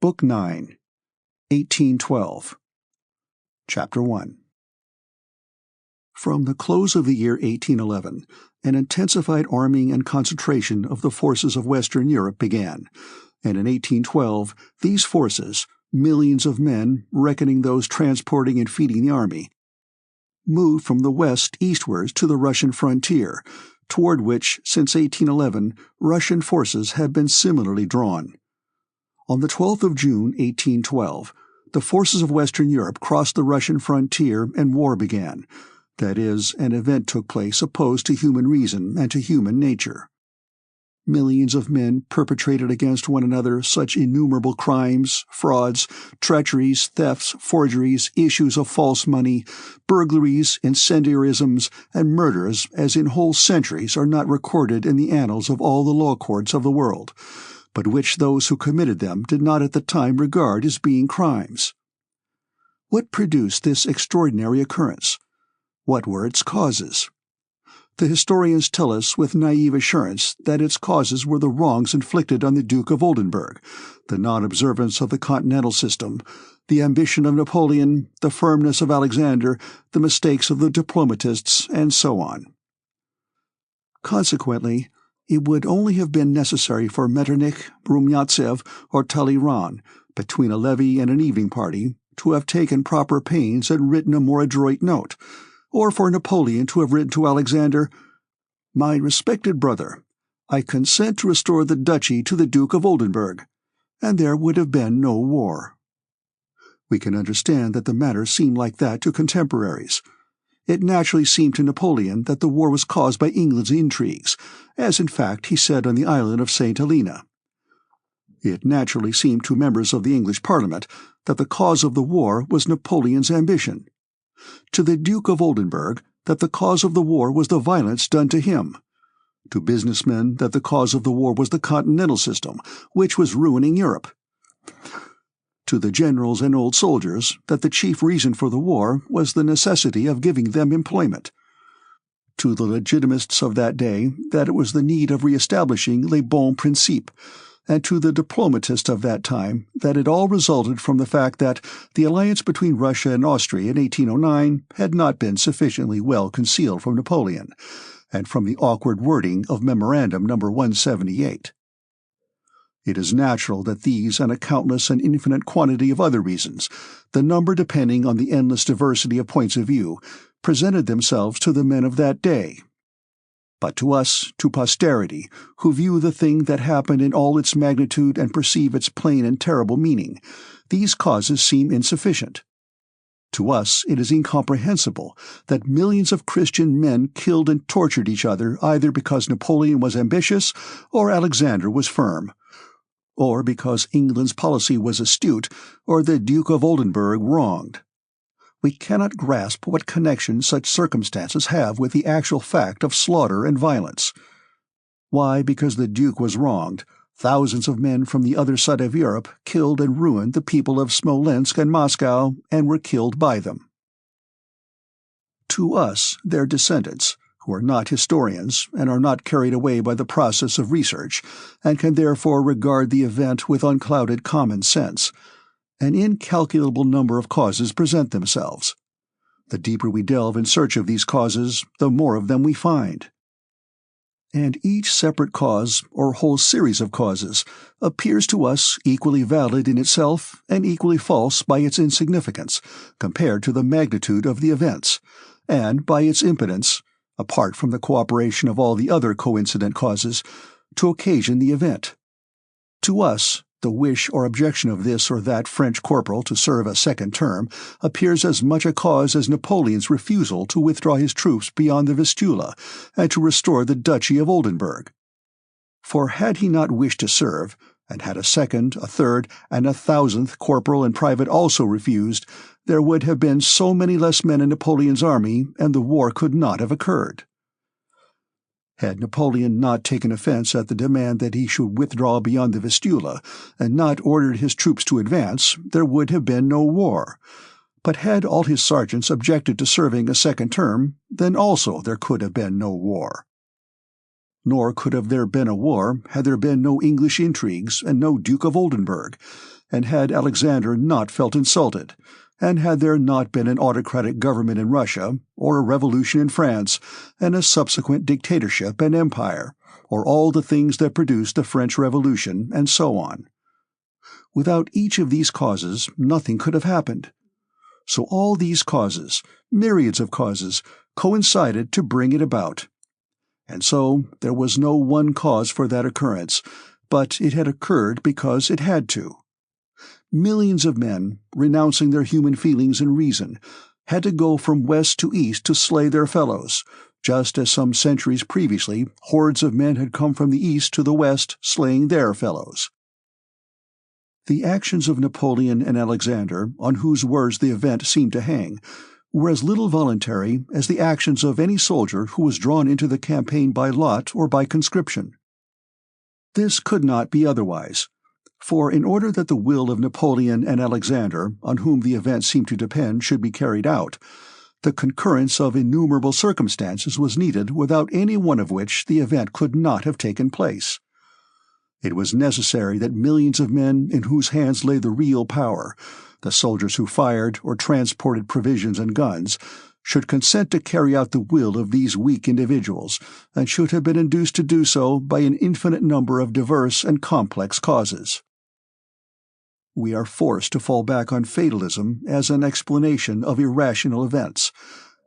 Book 9, 1812. Chapter 1. From the close of the year 1811, an intensified arming and concentration of the forces of Western Europe began, and in 1812 these forces, millions of men, reckoning those transporting and feeding the army, moved from the west eastwards to the Russian frontier, toward which, since 1811, Russian forces had been similarly drawn. On the 12th of June, 1812, the forces of Western Europe crossed the Russian frontier and war began. That is, an event took place opposed to human reason and to human nature. Millions of men perpetrated against one another such innumerable crimes, frauds, treacheries, thefts, forgeries, issues of false money, burglaries, incendiarisms, and murders as in whole centuries are not recorded in the annals of all the law courts of the world, but which those who committed them did not at the time regard as being crimes. What produced this extraordinary occurrence? What were its causes? The historians tell us with naive assurance that its causes were the wrongs inflicted on the Duke of Oldenburg, the non-observance of the continental system, the ambition of Napoleon, the firmness of Alexander, the mistakes of the diplomatists, and so on. Consequently, it would only have been necessary for Metternich, Rumyantsev, or Talleyrand, between a levee and an evening party, to have taken proper pains and written a more adroit note, or for Napoleon to have written to Alexander, "My respected brother, I consent to restore the duchy to the Duke of Oldenburg," and there would have been no war. We can understand that the matter seemed like that to contemporaries. It naturally seemed to Napoleon that the war was caused by England's intrigues, as in fact he said on the island of St. Helena. It naturally seemed to members of the English Parliament that the cause of the war was Napoleon's ambition. To the Duke of Oldenburg that the cause of the war was the violence done to him. To businessmen that the cause of the war was the continental system, which was ruining Europe. To the generals and old soldiers that the chief reason for the war was the necessity of giving them employment. To the legitimists of that day that it was the need of re-establishing les bons principes, and to the diplomatists of that time that it all resulted from the fact that the alliance between Russia and Austria in 1809 had not been sufficiently well concealed from Napoleon, and from the awkward wording of Memorandum No. 178. It is natural that these and a countless and infinite quantity of other reasons, the number depending on the endless diversity of points of view, presented themselves to the men of that day. But to us, to posterity, who view the thing that happened in all its magnitude and perceive its plain and terrible meaning, these causes seem insufficient. To us it is incomprehensible that millions of Christian men killed and tortured each other either because Napoleon was ambitious or Alexander was firm, or because England's policy was astute or the Duke of Oldenburg wronged. We cannot grasp what connection such circumstances have with the actual fact of slaughter and violence. Why, because the Duke was wronged, thousands of men from the other side of Europe killed and ruined the people of Smolensk and Moscow and were killed by them. To us, their descendants, who are not historians and are not carried away by the process of research, and can therefore regard the event with unclouded common sense, an incalculable number of causes present themselves. The deeper we delve in search of these causes, the more of them we find. And each separate cause, or whole series of causes, appears to us equally valid in itself and equally false by its insignificance, compared to the magnitude of the events, and by its impotence, apart from the cooperation of all the other coincident causes, to occasion the event. To us, the wish or objection of this or that French corporal to serve a second term appears as much a cause as Napoleon's refusal to withdraw his troops beyond the Vistula and to restore the Duchy of Oldenburg. For had he not wished to serve, and had a second, a third, and 1,000th corporal and private also refused, there would have been so many less men in Napoleon's army, and the war could not have occurred. Had Napoleon not taken offense at the demand that he should withdraw beyond the Vistula, and not ordered his troops to advance, there would have been no war. But had all his sergeants objected to serving a second term, then also there could have been no war. Nor could have there been a war had there been no English intrigues and no Duke of Oldenburg, and had Alexander not felt insulted, and had there not been an autocratic government in Russia, or a revolution in France, and a subsequent dictatorship and empire, or all the things that produced the French Revolution, and so on. Without each of these causes, nothing could have happened. So all these causes, myriads of causes, coincided to bring it about. And so there was no one cause for that occurrence, but it had occurred because it had to. Millions of men, renouncing their human feelings and reason, had to go from west to east to slay their fellows, just as some centuries previously hordes of men had come from the east to the west slaying their fellows. The actions of Napoleon and Alexander, on whose words the event seemed to hang, were as little voluntary as the actions of any soldier who was drawn into the campaign by lot or by conscription. This could not be otherwise, for in order that the will of Napoleon and Alexander, on whom the event seemed to depend, should be carried out, the concurrence of innumerable circumstances was needed without any one of which the event could not have taken place. It was necessary that millions of men in whose hands lay the real power, the soldiers who fired or transported provisions and guns, should consent to carry out the will of these weak individuals, and should have been induced to do so by an infinite number of diverse and complex causes. We are forced to fall back on fatalism as an explanation of irrational events,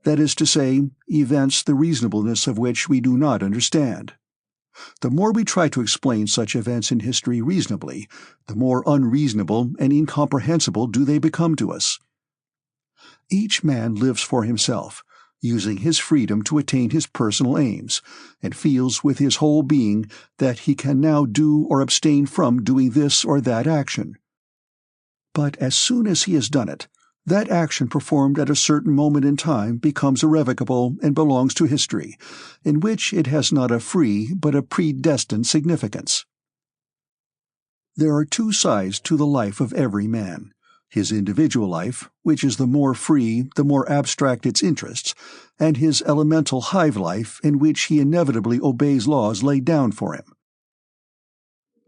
that is to say, events the reasonableness of which we do not understand. The more we try to explain such events in history reasonably, the more unreasonable and incomprehensible do they become to us. Each man lives for himself, using his freedom to attain his personal aims, and feels with his whole being that he can now do or abstain from doing this or that action. But as soon as he has done it, that action performed at a certain moment in time becomes irrevocable and belongs to history, in which it has not a free but a predestined significance. There are two sides to the life of every man: his individual life, which is the more free, the more abstract its interests, and his elemental hive life, in which he inevitably obeys laws laid down for him.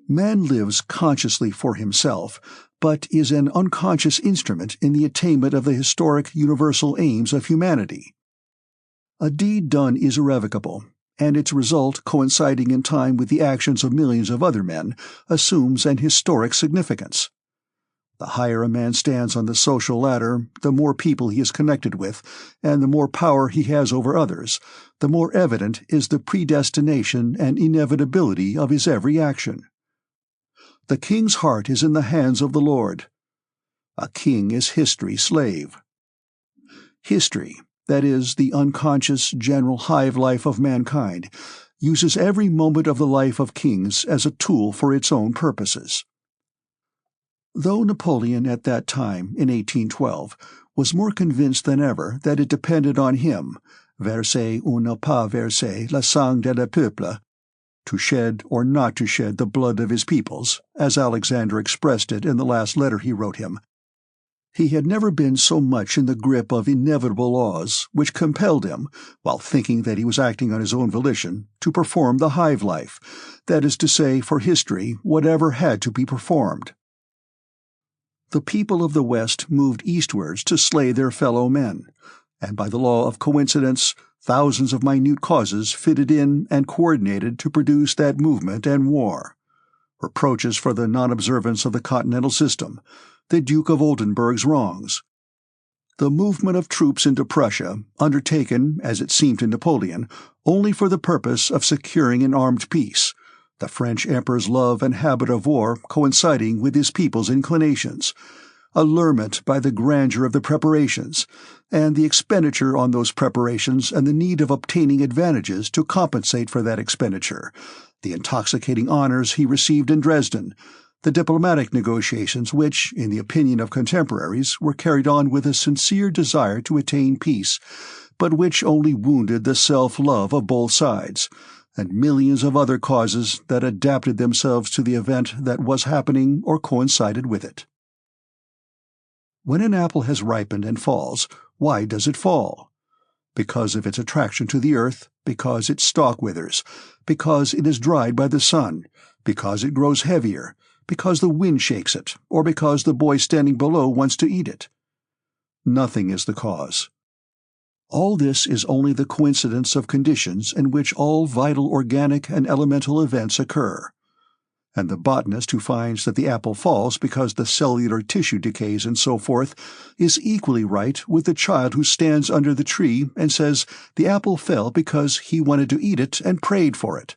Man lives consciously for himself, but is an unconscious instrument in the attainment of the historic universal aims of humanity. A deed done is irrevocable, and its result, coinciding in time with the actions of millions of other men, assumes an historic significance. The higher a man stands on the social ladder, the more people he is connected with, and the more power he has over others, the more evident is the predestination and inevitability of his every action. The king's heart is in the hands of the Lord. A king is history's slave. History, that is, the unconscious general hive life of mankind, uses every moment of the life of kings as a tool for its own purposes. Though Napoleon at that time, in 1812, was more convinced than ever that it depended on him, verser ou ne pas verser le sang de le peuple, to shed or not to shed the blood of his peoples, as Alexander expressed it in the last letter he wrote him, he had never been so much in the grip of inevitable laws which compelled him, while thinking that he was acting on his own volition, to perform the hive life, that is to say, for history, whatever had to be performed. The people of the West moved eastwards to slay their fellow men, and by the law of coincidence, thousands of minute causes fitted in and coordinated to produce that movement and war. Reproaches for the non-observance of the continental system, the Duke of Oldenburg's wrongs, the movement of troops into Prussia, undertaken, as it seemed to Napoleon, only for the purpose of securing an armed peace, the French emperor's love and habit of war coinciding with his people's inclinations, allurement by the grandeur of the preparations, and the expenditure on those preparations and the need of obtaining advantages to compensate for that expenditure, the intoxicating honors he received in Dresden, the diplomatic negotiations which, in the opinion of contemporaries, were carried on with a sincere desire to attain peace, but which only wounded the self-love of both sides, and millions of other causes that adapted themselves to the event that was happening or coincided with it. When an apple has ripened and falls, why does it fall? Because of its attraction to the earth, because its stalk withers, because it is dried by the sun, because it grows heavier, because the wind shakes it, or because the boy standing below wants to eat it. Nothing is the cause. All this is only the coincidence of conditions in which all vital organic and elemental events occur. And the botanist who finds that the apple falls because the cellular tissue decays and so forth is equally right with the child who stands under the tree and says the apple fell because he wanted to eat it and prayed for it.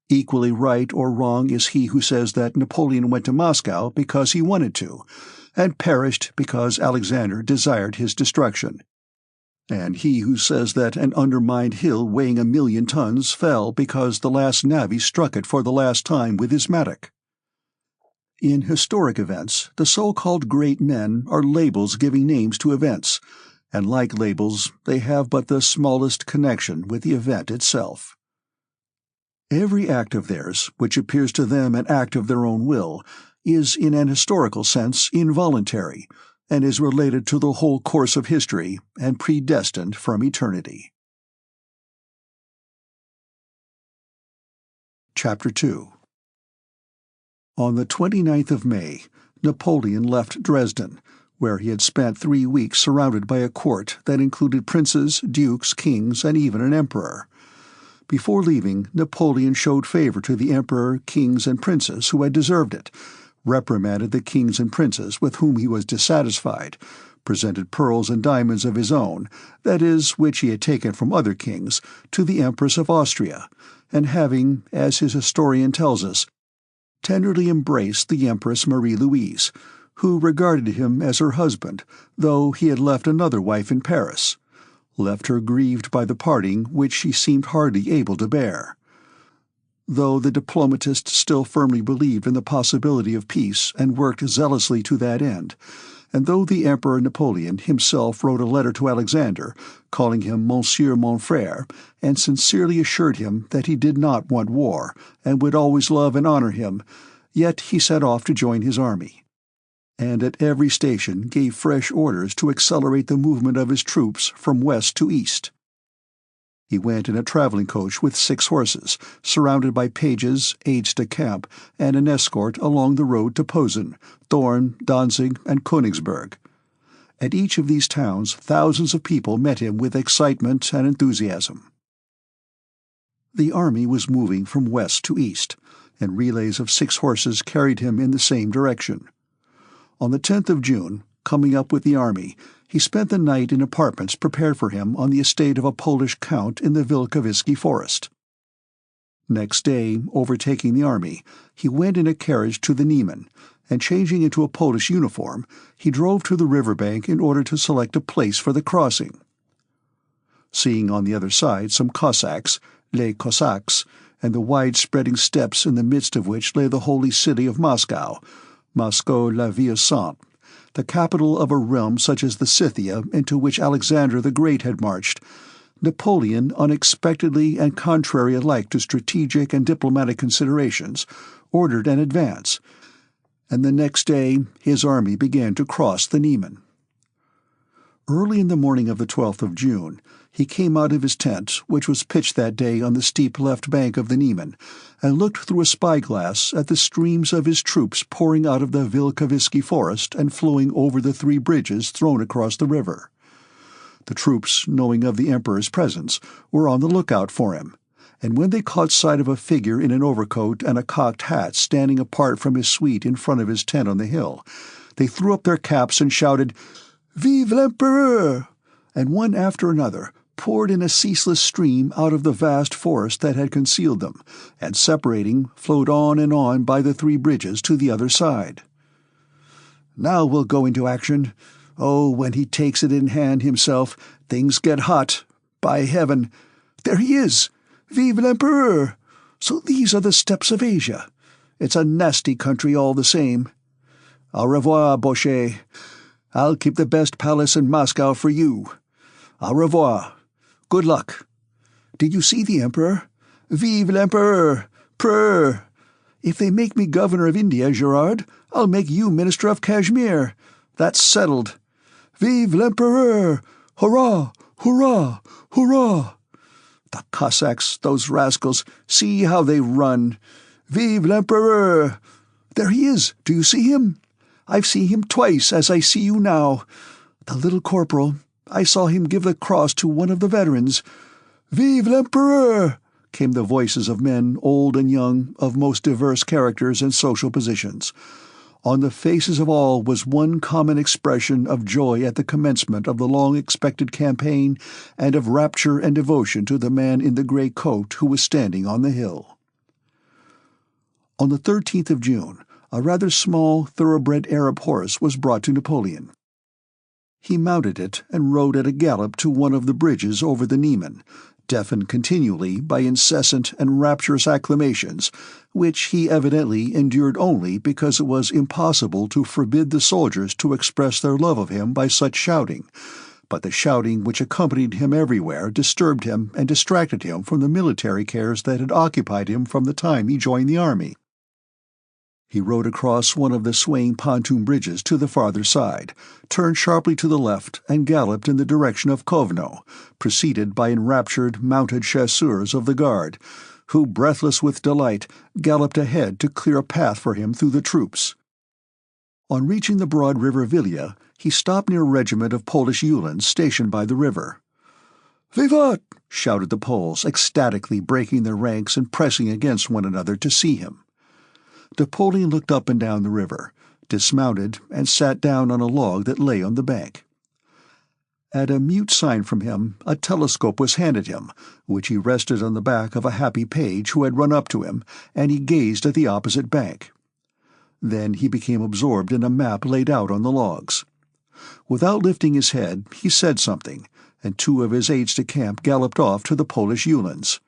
Equally right or wrong is he who says that Napoleon went to Moscow because he wanted to, and perished because Alexander desired his destruction. And he who says that an undermined hill weighing 1,000,000 tons fell because the last navvy struck it for the last time with his mattock. In historic events, the so-called great men are labels giving names to events, and like labels, they have but the smallest connection with the event itself. Every act of theirs, which appears to them an act of their own will, is in an historical sense involuntary, and is related to the whole course of history and predestined from eternity. Chapter 2. On the 29th of May, Napoleon left Dresden, where he had spent 3 weeks surrounded by a court that included princes, dukes, kings, and even an emperor. Before leaving, Napoleon showed favor to the emperor, kings, and princes who had deserved it, reprimanded the kings and princes with whom he was dissatisfied, presented pearls and diamonds of his own, that is, which he had taken from other kings, to the Empress of Austria, and having, as his historian tells us, tenderly embraced the Empress Marie-Louise, who regarded him as her husband, though he had left another wife in Paris, left her grieved by the parting which she seemed hardly able to bear. Though the diplomatist still firmly believed in the possibility of peace and worked zealously to that end, and though the Emperor Napoleon himself wrote a letter to Alexander, calling him Monsieur mon frère, and sincerely assured him that he did not want war, and would always love and honor him, yet he set off to join his army, and at every station gave fresh orders to accelerate the movement of his troops from west to east. He went in a traveling coach with 6 horses, surrounded by pages, aides-de-camp, and an escort along the road to Posen, Thorn, Danzig, and Königsberg. At each of these towns thousands of people met him with excitement and enthusiasm. The army was moving from west to east, and relays of 6 horses carried him in the same direction. On the 10th of June, coming up with the army, he spent the night in apartments prepared for him on the estate of a Polish count in the Wilkowiecki forest. Next day, overtaking the army, he went in a carriage to the Niemen, and changing into a Polish uniform, he drove to the riverbank in order to select a place for the crossing. Seeing on the other side some Cossacks, les Cossacks, and the wide-spreading steppes in the midst of which lay the holy city of Moscow, Moscow la Ville Sainte, the capital of a realm such as the Scythia into which Alexander the Great had marched, Napoleon, unexpectedly and contrary alike to strategic and diplomatic considerations, ordered an advance, and the next day his army began to cross the Niemen. Early in the morning of the 12th of June, he came out of his tent, which was pitched that day on the steep left bank of the Niemen, and looked through a spyglass at the streams of his troops pouring out of the Wilkowiecki forest and flowing over the 3 bridges thrown across the river. The troops, knowing of the emperor's presence, were on the lookout for him, and when they caught sight of a figure in an overcoat and a cocked hat standing apart from his suite in front of his tent on the hill, they threw up their caps and shouted, "Vive l'Empereur!" and one after another poured in a ceaseless stream out of the vast forest that had concealed them, and separating, flowed on and on by the 3 bridges to the other side. "Now we'll go into action. Oh, when he takes it in hand himself, things get hot. By heaven! There he is! Vive l'Empereur! So these are the steppes of Asia. It's a nasty country all the same. Au revoir, Boucher. I'll keep the best palace in Moscow for you. Au revoir. Good luck. Did you see the Emperor? Vive l'Empereur! Prrr! If they make me governor of India, Gerard, I'll make you minister of Kashmir. That's settled. Vive l'Empereur! Hurrah! Hurrah! Hurrah! The Cossacks, those rascals, see how they run. Vive l'Empereur! There he is! Do you see him? I've seen him twice as I see you now. The little corporal. I saw him give the cross to one of the veterans. Vive l'Empereur! Came the voices of men, old and young, of most diverse characters and social positions. On the faces of all was one common expression of joy at the commencement of the long-expected campaign and of rapture and devotion to the man in the grey coat who was standing on the hill. On the 13th of June, a rather small, thoroughbred Arab horse was brought to Napoleon. He mounted it and rode at a gallop to one of the bridges over the Niemen, deafened continually by incessant and rapturous acclamations, which he evidently endured only because it was impossible to forbid the soldiers to express their love of him by such shouting. But the shouting which accompanied him everywhere disturbed him and distracted him from the military cares that had occupied him from the time he joined the army. He rode across one of the swaying pontoon bridges to the farther side, turned sharply to the left, and galloped in the direction of Kovno, preceded by enraptured mounted chasseurs of the guard, who, breathless with delight, galloped ahead to clear a path for him through the troops. On reaching the broad river Vilia, he stopped near a regiment of Polish Uhlans stationed by the river. "Vivat!" shouted the Poles, ecstatically breaking their ranks and pressing against one another to see him. Napoleon looked up and down the river, dismounted, and sat down on a log that lay on the bank. At a mute sign from him, a telescope was handed him, which he rested on the back of a happy page who had run up to him, and he gazed at the opposite bank. Then he became absorbed in a map laid out on the logs. Without lifting his head, he said something, and two of his aides-de-camp galloped off to the Polish Uhlans.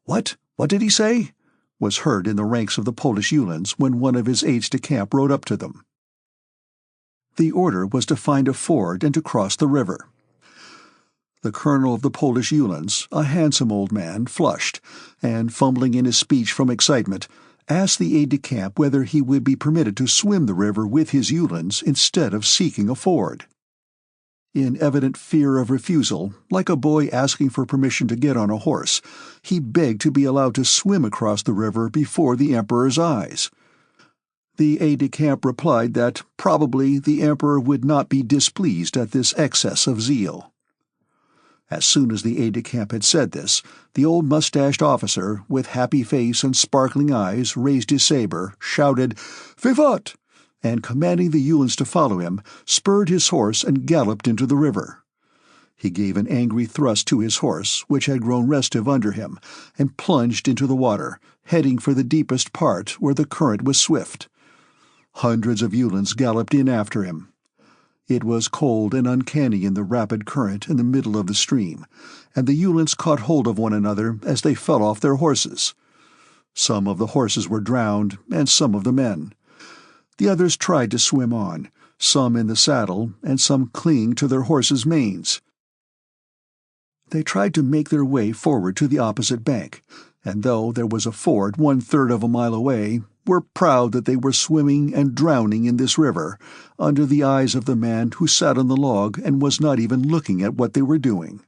"What? What did he say?" was heard in the ranks of the Polish Uhlans when one of his aides-de-camp rode up to them. The order was to find a ford and to cross the river. The colonel of the Polish Uhlans, a handsome old man, flushed, and, fumbling in his speech from excitement, asked the aide-de-camp whether he would be permitted to swim the river with his Uhlans instead of seeking a ford. In evident fear of refusal, like a boy asking for permission to get on a horse, he begged to be allowed to swim across the river before the Emperor's eyes. The aide-de-camp replied that probably the Emperor would not be displeased at this excess of zeal. As soon as the aide-de-camp had said this, the old mustached officer, with happy face and sparkling eyes, raised his sabre, shouted, "Vivat!" and, commanding the Uhlans to follow him, spurred his horse and galloped into the river. He gave an angry thrust to his horse, which had grown restive under him, and plunged into the water, heading for the deepest part where the current was swift. Hundreds of Uhlans galloped in after him. It was cold and uncanny in the rapid current in the middle of the stream, and the Uhlans caught hold of one another as they fell off their horses. Some of the horses were drowned, and some of the men. The others tried to swim on, some in the saddle, and some clinging to their horses' manes. They tried to make their way forward to the opposite bank, and though there was a ford 1/3 of a mile away, were proud that they were swimming and drowning in this river, under the eyes of the man who sat on the log and was not even looking at what they were doing.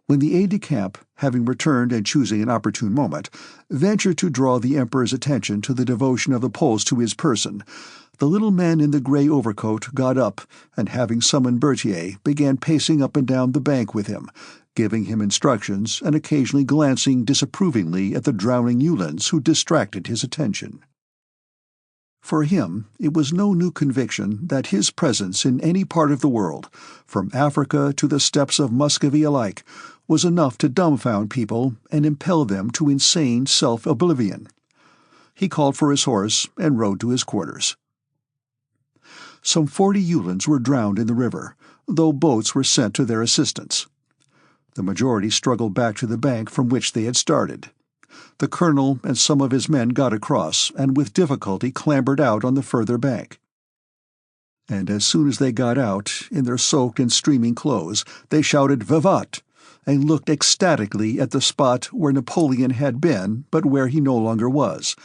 When the aide-de-camp, having returned and choosing an opportune moment, ventured to draw the Emperor's attention to the devotion of the Poles to his person, the little man in the grey overcoat got up, and having summoned Berthier, began pacing up and down the bank with him, giving him instructions and occasionally glancing disapprovingly at the drowning Uhlans who distracted his attention. For him, it was no new conviction that his presence in any part of the world, from Africa to the steppes of Muscovy alike, was enough to dumbfound people and impel them to insane self-oblivion. He called for his horse and rode to his quarters. Some 40 Uhlans were drowned in the river, though boats were sent to their assistance. The majority struggled back to the bank from which they had started. The colonel and some of his men got across, and with difficulty clambered out on the further bank. And as soon as they got out, in their soaked and streaming clothes, they shouted "Vivat!" and looked ecstatically at the spot where Napoleon had been but where he no longer was,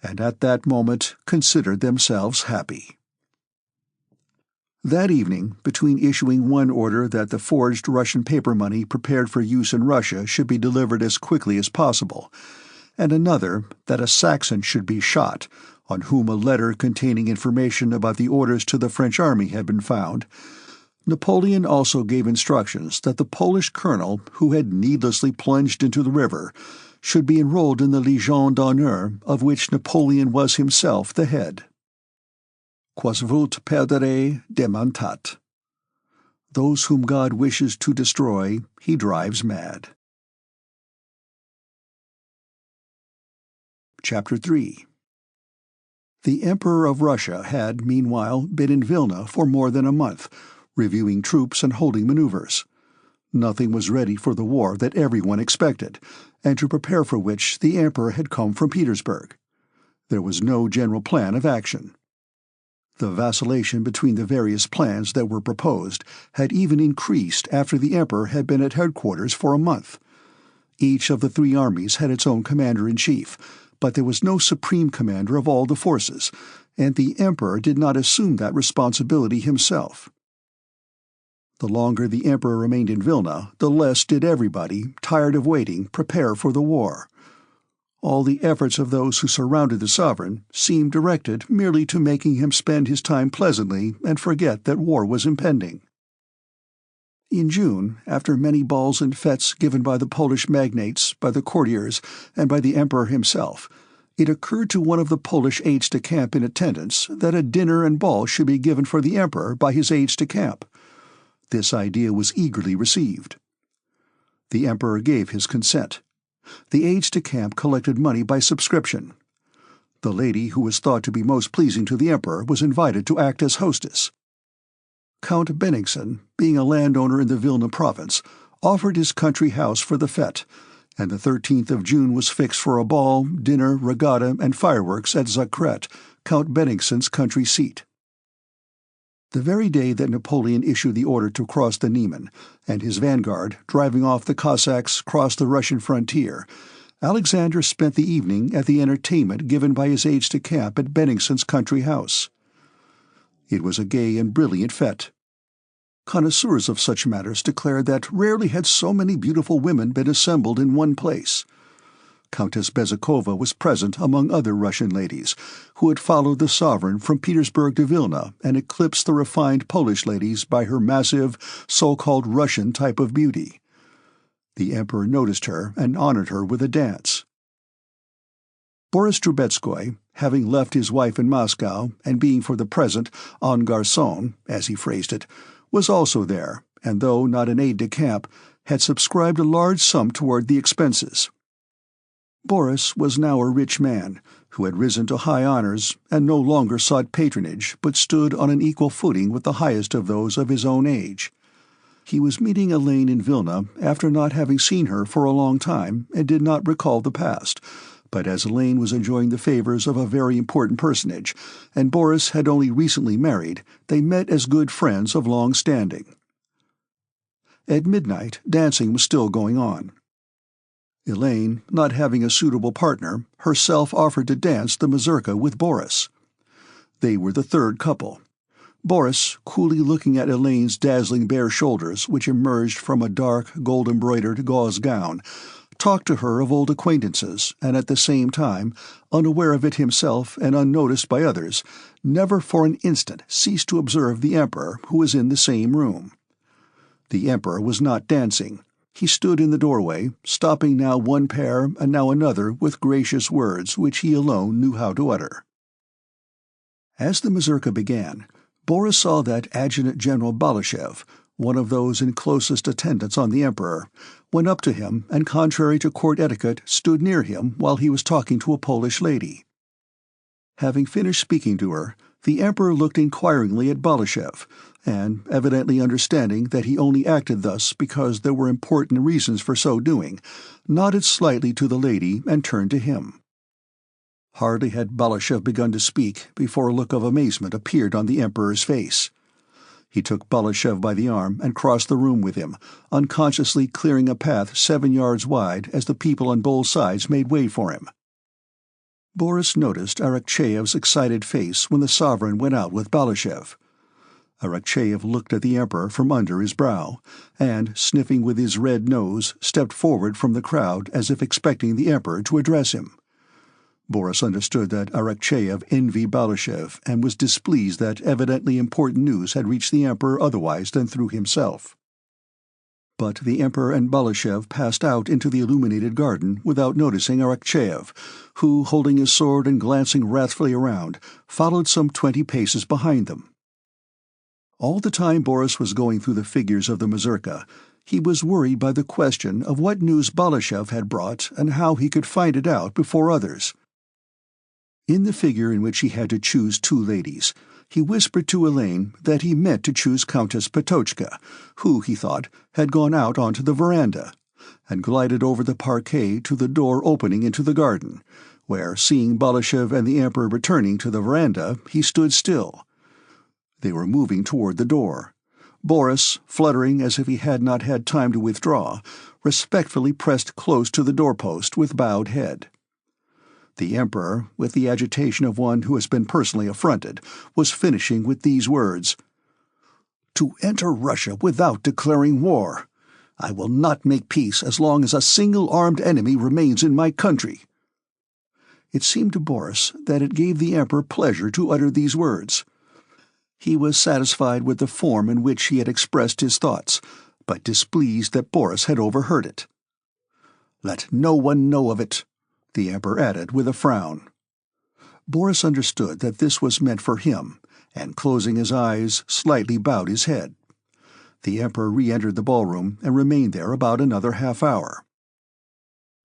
and at that moment considered themselves happy. That evening, between issuing one order that the forged Russian paper money prepared for use in Russia should be delivered as quickly as possible, and another that a Saxon should be shot, on whom a letter containing information about the orders to the French army had been found, Napoleon also gave instructions that the Polish colonel who had needlessly plunged into the river should be enrolled in the Légion d'honneur, of which Napoleon was himself the head. Quas vult perdere dementat. Those whom God wishes to destroy, he drives mad. Chapter 3. The Emperor of Russia had, meanwhile, been in Vilna for more than a month, reviewing troops and holding maneuvers. Nothing was ready for the war that everyone expected, and to prepare for which the Emperor had come from Petersburg. There was no general plan of action. The vacillation between the various plans that were proposed had even increased after the Emperor had been at headquarters for a month. Each of the three armies had its own commander-in-chief, but there was no supreme commander of all the forces, and the Emperor did not assume that responsibility himself. The longer the Emperor remained in Vilna, the less did everybody, tired of waiting, prepare for the war. All the efforts of those who surrounded the sovereign seemed directed merely to making him spend his time pleasantly and forget that war was impending. In June, after many balls and fêtes given by the Polish magnates, by the courtiers, and by the Emperor himself, it occurred to one of the Polish aides-de-camp in attendance that a dinner and ball should be given for the Emperor by his aides-de-camp. This idea was eagerly received. The Emperor gave his consent. The aides-de-camp collected money by subscription. The lady who was thought to be most pleasing to the Emperor was invited to act as hostess. Count Bennigsen, being a landowner in the Vilna province, offered his country house for the fête, and the 13th of June was fixed for a ball, dinner, regatta, and fireworks at Zakret, Count Bennigsen's country seat. The very day that Napoleon issued the order to cross the Niemen, and his vanguard, driving off the Cossacks, crossed the Russian frontier, Alexander spent the evening at the entertainment given by his aides-de-camp at Bennigsen's country house. It was a gay and brilliant fête. Connoisseurs of such matters declared that rarely had so many beautiful women been assembled in one place. Countess Bezzikova was present among other Russian ladies, who had followed the sovereign from Petersburg to Vilna and eclipsed the refined Polish ladies by her massive, so-called Russian type of beauty. The Emperor noticed her and honored her with a dance. Boris Drubetskoy, having left his wife in Moscow and being for the present en garçon, as he phrased it, was also there, and though not an aide-de-camp, had subscribed a large sum toward the expenses. Boris was now a rich man, who had risen to high honors and no longer sought patronage, but stood on an equal footing with the highest of those of his own age. He was meeting Elaine in Vilna after not having seen her for a long time and did not recall the past, but as Elaine was enjoying the favors of a very important personage, and Boris had only recently married, they met as good friends of long standing. At midnight, dancing was still going on. Elaine, not having a suitable partner, herself offered to dance the mazurka with Boris. They were the third couple. Boris, coolly looking at Elaine's dazzling bare shoulders, which emerged from a dark, gold-embroidered gauze gown, talked to her of old acquaintances, and at the same time, unaware of it himself and unnoticed by others, never for an instant ceased to observe the Emperor, who was in the same room. The Emperor was not dancing. He stood in the doorway, stopping now one pair and now another with gracious words which he alone knew how to utter. As the mazurka began, Boris saw that Adjutant General Balashev, one of those in closest attendance on the Emperor, went up to him and, contrary to court etiquette, stood near him while he was talking to a Polish lady. Having finished speaking to her, the Emperor looked inquiringly at Balashev, and, evidently understanding that he only acted thus because there were important reasons for so doing, nodded slightly to the lady and turned to him. Hardly had Balashev begun to speak before a look of amazement appeared on the Emperor's face. He took Balashev by the arm and crossed the room with him, unconsciously clearing a path 7 yards wide as the people on both sides made way for him. Boris noticed Arakcheyev's excited face when the sovereign went out with Balashev. Arakcheyev looked at the Emperor from under his brow, and, sniffing with his red nose, stepped forward from the crowd as if expecting the Emperor to address him. Boris understood that Arakcheyev envied Balashev and was displeased that evidently important news had reached the Emperor otherwise than through himself. But the Emperor and Balashev passed out into the illuminated garden without noticing Arakcheyev, who, holding his sword and glancing wrathfully around, followed some 20 paces behind them. All the time Boris was going through the figures of the mazurka, he was worried by the question of what news Balashev had brought and how he could find it out before others. In the figure in which he had to choose 2 ladies, he whispered to Elaine that he meant to choose Countess Petochka, who, he thought, had gone out onto the veranda, and glided over the parquet to the door opening into the garden, where, seeing Balashev and the Emperor returning to the veranda, he stood still. They were moving toward the door. Boris, fluttering as if he had not had time to withdraw, respectfully pressed close to the doorpost with bowed head. The Emperor, with the agitation of one who has been personally affronted, was finishing with these words: "To enter Russia without declaring war. I will not make peace as long as a single armed enemy remains in my country." It seemed to Boris that it gave the Emperor pleasure to utter these words. He was satisfied with the form in which he had expressed his thoughts, but displeased that Boris had overheard it. "Let no one know of it," the Emperor added with a frown. Boris understood that this was meant for him, and closing his eyes, slightly bowed his head. The Emperor re-entered the ballroom and remained there about another half-hour.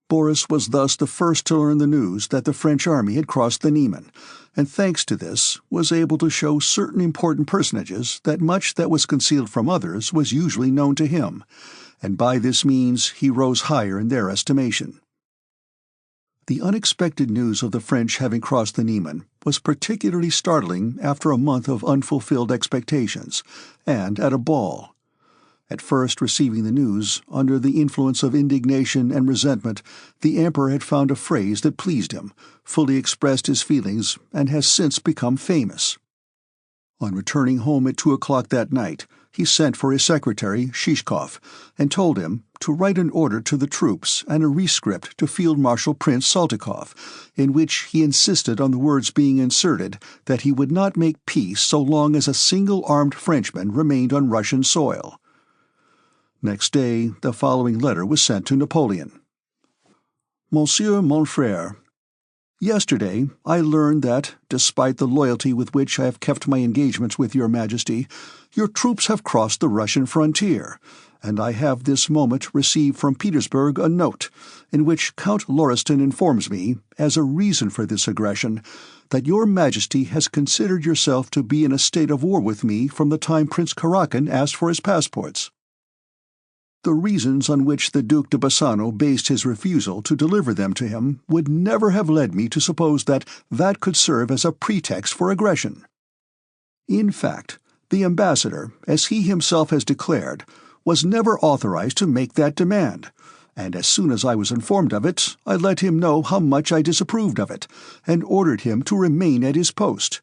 Boris was thus the first to learn the news that the French army had crossed the Niemen, and thanks to this was able to show certain important personages that much that was concealed from others was usually known to him, and by this means he rose higher in their estimation. The unexpected news of the French having crossed the Niemen was particularly startling after a month of unfulfilled expectations, and at a ball. At first receiving the news, under the influence of indignation and resentment, the Emperor had found a phrase that pleased him, fully expressed his feelings, and has since become famous. On returning home at 2 o'clock that night, he sent for his secretary, Shishkov, and told him to write an order to the troops and a rescript to Field Marshal Prince Saltykov, in which he insisted on the words being inserted that he would not make peace so long as a single armed Frenchman remained on Russian soil. Next day, the following letter was sent to Napoleon. Monsieur mon frère, yesterday I learned that, despite the loyalty with which I have kept my engagements with your Majesty, your troops have crossed the Russian frontier, and I have this moment received from Petersburg a note, in which Count Lauriston informs me, as a reason for this aggression, that your Majesty has considered yourself to be in a state of war with me from the time Prince Karakin asked for his passports. The reasons on which the Duke de Bassano based his refusal to deliver them to him would never have led me to suppose that that could serve as a pretext for aggression. In fact, the ambassador, as he himself has declared, was never authorized to make that demand, and as soon as I was informed of it, I let him know how much I disapproved of it, and ordered him to remain at his post.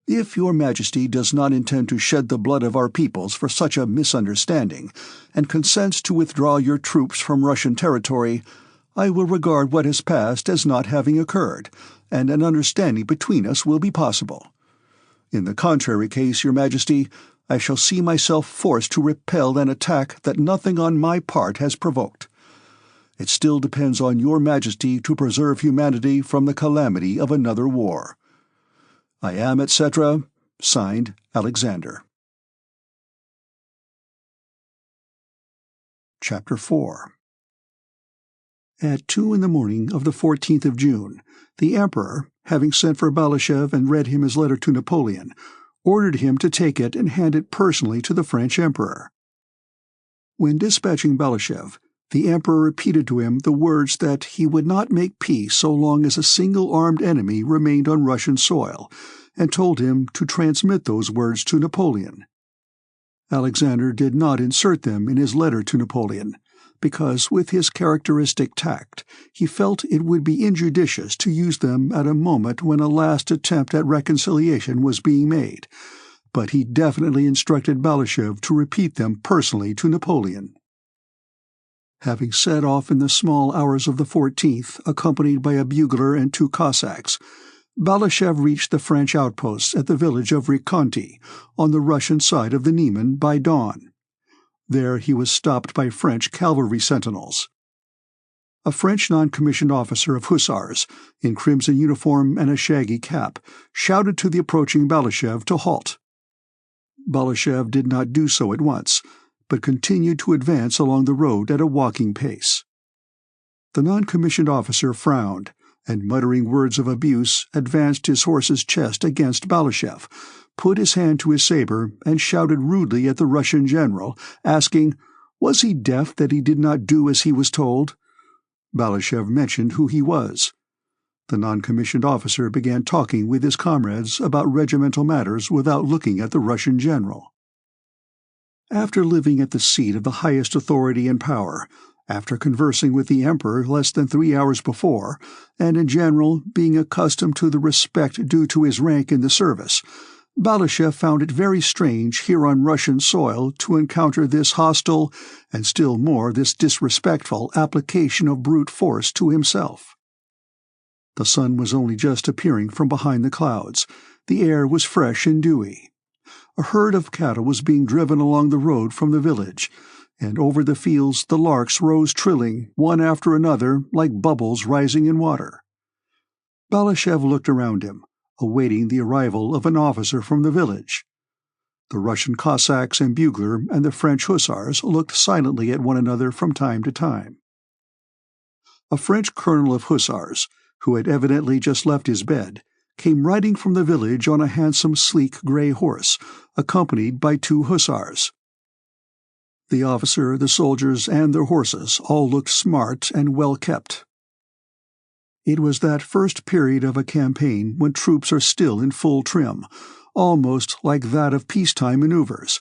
If your Majesty does not intend to shed the blood of our peoples for such a misunderstanding, and consents to withdraw your troops from Russian territory, I will regard what has passed as not having occurred, and an understanding between us will be possible. In the contrary case, your Majesty, I shall see myself forced to repel an attack that nothing on my part has provoked. It still depends on your Majesty to preserve humanity from the calamity of another war. I am, etc., signed, Alexander. Chapter 4. At 2 in the morning of the 14th of June, the Emperor, having sent for Balashev and read him his letter to Napoleon, ordered him to take it and hand it personally to the French Emperor. When dispatching Balashev, the Emperor repeated to him the words that he would not make peace so long as a single armed enemy remained on Russian soil, and told him to transmit those words to Napoleon. Alexander did not insert them in his letter to Napoleon, because with his characteristic tact he felt it would be injudicious to use them at a moment when a last attempt at reconciliation was being made, but he definitely instructed Balashëv to repeat them personally to Napoleon. Having set off in the small hours of the 14th, accompanied by a bugler and 2 Cossacks, Balashëv reached the French outposts at the village of Rikonti, on the Russian side of the Niemen, by dawn. There he was stopped by French cavalry sentinels. A French non-commissioned officer of hussars, in crimson uniform and a shaggy cap, shouted to the approaching Balashëv to halt. Balashëv did not do so at once, but continued to advance along the road at a walking pace. The non-commissioned officer frowned, and muttering words of abuse, advanced his horse's chest against Balashëv, put his hand to his saber, and shouted rudely at the Russian general, asking, was he deaf that he did not do as he was told? Balashëv mentioned who he was. The non-commissioned officer began talking with his comrades about regimental matters without looking at the Russian general. After living at the seat of the highest authority and power, after conversing with the Emperor less than 3 hours before, and in general being accustomed to the respect due to his rank in the service, Balashëv found it very strange here on Russian soil to encounter this hostile, and still more this disrespectful, application of brute force to himself. The sun was only just appearing from behind the clouds. The air was fresh and dewy. A herd of cattle was being driven along the road from the village, and over the fields the larks rose trilling, one after another, like bubbles rising in water. Balashëv looked around him, awaiting the arrival of an officer from the village. The Russian Cossacks and bugler and the French hussars looked silently at one another from time to time. A French colonel of hussars, who had evidently just left his bed, came riding from the village on a handsome, sleek grey horse, accompanied by 2 hussars. The officer, the soldiers, and their horses all looked smart and well kept. It was that first period of a campaign when troops are still in full trim, almost like that of peacetime maneuvers,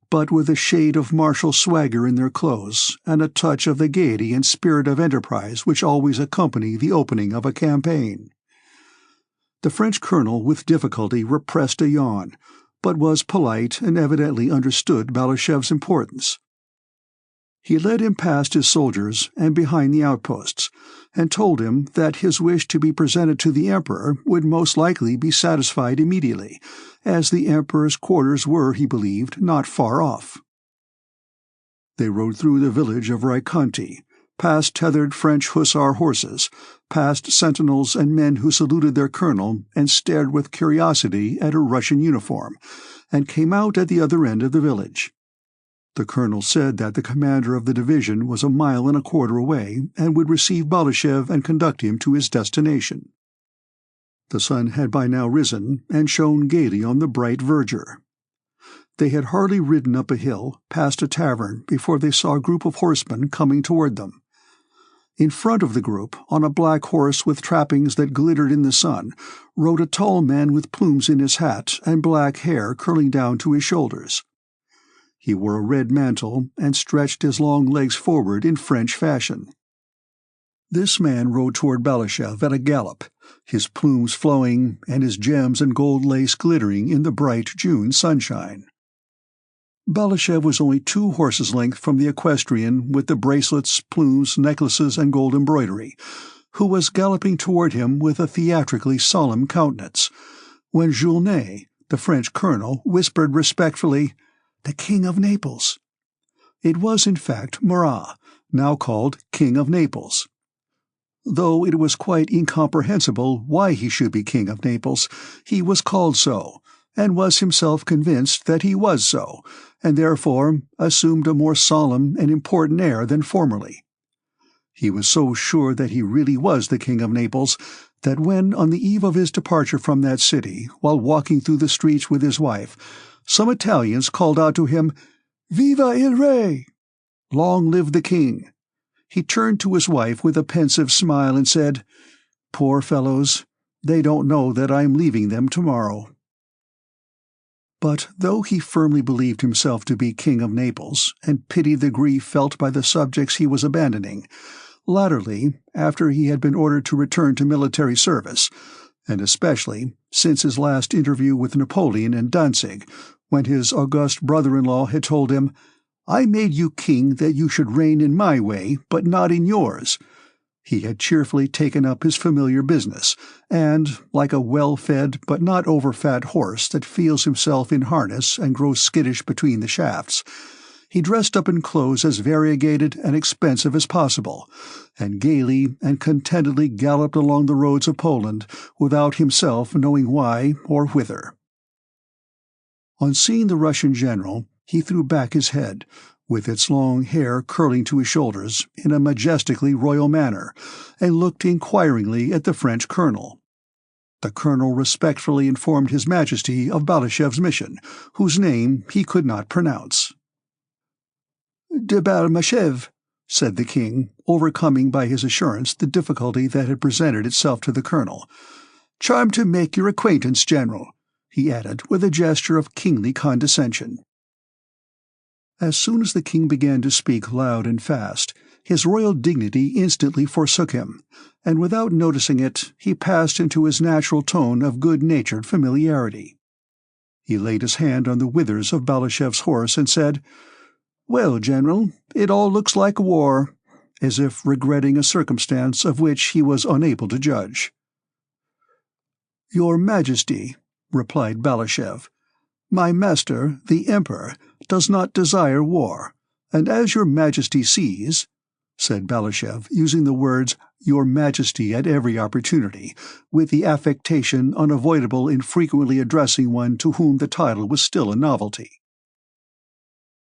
but with a shade of martial swagger in their clothes and a touch of the gaiety and spirit of enterprise which always accompany the opening of a campaign. The French colonel with difficulty repressed a yawn, but was polite and evidently understood Balashëv's importance. He led him past his soldiers and behind the outposts, and told him that his wish to be presented to the Emperor would most likely be satisfied immediately, as the Emperor's quarters were, he believed, not far off. They rode through the village of Rikonti, past tethered French hussar horses, past sentinels and men who saluted their colonel and stared with curiosity at a Russian uniform, and came out at the other end of the village. The colonel said that the commander of the division was 1.25 miles away and would receive Balashëv and conduct him to his destination. The sun had by now risen and shone gaily on the bright verdure. They had hardly ridden up a hill, past a tavern, before they saw a group of horsemen coming toward them. In front of the group, on a black horse with trappings that glittered in the sun, rode a tall man with plumes in his hat and black hair curling down to his shoulders. He wore a red mantle and stretched his long legs forward in French fashion. This man rode toward Balashëv at a gallop, his plumes flowing and his gems and gold lace glittering in the bright June sunshine. Balashëv was only 2 horses' length from the equestrian with the bracelets, plumes, necklaces, and gold embroidery, who was galloping toward him with a theatrically solemn countenance, when Joulnet, the French colonel, whispered respectfully, "The King of Naples." It was, in fact, Murat, now called King of Naples. Though it was quite incomprehensible why he should be King of Naples, he was called so, and was himself convinced that he was so, and therefore assumed a more solemn and important air than formerly. He was so sure that he really was the King of Naples that when, on the eve of his departure from that city, while walking through the streets with his wife, some Italians called out to him, "Viva il Re!" "Long live the King!" He turned to his wife with a pensive smile and said, "Poor fellows, they don't know that I am leaving them tomorrow." But though he firmly believed himself to be King of Naples, and pitied the grief felt by the subjects he was abandoning, latterly, after he had been ordered to return to military service, and especially since his last interview with Napoleon in Danzig, when his august brother-in-law had told him, "I made you king that you should reign in my way, but not in yours," he had cheerfully taken up his familiar business, and, like a well-fed but not over-fat horse that feels himself in harness and grows skittish between the shafts, he dressed up in clothes as variegated and expensive as possible, and gaily and contentedly galloped along the roads of Poland without himself knowing why or whither. On seeing the Russian general, he threw back his head, with its long hair curling to his shoulders, in a majestically royal manner, and looked inquiringly at the French colonel. The colonel respectfully informed His Majesty of Balashev's mission, whose name he could not pronounce. "De Balmashev," said the king, overcoming by his assurance the difficulty that had presented itself to the colonel. "Charmed to make your acquaintance, General," he added with a gesture of kingly condescension. As soon as the king began to speak loud and fast, his royal dignity instantly forsook him, and without noticing it he passed into his natural tone of good-natured familiarity. He laid his hand on the withers of Balashev's horse and said, "Well, General, it all looks like war," as if regretting a circumstance of which he was unable to judge. "Your Majesty," replied Balashev, "my master, the Emperor, does not desire war, and as your Majesty sees," said Balashev, using the words "Your Majesty" at every opportunity, with the affectation unavoidable in frequently addressing one to whom the title was still a novelty.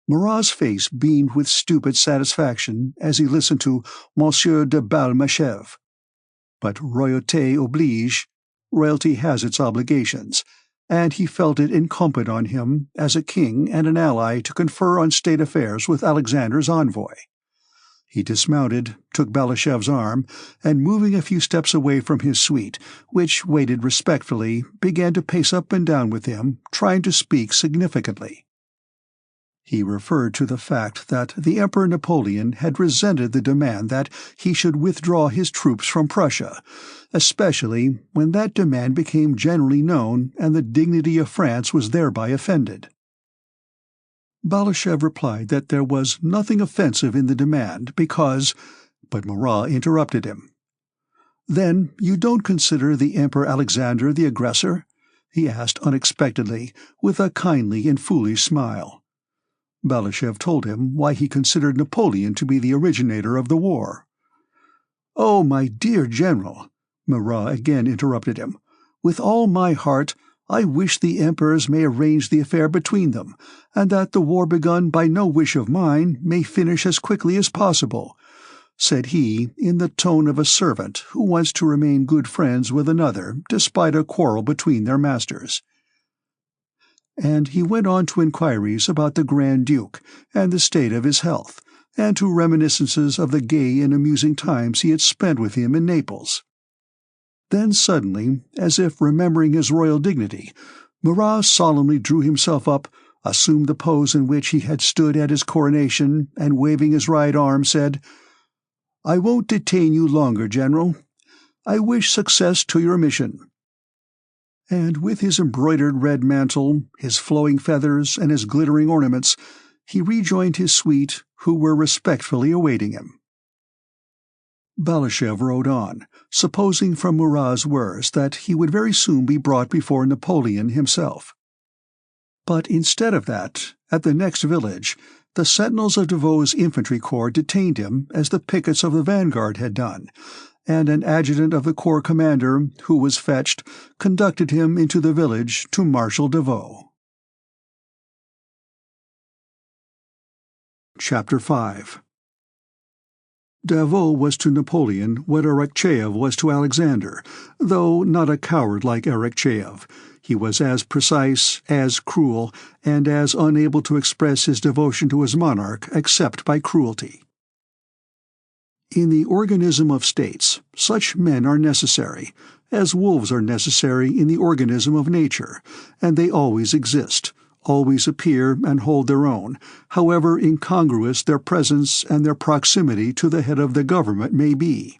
Marat's face beamed with stupid satisfaction as he listened to Monsieur de Balmashev. But royauté oblige, royalty has its obligations, and he felt it incumbent on him, as a king and an ally, to confer on state affairs with Alexander's envoy. He dismounted, took Balashev's arm, and moving a few steps away from his suite, which waited respectfully, began to pace up and down with him, trying to speak significantly. He referred to the fact that the Emperor Napoleon had resented the demand that he should withdraw his troops from Prussia, especially when that demand became generally known and the dignity of France was thereby offended. Balashev replied that there was nothing offensive in the demand because— but Marat interrupted him. "Then you don't consider the Emperor Alexander the aggressor?" he asked unexpectedly, with a kindly and foolish smile. Balashev told him why he considered Napoleon to be the originator of the war. "Oh, my dear General," Marat again interrupted him, "with all my heart I wish the emperors may arrange the affair between them, and that the war begun by no wish of mine may finish as quickly as possible," said he in the tone of a servant who wants to remain good friends with another despite a quarrel between their masters. And he went on to inquiries about the Grand Duke and the state of his health, and to reminiscences of the gay and amusing times he had spent with him in Naples. Then suddenly, as if remembering his royal dignity, Marat solemnly drew himself up, assumed the pose in which he had stood at his coronation, and waving his right arm said, "I won't detain you longer, General. I wish success to your mission." And with his embroidered red mantle, his flowing feathers, and his glittering ornaments, he rejoined his suite, who were respectfully awaiting him. Balashev rode on, supposing from Murat's words that he would very soon be brought before Napoleon himself. But instead of that, at the next village, the sentinels of Devoe's infantry corps detained him as the pickets of the vanguard had done, and an adjutant of the corps commander, who was fetched, conducted him into the village to Marshal Devoe. Chapter 5. Devoe was to Napoleon what Arakcheyev was to Alexander, though not a coward like Arakcheyev. He was as precise, as cruel, and as unable to express his devotion to his monarch except by cruelty. In the organism of states, such men are necessary, as wolves are necessary in the organism of nature, and they always exist, always appear and hold their own, however incongruous their presence and their proximity to the head of the government may be.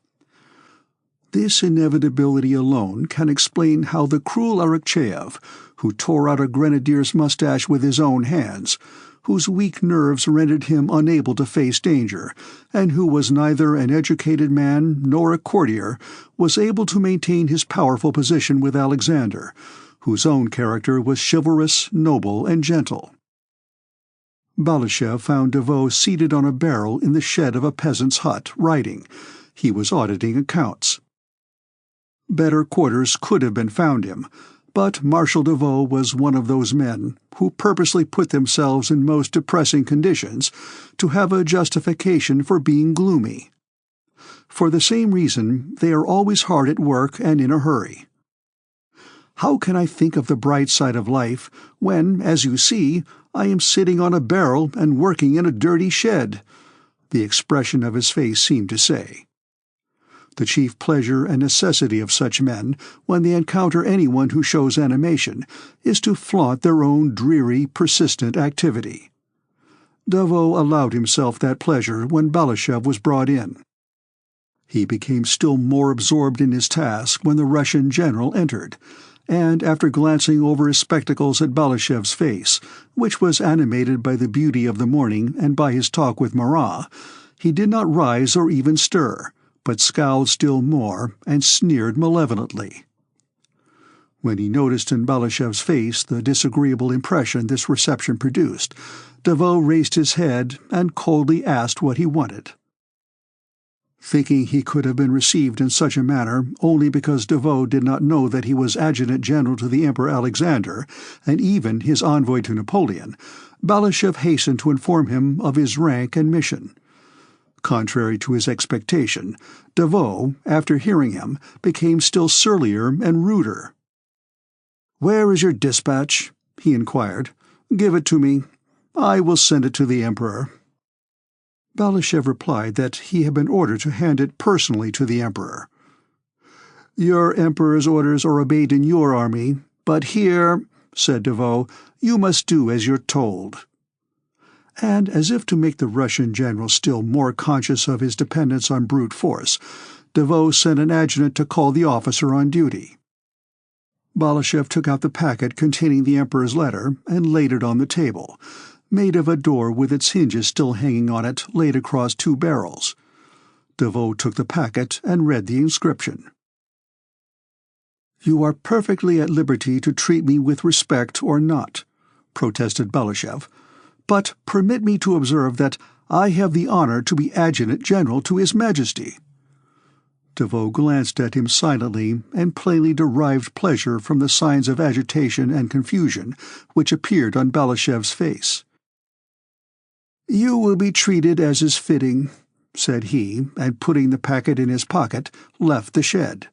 This inevitability alone can explain how the cruel Arakcheyev, who tore out a grenadier's mustache with his own hands, whose weak nerves rendered him unable to face danger, and who was neither an educated man nor a courtier, was able to maintain his powerful position with Alexander, whose own character was chivalrous, noble, and gentle. Balashëv found Devoe seated on a barrel in the shed of a peasant's hut, writing. He was auditing accounts. Better quarters could have been found him, but Marshal Devoe was one of those men who purposely put themselves in most depressing conditions to have a justification for being gloomy. For the same reason, they are always hard at work and in a hurry. How can I think of the bright side of life when, as you see, I am sitting on a barrel and working in a dirty shed? The expression of his face seemed to say. The chief pleasure and necessity of such men, when they encounter anyone who shows animation, is to flaunt their own dreary, persistent activity. Devoe allowed himself that pleasure when Balashëv was brought in. He became still more absorbed in his task when the Russian general entered, and after glancing over his spectacles at Balashëv's face, which was animated by the beauty of the morning and by his talk with Marat, he did not rise or even stir, but scowled still more and sneered malevolently. When he noticed in Balashëv's face the disagreeable impression this reception produced, Devoe raised his head and coldly asked what he wanted. Thinking he could have been received in such a manner only because Devoe did not know that he was adjutant-general to the Emperor Alexander, and even his envoy to Napoleon, Balashëv hastened to inform him of his rank and mission. Contrary to his expectation, Devoe, after hearing him, became still surlier and ruder. "Where is your dispatch?" he inquired. "Give it to me. I will send it to the Emperor." Balashëv replied that he had been ordered to hand it personally to the Emperor. "Your Emperor's orders are obeyed in your army, but here," said Devoe, "you must do as you're told." And as if to make the Russian general still more conscious of his dependence on brute force, Devoe sent an adjutant to call the officer on duty. Balashëv took out the packet containing the Emperor's letter and laid it on the table, made of a door with its hinges still hanging on it laid across two barrels. Devoe took the packet and read the inscription. "You are perfectly at liberty to treat me with respect or not," protested Balashëv, "but permit me to observe that I have the honor to be adjutant-general to His Majesty." Devoe glanced at him silently and plainly derived pleasure from the signs of agitation and confusion which appeared on Balashëv's face. "You will be treated as is fitting," said he, and putting the packet in his pocket, left the shed.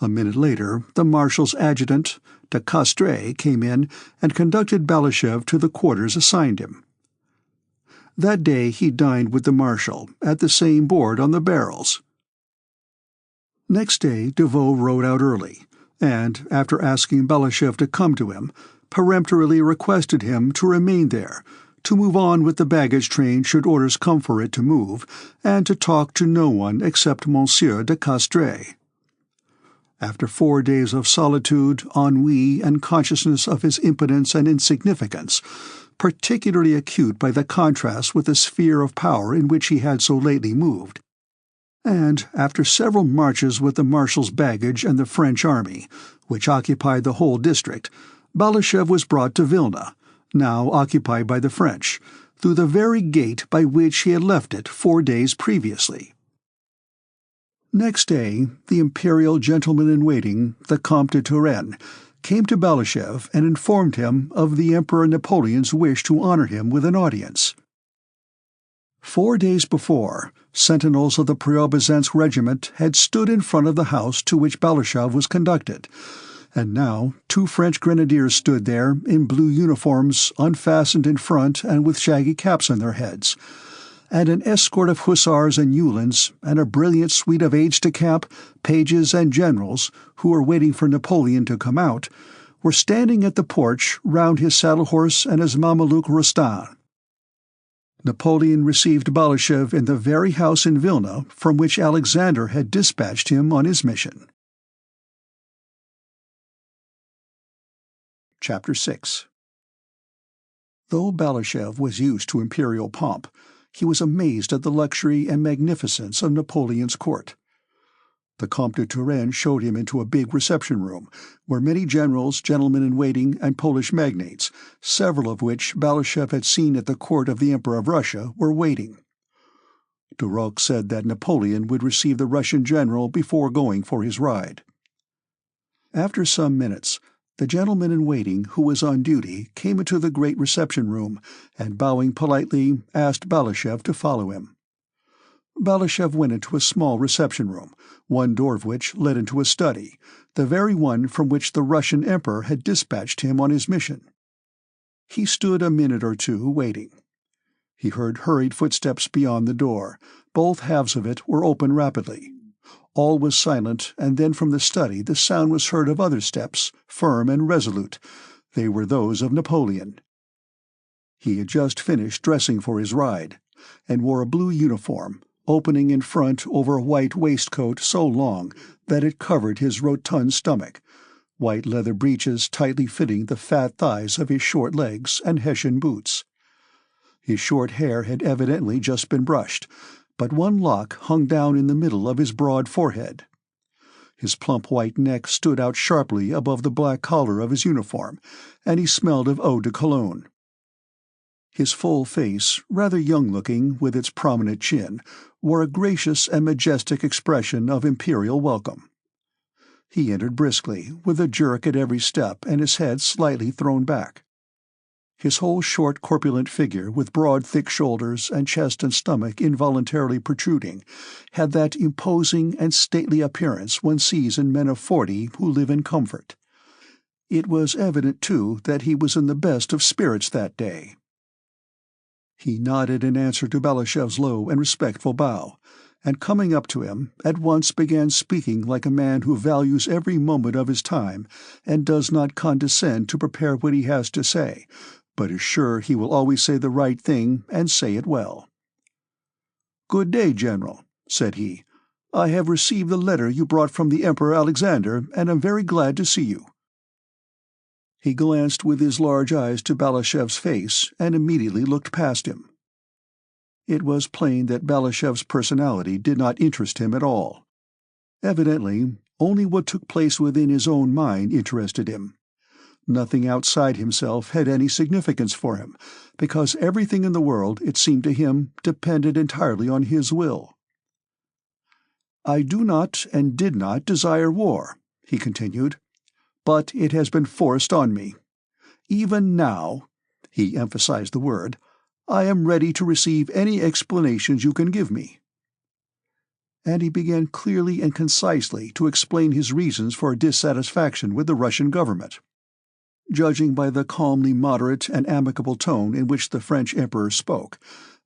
A minute later, the marshal's adjutant, de Castries, came in and conducted Balashëv to the quarters assigned him. That day he dined with the marshal, at the same board on the barrels. Next day Devoe rode out early, and, after asking Balashëv to come to him, peremptorily requested him to remain there, to move on with the baggage train should orders come for it to move, and to talk to no one except Monsieur de Castries. After 4 days of solitude, ennui, and consciousness of his impotence and insignificance, particularly acute by the contrast with the sphere of power in which he had so lately moved, and after several marches with the marshal's baggage and the French army, which occupied the whole district, Balashëv was brought to Vilna, now occupied by the French, through the very gate by which he had left it 4 days previously. Next day, the imperial gentleman-in-waiting, the Comte de Turenne, came to Balashëv and informed him of the Emperor Napoleon's wish to honor him with an audience. 4 days before, sentinels of the Preobrazhensk regiment had stood in front of the house to which Balashëv was conducted, and now 2 French grenadiers stood there in blue uniforms unfastened in front and with shaggy caps on their heads, and an escort of hussars and uhlans and a brilliant suite of aides-de-camp, pages, and generals, who were waiting for Napoleon to come out, were standing at the porch round his saddle-horse and his Mameluke Rostand. Napoleon received Balashëv in the very house in Vilna from which Alexander had dispatched him on his mission. Chapter 6. Though Balashëv was used to imperial pomp, he was amazed at the luxury and magnificence of Napoleon's court. The Comte de Turenne showed him into a big reception room, where many generals, gentlemen-in-waiting, and Polish magnates, several of which Balashëv had seen at the court of the Emperor of Russia, were waiting. Duroc said that Napoleon would receive the Russian general before going for his ride. After some minutes, the gentleman-in-waiting who was on duty came into the great reception room, and bowing politely, asked Balashëv to follow him. Balashëv went into a small reception room, one door of which led into a study, the very one from which the Russian emperor had dispatched him on his mission. He stood a minute or two waiting. He heard hurried footsteps beyond the door. Both halves of it were opened rapidly. All was silent, and then from the study the sound was heard of other steps, firm and resolute. They were those of Napoleon. He had just finished dressing for his ride, and wore a blue uniform, opening in front over a white waistcoat so long that it covered his rotund stomach, white leather breeches tightly fitting the fat thighs of his short legs, and Hessian boots. His short hair had evidently just been brushed, but one lock hung down in the middle of his broad forehead. His plump white neck stood out sharply above the black collar of his uniform, and he smelled of eau de cologne. His full face, rather young-looking with its prominent chin, wore a gracious and majestic expression of imperial welcome. He entered briskly, with a jerk at every step and his head slightly thrown back. His whole short corpulent figure, with broad thick shoulders and chest and stomach involuntarily protruding, had that imposing and stately appearance one sees in men of 40 who live in comfort. It was evident, too, that he was in the best of spirits that day. He nodded in answer to Balashëv's low and respectful bow, and coming up to him, at once began speaking like a man who values every moment of his time and does not condescend to prepare what he has to say, but is sure he will always say the right thing and say it well. "Good day, General," said he. "I have received the letter you brought from the Emperor Alexander, and am very glad to see you." He glanced with his large eyes to Balashëv's face and immediately looked past him. It was plain that Balashëv's personality did not interest him at all. Evidently, only what took place within his own mind interested him. Nothing outside himself had any significance for him, because everything in the world, it seemed to him, depended entirely on his will. "I do not and did not desire war," he continued, "but it has been forced on me. Even now," he emphasized the word, "I am ready to receive any explanations you can give me." And he began clearly and concisely to explain his reasons for dissatisfaction with the Russian government. Judging by the calmly moderate and amicable tone in which the French emperor spoke,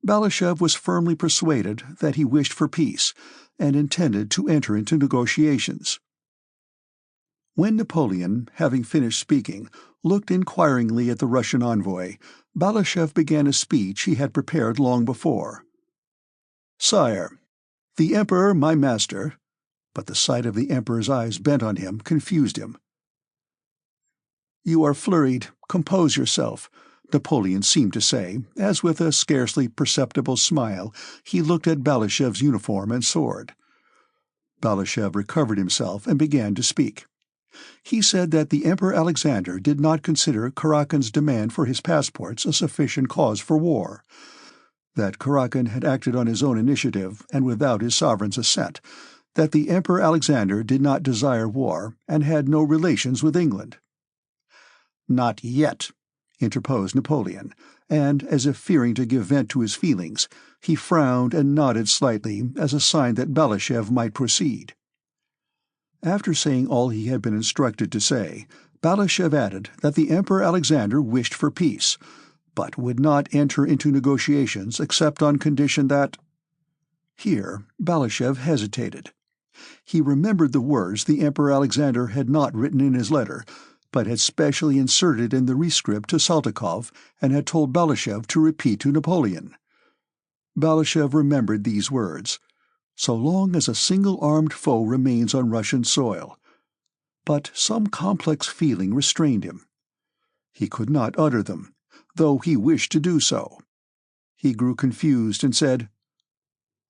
Balashëv was firmly persuaded that he wished for peace, and intended to enter into negotiations. When Napoleon, having finished speaking, looked inquiringly at the Russian envoy, Balashëv began a speech he had prepared long before. "Sire, the Emperor, my master—" But the sight of the Emperor's eyes bent on him confused him. "You are flurried. Compose yourself," Napoleon seemed to say, as with a scarcely perceptible smile he looked at Balashëv's uniform and sword. Balashëv recovered himself and began to speak. He said that the Emperor Alexander did not consider Karakan's demand for his passports a sufficient cause for war, that Karakan had acted on his own initiative and without his sovereign's assent, that the Emperor Alexander did not desire war and had no relations with England. "Not yet," interposed Napoleon, and, as if fearing to give vent to his feelings, he frowned and nodded slightly as a sign that Balashëv might proceed. After saying all he had been instructed to say, Balashëv added that the Emperor Alexander wished for peace, but would not enter into negotiations except on condition that— Here Balashëv hesitated. He remembered the words the Emperor Alexander had not written in his letter, but had specially inserted in the rescript to Saltykov and had told Balashëv to repeat to Napoleon. Balashëv remembered these words: "So long as a single-armed foe remains on Russian soil." But some complex feeling restrained him. He could not utter them, though he wished to do so. He grew confused and said,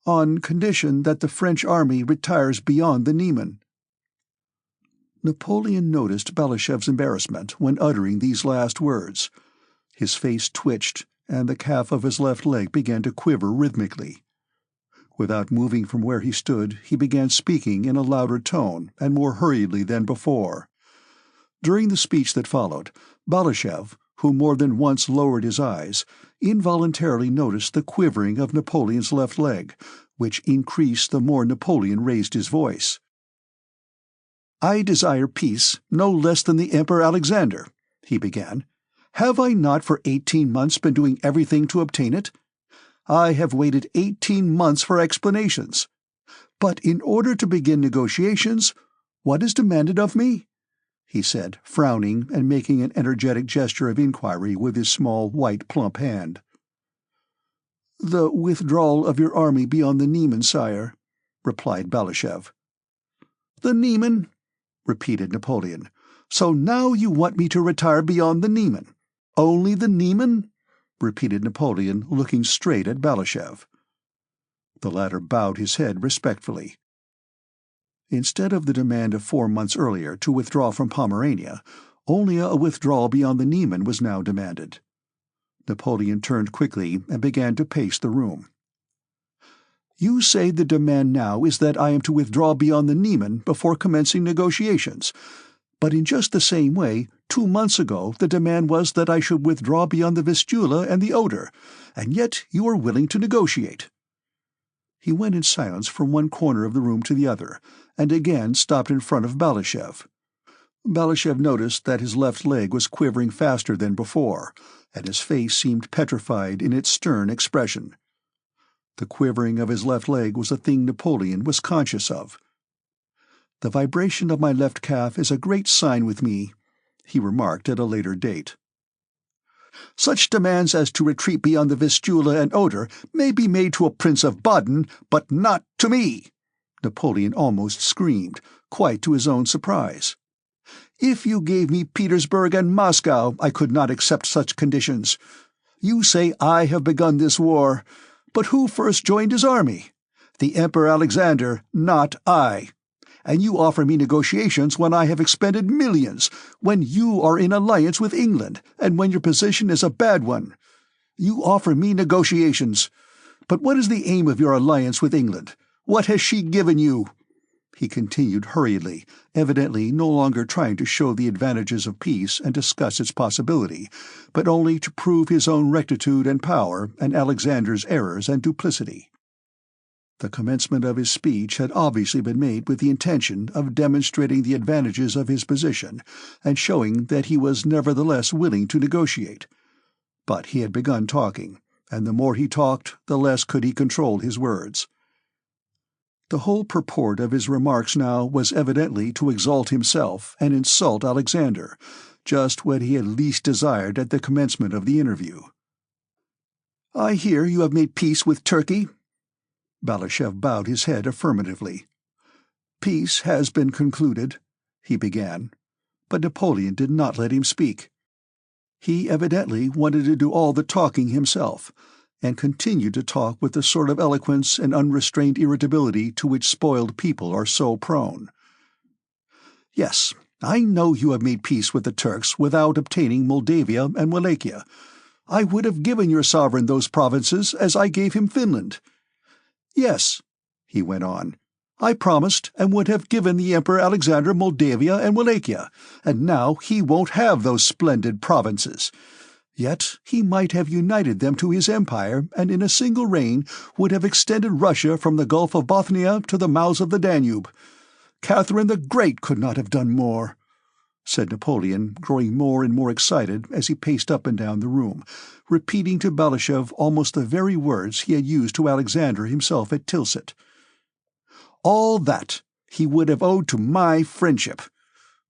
"On condition that the French army retires beyond the Niemen." Napoleon noticed Balashev's embarrassment when uttering these last words. His face twitched, and the calf of his left leg began to quiver rhythmically. Without moving from where he stood, he began speaking in a louder tone and more hurriedly than before. During the speech that followed, Balashev, who more than once lowered his eyes, involuntarily noticed the quivering of Napoleon's left leg, which increased the more Napoleon raised his voice. "I desire peace no less than the Emperor Alexander," he began. "Have I not for 18 months been doing everything to obtain it? I have waited 18 months for explanations. But in order to begin negotiations, what is demanded of me?" he said, frowning and making an energetic gesture of inquiry with his small, white, plump hand. "The withdrawal of your army beyond the Niemen, sire," replied Balashev. "The Niemen?" repeated Napoleon. "So now you want me to retire beyond the Niemen? Only the Niemen?" repeated Napoleon, looking straight at Balashev. The latter bowed his head respectfully. Instead of the demand of 4 months earlier to withdraw from Pomerania, only a withdrawal beyond the Niemen was now demanded. Napoleon turned quickly and began to pace the room. "You say the demand now is that I am to withdraw beyond the Niemen before commencing negotiations. But in just the same way, 2 months ago the demand was that I should withdraw beyond the Vistula and the Oder, and yet you are willing to negotiate." He went in silence from one corner of the room to the other, and again stopped in front of Balashev. Balashev noticed that his left leg was quivering faster than before, and his face seemed petrified in its stern expression. The quivering of his left leg was a thing Napoleon was conscious of. "The vibration of my left calf is a great sign with me," he remarked at a later date. "Such demands as to retreat beyond the Vistula and Oder may be made to a Prince of Baden, but not to me," Napoleon almost screamed, quite to his own surprise. "If you gave me Petersburg and Moscow, I could not accept such conditions. You say I have begun this war, but who first joined his army? The Emperor Alexander, not I. And you offer me negotiations when I have expended millions, when you are in alliance with England, and when your position is a bad one. You offer me negotiations. But what is the aim of your alliance with England? What has she given you?" he continued hurriedly, evidently no longer trying to show the advantages of peace and discuss its possibility, but only to prove his own rectitude and power and Alexander's errors and duplicity. The commencement of his speech had obviously been made with the intention of demonstrating the advantages of his position and showing that he was nevertheless willing to negotiate. But he had begun talking, and the more he talked, the less could he control his words. The whole purport of his remarks now was evidently to exalt himself and insult Alexander, just what he had least desired at the commencement of the interview. "I hear you have made peace with Turkey?" Balashev bowed his head affirmatively. "Peace has been concluded," he began, but Napoleon did not let him speak. He evidently wanted to do all the talking himself, and continued to talk with the sort of eloquence and unrestrained irritability to which spoiled people are so prone. "Yes, I know you have made peace with the Turks without obtaining Moldavia and Wallachia. I would have given your sovereign those provinces as I gave him Finland. Yes," he went on, "I promised and would have given the Emperor Alexander Moldavia and Wallachia, and now he won't have those splendid provinces. Yet he might have united them to his empire, and in a single reign would have extended Russia from the Gulf of Bothnia to the mouths of the Danube. Catherine the Great could not have done more," said Napoleon, growing more and more excited as he paced up and down the room, repeating to Balashev almost the very words he had used to Alexander himself at Tilsit. "All that he would have owed to my friendship.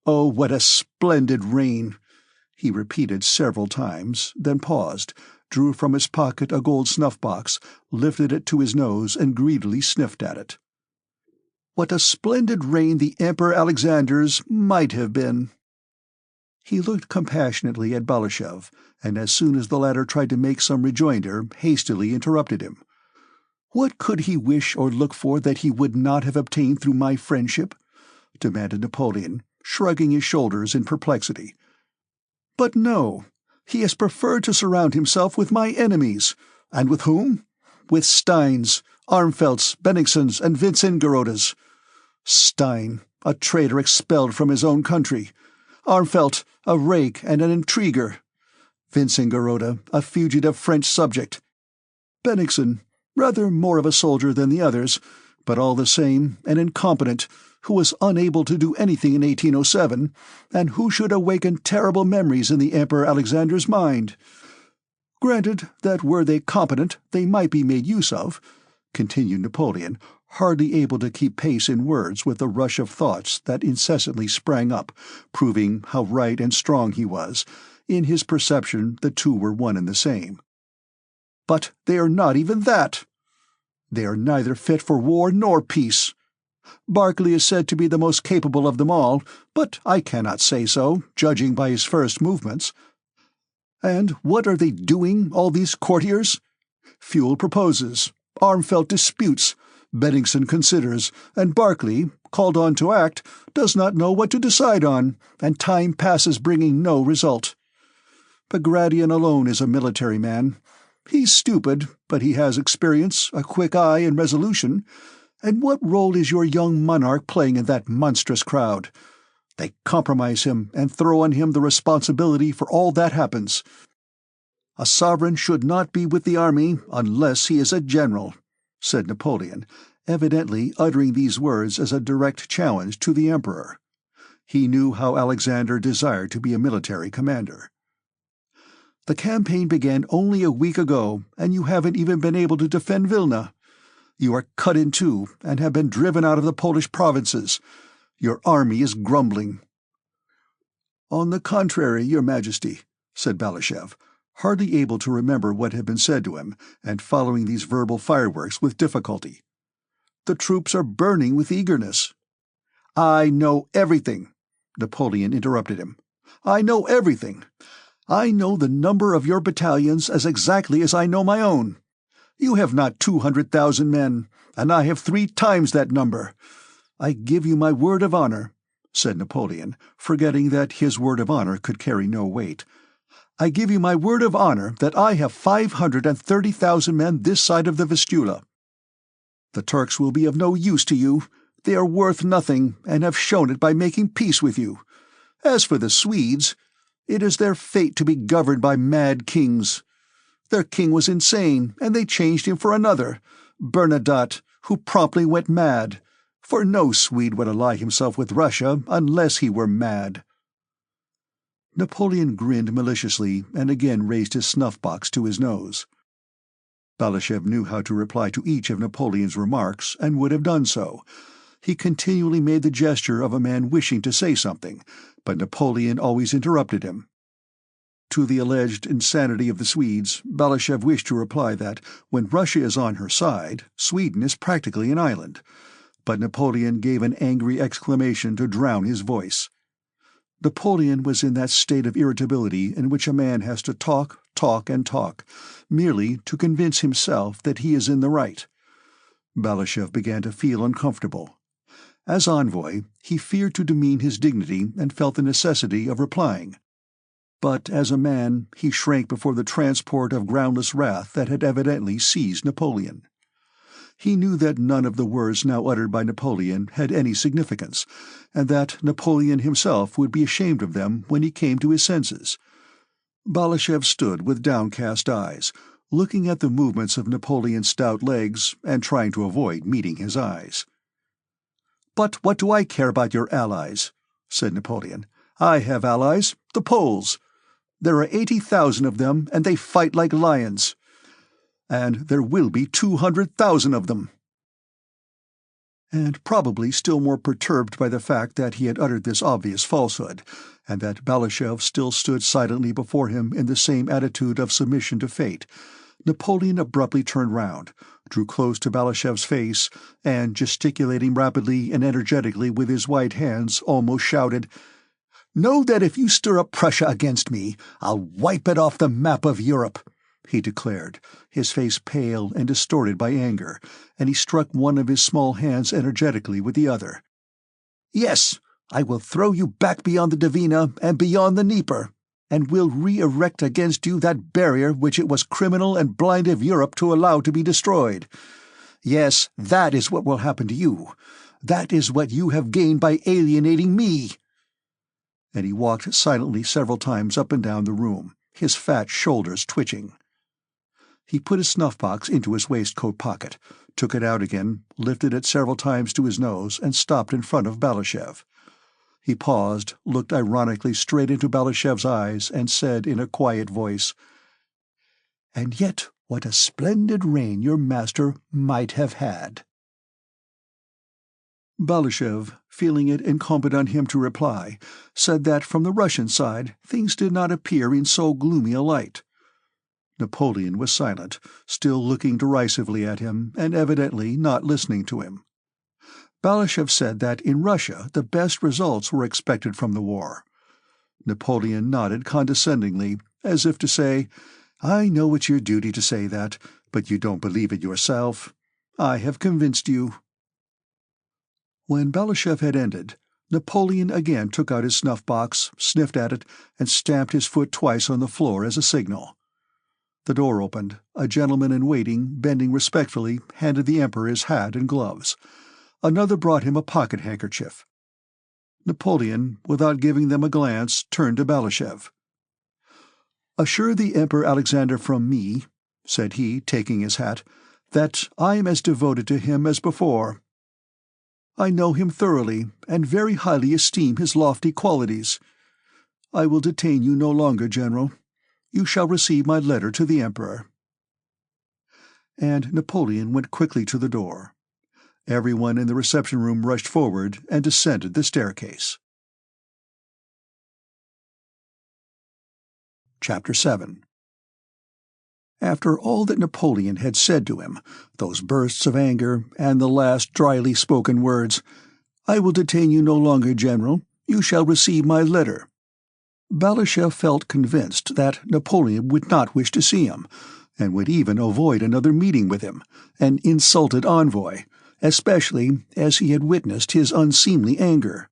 Oh, what a splendid reign!" he repeated several times, then paused, drew from his pocket a gold snuff-box, lifted it to his nose, and greedily sniffed at it. "What a splendid reign the Emperor Alexander's might have been!" He looked compassionately at Balashëv, and as soon as the latter tried to make some rejoinder, hastily interrupted him. "What could he wish or look for that he would not have obtained through my friendship?" demanded Napoleon, shrugging his shoulders in perplexity. "But no, he has preferred to surround himself with my enemies. And with whom? With Steins, Armfeldts, Bennigsen's, and Wintzingerode's. Stein, a traitor expelled from his own country. Armfeldt, a rake and an intriguer. Wintzingerode, a fugitive French subject. Bennigsen, rather more of a soldier than the others, but all the same an incompetent, who was unable to do anything in 1807, and who should awaken terrible memories in the Emperor Alexander's mind. Granted that were they competent they might be made use of," continued Napoleon, hardly able to keep pace in words with the rush of thoughts that incessantly sprang up, proving how right and strong he was. In his perception the two were one and the same. "But they are not even that. They are neither fit for war nor peace. Barclay is said to be the most capable of them all, but I cannot say so, judging by his first movements. And what are they doing, all these courtiers? Fuel proposes, Armfeldt disputes, Bennigsen considers, and Barclay, called on to act, does not know what to decide on, and time passes bringing no result. Bagration alone is a military man. He's stupid, but he has experience, a quick eye, and resolution. And what role is your young monarch playing in that monstrous crowd? They compromise him and throw on him the responsibility for all that happens. A sovereign should not be with the army unless he is a general," said Napoleon, evidently uttering these words as a direct challenge to the Emperor. He knew how Alexander desired to be a military commander. "The campaign began only a week ago, and you haven't even been able to defend Vilna. You are cut in two, and have been driven out of the Polish provinces. Your army is grumbling." "On the contrary, Your Majesty," said Balashëv, hardly able to remember what had been said to him, and following these verbal fireworks with difficulty. "The troops are burning with eagerness." "I know everything," Napoleon interrupted him. "I know everything. I know the number of your battalions as exactly as I know my own. You have not 200,000 men, and I have 3 times that number. I give you my word of honor," said Napoleon, forgetting that his word of honor could carry no weight. "I give you my word of honor that I have 530,000 men this side of the Vistula. The Turks will be of no use to you. They are worth nothing, and have shown it by making peace with you. As for the Swedes, it is their fate to be governed by mad kings. Their king was insane, and they changed him for another, Bernadotte, who promptly went mad, for no Swede would ally himself with Russia unless he were mad." Napoleon grinned maliciously and again raised his snuff-box to his nose. Balashëv knew how to reply to each of Napoleon's remarks, and would have done so. He continually made the gesture of a man wishing to say something, but Napoleon always interrupted him. To the alleged insanity of the Swedes, Balashëv wished to reply that, when Russia is on her side, Sweden is practically an island. But Napoleon gave an angry exclamation to drown his voice. Napoleon was in that state of irritability in which a man has to talk, and talk, merely to convince himself that he is in the right. Balashëv began to feel uncomfortable. As envoy, he feared to demean his dignity and felt the necessity of replying. But as a man, he shrank before the transport of groundless wrath that had evidently seized Napoleon. He knew that none of the words now uttered by Napoleon had any significance, and that Napoleon himself would be ashamed of them when he came to his senses. Balashëv stood with downcast eyes, looking at the movements of Napoleon's stout legs and trying to avoid meeting his eyes. "But what do I care about your allies?" said Napoleon. "I have allies, the Poles. There are 80,000 of them, and they fight like lions. And there will be 200,000 of them." And probably still more perturbed by the fact that he had uttered this obvious falsehood, and that Balashëv still stood silently before him in the same attitude of submission to fate, Napoleon abruptly turned round, drew close to Balashëv's face, and, gesticulating rapidly and energetically with his white hands, almost shouted, Know that if you stir up Prussia against me, I'll wipe it off the map of Europe," he declared, his face pale and distorted by anger, and he struck one of his small hands energetically with the other. "Yes, I will throw you back beyond the Dvina and beyond the Dnieper, and will re-erect against you that barrier which it was criminal and blind of Europe to allow to be destroyed. Yes, that is what will happen to you. That is what you have gained by alienating me." And he walked silently several times up and down the room, his fat shoulders twitching. He put his snuff-box into his waistcoat pocket, took it out again, lifted it several times to his nose, and stopped in front of Balashev. He paused, looked ironically straight into Balashev's eyes, and said in a quiet voice, "And yet what a splendid reign your master might have had." Balashev, feeling it incumbent on him to reply, said that from the Russian side things did not appear in so gloomy a light. Napoleon was silent, still looking derisively at him, and evidently not listening to him. Balashev said that in Russia the best results were expected from the war. Napoleon nodded condescendingly, as if to say, "I know it's your duty to say that, but you don't believe it yourself. I have convinced you." When Balashev had ended, Napoleon again took out his snuff-box, sniffed at it, and stamped his foot twice on the floor as a signal. The door opened. A gentleman in waiting, bending respectfully, handed the Emperor his hat and gloves. Another brought him a pocket-handkerchief. Napoleon, without giving them a glance, turned to Balashev. "Assure the Emperor Alexander from me," said he, taking his hat, "that I am as devoted to him as before. I know him thoroughly, and very highly esteem his lofty qualities. I will detain you no longer, General. You shall receive my letter to the Emperor." And Napoleon went quickly to the door. Everyone in the reception-room rushed forward and descended the staircase. Chapter 7. After all that Napoleon had said to him, those bursts of anger, and the last dryly spoken words, "I will detain you no longer, General. You shall receive my letter," Balashev felt convinced that Napoleon would not wish to see him, and would even avoid another meeting with him, an insulted envoy, especially as he had witnessed his unseemly anger.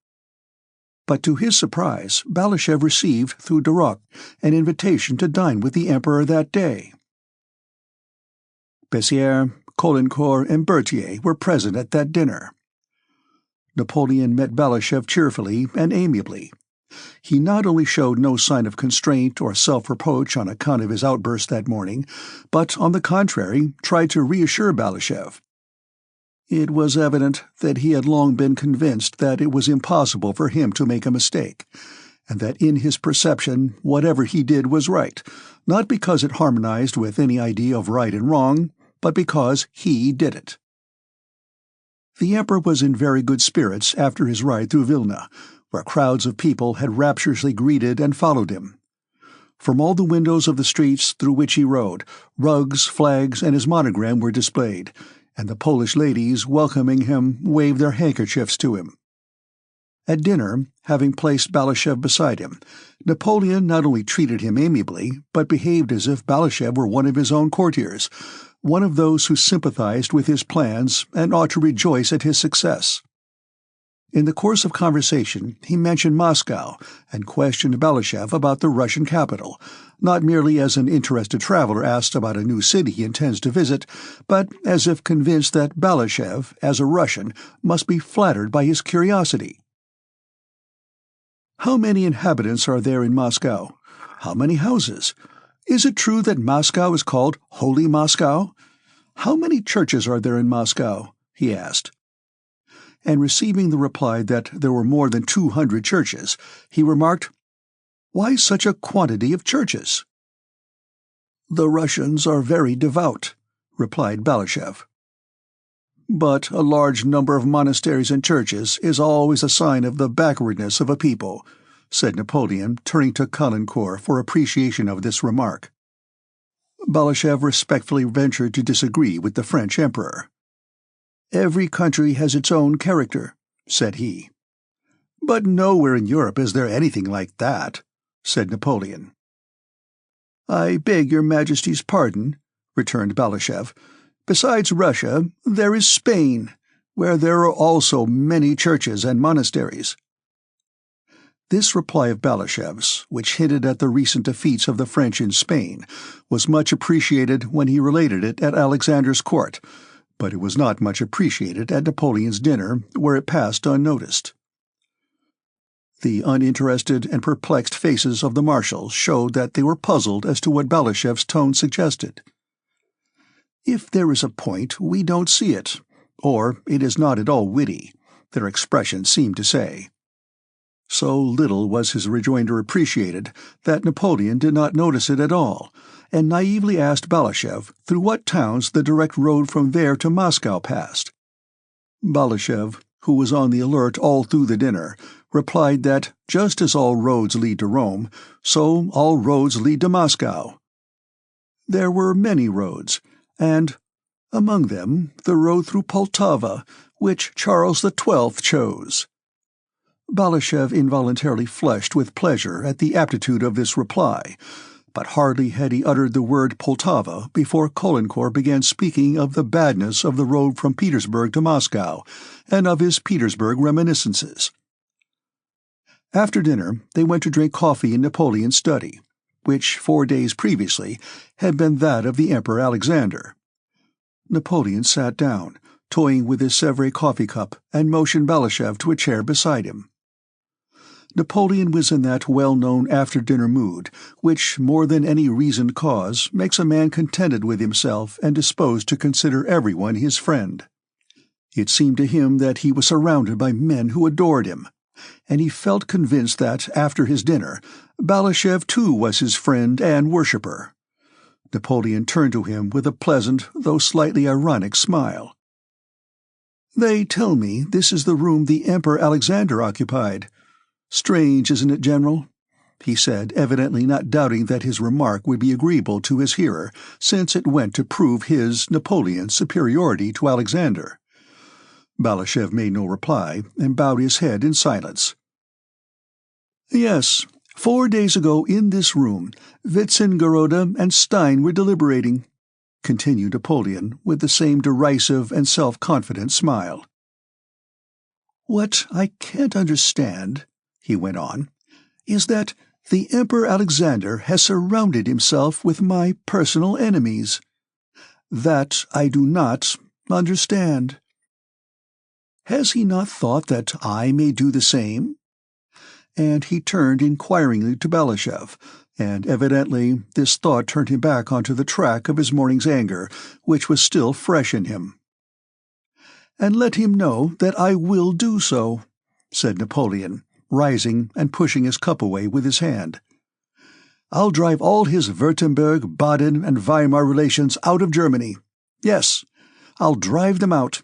But to his surprise, Balashev received through Duroc an invitation to dine with the Emperor that day. Bessières, Caulaincourt, and Berthier were present at that dinner. Napoleon met Balashev cheerfully and amiably. He not only showed no sign of constraint or self-reproach on account of his outburst that morning, but, on the contrary, tried to reassure Balashev. It was evident that he had long been convinced that it was impossible for him to make a mistake, and that in his perception whatever he did was right, not because it harmonized with any idea of right and wrong, but because he did it. The Emperor was in very good spirits after his ride through Vilna, where crowds of people had rapturously greeted and followed him. From all the windows of the streets through which he rode, rugs, flags, and his monogram were displayed, and the Polish ladies welcoming him waved their handkerchiefs to him. At dinner, having placed Balashev beside him, Napoleon not only treated him amiably, but behaved as if Balashev were one of his own courtiers, one of those who sympathized with his plans and ought to rejoice at his success. In the course of conversation he mentioned Moscow and questioned Balashev about the Russian capital, not merely as an interested traveler asks about a new city he intends to visit, but as if convinced that Balashev, as a Russian, must be flattered by his curiosity. "How many inhabitants are there in Moscow? How many houses? Is it true that Moscow is called Holy Moscow? How many churches are there in Moscow?" he asked. And receiving the reply that there were more than 200 churches, he remarked, "Why such a quantity of churches?" "The Russians are very devout," replied Balashev. "But a large number of monasteries and churches is always a sign of the backwardness of a people," said Napoleon, turning to Caulaincourt for appreciation of this remark. Balashev respectfully ventured to disagree with the French Emperor. "Every country has its own character," said he. "But nowhere in Europe is there anything like that," said Napoleon. "I beg your Majesty's pardon," returned Balashëv. "Besides Russia, there is Spain, where there are also many churches and monasteries." This reply of Balashëv's, which hinted at the recent defeats of the French in Spain, was much appreciated when he related it at Alexander's court, but it was not much appreciated at Napoleon's dinner, where it passed unnoticed. The uninterested and perplexed faces of the marshals showed that they were puzzled as to what Balashëv's tone suggested. "If there is a point, we don't see it, or it is not at all witty," their expression seemed to say. So little was his rejoinder appreciated that Napoleon did not notice it at all, and naively asked Balashëv through what towns the direct road from there to Moscow passed. Balashëv, who was on the alert all through the dinner, replied that just as all roads lead to Rome, so all roads lead to Moscow. There were many roads, and among them the road through Poltava, which Charles XII chose. Balashëv involuntarily flushed with pleasure at the aptitude of this reply, but hardly had he uttered the word Poltava before Caulaincourt began speaking of the badness of the road from Petersburg to Moscow, and of his Petersburg reminiscences. After dinner they went to drink coffee in Napoleon's study, which 4 days previously had been that of the Emperor Alexander. Napoleon sat down, toying with his Sèvres coffee cup, and motioned Balashëv to a chair beside him. Napoleon was in that well-known after-dinner mood which, more than any reasoned cause, makes a man contented with himself and disposed to consider everyone his friend. It seemed to him that he was surrounded by men who adored him, and he felt convinced that, after his dinner, Balashëv too was his friend and worshipper. Napoleon turned to him with a pleasant, though slightly ironic smile. "They tell me this is the room the Emperor Alexander occupied. Strange, isn't it, General?" he said, evidently not doubting that his remark would be agreeable to his hearer, since it went to prove his, Napoleon's, superiority to Alexander. Balashëv made no reply, and bowed his head in silence. "Yes, 4 days ago in this room, Wintzingerode and Stein were deliberating," continued Napoleon, with the same derisive and self-confident smile. "What I can't understand," he went on, "is that the Emperor Alexander has surrounded himself with my personal enemies. That I do not understand. Has he not thought that I may do the same?" And he turned inquiringly to Balashëv, and evidently this thought turned him back onto the track of his morning's anger, which was still fresh in him. "And let him know that I will do so," said Napoleon, rising and pushing his cup away with his hand. "I'll drive all his Württemberg, Baden, and Weimar relations out of Germany. Yes, I'll drive them out.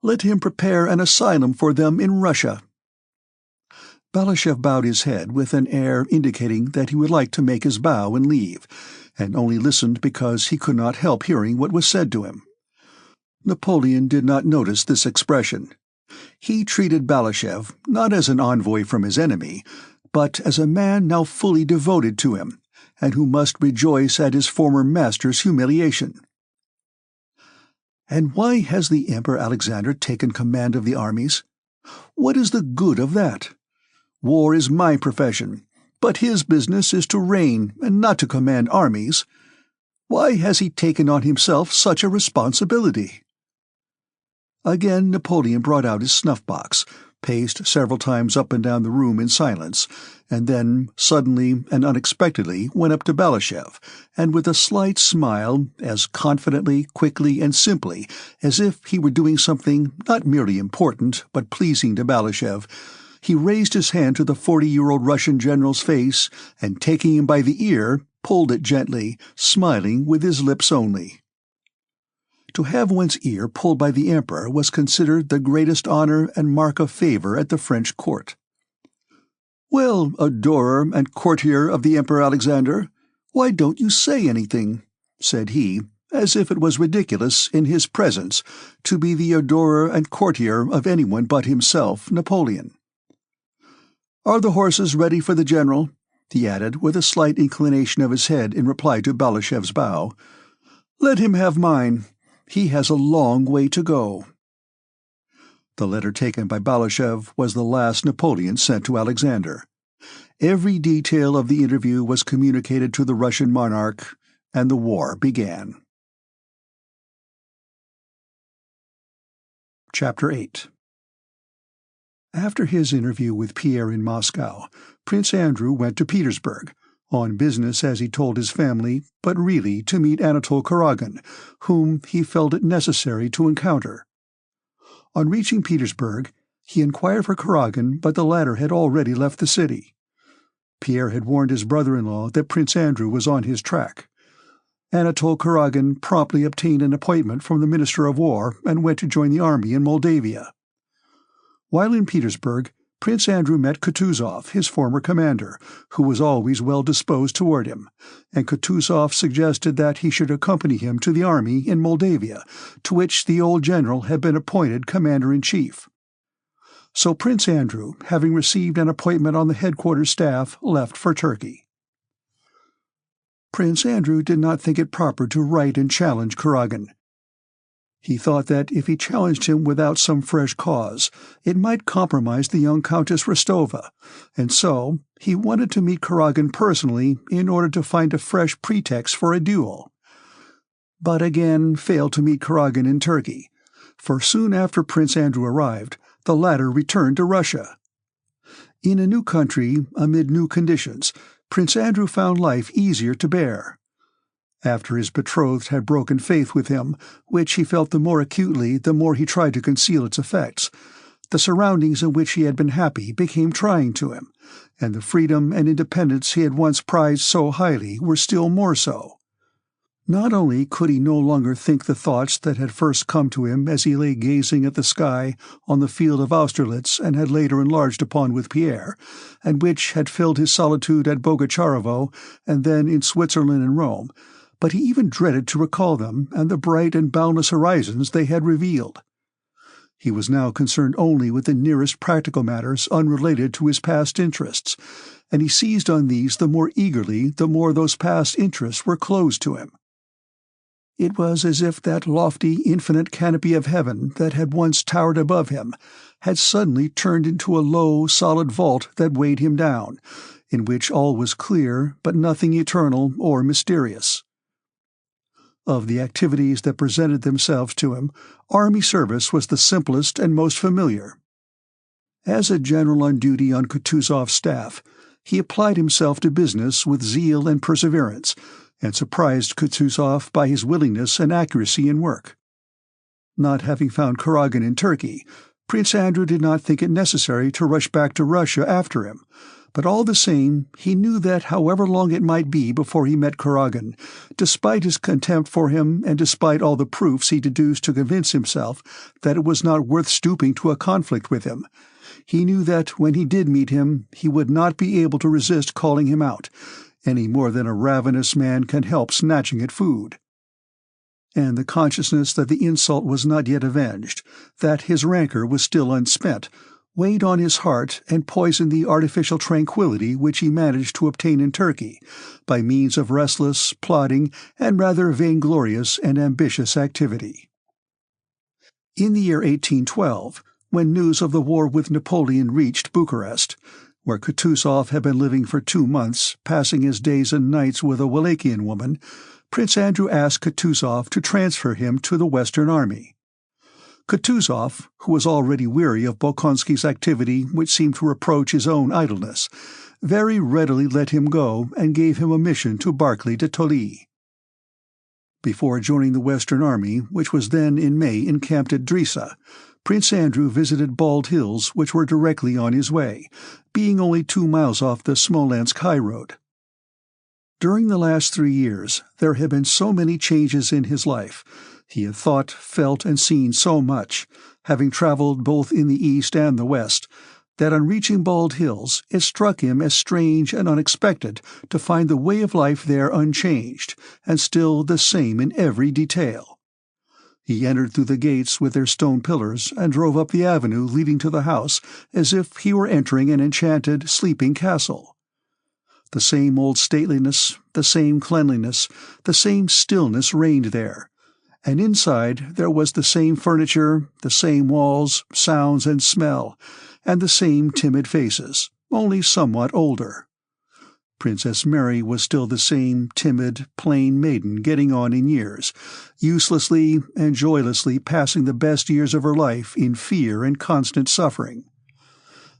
Let him prepare an asylum for them in Russia." Balashëv bowed his head with an air indicating that he would like to make his bow and leave, and only listened because he could not help hearing what was said to him. Napoleon did not notice this expression. He treated Balashëv not as an envoy from his enemy, but as a man now fully devoted to him, and who must rejoice at his former master's humiliation. "And why has the Emperor Alexander taken command of the armies? What is the good of that? War is my profession, but his business is to reign and not to command armies. Why has he taken on himself such a responsibility?" Again Napoleon brought out his snuff-box, paced several times up and down the room in silence, and then, suddenly and unexpectedly, went up to Balashëv, and with a slight smile, as confidently, quickly, and simply as if he were doing something not merely important but pleasing to Balashëv, he raised his hand to the 40-year-old Russian general's face, and taking him by the ear, pulled it gently, smiling with his lips only. To have one's ear pulled by the Emperor was considered the greatest honor and mark of favor at the French court. "Well, adorer and courtier of the Emperor Alexander, why don't you say anything?" said he, as if it was ridiculous in his presence to be the adorer and courtier of anyone but himself, Napoleon. "Are the horses ready for the general?" he added, with a slight inclination of his head in reply to Balashev's bow. "Let him have mine. He has a long way to go." The letter taken by Balashev was the last Napoleon sent to Alexander. Every detail of the interview was communicated to the Russian monarch, and the war began. Chapter 8. After his interview with Pierre in Moscow, Prince Andrew went to Petersburg, on business as he told his family, but really to meet Anatole Kuragin, whom he felt it necessary to encounter. On reaching Petersburg, he inquired for Kuragin, but the latter had already left the city. Pierre had warned his brother-in-law that Prince Andrew was on his track. Anatole Kuragin promptly obtained an appointment from the Minister of War and went to join the army in Moldavia. While in Petersburg, Prince Andrew met Kutuzov, his former commander, who was always well disposed toward him, and Kutuzov suggested that he should accompany him to the army in Moldavia, to which the old general had been appointed commander-in-chief. So Prince Andrew, having received an appointment on the headquarters staff, left for Turkey. Prince Andrew did not think it proper to write and challenge Kuragin. He thought that if he challenged him without some fresh cause, it might compromise the young Countess Rostova, and so he wanted to meet Kuragin personally in order to find a fresh pretext for a duel. But again failed to meet Kuragin in Turkey, for soon after Prince Andrew arrived, the latter returned to Russia. In a new country, amid new conditions, Prince Andrew found life easier to bear. After his betrothed had broken faith with him, which he felt the more acutely the more he tried to conceal its effects, the surroundings in which he had been happy became trying to him, and the freedom and independence he had once prized so highly were still more so. Not only could he no longer think the thoughts that had first come to him as he lay gazing at the sky on the field of Austerlitz and had later enlarged upon with Pierre, and which had filled his solitude at Bogucharovo and then in Switzerland and Rome, but he even dreaded to recall them and the bright and boundless horizons they had revealed. He was now concerned only with the nearest practical matters unrelated to his past interests, and he seized on these the more eagerly the more those past interests were closed to him. It was as if that lofty, infinite canopy of heaven that had once towered above him had suddenly turned into a low, solid vault that weighed him down, in which all was clear but nothing eternal or mysterious. Of the activities that presented themselves to him, army service was the simplest and most familiar. As a general on duty on Kutuzov's staff, he applied himself to business with zeal and perseverance, and surprised Kutuzov by his willingness and accuracy in work. Not having found Kuragin in Turkey, Prince Andrew did not think it necessary to rush back to Russia after him, but all the same he knew that however long it might be before he met Kuragin, despite his contempt for him and despite all the proofs he deduced to convince himself that it was not worth stooping to a conflict with him, he knew that when he did meet him he would not be able to resist calling him out, any more than a ravenous man can help snatching at food. And the consciousness that the insult was not yet avenged, that his rancor was still unspent, weighed on his heart and poisoned the artificial tranquility which he managed to obtain in Turkey, by means of restless, plodding, and rather vainglorious and ambitious activity. In the year 1812, when news of the war with Napoleon reached Bucharest, where Kutuzov had been living for 2 months, passing his days and nights with a Wallachian woman, Prince Andrew asked Kutuzov to transfer him to the Western Army. Kutuzov, who was already weary of Bolkonsky's activity which seemed to reproach his own idleness, very readily let him go and gave him a mission to Barclay de Tolly. Before joining the Western Army, which was then in May encamped at Drissa, Prince Andrew visited Bald Hills, which were directly on his way, being only 2 miles off the Smolensk high road. During the last 3 years there had been so many changes in his life. He had thought, felt, and seen so much, having traveled both in the East and the West, that on reaching Bald Hills it struck him as strange and unexpected to find the way of life there unchanged, and still the same in every detail. He entered through the gates with their stone pillars and drove up the avenue leading to the house as if he were entering an enchanted, sleeping castle. The same old stateliness, the same cleanliness, the same stillness reigned there, and inside there was the same furniture, the same walls, sounds, and smell, and the same timid faces, only somewhat older. Princess Mary was still the same timid, plain maiden getting on in years, uselessly and joylessly passing the best years of her life in fear and constant suffering.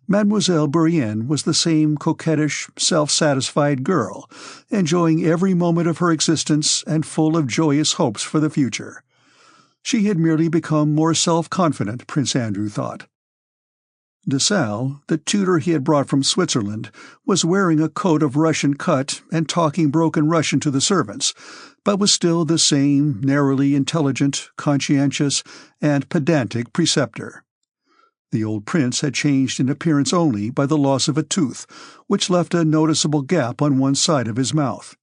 Mademoiselle Bourienne was the same coquettish, self-satisfied girl, enjoying every moment of her existence and full of joyous hopes for the future. She had merely become more self-confident, Prince Andrew thought. De Sales, the tutor he had brought from Switzerland, was wearing a coat of Russian cut and talking broken Russian to the servants, but was still the same narrowly intelligent, conscientious, and pedantic preceptor. The old prince had changed in appearance only by the loss of a tooth, which left a noticeable gap on one side of his mouth.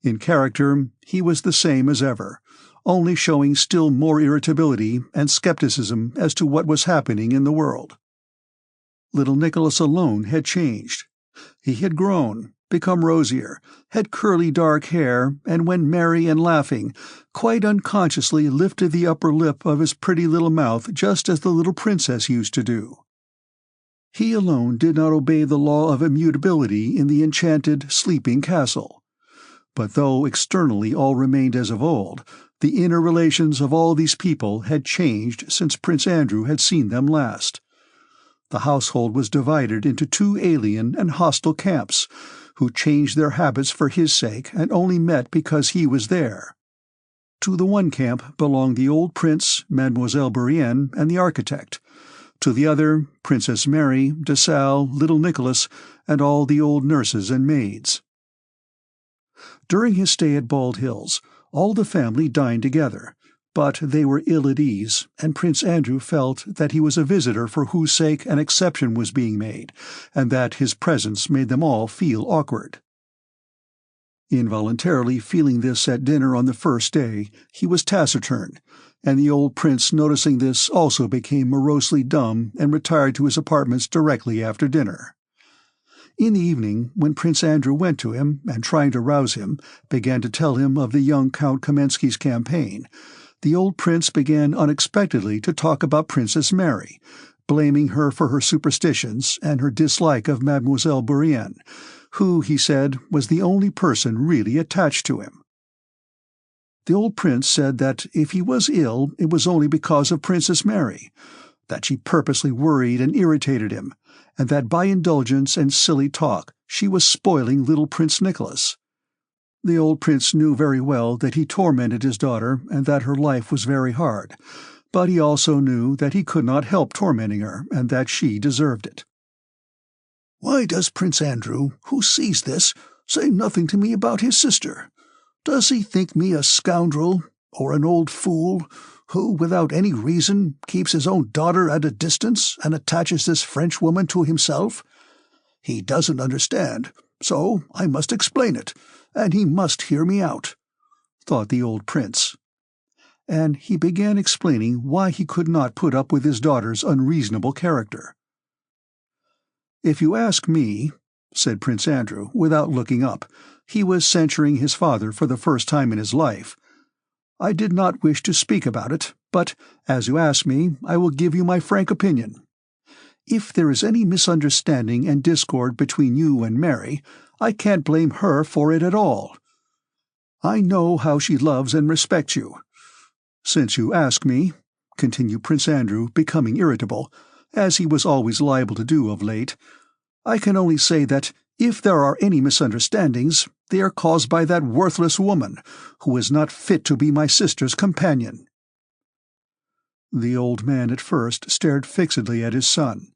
In character, he was the same as ever, only showing still more irritability and skepticism as to what was happening in the world. Little Nicholas alone had changed. He had grown, become rosier, had curly dark hair, and when merry and laughing, quite unconsciously lifted the upper lip of his pretty little mouth just as the little princess used to do. He alone did not obey the law of immutability in the enchanted, sleeping castle. But though externally all remained as of old, the inner relations of all these people had changed since Prince Andrew had seen them last. The household was divided into two alien and hostile camps, who changed their habits for his sake and only met because he was there. To the one camp belonged the old prince, Mademoiselle Bourienne, and the architect. To the other, Princess Mary, de Sales, little Nicholas, and all the old nurses and maids. During his stay at Bald Hills, all the family dined together, but they were ill at ease, and Prince Andrew felt that he was a visitor for whose sake an exception was being made, and that his presence made them all feel awkward. Involuntarily feeling this at dinner on the first day, he was taciturn, and the old prince, noticing this, also became morosely dumb and retired to his apartments directly after dinner. In the evening, when Prince Andrew went to him and, trying to rouse him, began to tell him of the young Count Kamensky's campaign, the old prince began unexpectedly to talk about Princess Mary, blaming her for her superstitions and her dislike of Mademoiselle Bourienne, who, he said, was the only person really attached to him. The old prince said that if he was ill it was only because of Princess Mary, that she purposely worried and irritated him, and that by indulgence and silly talk she was spoiling little Prince Nicholas. The old prince knew very well that he tormented his daughter and that her life was very hard, but he also knew that he could not help tormenting her and that she deserved it. "Why does Prince Andrew, who sees this, say nothing to me about his sister? Does he think me a scoundrel, or an old fool, who, without any reason, keeps his own daughter at a distance and attaches this Frenchwoman to himself? He doesn't understand, so I must explain it, and he must hear me out," thought the old prince. And he began explaining why he could not put up with his daughter's unreasonable character. "If you ask me," said Prince Andrew, without looking up, he was censuring his father for the first time in his life, "I did not wish to speak about it, but, as you ask me, I will give you my frank opinion. If there is any misunderstanding and discord between you and Mary, I can't blame her for it at all. I know how she loves and respects you. Since you ask me," continued Prince Andrew, becoming irritable, as he was always liable to do of late, "I can only say that if there are any misunderstandings, they are caused by that worthless woman, who is not fit to be my sister's companion." The old man at first stared fixedly at his son,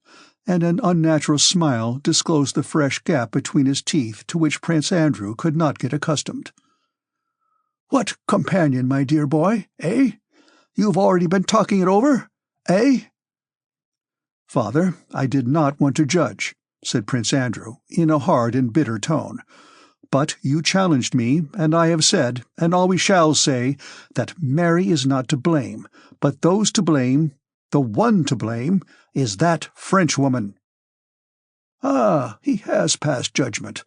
and an unnatural smile disclosed the fresh gap between his teeth to which Prince Andrew could not get accustomed. "What companion, my dear boy, eh? You've already been talking it over, eh?" "Father, I did not want to judge," said Prince Andrew, in a hard and bitter tone, But you challenged me, and I have said, and always shall say, that Mary is not to blame, but those to blame, the one to blame, is that Frenchwoman." "Ah, he has passed judgment,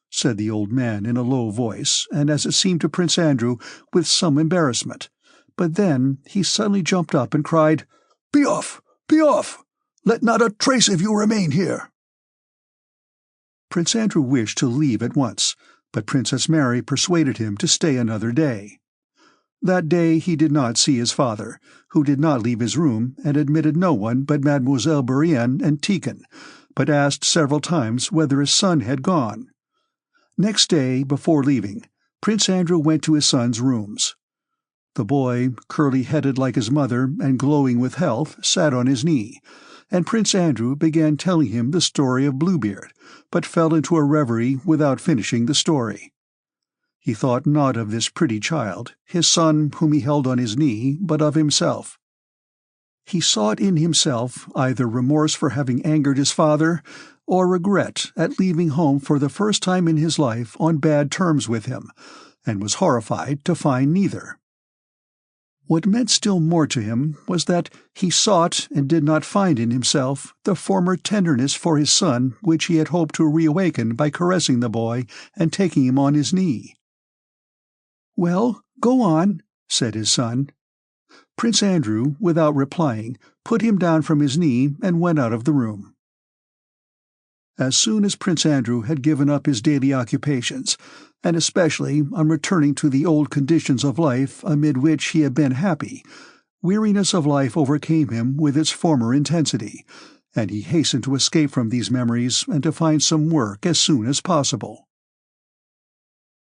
said the old man in a low voice, and as it seemed to Prince Andrew, with some embarrassment. But then he suddenly jumped up and cried, "Be off! Be off! Let not a trace of you remain here!" Prince Andrew wished to leave at once, but Princess Mary persuaded him to stay another day. That day he did not see his father, who did not leave his room and admitted no one but Mademoiselle Bourienne and Tikhon, but asked several times whether his son had gone. Next day, before leaving, Prince Andrew went to his son's rooms. The boy, curly-headed like his mother and glowing with health, sat on his knee, and Prince Andrew began telling him the story of Bluebeard, but fell into a reverie without finishing the story. He thought not of this pretty child, his son whom he held on his knee, but of himself. He sought in himself either remorse for having angered his father, or regret at leaving home for the first time in his life on bad terms with him, and was horrified to find neither. What meant still more to him was that he sought and did not find in himself the former tenderness for his son which he had hoped to reawaken by caressing the boy and taking him on his knee. "Well, go on," said his son. Prince Andrew, without replying, put him down from his knee and went out of the room. As soon as Prince Andrew had given up his daily occupations, and especially on returning to the old conditions of life amid which he had been happy, weariness of life overcame him with its former intensity, and he hastened to escape from these memories and to find some work as soon as possible.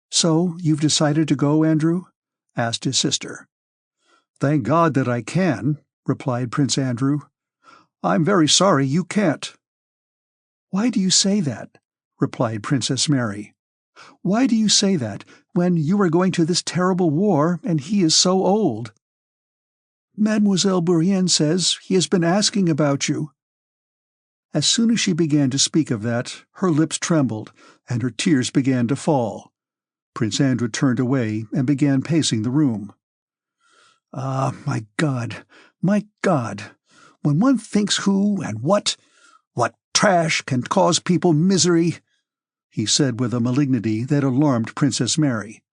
"So you've decided to go, Andrew?" asked his sister. "Thank God that I can," replied Prince Andrew. "I'm very sorry you can't." "Why do you say that?" replied Princess Mary. "Why do you say that, when you are going to this terrible war and he is so old?" "Mademoiselle Bourienne says he has been asking about you." As soon as she began to speak of that, her lips trembled, and her tears began to fall. Prince Andrew turned away and began pacing the room. "Ah, my God, my God! When one thinks who and what trash can cause people misery," he said with a malignity that alarmed Princess Mary.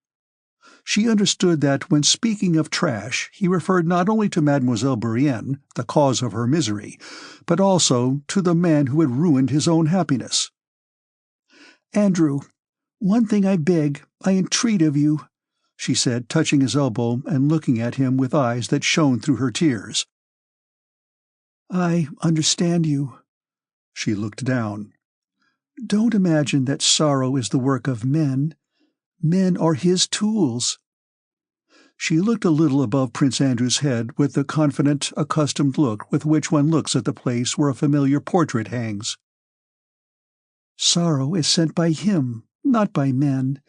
She understood that when speaking of trash he referred not only to Mademoiselle Bourienne, the cause of her misery, but also to the man who had ruined his own happiness. "Andrew, one thing I beg, I entreat of you," she said, touching his elbow and looking at him with eyes that shone through her tears. "I understand you." She looked down. "Don't imagine that sorrow is the work of men. Men are his tools." She looked a little above Prince Andrew's head with the confident, accustomed look with which one looks at the place where a familiar portrait hangs. "Sorrow is sent by him, not by men.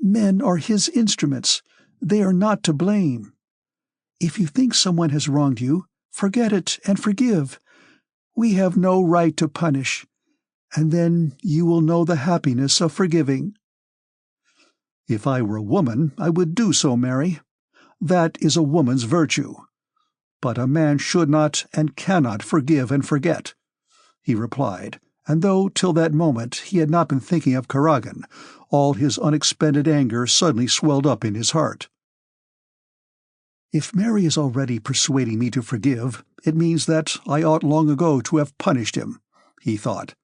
Men are his instruments. They are not to blame. If you think someone has wronged you, forget it and forgive. We have no right to punish, and then you will know the happiness of forgiving." "If I were a woman, I would do so, Mary. That is a woman's virtue. But a man should not and cannot forgive and forget," he replied, and though till that moment he had not been thinking of Karagan, all his unexpended anger suddenly swelled up in his heart. "If Mary is already persuading me to forgive, it means that I ought long ago to have punished him," he thought.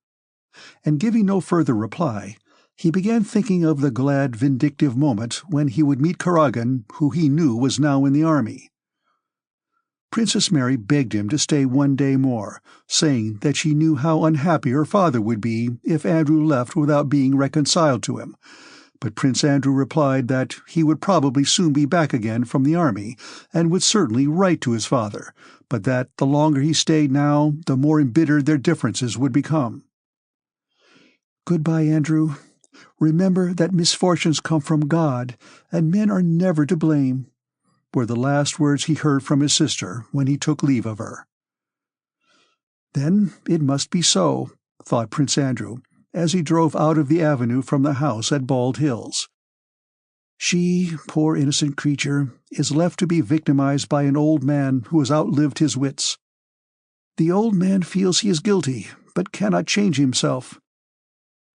And giving no further reply, he began thinking of the glad, vindictive moment when he would meet Karagan, who he knew was now in the army. Princess Mary begged him to stay one day more, saying that she knew how unhappy her father would be if Andrew left without being reconciled to him, but Prince Andrew replied that he would probably soon be back again from the army, and would certainly write to his father, but that the longer he stayed now, the more embittered their differences would become. "Goodbye, Andrew. Remember that misfortunes come from God, and men are never to blame," were the last words he heard from his sister when he took leave of her. Then it must be so, thought Prince Andrew, as he drove out of the avenue from the house at Bald Hills. "She, poor innocent creature, is left to be victimized by an old man who has outlived his wits. The old man feels he is guilty, but cannot change himself.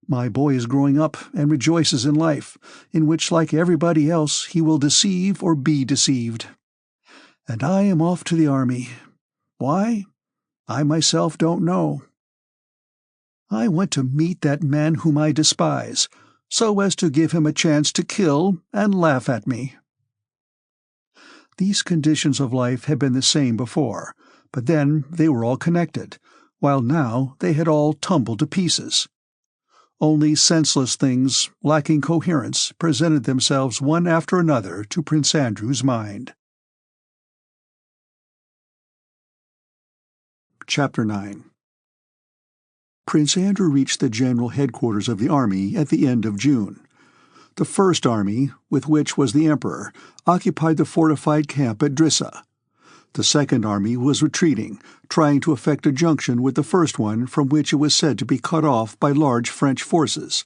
My boy is growing up and rejoices in life, in which, like everybody else, he will deceive or be deceived. And I am off to the army. Why? I myself don't know. I want to meet that man whom I despise, so as to give him a chance to kill and laugh at me." These conditions of life had been the same before, but then they were all connected, while now they had all tumbled to pieces. Only senseless things, lacking coherence, presented themselves one after another to Prince Andrew's mind. Chapter 9. Prince Andrew reached the general headquarters of the army at the end of June. The First Army, with which was the Emperor, occupied the fortified camp at Drissa. The Second Army was retreating, trying to effect a junction with the first one, from which it was said to be cut off by large French forces.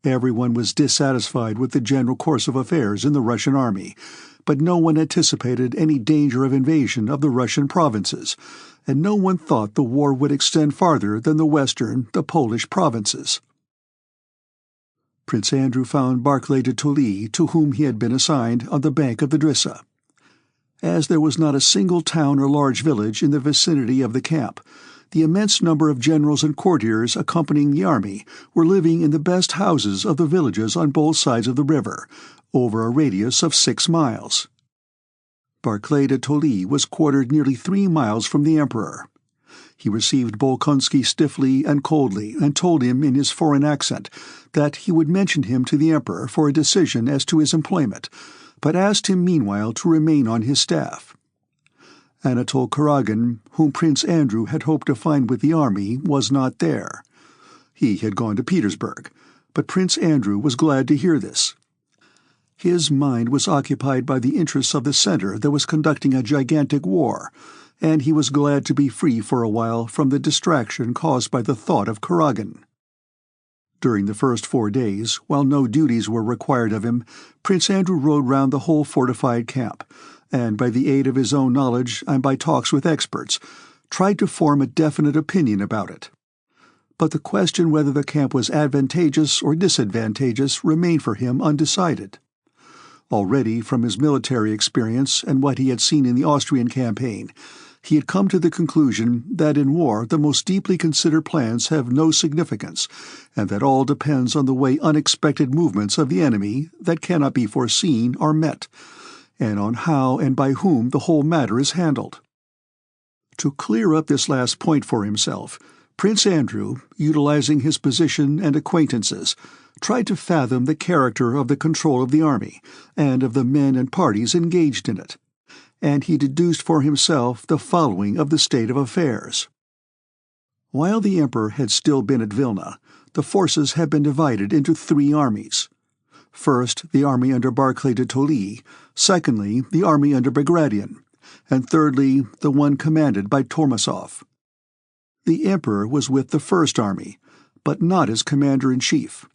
Everyone was dissatisfied with the general course of affairs in the Russian army, but no one anticipated any danger of invasion of the Russian provinces, and no one thought the war would extend farther than the Polish provinces. Prince Andrew found Barclay de Tolly, to whom he had been assigned, on the bank of the Drissa. As there was not a single town or large village in the vicinity of the camp, the immense number of generals and courtiers accompanying the army were living in the best houses of the villages on both sides of the river, over a radius of 6 miles. Barclay de Tolly was quartered nearly 3 miles from the Emperor. He received Bolkonsky stiffly and coldly, and told him in his foreign accent that he would mention him to the Emperor for a decision as to his employment, but asked him meanwhile to remain on his staff. Anatole Kuragin, whom Prince Andrew had hoped to find with the army, was not there. He had gone to Petersburg, but Prince Andrew was glad to hear this. His mind was occupied by the interests of the center that was conducting a gigantic war, and he was glad to be free for a while from the distraction caused by the thought of Kuragin. During the first 4 days, while no duties were required of him, Prince Andrew rode round the whole fortified camp, and by the aid of his own knowledge and by talks with experts, tried to form a definite opinion about it. But the question whether the camp was advantageous or disadvantageous remained for him undecided. Already, from his military experience and what he had seen in the Austrian campaign, he had come to the conclusion that in war the most deeply considered plans have no significance, and that all depends on the way unexpected movements of the enemy that cannot be foreseen are met, and on how and by whom the whole matter is handled. To clear up this last point for himself, Prince Andrew, utilizing his position and acquaintances, tried to fathom the character of the control of the army, and of the men and parties engaged in it, and he deduced for himself the following of the state of affairs. While the Emperor had still been at Vilna, the forces had been divided into 3 armies. First, the army under Barclay de Tolly, secondly, the army under Bagration, and thirdly, the one commanded by Tormasov. The Emperor was with the First Army, but not as commander-in-chief.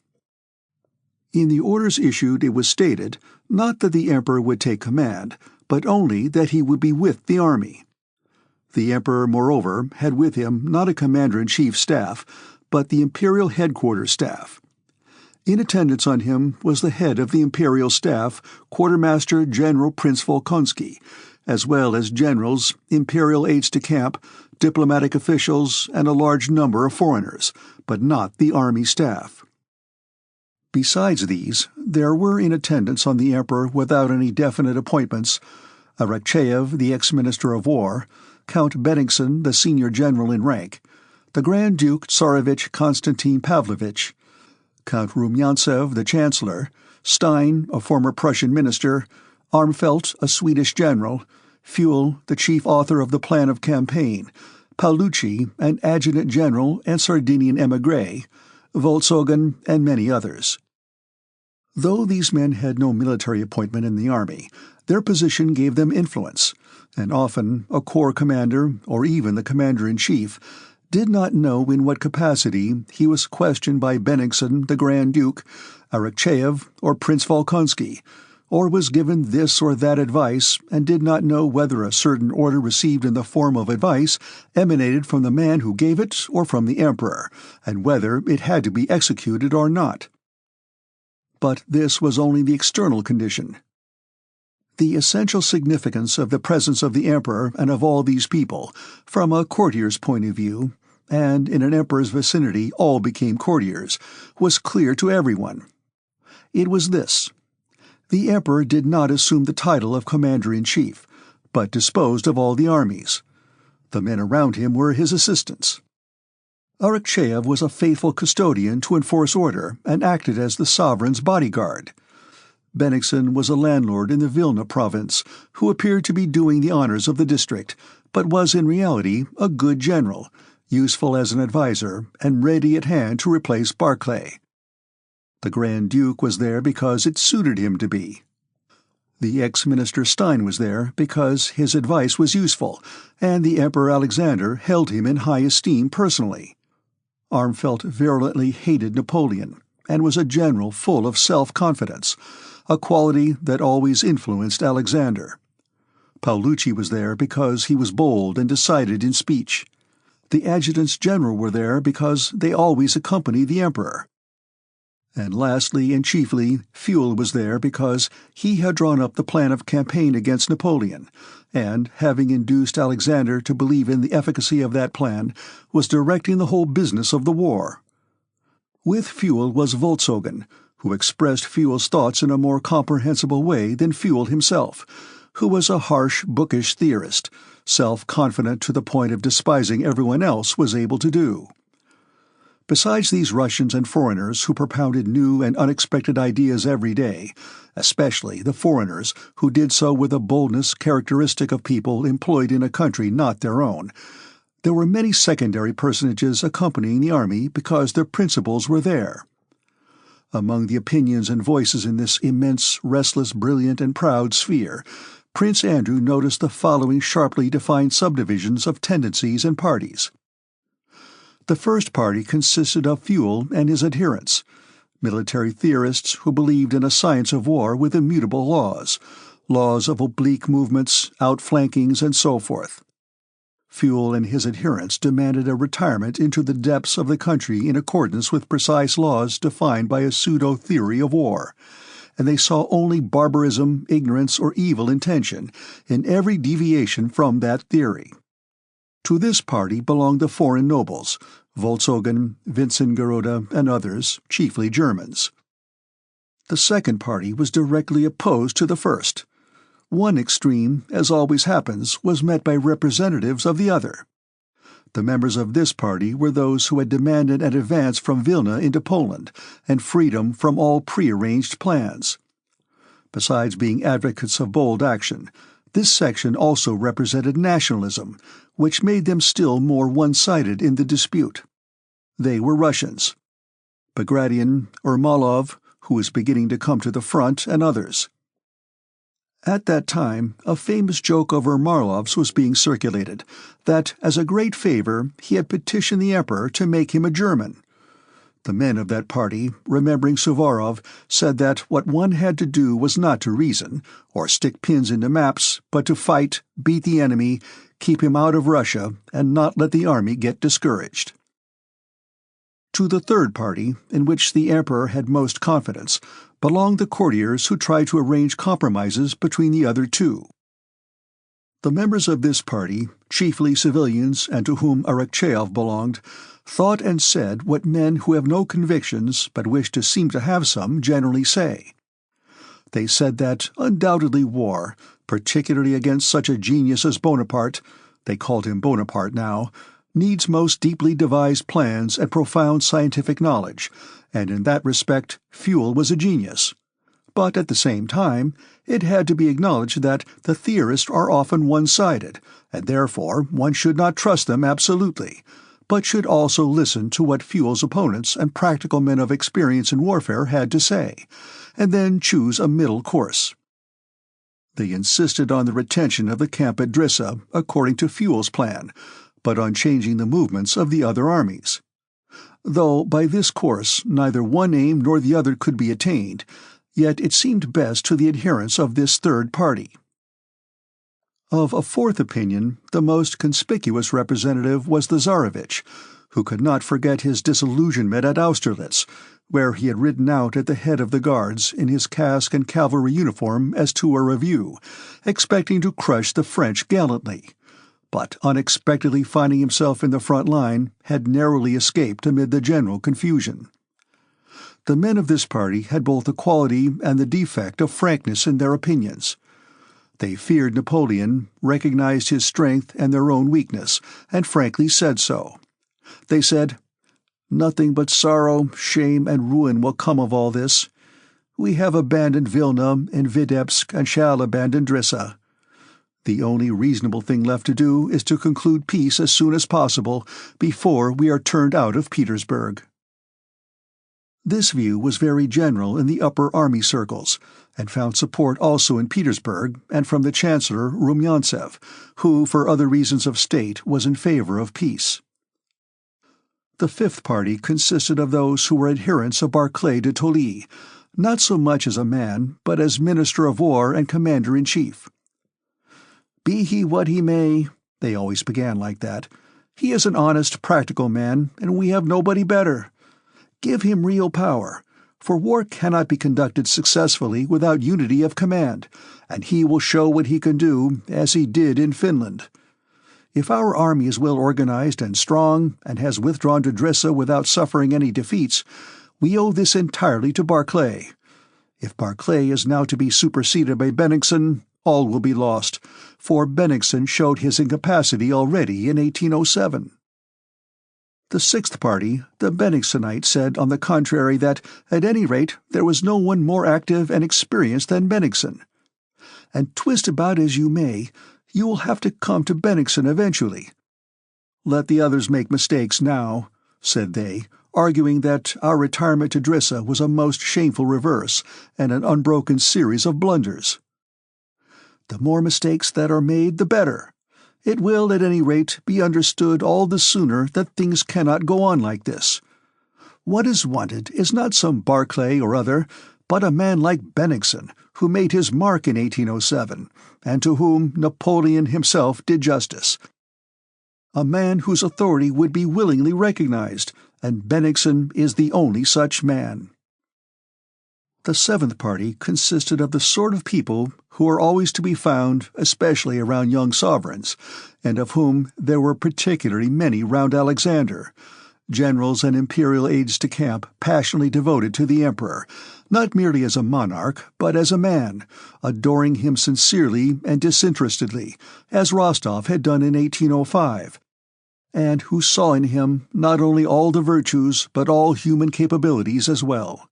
In the orders issued it was stated, not that the Emperor would take command, but only that he would be with the army. The Emperor, moreover, had with him not a commander-in-chief's staff, but the imperial headquarters staff. In attendance on him was the head of the imperial staff, Quartermaster General Prince Volkonsky, as well as generals, imperial aides-de-camp, diplomatic officials, and a large number of foreigners, but not the army staff. Besides these, there were in attendance on the Emperor without any definite appointments, Arakcheyev, the ex-minister of war, Count Bennigsen, the senior general in rank, the Grand Duke Tsarevich Konstantin Pavlovich, Count Rumyantsev, the chancellor, Stein, a former Prussian minister, Armfeldt, a Swedish general, Fuel, the chief author of the plan of campaign, Paolucci, an adjutant general and Sardinian émigré, Voltsogen, and many others. Though these men had no military appointment in the army, their position gave them influence, and often a corps commander, or even the commander-in-chief, did not know in what capacity he was questioned by Bennigsen, the Grand Duke, Arakcheyev, or Prince Volkonsky, or was given this or that advice, and did not know whether a certain order received in the form of advice emanated from the man who gave it or from the Emperor, and whether it had to be executed or not. But this was only the external condition. The essential significance of the presence of the Emperor and of all these people, from a courtier's point of view, and in an emperor's vicinity all became courtiers, was clear to everyone. It was this: the emperor did not assume the title of commander-in-chief, but disposed of all the armies. The men around him were his assistants. Arakcheyev was a faithful custodian to enforce order and acted as the sovereign's bodyguard. Bennigsen was a landlord in the Vilna province who appeared to be doing the honors of the district, but was in reality a good general, useful as an adviser and ready at hand to replace Barclay. The Grand Duke was there because it suited him to be. The ex-minister Stein was there because his advice was useful, and the Emperor Alexander held him in high esteem personally. Armfeldt virulently hated Napoleon, and was a general full of self-confidence, a quality that always influenced Alexander. Paulucci was there because he was bold and decided in speech. The adjutants general were there because they always accompanied the emperor. And lastly and chiefly, Fuel was there because he had drawn up the plan of campaign against Napoleon, and, having induced Alexander to believe in the efficacy of that plan, was directing the whole business of the war. With Fuel was Volkshogen, who expressed Fuel's thoughts in a more comprehensible way than Fuel himself, who was a harsh, bookish theorist, self-confident to the point of despising everyone else was able to do. Besides these Russians and foreigners who propounded new and unexpected ideas every day, especially the foreigners who did so with a boldness characteristic of people employed in a country not their own, there were many secondary personages accompanying the army because their principles were there. Among the opinions and voices in this immense, restless, brilliant, and proud sphere, Prince Andrew noticed the following sharply defined subdivisions of tendencies and parties. The first party consisted of Fuel and his adherents, military theorists who believed in a science of war with immutable laws, laws of oblique movements, outflankings, and so forth. Fuel and his adherents demanded a retirement into the depths of the country in accordance with precise laws defined by a pseudo-theory of war, and they saw only barbarism, ignorance, or evil intention in every deviation from that theory. To this party belonged the foreign nobles, Volkshogen, Wintzingerode, and others, chiefly Germans. The second party was directly opposed to the first. One extreme, as always happens, was met by representatives of the other. The members of this party were those who had demanded an advance from Vilna into Poland and freedom from all prearranged plans. Besides being advocates of bold action, this section also represented nationalism, which made them still more one-sided in the dispute. They were Russians: Bagration, Ermolov, who was beginning to come to the front, and others. At that time, a famous joke of Ermolov's was being circulated, that, as a great favor, he had petitioned the emperor to make him a German. The men of that party, remembering Suvorov, said that what one had to do was not to reason, or stick pins into maps, but to fight, beat the enemy, keep him out of Russia, and not let the army get discouraged. To the third party, in which the emperor had most confidence, belonged the courtiers who tried to arrange compromises between the other two. The members of this party, chiefly civilians and to whom Arakcheyev belonged, thought and said what men who have no convictions but wish to seem to have some generally say. They said that undoubtedly war, particularly against such a genius as Bonaparte, they called him Bonaparte now, needs most deeply devised plans and profound scientific knowledge, and in that respect Fuel was a genius. But at the same time, it had to be acknowledged that the theorists are often one-sided, and therefore one should not trust them absolutely, but should also listen to what Fuel's opponents and practical men of experience in warfare had to say, and then choose a middle course. They insisted on the retention of the camp at Drissa, according to Fuel's plan, but on changing the movements of the other armies. Though by this course neither one aim nor the other could be attained, yet it seemed best to the adherents of this third party. Of a fourth opinion, the most conspicuous representative was the Tsarevich, who could not forget his disillusionment at Austerlitz, where he had ridden out at the head of the guards in his casque and cavalry uniform as to a review, expecting to crush the French gallantly, but unexpectedly finding himself in the front line, had narrowly escaped amid the general confusion. The men of this party had both the quality and the defect of frankness in their opinions. They feared Napoleon, recognized his strength and their own weakness, and frankly said so. They said, "Nothing but sorrow, shame, and ruin will come of all this. We have abandoned Vilna and Vitebsk and shall abandon Drissa. The only reasonable thing left to do is to conclude peace as soon as possible, before we are turned out of Petersburg." This view was very general in the upper army circles, and found support also in Petersburg and from the Chancellor Rumyantsev, who, for other reasons of state, was in favor of peace. The fifth party consisted of those who were adherents of Barclay de Tolly, not so much as a man, but as Minister of War and Commander-in-Chief. "Be he what he may," they always began like that, "he is an honest, practical man, and we have nobody better. Give him real power, for war cannot be conducted successfully without unity of command, and he will show what he can do, as he did in Finland. If our army is well organized and strong, and has withdrawn to Drissa without suffering any defeats, we owe this entirely to Barclay. If Barclay is now to be superseded by Bennigsen, all will be lost, for Bennigsen showed his incapacity already in 1807. The sixth party, the Bennigsenite, said on the contrary that, at any rate, there was no one more active and experienced than Bennigsen. And twist about as you may, you will have to come to Bennigsen eventually. Let the others make mistakes now, said they, arguing that our retirement to Drissa was a most shameful reverse and an unbroken series of blunders. The more mistakes that are made, the better. It will, at any rate, be understood all the sooner that things cannot go on like this. What is wanted is not some Barclay or other, but a man like Bennigsen, who made his mark in 1807, and to whom Napoleon himself did justice. A man whose authority would be willingly recognized, and Bennigsen is the only such man. The seventh party consisted of the sort of people who are always to be found, especially around young sovereigns, and of whom there were particularly many round Alexander, generals and imperial aides-de-camp passionately devoted to the emperor, not merely as a monarch, but as a man, adoring him sincerely and disinterestedly, as Rostov had done in 1805, and who saw in him not only all the virtues but all human capabilities as well.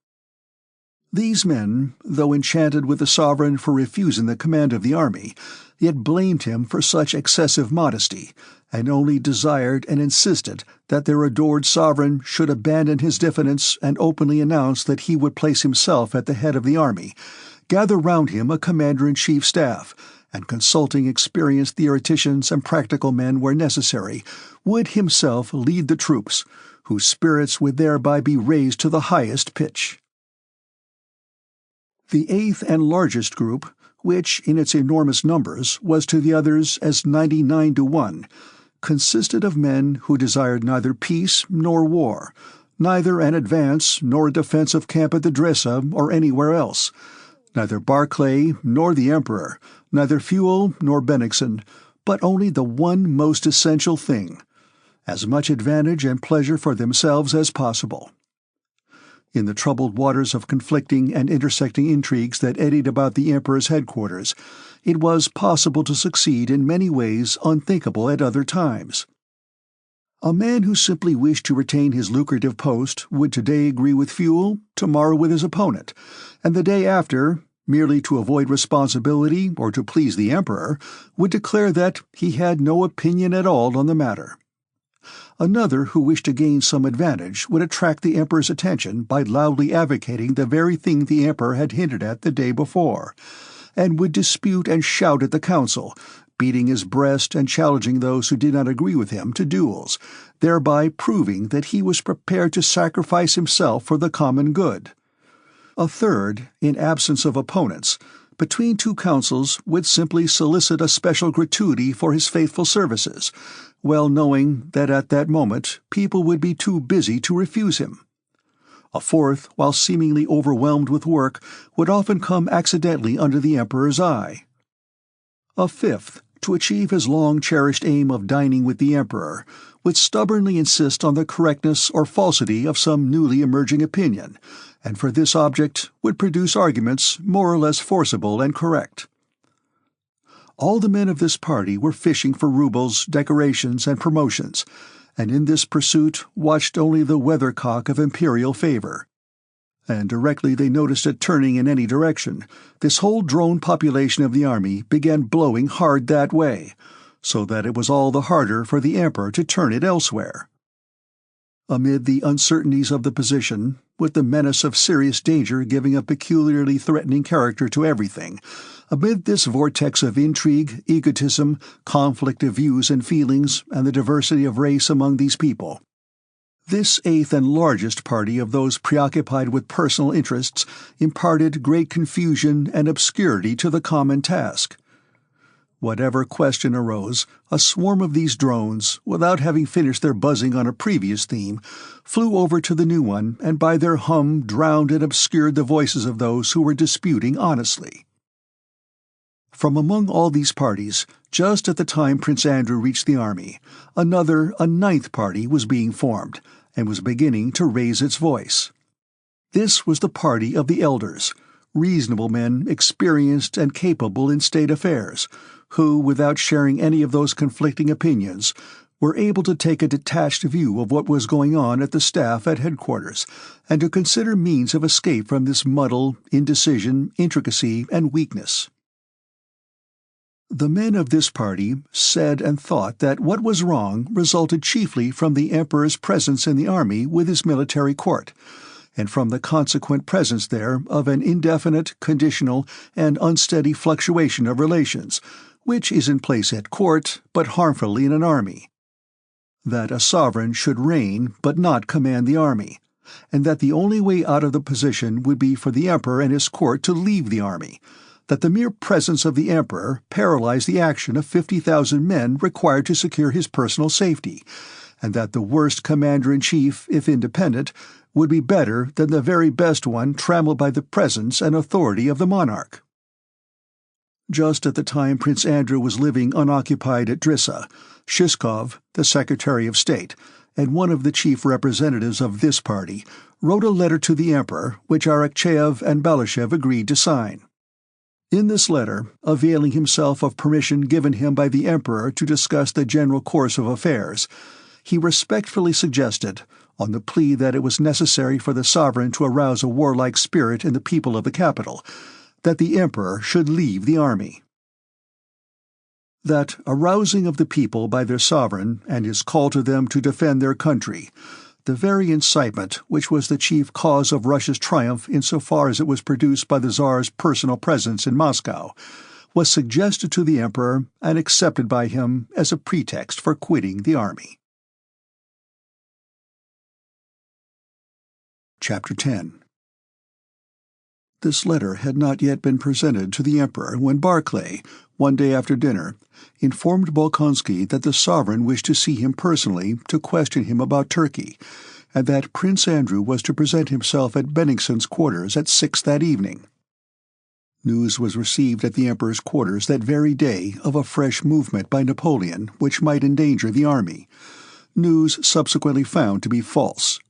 These men, though enchanted with the sovereign for refusing the command of the army, yet blamed him for such excessive modesty, and only desired and insisted that their adored sovereign should abandon his diffidence and openly announce that he would place himself at the head of the army, gather round him a commander-in-chief staff, and consulting experienced theoreticians and practical men where necessary, would himself lead the troops, whose spirits would thereby be raised to the highest pitch. The eighth and largest group, which, in its enormous numbers, was to the others as 99 to 1, consisted of men who desired neither peace nor war, neither an advance nor a defensive camp at the Drissa or anywhere else, neither Barclay nor the Emperor, neither Fuel nor Bennigsen, but only the one most essential thing: as much advantage and pleasure for themselves as possible. In the troubled waters of conflicting and intersecting intrigues that eddied about the Emperor's headquarters, it was possible to succeed in many ways unthinkable at other times. A man who simply wished to retain his lucrative post would today agree with Fuel, tomorrow with his opponent, and the day after, merely to avoid responsibility or to please the Emperor, would declare that he had no opinion at all on the matter. Another who wished to gain some advantage would attract the Emperor's attention by loudly advocating the very thing the Emperor had hinted at the day before, and would dispute and shout at the council, beating his breast and challenging those who did not agree with him to duels, thereby proving that he was prepared to sacrifice himself for the common good. A third, in absence of opponents, between two councils would simply solicit a special gratuity for his faithful services, well knowing that at that moment people would be too busy to refuse him. A fourth, while seemingly overwhelmed with work, would often come accidentally under the emperor's eye. A fifth, to achieve his long-cherished aim of dining with the emperor, would stubbornly insist on the correctness or falsity of some newly emerging opinion, and for this object would produce arguments more or less forcible and correct. All the men of this party were fishing for rubles, decorations, and promotions, and in this pursuit watched only the weathercock of imperial favor. And directly they noticed it turning in any direction, this whole drone population of the army began blowing hard that way, so that it was all the harder for the emperor to turn it elsewhere. Amid the uncertainties of the position, with the menace of serious danger giving a peculiarly threatening character to everything, amid this vortex of intrigue, egotism, conflict of views and feelings, and the diversity of race among these people, this eighth and largest party of those preoccupied with personal interests imparted great confusion and obscurity to the common task. Whatever question arose, a swarm of these drones, without having finished their buzzing on a previous theme, flew over to the new one and by their hum drowned and obscured the voices of those who were disputing honestly. From among all these parties, just at the time Prince Andrew reached the army, a ninth party was being formed, and was beginning to raise its voice. This was the party of the elders, reasonable men experienced and capable in state affairs, who, without sharing any of those conflicting opinions, were able to take a detached view of what was going on at the staff at headquarters, and to consider means of escape from this muddle, indecision, intricacy, and weakness. The men of this party said and thought that what was wrong resulted chiefly from the emperor's presence in the army with his military court, and from the consequent presence there of an indefinite, conditional, and unsteady fluctuation of relations, which is in place at court, but harmfully in an army. That a sovereign should reign but not command the army, and that the only way out of the position would be for the emperor and his court to leave the army, that the mere presence of the emperor paralyzed the action of 50,000 men required to secure his personal safety, and that the worst commander-in-chief, if independent, would be better than the very best one trammeled by the presence and authority of the monarch. Just at the time Prince Andrew was living unoccupied at Drissa, Shishkov, the Secretary of State, and one of the chief representatives of this party, wrote a letter to the emperor which Arakcheyev and Balashev agreed to sign. In this letter, availing himself of permission given him by the emperor to discuss the general course of affairs, he respectfully suggested, on the plea that it was necessary for the sovereign to arouse a warlike spirit in the people of the capital, that the emperor should leave the army. That arousing of the people by their sovereign and his call to them to defend their country, the very incitement which was the chief cause of Russia's triumph insofar as it was produced by the Tsar's personal presence in Moscow, was suggested to the emperor and accepted by him as a pretext for quitting the army. Chapter 10. This letter had not yet been presented to the emperor when Barclay, one day after dinner, informed Bolkonsky that the sovereign wished to see him personally to question him about Turkey, and that Prince Andrew was to present himself at Bennigsen's quarters at 6 that evening. News was received at the emperor's quarters that very day of a fresh movement by Napoleon which might endanger the army, news subsequently found to be false.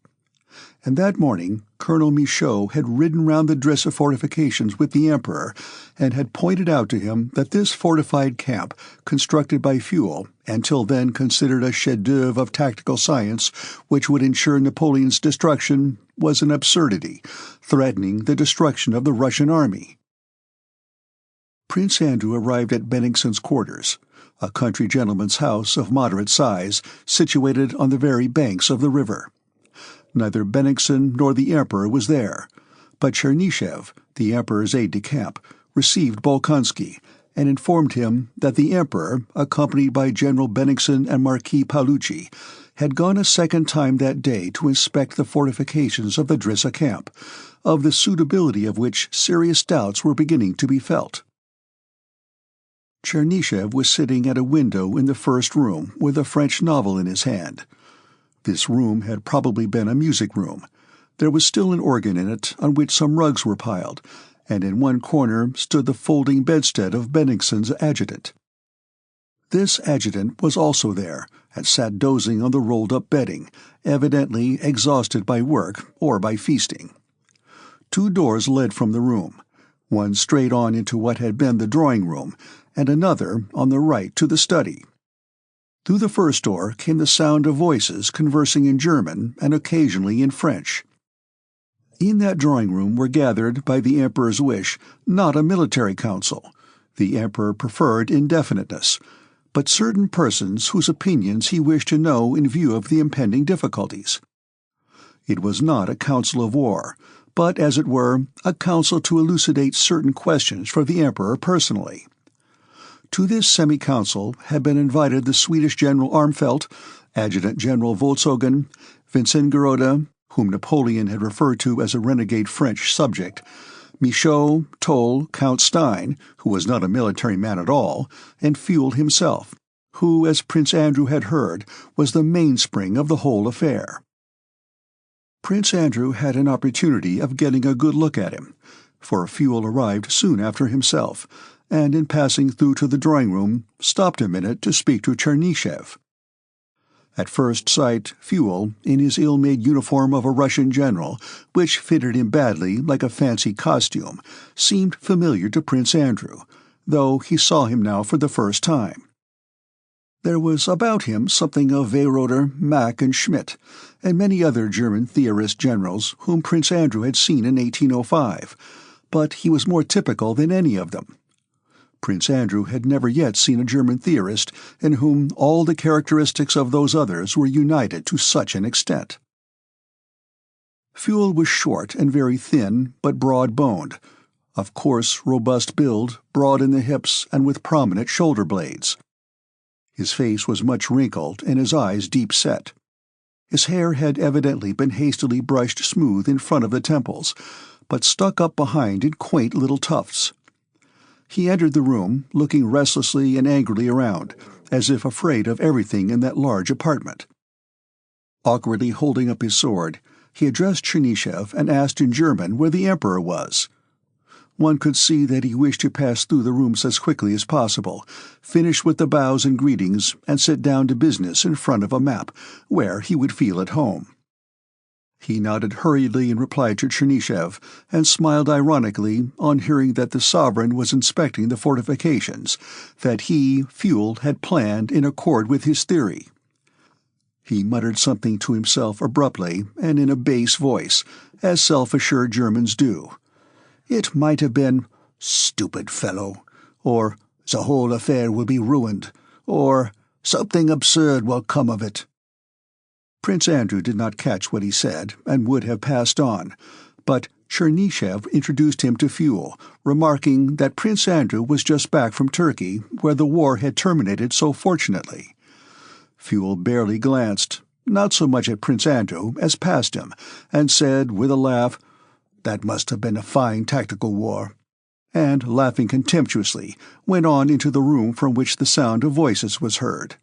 And that morning Colonel Michaud had ridden round the Drissa fortifications with the emperor and had pointed out to him that this fortified camp, constructed by Fuel, and till then considered a chef-d'oeuvre of tactical science which would ensure Napoleon's destruction, was an absurdity, threatening the destruction of the Russian army. Prince Andrew arrived at Bennigsen's quarters, a country gentleman's house of moderate size, situated on the very banks of the river. Neither Bennigsen nor the emperor was there, but Chernyshev, the emperor's aide-de-camp, received Bolkonsky, and informed him that the Emperor, accompanied by General Bennigsen and Marquis Paolucci, had gone a second time that day to inspect the fortifications of the Drissa camp, of the suitability of which serious doubts were beginning to be felt. Chernyshев was sitting at a window in the first room with a French novel in his hand. This room had probably been a music room. There was still an organ in it on which some rugs were piled, and in one corner stood the folding bedstead of Bennigsen's adjutant. This adjutant was also there, and sat dozing on the rolled-up bedding, evidently exhausted by work or by feasting. 2 doors led from the room, one straight on into what had been the drawing-room, and another on the right to the study. Through the first door came the sound of voices conversing in German and occasionally in French. In that drawing-room were gathered, by the Emperor's wish, not a military council. The Emperor preferred indefiniteness, but certain persons whose opinions he wished to know in view of the impending difficulties. It was not a council of war, but, as it were, a council to elucidate certain questions for the Emperor personally. To this semi-council had been invited the Swedish General Armfeldt, Adjutant General Volkshogen, Vincengarode, whom Napoleon had referred to as a renegade French subject, Michaud, Toll, Count Stein, who was not a military man at all, and Fuel himself, who, as Prince Andrew had heard, was the mainspring of the whole affair. Prince Andrew had an opportunity of getting a good look at him, for Fuel arrived soon after himself, and in passing through to the drawing-room stopped a minute to speak to Chernyshев. At first sight, Fuel, in his ill-made uniform of a Russian general, which fitted him badly like a fancy costume, seemed familiar to Prince Andrew, though he saw him now for the first time. There was about him something of Weyrother, Mack, and Schmidt, and many other German theorist generals whom Prince Andrew had seen in 1805, but he was more typical than any of them. Prince Andrew had never yet seen a German theorist in whom all the characteristics of those others were united to such an extent. Fuel was short and very thin, but broad-boned, of coarse, robust build, broad in the hips and with prominent shoulder blades. His face was much wrinkled and his eyes deep-set. His hair had evidently been hastily brushed smooth in front of the temples, but stuck up behind in quaint little tufts. He entered the room, looking restlessly and angrily around, as if afraid of everything in that large apartment. Awkwardly holding up his sword, he addressed Chernyshев and asked in German where the Emperor was. One could see that he wished to pass through the rooms as quickly as possible, finish with the bows and greetings, and sit down to business in front of a map, where he would feel at home. He nodded hurriedly in reply to Chernyshев, and smiled ironically on hearing that the sovereign was inspecting the fortifications, that he, Fuel, had planned in accord with his theory. He muttered something to himself abruptly and in a bass voice, as self-assured Germans do. It might have been, "Stupid fellow," or "The whole affair will be ruined," or "Something absurd will come of it." Prince Andrew did not catch what he said, and would have passed on, but Chernyshев introduced him to Fuel, remarking that Prince Andrew was just back from Turkey, where the war had terminated so fortunately. Fuel barely glanced, not so much at Prince Andrew as past him, and said, with a laugh, "That must have been a fine tactical war," and, laughing contemptuously, went on into the room from which the sound of voices was heard.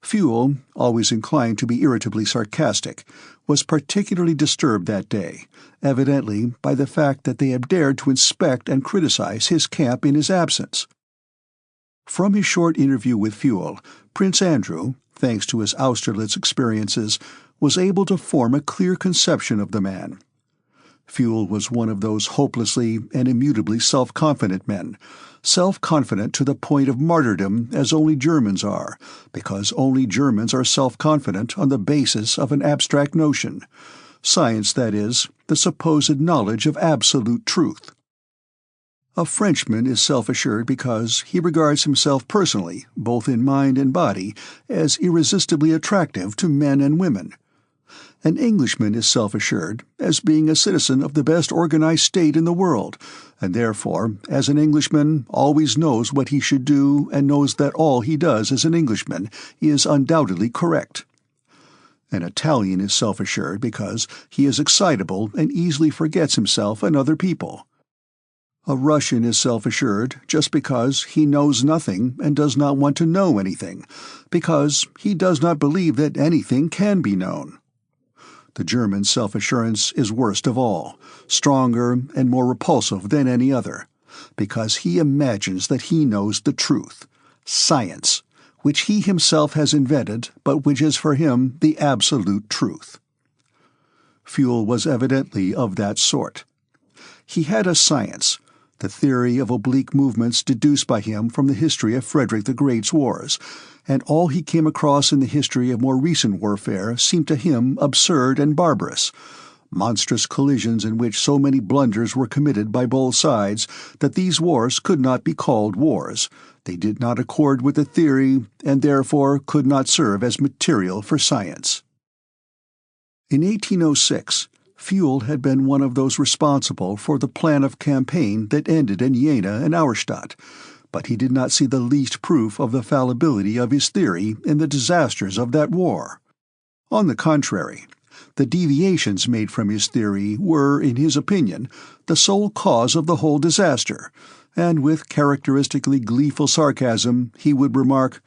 Fuel, always inclined to be irritably sarcastic, was particularly disturbed that day, evidently by the fact that they had dared to inspect and criticize his camp in his absence. From his short interview with Fuel, Prince Andrew, thanks to his Austerlitz experiences, was able to form a clear conception of the man. Fuel was one of those hopelessly and immutably self-confident men, self-confident to the point of martyrdom as only Germans are, because only Germans are self-confident on the basis of an abstract notion, science, that is, the supposed knowledge of absolute truth. A Frenchman is self-assured because he regards himself personally, both in mind and body, as irresistibly attractive to men and women. An Englishman is self-assured as being a citizen of the best organized state in the world, and therefore, as an Englishman, always knows what he should do and knows that all he does as an Englishman is undoubtedly correct. An Italian is self-assured because he is excitable and easily forgets himself and other people. A Russian is self-assured just because he knows nothing and does not want to know anything, because he does not believe that anything can be known. The German's self-assurance is worst of all, stronger and more repulsive than any other, because he imagines that he knows the truth, science, which he himself has invented, but which is for him the absolute truth. Fuel was evidently of that sort. He had a science, the theory of oblique movements deduced by him from the history of Frederick the Great's wars, and all he came across in the history of more recent warfare seemed to him absurd and barbarous, monstrous collisions in which so many blunders were committed by both sides that these wars could not be called wars. They did not accord with the theory, and therefore could not serve as material for science. In 1806, Fuel had been one of those responsible for the plan of campaign that ended in Jena and Auerstadt, but he did not see the least proof of the fallibility of his theory in the disasters of that war. On the contrary, the deviations made from his theory were, in his opinion, the sole cause of the whole disaster, and with characteristically gleeful sarcasm he would remark,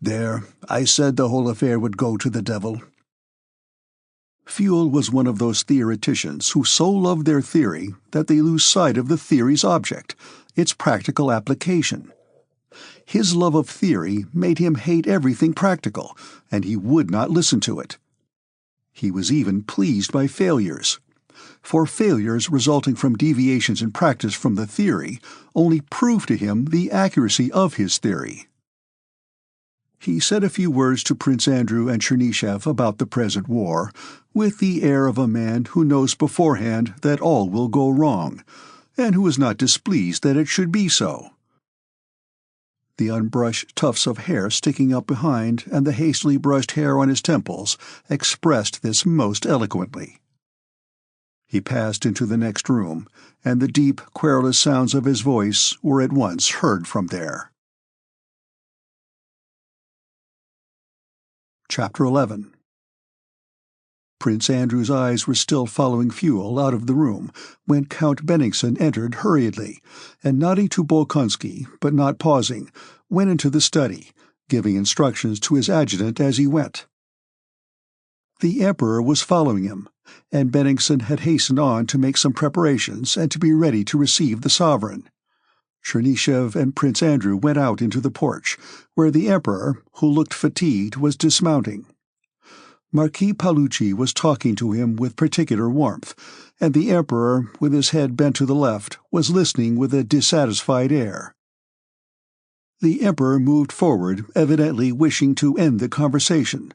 "There, I said the whole affair would go to the devil." Fuel was one of those theoreticians who so love their theory that they lose sight of the theory's object, its practical application. His love of theory made him hate everything practical, and he would not listen to it. He was even pleased by failures, for failures resulting from deviations in practice from the theory only proved to him the accuracy of his theory. He said a few words to Prince Andrew and Chernyshев about the present war, with the air of a man who knows beforehand that all will go wrong, and who is not displeased that it should be so. The unbrushed tufts of hair sticking up behind and the hastily brushed hair on his temples expressed this most eloquently. He passed into the next room, and the deep, querulous sounds of his voice were at once heard from there. Chapter 11. Prince Andrew's eyes were still following Fuel out of the room when Count Benningsen entered hurriedly, and nodding to Bolkonsky, but not pausing, went into the study, giving instructions to his adjutant as he went. The Emperor was following him, and Benningsen had hastened on to make some preparations and to be ready to receive the sovereign. Chernyshев and Prince Andrew went out into the porch, where the Emperor, who looked fatigued, was dismounting. Marquis Paolucci was talking to him with particular warmth, and the Emperor, with his head bent to the left, was listening with a dissatisfied air. The Emperor moved forward, evidently wishing to end the conversation,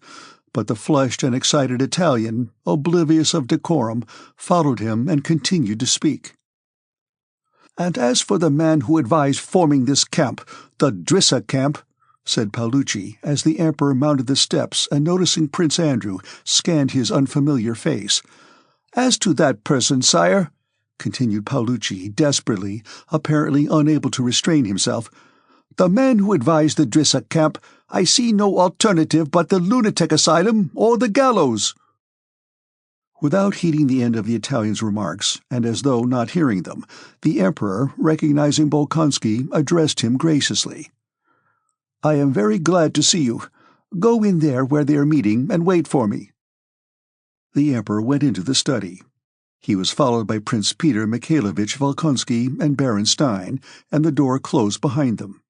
but the flushed and excited Italian, oblivious of decorum, followed him and continued to speak. "And as for the man who advised forming this camp, the Drissa camp," said Paolucci, as the Emperor mounted the steps and, noticing Prince Andrew, scanned his unfamiliar face. "As to that person, sire," continued Paolucci desperately, apparently unable to restrain himself, "the man who advised the Drissa camp, I see no alternative but the lunatic asylum or the gallows." Without heeding the end of the Italian's remarks, and as though not hearing them, the Emperor, recognizing Bolkonsky, addressed him graciously. "I am very glad to see you. Go in there where they are meeting and wait for me." The Emperor went into the study. He was followed by Prince Peter Mikhailovich Volkonsky and Baron Stein, and the door closed behind them.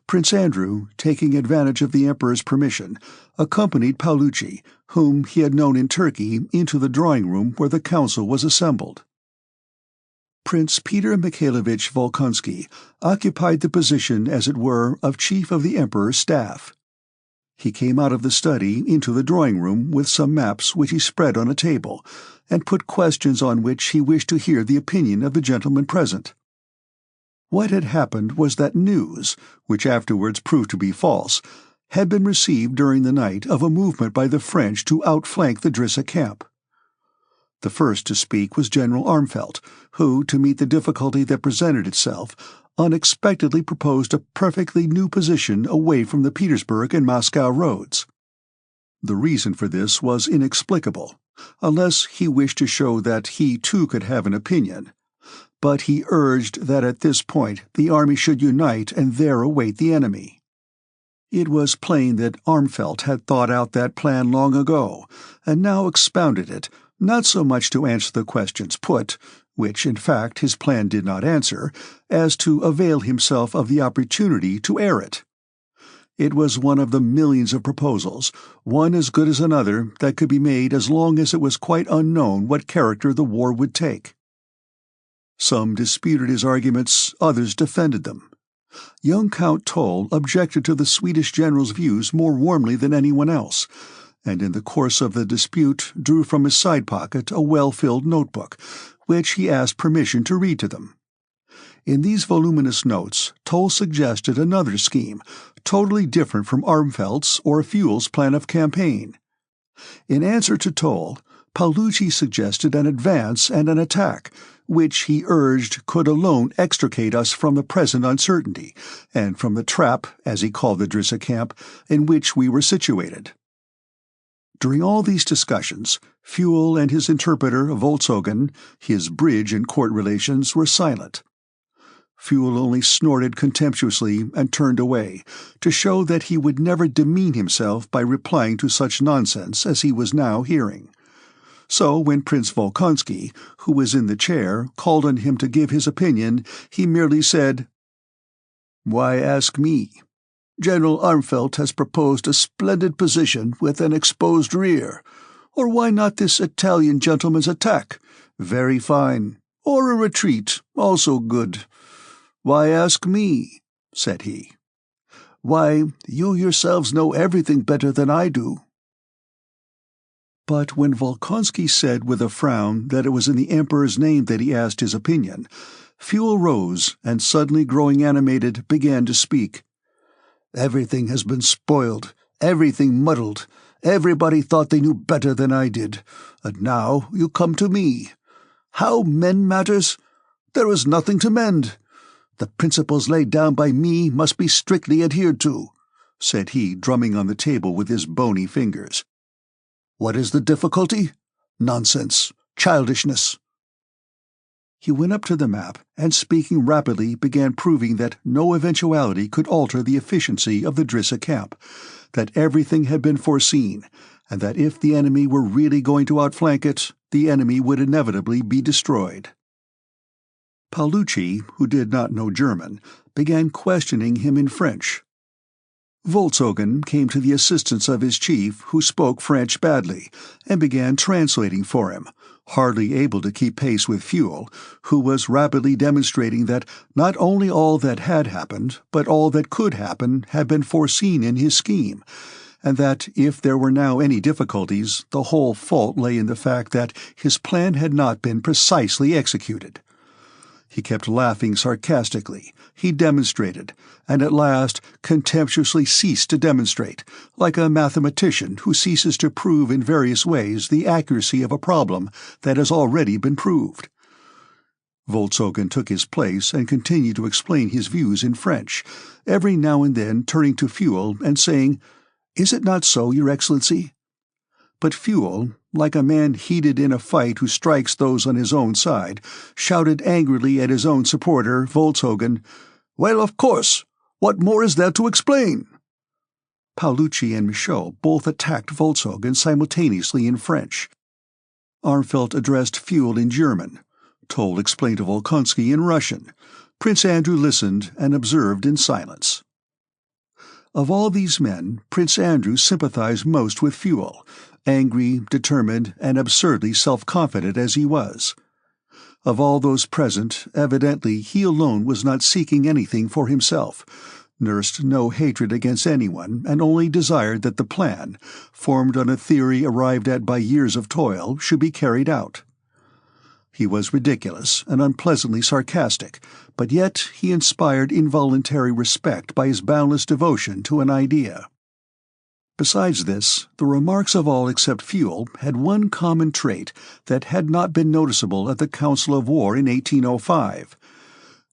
Prince Andrew, taking advantage of the Emperor's permission, accompanied Paolucci, whom he had known in Turkey, into the drawing-room where the council was assembled. Prince Peter Mikhailovich Volkonsky occupied the position, as it were, of chief of the Emperor's staff. He came out of the study into the drawing-room with some maps which he spread on a table, and put questions on which he wished to hear the opinion of the gentlemen present. What had happened was that news, which afterwards proved to be false, had been received during the night of a movement by the French to outflank the Drissa camp. The first to speak was General Armfeldt, who, to meet the difficulty that presented itself, unexpectedly proposed a perfectly new position away from the Petersburg and Moscow roads. The reason for this was inexplicable, unless he wished to show that he too could have an opinion. But he urged that at this point the army should unite and there await the enemy. It was plain that Armfeldt had thought out that plan long ago, and now expounded it, not so much to answer the questions put, which in fact his plan did not answer, as to avail himself of the opportunity to air it. It was one of the millions of proposals, one as good as another, that could be made as long as it was quite unknown what character the war would take. Some disputed his arguments, others defended them. Young Count Toll objected to the Swedish general's views more warmly than anyone else, and in the course of the dispute drew from his side pocket a well-filled notebook, which he asked permission to read to them. In these voluminous notes, Toll suggested another scheme, totally different from Armfeldt's or Fuel's plan of campaign. In answer to Toll, Paulucci suggested an advance and an attack, which he urged could alone extricate us from the present uncertainty, and from the trap, as he called the Drissa camp, in which we were situated. During all these discussions, Fuel and his interpreter, Volkshogen, his bridge in court relations, were silent. Fuel only snorted contemptuously and turned away, to show that he would never demean himself by replying to such nonsense as he was now hearing. So when Prince Volkonsky, who was in the chair, called on him to give his opinion, he merely said, "Why ask me? General Armfeldt has proposed a splendid position with an exposed rear. Or why not this Italian gentleman's attack? Very fine. Or a retreat, also good. Why ask me?" said he. "Why, you yourselves know everything better than I do." But when Volkonsky said with a frown that it was in the Emperor's name that he asked his opinion, Fuel rose and, suddenly growing animated, began to speak. "Everything has been spoiled, everything muddled. Everybody thought they knew better than I did, and now you come to me. How mend matters? There is nothing to mend. The principles laid down by me must be strictly adhered to," said he, drumming on the table with his bony fingers. "What is the difficulty? Nonsense, childishness." He went up to the map, and speaking rapidly began proving that no eventuality could alter the efficiency of the Drissa camp, that everything had been foreseen, and that if the enemy were really going to outflank it, the enemy would inevitably be destroyed. Paulucci, who did not know German, began questioning him in French. Volkshogen came to the assistance of his chief, who spoke French badly, and began translating for him, hardly able to keep pace with Fuel, who was rapidly demonstrating that not only all that had happened, but all that could happen had been foreseen in his scheme, and that if there were now any difficulties, the whole fault lay in the fact that his plan had not been precisely executed. He kept laughing sarcastically, he demonstrated, and at last contemptuously ceased to demonstrate, like a mathematician who ceases to prove in various ways the accuracy of a problem that has already been proved. Volkshogen took his place and continued to explain his views in French, every now and then turning to Fuel and saying, "Is it not so, Your Excellency?" But Fuel, like a man heated in a fight who strikes those on his own side, shouted angrily at his own supporter, Volkshogen, "Well, of course! What more is there to explain?" Paulucci and Michaud both attacked Volkshogen simultaneously in French. Armfeldt addressed Fuel in German. Toll explained to Volkonsky in Russian. Prince Andrew listened and observed in silence. Of all these men, Prince Andrew sympathized most with Fuel, angry, determined, and absurdly self-confident as he was. Of all those present, evidently he alone was not seeking anything for himself, nursed no hatred against anyone, and only desired that the plan, formed on a theory arrived at by years of toil, should be carried out. He was ridiculous and unpleasantly sarcastic, but yet he inspired involuntary respect by his boundless devotion to an idea. Besides this, the remarks of all except Fuel had one common trait that had not been noticeable at the Council of War in 1805.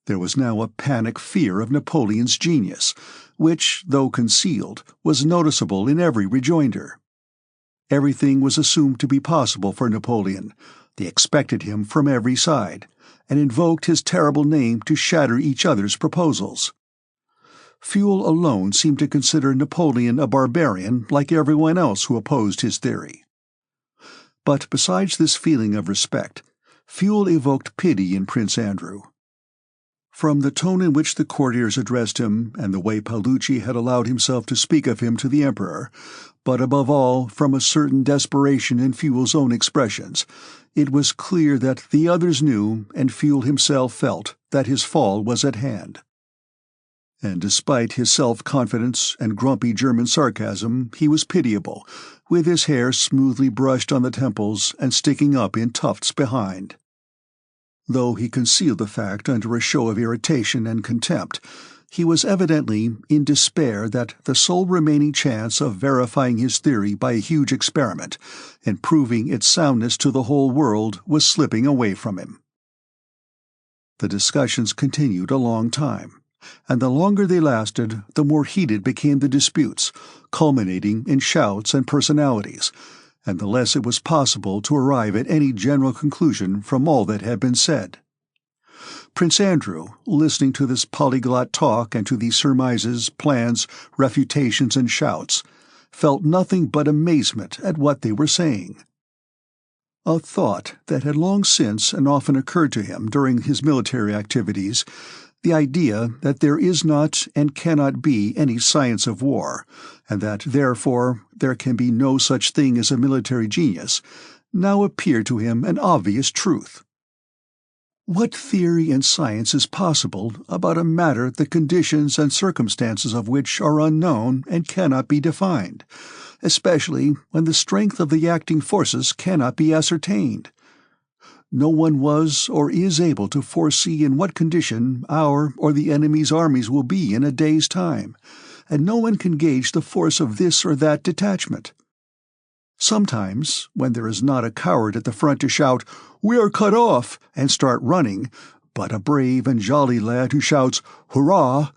There was now a panic fear of Napoleon's genius, which, though concealed, was noticeable in every rejoinder. Everything was assumed to be possible for Napoleon. They expected him from every side, and invoked his terrible name to shatter each other's proposals. Fuel alone seemed to consider Napoleon a barbarian like everyone else who opposed his theory. But besides this feeling of respect, Fuel evoked pity in Prince Andrew. From the tone in which the courtiers addressed him and the way Paolucci had allowed himself to speak of him to the Emperor, but above all from a certain desperation in Fuel's own expressions, it was clear that the others knew, and Fuel himself felt, that his fall was at hand. And despite his self-confidence and grumpy German sarcasm, he was pitiable, with his hair smoothly brushed on the temples and sticking up in tufts behind. Though he concealed the fact under a show of irritation and contempt, he was evidently in despair that the sole remaining chance of verifying his theory by a huge experiment and proving its soundness to the whole world was slipping away from him. The discussions continued a long time, and the longer they lasted, the more heated became the disputes, culminating in shouts and personalities, and the less it was possible to arrive at any general conclusion from all that had been said. Prince Andrew, listening to this polyglot talk and to these surmises, plans, refutations, and shouts, felt nothing but amazement at what they were saying. A thought that had long since and often occurred to him during his military activities, the idea that there is not and cannot be any science of war, and that, therefore, there can be no such thing as a military genius, now appeared to him an obvious truth. What theory and science is possible about a matter the conditions and circumstances of which are unknown and cannot be defined, especially when the strength of the acting forces cannot be ascertained? No one was or is able to foresee in what condition our or the enemy's armies will be in a day's time, and no one can gauge the force of this or that detachment. Sometimes, when there is not a coward at the front to shout, "We are cut off," and start running, but a brave and jolly lad who shouts, "Hurrah!"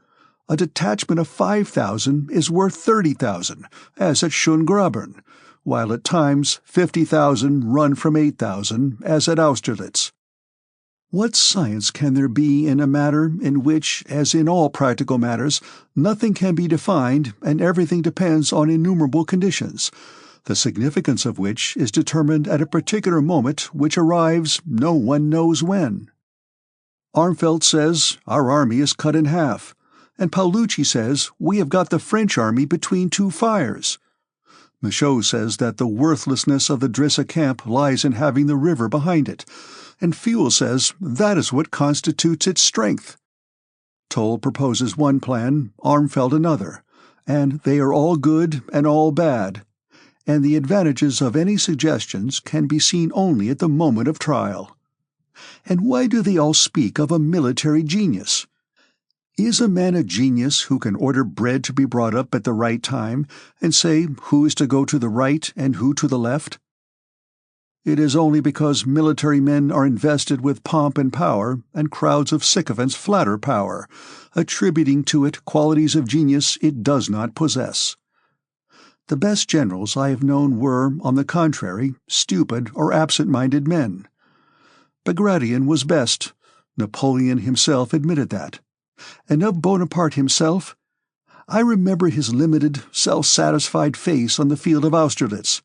a detachment of 5,000 is worth 30,000, as at Schöngraben, while at times 50,000 run from 8,000, as at Austerlitz. What science can there be in a matter in which, as in all practical matters, nothing can be defined and everything depends on innumerable conditions, the significance of which is determined at a particular moment which arrives no one knows when? Armfeldt says, "Our army is cut in half," and Paolucci says, "We have got the French army between two fires." Michaud says that the worthlessness of the Drissa camp lies in having the river behind it, and Fuel says that is what constitutes its strength. Toll proposes one plan, Armfeldt another, and they are all good and all bad, and the advantages of any suggestions can be seen only at the moment of trial. And why do they all speak of a military genius? Is a man a genius who can order bread to be brought up at the right time and say who is to go to the right and who to the left? It is only because military men are invested with pomp and power, and crowds of sycophants flatter power, attributing to it qualities of genius it does not possess. The best generals I have known were, on the contrary, stupid or absent-minded men. Bagration was best. Napoleon himself admitted that. And of Bonaparte himself, I remember his limited, self-satisfied face on the field of Austerlitz.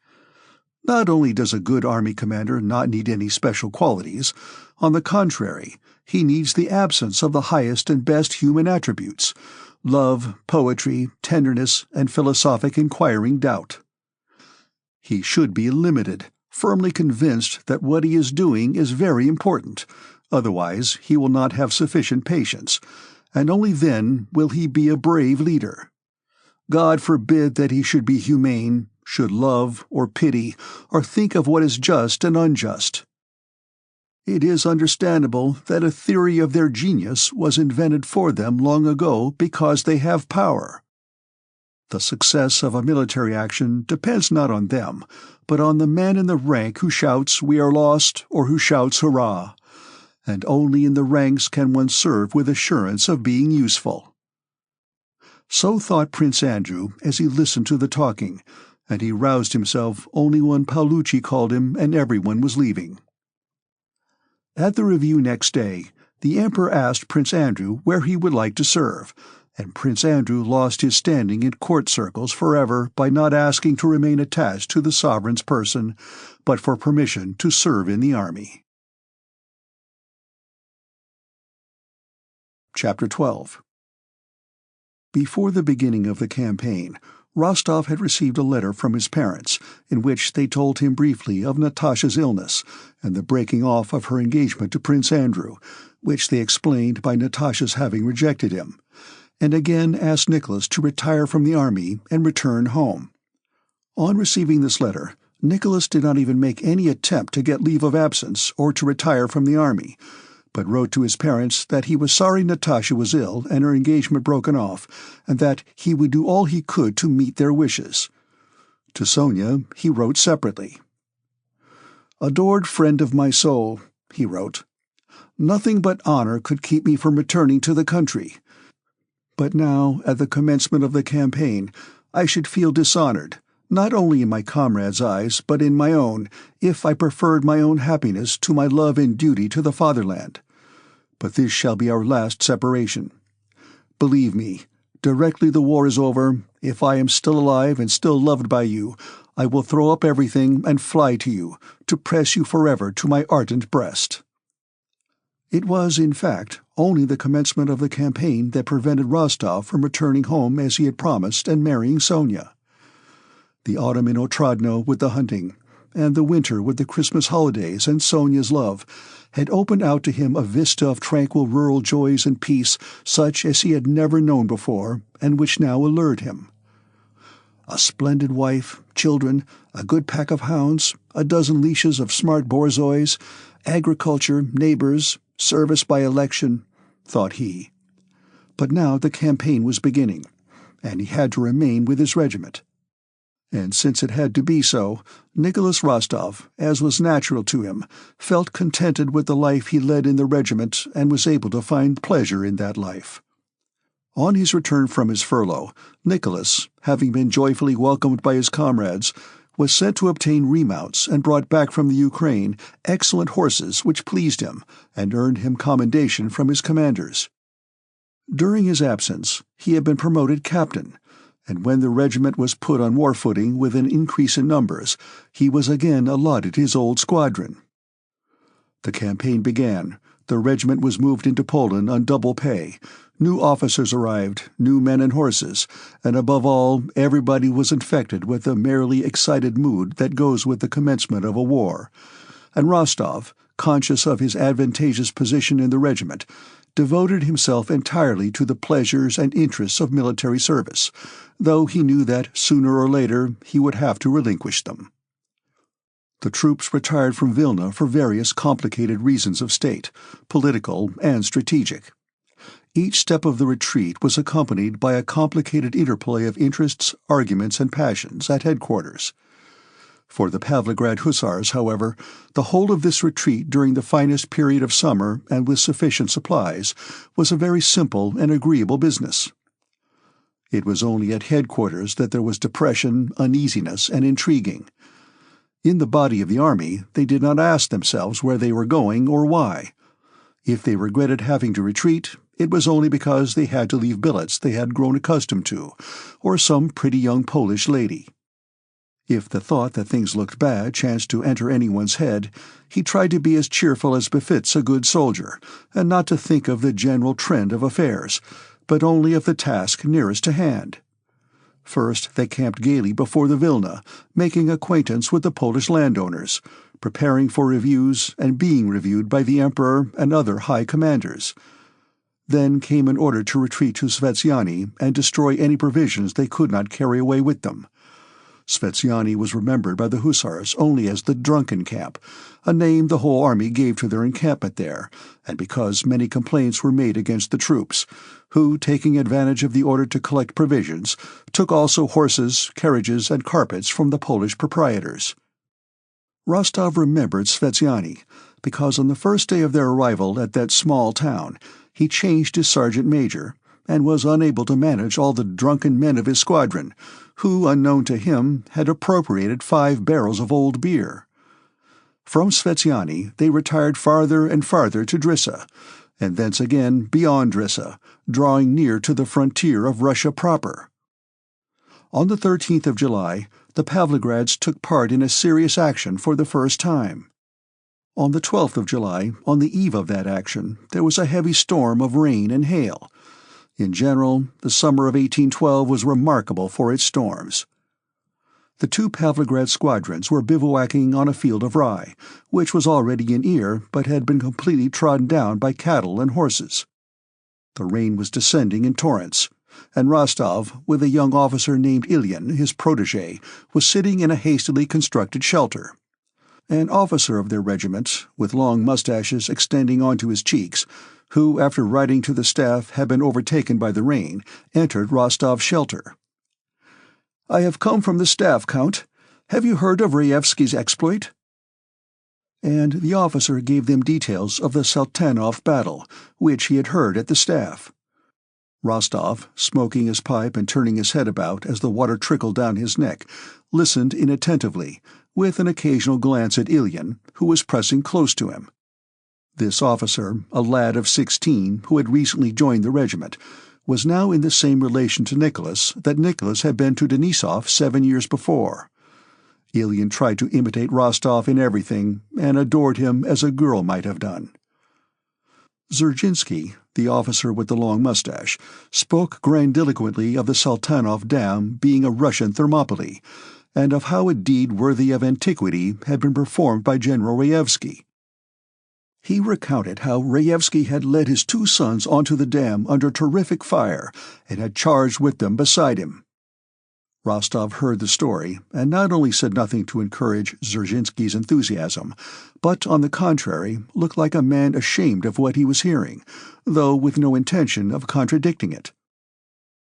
Not only does a good army commander not need any special qualities, on the contrary, he needs the absence of the highest and best human attributes: love, poetry, tenderness, and philosophic inquiring doubt. He should be limited, firmly convinced that what he is doing is very important, otherwise he will not have sufficient patience, and only then will he be a brave leader. God forbid that he should be humane, should love or pity, or think of what is just and unjust. It is understandable that a theory of their genius was invented for them long ago because they have power. The success of a military action depends not on them, but on the man in the rank who shouts, "We are lost," or who shouts, "Hurrah!" And only in the ranks can one serve with assurance of being useful. So thought Prince Andrew as he listened to the talking, and he roused himself only when Paolucci called him and everyone was leaving. At the review next day, the Emperor asked Prince Andrew where he would like to serve, and Prince Andrew lost his standing in court circles forever by not asking to remain attached to the sovereign's person, but for permission to serve in the army. Chapter 12. Before the beginning of the campaign, Rostov had received a letter from his parents, in which they told him briefly of Natasha's illness and the breaking off of her engagement to Prince Andrew, which they explained by Natasha's having rejected him, and again asked Nicholas to retire from the army and return home. On receiving this letter, Nicholas did not even make any attempt to get leave of absence or to retire from the army, but wrote to his parents that he was sorry Natasha was ill and her engagement broken off, and that he would do all he could to meet their wishes. To Sonia he wrote separately. "Adored friend of my soul," he wrote, "nothing but honor could keep me from returning to the country. But now, at the commencement of the campaign, I should feel dishonored, not only in my comrades' eyes, but in my own, if I preferred my own happiness to my love and duty to the fatherland. But this shall be our last separation. Believe me, directly the war is over, if I am still alive and still loved by you, I will throw up everything and fly to you, to press you forever to my ardent breast." It was, in fact, only the commencement of the campaign that prevented Rostov from returning home as he had promised and marrying Sonia. The autumn in Otradno with the hunting, and the winter with the Christmas holidays and Sonia's love, had opened out to him a vista of tranquil rural joys and peace such as he had never known before, and which now allured him. A splendid wife, children, a good pack of hounds, a dozen leashes of smart borzois, agriculture, neighbors, service by election, thought he. But now the campaign was beginning, and he had to remain with his regiment. And since it had to be so, Nicholas Rostov, as was natural to him, felt contented with the life he led in the regiment and was able to find pleasure in that life. On his return from his furlough, Nicholas, having been joyfully welcomed by his comrades, was sent to obtain remounts and brought back from the Ukraine excellent horses which pleased him and earned him commendation from his commanders. During his absence, he had been promoted captain, and when the regiment was put on war footing with an increase in numbers, he was again allotted his old squadron. The campaign began. The regiment was moved into Poland on double pay. New officers arrived, new men and horses, and above all, everybody was infected with the merrily excited mood that goes with the commencement of a war. And Rostov, conscious of his advantageous position in the regiment, devoted himself entirely to the pleasures and interests of military service, though he knew that sooner or later he would have to relinquish them. The troops retired from Vilna for various complicated reasons of state, political and strategic. Each step of the retreat was accompanied by a complicated interplay of interests, arguments, and passions at headquarters. For the Pavlograd Hussars, however, the whole of this retreat during the finest period of summer and with sufficient supplies was a very simple and agreeable business. It was only at headquarters that there was depression, uneasiness, and intriguing. In the body of the army, they did not ask themselves where they were going or why. If they regretted having to retreat, it was only because they had to leave billets they had grown accustomed to, or some pretty young Polish lady. If the thought that things looked bad chanced to enter anyone's head, he tried to be as cheerful as befits a good soldier, and not to think of the general trend of affairs, but only of the task nearest to hand. First they camped gaily before the Vilna, making acquaintance with the Polish landowners, preparing for reviews and being reviewed by the Emperor and other high commanders. Then came an order to retreat to Svetsiani and destroy any provisions they could not carry away with them. Svetsiani was remembered by the hussars only as the Drunken Camp, a name the whole army gave to their encampment there, and because many complaints were made against the troops, who, taking advantage of the order to collect provisions, took also horses, carriages, and carpets from the Polish proprietors. Rostov remembered Svetsiani, because on the first day of their arrival at that small town, he changed his sergeant major, and was unable to manage all the drunken men of his squadron, who, unknown to him, had appropriated 5 barrels of old beer. From Svetsiani they retired farther and farther to Drissa, and thence again beyond Drissa, drawing near to the frontier of Russia proper. On the 13th of July, the Pavlograds took part in a serious action for the first time. On the 12th of July, on the eve of that action, there was a heavy storm of rain and hail. In general, the summer of 1812 was remarkable for its storms. The 2 Pavlograd squadrons were bivouacking on a field of rye, which was already in ear but had been completely trodden down by cattle and horses. The rain was descending in torrents, and Rostov, with a young officer named Ilyin, his protégé, was sitting in a hastily constructed shelter. An officer of their regiment, with long mustaches extending onto his cheeks, who, after riding to the staff, had been overtaken by the rain, entered Rostov's shelter. "I have come from the staff, Count. Have you heard of Raevski's exploit?" And the officer gave them details of the Saltanov battle, which he had heard at the staff. Rostov, smoking his pipe and turning his head about as the water trickled down his neck, listened inattentively, with an occasional glance at Ilyin, who was pressing close to him. This officer, a lad of 16 who had recently joined the regiment, was now in the same relation to Nicholas that Nicholas had been to Denisov 7 years before. Ilyin tried to imitate Rostov in everything, and adored him as a girl might have done. Dzerzhinsky, the officer with the long mustache, spoke grandiloquently of the Saltanov Dam being a Russian Thermopylae, and of how a deed worthy of antiquity had been performed by General Raevski. He recounted how Raevski had led his 2 sons onto the dam under terrific fire and had charged with them beside him. Rostov heard the story, and not only said nothing to encourage Dzerzhinsky's enthusiasm, but, on the contrary, looked like a man ashamed of what he was hearing, though with no intention of contradicting it.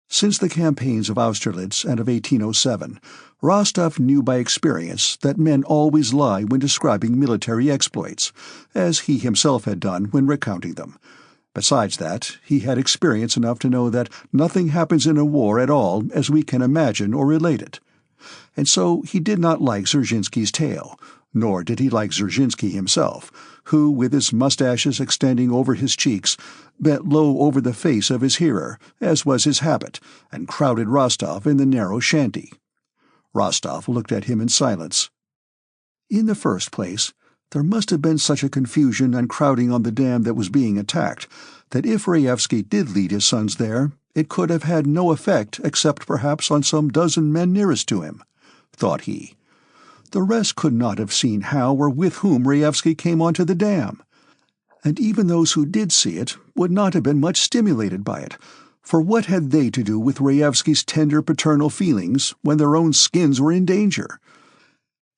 Since the campaigns of Austerlitz and of 1807, Rostov knew by experience that men always lie when describing military exploits, as he himself had done when recounting them. Besides that, he had experience enough to know that nothing happens in a war at all as we can imagine or relate it. And so he did not like Dzerzhinsky's tale, nor did he like Dzerzhinsky himself, who, with his mustaches extending over his cheeks, bent low over the face of his hearer, as was his habit, and crowded Rostov in the narrow shanty. Rostov looked at him in silence. In the first place, there must have been such a confusion and crowding on the dam that was being attacked, that if Raevski did lead his sons there, it could have had no effect except perhaps on some dozen men nearest to him, thought he. The rest could not have seen how or with whom Raevski came onto the dam. And even those who did see it would not have been much stimulated by it, for what had they to do with Raevski's tender paternal feelings when their own skins were in danger?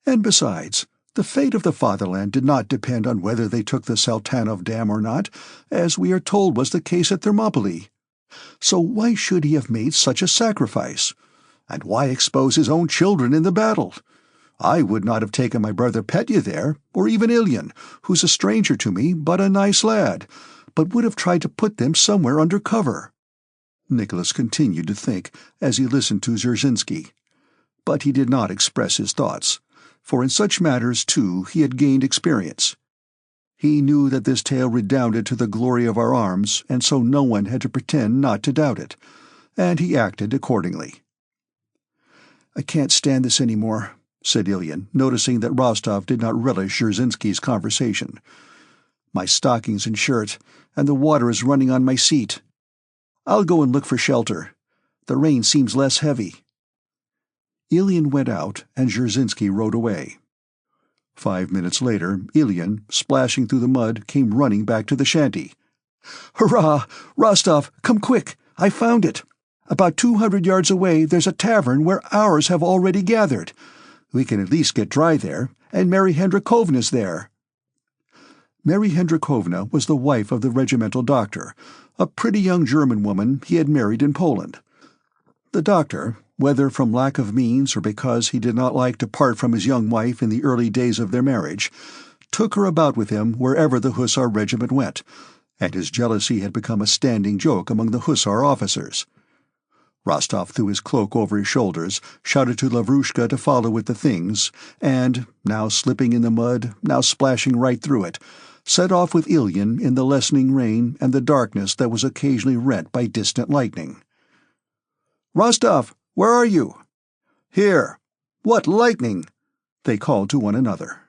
And besides, the fate of the fatherland did not depend on whether they took the Saltanov Dam or not, as we are told was the case at Thermopylae. So why should he have made such a sacrifice? And why expose his own children in the battle? I would not have taken my brother Petya there, or even Ilyin, who's a stranger to me but a nice lad, but would have tried to put them somewhere under cover. Nicholas continued to think as he listened to Dzerzhinsky. But he did not express his thoughts, for in such matters, too, he had gained experience. He knew that this tale redounded to the glory of our arms, and so no one had to pretend not to doubt it, and he acted accordingly. "I can't stand this any more," said Ilyin, noticing that Rostov did not relish Dzerzhinsky's conversation. "My stockings and shirt, and the water is running on my seat. I'll go and look for shelter. The rain seems less heavy." Ilyin went out, and Dzerzhinsky rode away. 5 minutes later, Ilyin, splashing through the mud, came running back to the shanty. "Hurrah! Rostov, come quick! I found it! About 200 yards away there's a tavern where ours have already gathered. We can at least get dry there, and Mary Hendrikovna's there." Mary Hendrikovna was the wife of the regimental doctor, a pretty young German woman he had married in Poland. The doctor, whether from lack of means or because he did not like to part from his young wife in the early days of their marriage, took her about with him wherever the Hussar regiment went, and his jealousy had become a standing joke among the Hussar officers. Rostov threw his cloak over his shoulders, shouted to Lavrushka to follow with the things, and, now slipping in the mud, now splashing right through it, set off with Ilyin in the lessening rain and the darkness that was occasionally rent by distant lightning. "Rostov, where are you?" "Here." "What lightning?" they called to one another.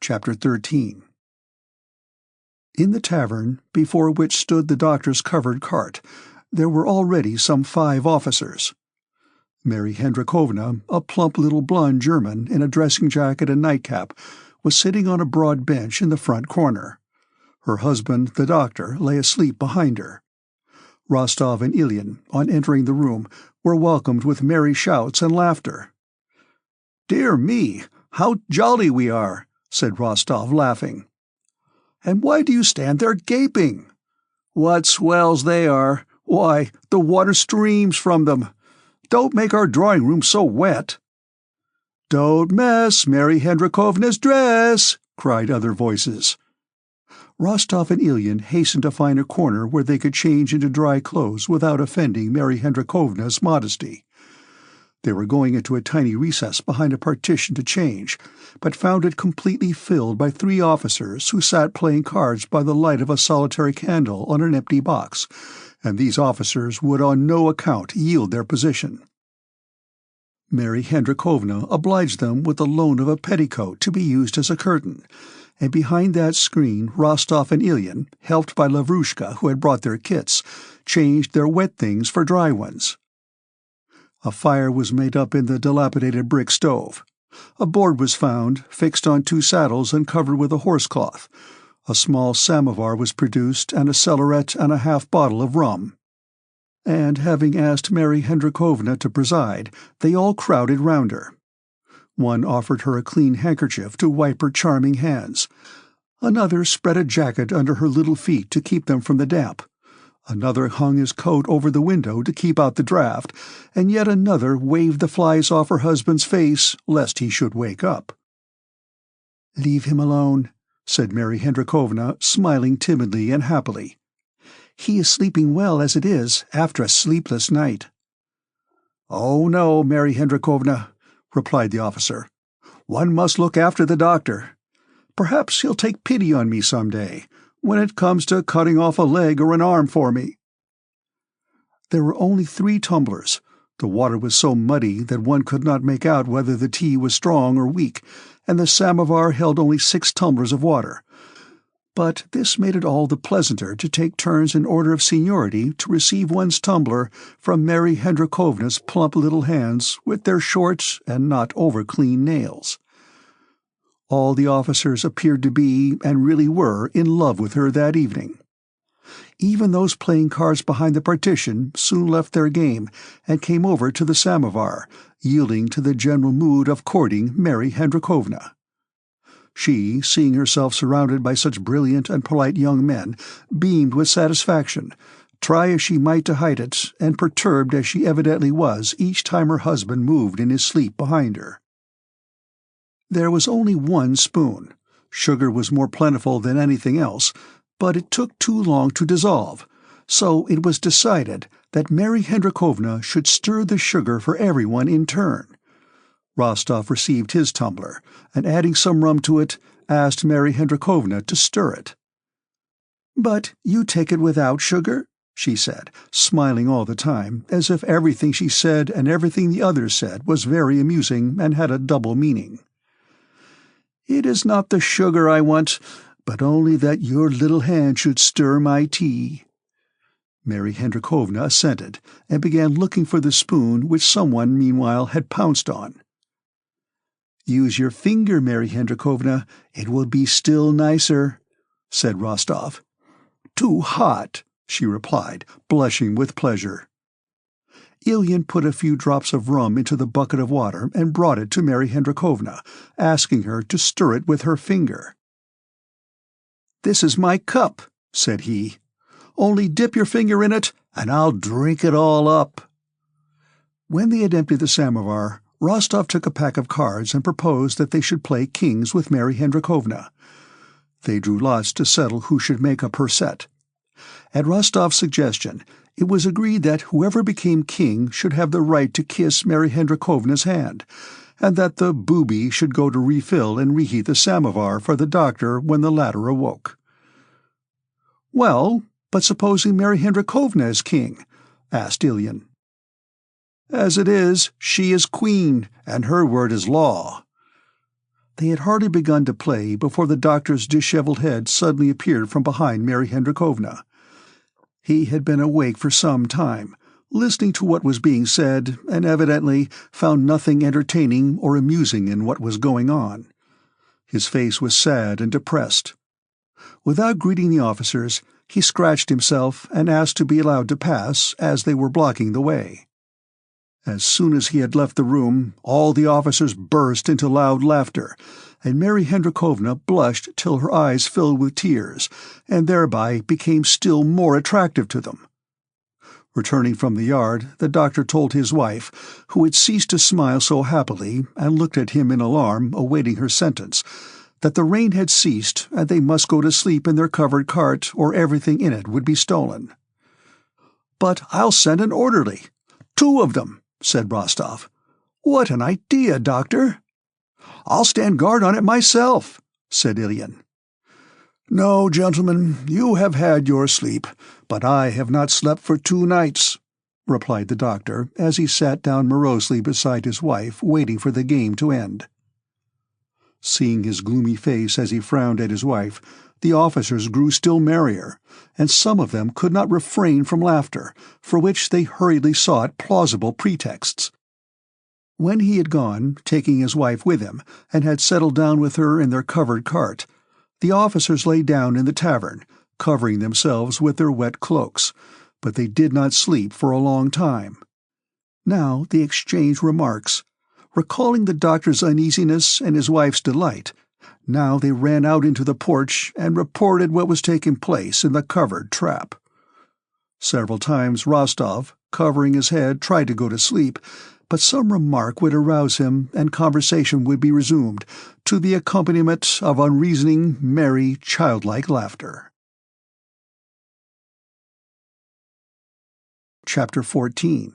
Chapter 13. In the tavern, before which stood the doctor's covered cart, there were already some 5 officers. Mary Hendrikovna, a plump little blonde German in a dressing jacket and nightcap, was sitting on a broad bench in the front corner. Her husband, the doctor, lay asleep behind her. Rostov and Ilyin, on entering the room, were welcomed with merry shouts and laughter. "Dear me, how jolly we are!" said Rostov, laughing. "And why do you stand there gaping?" "What swells they are! Why, the water streams from them! Don't make our drawing-room so wet." "Don't mess Mary Hendrikovna's dress!" cried other voices. Rostov and Ilyin hastened to find a corner where they could change into dry clothes without offending Mary Hendrikovna's modesty. They were going into a tiny recess behind a partition to change, but found it completely filled by 3 officers who sat playing cards by the light of a solitary candle on an empty box, and these officers would on no account yield their position. Mary Hendrikovna obliged them with the loan of a petticoat to be used as a curtain, and behind that screen Rostov and Ilyin, helped by Lavrushka who had brought their kits, changed their wet things for dry ones. A fire was made up in the dilapidated brick stove. A board was found, fixed on 2 saddles and covered with a horsecloth. A small samovar was produced, and a cellaret and a half bottle of rum. And having asked Mary Hendrikovna to preside, they all crowded round her. One offered her a clean handkerchief to wipe her charming hands. Another spread a jacket under her little feet to keep them from the damp. Another hung his coat over the window to keep out the draught, and yet another waved the flies off her husband's face lest he should wake up. "Leave him alone," said Mary Hendrikovna, smiling timidly and happily. "He is sleeping well as it is, after a sleepless night." "Oh no, Mary Hendrikovna," replied the officer. "One must look after the doctor. Perhaps he'll take pity on me some day, when it comes to cutting off a leg or an arm for me." There were only 3 tumblers. The water was so muddy that one could not make out whether the tea was strong or weak, and the samovar held only 6 tumblers of water. But this made it all the pleasanter to take turns in order of seniority to receive one's tumbler from Mary Hendrikovna's plump little hands with their short and not over-clean nails. All the officers appeared to be, and really were, in love with her that evening. Even those playing cards behind the partition soon left their game and came over to the samovar, yielding to the general mood of courting Mary Hendrikovna. She, seeing herself surrounded by such brilliant and polite young men, beamed with satisfaction, try as she might to hide it, and perturbed as she evidently was each time her husband moved in his sleep behind her. There was only 1 spoon. Sugar was more plentiful than anything else, but it took too long to dissolve, so it was decided that Mary Hendrikovna should stir the sugar for everyone in turn. Rostov received his tumbler, and adding some rum to it, asked Mary Hendrikovna to stir it. "But you take it without sugar?" she said, smiling all the time, as if everything she said and everything the others said was very amusing and had a double meaning. "It is not the sugar I want, but only that your little hand should stir my tea." Mary Hendrikovna assented, and began looking for the spoon which someone meanwhile had pounced on. "Use your finger, Mary Hendrikovna, it will be still nicer," said Rostov. "Too hot," she replied, blushing with pleasure. Ilyin put a few drops of rum into the bucket of water and brought it to Mary Hendrikovna, asking her to stir it with her finger. "This is my cup," said he. "Only dip your finger in it, and I'll drink it all up." When they had emptied the samovar, Rostov took a pack of cards and proposed that they should play kings with Mary Hendrikovna. They drew lots to settle who should make up her set. At Rostov's suggestion, it was agreed that whoever became king should have the right to kiss Mary Hendrikovna's hand, and that the booby should go to refill and reheat the samovar for the doctor when the latter awoke. "Well, but supposing Mary Hendrikovna is king?" asked Ilyin. "As it is, she is queen, and her word is law." They had hardly begun to play before the doctor's disheveled head suddenly appeared from behind Mary Hendrikovna. He had been awake for some time, listening to what was being said, and evidently found nothing entertaining or amusing in what was going on. His face was sad and depressed. Without greeting the officers, he scratched himself and asked to be allowed to pass, as they were blocking the way. As soon as he had left the room, all the officers burst into loud laughter, and Mary Hendrikovna blushed till her eyes filled with tears, and thereby became still more attractive to them. Returning from the yard, the doctor told his wife, who had ceased to smile so happily and looked at him in alarm, awaiting her sentence, that the rain had ceased and they must go to sleep in their covered cart or everything in it would be stolen. "But I'll send an orderly. 2 of them," said Rostov. "What an idea, doctor!" "I'll stand guard on it myself," said Ilyin. "No, gentlemen, you have had your sleep, but I have not slept for 2 nights," replied the doctor as he sat down morosely beside his wife, waiting for the game to end. Seeing his gloomy face as he frowned at his wife, the officers grew still merrier, and some of them could not refrain from laughter, for which they hurriedly sought plausible pretexts. When he had gone, taking his wife with him, and had settled down with her in their covered cart, the officers lay down in the tavern, covering themselves with their wet cloaks, but they did not sleep for a long time. Now they exchanged remarks, recalling the doctor's uneasiness and his wife's delight. Now they ran out into the porch and reported what was taking place in the covered trap. Several times Rostov, covering his head, tried to go to sleep, but some remark would arouse him and conversation would be resumed, to the accompaniment of unreasoning, merry, childlike laughter. Chapter 14.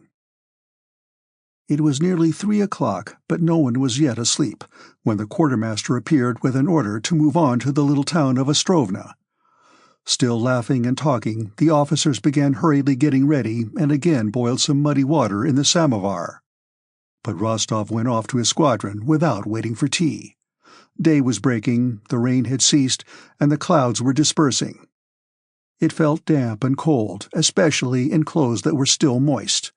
It was nearly 3 o'clock, but no one was yet asleep, when the quartermaster appeared with an order to move on to the little town of Ostrovna. Still laughing and talking, the officers began hurriedly getting ready and again boiled some muddy water in the samovar. But Rostov went off to his squadron without waiting for tea. Day was breaking, the rain had ceased, and the clouds were dispersing. It felt damp and cold, especially in clothes that were still moist.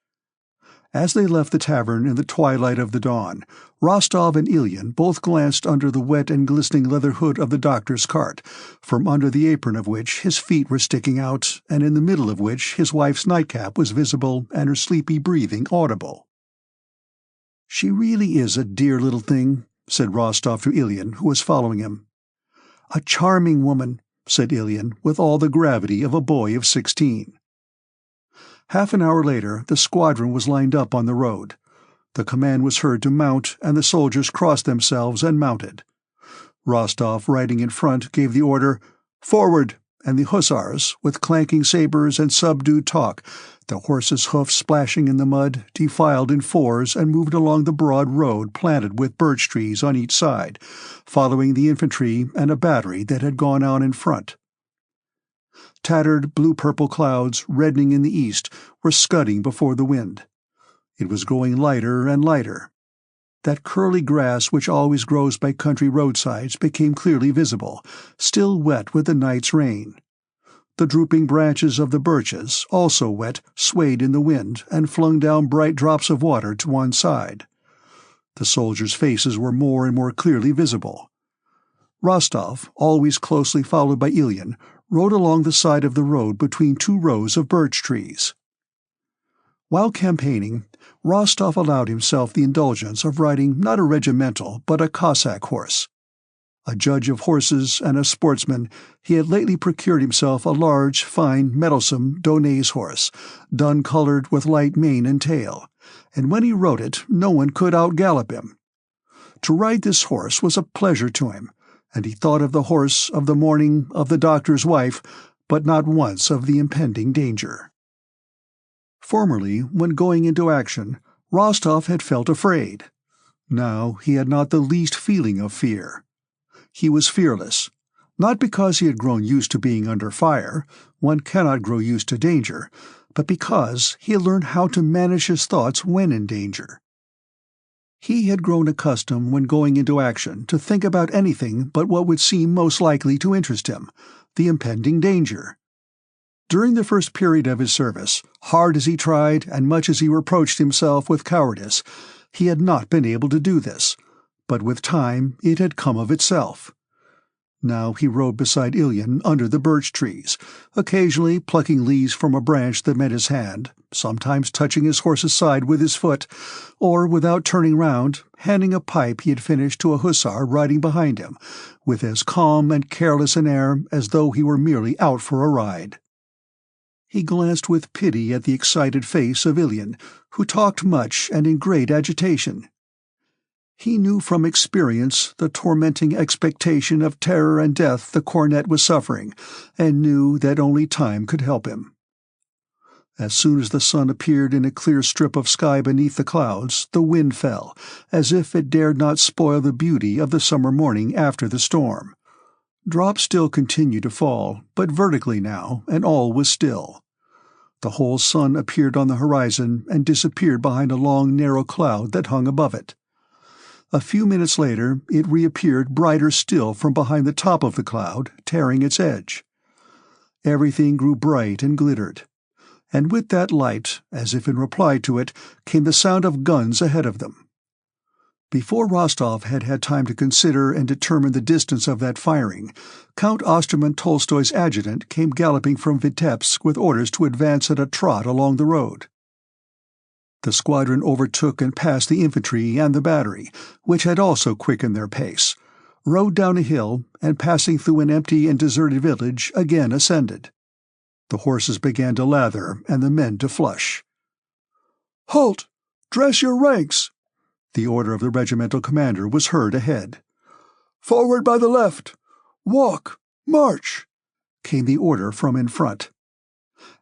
As they left the tavern in the twilight of the dawn, Rostov and Ilyin both glanced under the wet and glistening leather hood of the doctor's cart, from under the apron of which his feet were sticking out, and in the middle of which his wife's nightcap was visible and her sleepy breathing audible. "She really is a dear little thing," said Rostov to Ilyin, who was following him. "A charming woman," said Ilyin, with all the gravity of a boy of 16. Half an hour later, the squadron was lined up on the road. The command was heard to mount, and the soldiers crossed themselves and mounted. Rostov, riding in front, gave the order, "Forward!" and the hussars, with clanking sabres and subdued talk, the horses' hoofs splashing in the mud, defiled in 4s and moved along the broad road planted with birch trees on each side, following the infantry and a battery that had gone on in front. Tattered blue-purple clouds, reddening in the east, were scudding before the wind. It was growing lighter and lighter. That curly grass which always grows by country roadsides became clearly visible, still wet with the night's rain. The drooping branches of the birches, also wet, swayed in the wind and flung down bright drops of water to one side. The soldiers' faces were more and more clearly visible. Rostov, always closely followed by Ilyin, rode along the side of the road between two rows of birch trees. While campaigning, Rostov allowed himself the indulgence of riding not a regimental but a Cossack horse. A judge of horses and a sportsman, he had lately procured himself a large, fine, mettlesome Donnay's horse, dun-colored with light mane and tail, and when he rode it no one could outgallop him. To ride this horse was a pleasure to him, and he thought of the horse, of the morning, of the doctor's wife, but not once of the impending danger. Formerly, when going into action, Rostov had felt afraid. Now he had not the least feeling of fear. He was fearless, not because he had grown used to being under fire, one cannot grow used to danger, but because he had learned how to manage his thoughts when in danger. He had grown accustomed when going into action to think about anything but what would seem most likely to interest him, the impending danger. During the first period of his service, hard as he tried and much as he reproached himself with cowardice, he had not been able to do this, but with time it had come of itself. Now he rode beside Ilyin under the birch trees, occasionally plucking leaves from a branch that met his hand, sometimes touching his horse's side with his foot, or, without turning round, handing a pipe he had finished to a hussar riding behind him, with as calm and careless an air as though he were merely out for a ride. He glanced with pity at the excited face of Ilyin, who talked much and in great agitation. He knew from experience the tormenting expectation of terror and death the cornet was suffering, and knew that only time could help him. As soon as the sun appeared in a clear strip of sky beneath the clouds, the wind fell, as if it dared not spoil the beauty of the summer morning after the storm. Drops still continued to fall, but vertically now, and all was still. The whole sun appeared on the horizon and disappeared behind a long narrow cloud that hung above it. A few minutes later it reappeared brighter still from behind the top of the cloud, tearing its edge. Everything grew bright and glittered, and with that light, as if in reply to it, came the sound of guns ahead of them. Before Rostov had had time to consider and determine the distance of that firing, Count Osterman Tolstoy's adjutant came galloping from Vitebsk with orders to advance at a trot along the road. The squadron overtook and passed the infantry and the battery, which had also quickened their pace, rode down a hill, and passing through an empty and deserted village, again ascended. The horses began to lather and the men to flush. "Halt! Dress your ranks!" The order of the regimental commander was heard ahead. "Forward by the left! Walk! March!" came the order from in front.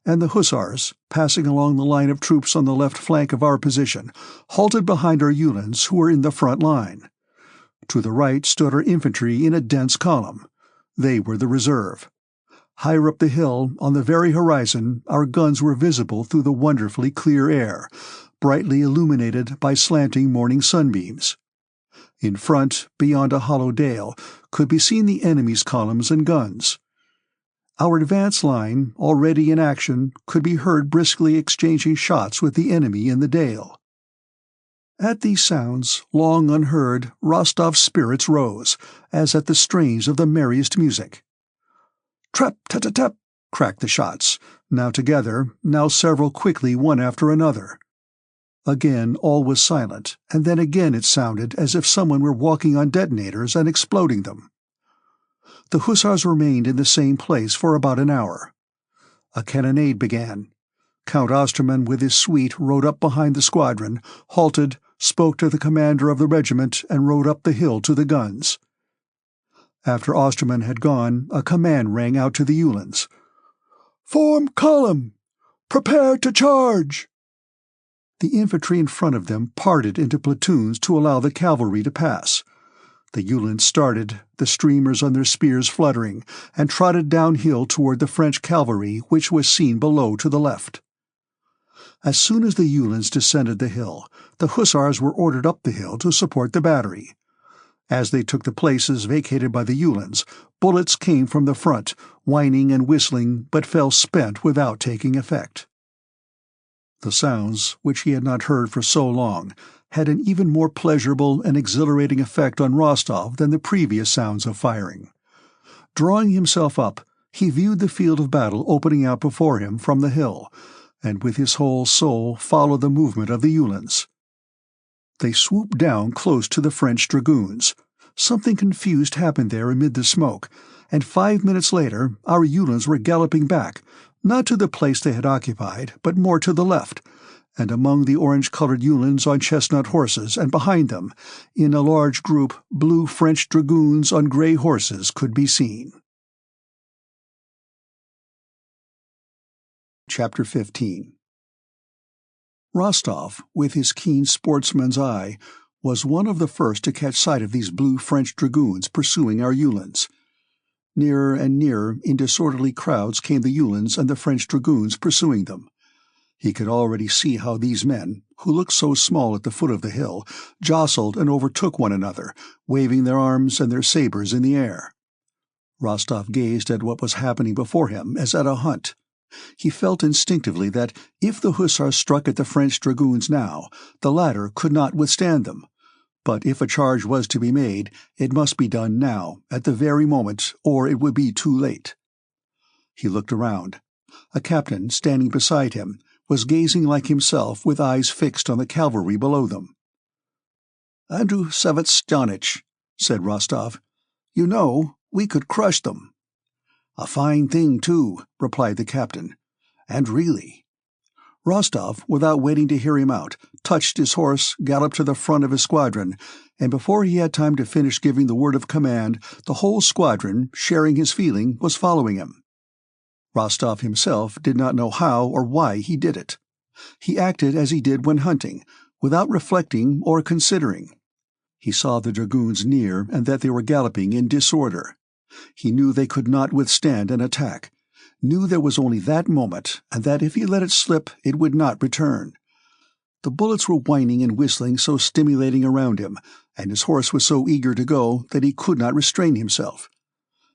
And the hussars, passing along the line of troops on the left flank of our position, halted behind our Uhlans who were in the front line. To the right stood our infantry in a dense column. They were the reserve. Higher up the hill, on the very horizon, our guns were visible through the wonderfully clear air, brightly illuminated by slanting morning sunbeams. In front, beyond a hollow dale, could be seen the enemy's columns and guns. Our advance line, already in action, could be heard briskly exchanging shots with the enemy in the dale. At these sounds, long unheard, Rostov's spirits rose, as at the strains of the merriest music. Trap-tat-tat-tap, cracked the shots, now together, now several quickly one after another. Again all was silent, and then again it sounded as if someone were walking on detonators and exploding them. The hussars remained in the same place for about an hour. A cannonade began. Count Osterman with his suite rode up behind the squadron, halted, spoke to the commander of the regiment, and rode up the hill to the guns. After Osterman had gone, a command rang out to the Uhlans. "Form column! Prepare to charge!" The infantry in front of them parted into platoons to allow the cavalry to pass. The Uhlans started, the streamers on their spears fluttering, and trotted downhill toward the French cavalry which was seen below to the left. As soon as the Uhlans descended the hill, the hussars were ordered up the hill to support the battery. As they took the places vacated by the Uhlans, bullets came from the front, whining and whistling, but fell spent without taking effect. The sounds, which he had not heard for so long, had an even more pleasurable and exhilarating effect on Rostov than the previous sounds of firing. Drawing himself up, He viewed the field of battle opening out before him from the hill, and with his whole soul followed the movement of the Uhlans. They swooped down close to the French dragoons. Something confused happened there amid the smoke, and 5 minutes later our Uhlans were galloping back, not to the place they had occupied, but more to the left, and among the orange-colored Uhlans on chestnut horses, and behind them, in a large group, blue French dragoons on grey horses could be seen. Chapter 15. Rostov, with his keen sportsman's eye, was one of the first to catch sight of these blue French dragoons pursuing our Uhlans. Nearer and nearer in disorderly crowds came the Uhlans and the French dragoons pursuing them. He could already see how these men, who looked so small at the foot of the hill, jostled and overtook one another, waving their arms and their sabers in the air. Rostov gazed at what was happening before him as at a hunt. He felt instinctively that if the hussars struck at the French dragoons now, the latter could not withstand them. But if a charge was to be made, it must be done now, at the very moment, or it would be too late. He looked around. A captain, standing beside him, was gazing like himself with eyes fixed on the cavalry below them. "Andrew Savitstanich," said Rostov. "You know, we could crush them." "A fine thing, too," replied the captain. "And really—" Rostov, without waiting to hear him out, touched his horse, galloped to the front of his squadron, and before he had time to finish giving the word of command, the whole squadron, sharing his feeling, was following him. Rostov himself did not know how or why he did it. He acted as he did when hunting, without reflecting or considering. He saw the dragoons near and that they were galloping in disorder. He knew they could not withstand an attack, knew there was only that moment, and that if he let it slip it would not return. The bullets were whining and whistling so stimulating around him, and his horse was so eager to go that he could not restrain himself.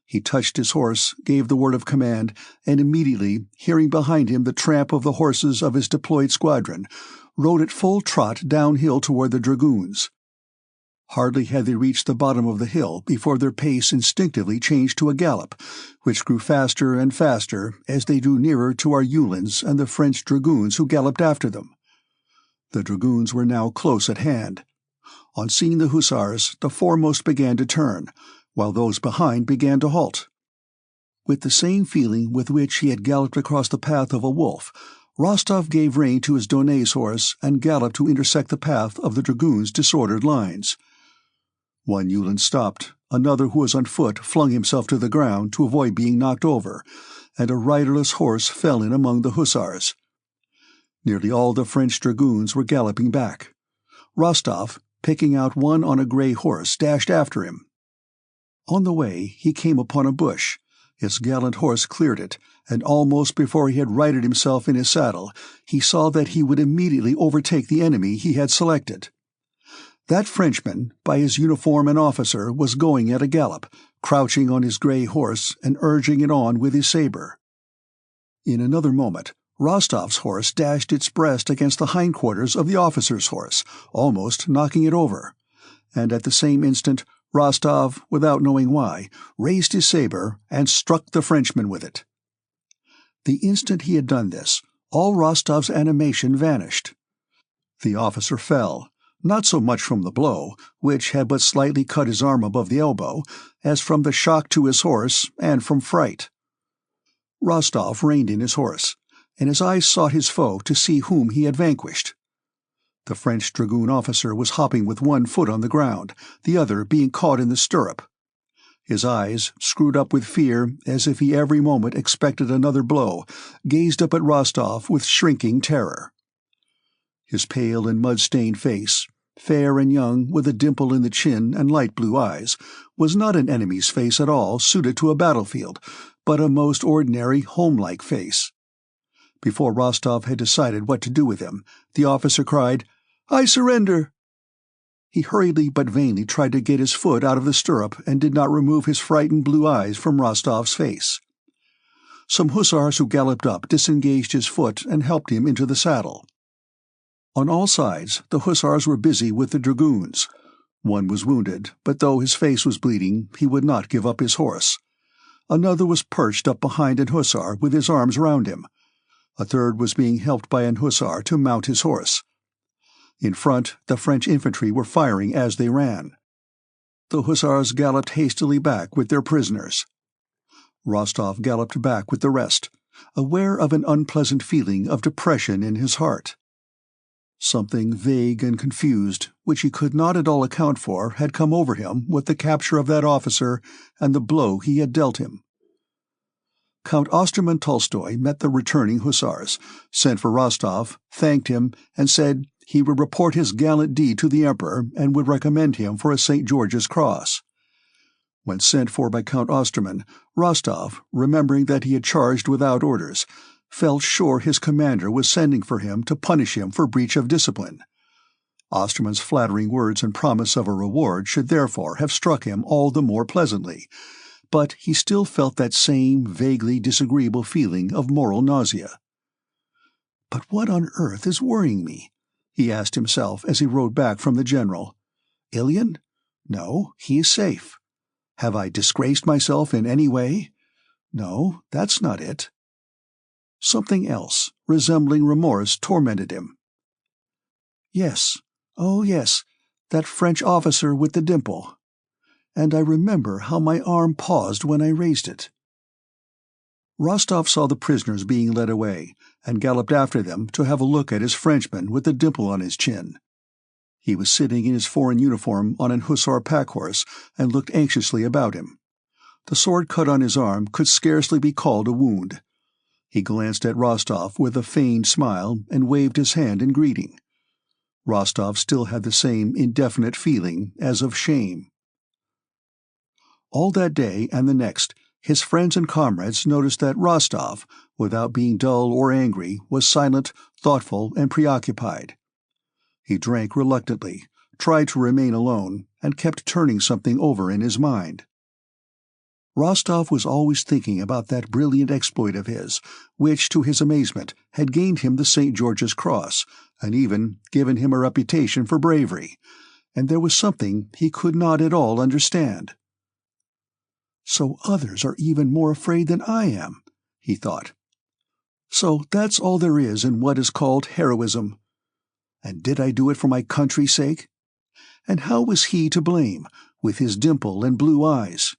He touched his horse, gave the word of command, and immediately, hearing behind him the tramp of the horses of his deployed squadron, rode at full trot downhill toward the dragoons. Hardly had they reached the bottom of the hill before their pace instinctively changed to a gallop, which grew faster and faster as they drew nearer to our Uhlans and the French dragoons who galloped after them. The dragoons were now close at hand. On seeing the hussars, the foremost began to turn, while those behind began to halt. With the same feeling with which he had galloped across the path of a wolf, Rostov gave rein to his Donnay's horse and galloped to intersect the path of the dragoons' disordered lines. One Uhlan stopped, another who was on foot flung himself to the ground to avoid being knocked over, and a riderless horse fell in among the hussars. Nearly all the French dragoons were galloping back. Rostov, picking out one on a grey horse, dashed after him. On the way he came upon a bush. His gallant horse cleared it, and almost before he had righted himself in his saddle, he saw that he would immediately overtake the enemy he had selected. That Frenchman, by his uniform and officer, was going at a gallop, crouching on his grey horse and urging it on with his sabre. In another moment, Rostov's horse dashed its breast against the hindquarters of the officer's horse, almost knocking it over, and at the same instant Rostov, without knowing why, raised his sabre and struck the Frenchman with it. The instant he had done this, all Rostov's animation vanished. The officer fell, not so much from the blow, which had but slightly cut his arm above the elbow, as from the shock to his horse and from fright. Rostov reined in his horse, and his eyes sought his foe to see whom he had vanquished. The French dragoon officer was hopping with one foot on the ground, the other being caught in the stirrup. His eyes, screwed up with fear as if he every moment expected another blow, gazed up at Rostov with shrinking terror. His pale and mud-stained face, fair and young with a dimple in the chin and light blue eyes, was not an enemy's face at all suited to a battlefield, but a most ordinary, home-like face. Before Rostov had decided what to do with him, the officer cried, "I surrender!" He hurriedly but vainly tried to get his foot out of the stirrup and did not remove his frightened blue eyes from Rostov's face. Some hussars who galloped up disengaged his foot and helped him into the saddle. On all sides the hussars were busy with the dragoons. One was wounded, but though his face was bleeding, he would not give up his horse. Another was perched up behind an hussar with his arms round him. A third was being helped by an hussar to mount his horse. In front, the French infantry were firing as they ran. The hussars galloped hastily back with their prisoners. Rostov galloped back with the rest, aware of an unpleasant feeling of depression in his heart. Something vague and confused, which he could not at all account for, had come over him with the capture of that officer and the blow he had dealt him. Count Osterman Tolstoy met the returning hussars, sent for Rostov, thanked him, and said he would report his gallant deed to the Emperor and would recommend him for a St. George's Cross. When sent for by Count Osterman, Rostov, remembering that he had charged without orders, felt sure his commander was sending for him to punish him for breach of discipline. Osterman's flattering words and promise of a reward should therefore have struck him all the more pleasantly, but he still felt that same vaguely disagreeable feeling of moral nausea. "But what on earth is worrying me?" he asked himself as he rode back from the general. "Ilian? No, he is safe. Have I disgraced myself in any way? No, that's not it." Something else, resembling remorse, tormented him. Yes, oh yes, that French officer with the dimple. And I remember how my arm paused when I raised it. Rostov saw the prisoners being led away, and galloped after them to have a look at his Frenchman with the dimple on his chin. He was sitting in his foreign uniform on an hussar pack-horse and looked anxiously about him. The sword cut on his arm could scarcely be called a wound. He glanced at Rostov with a feigned smile and waved his hand in greeting. Rostov still had the same indefinite feeling as of shame. All that day and the next, his friends and comrades noticed that Rostov, without being dull or angry, was silent, thoughtful, and preoccupied. He drank reluctantly, tried to remain alone, and kept turning something over in his mind. Rostov was always thinking about that brilliant exploit of his, which, to his amazement, had gained him the St. George's Cross, and even given him a reputation for bravery, and there was something he could not at all understand. "So others are even more afraid than I am," he thought. "So that's all there is in what is called heroism. And did I do it for my country's sake? And how was he to blame, with his dimple and blue eyes?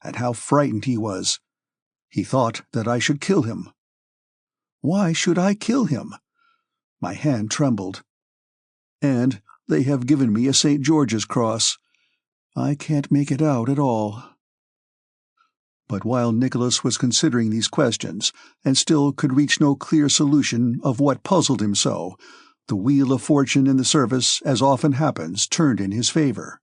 And how frightened he was. He thought that I should kill him. Why should I kill him? My hand trembled. And they have given me a St. George's Cross. I can't make it out at all." But while Nicholas was considering these questions, and still could reach no clear solution of what puzzled him so, the wheel of fortune in the service, as often happens, turned in his favor.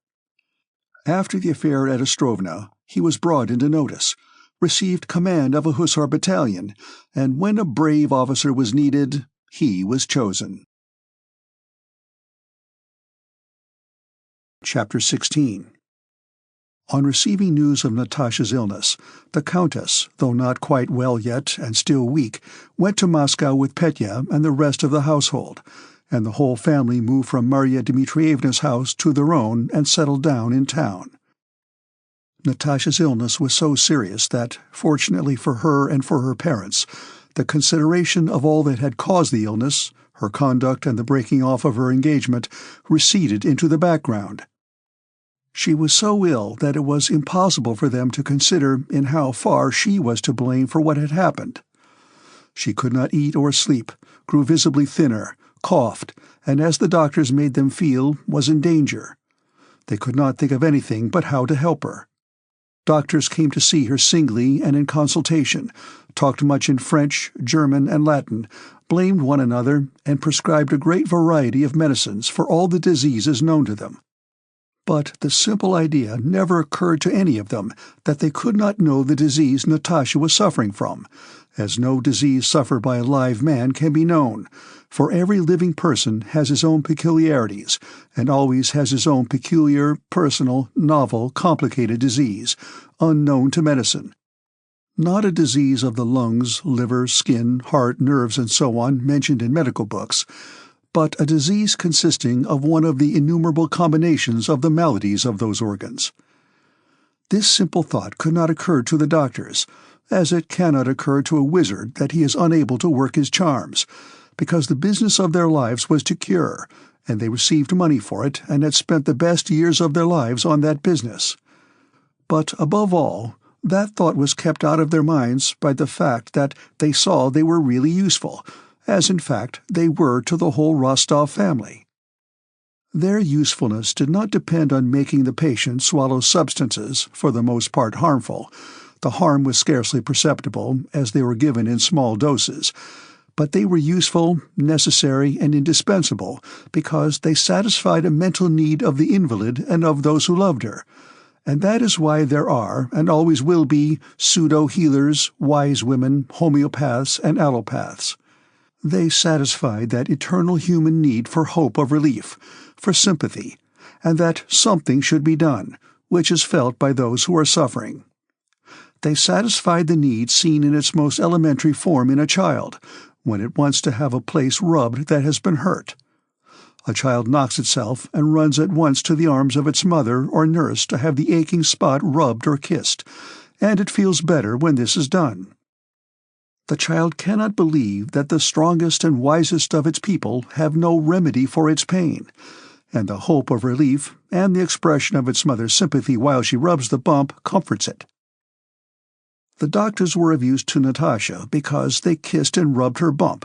After the affair at Ostrovna, he was brought into notice, received command of a hussar battalion, and when a brave officer was needed, he was chosen. Chapter 16. On receiving news of Natasha's illness, the Countess, though not quite well yet and still weak, went to Moscow with Petya and the rest of the household, and the whole family moved from Marya Dmitrievna's house to their own and settled down in town. Natasha's illness was so serious that, fortunately for her and for her parents, the consideration of all that had caused the illness, her conduct and the breaking off of her engagement, receded into the background. She was so ill that it was impossible for them to consider in how far she was to blame for what had happened. She could not eat or sleep, grew visibly thinner, coughed, and as the doctors made them feel, was in danger. They could not think of anything but how to help her. Doctors came to see her singly and in consultation, talked much in French, German, and Latin, blamed one another, and prescribed a great variety of medicines for all the diseases known to them. But the simple idea never occurred to any of them that they could not know the disease Natasha was suffering from, as no disease suffered by a live man can be known, for every living person has his own peculiarities, and always has his own peculiar, personal, novel, complicated disease, unknown to medicine. Not a disease of the lungs, liver, skin, heart, nerves, and so on mentioned in medical books, but a disease consisting of one of the innumerable combinations of the maladies of those organs. This simple thought could not occur to the doctors, as it cannot occur to a wizard that he is unable to work his charms, because the business of their lives was to cure, and they received money for it and had spent the best years of their lives on that business. But above all, that thought was kept out of their minds by the fact that they saw they were really useful, as in fact they were to the whole Rostov family. Their usefulness did not depend on making the patient swallow substances, for the most part harmful. The harm was scarcely perceptible, as they were given in small doses, but they were useful, necessary, and indispensable because they satisfied a mental need of the invalid and of those who loved her. And that is why there are, and always will be, pseudo-healers, wise women, homeopaths, and allopaths. They satisfied that eternal human need for hope of relief, for sympathy, and that something should be done, which is felt by those who are suffering. They satisfied the need seen in its most elementary form in a child, when it wants to have a place rubbed that has been hurt. A child knocks itself and runs at once to the arms of its mother or nurse to have the aching spot rubbed or kissed, and it feels better when this is done. The child cannot believe that the strongest and wisest of its people have no remedy for its pain, and the hope of relief and the expression of its mother's sympathy while she rubs the bump comforts it. The doctors were of use to Natasha because they kissed and rubbed her bump,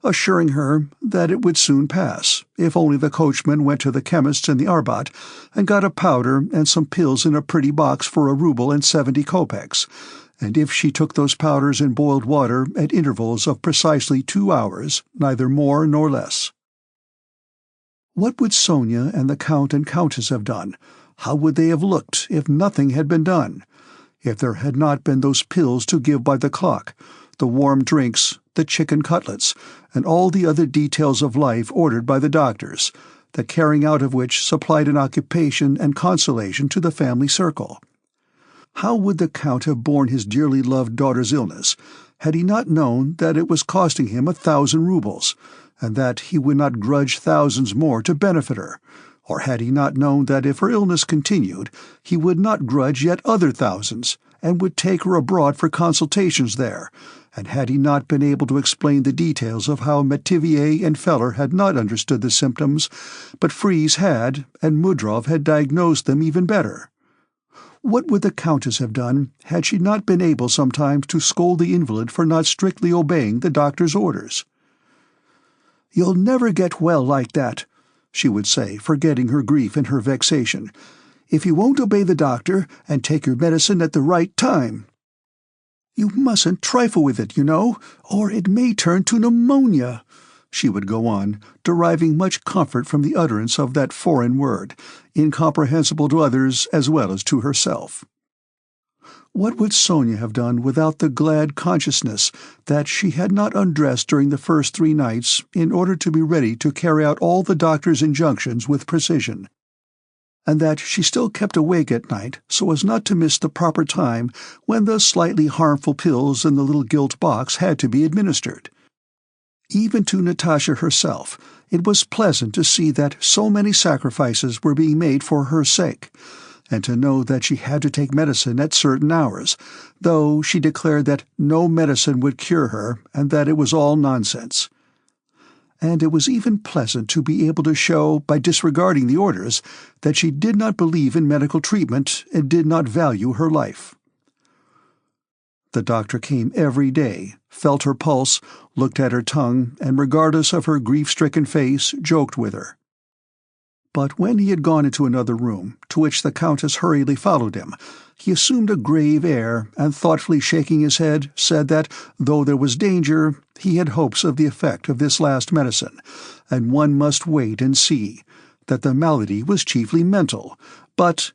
assuring her that it would soon pass, if only the coachman went to the chemist's in the Arbat and got a powder and some pills in a pretty box for 1.70 rubles, and if she took those powders in boiled water at intervals of precisely 2 hours, neither more nor less. What would Sonia and the Count and Countess have done? How would they have looked if nothing had been done? If there had not been those pills to give by the clock, the warm drinks, the chicken cutlets, and all the other details of life ordered by the doctors, the carrying out of which supplied an occupation and consolation to the family circle? How would the Count have borne his dearly loved daughter's illness, had he not known that it was costing him 1,000 rubles, and that he would not grudge thousands more to benefit her? Or had he not known that if her illness continued, he would not grudge yet other thousands, and would take her abroad for consultations there, and had he not been able to explain the details of how Metivier and Feller had not understood the symptoms, but Fries had, and Mudrov had diagnosed them even better? What would the Countess have done had she not been able sometimes to scold the invalid for not strictly obeying the doctor's orders? "You'll never get well like that," she would say, forgetting her grief in her vexation, "if you won't obey the doctor and take your medicine at the right time. You mustn't trifle with it, you know, or it may turn to pneumonia," she would go on, deriving much comfort from the utterance of that foreign word, incomprehensible to others as well as to herself. What would Sonia have done without the glad consciousness that she had not undressed during the first 3 nights in order to be ready to carry out all the doctor's injunctions with precision, and that she still kept awake at night so as not to miss the proper time when the slightly harmful pills in the little gilt box had to be administered? Even to Natasha herself, it was pleasant to see that so many sacrifices were being made for her sake, and to know that she had to take medicine at certain hours, though she declared that no medicine would cure her and that it was all nonsense. And it was even pleasant to be able to show, by disregarding the orders, that she did not believe in medical treatment and did not value her life. The doctor came every day, felt her pulse, looked at her tongue, and regardless of her grief-stricken face, joked with her. But when he had gone into another room, to which the Countess hurriedly followed him, he assumed a grave air and, thoughtfully shaking his head, said that, though there was danger, he had hopes of the effect of this last medicine, and one must wait and see, that the malady was chiefly mental, but—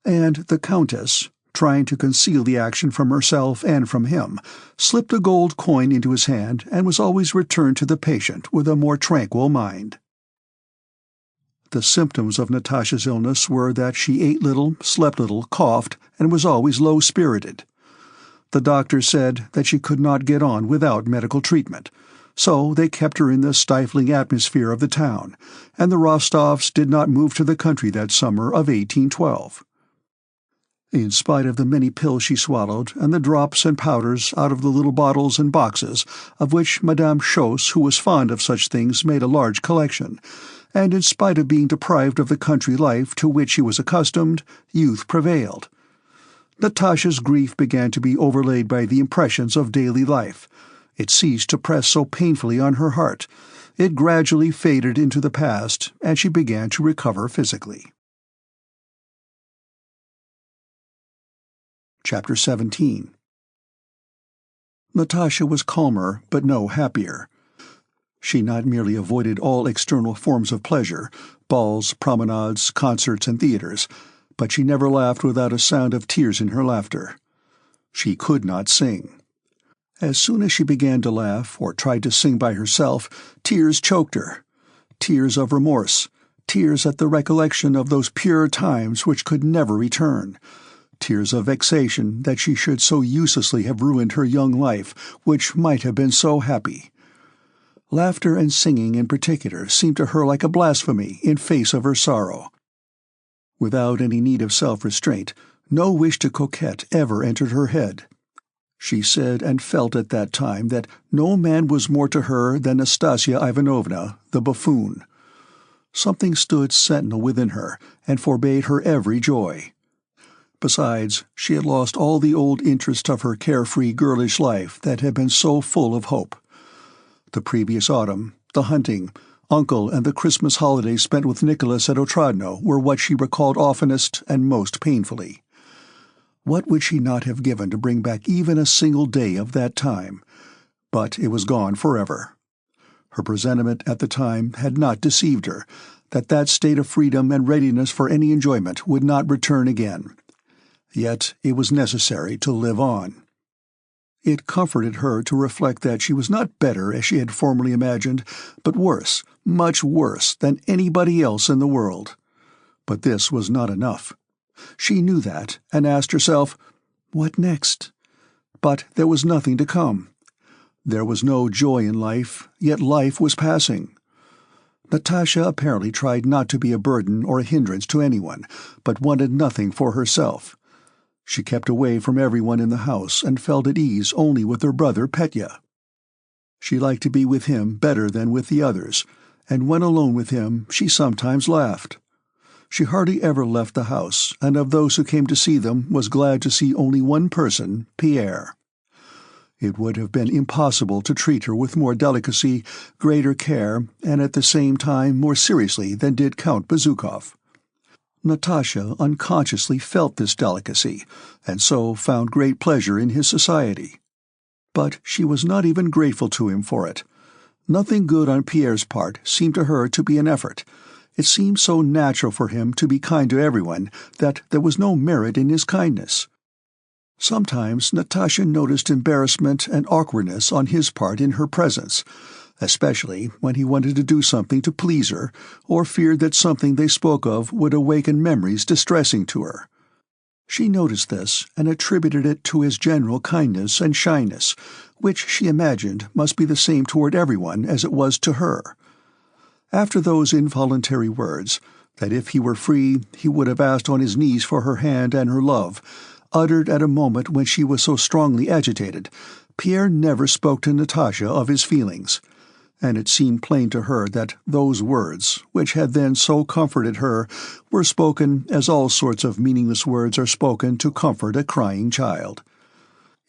And the Countess, trying to conceal the action from herself and from him, slipped a gold coin into his hand and was always returned to the patient with a more tranquil mind. The symptoms of Natasha's illness were that she ate little, slept little, coughed, and was always low-spirited. The doctor said that she could not get on without medical treatment, so they kept her in the stifling atmosphere of the town, and the Rostovs did not move to the country that summer of 1812. In spite of the many pills she swallowed, and the drops and powders out of the little bottles and boxes, of which Madame Schoss, who was fond of such things, made a large collection, and in spite of being deprived of the country life to which she was accustomed, youth prevailed. Natasha's grief began to be overlaid by the impressions of daily life. It ceased to press so painfully on her heart. It gradually faded into the past, and she began to recover physically. Chapter 17. Natasha was calmer, but no happier. She not merely avoided all external forms of pleasure, balls, promenades, concerts, and theaters, but she never laughed without a sound of tears in her laughter. She could not sing. As soon as she began to laugh, or tried to sing by herself, tears choked her. Tears of remorse, tears at the recollection of those pure times which could never return, tears of vexation that she should so uselessly have ruined her young life, which might have been so happy. Laughter and singing in particular seemed to her like a blasphemy in face of her sorrow. Without any need of self-restraint, no wish to coquette ever entered her head. She said and felt at that time that no man was more to her than Nastasia Ivanovna, the buffoon. Something stood sentinel within her and forbade her every joy. Besides, she had lost all the old interest of her carefree girlish life that had been so full of hope. The previous autumn, the hunting, Uncle and the Christmas holidays spent with Nicholas at Otradno were what she recalled oftenest and most painfully. What would she not have given to bring back even a single day of that time? But it was gone forever. Her presentiment at the time had not deceived her, that state of freedom and readiness for any enjoyment would not return again. Yet it was necessary to live on. It comforted her to reflect that she was not better, as she had formerly imagined, but worse, much worse, than anybody else in the world. But this was not enough. She knew that, and asked herself, what next? But there was nothing to come. There was no joy in life, yet life was passing. Natasha apparently tried not to be a burden or a hindrance to anyone, but wanted nothing for herself. She kept away from everyone in the house and felt at ease only with her brother Petya. She liked to be with him better than with the others, and when alone with him she sometimes laughed. She hardly ever left the house, and of those who came to see them was glad to see only one person, Pierre. It would have been impossible to treat her with more delicacy, greater care, and at the same time more seriously than did Count Bezúkhov. Natasha unconsciously felt this delicacy, and so found great pleasure in his society. But she was not even grateful to him for it. Nothing good on Pierre's part seemed to her to be an effort. It seemed so natural for him to be kind to everyone that there was no merit in his kindness. Sometimes Natasha noticed embarrassment and awkwardness on his part in her presence, especially when he wanted to do something to please her, or feared that something they spoke of would awaken memories distressing to her. She noticed this, and attributed it to his general kindness and shyness, which she imagined must be the same toward everyone as it was to her. After those involuntary words, that if he were free he would have asked on his knees for her hand and her love, uttered at a moment when she was so strongly agitated, Pierre never spoke to Natasha of his feelings, and it seemed plain to her that those words, which had then so comforted her, were spoken as all sorts of meaningless words are spoken to comfort a crying child.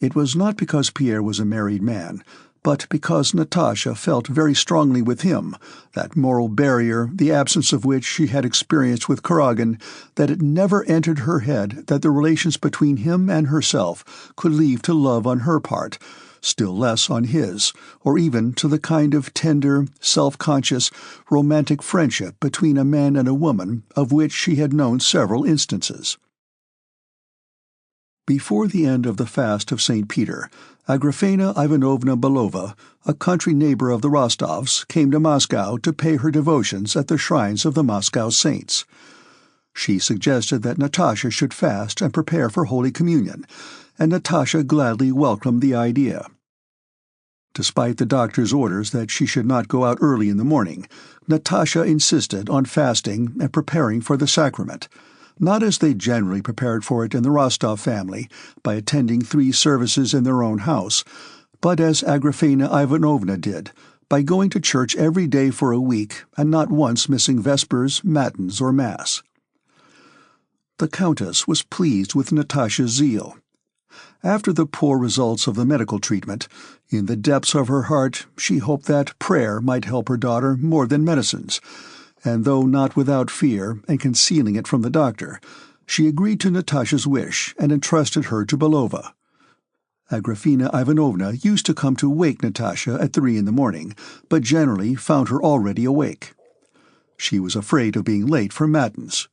It was not because Pierre was a married man, but because Natasha felt very strongly with him, that moral barrier, the absence of which she had experienced with Kuragin, that it never entered her head that the relations between him and herself could lead to love on her part, still less on his, or even to the kind of tender, self-conscious, romantic friendship between a man and a woman of which she had known several instances. Before the end of the fast of St. Peter, Agrafena Ivanovna Belova, a country neighbor of the Rostovs, came to Moscow to pay her devotions at the shrines of the Moscow saints. She suggested that Natasha should fast and prepare for Holy Communion, and Natasha gladly welcomed the idea. Despite the doctor's orders that she should not go out early in the morning, Natasha insisted on fasting and preparing for the sacrament, not as they generally prepared for it in the Rostov family, by attending 3 services in their own house, but as Agrafena Ivanovna did, by going to church every day for a week and not once missing vespers, matins, or mass. The Countess was pleased with Natasha's zeal. After the poor results of the medical treatment, in the depths of her heart she hoped that prayer might help her daughter more than medicines, and though not without fear and concealing it from the doctor, she agreed to Natasha's wish and entrusted her to Belova. Agrafena Ivanovna used to come to wake Natasha at 3 in the morning, but generally found her already awake. She was afraid of being late for matins.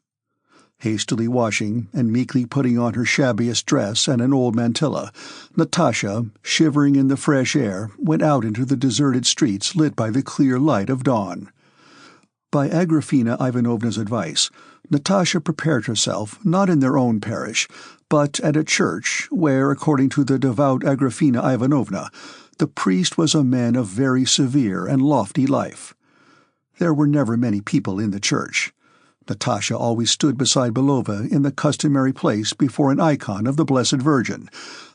Hastily washing and meekly putting on her shabbiest dress and an old mantilla, Natasha, shivering in the fresh air, went out into the deserted streets lit by the clear light of dawn. By Agrafena Ivanovna's advice, Natasha prepared herself not in their own parish, but at a church where, according to the devout Agrafena Ivanovna, the priest was a man of very severe and lofty life. There were never many people in the church. Natasha always stood beside Belova in the customary place before an icon of the Blessed Virgin,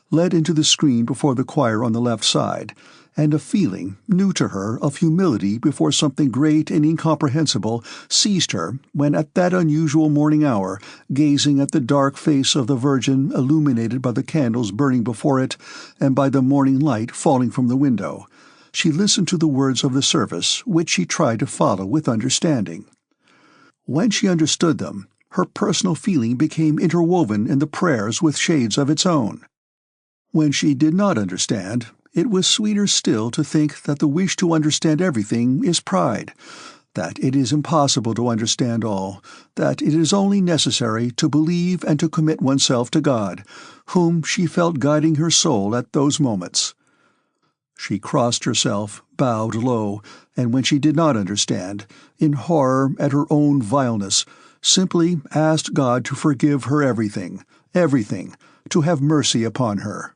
led into the screen before the choir on the left side, and a feeling, new to her, of humility before something great and incomprehensible seized her when at that unusual morning hour, gazing at the dark face of the Virgin illuminated by the candles burning before it and by the morning light falling from the window, she listened to the words of the service, which she tried to follow with understanding. When she understood them, her personal feeling became interwoven in the prayers with shades of its own. When she did not understand, it was sweeter still to think that the wish to understand everything is pride, that it is impossible to understand all, that it is only necessary to believe and to commit oneself to God, whom she felt guiding her soul at those moments. She crossed herself, bowed low, and when she did not understand, in horror at her own vileness, simply asked God to forgive her everything, to have mercy upon her.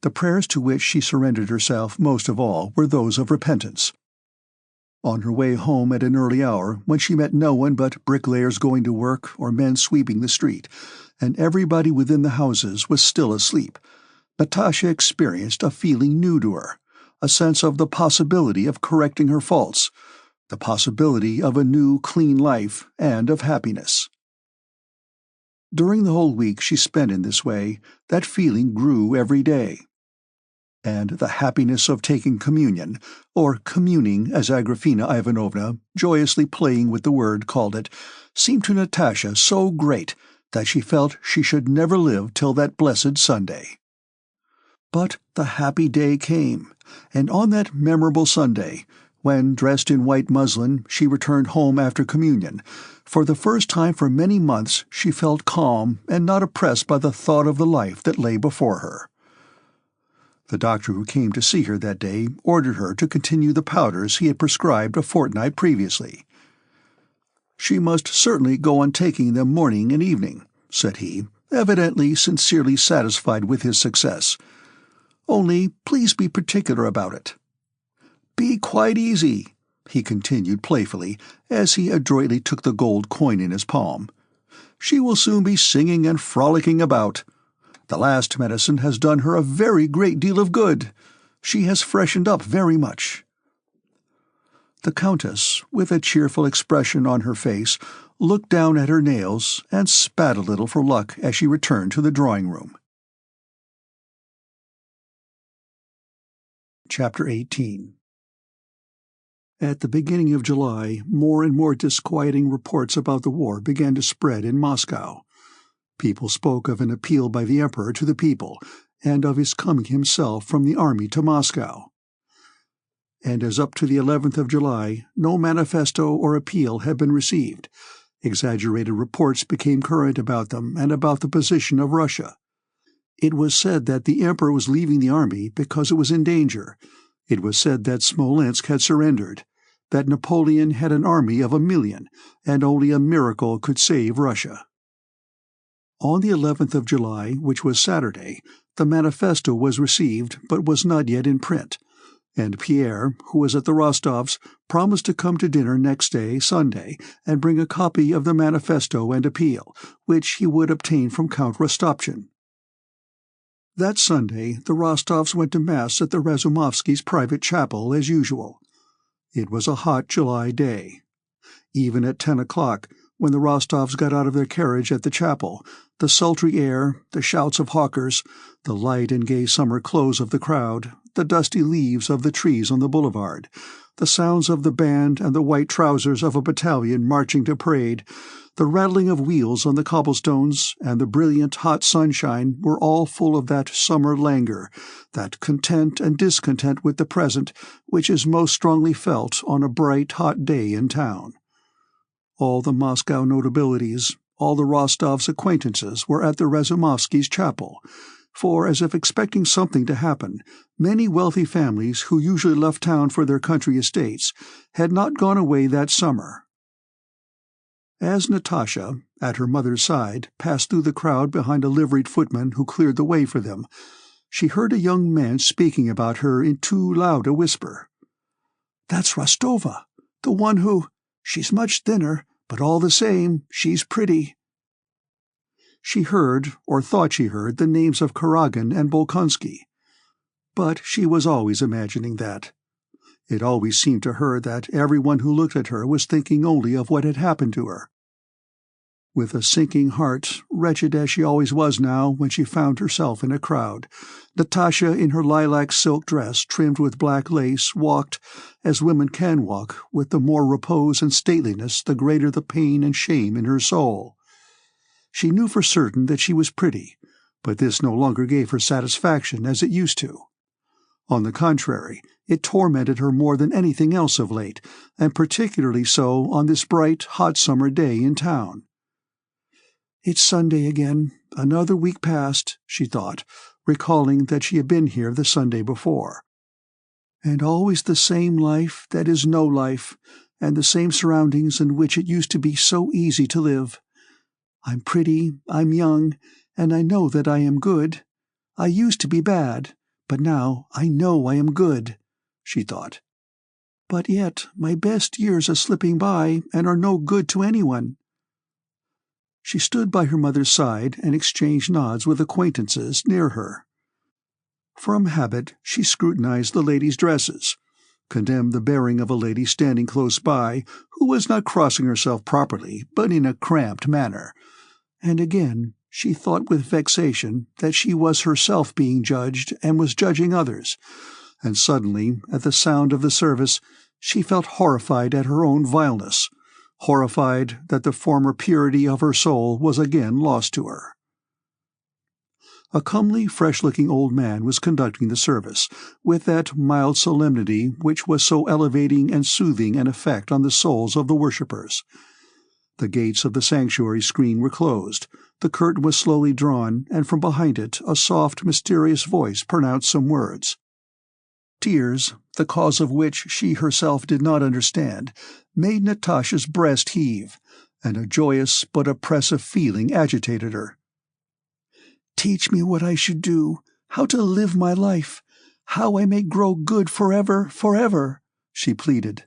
The prayers to which she surrendered herself most of all were those of repentance. On her way home at an early hour, when she met no one but bricklayers going to work or men sweeping the street, and everybody within the houses was still asleep, Natasha experienced a feeling new to her, a sense of the possibility of correcting her faults, the possibility of a new, clean life, and of happiness. During the whole week she spent in this way, that feeling grew every day. And the happiness of taking communion, or communing as Agrafena Ivanovna, joyously playing with the word, called it, seemed to Natasha so great that she felt she should never live till that blessed Sunday. But the happy day came, and on that memorable Sunday, when, dressed in white muslin, she returned home after communion, for the first time for many months she felt calm and not oppressed by the thought of the life that lay before her. The doctor who came to see her that day ordered her to continue the powders he had prescribed a fortnight previously. "She must certainly go on taking them morning and evening," said he, evidently sincerely satisfied with his success. "Only please be particular about it." "Be quite easy," he continued playfully, as he adroitly took the gold coin in his palm. "She will soon be singing and frolicking about. The last medicine has done her a very great deal of good. She has freshened up very much." The Countess, with a cheerful expression on her face, looked down at her nails and spat a little for luck as she returned to the drawing-room. Chapter 18. At the beginning of July, more and more disquieting reports about the war began to spread in Moscow. People spoke of an appeal by the Emperor to the people, and of his coming himself from the army to Moscow. And as up to the 11th of July, no manifesto or appeal had been received, exaggerated reports became current about them and about the position of Russia. It was said that the Emperor was leaving the army because it was in danger. It was said that Smolensk had surrendered, that Napoleon had an army of 1,000,000, and only a miracle could save Russia. On the 11th of July, which was Saturday, the manifesto was received but was not yet in print, And Pierre, who was at the Rostovs', promised to come to dinner next day, Sunday, and bring a copy of the manifesto and appeal, which he would obtain from Count Rostopchin. That Sunday the Rostovs went to Mass at the Razumovskys' private chapel as usual. It was a hot July day. Even at 10 o'clock, when the Rostovs got out of their carriage at the chapel, the sultry air, the shouts of hawkers, the light and gay summer clothes of the crowd, the dusty leaves of the trees on the boulevard, the sounds of the band and the white trousers of a battalion marching to parade, the rattling of wheels on the cobblestones, and the brilliant hot sunshine were all full of that summer languor, that content and discontent with the present which is most strongly felt on a bright, hot day in town. All the Moscow notabilities, all the Rostovs' acquaintances were at the Razumovskys' chapel, for, as if expecting something to happen, many wealthy families who usually left town for their country estates had not gone away that summer. As Natasha, at her mother's side, passed through the crowd behind a liveried footman who cleared the way for them, she heard a young man speaking about her in too loud a whisper. "That's Rostova, the one who... She's much thinner, but all the same, she's pretty." She heard, or thought she heard, the names of Kuragin and Bolkonsky. But she was always imagining that. It always seemed to her that everyone who looked at her was thinking only of what had happened to her. With a sinking heart, wretched as she always was now when she found herself in a crowd, Natasha, in her lilac silk dress trimmed with black lace, walked, as women can walk, with the more repose and stateliness the greater the pain and shame in her soul. She knew for certain that she was pretty, but this no longer gave her satisfaction as it used to. On the contrary, it tormented her more than anything else of late, and particularly so on this bright, hot summer day in town. "It's Sunday again, another week past," she thought, recalling that she had been here the Sunday before. "And always the same life that is no life, and the same surroundings in which it used to be so easy to live. I'm pretty, I'm young, and I know that I am good. I used to be bad, but now I know I am good," she thought. "But yet my best years are slipping by and are no good to anyone." She stood by her mother's side and exchanged nods with acquaintances near her. From habit she scrutinized the ladies' dresses, condemned the bearing of a lady standing close by who was not crossing herself properly but in a cramped manner, and again she thought with vexation that she was herself being judged and was judging others, and suddenly, at the sound of the service, she felt horrified at her own vileness, horrified that the former purity of her soul was again lost to her. A comely, fresh-looking old man was conducting the service, with that mild solemnity which was so elevating and soothing an effect on the souls of the worshippers. The gates of the sanctuary screen were closed, the curtain was slowly drawn, and from behind it a soft, mysterious voice pronounced some words. Tears, the cause of which she herself did not understand, made Natasha's breast heave, and a joyous but oppressive feeling agitated her. "Teach me what I should do, how to live my life, how I may grow good forever, forever," she pleaded.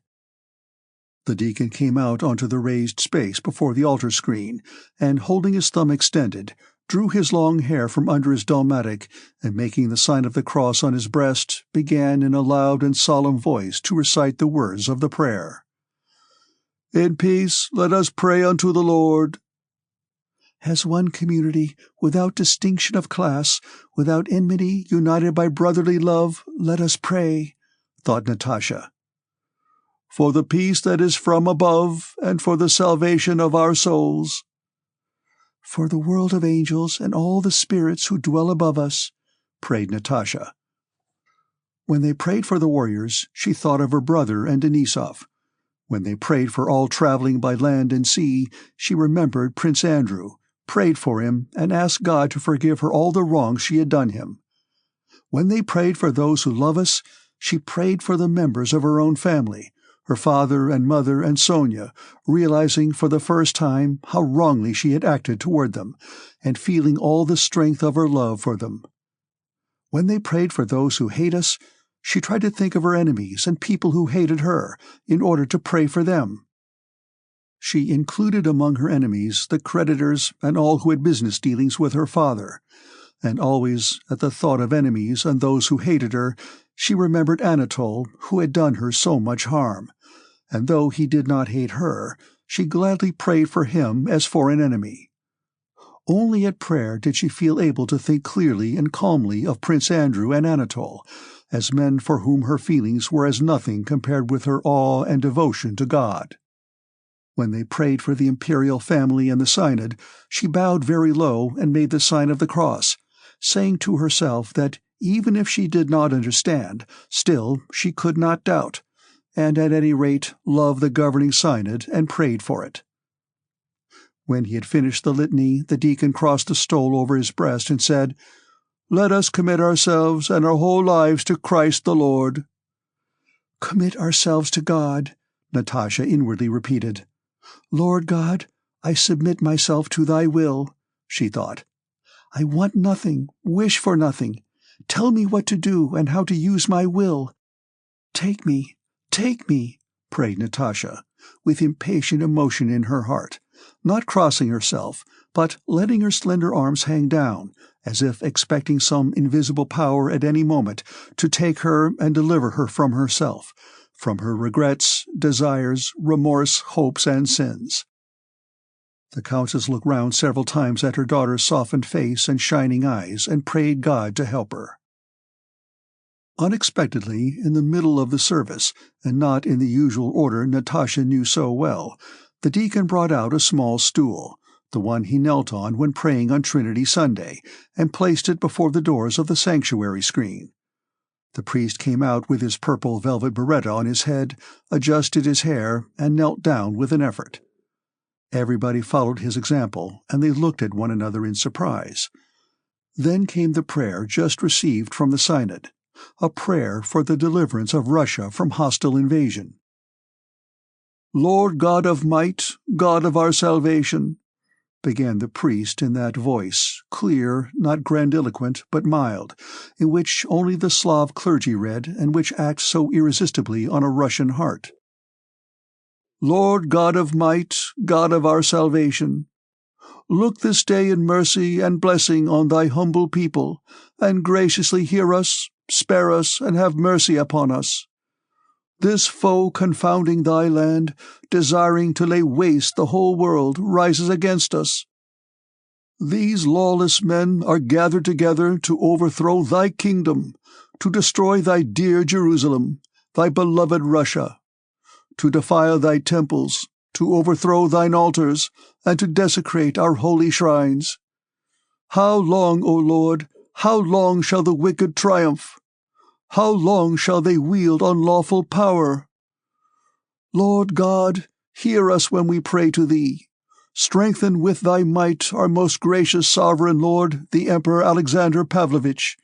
The deacon came out onto the raised space before the altar screen, and, holding his thumb extended, drew his long hair from under his dalmatic, and making the sign of the cross on his breast, began in a loud and solemn voice to recite the words of the prayer. "In peace let us pray unto the Lord." "As one community, without distinction of class, without enmity, united by brotherly love, let us pray," thought Natasha. "For the peace that is from above, and for the salvation of our souls." "For the world of angels and all the spirits who dwell above us," prayed Natasha. When they prayed for the warriors, she thought of her brother and Denisov. When they prayed for all traveling by land and sea, she remembered Prince Andrew, prayed for him, and asked God to forgive her all the wrongs she had done him. When they prayed for those who love us, she prayed for the members of her own family, her father and mother and Sonia, realizing for the first time how wrongly she had acted toward them, and feeling all the strength of her love for them. When they prayed for those who hate us, She tried to think of her enemies and people who hated her, in order to pray for them. She included among her enemies the creditors and all who had business dealings with her father, and always, at the thought of enemies and those who hated her, she remembered Anatole, who had done her so much harm, and though he did not hate her, she gladly prayed for him as for an enemy. Only at prayer did she feel able to think clearly and calmly of Prince Andrew and Anatole, as men for whom her feelings were as nothing compared with her awe and devotion to God. When they prayed for the imperial family and the synod, she bowed very low and made the sign of the cross, saying to herself that even if she did not understand, still she could not doubt, and at any rate love the governing synod and prayed for it. When he had finished the litany, the deacon crossed the stole over his breast and said, "Let us commit ourselves and our whole lives to Christ the Lord." "Commit ourselves to God," Natasha inwardly repeated. "Lord God, I submit myself to thy will," she thought. "I want nothing, wish for nothing. Tell me what to do and how to use my will. Take me, prayed Natasha, with impatient emotion in her heart, not crossing herself, but letting her slender arms hang down, as if expecting some invisible power at any moment to take her and deliver her from herself, from her regrets, desires, remorse, hopes, and sins. The Countess looked round several times at her daughter's softened face and shining eyes, and prayed God to help her. Unexpectedly, in the middle of the service, and not in the usual order Natasha knew so well, the deacon brought out a small stool, the one he knelt on when praying on Trinity Sunday, and placed it before the doors of the sanctuary screen. The priest came out with his purple velvet biretta on his head, adjusted his hair, and knelt down with an effort. Everybody followed his example, and they looked at one another in surprise. Then came the prayer just received from the synod, a prayer for the deliverance of Russia from hostile invasion. "Lord God of might, God of our salvation," began the priest in that voice, clear, not grandiloquent, but mild, in which only the Slav clergy read, and which acts so irresistibly on a Russian heart. "Lord God of might, God of our salvation, look this day in mercy and blessing on thy humble people, and graciously hear us, spare us, and have mercy upon us. This foe confounding thy land, desiring to lay waste the whole world, rises against us. These lawless men are gathered together to overthrow thy kingdom, to destroy thy dear Jerusalem, thy beloved Russia, to defile thy temples, to overthrow thine altars, and to desecrate our holy shrines. How long, O Lord, how long shall the wicked triumph? How long shall they wield unlawful power? Lord God, hear us when we pray to thee. Strengthen with thy might our most gracious sovereign Lord, the Emperor Alexander Pavlovich.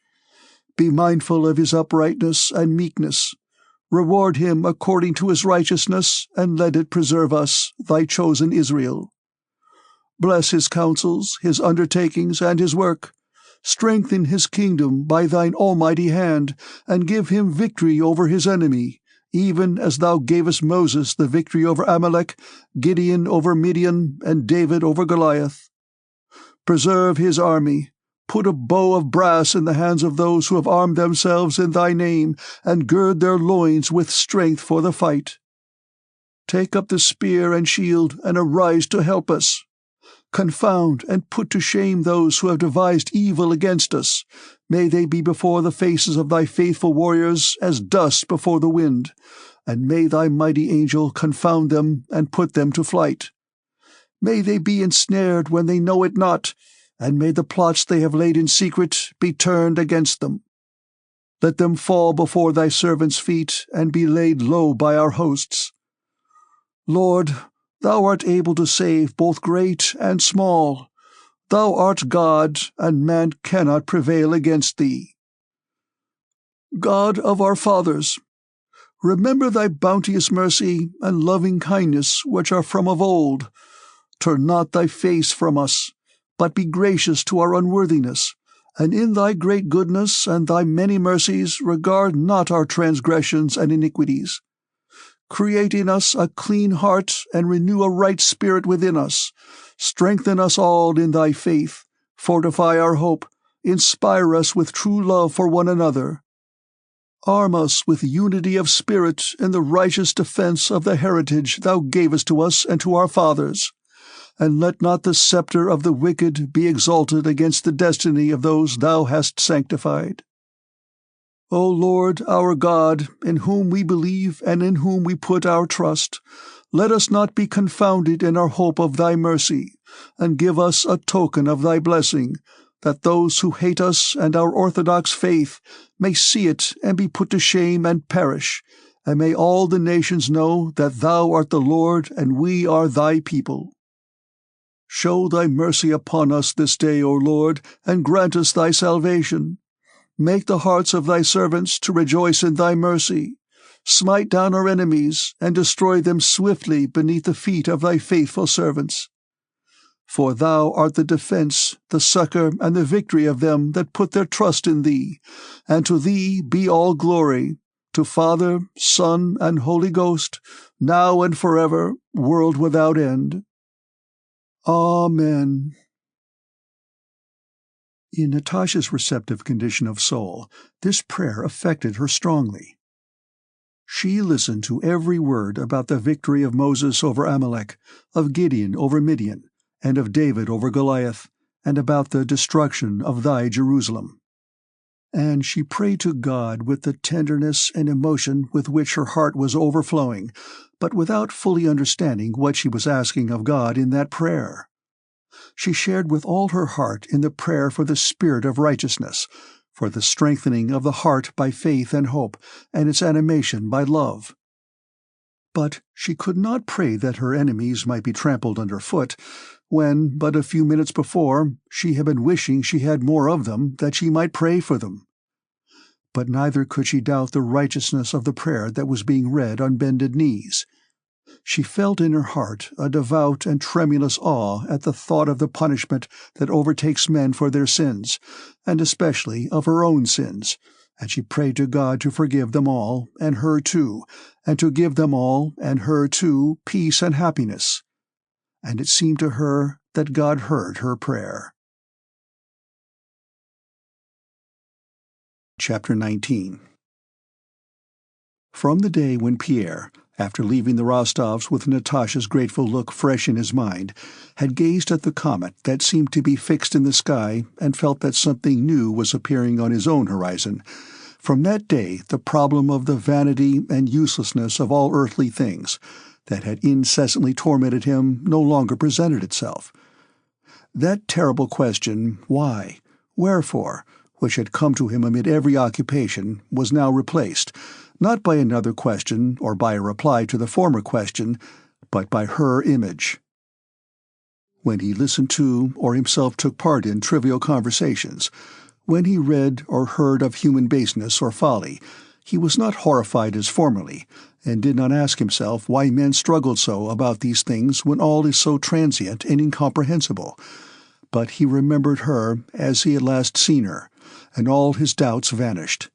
Be mindful of his uprightness and meekness. Reward him according to his righteousness, and let it preserve us, thy chosen Israel. Bless his counsels, his undertakings, and his work. Strengthen his kingdom by thine almighty hand, and give him victory over his enemy, even as thou gavest Moses the victory over Amalek, Gideon over Midian, and David over Goliath. Preserve his army. Put a bow of brass in the hands of those who have armed themselves in thy name, and gird their loins with strength for the fight. Take up the spear and shield, and arise to help us. Confound and put to shame those who have devised evil against us. May they be before the faces of thy faithful warriors as dust before the wind, and may thy mighty angel confound them and put them to flight. May they be ensnared when they know it not, and may the plots they have laid in secret be turned against them. Let them fall before thy servants' feet, and be laid low by our hosts. Lord, thou art able to save both great and small. Thou art God, and man cannot prevail against thee. God of our fathers, remember thy bounteous mercy and loving kindness which are from of old. Turn not thy face from us, but be gracious to our unworthiness, And in thy great goodness and thy many mercies regard not our transgressions and iniquities. Create in us a clean heart and renew a right spirit within us. Strengthen us all in thy faith. Fortify our hope. Inspire us with true love for one another. Arm us with unity of spirit in the righteous defense of the heritage thou gavest to us and to our fathers. And let not the scepter of the wicked be exalted against the destiny of those thou hast sanctified. O Lord, our God, in whom we believe and in whom we put our trust, let us not be confounded in our hope of thy mercy, and give us a token of thy blessing, that those who hate us and our orthodox faith may see it and be put to shame and perish, and may all the nations know that thou art the Lord and we are thy people. Show thy mercy upon us this day, O Lord, and grant us thy salvation. Make the hearts of thy servants to rejoice in thy mercy. Smite down our enemies, and destroy them swiftly beneath the feet of thy faithful servants. For thou art the defense, the succor, and the victory of them that put their trust in thee, and to thee be all glory, to Father, Son, and Holy Ghost, now and forever, world without end. Amen. In Natasha's receptive condition of soul, this prayer affected her strongly. She listened to every word about the victory of Moses over Amalek, of Gideon over Midian, and of David over Goliath, and about the destruction of thy Jerusalem. And she prayed to God with the tenderness and emotion with which her heart was overflowing, but without fully understanding what she was asking of God in that prayer. She shared with all her heart in the prayer for the spirit of righteousness, for the strengthening of the heart by faith and hope, and its animation by love. But she could not pray that her enemies might be trampled underfoot, when, but a few minutes before, she had been wishing she had more of them, that she might pray for them. But neither could she doubt the righteousness of the prayer that was being read on bended knees. She felt in her heart a devout and tremulous awe at the thought of the punishment that overtakes men for their sins, and especially of her own sins, and she prayed to God to forgive them all, and her too, and to give them all, and her too, peace and happiness. And it seemed to her that God heard her prayer. Chapter 19. From the day when Pierre, after leaving the Rostovs with Natasha's grateful look fresh in his mind, had gazed at the comet that seemed to be fixed in the sky and felt that something new was appearing on his own horizon, from that day the problem of the vanity and uselessness of all earthly things, that had incessantly tormented him, no longer presented itself. That terrible question, why, wherefore, which had come to him amid every occupation, was now replaced, not by another question or by a reply to the former question, but by her image. When he listened to or himself took part in trivial conversations, when he read or heard of human baseness or folly, he was not horrified as formerly, and did not ask himself why men struggled so about these things when all is so transient and incomprehensible, but he remembered her as he had last seen her, and all his doubts vanished.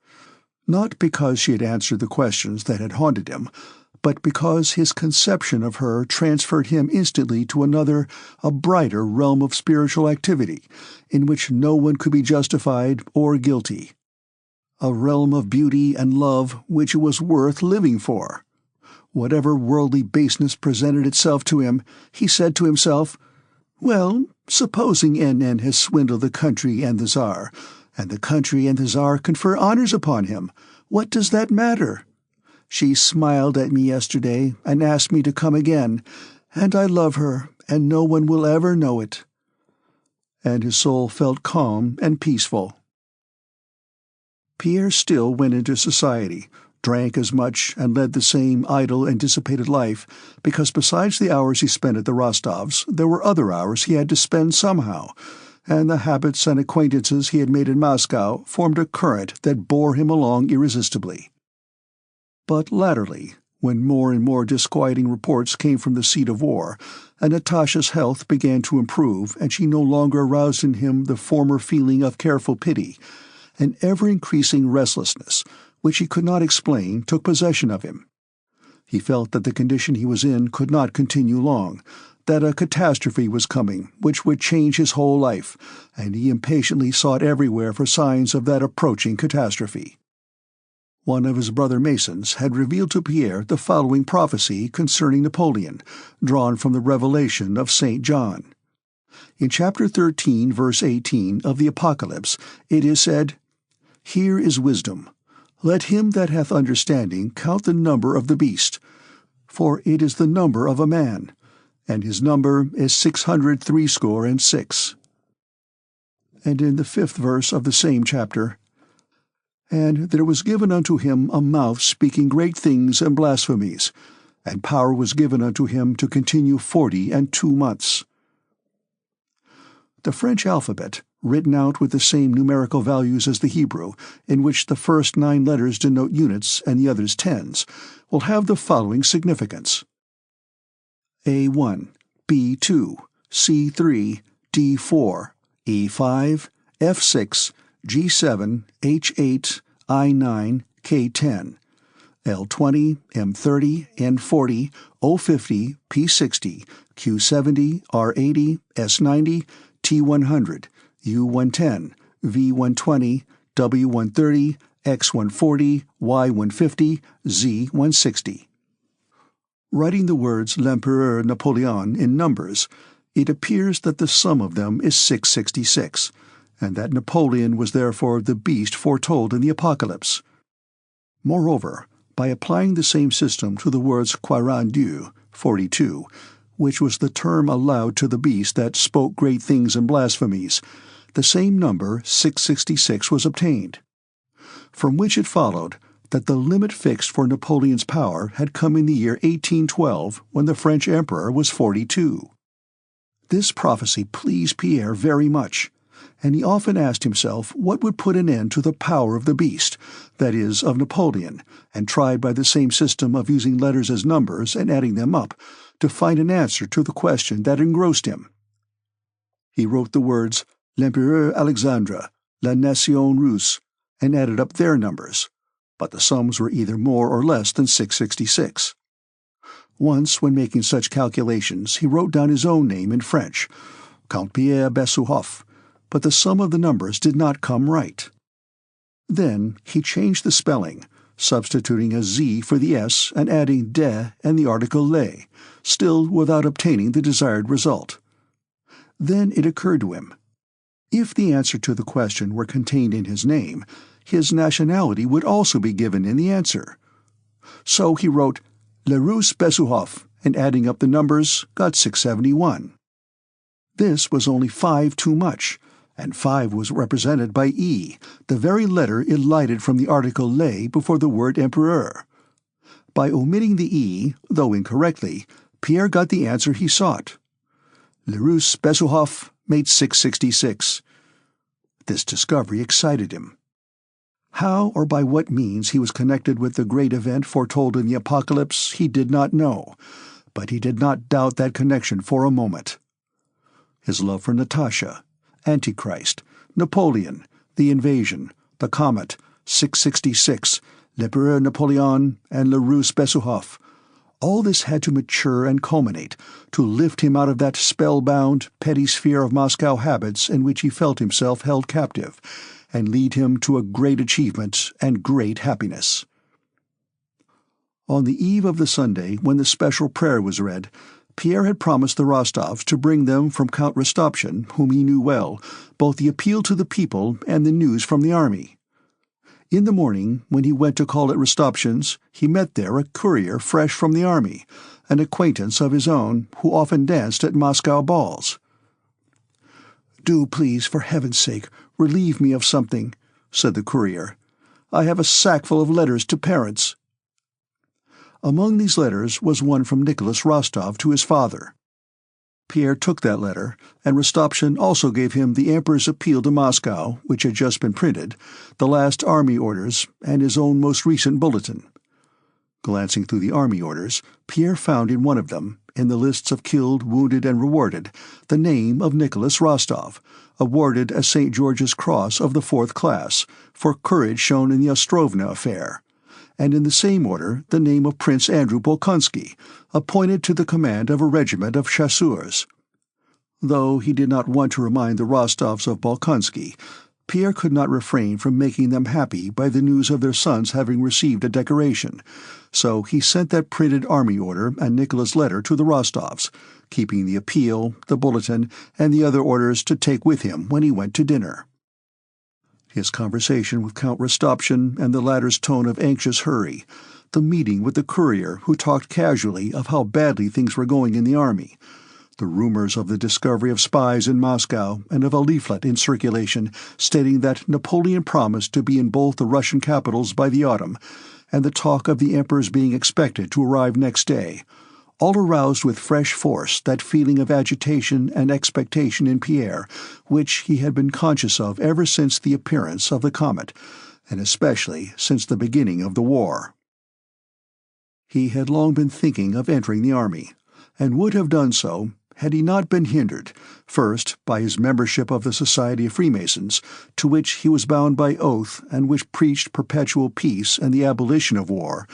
Not because she had answered the questions that had haunted him, but because his conception of her transferred him instantly to another, a brighter realm of spiritual activity, in which no one could be justified or guilty. A realm of beauty and love which it was worth living for. Whatever worldly baseness presented itself to him, he said to himself, "Well, supposing N.N. has swindled the country and the Tsar, and the country and the Tsar confer honors upon him, what does that matter? She smiled at me yesterday and asked me to come again, and I love her, and no one will ever know it." And his soul felt calm and peaceful. Pierre still went into society, drank as much, and led the same idle and dissipated life, because besides the hours he spent at the Rostovs, there were other hours he had to spend somehow, and the habits and acquaintances he had made in Moscow formed a current that bore him along irresistibly. But latterly, When more and more disquieting reports came from the seat of war, and Natasha's health began to improve, and she no longer aroused in him the former feeling of careful pity, an ever-increasing restlessness, which he could not explain, took possession of him. He felt that the condition he was in could not continue long, that a catastrophe was coming which would change his whole life, and he impatiently sought everywhere for signs of that approaching catastrophe. One of his brother Masons had revealed to Pierre the following prophecy concerning Napoleon, drawn from the Revelation of St. John. In chapter 13, verse 18 of the Apocalypse, it is said, "Here is wisdom. Let him that hath understanding count the number of the beast, for it is the number of a man, and his number is 666. And in the 5th verse of the same chapter, "And there was given unto him a mouth speaking great things and blasphemies, and power was given unto him to continue 42 months. The French alphabet, written out with the same numerical values as the Hebrew, in which the first 9 letters denote units and the others tens, will have the following significance: A1, B2, C3, D4, E5, F6, G7, H8, I9, K10, L20, M30, N40, O50, P60, Q70, R80, S90, T100, U110, V120, W130, X140, Y150, Z160. Writing the words L'Empereur Napoleon in numbers, it appears that the sum of them is 666, and that Napoleon was therefore the beast foretold in the Apocalypse. Moreover, by applying the same system to the words 42, 42, which was the term allowed to the beast that spoke great things and blasphemies, the same number 666 was obtained, from which it followed that the limit fixed for Napoleon's power had come in the year 1812, when the French emperor was 42. This prophecy pleased Pierre very much, and he often asked himself what would put an end to the power of the beast, that is, of Napoleon, and tried by the same system of using letters as numbers and adding them up to find an answer to the question that engrossed him. He wrote the words L'Empereur Alexandre, La Nation Russe, and added up their numbers, but the sums were either more or less than 666. Once, when making such calculations, he wrote down his own name in French, Count Pierre Bessuhoff, but the sum of the numbers did not come right. Then he changed the spelling, substituting a Z for the S and adding de and the article le, still without obtaining the desired result. Then it occurred to him, if the answer to the question were contained in his name, his nationality would also be given in the answer. So he wrote Le Russe Bessuhoff, and adding up the numbers, got 671. This was only 5 too much, and 5 was represented by E, the very letter elided from the article le before the word empereur. By omitting the E, though incorrectly, Pierre got the answer he sought. Le Russe Bessuhoff made 666. This discovery excited him. How or by what means he was connected with the great event foretold in the Apocalypse he did not know, but he did not doubt that connection for a moment. His love for Natasha, Antichrist, Napoleon, the invasion, the comet, 666, L'Empereur Napoleon, and Le Russe Bessuhoff, all this had to mature and culminate, to lift him out of that spellbound, petty sphere of Moscow habits in which he felt himself held captive, and lead him to a great achievement and great happiness. On the eve of the Sunday when the special prayer was read, Pierre had promised the Rostovs to bring them from Count Rostopchin, whom he knew well, both the appeal to the people and the news from the army. In the morning, when he went to call at Rostopchin's, he met there a courier fresh from the army, an acquaintance of his own who often danced at Moscow balls. "Do, please, for heaven's sake, relieve me of something," said the courier. "I have a sackful of letters to parents." Among these letters was one from Nikolai Rostov to his father. Pierre took that letter, and Rostopchin also gave him the Emperor's appeal to Moscow, which had just been printed, the last army orders, and his own most recent bulletin. Glancing through the army orders, Pierre found in one of them, in the lists of killed, wounded, and rewarded, the name of Nikolai Rostov, awarded a St. George's Cross of the 4th class for courage shown in the Ostrovna affair, and in the same order the name of Prince Andrew Bolkonsky, appointed to the command of a regiment of chasseurs. Though he did not want to remind the Rostovs of Bolkonsky, Pierre could not refrain from making them happy by the news of their sons having received a decoration, so he sent that printed army order and Nicholas' letter to the Rostovs, keeping the appeal, the bulletin, and the other orders to take with him when he went to dinner. His conversation with Count Rostopchin and the latter's tone of anxious hurry, the meeting with the courier who talked casually of how badly things were going in the army, the rumors of the discovery of spies in Moscow and of a leaflet in circulation stating that Napoleon promised to be in both the Russian capitals by the autumn, and the talk of the Emperor's being expected to arrive next day, all aroused with fresh force that feeling of agitation and expectation in Pierre, which he had been conscious of ever since the appearance of the comet, and especially since the beginning of the war. He had long been thinking of entering the army, and would have done so had he not been hindered, first by his membership of the Society of Freemasons, to which he was bound by oath and which preached perpetual peace and the abolition of war,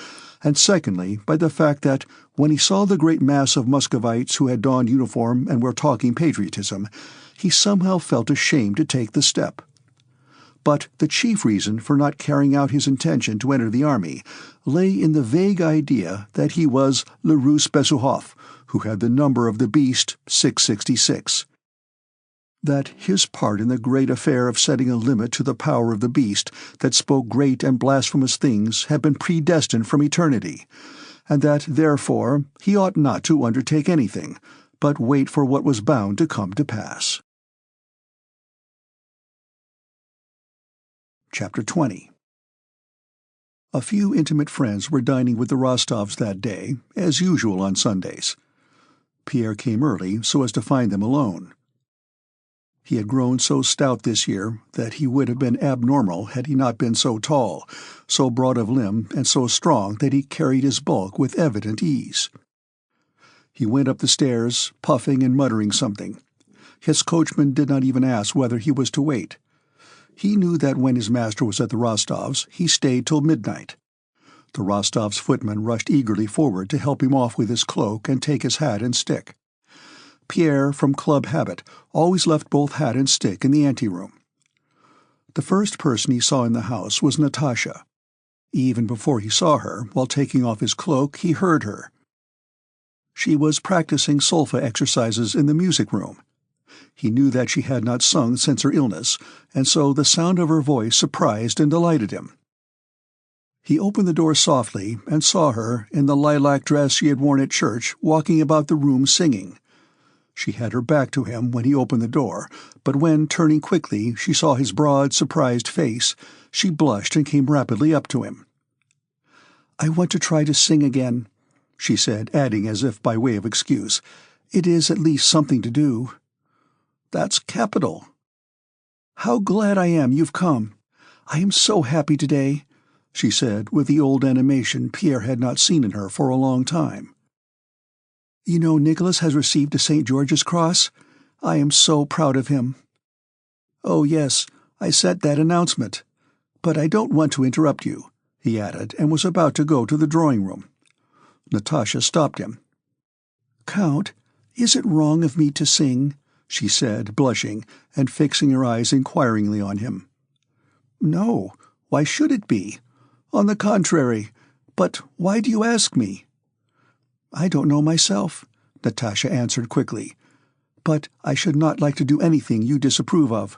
and secondly by the fact that, when he saw the great mass of Muscovites who had donned uniform and were talking patriotism, he somehow felt ashamed to take the step. But the chief reason for not carrying out his intention to enter the army lay in the vague idea that he was le Russe Besuhoff, who had the number of the beast 666. That his part in the great affair of setting a limit to the power of the beast that spoke great and blasphemous things had been predestined from eternity, and that, therefore, he ought not to undertake anything, but wait for what was bound to come to pass. Chapter 20. A few intimate friends were dining with the Rostovs that day, as usual on Sundays. Pierre came early so as to find them alone. He had grown so stout this year that he would have been abnormal had he not been so tall, so broad of limb, and so strong that he carried his bulk with evident ease. He went up the stairs, puffing and muttering something. His coachman did not even ask whether he was to wait. He knew that when his master was at the Rostovs, he stayed till midnight. The Rostovs' footman rushed eagerly forward to help him off with his cloak and take his hat and stick. Pierre, from club habit, always left both hat and stick in the anteroom. The first person he saw in the house was Natasha. Even before he saw her, while taking off his cloak, he heard her. She was practicing solfa exercises in the music room. He knew that she had not sung since her illness, and so the sound of her voice surprised and delighted him. He opened the door softly and saw her, in the lilac dress she had worn at church, walking about the room singing. She had her back to him when he opened the door, but when, turning quickly, she saw his broad, surprised face, she blushed and came rapidly up to him. "I want to try to sing again," she said, adding as if by way of excuse, "It is at least something to do." "That's capital." "How glad I am you've come. I am so happy today," she said, with the old animation Pierre had not seen in her for a long time. "You know Nicholas has received a St. George's Cross? I am so proud of him." "Oh, yes, I sent that announcement. But I don't want to interrupt you," he added, and was about to go to the drawing-room. Natasha stopped him. "Count, is it wrong of me to sing?" she said, blushing, and fixing her eyes inquiringly on him. "No, why should it be? On the contrary, but why do you ask me?" "I don't know myself," Natasha answered quickly. "But I should not like to do anything you disapprove of.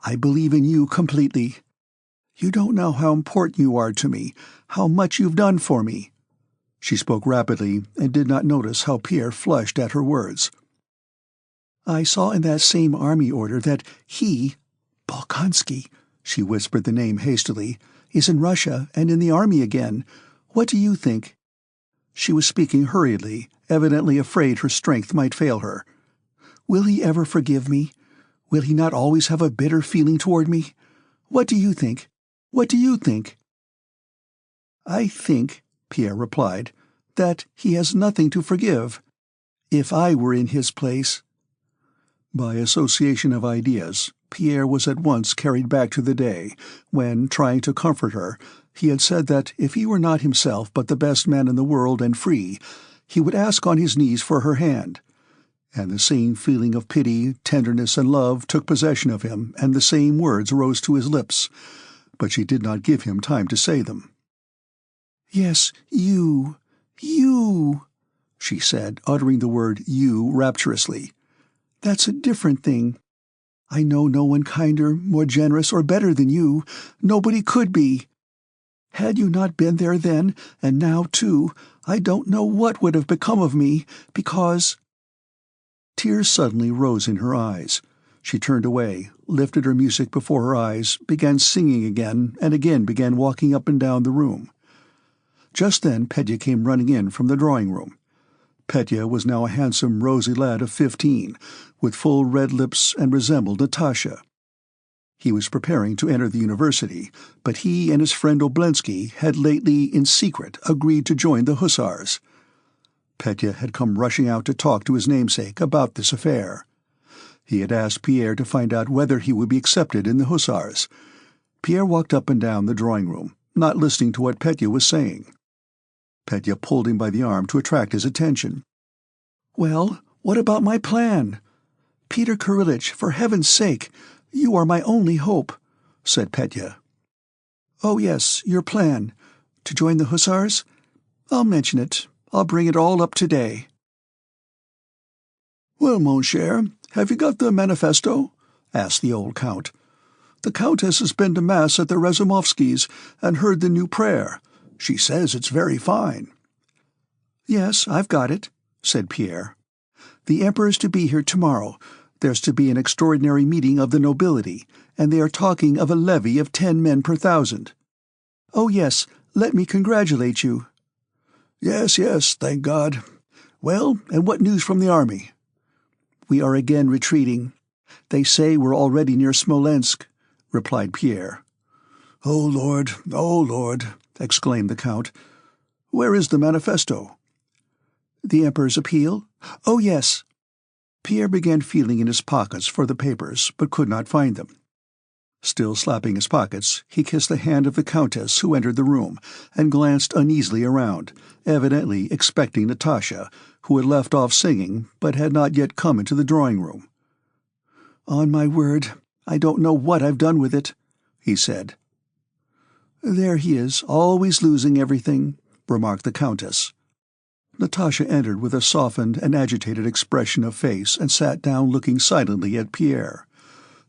I believe in you completely. You don't know how important you are to me, how much you've done for me." She spoke rapidly and did not notice how Pierre flushed at her words. "I saw in that same army order that Bolkonsky," she whispered the name hastily, "is in Russia and in the army again. What do you think?" She was speaking hurriedly, evidently afraid her strength might fail her. "Will he ever forgive me? Will he not always have a bitter feeling toward me? What do you think? What do you think?" "I think," Pierre replied, "that he has nothing to forgive. If I were in his place—" By association of ideas, Pierre was at once carried back to the day when, trying to comfort her, he had said that if he were not himself but the best man in the world and free, he would ask on his knees for her hand. And the same feeling of pity, tenderness, and love took possession of him, and the same words rose to his lips, but she did not give him time to say them. "Yes, you, she said, uttering the word you rapturously. "That's a different thing. I know no one kinder, more generous, or better than you. Nobody could be. Had you not been there then, and now too, I don't know what would have become of me, because—" Tears suddenly rose in her eyes. She turned away, lifted her music before her eyes, began singing again, and again began walking up and down the room. Just then Petya came running in from the drawing-room. Petya was now a handsome, rosy lad of 15, with full red lips, and resembled Natasha. He was preparing to enter the university, but he and his friend Oblensky had lately, in secret, agreed to join the hussars. Petya had come rushing out to talk to his namesake about this affair. He had asked Pierre to find out whether he would be accepted in the hussars. Pierre walked up and down the drawing-room, not listening to what Petya was saying. Petya pulled him by the arm to attract his attention. "Well, what about my plan? Peter Kirillich, for heaven's sake, you are my only hope," said Petya. "Oh yes, your plan. To join the hussars? I'll mention it. I'll bring it all up today." "Well, mon cher, have you got the manifesto?" asked the old count. "The countess has been to mass at the Razumovskys' and heard the new prayer. She says it's very fine." "Yes, I've got it," said Pierre. "The emperor's to be here tomorrow. There's to be an extraordinary meeting of the nobility, and they are talking of a levy of 10 men per 1,000. Oh yes, let me congratulate you." "Yes, thank God. Well, and what news from the army?" "We are again retreating. They say we're already near Smolensk," replied Pierre. Oh, Lord," exclaimed the count. "Where is the manifesto?" "The Emperor's appeal? Oh, yes." Pierre began feeling in his pockets for the papers, but could not find them. Still slapping his pockets, he kissed the hand of the countess who entered the room, and glanced uneasily around, evidently expecting Natasha, who had left off singing, but had not yet come into the drawing-room. "On my word, I don't know what I've done with it," he said. "There he is, always losing everything," remarked the countess. Natasha entered with a softened and agitated expression of face and sat down looking silently at Pierre.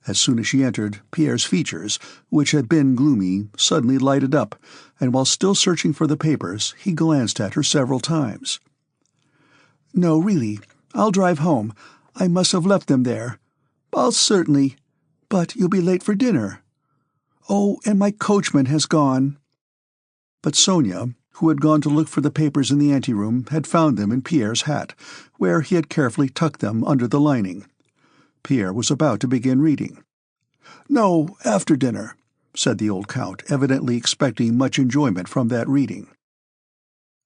As soon as she entered, Pierre's features, which had been gloomy, suddenly lighted up, and while still searching for the papers, he glanced at her several times. "No, really, I'll drive home. I must have left them there. I'll certainly— But you'll be late for dinner. Oh, and my coachman has gone." But Sonia, who had gone to look for the papers in the anteroom, had found them in Pierre's hat, where he had carefully tucked them under the lining. Pierre was about to begin reading. "No, after dinner," said the old count, evidently expecting much enjoyment from that reading.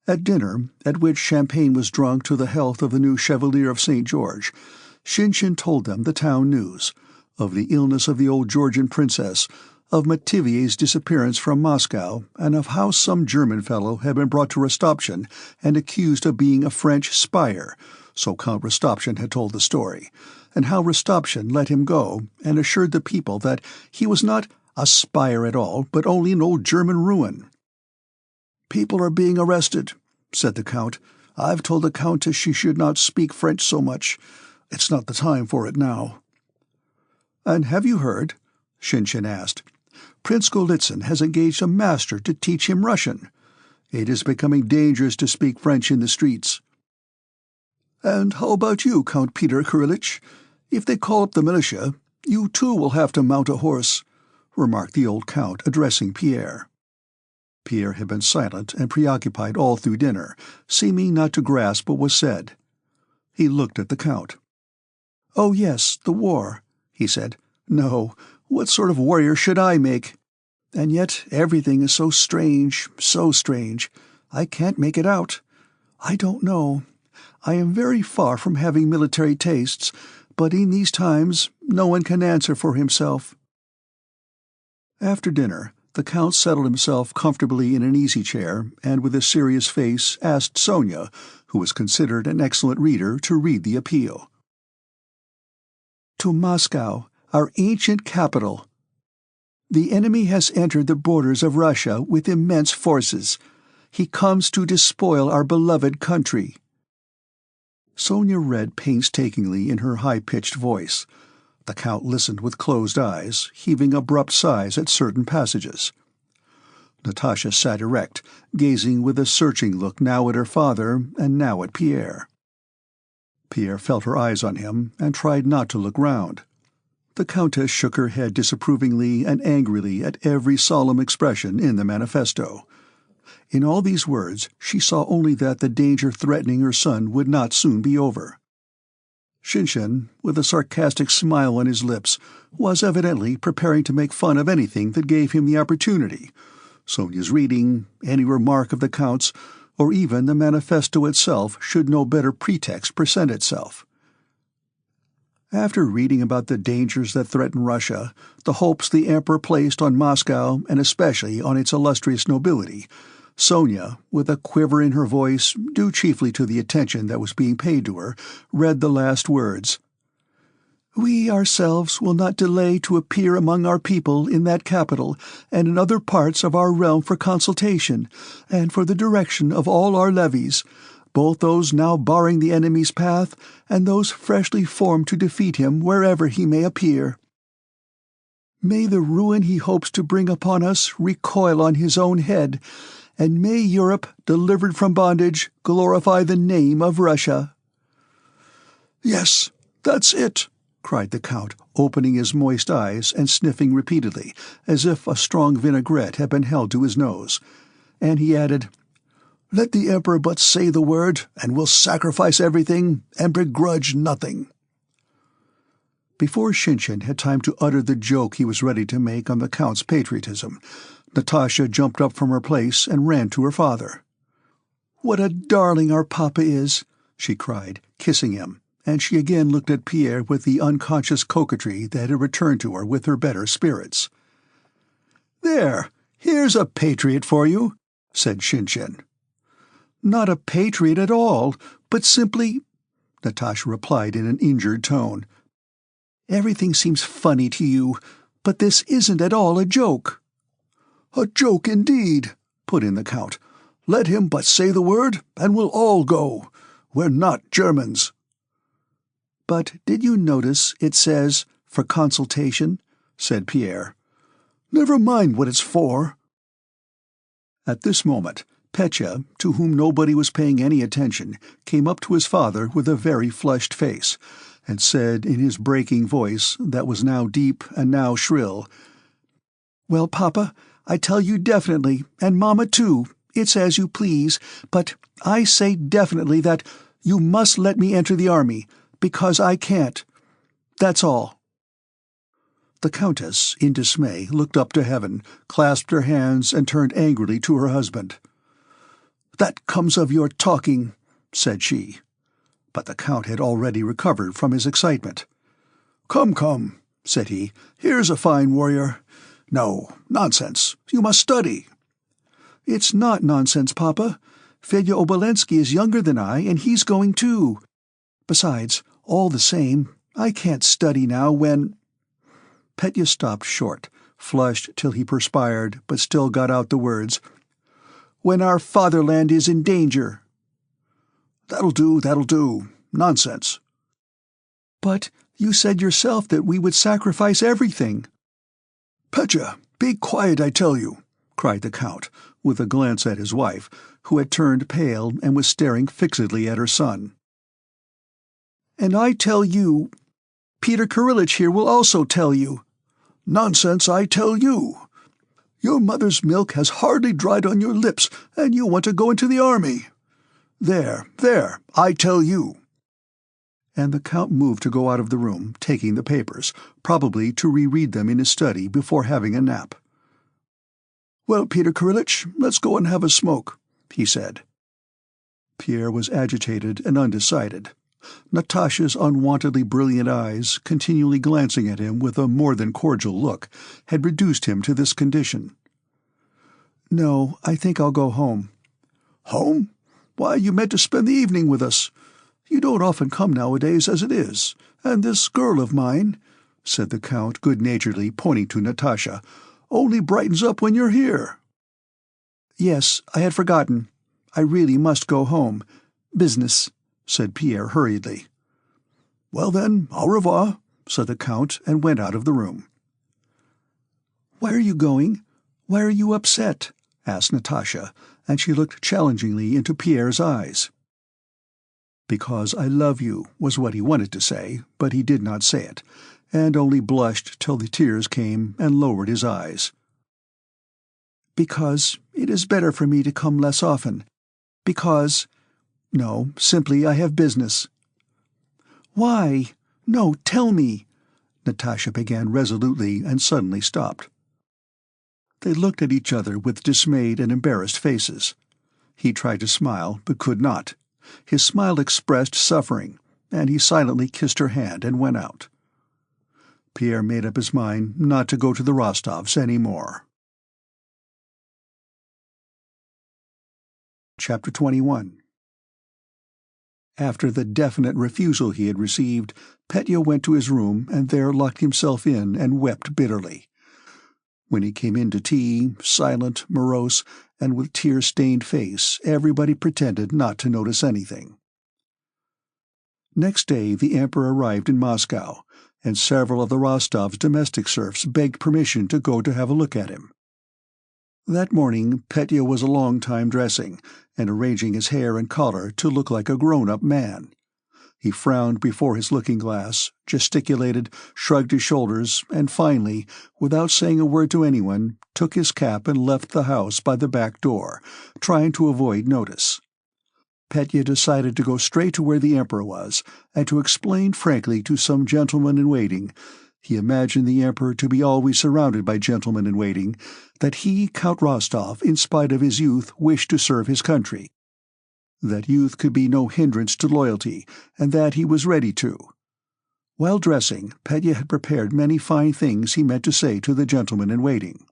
At dinner, at which champagne was drunk to the health of the new Chevalier of St. George, Shinshin told them the town news, of the illness of the old Georgian princess, of Mativier's disappearance from Moscow, and of how some German fellow had been brought to Rostopchin and accused of being a French spy, so Count Rostopchin had told the story, and how Rostopchin let him go and assured the people that he was not a spy at all, but only an old German ruin. "People are being arrested," said the count. "I've told the countess she should not speak French so much. It's not the time for it now." "And have you heard?" Shinshin asked. "Prince Golitsyn has engaged a master to teach him Russian. It is becoming dangerous to speak French in the streets." "And how about you, Count Peter Kirillich? If they call up the militia, you too will have to mount a horse," remarked the old count, addressing Pierre. Pierre had been silent and preoccupied all through dinner, seeming not to grasp what was said. He looked at the count. "Oh yes, the war," he said. "No, what sort of warrior should I make? And yet everything is so strange, so strange. I can't make it out. I don't know. I am very far from having military tastes, but in these times no one can answer for himself." After dinner, the Count settled himself comfortably in an easy-chair and with a serious face asked Sonia, who was considered an excellent reader, to read the appeal. "To Moscow, our ancient capital. The enemy has entered the borders of Russia with immense forces. He comes to despoil our beloved country." Sonia read painstakingly in her high-pitched voice. The Count listened with closed eyes, heaving abrupt sighs at certain passages. Natasha sat erect, gazing with a searching look now at her father and now at Pierre. Pierre felt her eyes on him and tried not to look round. The Countess shook her head disapprovingly and angrily at every solemn expression in the manifesto. In all these words she saw only that the danger threatening her son would not soon be over. Shinshin, with a sarcastic smile on his lips, was evidently preparing to make fun of anything that gave him the opportunity. Sonia's reading, any remark of the Count's, or even the manifesto itself should no better pretext present itself. After reading about the dangers that threaten Russia, the hopes the Emperor placed on Moscow and especially on its illustrious nobility, Sonia, with a quiver in her voice, due chiefly to the attention that was being paid to her, read the last words. "We ourselves will not delay to appear among our people in that capital and in other parts of our realm for consultation, and for the direction of all our levies, both those now barring the enemy's path and those freshly formed to defeat him wherever he may appear. May the ruin he hopes to bring upon us recoil on his own head, and may Europe, delivered from bondage, glorify the name of Russia." "Yes, that's it," cried the Count, opening his moist eyes and sniffing repeatedly, as if a strong vinaigrette had been held to his nose. And he added, "Let the Emperor but say the word, and we'll sacrifice everything and begrudge nothing." Before Shinshin had time to utter the joke he was ready to make on the Count's patriotism, Natasha jumped up from her place and ran to her father. "What a darling our papa is!" she cried, kissing him, and she again looked at Pierre with the unconscious coquetry that had returned to her with her better spirits. "There, here's a patriot for you," said Shinshin. "Not a patriot at all, but simply—" Natasha replied in an injured tone. "Everything seems funny to you, but this isn't at all a joke." "A joke indeed," put in the Count. "Let him but say the word, and we'll all go. We're not Germans." "But did you notice it says, 'for consultation'?" said Pierre. "Never mind what it's for." At this moment, Petya, to whom nobody was paying any attention, came up to his father with a very flushed face, and said in his breaking voice, that was now deep and now shrill, "Well, Papa, I tell you definitely, and Mamma too, it's as you please, but I say definitely that you must let me enter the army, because I can't. That's all." The Countess, in dismay, looked up to heaven, clasped her hands, and turned angrily to her husband. "That comes of your talking," said she. But the Count had already recovered from his excitement. "Come, come," said he, "here's a fine warrior. No, nonsense, you must study." "It's not nonsense, Papa. Fedya Obolensky is younger than I, and he's going too. Besides, all the same, I can't study now when—" Petya stopped short, flushed till he perspired, but still got out the words, "when our fatherland is in danger." That'll do. Nonsense." "But you said yourself that we would sacrifice everything." "Petya, be quiet, I tell you," cried the Count, with a glance at his wife, who had turned pale and was staring fixedly at her son. "And I tell you, Peter Kirillich here will also tell you." "Nonsense, I tell you. Your mother's milk has hardly dried on your lips, and you want to go into the army. There, I tell you." And the Count moved to go out of the room, taking the papers, probably to reread them in his study before having a nap. "Well, Peter Kirillich, let's go and have a smoke. he said. Pierre was agitated and undecided. Natasha's unwontedly brilliant eyes, continually glancing at him with a more than cordial look, had reduced him to this condition. "No, I think I'll go home." "Home? Why, you meant to spend the evening with us. You don't often come nowadays as it is, and this girl of mine," said the Count good-naturedly, pointing to Natasha, "only brightens up when you're here." "Yes, I had forgotten. I really must go home. Business," said Pierre hurriedly. "Well then, au revoir," said the Count, and went out of the room. "Why are you going? Why are you upset?" asked Natasha, and she looked challengingly into Pierre's eyes. "Because I love you," was what he wanted to say, but he did not say it, and only blushed till the tears came and lowered his eyes. "Because it is better for me to come less often. Because— No, simply I have business." "Why? No, tell me," Natasha began resolutely and suddenly stopped. They looked at each other with dismayed and embarrassed faces. He tried to smile, but could not. His smile expressed suffering, and he silently kissed her hand and went out. Pierre made up his mind not to go to the Rostovs any more. Chapter 21. After the definite refusal he had received, Petya went to his room and there locked himself in and wept bitterly. When he came in to tea, silent, morose, and with tear-stained face, everybody pretended not to notice anything. Next day the Emperor arrived in Moscow, and several of the Rostovs' domestic serfs begged permission to go to have a look at him. That morning Petya was a long time dressing, and arranging his hair and collar to look like a grown-up man. He frowned before his looking-glass, gesticulated, shrugged his shoulders, and finally, without saying a word to anyone, took his cap and left the house by the back door, trying to avoid notice. Petya decided to go straight to where the Emperor was, and to explain frankly to some gentleman-in-waiting— he imagined the Emperor to be always surrounded by gentlemen-in-waiting— that he, Count Rostov, in spite of his youth, wished to serve his country. That youth could be no hindrance to loyalty, and that he was ready to. While dressing, Petya had prepared many fine things he meant to say to the gentleman-in-waiting.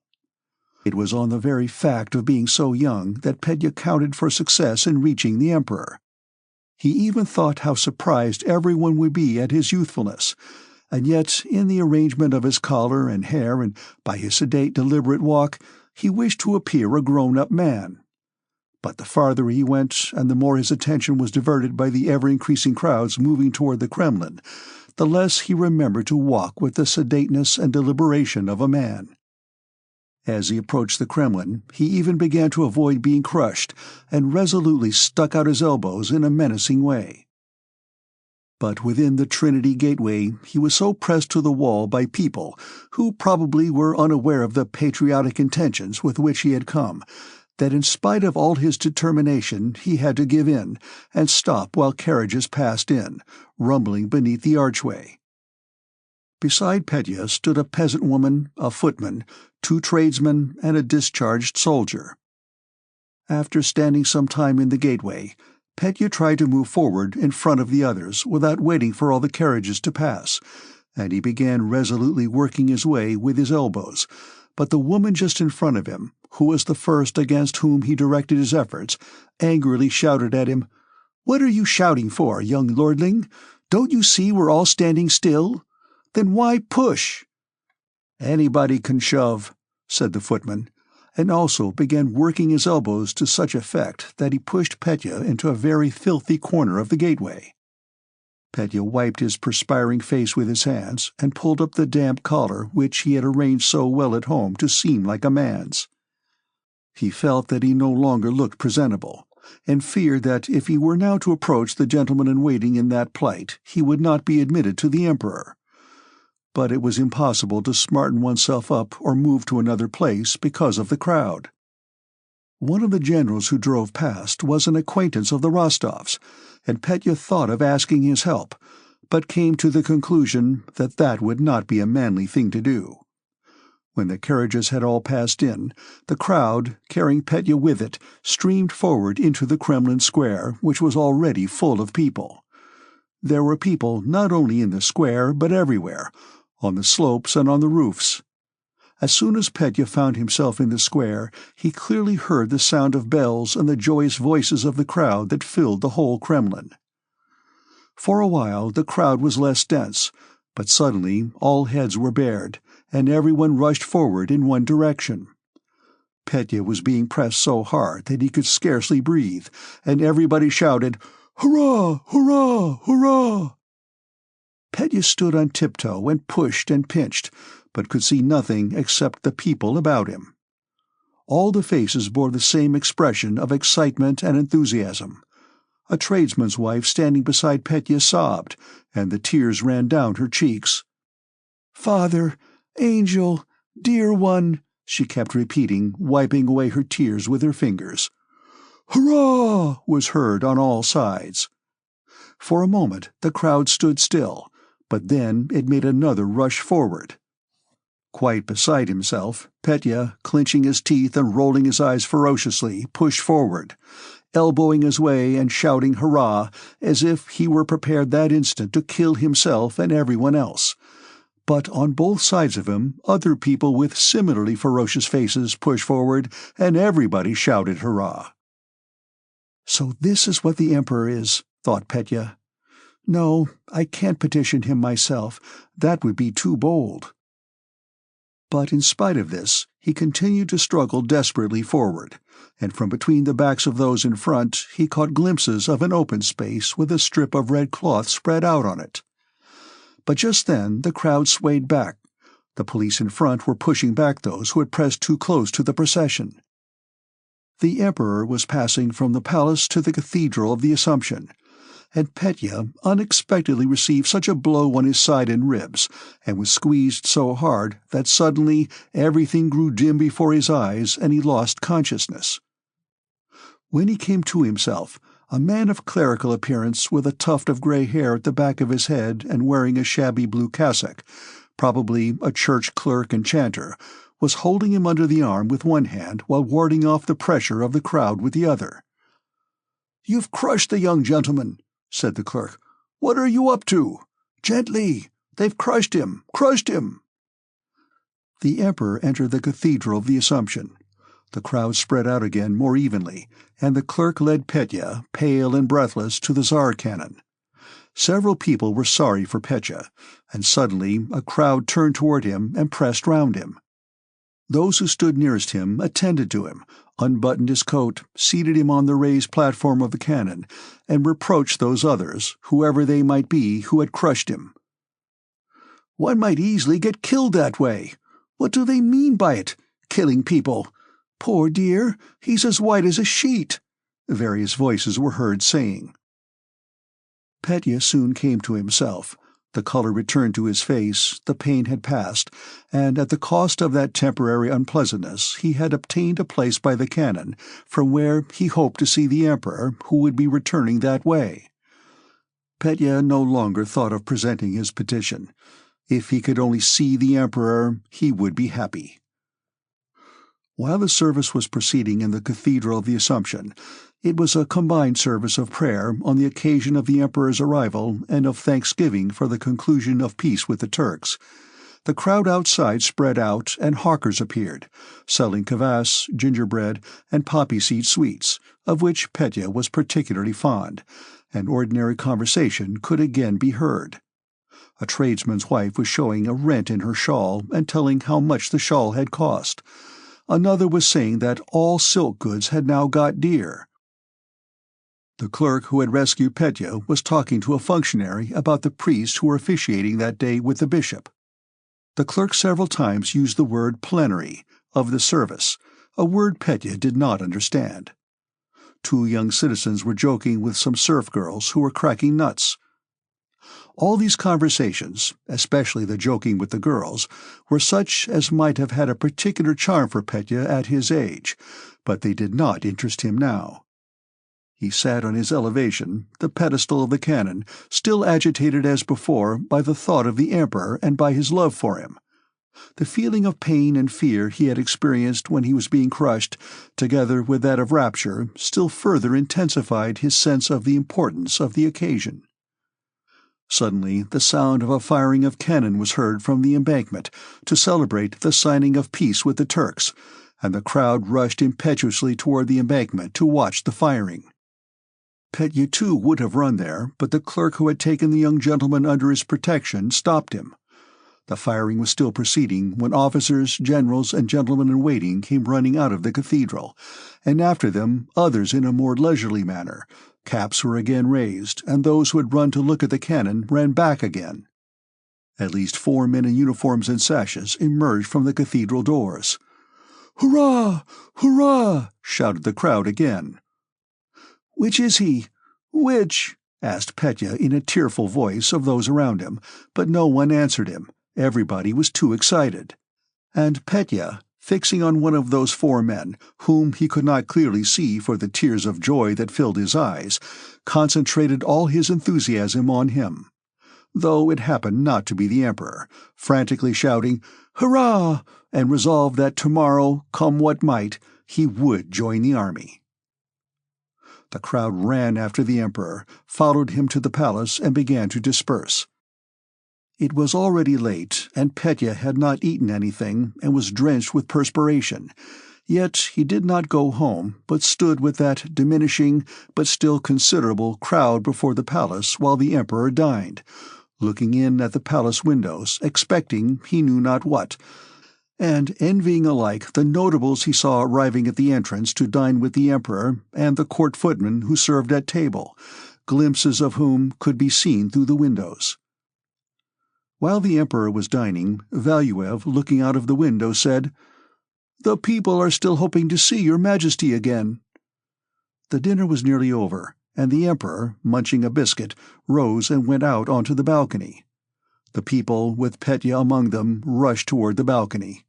It was on the very fact of being so young that Petya counted for success in reaching the Emperor. He even thought how surprised everyone would be at his youthfulness, and yet in the arrangement of his collar and hair and by his sedate, deliberate walk, he wished to appear a grown-up man. But the farther he went, and the more his attention was diverted by the ever-increasing crowds moving toward the Kremlin, the less he remembered to walk with the sedateness and deliberation of a man. As he approached the Kremlin, he even began to avoid being crushed, and resolutely stuck out his elbows in a menacing way. But within the Trinity Gateway he was so pressed to the wall by people, who probably were unaware of the patriotic intentions with which he had come, that in spite of all his determination he had to give in, and stop while carriages passed in, rumbling beneath the archway. Beside Petya stood a peasant woman, a footman, 2 tradesmen, and a discharged soldier. After standing some time in the gateway, Petya tried to move forward in front of the others without waiting for all the carriages to pass, and he began resolutely working his way with his elbows, but the woman just in front of him, who was the first against whom he directed his efforts, angrily shouted at him, "What are you shouting for, young lordling? Don't you see we're all standing still? Then why push?" "Anybody can shove," said the footman, and also began working his elbows to such effect that he pushed Petya into a very filthy corner of the gateway. Petya wiped his perspiring face with his hands and pulled up the damp collar which he had arranged so well at home to seem like a man's. He felt that he no longer looked presentable, and feared that if he were now to approach the gentleman-in-waiting in that plight he would not be admitted to the Emperor. But it was impossible to smarten oneself up or move to another place because of the crowd. One of the generals who drove past was an acquaintance of the Rostovs, and Petya thought of asking his help, but came to the conclusion that that would not be a manly thing to do. When the carriages had all passed in, the crowd, carrying Petya with it, streamed forward into the Kremlin square, which was already full of people. There were people not only in the square, but everywhere, on the slopes and on the roofs. As soon as Petya found himself in the square, he clearly heard the sound of bells and the joyous voices of the crowd that filled the whole Kremlin. For a while the crowd was less dense, but suddenly all heads were bared, and everyone rushed forward in one direction. Petya was being pressed so hard that he could scarcely breathe, and everybody shouted, "Hurrah! Hurrah! Hurrah!" Petya stood on tiptoe and pushed and pinched, but could see nothing except the people about him. All the faces bore the same expression of excitement and enthusiasm. A tradesman's wife standing beside Petya sobbed, and the tears ran down her cheeks. "Father, angel, dear one," she kept repeating, wiping away her tears with her fingers. "Hurrah!" was heard on all sides. For a moment the crowd stood still, but then it made another rush forward. Quite beside himself, Petya, clenching his teeth and rolling his eyes ferociously, pushed forward, elbowing his way and shouting hurrah, as if he were prepared that instant to kill himself and everyone else. But on both sides of him, other people with similarly ferocious faces pushed forward, and everybody shouted hurrah. "So this is what the Emperor is," thought Petya. "No, I can't petition him myself. That would be too bold." But in spite of this, he continued to struggle desperately forward, and from between the backs of those in front he caught glimpses of an open space with a strip of red cloth spread out on it. But just then the crowd swayed back. The police in front were pushing back those who had pressed too close to the procession. The Emperor was passing from the palace to the Cathedral of the Assumption, and Petya unexpectedly received such a blow on his side and ribs, and was squeezed so hard that suddenly everything grew dim before his eyes and he lost consciousness. When he came to himself, a man of clerical appearance with a tuft of grey hair at the back of his head and wearing a shabby blue cassock, probably a church clerk and chanter, was holding him under the arm with one hand while warding off the pressure of the crowd with the other. "You've crushed the young gentleman," said the clerk. "What are you up to? Gently! They've crushed him! Crushed him!" The Emperor entered the Cathedral of the Assumption. The crowd spread out again more evenly, and the clerk led Petya, pale and breathless, to the Tsar cannon. Several people were sorry for Petya, and suddenly a crowd turned toward him and pressed round him. Those who stood nearest him attended to him, unbuttoned his coat, seated him on the raised platform of the cannon, and reproached those others, whoever they might be, who had crushed him. "One might easily get killed that way. What do they mean by it? Killing people? Poor dear, he's as white as a sheet," various voices were heard saying. Petya soon came to himself. The color returned to his face, the pain had passed, and at the cost of that temporary unpleasantness he had obtained a place by the cannon, from where he hoped to see the Emperor, who would be returning that way. Petya no longer thought of presenting his petition. If he could only see the Emperor, he would be happy. While the service was proceeding in the Cathedral of the Assumption, it was a combined service of prayer on the occasion of the Emperor's arrival and of thanksgiving for the conclusion of peace with the Turks. The crowd outside spread out, and hawkers appeared, selling kvass, gingerbread, and poppy-seed sweets, of which Petya was particularly fond, and ordinary conversation could again be heard. A tradesman's wife was showing a rent in her shawl and telling how much the shawl had cost. Another was saying that all silk goods had now got dear. The clerk who had rescued Petya was talking to a functionary about the priests who were officiating that day with the bishop. The clerk several times used the word plenary, of the service, a word Petya did not understand. Two young citizens were joking with some serf girls who were cracking nuts. All these conversations, especially the joking with the girls, were such as might have had a particular charm for Petya at his age, but they did not interest him now. He sat on his elevation, the pedestal of the cannon, still agitated as before by the thought of the Emperor and by his love for him. The feeling of pain and fear he had experienced when he was being crushed, together with that of rapture, still further intensified his sense of the importance of the occasion. Suddenly, the sound of a firing of cannon was heard from the embankment to celebrate the signing of peace with the Turks, and the crowd rushed impetuously toward the embankment to watch the firing. Petya too would have run there, but the clerk who had taken the young gentleman under his protection stopped him. The firing was still proceeding when officers, generals, and gentlemen-in-waiting came running out of the cathedral, and after them others in a more leisurely manner. Caps were again raised, and those who had run to look at the cannon ran back again. At least 4 men in uniforms and sashes emerged from the cathedral doors. "Hurrah! Hurrah!" shouted the crowd again. "Which is he? Which?" asked Petya in a tearful voice of those around him, but no one answered him. Everybody was too excited. And Petya, fixing on one of those 4 men, whom he could not clearly see for the tears of joy that filled his eyes, concentrated all his enthusiasm on him, though it happened not to be the Emperor, frantically shouting, "Hurrah!" and resolved that tomorrow, come what might, he would join the army. The crowd ran after the Emperor, followed him to the palace, and began to disperse. It was already late, and Petya had not eaten anything and was drenched with perspiration, yet he did not go home, but stood with that diminishing but still considerable crowd before the palace while the Emperor dined, looking in at the palace windows, expecting he knew not what, and envying alike the notables he saw arriving at the entrance to dine with the Emperor and the court footmen who served at table, glimpses of whom could be seen through the windows. While the Emperor was dining, Valuev, looking out of the window, said, "The people are still hoping to see your Majesty again." The dinner was nearly over, and the Emperor, munching a biscuit, rose and went out onto the balcony. The people, with Petya among them, rushed toward the balcony.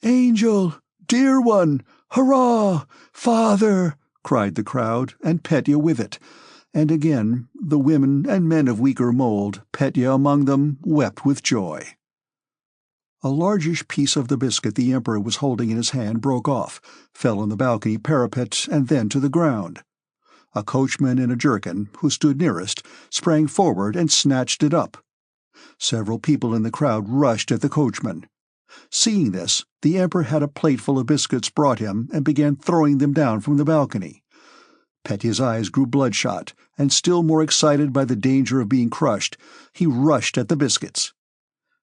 "Angel! Dear one! Hurrah! Father!" cried the crowd, and Petya with it. And again, the women and men of weaker mold, Petya among them, wept with joy. A largish piece of the biscuit the Emperor was holding in his hand broke off, fell on the balcony parapet, and then to the ground. A coachman in a jerkin, who stood nearest, sprang forward and snatched it up. Several people in the crowd rushed at the coachman. Seeing this, the Emperor had a plateful of biscuits brought him and began throwing them down from the balcony. Petya's eyes grew bloodshot, and still more excited by the danger of being crushed, he rushed at the biscuits.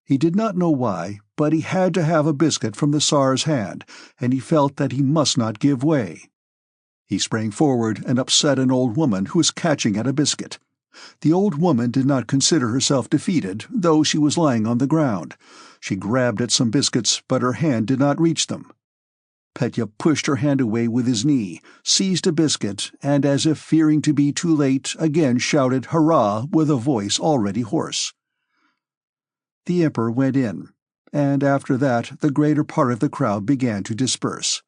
He did not know why, but he had to have a biscuit from the Tsar's hand, and he felt that he must not give way. He sprang forward and upset an old woman who was catching at a biscuit. The old woman did not consider herself defeated, though she was lying on the ground. She grabbed at some biscuits, but her hand did not reach them. Petya pushed her hand away with his knee, seized a biscuit, and as if fearing to be too late, again shouted "Hurrah!" with a voice already hoarse. The Emperor went in, and after that the greater part of the crowd began to disperse.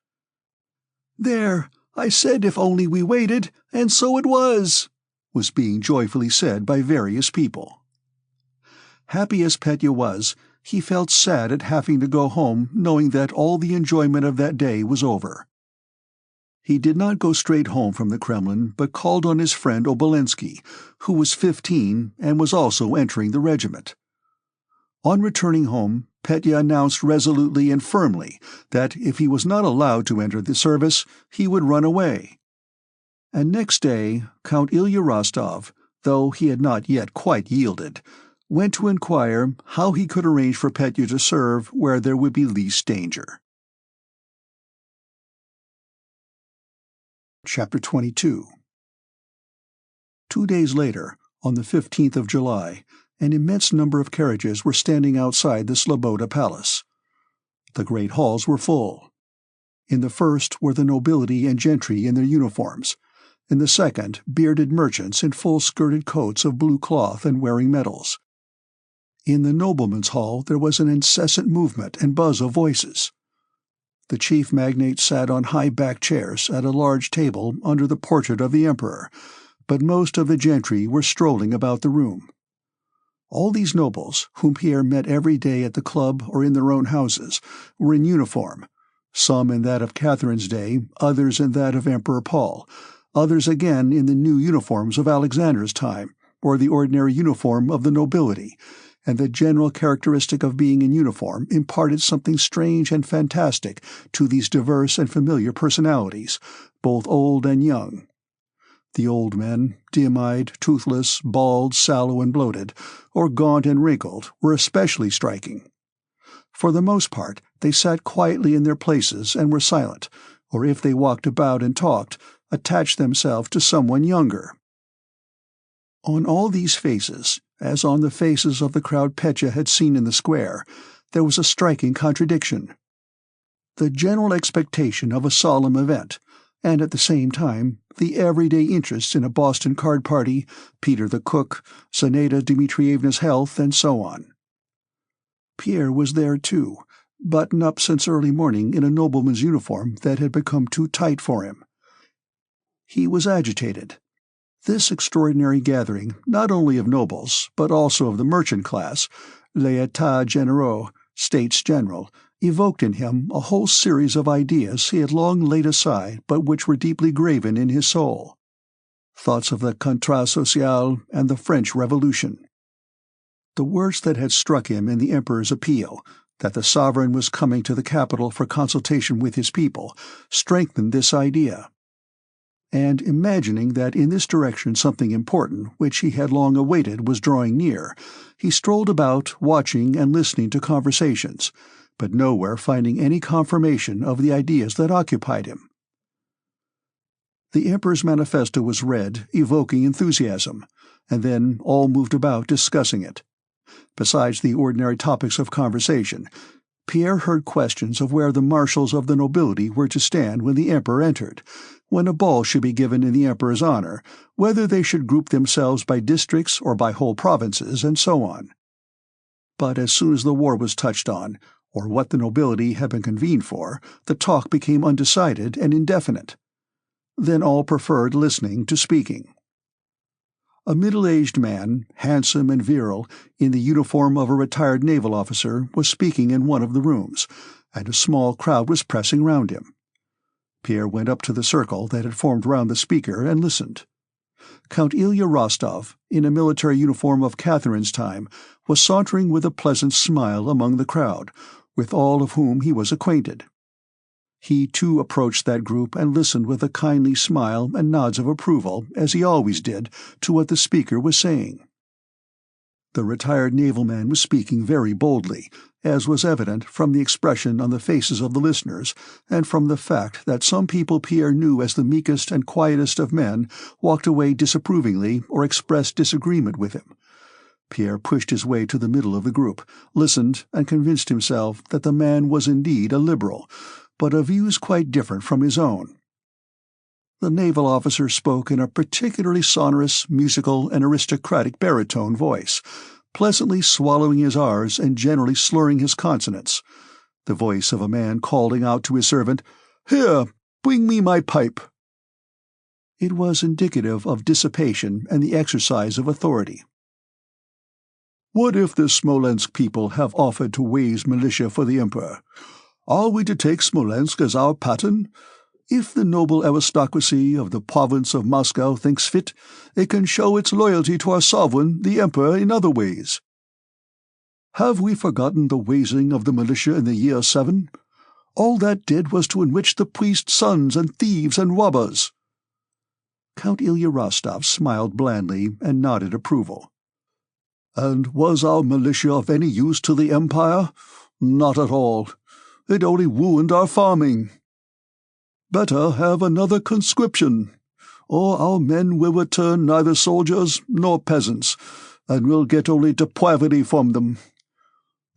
"There! I said if only we waited, and so it was!" was being joyfully said by various people. Happy as Petya was, he felt sad at having to go home knowing that all the enjoyment of that day was over. He did not go straight home from the Kremlin, but called on his friend Obolensky, who was 15 and was also entering the regiment. On returning home, Petya announced resolutely and firmly that if he was not allowed to enter the service, he would run away. And next day, Count Ilya Rostov, though he had not yet quite yielded, went to inquire how he could arrange for Petya to serve where there would be least danger. Chapter 22. 2 days later, on the 15th of July, an immense number of carriages were standing outside the Sloboda Palace. The great halls were full. In the first were the nobility and gentry in their uniforms. In the second, bearded merchants in full-skirted coats of blue cloth and wearing medals. In the noblemen's hall there was an incessant movement and buzz of voices. The chief magnates sat on high-backed chairs at a large table under the portrait of the Emperor, but most of the gentry were strolling about the room. All these nobles, whom Pierre met every day at the club or in their own houses, were in uniform, some in that of Catherine's day, others in that of Emperor Paul, others again in the new uniforms of Alexander's time, or the ordinary uniform of the nobility, and the general characteristic of being in uniform imparted something strange and fantastic to these diverse and familiar personalities, both old and young. The old men, dim-eyed, toothless, bald, sallow and bloated, or gaunt and wrinkled, were especially striking. For the most part, they sat quietly in their places and were silent, or if they walked about and talked, attached themselves to someone younger. On all these faces, as on the faces of the crowd Petya had seen in the square, there was a striking contradiction. The general expectation of a solemn event, and at the same time the everyday interests in a Boston card party, Peter the cook, Zinaida Dmitrievna's health, and so on. Pierre was there too, buttoned up since early morning in a nobleman's uniform that had become too tight for him. He was agitated. This extraordinary gathering, not only of nobles, but also of the merchant class, les états généraux, States General, evoked in him a whole series of ideas he had long laid aside but which were deeply graven in his soul. Thoughts of the contrat social and the French Revolution. The words that had struck him in the Emperor's appeal, that the sovereign was coming to the capital for consultation with his people, strengthened this idea. And imagining that in this direction something important which he had long awaited was drawing near, he strolled about watching and listening to conversations, but nowhere finding any confirmation of the ideas that occupied him. The Emperor's manifesto was read, evoking enthusiasm, and then all moved about discussing it. Besides the ordinary topics of conversation, Pierre heard questions of where the marshals of the nobility were to stand when the Emperor entered, when a ball should be given in the Emperor's honor, whether they should group themselves by districts or by whole provinces, and so on. But as soon as the war was touched on, or what the nobility had been convened for, the talk became undecided and indefinite. Then all preferred listening to speaking. A middle-aged man, handsome and virile, in the uniform of a retired naval officer, was speaking in one of the rooms, and a small crowd was pressing round him. Pierre went up to the circle that had formed round the speaker and listened. Count Ilya Rostov, in a military uniform of Catherine's time, was sauntering with a pleasant smile among the crowd, with all of whom he was acquainted. He too approached that group and listened with a kindly smile and nods of approval, as he always did, to what the speaker was saying. The retired naval man was speaking very boldly, as was evident from the expression on the faces of the listeners, and from the fact that some people Pierre knew as the meekest and quietest of men walked away disapprovingly or expressed disagreement with him. Pierre pushed his way to the middle of the group, listened, and convinced himself that the man was indeed a liberal, but of views quite different from his own. The naval officer spoke in a particularly sonorous, musical, and aristocratic baritone voice, pleasantly swallowing his R's and generally slurring his consonants, the voice of a man calling out to his servant, "Here, bring me my pipe." It was indicative of dissipation and the exercise of authority. "What if the Smolensk people have offered to raise militia for the Emperor? Are we to take Smolensk as our pattern? If the noble aristocracy of the province of Moscow thinks fit, it can show its loyalty to our sovereign, the Emperor, in other ways. Have we forgotten the raising of the militia in the year 7? All that did was to enrich the priests' sons and thieves and robbers." Count Ilya Rostov smiled blandly and nodded approval. "And was our militia of any use to the Empire? Not at all. It only ruined our farming. Better have another conscription, or our men will return neither soldiers nor peasants, and will get only depravity from them.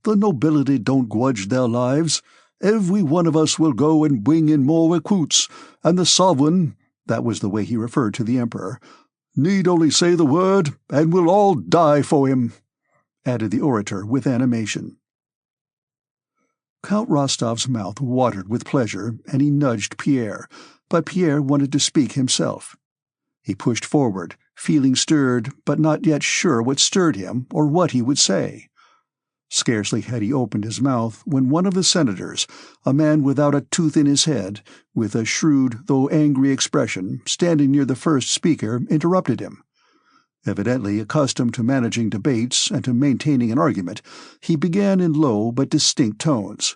The nobility don't grudge their lives. Every one of us will go and bring in more recruits, and the sovereign," that was the way he referred to the Emperor, "need only say the word, and we'll all die for him," added the orator with animation. Count Rostov's mouth watered with pleasure, and he nudged Pierre, but Pierre wanted to speak himself. He pushed forward, feeling stirred but not yet sure what stirred him or what he would say. Scarcely had he opened his mouth when one of the senators, a man without a tooth in his head, with a shrewd though angry expression, standing near the first speaker, interrupted him. Evidently accustomed to managing debates and to maintaining an argument, he began in low but distinct tones.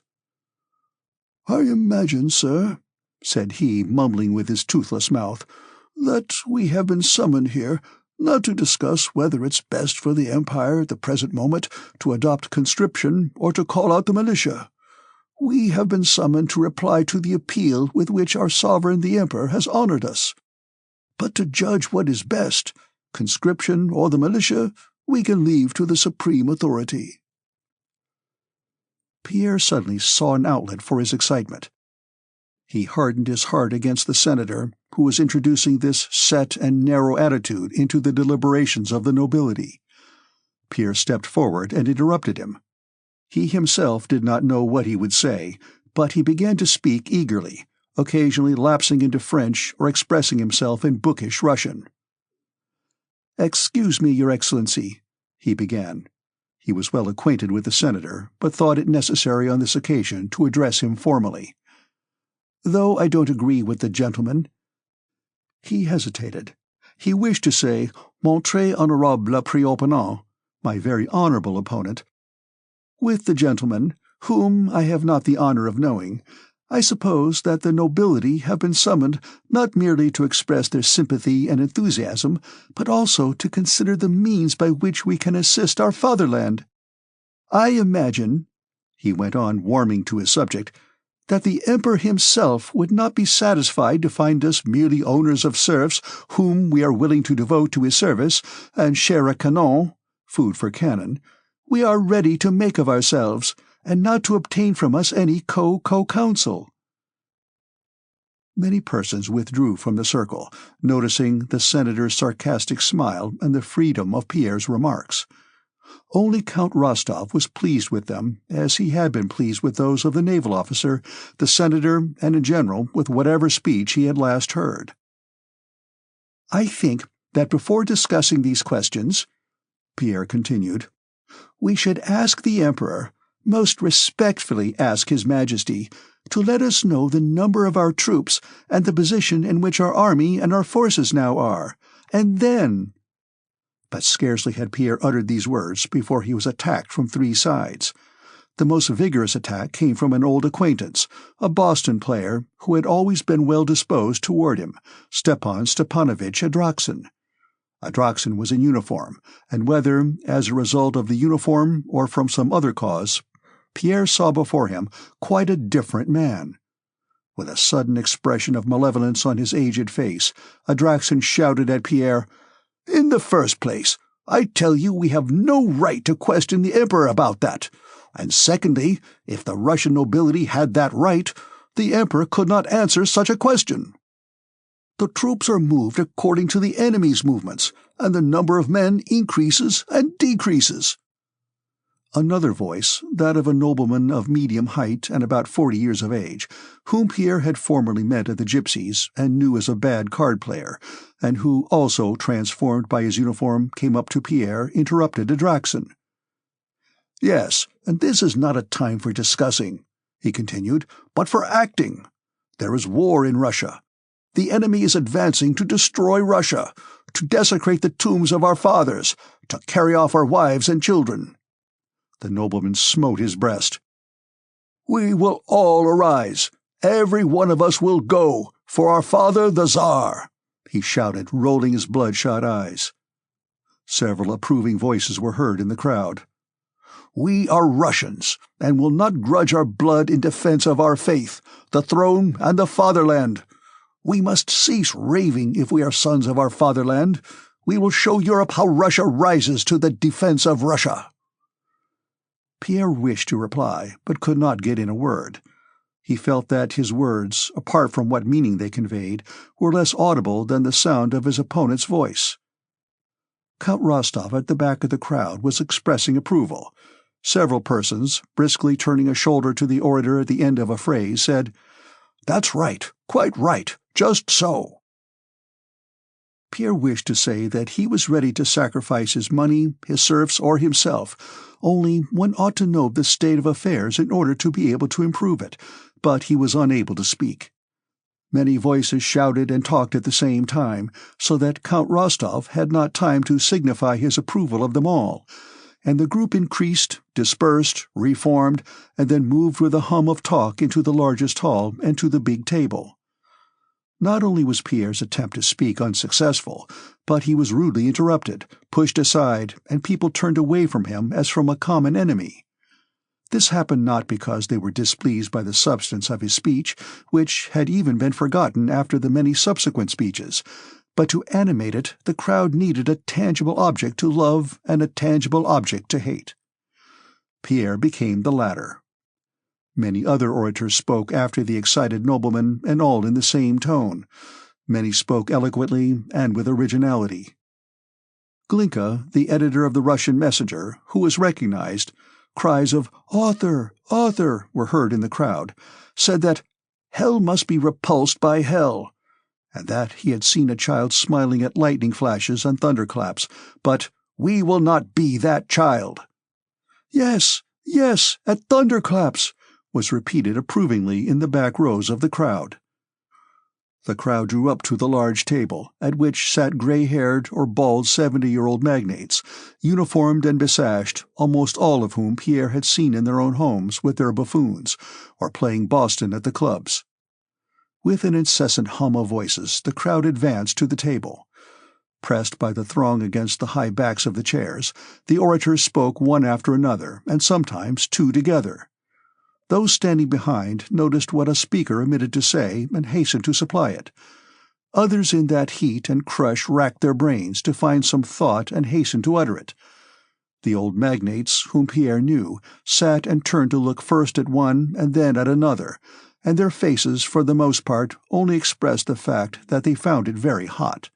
"I imagine, sir," said he, mumbling with his toothless mouth, "that we have been summoned here not to discuss whether it's best for the Empire at the present moment to adopt conscription or to call out the militia. We have been summoned to reply to the appeal with which our sovereign the Emperor has honored us. But to judge what is best, conscription or the militia, we can leave to the supreme authority." Pierre suddenly saw an outlet for his excitement. He hardened his heart against the senator who was introducing this set and narrow attitude into the deliberations of the nobility. Pierre stepped forward and interrupted him. He himself did not know what he would say, but he began to speak eagerly, occasionally lapsing into French or expressing himself in bookish Russian. "Excuse me, Your Excellency," he began. He was well acquainted with the senator, but thought it necessary on this occasion to address him formally. "Though I don't agree with the gentleman—" He hesitated. He wished to say, "Mon très honorable préopponent," my very honorable opponent. "With the gentleman, whom I have not the honor of knowing, I suppose that the nobility have been summoned not merely to express their sympathy and enthusiasm, but also to consider the means by which we can assist our fatherland. I imagine," he went on, warming to his subject, "that the Emperor himself would not be satisfied to find us merely owners of serfs whom we are willing to devote to his service, and chair à canon, food for cannon, we are ready to make of ourselves, and not to obtain from us any co-counsel." Many persons withdrew from the circle, noticing the senator's sarcastic smile and the freedom of Pierre's remarks. Only Count Rostov was pleased with them, as he had been pleased with those of the naval officer, the senator, and in general with whatever speech he had last heard. "I think that before discussing these questions," Pierre continued, "we should ask the Emperor, most respectfully ask His Majesty, to let us know the number of our troops and the position in which our army and our forces now are, and then—" But scarcely had Pierre uttered these words before he was attacked from 3 sides. The most vigorous attack came from an old acquaintance, a Boston player who had always been well disposed toward him, Stepan Stepanovitch Adroxin. Adroxin was in uniform, and whether as a result of the uniform or from some other cause, Pierre saw before him quite a different man. With a sudden expression of malevolence on his aged face, Adroxin shouted at Pierre, "In the first place, I tell you we have no right to question the Emperor about that, and secondly, if the Russian nobility had that right, the Emperor could not answer such a question. The troops are moved according to the enemy's movements, and the number of men increases and decreases." Another voice, that of a nobleman of medium height and about 40 years of age, whom Pierre had formerly met at the Gypsies and knew as a bad card-player, and who, also transformed by his uniform, came up to Pierre, interrupted Adroxin. "Yes, and this is not a time for discussing," he continued, "but for acting. There is war in Russia. The enemy is advancing to destroy Russia, to desecrate the tombs of our fathers, to carry off our wives and children." The nobleman smote his breast. "We will all arise. Every one of us will go, for our father the Tsar," he shouted, rolling his bloodshot eyes. Several approving voices were heard in the crowd. "We are Russians, and will not grudge our blood in defense of our faith, the throne, and the fatherland. We must cease raving if we are sons of our fatherland. We will show Europe how Russia rises to the defense of Russia." Pierre wished to reply, but could not get in a word. He felt that his words, apart from what meaning they conveyed, were less audible than the sound of his opponent's voice. Count Rostov at the back of the crowd was expressing approval. Several persons, briskly turning a shoulder to the orator at the end of a phrase, said, "That's right, quite right, just so." Pierre wished to say that he was ready to sacrifice his money, his serfs, or himself, only one ought to know the state of affairs in order to be able to improve it, but he was unable to speak. Many voices shouted and talked at the same time, so that Count Rostov had not time to signify his approval of them all, and the group increased, dispersed, reformed, and then moved with a hum of talk into the largest hall and to the big table. Not only was Pierre's attempt to speak unsuccessful, but he was rudely interrupted, pushed aside, and people turned away from him as from a common enemy. This happened not because they were displeased by the substance of his speech, which had even been forgotten after the many subsequent speeches, but to animate it the crowd needed a tangible object to love and a tangible object to hate. Pierre became the latter. Many other orators spoke after the excited nobleman, and all in the same tone. Many spoke eloquently and with originality. Glinka, the editor of the Russian Messenger, who was recognized, cries of "Author! Author!" were heard in the crowd, said that hell must be repulsed by hell, and that he had seen a child smiling at lightning flashes and thunderclaps, but "we will not be that child." "Yes, yes, at thunderclaps," was repeated approvingly in the back rows of the crowd. The crowd drew up to the large table, at which sat gray-haired or bald 70-year-old magnates, uniformed and besashed, almost all of whom Pierre had seen in their own homes with their buffoons, or playing Boston at the clubs. With an incessant hum of voices, the crowd advanced to the table. Pressed by the throng against the high backs of the chairs, the orators spoke one after another, and sometimes two together. Those standing behind noticed what a speaker omitted to say and hastened to supply it. Others in that heat and crush racked their brains to find some thought and hastened to utter it. The old magnates, whom Pierre knew, sat and turned to look first at one and then at another, and their faces, for the most part, only expressed the fact that they found it very hot.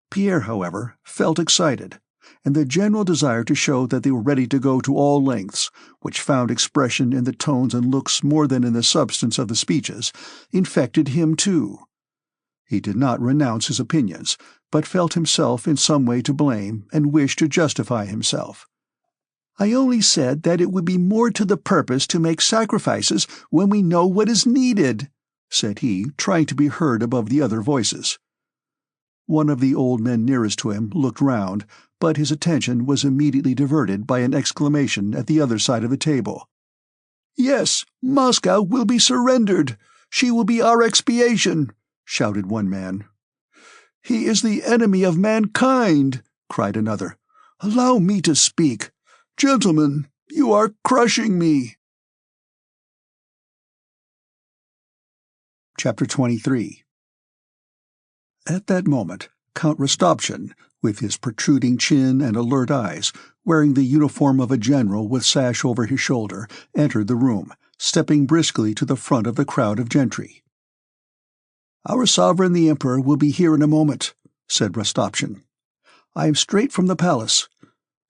Pierre, however, felt excited, and the general desire to show that they were ready to go to all lengths, which found expression in the tones and looks more than in the substance of the speeches, infected him too. He did not renounce his opinions, but felt himself in some way to blame and wished to justify himself. "I only said that it would be more to the purpose to make sacrifices when we know what is needed," said he, trying to be heard above the other voices. One of the old men nearest to him looked round, but his attention was immediately diverted by an exclamation at the other side of the table. "Yes, Moscow will be surrendered! She will be our expiation!" shouted one man. "He is the enemy of mankind!" cried another. "Allow me to speak! Gentlemen, you are crushing me!" Chapter 23. At that moment, Count Rostopchin, with his protruding chin and alert eyes, wearing the uniform of a general with sash over his shoulder, entered the room, stepping briskly to the front of the crowd of gentry. "Our sovereign the Emperor will be here in a moment," said Rostopchin. "I am straight from the palace.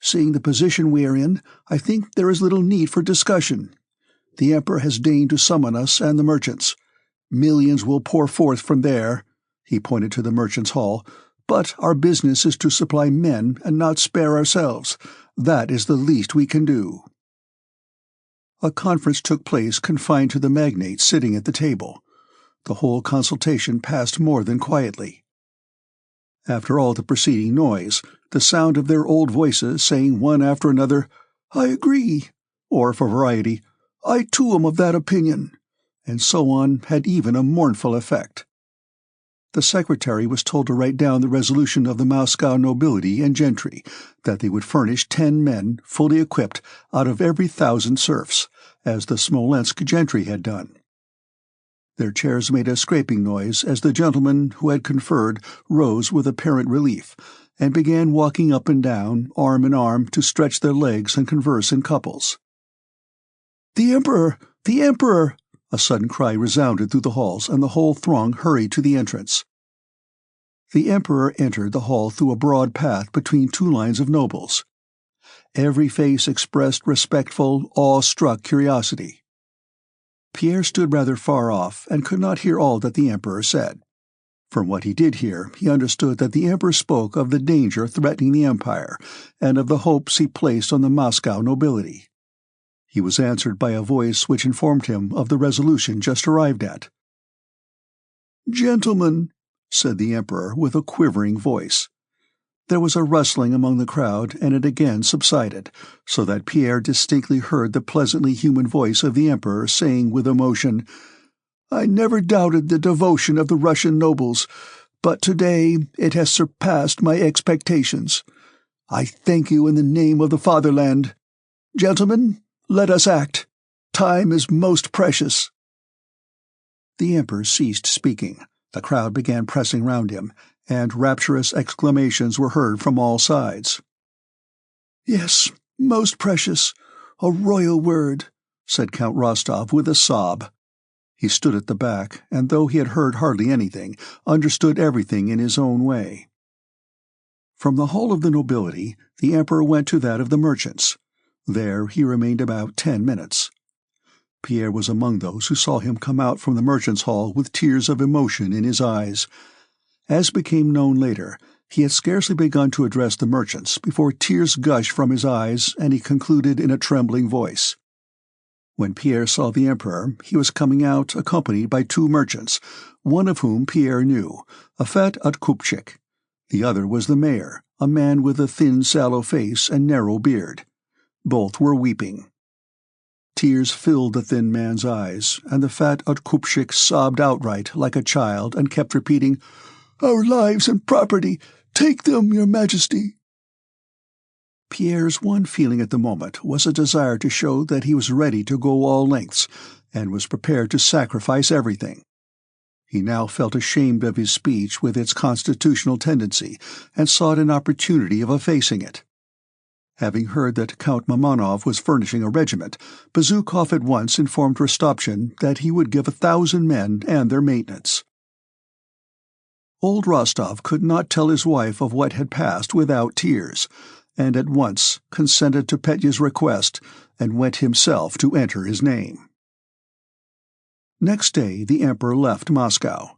Seeing the position we are in, I think there is little need for discussion. The Emperor has deigned to summon us and the merchants. Millions will pour forth from there," he pointed to the merchants' hall, "but our business is to supply men and not spare ourselves. That is the least we can do." A conference took place confined to the magnates sitting at the table. The whole consultation passed more than quietly. After all the preceding noise, the sound of their old voices saying one after another, "I agree," or, for variety, "I too am of that opinion," and so on, had even a mournful effect. The secretary was told to write down the resolution of the Moscow nobility and gentry, that they would furnish 10 men, fully equipped, out of every 1,000 serfs, as the Smolensk gentry had done. Their chairs made a scraping noise as the gentlemen who had conferred rose with apparent relief, and began walking up and down, arm in arm, to stretch their legs and converse in couples. "The Emperor! The Emperor!" A sudden cry resounded through the halls, and the whole throng hurried to the entrance. The Emperor entered the hall through a broad path between two lines of nobles. Every face expressed respectful, awe-struck curiosity. Pierre stood rather far off and could not hear all that the Emperor said. From what he did hear, he understood that the Emperor spoke of the danger threatening the Empire, and of the hopes he placed on the Moscow nobility. He was answered by a voice which informed him of the resolution just arrived at. "Gentlemen," said the Emperor with a quivering voice. There was a rustling among the crowd, and it again subsided, so that Pierre distinctly heard the pleasantly human voice of the Emperor saying with emotion, "I never doubted the devotion of the Russian nobles, but today it has surpassed my expectations. I thank you in the name of the fatherland. Gentlemen, let us act. Time is most precious." The Emperor ceased speaking. The crowd began pressing round him, and rapturous exclamations were heard from all sides. "Yes, most precious. A royal word," said Count Rostov with a sob. He stood at the back, and though he had heard hardly anything, understood everything in his own way. From the hall of the nobility, the Emperor went to that of the merchants. There he remained about 10 minutes. Pierre was among those who saw him come out from the merchants' hall with tears of emotion in his eyes. As became known later, he had scarcely begun to address the merchants before tears gushed from his eyes, and he concluded in a trembling voice. When Pierre saw the Emperor, he was coming out accompanied by 2 merchants, one of whom Pierre knew, a fat audiobook. The other was the mayor, a man with a thin sallow face and narrow beard. Both were weeping. Tears filled the thin man's eyes, and the fat audiobook sobbed outright like a child and kept repeating, "Our lives and property, take them, your majesty." Pierre's one feeling at the moment was a desire to show that he was ready to go all lengths, and was prepared to sacrifice everything. He now felt ashamed of his speech with its constitutional tendency, and sought an opportunity of effacing it. Having heard that Count Mamonov was furnishing a regiment, Bezukov at once informed Rostopchin that he would give 1,000 men and their maintenance. Old Rostov could not tell his wife of what had passed without tears, and at once consented to Petya's request, and went himself to enter his name. Next day the Emperor left Moscow.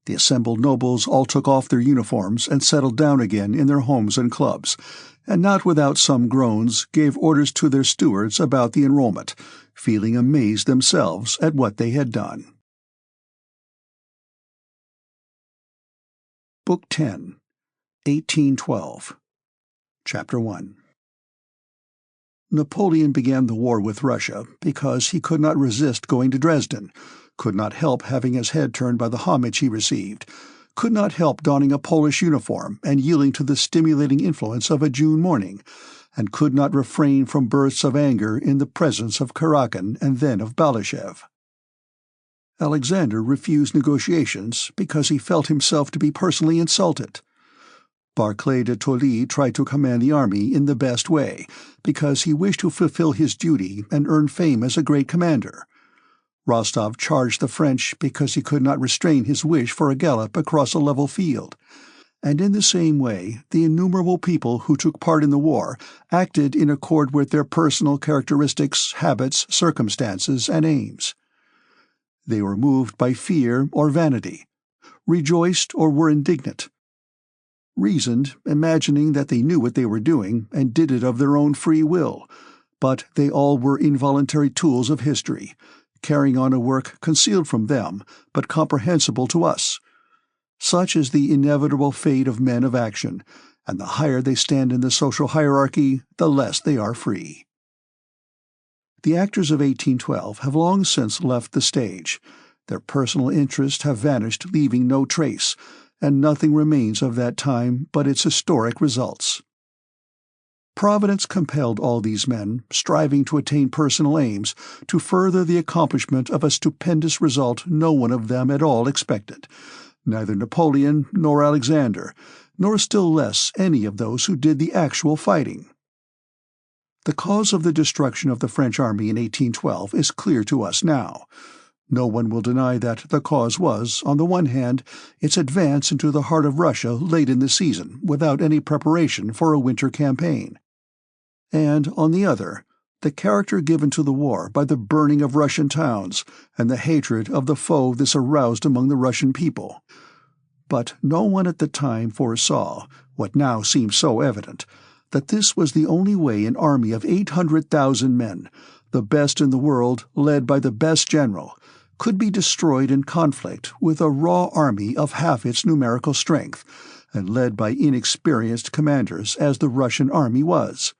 The assembled nobles all took off their uniforms and settled down again in their homes and clubs, and not without some groans gave orders to their stewards about the enrollment, feeling amazed themselves at what they had done. Book 10, 1812. Chapter 1. Napoleon began the war with Russia because he could not resist going to Dresden, could not help having his head turned by the homage he received, could not help donning a Polish uniform and yielding to the stimulating influence of a June morning, and could not refrain from bursts of anger in the presence of Karakin and then of Balashev. Alexander refused negotiations because he felt himself to be personally insulted. Barclay de Tolly tried to command the army in the best way, because he wished to fulfill his duty and earn fame as a great commander. Rostov charged the French because he could not restrain his wish for a gallop across a level field. And in the same way, the innumerable people who took part in the war acted in accord with their personal characteristics, habits, circumstances, and aims. They were moved by fear or vanity, rejoiced or were indignant, reasoned, imagining that they knew what they were doing and did it of their own free will, but they all were involuntary tools of history, carrying on a work concealed from them but comprehensible to us. Such is the inevitable fate of men of action, and the higher they stand in the social hierarchy, the less they are free. The actors of 1812 have long since left the stage. Their personal interests have vanished, leaving no trace, and nothing remains of that time but its historic results. Providence compelled all these men, striving to attain personal aims, to further the accomplishment of a stupendous result no one of them at all expected, neither Napoleon nor Alexander, nor still less any of those who did the actual fighting. The cause of the destruction of the French army in 1812 is clear to us now. No one will deny that the cause was, on the one hand, its advance into the heart of Russia late in the season without any preparation for a winter campaign, and, on the other, the character given to the war by the burning of Russian towns and the hatred of the foe this aroused among the Russian people. But no one at the time foresaw, what now seems so evident, that this was the only way an army of 800,000 men, the best in the world, led by the best general, could be destroyed in conflict with a raw army of half its numerical strength, and led by inexperienced commanders as the Russian army was.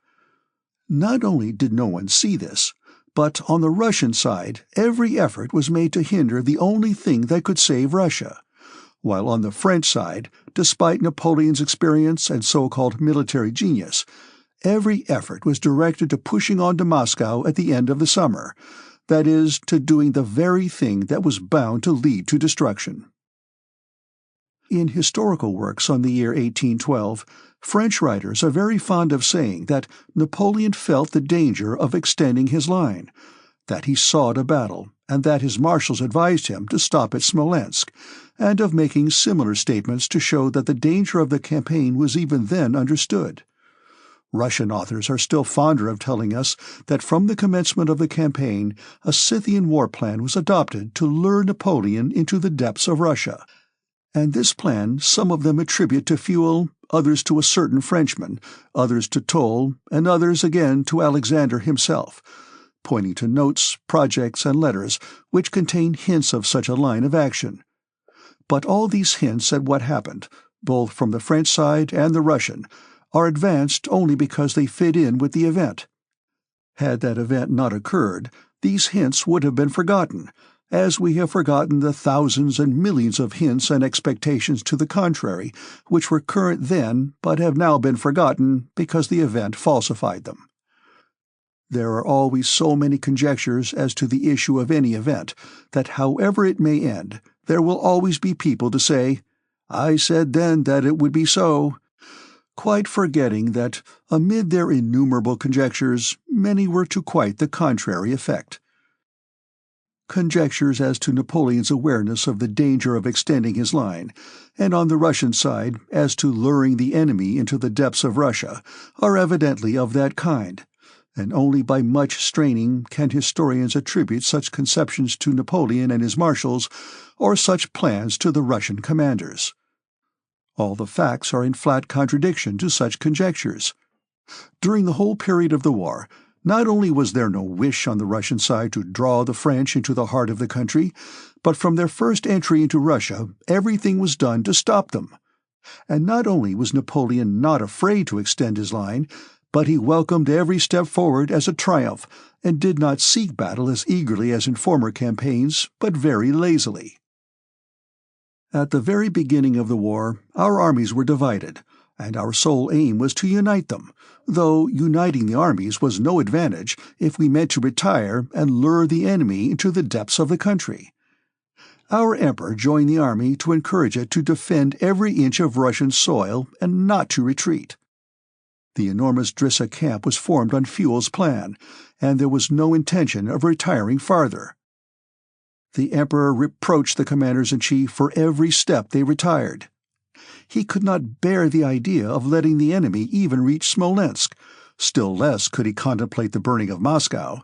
Not only did no one see this, but on the Russian side every effort was made to hinder the only thing that could save Russia, while on the French side, despite Napoleon's experience and so-called military genius, every effort was directed to pushing on to Moscow at the end of the summer, that is, to doing the very thing that was bound to lead to destruction. In historical works on the year 1812, French writers are very fond of saying that Napoleon felt the danger of extending his line, that he sought a battle, and that his marshals advised him to stop at Smolensk, and of making similar statements to show that the danger of the campaign was even then understood. Russian authors are still fonder of telling us that from the commencement of the campaign a Scythian war plan was adopted to lure Napoleon into the depths of Russia, and this plan some of them attribute to Fuel, others to a certain Frenchman, others to Toll, and others again to Alexander himself, pointing to notes, projects, and letters which contain hints of such a line of action. But all these hints at what happened, both from the French side and the Russian, are advanced only because they fit in with the event. Had that event not occurred, these hints would have been forgotten, as we have forgotten the thousands and millions of hints and expectations to the contrary which were current then but have now been forgotten because the event falsified them. There are always so many conjectures as to the issue of any event that however it may end, there will always be people to say, "I said then that it would be so," quite forgetting that, amid their innumerable conjectures, many were to quite the contrary effect. Conjectures as to Napoleon's awareness of the danger of extending his line, and on the Russian side as to luring the enemy into the depths of Russia, are evidently of that kind, and only by much straining can historians attribute such conceptions to Napoleon and his marshals, or such plans to the Russian commanders. All the facts are in flat contradiction to such conjectures. During the whole period of the war, not only was there no wish on the Russian side to draw the French into the heart of the country, but from their first entry into Russia everything was done to stop them. And not only was Napoleon not afraid to extend his line, but he welcomed every step forward as a triumph, and did not seek battle as eagerly as in former campaigns, but very lazily. At the very beginning of the war, our armies were divided, and our sole aim was to unite them, though uniting the armies was no advantage if we meant to retire and lure the enemy into the depths of the country. Our emperor joined the army to encourage it to defend every inch of Russian soil and not to retreat. The enormous Drissa camp was formed on Fuel's plan, and there was no intention of retiring farther. The emperor reproached the commanders-in-chief for every step they retired. He could not bear the idea of letting the enemy even reach Smolensk, still less could he contemplate the burning of Moscow.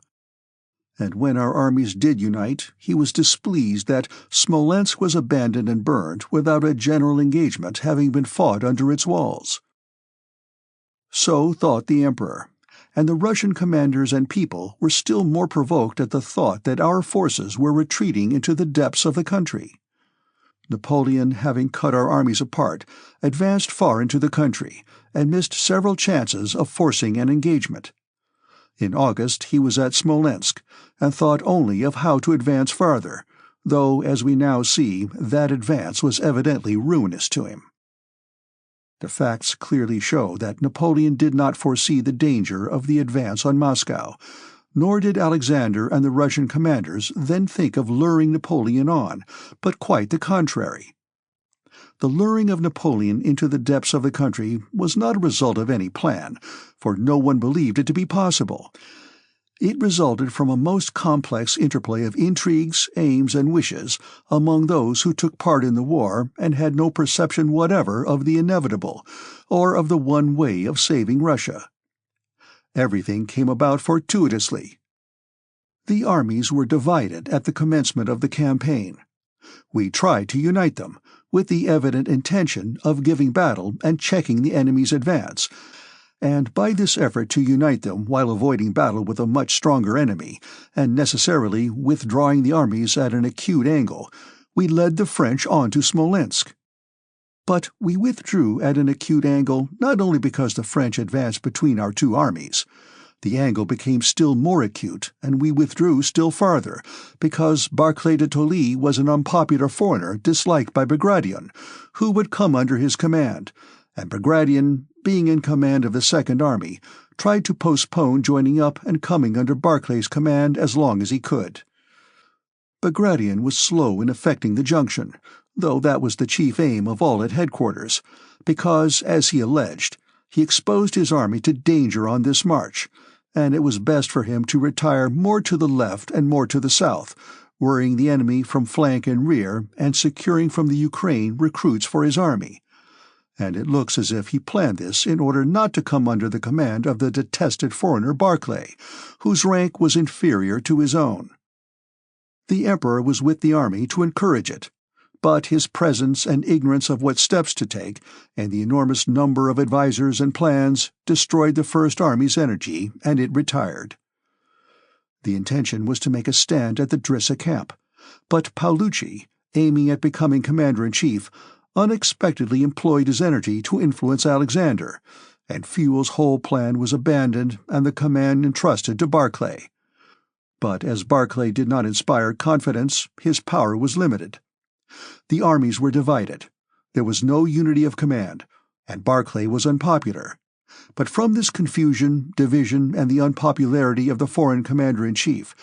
And when our armies did unite, he was displeased that Smolensk was abandoned and burned without a general engagement having been fought under its walls. So thought the emperor, and the Russian commanders and people were still more provoked at the thought that our forces were retreating into the depths of the country. Napoleon, having cut our armies apart, advanced far into the country, and missed several chances of forcing an engagement. In August he was at Smolensk, and thought only of how to advance farther, though, as we now see, that advance was evidently ruinous to him. The facts clearly show that Napoleon did not foresee the danger of the advance on Moscow, nor did Alexander and the Russian commanders then think of luring Napoleon on, but quite the contrary. The luring of Napoleon into the depths of the country was not a result of any plan, for no one believed it to be possible. It resulted from a most complex interplay of intrigues, aims, and wishes among those who took part in the war and had no perception whatever of the inevitable, or of the one way of saving Russia. Everything came about fortuitously. The armies were divided at the commencement of the campaign. We tried to unite them, with the evident intention of giving battle and checking the enemy's advance, and by this effort to unite them while avoiding battle with a much stronger enemy, and necessarily withdrawing the armies at an acute angle, we led the French on to Smolensk. But we withdrew at an acute angle not only because the French advanced between our two armies. The angle became still more acute, and we withdrew still farther, because Barclay de Tolly was an unpopular foreigner disliked by Bagration, who would come under his command, and Bagration, being in command of the Second Army, tried to postpone joining up and coming under Barclay's command as long as he could. Bagration was slow in effecting the junction, though that was the chief aim of all at headquarters, because, as he alleged, he exposed his army to danger on this march, and it was best for him to retire more to the left and more to the south, worrying the enemy from flank and rear and securing from the Ukraine recruits for his army. And it looks as if he planned this in order not to come under the command of the detested foreigner Barclay, whose rank was inferior to his own. The Emperor was with the army to encourage it, but his presence and ignorance of what steps to take, and the enormous number of advisers and plans, destroyed the First Army's energy, and it retired. The intention was to make a stand at the Drissa camp, but Paolucci, aiming at becoming commander-in-chief, unexpectedly employed his energy to influence Alexander, and Fuel's whole plan was abandoned and the command entrusted to Barclay. But as Barclay did not inspire confidence, his power was limited. The armies were divided. There was no unity of command, and Barclay was unpopular. But from this confusion, division, and the unpopularity of the foreign commander-in-chief,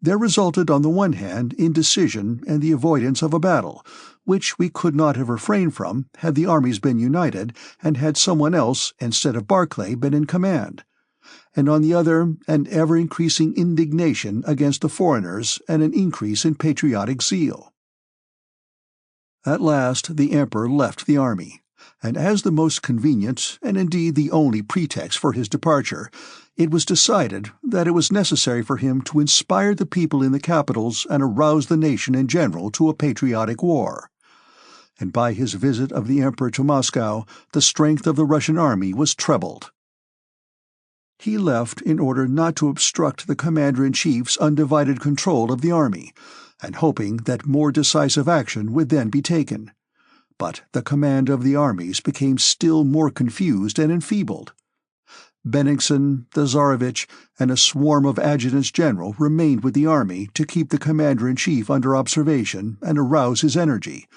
there resulted on the one hand indecision and the avoidance of a battle, which we could not have refrained from had the armies been united and had someone else instead of Barclay been in command, and on the other an ever-increasing indignation against the foreigners and an increase in patriotic zeal. At last the Emperor left the army, and as the most convenient, and indeed the only pretext for his departure, it was decided that it was necessary for him to inspire the people in the capitals and arouse the nation in general to a patriotic war. And by his visit of the Emperor to Moscow, the strength of the Russian army was trebled. He left in order not to obstruct the commander-in-chief's undivided control of the army, and hoping that more decisive action would then be taken. But the command of the armies became still more confused and enfeebled. Bennigsen, the Tsarevich, and a swarm of adjutants-general remained with the army to keep the commander-in-chief under observation and arouse his energy,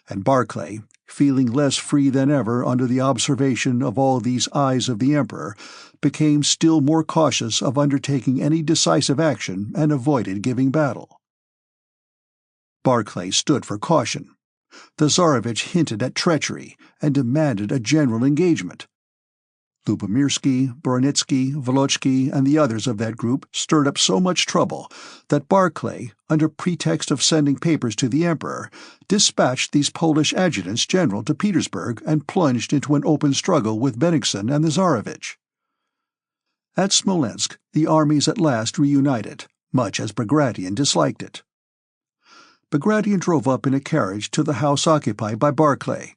and Barclay, feeling less free than ever under the observation of all these eyes of the Emperor, became still more cautious of undertaking any decisive action and avoided giving battle. Barclay stood for caution. The Tsarevich hinted at treachery and demanded a general engagement. Lubomirsky, Voronitsky, Volochky, and the others of that group stirred up so much trouble that Barclay, under pretext of sending papers to the Emperor, dispatched these Polish adjutants-general to Petersburg and plunged into an open struggle with Bennigsen and the Tsarevich. At Smolensk, the armies at last reunited, much as Bagration disliked it. Bagration drove up in a carriage to the house occupied by Barclay.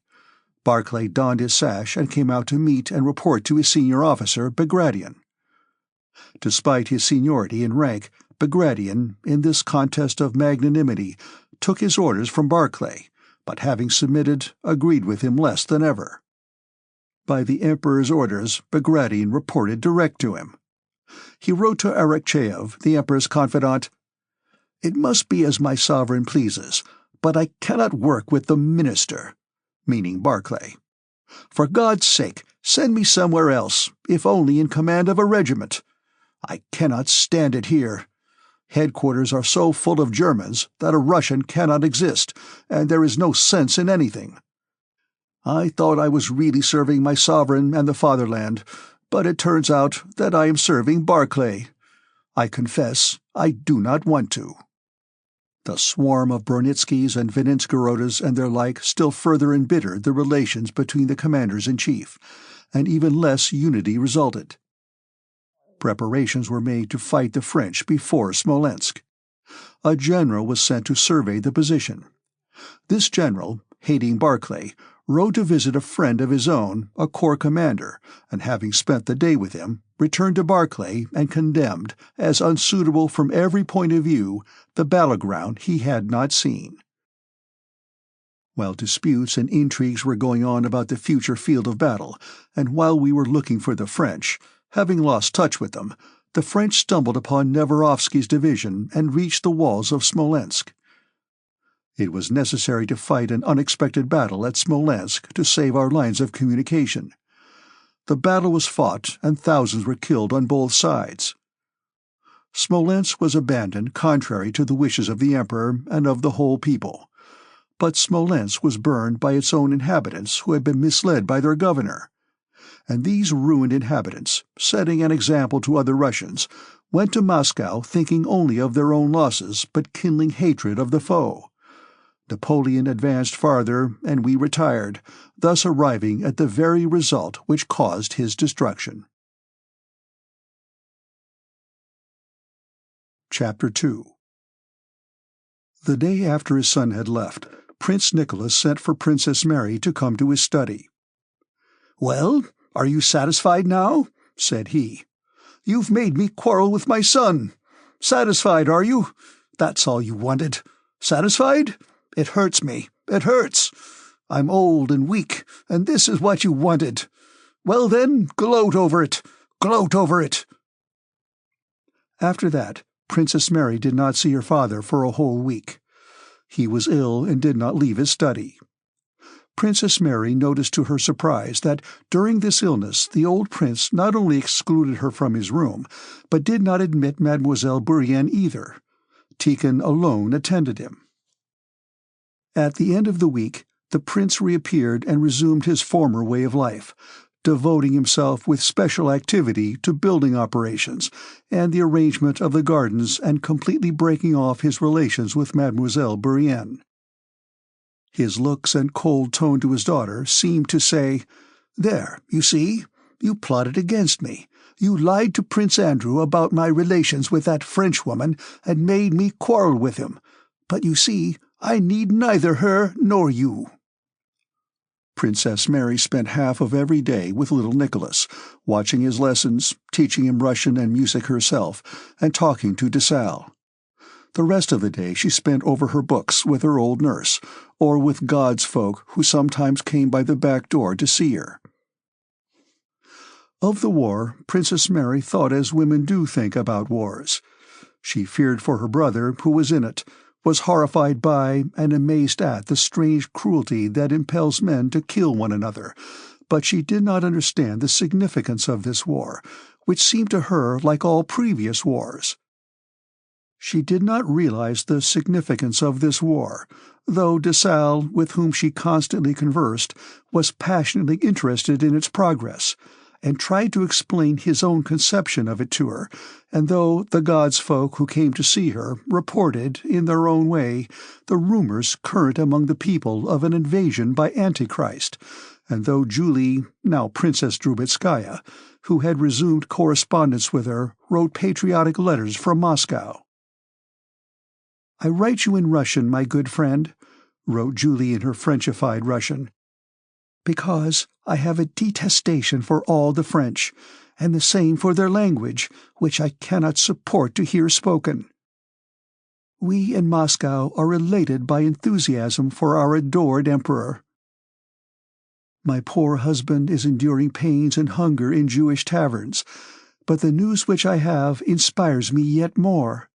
Barclay donned his sash and came out to meet and report to his senior officer, Bagration. Despite his seniority in rank, Bagration, in this contest of magnanimity, took his orders from Barclay, but having submitted, agreed with him less than ever. By the Emperor's orders, Bagration reported direct to him. He wrote to Arakcheyev, the Emperor's confidant, "It must be as my sovereign pleases, but I cannot work with the minister," meaning Barclay. "For God's sake, send me somewhere else, if only in command of a regiment. I cannot stand it here. Headquarters are so full of Germans that a Russian cannot exist, and there is no sense in anything. I thought I was really serving my sovereign and the fatherland, but it turns out that I am serving Barclay. I confess I do not want to." The swarm of Brunitskys and Vininskorodas and their like still further embittered the relations between the commanders-in-chief, and even less unity resulted. Preparations were made to fight the French before Smolensk. A general was sent to survey the position. This general, hating Barclay, rode to visit a friend of his own, a corps commander, and having spent the day with him, returned to Barclay and condemned, as unsuitable from every point of view, the battleground he had not seen. While disputes and intrigues were going on about the future field of battle, and while we were looking for the French, having lost touch with them, the French stumbled upon Neverovsky's division and reached the walls of Smolensk. It was necessary to fight an unexpected battle at Smolensk to save our lines of communication. The battle was fought, and thousands were killed on both sides. Smolensk was abandoned contrary to the wishes of the Emperor and of the whole people. But Smolensk was burned by its own inhabitants who had been misled by their governor. And these ruined inhabitants, setting an example to other Russians, went to Moscow thinking only of their own losses but kindling hatred of the foe. Napoleon advanced farther, and we retired, thus arriving at the very result which caused his destruction. Chapter 2. The day after his son had left, Prince Nicholas sent for Princess Mary to come to his study. "Well, are you satisfied now?" said he. "You've made me quarrel with my son. Satisfied, are you? That's all you wanted. Satisfied? It hurts me. It hurts. I'm old and weak, and this is what you wanted. Well then, gloat over it. Gloat over it." After that, Princess Mary did not see her father for a whole week. He was ill and did not leave his study. Princess Mary noticed to her surprise that during this illness the old prince not only excluded her from his room, but did not admit Mademoiselle Bourienne either. Tikhon alone attended him. At the end of the week, the prince reappeared and resumed his former way of life, devoting himself with special activity to building operations and the arrangement of the gardens, and completely breaking off his relations with Mademoiselle Bourienne. His looks and cold tone to his daughter seemed to say, "There, you see, you plotted against me. You lied to Prince Andrew about my relations with that Frenchwoman and made me quarrel with him. But you see, I need neither her nor you." Princess Mary spent half of every day with little Nicholas, watching his lessons, teaching him Russian and music herself, and talking to de Sales. The rest of the day she spent over her books with her old nurse, or with God's folk who sometimes came by the back door to see her. Of the war, Princess Mary thought as women do think about wars. She feared for her brother, who was in it, was horrified by and amazed at the strange cruelty that impels men to kill one another, but she did not understand the significance of this war, which seemed to her like all previous wars. She did not realize the significance of this war, though de Sales, with whom she constantly conversed, was passionately interested in its progress, and tried to explain his own conception of it to her, and though the God's folk who came to see her reported, in their own way, the rumors current among the people of an invasion by Antichrist, and though Julie, now Princess Drubetskaya, who had resumed correspondence with her, wrote patriotic letters from Moscow. "I write you in Russian, my good friend," wrote Julie in her Frenchified Russian, "because I have a detestation for all the French, and the same for their language, which I cannot support to hear spoken. We in Moscow are elated by enthusiasm for our adored Emperor. My poor husband is enduring pains and hunger in Jewish taverns, but the news which I have inspires me yet more.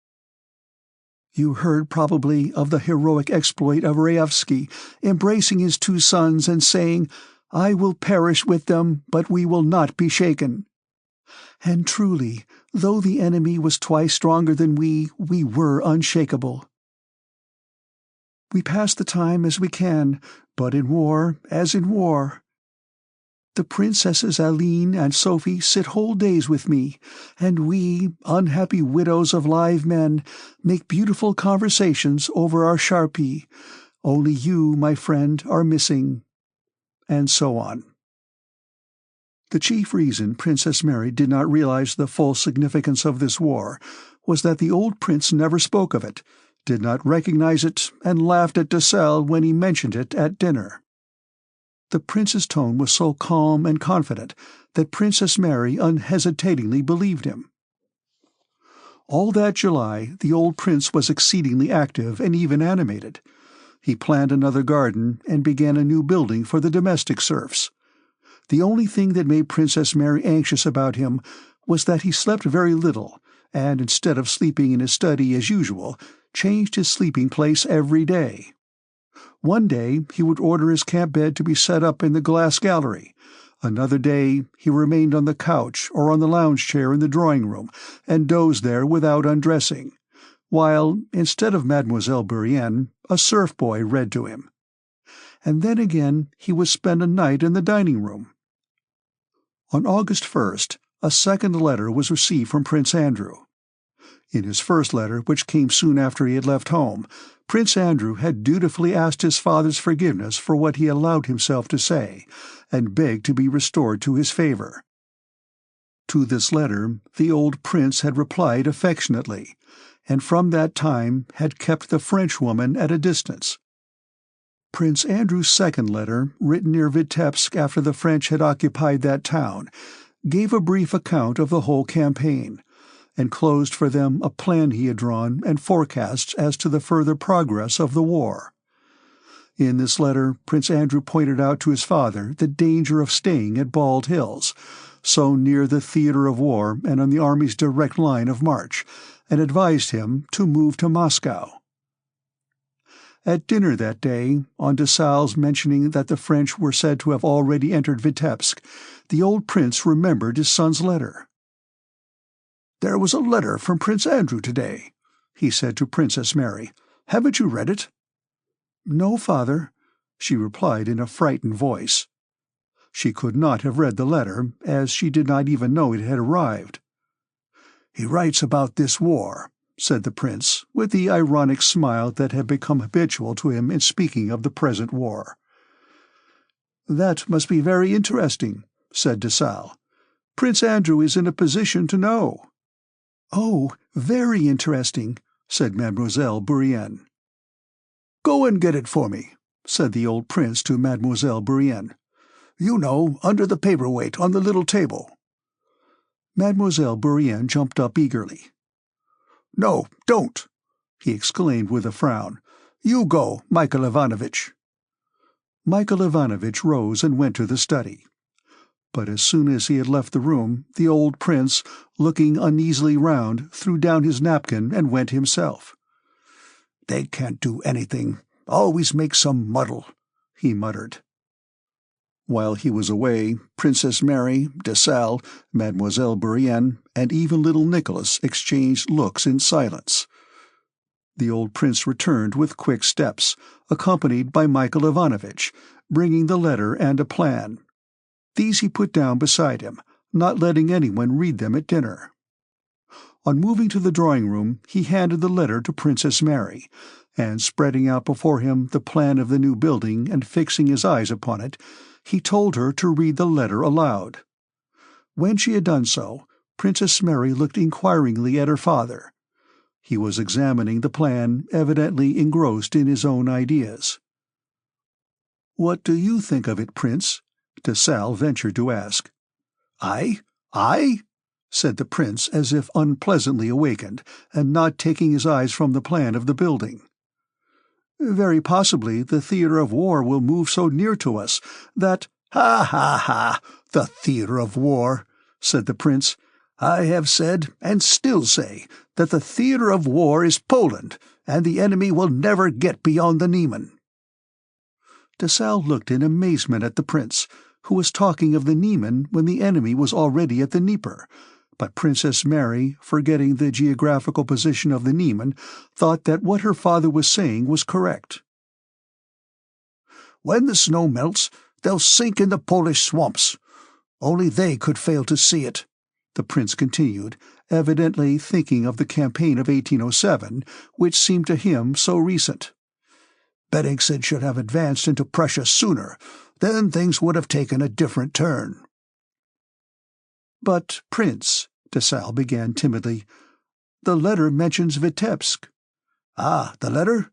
You heard probably of the heroic exploit of Raevsky, embracing his 2 sons and saying, 'I will perish with them, but we will not be shaken.' And truly, though the enemy was twice stronger than we were unshakable. We pass the time as we can, but in war, as in war. The Princesses Aline and Sophie sit whole days with me, and we, unhappy widows of live men, make beautiful conversations over our sharpie. Only you, my friend, are missing." And so on. The chief reason Princess Mary did not realize the full significance of this war was that the old prince never spoke of it, did not recognize it, and laughed at Dessalles when he mentioned it at dinner. The prince's tone was so calm and confident that Princess Mary unhesitatingly believed him. All that July the old prince was exceedingly active and even animated. He planned another garden and began a new building for the domestic serfs. The only thing that made Princess Mary anxious about him was that he slept very little, and instead of sleeping in his study as usual, changed his sleeping place every day. One day he would order his camp bed to be set up in the glass gallery. Another day he remained on the couch or on the lounge chair in the drawing-room, and dozed there without undressing, while, instead of Mademoiselle Bourienne, a serf boy read to him. And then again he would spend a night in the dining-room. On August 1st, a second letter was received from Prince Andrew. In his first letter, which came soon after he had left home, Prince Andrew had dutifully asked his father's forgiveness for what he allowed himself to say, and begged to be restored to his favor. To this letter the old prince had replied affectionately, and from that time had kept the Frenchwoman at a distance. Prince Andrew's second letter, written near Vitebsk after the French had occupied that town, gave a brief account of the whole campaign, and closed for them a plan he had drawn and forecasts as to the further progress of the war. In this letter Prince Andrew pointed out to his father the danger of staying at Bald Hills, so near the theatre of war and on the army's direct line of march, and advised him to move to Moscow. At dinner that day, on Dessalles mentioning that the French were said to have already entered Vitebsk, the old prince remembered his son's letter. "There was a letter from Prince Andrew today," he said to Princess Mary. "Haven't you read it?" "No, father," she replied in a frightened voice. She could not have read the letter, as she did not even know it had arrived. "He writes about this war," said the prince, with the ironic smile that had become habitual to him in speaking of the present war. "That must be very interesting," said Dessalles. "Prince Andrew is in a position to know." "Oh, very interesting," said Mademoiselle Bourienne. "Go and get it for me," said the old prince to Mademoiselle Bourienne. "You know, under the paperweight on the little table." Mademoiselle Bourienne jumped up eagerly. "No, don't!" he exclaimed with a frown. "You go, Michael Ivanovitch." Michael Ivanovitch rose and went to the study. But as soon as he had left the room, the old prince, looking uneasily round, threw down his napkin and went himself. "They can't do anything, always make some muddle," he muttered. While he was away, Princess Mary, Dessalles, Mademoiselle Bourienne, and even little Nicholas exchanged looks in silence. The old prince returned with quick steps, accompanied by Michael Ivanovitch, bringing the letter and a plan. These he put down beside him, not letting anyone read them at dinner. On moving to the drawing-room, he handed the letter to Princess Mary, and spreading out before him the plan of the new building and fixing his eyes upon it, he told her to read the letter aloud. When she had done so, Princess Mary looked inquiringly at her father. He was examining the plan, evidently engrossed in his own ideas. "What do you think of it, Prince?" Dessalles ventured to ask. I?" said the prince, as if unpleasantly awakened, and not taking his eyes from the plan of the building. "Very possibly the theatre of war will move so near to us that—" "Ha, ha, ha! The theatre of war!" said the prince. "I have said, and still say, that the theatre of war is Poland, and the enemy will never get beyond the Niemen." Dessalles looked in amazement at the prince, who was talking of the Niemen when the enemy was already at the Dnieper, but Princess Mary, forgetting the geographical position of the Niemen, thought that what her father was saying was correct. "When the snow melts, they'll sink in the Polish swamps. Only they could fail to see it," the prince continued, evidently thinking of the campaign of 1807, which seemed to him so recent. "Bennigsen should have advanced into Prussia sooner, then things would have taken a different turn." "But, Prince," Dessalles began timidly, "the letter mentions Vitebsk." "Ah, the letter?"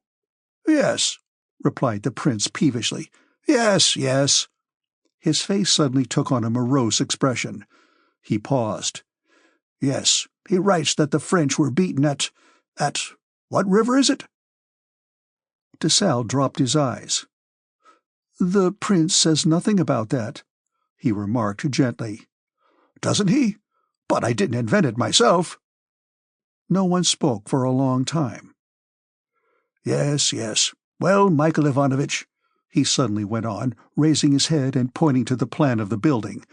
"Yes," replied the prince peevishly. "Yes, yes." His face suddenly took on a morose expression. He paused. "Yes, he writes that the French were beaten at what river is it?" De Sale dropped his eyes. "The prince says nothing about that," he remarked gently. "Doesn't he? But I didn't invent it myself." No one spoke for a long time. "Yes, yes. Well, Michael Ivanovich," he suddenly went on, raising his head and pointing to the plan of the building,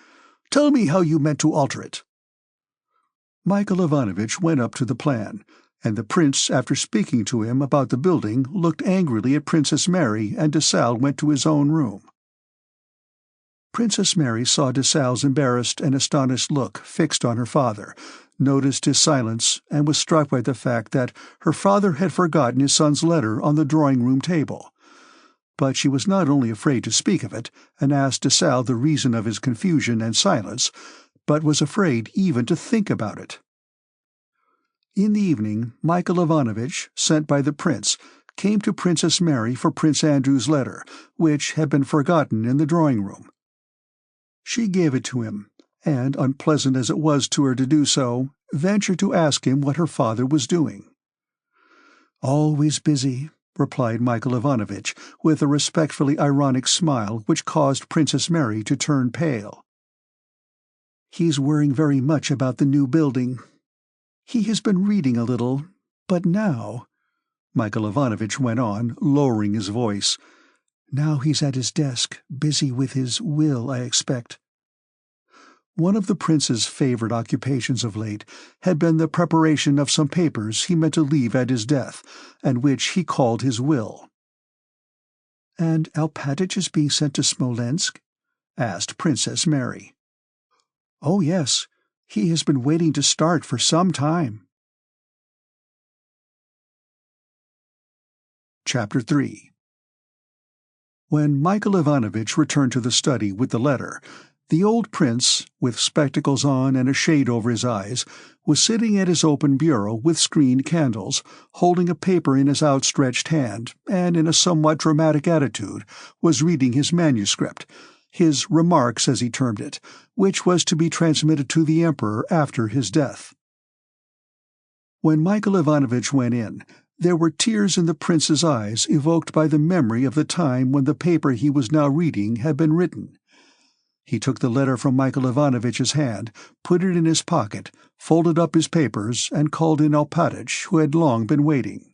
"tell me how you meant to alter it." Michael Ivanovich went up to the plan, and the prince, after speaking to him about the building, looked angrily at Princess Mary, and de Sale went to his own room. Princess Mary saw de Sale's embarrassed and astonished look fixed on her father, noticed his silence, and was struck by the fact that her father had forgotten his son's letter on the drawing-room table. But she was not only afraid to speak of it, and asked de Sale the reason of his confusion and silence, but was afraid even to think about it. In the evening, Michael Ivanovich, sent by the prince, came to Princess Mary for Prince Andrew's letter, which had been forgotten in the drawing-room. She gave it to him, and, unpleasant as it was to her to do so, ventured to ask him what her father was doing. "Always busy," replied Michael Ivanovich, with a respectfully ironic smile which caused Princess Mary to turn pale. "He's worrying very much about the new building. He has been reading a little, but now," Michael Ivanovich went on, lowering his voice, "now he's at his desk, busy with his will, I expect." One of the prince's favorite occupations of late had been the preparation of some papers he meant to leave at his death, and which he called his will. "And Alpátych is being sent to Smolensk?" asked Princess Mary. "Oh, yes. He has been waiting to start for some time." Chapter 3. When Michael Ivanovich returned to the study with the letter, the old prince, with spectacles on and a shade over his eyes, was sitting at his open bureau with screened candles, holding a paper in his outstretched hand, and in a somewhat dramatic attitude was reading his manuscript, his remarks as he termed it, which was to be transmitted to the Emperor after his death. When Michael Ivanovich went in, there were tears in the prince's eyes evoked by the memory of the time when the paper he was now reading had been written. He took the letter from Michael Ivanovitch's hand, put it in his pocket, folded up his papers, and called in Alpátych, who had long been waiting.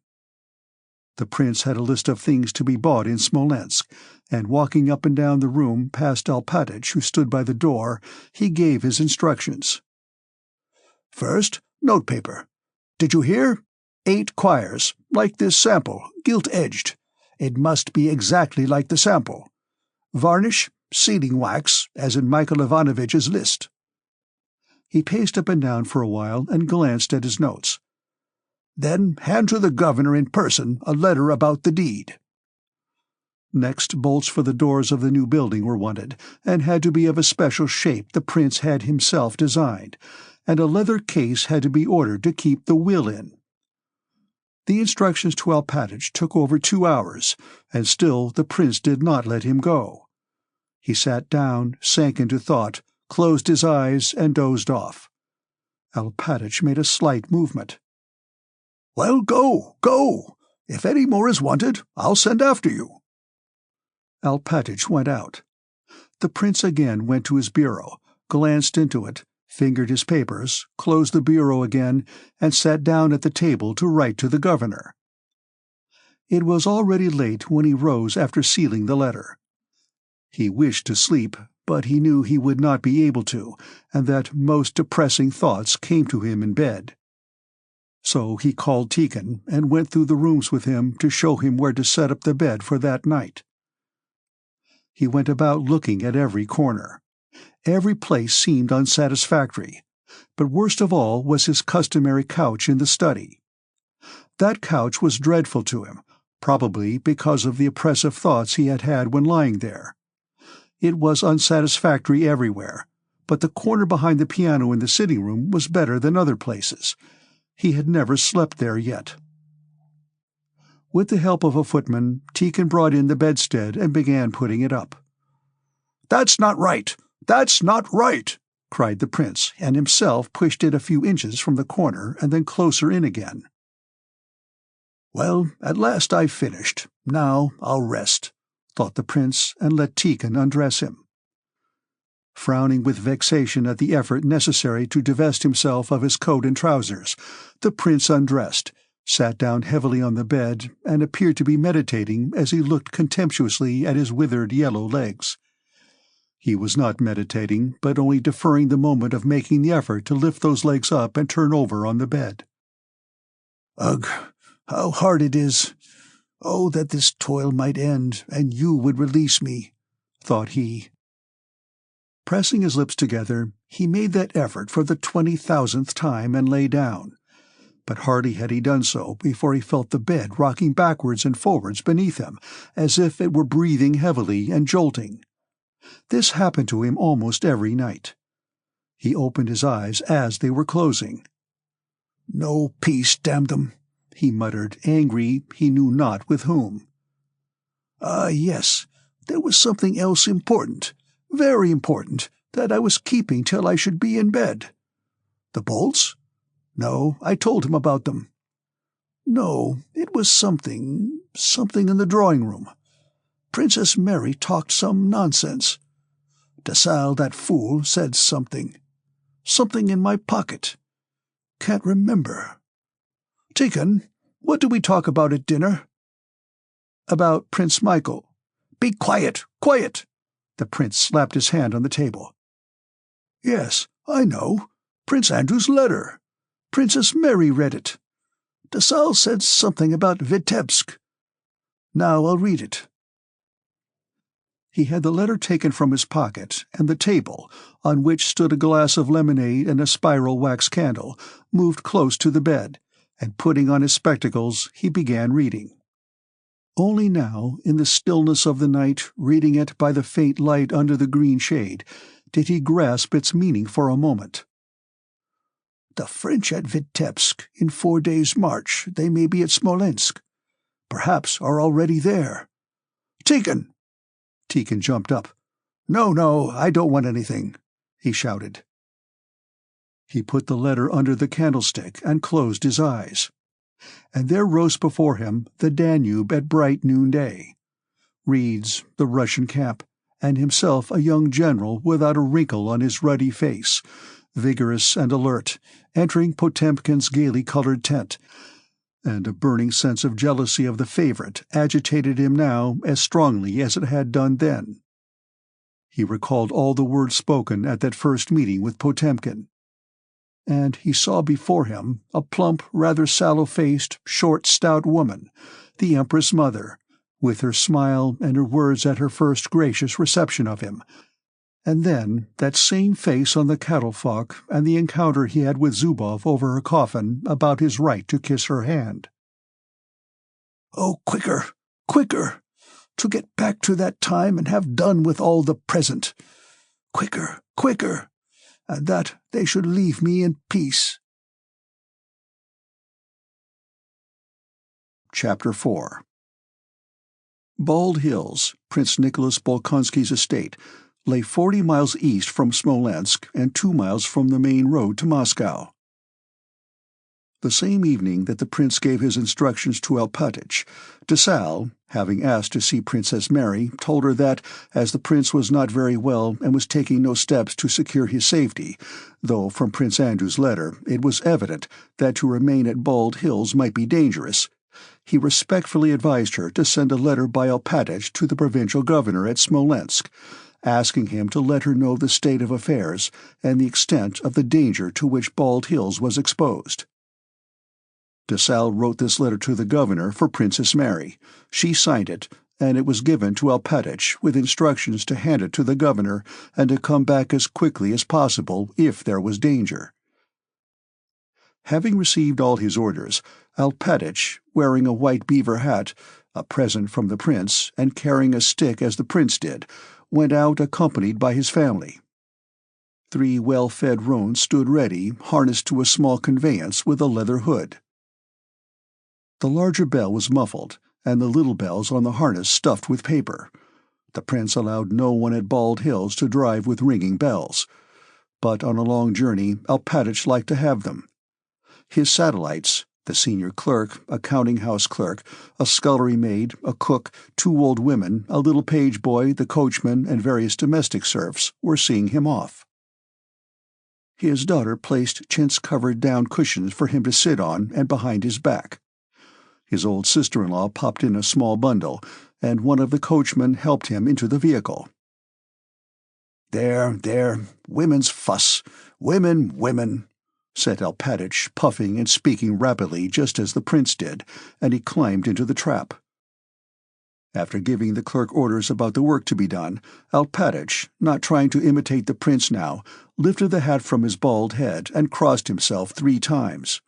The prince had a list of things to be bought in Smolensk, and walking up and down the room past Alpátych, who stood by the door, he gave his instructions. "First, notepaper. Did you hear? 8 quires, like this sample, gilt-edged. It must be exactly like the sample. Varnish, sealing wax, as in Michael Ivanovitch's list." He paced up and down for a while and glanced at his notes. "Then hand to the governor in person a letter about the deed." Next, bolts for the doors of the new building were wanted, and had to be of a special shape the prince had himself designed, and a leather case had to be ordered to keep the will in. The instructions to Alpátych took over 2 hours, and still the prince did not let him go. He sat down, sank into thought, closed his eyes, and dozed off. Alpátych made a slight movement. "Well, go, go! If any more is wanted, I'll send after you." Alpátych went out. The prince again went to his bureau, glanced into it, fingered his papers, closed the bureau again, and sat down at the table to write to the governor. It was already late when he rose after sealing the letter. He wished to sleep, but he knew he would not be able to, and that most depressing thoughts came to him in bed. So he called Tikhon and went through the rooms with him to show him where to set up the bed for that night. He went about looking at every corner. Every place seemed unsatisfactory, but worst of all was his customary couch in the study. That couch was dreadful to him, probably because of the oppressive thoughts he had had when lying there. It was unsatisfactory everywhere, but the corner behind the piano in the sitting-room was better than other places. He had never slept there yet. With the help of a footman, Tikhon brought in the bedstead and began putting it up. "That's not right! That's not right!" cried the prince, and himself pushed it a few inches from the corner and then closer in again. "Well, at last I've finished. Now I'll rest," thought the prince, and let Tikhon undress him. Frowning with vexation at the effort necessary to divest himself of his coat and trousers, the prince undressed, sat down heavily on the bed, and appeared to be meditating as he looked contemptuously at his withered yellow legs. He was not meditating, but only deferring the moment of making the effort to lift those legs up and turn over on the bed. "Ugh, how hard it is! Oh, that this toil might end, and you would release me," thought he. Pressing his lips together, he made that effort for the 20,000th time and lay down. But hardly had he done so before he felt the bed rocking backwards and forwards beneath him, as if it were breathing heavily and jolting. This happened to him almost every night. He opened his eyes as they were closing. "No peace, damn them," he muttered, angry he knew not with whom. "Ah, yes, there was something else important, very important, that I was keeping till I should be in bed. The bolts? No, I told him about them. No, it was something in the drawing-room. Princess Mary talked some nonsense. Dessalles, that fool, said something in my pocket. Can't remember. Tikhon, what did we talk about at dinner?" "About Prince Michael." "Be quiet, quiet!" The prince slapped his hand on the table. "Yes, I know. Prince Andrew's letter. Princess Mary read it. Dessalles said something about Vitebsk. Now I'll read it." He had the letter taken from his pocket, and the table, on which stood a glass of lemonade and a spiral wax candle, moved close to the bed, and putting on his spectacles, he began reading. Only now, in the stillness of the night, reading it by the faint light under the green shade, did he grasp its meaning for a moment. "The French at Vitebsk, in 4 days' march, they may be at Smolensk. Perhaps are already there. Tikhon!" Tikhon jumped up. No, I don't want anything," he shouted. He put the letter under the candlestick and closed his eyes. And there rose before him the Danube at bright noonday. Reeds, the Russian camp, and himself a young general without a wrinkle on his ruddy face, vigorous and alert, entering Potemkin's gaily colored tent, and a burning sense of jealousy of the favorite agitated him now as strongly as it had done then. He recalled all the words spoken at that first meeting with Potemkin, and he saw before him a plump, rather sallow-faced, short, stout woman, the Empress Mother, with her smile and her words at her first gracious reception of him, and then that same face on the catafalque and the encounter he had with Zubov over her coffin about his right to kiss her hand. "Oh, quicker, quicker! To get back to that time and have done with all the present! Quicker, quicker! And that they should leave me in peace." Chapter 4. Bald Hills, Prince Nicholas Bolkonsky's estate, lay 40 miles east from Smolensk and 2 miles from the main road to Moscow. The same evening that the prince gave his instructions to Alpatych, Dessalles, having asked to see Princess Mary, told her that, as the prince was not very well and was taking no steps to secure his safety, though from Prince Andrew's letter it was evident that to remain at Bald Hills might be dangerous, he respectfully advised her to send a letter by Alpatych to the provincial governor at Smolensk, asking him to let her know the state of affairs and the extent of the danger to which Bald Hills was exposed. Dessalles wrote this letter to the governor for Princess Mary. She signed it, and it was given to Alpatych with instructions to hand it to the governor and to come back as quickly as possible if there was danger. Having received all his orders, Alpatych, wearing a white beaver hat, a present from the prince, and carrying a stick as the prince did, went out accompanied by his family. 3 well-fed roans stood ready, harnessed to a small conveyance with a leather hood. The larger bell was muffled, and the little bells on the harness stuffed with paper. The prince allowed no one at Bald Hills to drive with ringing bells. But on a long journey Alpatich liked to have them. His satellites, the senior clerk, a counting-house clerk, a scullery maid, a cook, 2 old women, a little page boy, the coachman, and various domestic serfs, were seeing him off. His daughter placed chintz-covered down cushions for him to sit on and behind his back. His old sister-in-law popped in a small bundle, and one of the coachmen helped him into the vehicle. There, women's fuss, women, said Alpatich, puffing and speaking rapidly just as the prince did, and he climbed into the trap. After giving the clerk orders about the work to be done, Alpatich, not trying to imitate the prince now, lifted the hat from his bald head and crossed himself 3 times.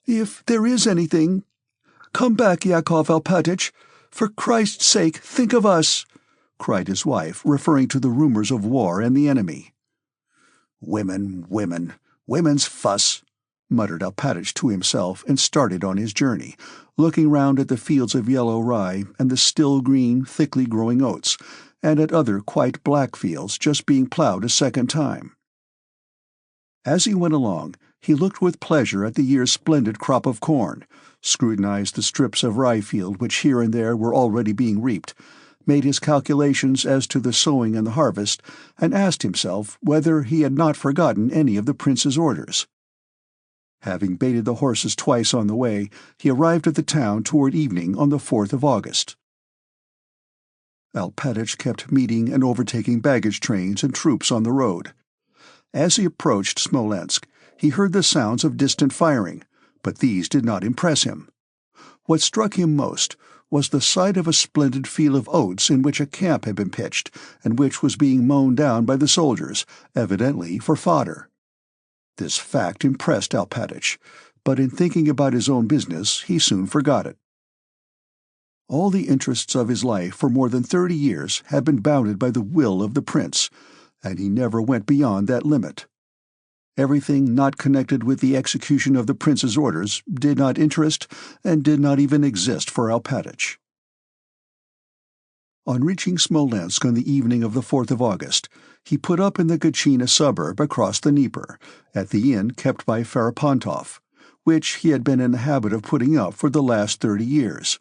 "If there is anything, come back, Yakov Alpatich. For Christ's sake, think of us," cried his wife, referring to the rumors of war and the enemy. Women's fuss," muttered Alpatich to himself, and started on his journey, looking round at the fields of yellow rye and the still green, thickly growing oats, and at other quite black fields just being ploughed a second time. As he went along, he looked with pleasure at the year's splendid crop of corn, scrutinized the strips of rye field which here and there were already being reaped, made his calculations as to the sowing and the harvest, and asked himself whether he had not forgotten any of the prince's orders. Having baited the horses twice on the way, he arrived at the town toward evening on the 4th of August. Alpatich kept meeting and overtaking baggage trains and troops on the road. As he approached Smolensk, he heard the sounds of distant firing, but these did not impress him. What struck him most was the sight of a splendid field of oats in which a camp had been pitched, and which was being mown down by the soldiers, evidently for fodder. This fact impressed Alpatich, but in thinking about his own business he soon forgot it. All the interests of his life for more than 30 years had been bounded by the will of the prince, and he never went beyond that limit. Everything not connected with the execution of the prince's orders did not interest and did not even exist for Alpatich. On reaching Smolensk on the evening of the 4th of August, he put up in the Gatchina suburb across the Dnieper, at the inn kept by Ferapantov, which he had been in the habit of putting up for the last 30 years.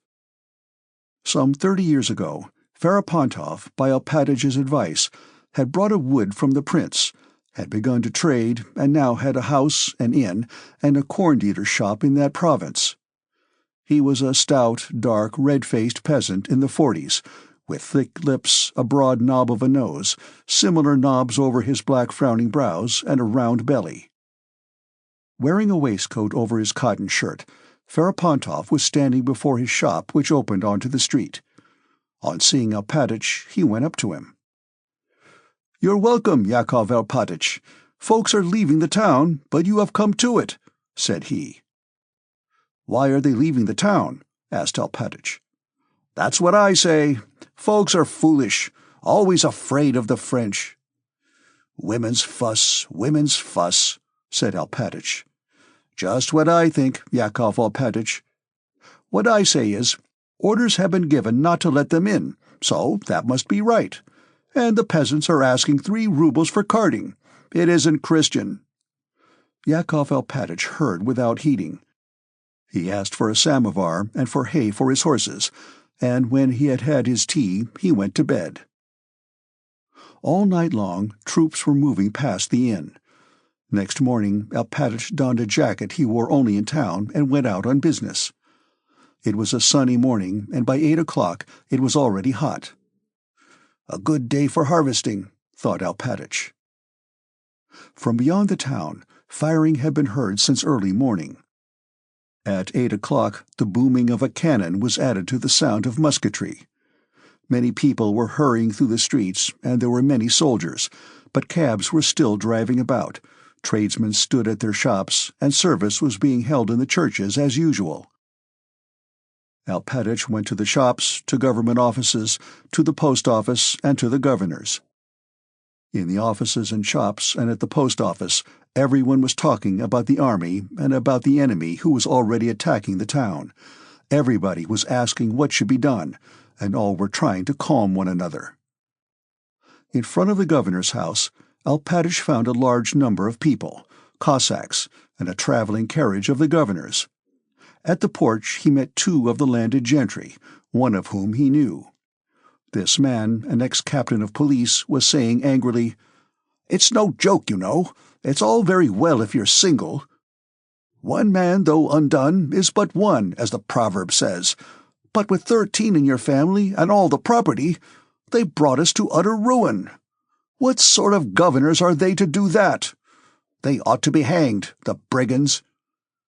Some 30 years ago, Ferapantov, by Alpatich's advice, had brought a wood from the prince, had begun to trade, and now had a house, an inn, and a corn-dealer's shop in that province. He was a stout, dark, red-faced peasant in the 40s, with thick lips, a broad knob of a nose, similar knobs over his black frowning brows, and a round belly. Wearing a waistcoat over his cotton shirt, Ferapantov was standing before his shop, which opened onto the street. On seeing Alpatich, he went up to him. "You're welcome, Yakov Alpatich. Folks are leaving the town, but you have come to it," said he. "Why are they leaving the town?" asked Alpatich. "That's what I say. Folks are foolish, always afraid of the French." Women's fuss, said Alpatich. "Just what I think, Yakov Alpatich. What I say is, orders have been given not to let them in, so that must be right. And the peasants are asking 3 rubles for carting. It isn't Christian." Yakov Alpatich heard without heeding. He asked for a samovar and for hay for his horses, and when he had had his tea, he went to bed. All night long, troops were moving past the inn. Next morning, Alpatich donned a jacket he wore only in town and went out on business. It was a sunny morning, and by 8 o'clock it was already hot. A good day for harvesting, thought Alpatich. From beyond the town, firing had been heard since early morning. At 8 o'clock, the booming of a cannon was added to the sound of musketry. Many people were hurrying through the streets, and there were many soldiers, but cabs were still driving about, tradesmen stood at their shops, and service was being held in the churches as usual. Alpatich went to the shops, to government offices, to the post office, and to the governor's. In the offices and shops and at the post office, Everyone was talking about the army and about the enemy who was already attacking the town. Everybody was asking what should be done, and all were trying to calm one another. In front of the governor's house, Alpatych found a large number of people, Cossacks, and a traveling carriage of the governor's. At the porch he met 2 of the landed gentry, one of whom he knew. This man, an ex-captain of police, was saying angrily, "It's no joke, you know. It's all very well if you're single. 'One man, though undone, is but one,' as the proverb says. But with 13 in your family and all the property, they brought us to utter ruin. What sort of governors are they to do that? They ought to be hanged, the brigands."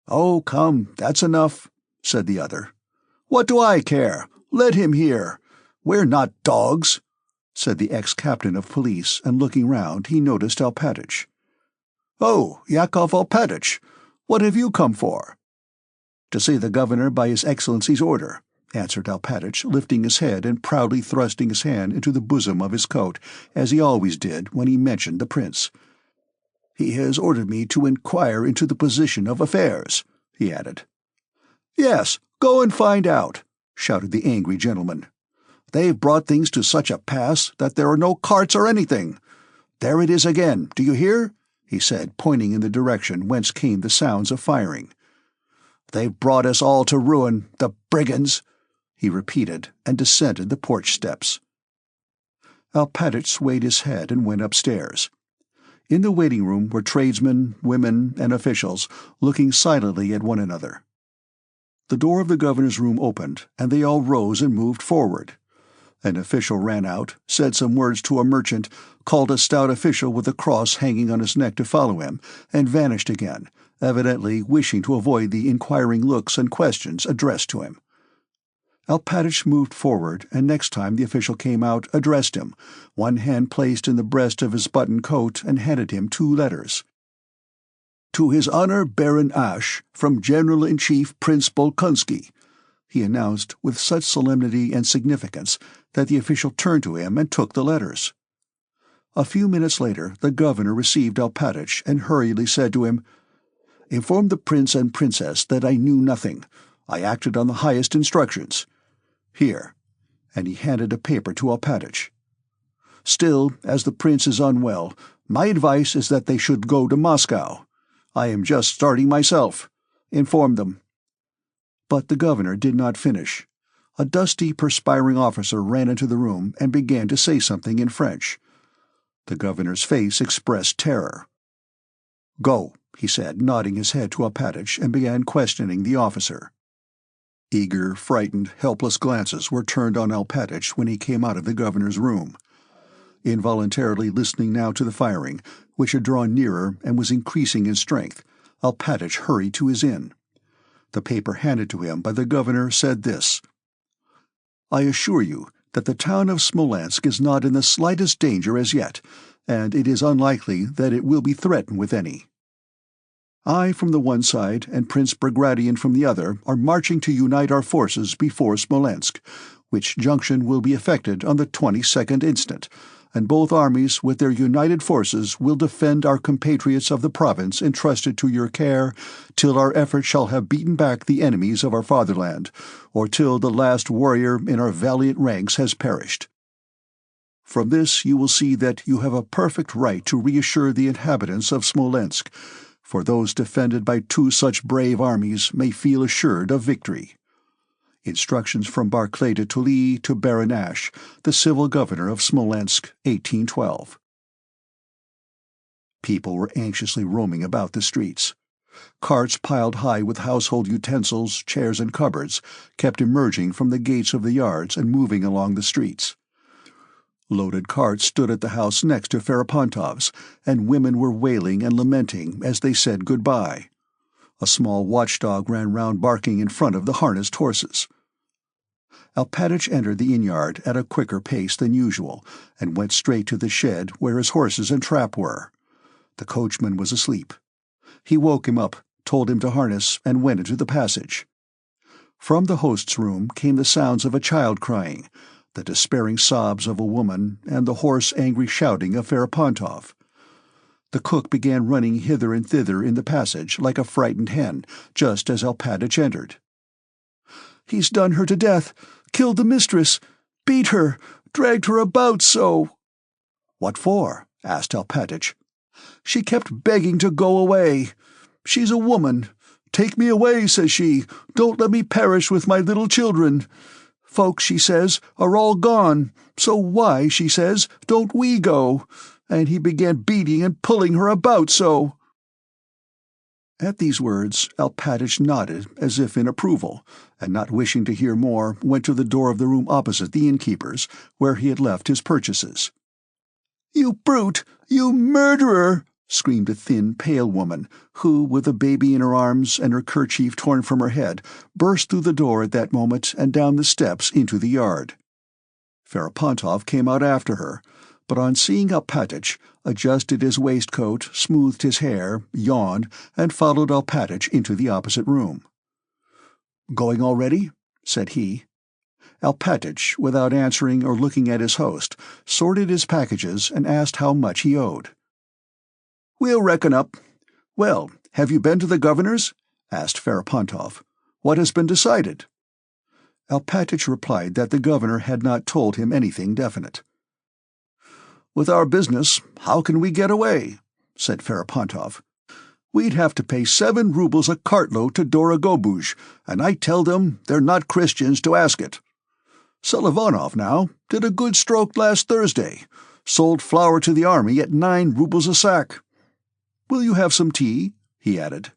"Oh, come, that's enough," said the other. "What do I care? Let him hear. We're not dogs," said the ex-captain of police, and looking round he noticed Alpatych. "Oh, Yakov Alpatych, what have you come for?" "To see the governor by His Excellency's order," answered Alpatych, lifting his head and proudly thrusting his hand into the bosom of his coat, as he always did when he mentioned the prince. "He has ordered me to inquire into the position of affairs," he added. "Yes, go and find out," shouted the angry gentleman. "They've brought things to such a pass that there are no carts or anything. There it is again, do you hear?" he said, pointing in the direction whence came the sounds of firing. "They've brought us all to ruin, the brigands," he repeated, and descended the porch steps. Alpatych swayed his head and went upstairs. In the waiting room were tradesmen, women, and officials, looking silently at one another. The door of the governor's room opened, and they all rose and moved forward. An official ran out, said some words to a merchant, called a stout official with a cross hanging on his neck to follow him, and vanished again, evidently wishing to avoid the inquiring looks and questions addressed to him. Alpatych moved forward, and next time the official came out, addressed him, one hand placed in the breast of his buttoned coat, and handed him 2 letters. "To His Honor Baron Asch, from General-in-Chief Prince Bolkonsky," he announced with such solemnity and significance that the official turned to him and took the letters. A few minutes later the governor received Alpatych and hurriedly said to him, "Inform the prince and princess that I knew nothing. I acted on the highest instructions. Here," and he handed a paper to Alpatych. "Still, as the prince is unwell, my advice is that they should go to Moscow. I am just starting myself. Inform them." But the governor did not finish. A dusty, perspiring officer ran into the room and began to say something in French. The governor's face expressed terror. "Go," he said, nodding his head to Alpatych, and began questioning the officer. Eager, frightened, helpless glances were turned on Alpatych when he came out of the governor's room. Involuntarily listening now to the firing, which had drawn nearer and was increasing in strength, Alpatych hurried to his inn. The paper handed to him by the governor said this: "I assure you that the town of Smolensk is not in the slightest danger as yet, and it is unlikely that it will be threatened with any. I from the one side and Prince Bagration from the other are marching to unite our forces before Smolensk, which junction will be effected on the 22nd instant, and both armies with their united forces will defend our compatriots of the province entrusted to your care till our efforts shall have beaten back the enemies of our fatherland, or till the last warrior in our valiant ranks has perished. From this you will see that you have a perfect right to reassure the inhabitants of Smolensk, for those defended by 2 such brave armies may feel assured of victory. Instructions from Barclay de Tolly to Baron Asch, the civil governor of Smolensk, 1812. People were anxiously roaming about the streets. Carts piled high with household utensils, chairs and cupboards kept emerging from the gates of the yards and moving along the streets. Loaded carts stood at the house next to Ferapontov's, and women were wailing and lamenting as they said goodbye. A small watchdog ran round barking in front of the harnessed horses. Alpatych entered the inn-yard at a quicker pace than usual, and went straight to the shed where his horses and trap were. The coachman was asleep. He woke him up, told him to harness, and went into the passage. From the host's room came the sounds of a child crying, the despairing sobs of a woman, and the hoarse, angry shouting of Ferapontov. The cook began running hither and thither in the passage like a frightened hen, just as Alpatych entered. "He's done her to death, killed the mistress, beat her, dragged her about so." "What for?" asked Alpatych. "She kept begging to go away. She's a woman. 'Take me away,' says she. 'Don't let me perish with my little children. Folks,' she says, 'are all gone, so why,' she says, 'don't we go?' And he began beating and pulling her about so." At these words, Alpatych nodded as if in approval, and not wishing to hear more, went to the door of the room opposite the innkeeper's, where he had left his purchases. "You brute! You murderer!" screamed a thin, pale woman, who, with a baby in her arms and her kerchief torn from her head, burst through the door at that moment and down the steps into the yard. Ferapantov came out after her, but on seeing Alpatych, adjusted his waistcoat, smoothed his hair, yawned, and followed Alpatych into the opposite room. "Going already?" said he. Alpatych, without answering or looking at his host, sorted his packages and asked how much he owed. "We'll reckon up. Well, have you been to the governor's?" asked Ferapantov. "What has been decided?" Alpatych replied that the governor had not told him anything definite. "With our business, how can we get away?" said Ferapantov. "We'd have to pay 7 rubles a cartload to Dorogobuj, and I tell them they're not Christians to ask it. Selivanov, now, did a good stroke last Thursday. Sold flour to the army at 9 rubles a sack. Will you have some tea?" he added.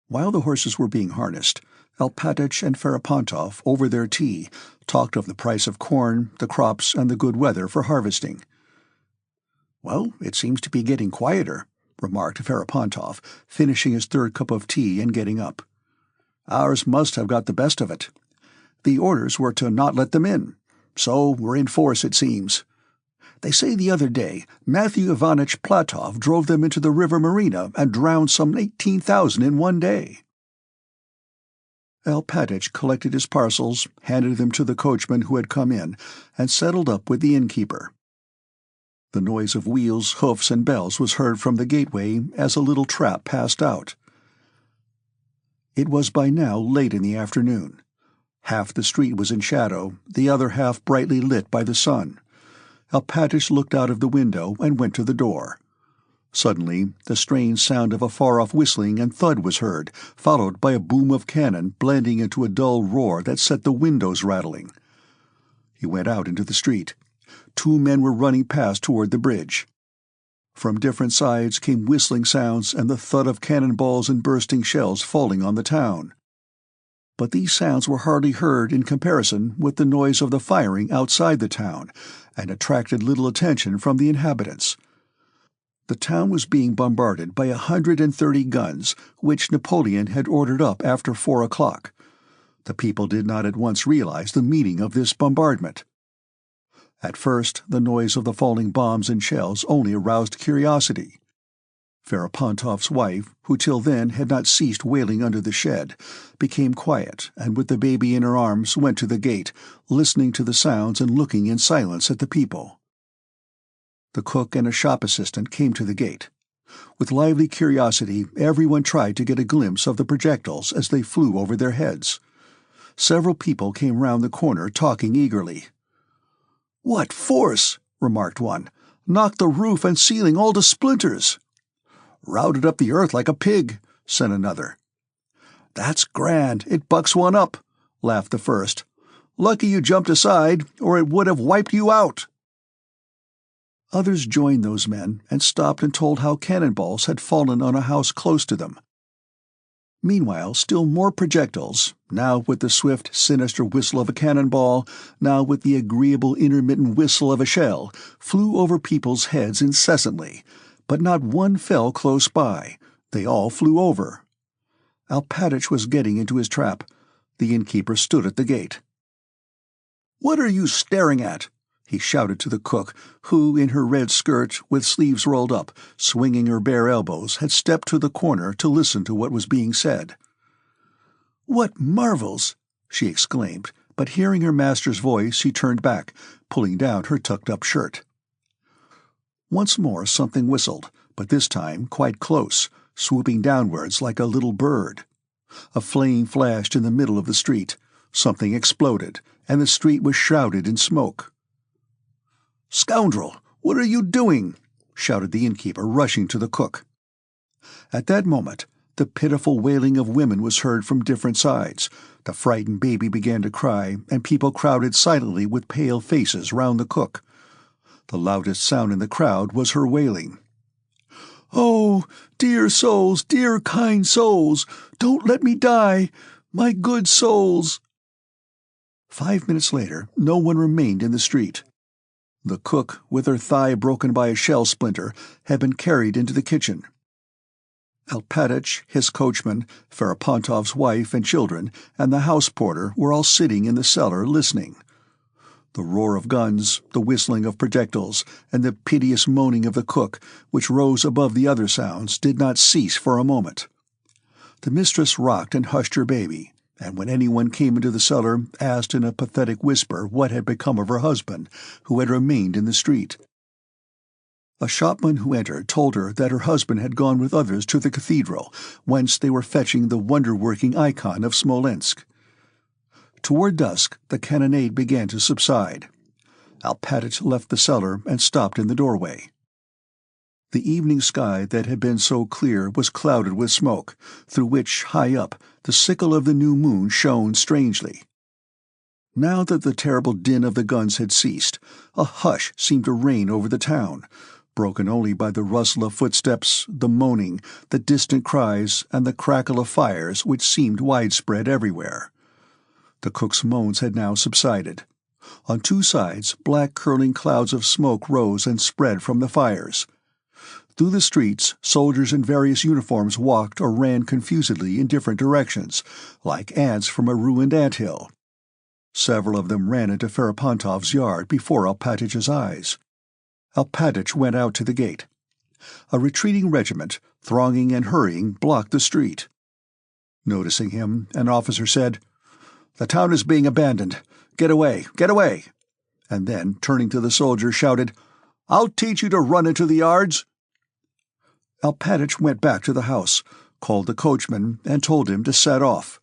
While the horses were being harnessed, Alpatych and Ferapantov, over their tea, talked of the price of corn, the crops, and the good weather for harvesting. "Well, it seems to be getting quieter," remarked Ferapantov, finishing his 3rd cup of tea and getting up. "Ours must have got the best of it. The orders were to not let them in, so we're in force, it seems. They say the other day Matthew Ivanitch Platov drove them into the river Marina and drowned some 18,000 in one day." Alpatych collected his parcels, handed them to the coachman who had come in, and settled up with the innkeeper. The noise of wheels, hoofs, and bells was heard from the gateway as a little trap passed out. It was by now late in the afternoon. Half the street was in shadow, the other half brightly lit by the sun. Alpatych looked out of the window and went to the door. Suddenly, the strange sound of a far-off whistling and thud was heard, followed by a boom of cannon blending into a dull roar that set the windows rattling. He went out into the street. 2 men were running past toward the bridge. From different sides came whistling sounds and the thud of cannonballs and bursting shells falling on the town. But these sounds were hardly heard in comparison with the noise of the firing outside the town, and attracted little attention from the inhabitants. The town was being bombarded by 130 guns, which Napoleon had ordered up after 4 o'clock. The people did not at once realize the meaning of this bombardment. At first, the noise of the falling bombs and shells only aroused curiosity. Ferapantov's wife, who till then had not ceased wailing under the shed, became quiet, and with the baby in her arms went to the gate, listening to the sounds and looking in silence at the people. The cook and a shop assistant came to the gate. With lively curiosity, everyone tried to get a glimpse of the projectiles as they flew over their heads. Several people came round the corner talking eagerly. "What force!" remarked one. "Knocked the roof and ceiling all to splinters." "Routed up the earth like a pig," said another. "That's grand, it bucks one up," laughed the first. "Lucky you jumped aside, or it would have wiped you out." Others joined those men and stopped and told how cannonballs had fallen on a house close to them. Meanwhile, still more projectiles, now with the swift, sinister whistle of a cannonball, now with the agreeable intermittent whistle of a shell, flew over people's heads incessantly, but not one fell close by. They all flew over. Alpatych was getting into his trap. The innkeeper stood at the gate. "What are you staring at?" he shouted to the cook, who, in her red skirt, with sleeves rolled up, swinging her bare elbows, had stepped to the corner to listen to what was being said. "What marvels!" she exclaimed, but hearing her master's voice she turned back, pulling down her tucked-up shirt. Once more something whistled, but this time quite close, swooping downwards like a little bird. A flame flashed in the middle of the street. Something exploded, and the street was shrouded in smoke. "Scoundrel! What are you doing?" shouted the innkeeper, rushing to the cook. At that moment, the pitiful wailing of women was heard from different sides. The frightened baby began to cry, and people crowded silently with pale faces round the cook. The loudest sound in the crowd was her wailing. "Oh, dear souls, dear kind souls! Don't let me die! My good souls!" 5 minutes later, no one remained in the street. The cook, with her thigh broken by a shell splinter, had been carried into the kitchen. Alpatych, his coachman, Ferapontov's wife and children, and the house porter were all sitting in the cellar listening. The roar of guns, the whistling of projectiles, and the piteous moaning of the cook, which rose above the other sounds, did not cease for a moment. The mistress rocked and hushed her baby, and when anyone came into the cellar, asked in a pathetic whisper what had become of her husband, who had remained in the street. A shopman who entered told her that her husband had gone with others to the cathedral, whence they were fetching the wonder-working icon of Smolensk. Toward dusk, the cannonade began to subside. Alpatych left the cellar and stopped in the doorway. The evening sky that had been so clear was clouded with smoke, through which, high up, the sickle of the new moon shone strangely. Now that the terrible din of the guns had ceased, a hush seemed to reign over the town, broken only by the rustle of footsteps, the moaning, the distant cries, and the crackle of fires which seemed widespread everywhere. The cook's moans had now subsided. On two sides, black curling clouds of smoke rose and spread from the fires. Through the streets, soldiers in various uniforms walked or ran confusedly in different directions, like ants from a ruined ant-hill. Several of them ran into Ferapontov's yard before Alpatych's eyes. Alpatych went out to the gate. A retreating regiment, thronging and hurrying, blocked the street. Noticing him, an officer said, "The town is being abandoned. Get away, get away!" And then, turning to the soldier, shouted, "I'll teach you to run into the yards!" Alpatych went back to the house, called the coachman, and told him to set off.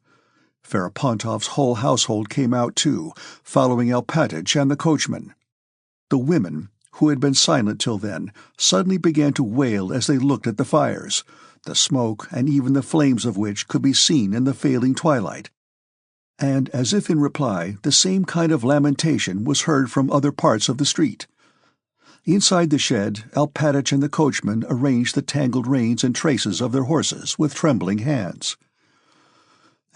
Ferapontov's whole household came out too, following Alpatych and the coachman. The women, who had been silent till then, suddenly began to wail as they looked at the fires, the smoke and even the flames of which could be seen in the failing twilight. And, as if in reply, the same kind of lamentation was heard from other parts of the street. Inside the shed, Alpatych and the coachman arranged the tangled reins and traces of their horses with trembling hands.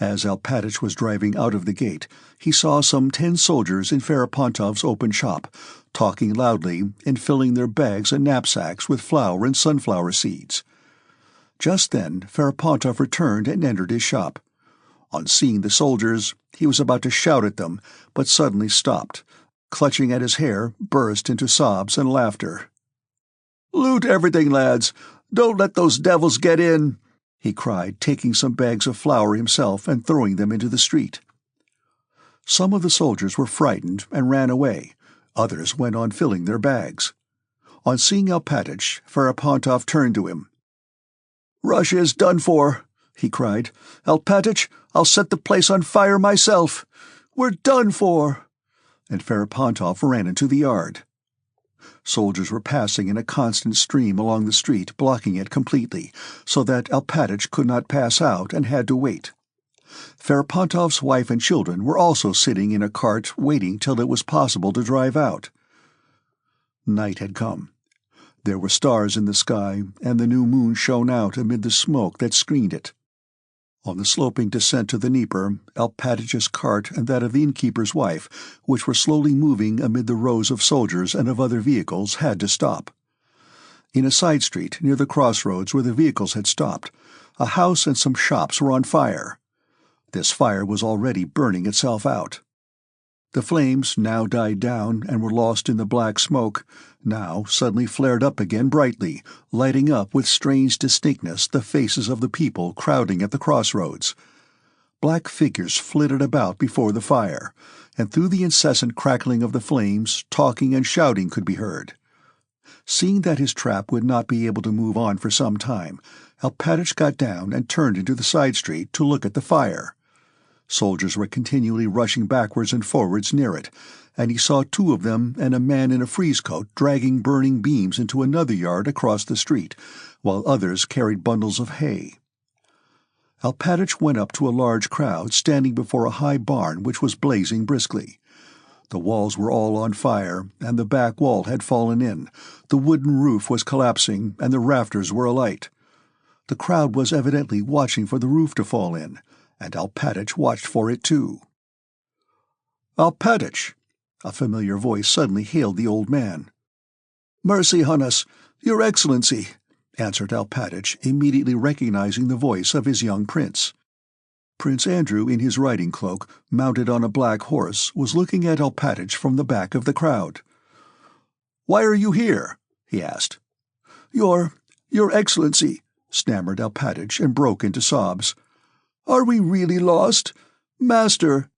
As Alpatych was driving out of the gate, he saw some 10 soldiers in Ferapontov's open shop, talking loudly and filling their bags and knapsacks with flour and sunflower seeds. Just then Ferapontov returned and entered his shop. On seeing the soldiers, he was about to shout at them, but suddenly stopped, clutching at his hair, burst into sobs and laughter. "Loot everything, lads! Don't let those devils get in!" he cried, taking some bags of flour himself and throwing them into the street. Some of the soldiers were frightened and ran away. Others went on filling their bags. On seeing Alpatych, Ferapontov turned to him. "Russia is done for," he cried. "Alpatych, I'll set the place on fire myself. We're done for!" And Ferapontov ran into the yard. Soldiers were passing in a constant stream along the street, blocking it completely, so that Alpatych could not pass out and had to wait. Ferapontov's wife and children were also sitting in a cart waiting till it was possible to drive out. Night had come. There were stars in the sky, and the new moon shone out amid the smoke that screened it. On the sloping descent to the Dnieper, Alpatych's cart and that of the innkeeper's wife, which were slowly moving amid the rows of soldiers and of other vehicles, had to stop. In a side street near the crossroads where the vehicles had stopped, a house and some shops were on fire. This fire was already burning itself out. The flames now died down and were lost in the black smoke, now suddenly flared up again brightly, lighting up with strange distinctness the faces of the people crowding at the crossroads. Black figures flitted about before the fire, and through the incessant crackling of the flames, talking and shouting could be heard. Seeing that his trap would not be able to move on for some time, Alpatich got down and turned into the side street to look at the fire. Soldiers were continually rushing backwards and forwards near it, and he saw two of them and a man in a frieze coat dragging burning beams into another yard across the street, while others carried bundles of hay. Alpatich went up to a large crowd standing before a high barn which was blazing briskly. The walls were all on fire, and the back wall had fallen in. The wooden roof was collapsing, and the rafters were alight. The crowd was evidently watching for the roof to fall in, and Alpatich watched for it too. "Alpatich!" A familiar voice suddenly hailed the old man. "Mercy on us, Your Excellency!" answered Alpatich, immediately recognizing the voice of his young prince. Prince Andrew, in his riding cloak, mounted on a black horse, was looking at Alpatich from the back of the crowd. "Why are you here?" he asked. Your Excellency," stammered Alpatich, and broke into sobs. "Are we really lost? Master—"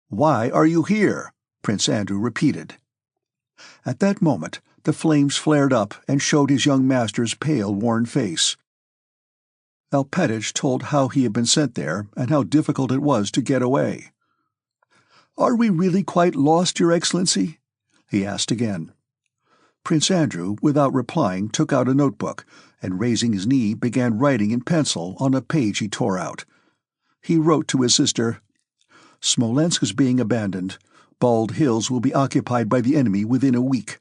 "Why are you here?" Prince Andrew repeated. At that moment the flames flared up and showed his young master's pale, worn face. Alpatich told how he had been sent there, and how difficult it was to get away. "Are we really quite lost, Your Excellency?" he asked again. Prince Andrew, without replying, took out a notebook, and raising his knee began writing in pencil on a page he tore out. He wrote to his sister, "Smolensk is being abandoned. Bald Hills will be occupied by the enemy within a week.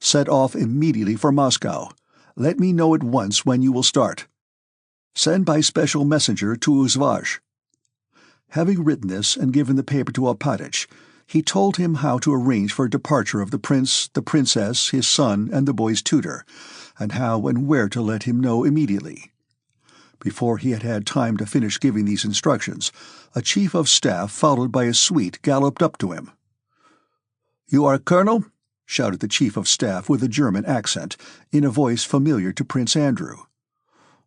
Set off immediately for Moscow. Let me know at once when you will start. Send by special messenger to Uzvaj." Having written this and given the paper to Alpatich, he told him how to arrange for departure of the prince, the princess, his son, and the boy's tutor, and how and where to let him know immediately. Before he had had time to finish giving these instructions, a chief of staff followed by a suite galloped up to him. "You are a colonel?" shouted the chief of staff with a German accent, in a voice familiar to Prince Andrew.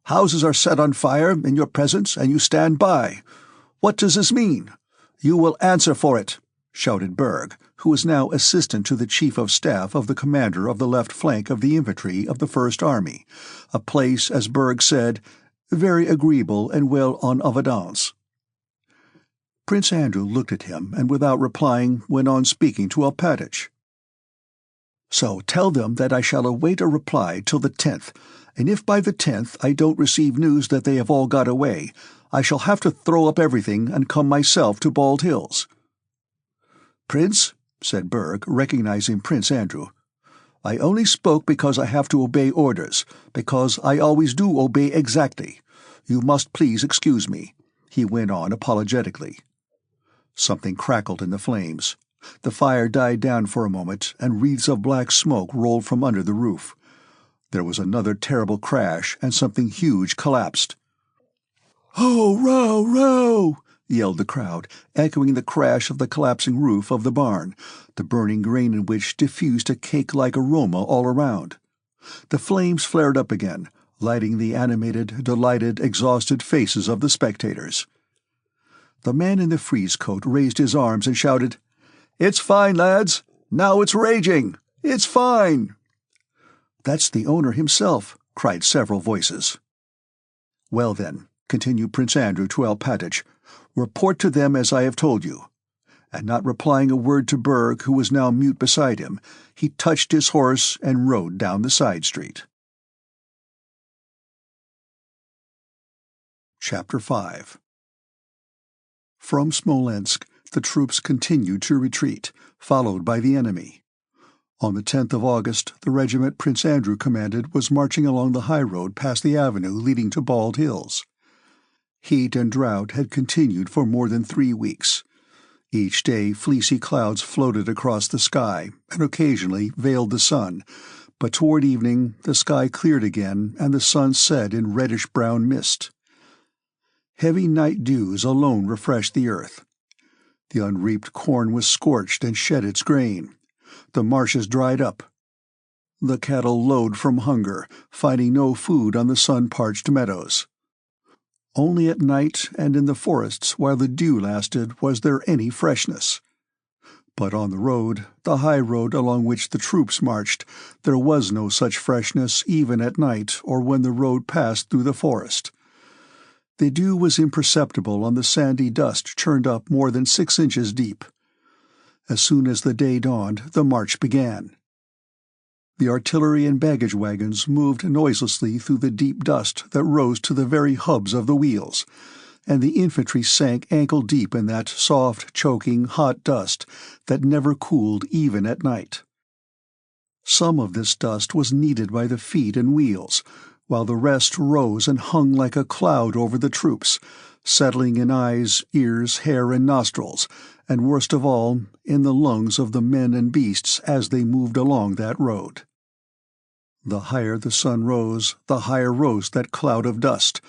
"Houses are set on fire in your presence, and you stand by. What does this mean? You will answer for it," shouted Berg, who was now assistant to the chief of staff of the commander of the left flank of the infantry of the First Army, a place, as Berg said, very agreeable and well en evidence. Prince Andrew looked at him, and without replying went on speaking to Alpatich. "So tell them that I shall await a reply till the 10th, and if by the 10th I don't receive news that they have all got away, I shall have to throw up everything and come myself to Bald Hills." "Prince," said Berg, recognizing Prince Andrew, "I only spoke because I have to obey orders, because I always do obey exactly. You must please excuse me," he went on apologetically. Something crackled in the flames. The fire died down for a moment, and wreaths of black smoke rolled from under the roof. There was another terrible crash, and something huge collapsed. "Ho, row, row!" yelled the crowd, echoing the crash of the collapsing roof of the barn, the burning grain in which diffused a cake-like aroma all around. The flames flared up again, lighting the animated, delighted, exhausted faces of the spectators. The man in the frieze coat raised his arms and shouted, "It's fine, lads! Now it's raging! It's fine!" "That's the owner himself," cried several voices. "Well then," continued Prince Andrew to Alpatich, "report to them as I have told you." And not replying a word to Berg, who was now mute beside him, he touched his horse and rode down the side street. Chapter 5. From Smolensk, the troops continued to retreat, followed by the enemy. On the 10th of August, the regiment Prince Andrew commanded was marching along the high road past the avenue leading to Bald Hills. Heat and drought had continued for more than 3 weeks. Each day fleecy clouds floated across the sky and occasionally veiled the sun, but toward evening the sky cleared again and the sun set in reddish-brown mist. Heavy night dews alone refreshed the earth. The unreaped corn was scorched and shed its grain. The marshes dried up. The cattle lowed from hunger, finding no food on the sun-parched meadows. Only at night and in the forests while the dew lasted was there any freshness. But on the road, the high road along which the troops marched, there was no such freshness even at night or when the road passed through the forest. The dew was imperceptible on the sandy dust churned up more than 6 inches deep. As soon as the day dawned, the march began. The artillery and baggage wagons moved noiselessly through the deep dust that rose to the very hubs of the wheels, and the infantry sank ankle-deep in that soft, choking, hot dust that never cooled even at night. Some of this dust was kneaded by the feet and wheels, while the rest rose and hung like a cloud over the troops, settling in eyes, ears, hair, and nostrils, and worst of all, in the lungs of the men and beasts as they moved along that road. The higher the sun rose, the higher rose that cloud of dust,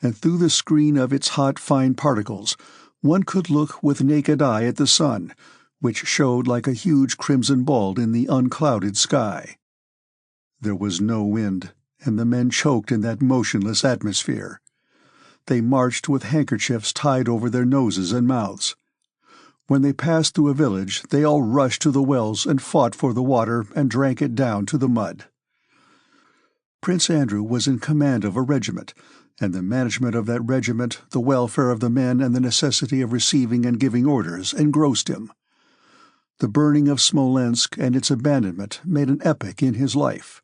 and through the screen of its hot, fine particles, one could look with naked eye at the sun, which showed like a huge crimson ball in the unclouded sky. There was no wind, and the men choked in that motionless atmosphere. They marched with handkerchiefs tied over their noses and mouths. When they passed through a village, they all rushed to the wells and fought for the water and drank it down to the mud. Prince Andrew was in command of a regiment, and the management of that regiment, the welfare of the men, and the necessity of receiving and giving orders engrossed him. The burning of Smolensk and its abandonment made an epoch in his life.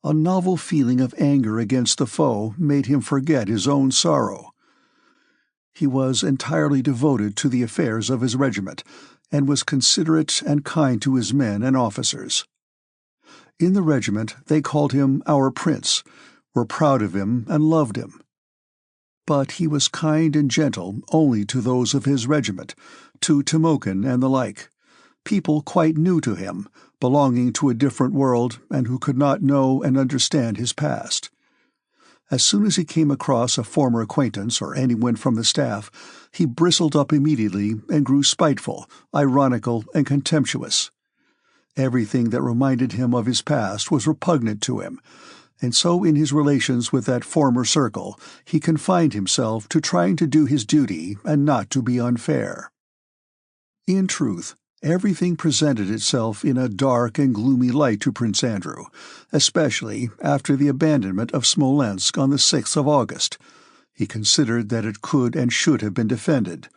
A novel feeling of anger against the foe made him forget his own sorrow. He was entirely devoted to the affairs of his regiment, and was considerate and kind to his men and officers. In the regiment they called him our prince, were proud of him and loved him. But he was kind and gentle only to those of his regiment, to Timokhin and the like, people quite new to him, belonging to a different world and who could not know and understand his past. As soon as he came across a former acquaintance or anyone from the staff, he bristled up immediately and grew spiteful, ironical, and contemptuous. Everything that reminded him of his past was repugnant to him, and so in his relations with that former circle he confined himself to trying to do his duty and not to be unfair. In truth, everything presented itself in a dark and gloomy light to Prince Andrew, especially after the abandonment of Smolensk on the 6th of August. He considered that it could and should have been defended.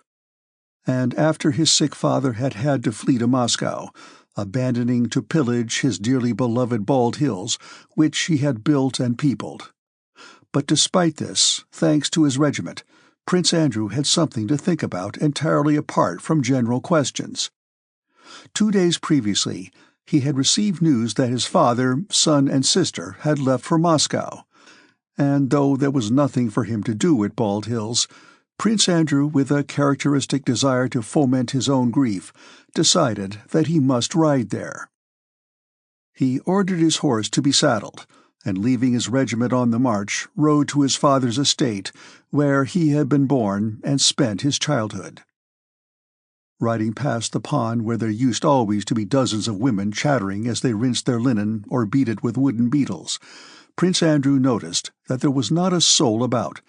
And after his sick father had had to flee to Moscow, abandoning to pillage his dearly beloved Bald Hills, which he had built and peopled. But despite this, thanks to his regiment, Prince Andrew had something to think about entirely apart from general questions. 2 days previously, he had received news that his father, son, and sister had left for Moscow, and though there was nothing for him to do at Bald Hills, Prince Andrew, with a characteristic desire to foment his own grief, decided that he must ride there. He ordered his horse to be saddled, and leaving his regiment on the march, rode to his father's estate, where he had been born and spent his childhood. Riding past the pond where there used always to be dozens of women chattering as they rinsed their linen or beat it with wooden beetles, Prince Andrew noticed that there was not a soul about,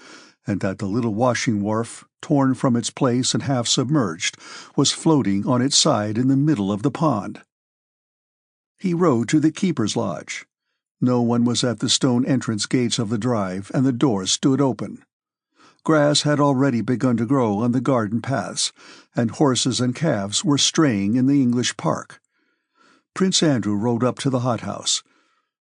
and that the little washing wharf, torn from its place and half submerged, was floating on its side in the middle of the pond. He rode to the keeper's lodge. No one was at the stone entrance gates of the drive, and the doors stood open. Grass had already begun to grow on the garden paths, and horses and calves were straying in the English park. Prince Andrew rode up to the hothouse.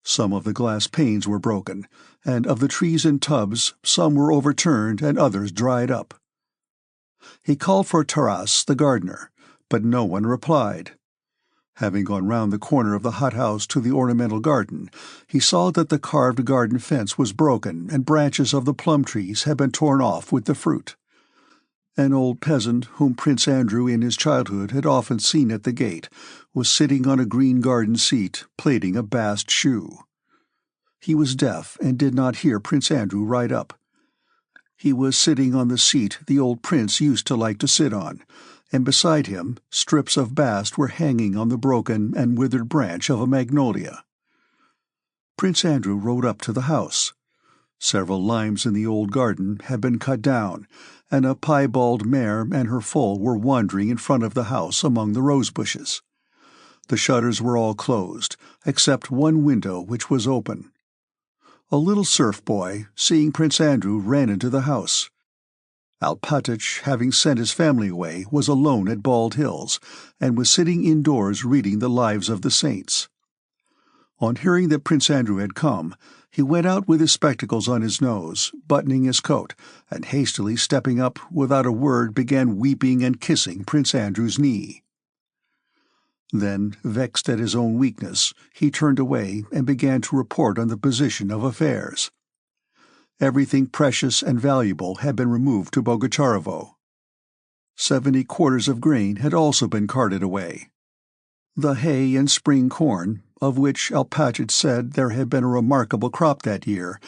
Some of the glass panes were broken, and of the trees in tubs some were overturned and others dried up. He called for Taras, the gardener, but no one replied. Having gone round the corner of the hothouse to the ornamental garden, he saw that the carved garden fence was broken and branches of the plum trees had been torn off with the fruit. An old peasant whom Prince Andrew in his childhood had often seen at the gate was sitting on a green garden seat plaiting a bast shoe. He was deaf and did not hear Prince Andrew ride up. He was sitting on the seat the old prince used to like to sit on, and beside him strips of bast were hanging on the broken and withered branch of a magnolia. Prince Andrew rode up to the house. Several limes in the old garden had been cut down, and a piebald mare and her foal were wandering in front of the house among the rose bushes. The shutters were all closed, except one window which was open. A little serf boy, seeing Prince Andrew, ran into the house. Alpátych, having sent his family away, was alone at Bald Hills, and was sitting indoors reading the Lives of the Saints. On hearing that Prince Andrew had come, he went out with his spectacles on his nose, buttoning his coat, and hastily stepping up, without a word, began weeping and kissing Prince Andrew's knee. Then, vexed at his own weakness, he turned away and began to report on the position of affairs. Everything precious and valuable had been removed to Bogucharovo. 70 quarters of grain had also been carted away. The hay and spring corn, of which Alpátych said there had been a remarkable crop that year,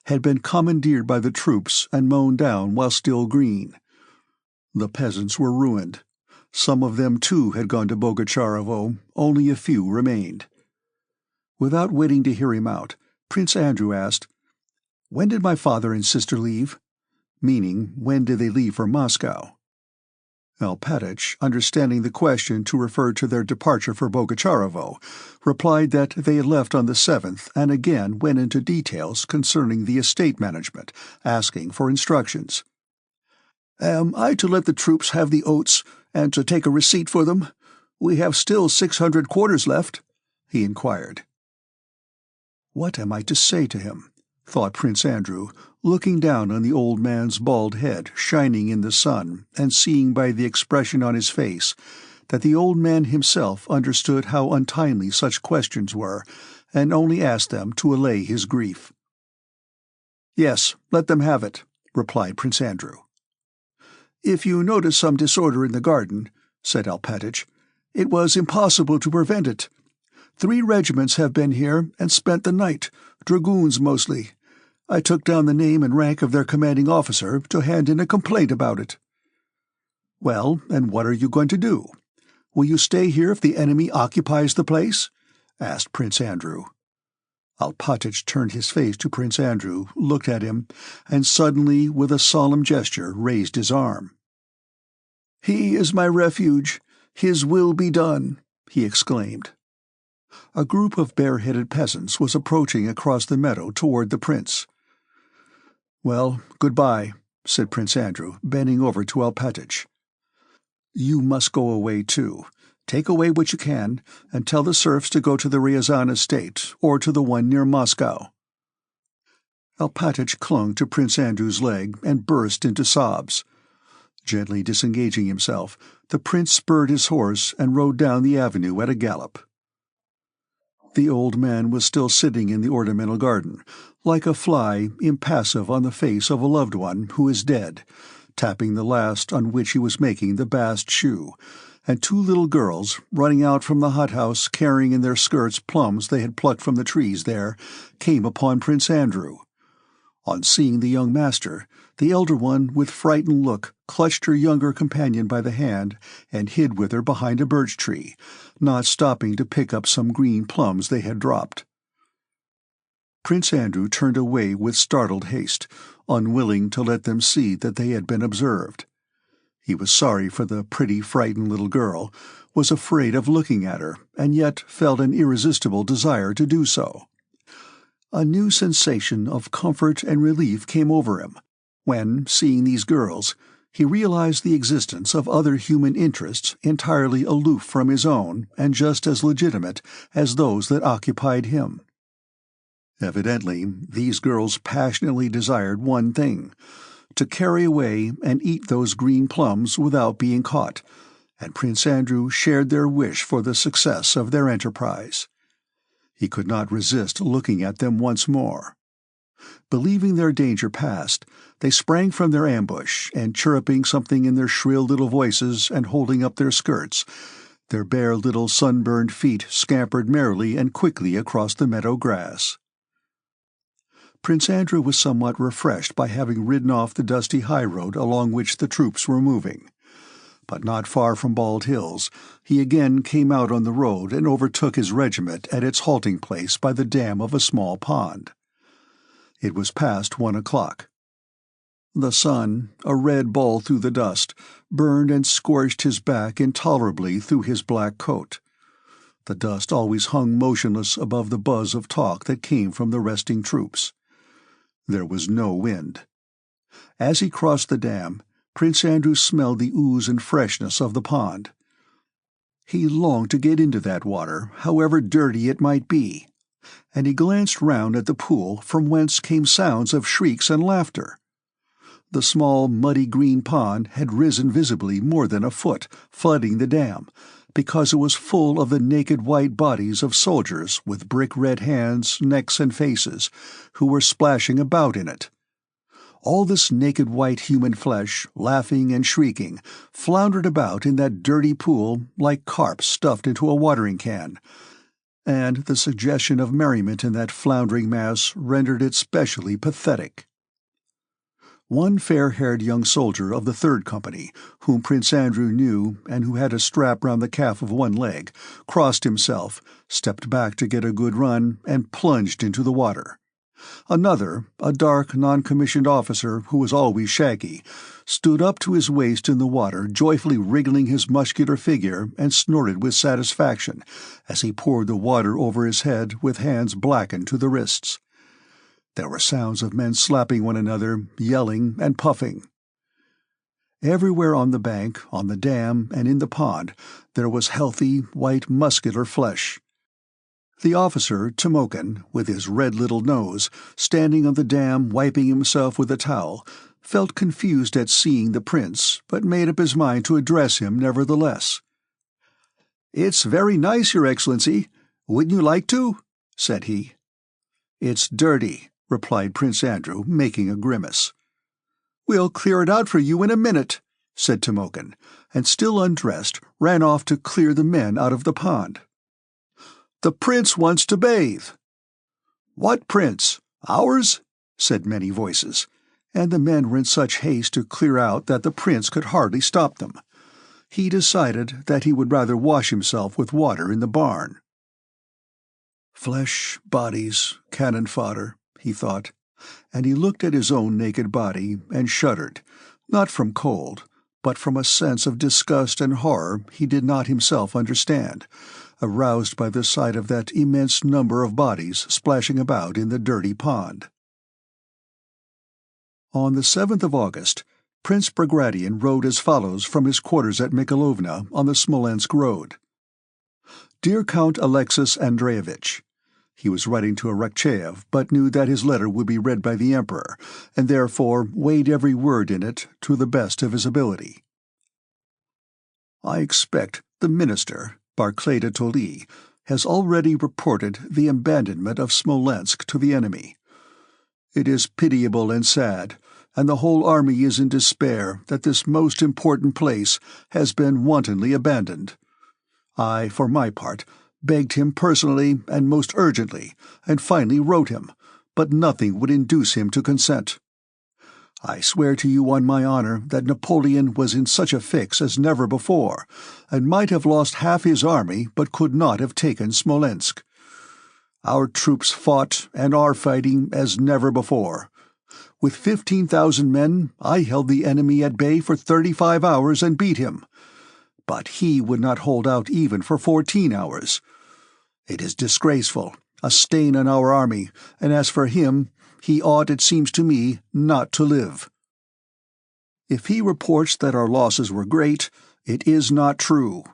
had been commandeered by the troops and mown down while still green. The peasants were ruined. Some of them too had gone to Bogucharovo, only a few remained. Without waiting to hear him out, Prince Andrew asked, "When did my father and sister leave?" Meaning, when did they leave for Moscow? Alpátych, understanding the question to refer to their departure for Bogucharovo, replied that they had left on the 7th, and again went into details concerning the estate management, asking for instructions. "Am I to let the troops have the oats, and to take a receipt for them? We have still 600 quarters left," he inquired. "What am I to say to him?" thought Prince Andrew, looking down on the old man's bald head shining in the sun, and seeing by the expression on his face that the old man himself understood how untimely such questions were, and only asked them to allay his grief. "Yes, let them have it," replied Prince Andrew. "If you notice some disorder in the garden," said Alpátych, "it was impossible to prevent it. 3 regiments have been here and spent the night, dragoons mostly. I took down the name and rank of their commanding officer to hand in a complaint about it." "Well, and what are you going to do? Will you stay here if the enemy occupies the place?" asked Prince Andrew. Alpátych turned his face to Prince Andrew, looked at him, and suddenly, with a solemn gesture, raised his arm. "He is my refuge. His will be done," he exclaimed. A group of bare-headed peasants was approaching across the meadow toward the prince. "Well, good-bye," said Prince Andrew, bending over to Alpátych. "You must go away too. Take away what you can, and tell the serfs to go to the Ryazan estate, or to the one near Moscow." Alpátych clung to Prince Andrew's leg and burst into sobs. Gently disengaging himself, the prince spurred his horse and rode down the avenue at a gallop. The old man was still sitting in the ornamental garden, like a fly impassive on the face of a loved one who is dead, tapping the last on which he was making the bast shoe, and 2 little girls, running out from the hothouse carrying in their skirts plums they had plucked from the trees there, came upon Prince Andrew. On seeing the young master, the elder one, with frightened look, clutched her younger companion by the hand and hid with her behind a birch tree, not stopping to pick up some green plums they had dropped. Prince Andrew turned away with startled haste, unwilling to let them see that they had been observed. He was sorry for the pretty, frightened little girl, was afraid of looking at her, and yet felt an irresistible desire to do so. A new sensation of comfort and relief came over him, when, seeing these girls, he realized the existence of other human interests entirely aloof from his own and just as legitimate as those that occupied him. Evidently, these girls passionately desired one thing: to carry away and eat those green plums without being caught, and Prince Andrew shared their wish for the success of their enterprise. He could not resist looking at them once more. Believing their danger past, they sprang from their ambush, and chirruping something in their shrill little voices and holding up their skirts, their bare little sunburned feet scampered merrily and quickly across the meadow grass. Prince Andrew was somewhat refreshed by having ridden off the dusty highroad along which the troops were moving. But not far from Bald Hills, he again came out on the road and overtook his regiment at its halting place by the dam of a small pond. It was past 1 o'clock. The sun, a red ball through the dust, burned and scorched his back intolerably through his black coat. The dust always hung motionless above the buzz of talk that came from the resting troops. There was no wind. As he crossed the dam, Prince Andrew smelled the ooze and freshness of the pond. He longed to get into that water, however dirty it might be, and he glanced round at the pool from whence came sounds of shrieks and laughter. The small, muddy green pond had risen visibly more than a foot, flooding the dam, because it was full of the naked white bodies of soldiers with brick-red hands, necks, and faces, who were splashing about in it. All this naked white human flesh, laughing and shrieking, floundered about in that dirty pool like carp stuffed into a watering can, and the suggestion of merriment in that floundering mass rendered it specially pathetic. One fair-haired young soldier of the 3rd Company, whom Prince Andrew knew and who had a strap round the calf of one leg, crossed himself, stepped back to get a good run, and plunged into the water. Another, a dark, non-commissioned officer who was always shaggy, stood up to his waist in the water, joyfully wriggling his muscular figure, and snorted with satisfaction as he poured the water over his head with hands blackened to the wrists. There were sounds of men slapping one another, yelling and puffing. Everywhere on the bank, on the dam, and in the pond, there was healthy, white, muscular flesh. The officer, Timokhin, with his red little nose, standing on the dam wiping himself with a towel, felt confused at seeing the prince, but made up his mind to address him nevertheless. "It's very nice, Your Excellency. Wouldn't you like to?" said he. "It's dirty," replied Prince Andrew, making a grimace. "We'll clear it out for you in a minute," said Timokhin, and still undressed, ran off to clear the men out of the pond. "The prince wants to bathe." "What prince? Ours?" said many voices, and the men were in such haste to clear out that the prince could hardly stop them. He decided that he would rather wash himself with water in the barn. Flesh, bodies, cannon fodder, he thought, and he looked at his own naked body and shuddered, not from cold, but from a sense of disgust and horror he did not himself understand, aroused by the sight of that immense number of bodies splashing about in the dirty pond. On the 7th of August, Prince Bagration wrote as follows from his quarters at Mikhailovna on the Smolensk road. Dear Count Alexis Andreevich, he was writing to Arakcheyev, but knew that his letter would be read by the Emperor, and therefore weighed every word in it to the best of his ability. I expect the minister, Barclay de Tolly, has already reported the abandonment of Smolensk to the enemy. It is pitiable and sad, and the whole army is in despair that this most important place has been wantonly abandoned. I, for my part, begged him personally and most urgently, and finally wrote him, but nothing would induce him to consent. I swear to you on my honor that Napoleon was in such a fix as never before, and might have lost half his army but could not have taken Smolensk. Our troops fought and are fighting as never before. With 15,000 men, I held the enemy at bay for 35 hours and beat him. But he would not hold out even for 14 hours. It is disgraceful, a stain on our army, and as for him, he ought, it seems to me, not to live. If he reports that our losses were great, it is not true.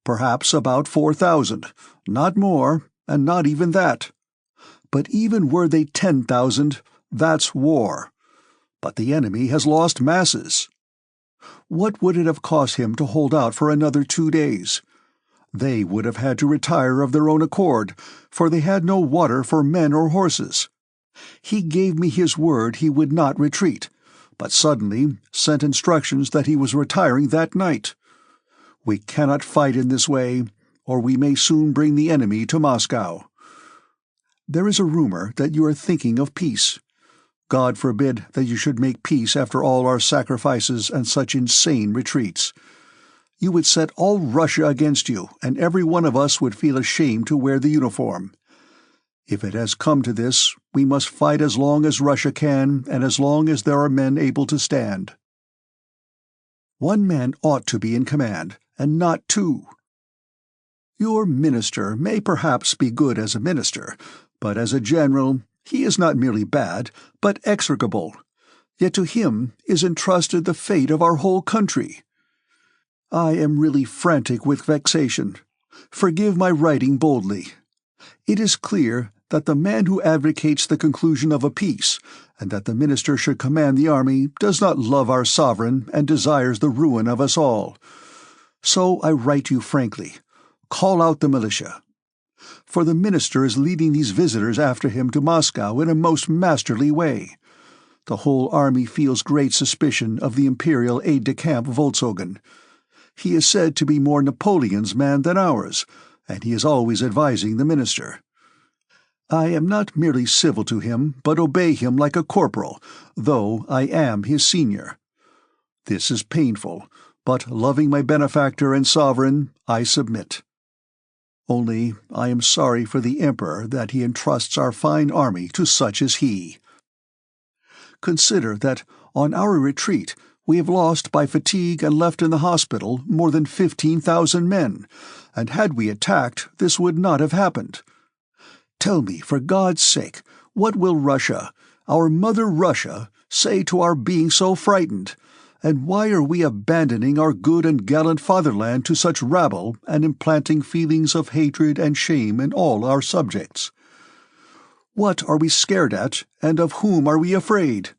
Perhaps about 4,000, not more, and not even that. But even were they 10,000, that's war. But the enemy has lost masses. What would it have cost him to hold out for another 2 days? They would have had to retire of their own accord, for they had no water for men or horses. He gave me his word he would not retreat, but suddenly sent instructions that he was retiring that night. We cannot fight in this way, or we may soon bring the enemy to Moscow. There is a rumor that you are thinking of peace. God forbid that you should make peace after all our sacrifices and such insane retreats. You would set all Russia against you, and every one of us would feel ashamed to wear the uniform. If it has come to this, we must fight as long as Russia can and as long as there are men able to stand. One man ought to be in command, and not two. Your minister may perhaps be good as a minister, but as a general he is not merely bad, but execrable. Yet to him is entrusted the fate of our whole country. I am really frantic with vexation. Forgive my writing boldly. It is clear that the man who advocates the conclusion of a peace, and that the minister should command the army, does not love our sovereign and desires the ruin of us all. So I write you frankly, call out the militia. For the minister is leading these visitors after him to Moscow in a most masterly way. The whole army feels great suspicion of the imperial aide-de-camp Volkshogen. He is said to be more Napoleon's man than ours, and he is always advising the minister. I am not merely civil to him, but obey him like a corporal, though I am his senior. This is painful, but loving my benefactor and sovereign, I submit. Only I am sorry for the Emperor that he entrusts our fine army to such as he. Consider that on our retreat we have lost by fatigue and left in the hospital more than 15,000 men, and had we attacked this would not have happened. Tell me, for God's sake, what will Russia, our mother Russia, say to our being so frightened? And why are we abandoning our good and gallant fatherland to such rabble and implanting feelings of hatred and shame in all our subjects? What are we scared at, and of whom are we afraid?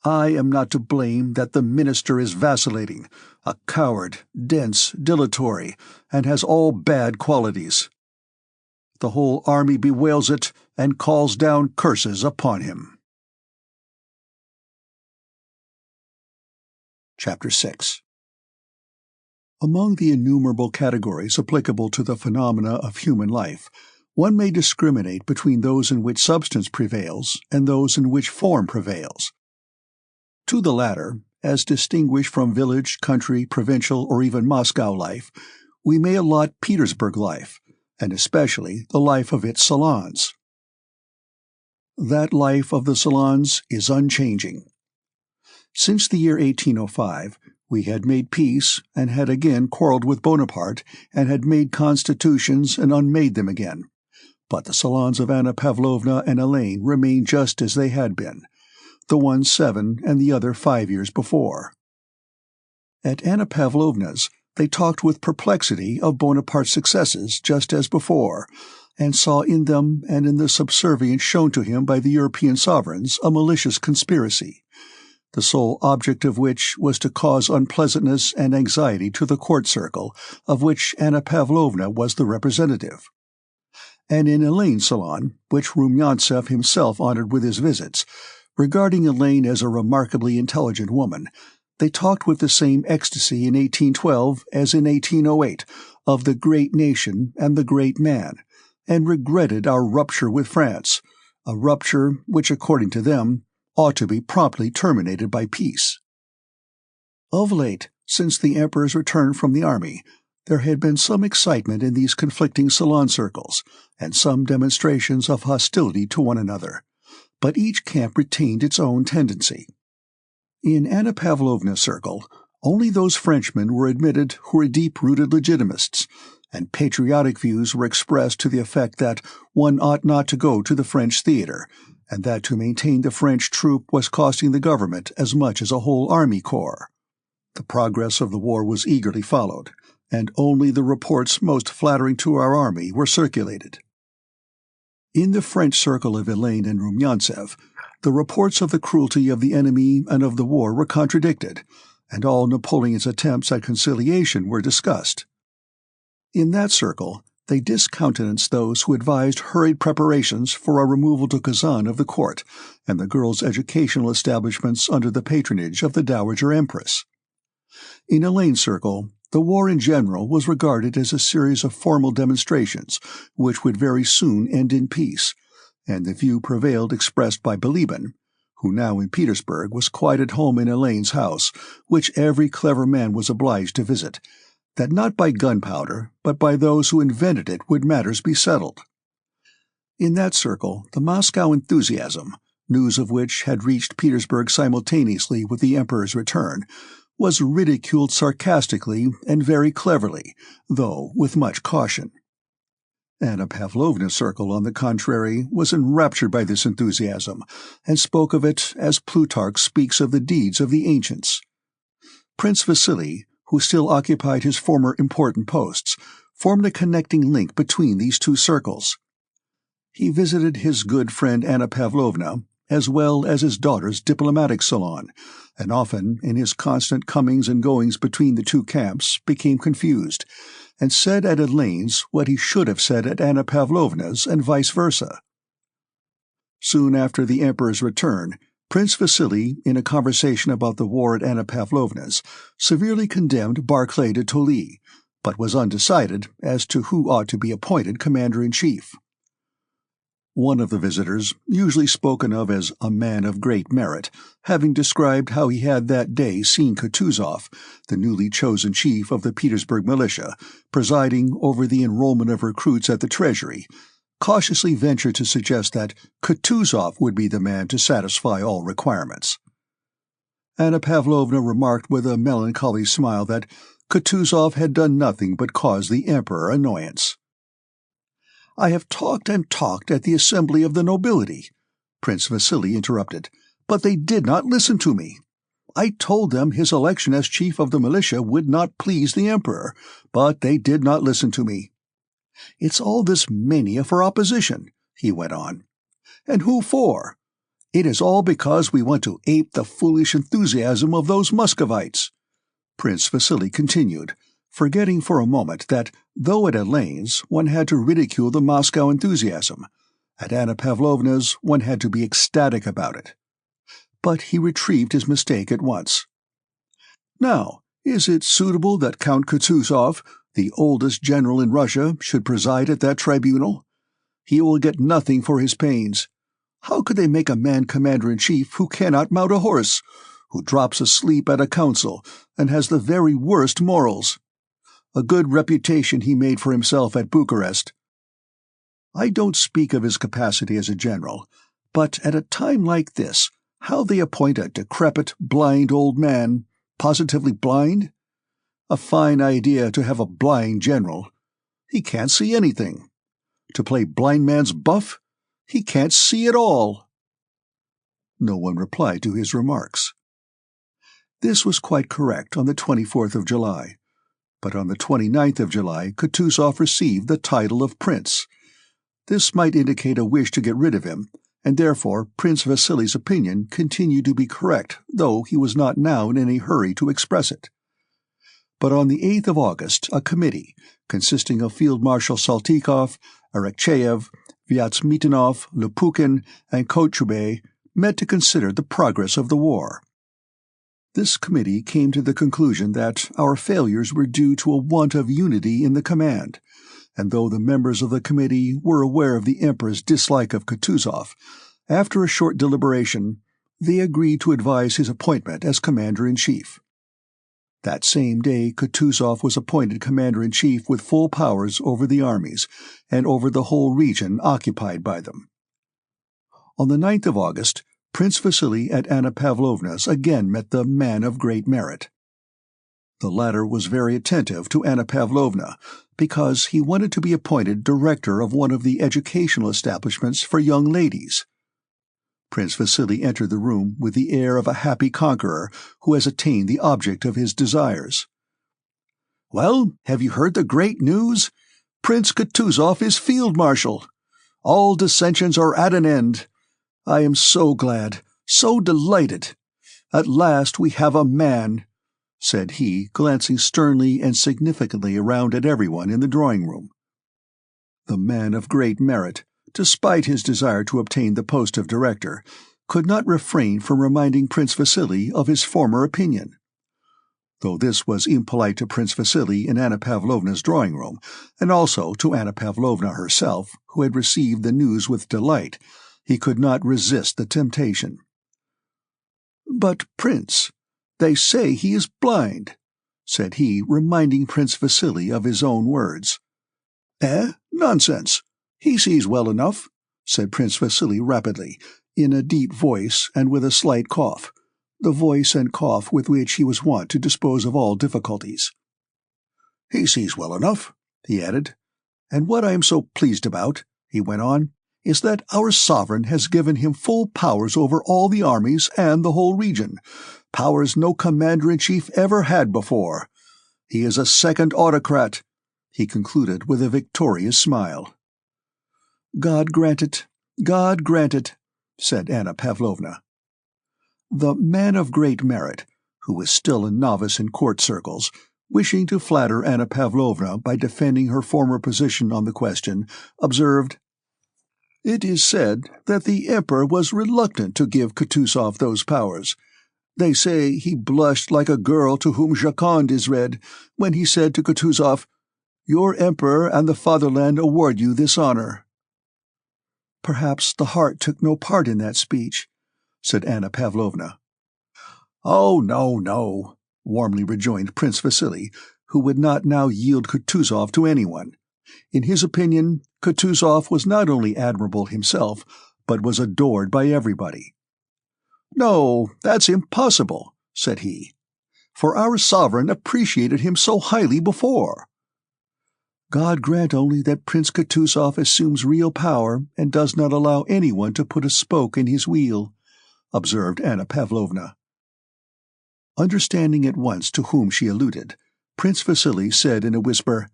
I am not to blame that the minister is vacillating, a coward, dense, dilatory, and has all bad qualities. The whole army bewails it and calls down curses upon him. Chapter 6. Among the innumerable categories applicable to the phenomena of human life, one may discriminate between those in which substance prevails and those in which form prevails. To the latter, as distinguished from village, country, provincial, or even Moscow life, we may allot Petersburg life, and especially the life of its salons. That life of the salons is unchanging. Since the year 1805, we had made peace and had again quarreled with Bonaparte and had made constitutions and unmade them again. But the salons of Anna Pavlovna and Elaine remained just as they had been, the one 7 and the other 5 years before. At Anna Pavlovna's, they talked with perplexity of Bonaparte's successes just as before, and saw in them and in the subservience shown to him by the European sovereigns a malicious conspiracy, the sole object of which was to cause unpleasantness and anxiety to the court circle, of which Anna Pavlovna was the representative. And in Elaine's salon, which Rumyantsev himself honored with his visits, regarding Elaine as a remarkably intelligent woman, they talked with the same ecstasy in 1812 as in 1808 of the great nation and the great man, and regretted our rupture with France, a rupture which, according to them, ought to be promptly terminated by peace. Of late, since the Emperor's return from the army, there had been some excitement in these conflicting salon circles, and some demonstrations of hostility to one another, but each camp retained its own tendency. In Anna Pavlovna's circle, only those Frenchmen were admitted who were deep-rooted legitimists, and patriotic views were expressed to the effect that one ought not to go to the French theatre, and that to maintain the French troop was costing the government as much as a whole army corps. The progress of the war was eagerly followed, and only the reports most flattering to our army were circulated. In the French circle of Elaine and Rumyantsev, the reports of the cruelty of the enemy and of the war were contradicted, and all Napoleon's attempts at conciliation were discussed. In that circle, they discountenanced those who advised hurried preparations for a removal to Kazan of the court and the girls' educational establishments under the patronage of the Dowager Empress. In Elaine's circle, the war in general was regarded as a series of formal demonstrations which would very soon end in peace, and the view prevailed expressed by Bilibin, who now in Petersburg was quite at home in Elaine's house, which every clever man was obliged to visit, that not by gunpowder, but by those who invented it would matters be settled. In that circle, the Moscow enthusiasm, news of which had reached Petersburg simultaneously with the Emperor's return, was ridiculed sarcastically and very cleverly, though with much caution. Anna Pavlovna's circle, on the contrary, was enraptured by this enthusiasm, and spoke of it as Plutarch speaks of the deeds of the ancients. Prince Vasily, who still occupied his former important posts, formed a connecting link between these two circles. He visited his good friend Anna Pavlovna, as well as his daughter's diplomatic salon, and often, in his constant comings and goings between the two camps, became confused, and said at Elaine's what he should have said at Anna Pavlovna's, and vice versa. Soon after the Emperor's return, Prince Vasily, in a conversation about the war at Anna Pavlovna's, severely condemned Barclay de Tolly, but was undecided as to who ought to be appointed commander-in-chief. One of the visitors, usually spoken of as a man of great merit, having described how he had that day seen Kutuzov, the newly chosen chief of the Petersburg militia, presiding over the enrollment of recruits at the treasury, cautiously ventured to suggest that Kutuzov would be the man to satisfy all requirements. Anna Pavlovna remarked with a melancholy smile that Kutuzov had done nothing but cause the Emperor annoyance. "I have talked and talked at the assembly of the nobility," Prince Vasily interrupted, "but they did not listen to me. I told them his election as chief of the militia would not please the Emperor, but they did not listen to me. It's all this mania for opposition," he went on. "And who for? It is all because we want to ape the foolish enthusiasm of those Muscovites," Prince Vasily continued, forgetting for a moment that, though at Elaine's one had to ridicule the Moscow enthusiasm, at Anna Pavlovna's one had to be ecstatic about it. But he retrieved his mistake at once. "Now, is it suitable that Count Kutuzov, the oldest general in Russia, should preside at that tribunal? He will get nothing for his pains. How could they make a man commander-in-chief who cannot mount a horse, who drops asleep at a council, and has the very worst morals? A good reputation he made for himself at Bucharest. I don't speak of his capacity as a general, but at a time like this, how they appoint a decrepit, blind old man, positively blind? A fine idea to have a blind general. He can't see anything. To play blind man's buff? He can't see at all." No one replied to his remarks. This was quite correct on the 24th of July. But on the 29th of July, Kutuzov received the title of prince. This might indicate a wish to get rid of him, and therefore Prince Vasily's opinion continued to be correct, though he was not now in any hurry to express it. But on the 8th of August, a committee, consisting of Field Marshal Saltykov, Arakcheyev, Vyatsmitanov, Lupukin, and Kochubey, met to consider the progress of the war. This committee came to the conclusion that our failures were due to a want of unity in the command, and though the members of the committee were aware of the Emperor's dislike of Kutuzov, after a short deliberation, they agreed to advise his appointment as commander-in-chief. That same day Kutuzov was appointed commander-in-chief with full powers over the armies, and over the whole region occupied by them. On the 9th of August, Prince Vasily at Anna Pavlovna's again met the man of great merit. The latter was very attentive to Anna Pavlovna, because he wanted to be appointed director of one of the educational establishments for young ladies. Prince Vasily entered the room with the air of a happy conqueror who has attained the object of his desires. "Well, have you heard the great news? Prince Kutuzov is field marshal. All dissensions are at an end. I am so glad, so delighted. At last we have a man," said he, glancing sternly and significantly around at everyone in the drawing-room. The man of great merit, despite his desire to obtain the post of director, could not refrain from reminding Prince Vasily of his former opinion. Though this was impolite to Prince Vasily in Anna Pavlovna's drawing-room, and also to Anna Pavlovna herself, who had received the news with delight, he could not resist the temptation. "But, Prince, they say he is blind," said he, reminding Prince Vasily of his own words. "Eh? Nonsense. He sees well enough. said Prince Vasily rapidly, in a deep voice and with a slight cough, the voice and cough with which he was wont to dispose of all difficulties. "He sees well enough," he added. "And what I am so pleased about," he went on, "is that our sovereign has given him full powers over all the armies and the whole region, powers no commander-in-chief ever had before. He is a second autocrat," he concluded with a victorious smile. "God grant it, God grant it," said Anna Pavlovna. The man of great merit, who was still a novice in court circles, wishing to flatter Anna Pavlovna by defending her former position on the question, observed, "It is said that the Emperor was reluctant to give Kutuzov those powers. They say he blushed like a girl to whom Joconde is read, when he said to Kutuzov, 'Your Emperor and the fatherland award you this honor.'" "Perhaps the heart took no part in that speech," said Anna Pavlovna. "Oh, no, no," warmly rejoined Prince Vasily, who would not now yield Kutuzov to anyone. In his opinion, Kutuzov was not only admirable himself, but was adored by everybody. "No, that's impossible," said he, "for our sovereign appreciated him so highly before." "God grant only that Prince Kutuzov assumes real power and does not allow anyone to put a spoke in his wheel," observed Anna Pavlovna. Understanding at once to whom she alluded, Prince Vasily said in a whisper,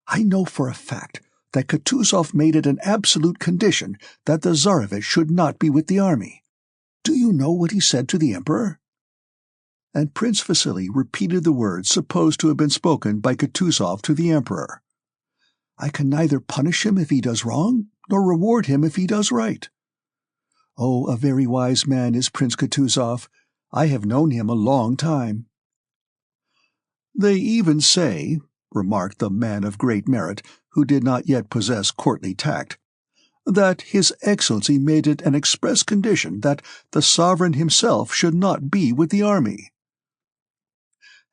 "I know for a fact that Kutuzov made it an absolute condition that the Tsarevich should not be with the army. Do you know what he said to the Emperor?" And Prince Vasily repeated the words supposed to have been spoken by Kutuzov to the Emperor. "I can neither punish him if he does wrong, nor reward him if he does right." Oh, a very wise man is Prince Kutuzov. I have known him a long time. "They even say," remarked the man of great merit, who did not yet possess courtly tact, "that His Excellency made it an express condition that the sovereign himself should not be with the army."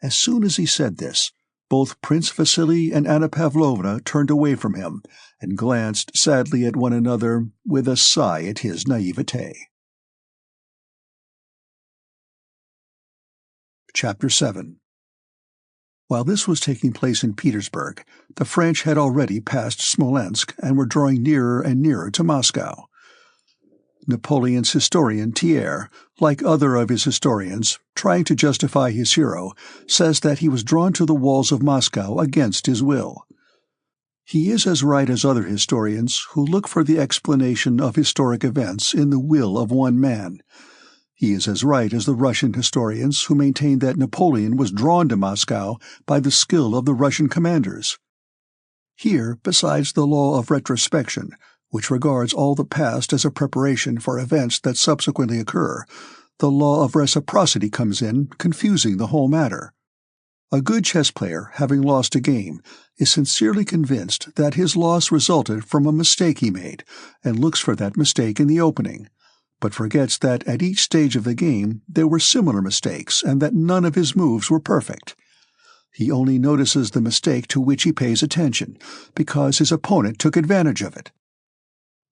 As soon as he said this, both Prince Vasily and Anna Pavlovna turned away from him and glanced sadly at one another with a sigh at his naivete. Chapter 7. While this was taking place in Petersburg, the French had already passed Smolensk and were drawing nearer and nearer to Moscow. Napoleon's historian Thiers, like other of his historians, trying to justify his hero, says that he was drawn to the walls of Moscow against his will. He is as right as other historians who look for the explanation of historic events in the will of one man. He is as right as the Russian historians who maintain that Napoleon was drawn to Moscow by the skill of the Russian commanders. Here, besides the law of retrospection, which regards all the past as a preparation for events that subsequently occur, the law of reciprocity comes in, confusing the whole matter. A good chess player, having lost a game, is sincerely convinced that his loss resulted from a mistake he made, and looks for that mistake in the opening, but forgets that at each stage of the game there were similar mistakes and that none of his moves were perfect. He only notices the mistake to which he pays attention, because his opponent took advantage of it.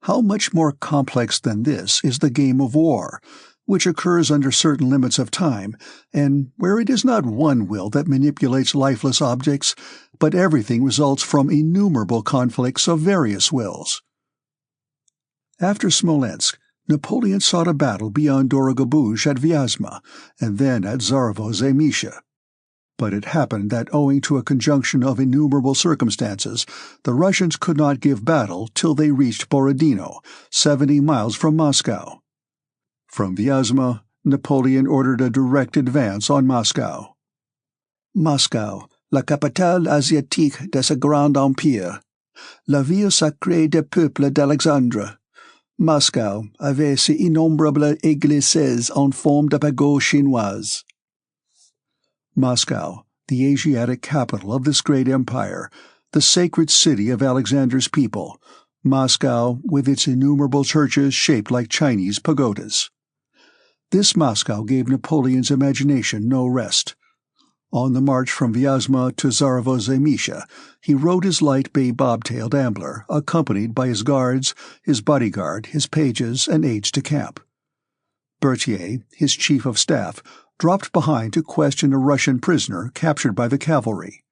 How much more complex than this is the game of war, which occurs under certain limits of time, and where it is not one will that manipulates lifeless objects, but everything results from innumerable conflicts of various wills. After Smolensk, Napoleon sought a battle beyond Dorogobush at Vyazma, and then at Zarevo-Zaymysha. But it happened that owing to a conjunction of innumerable circumstances, the Russians could not give battle till they reached Borodino, 70 miles from Moscow. From Vyazma, Napoleon ordered a direct advance on Moscow. Moscow, la capitale asiatique de ce grand empire, la ville sacrée des peuples d'Alexandre. Moscow avait ses innombrables églises en forme de pagode chinoise. Moscow, the Asiatic capital of this great empire, the sacred city of Alexander's people, Moscow with its innumerable churches shaped like Chinese pagodas. This Moscow gave Napoleon's imagination no rest. On the march from Vyazma to Zarovozemisha, he rode his light bay bobtailed ambler, accompanied by his guards, his bodyguard, his pages, and aides-de-camp. Berthier, his chief of staff, dropped behind to question a Russian prisoner captured by the cavalry.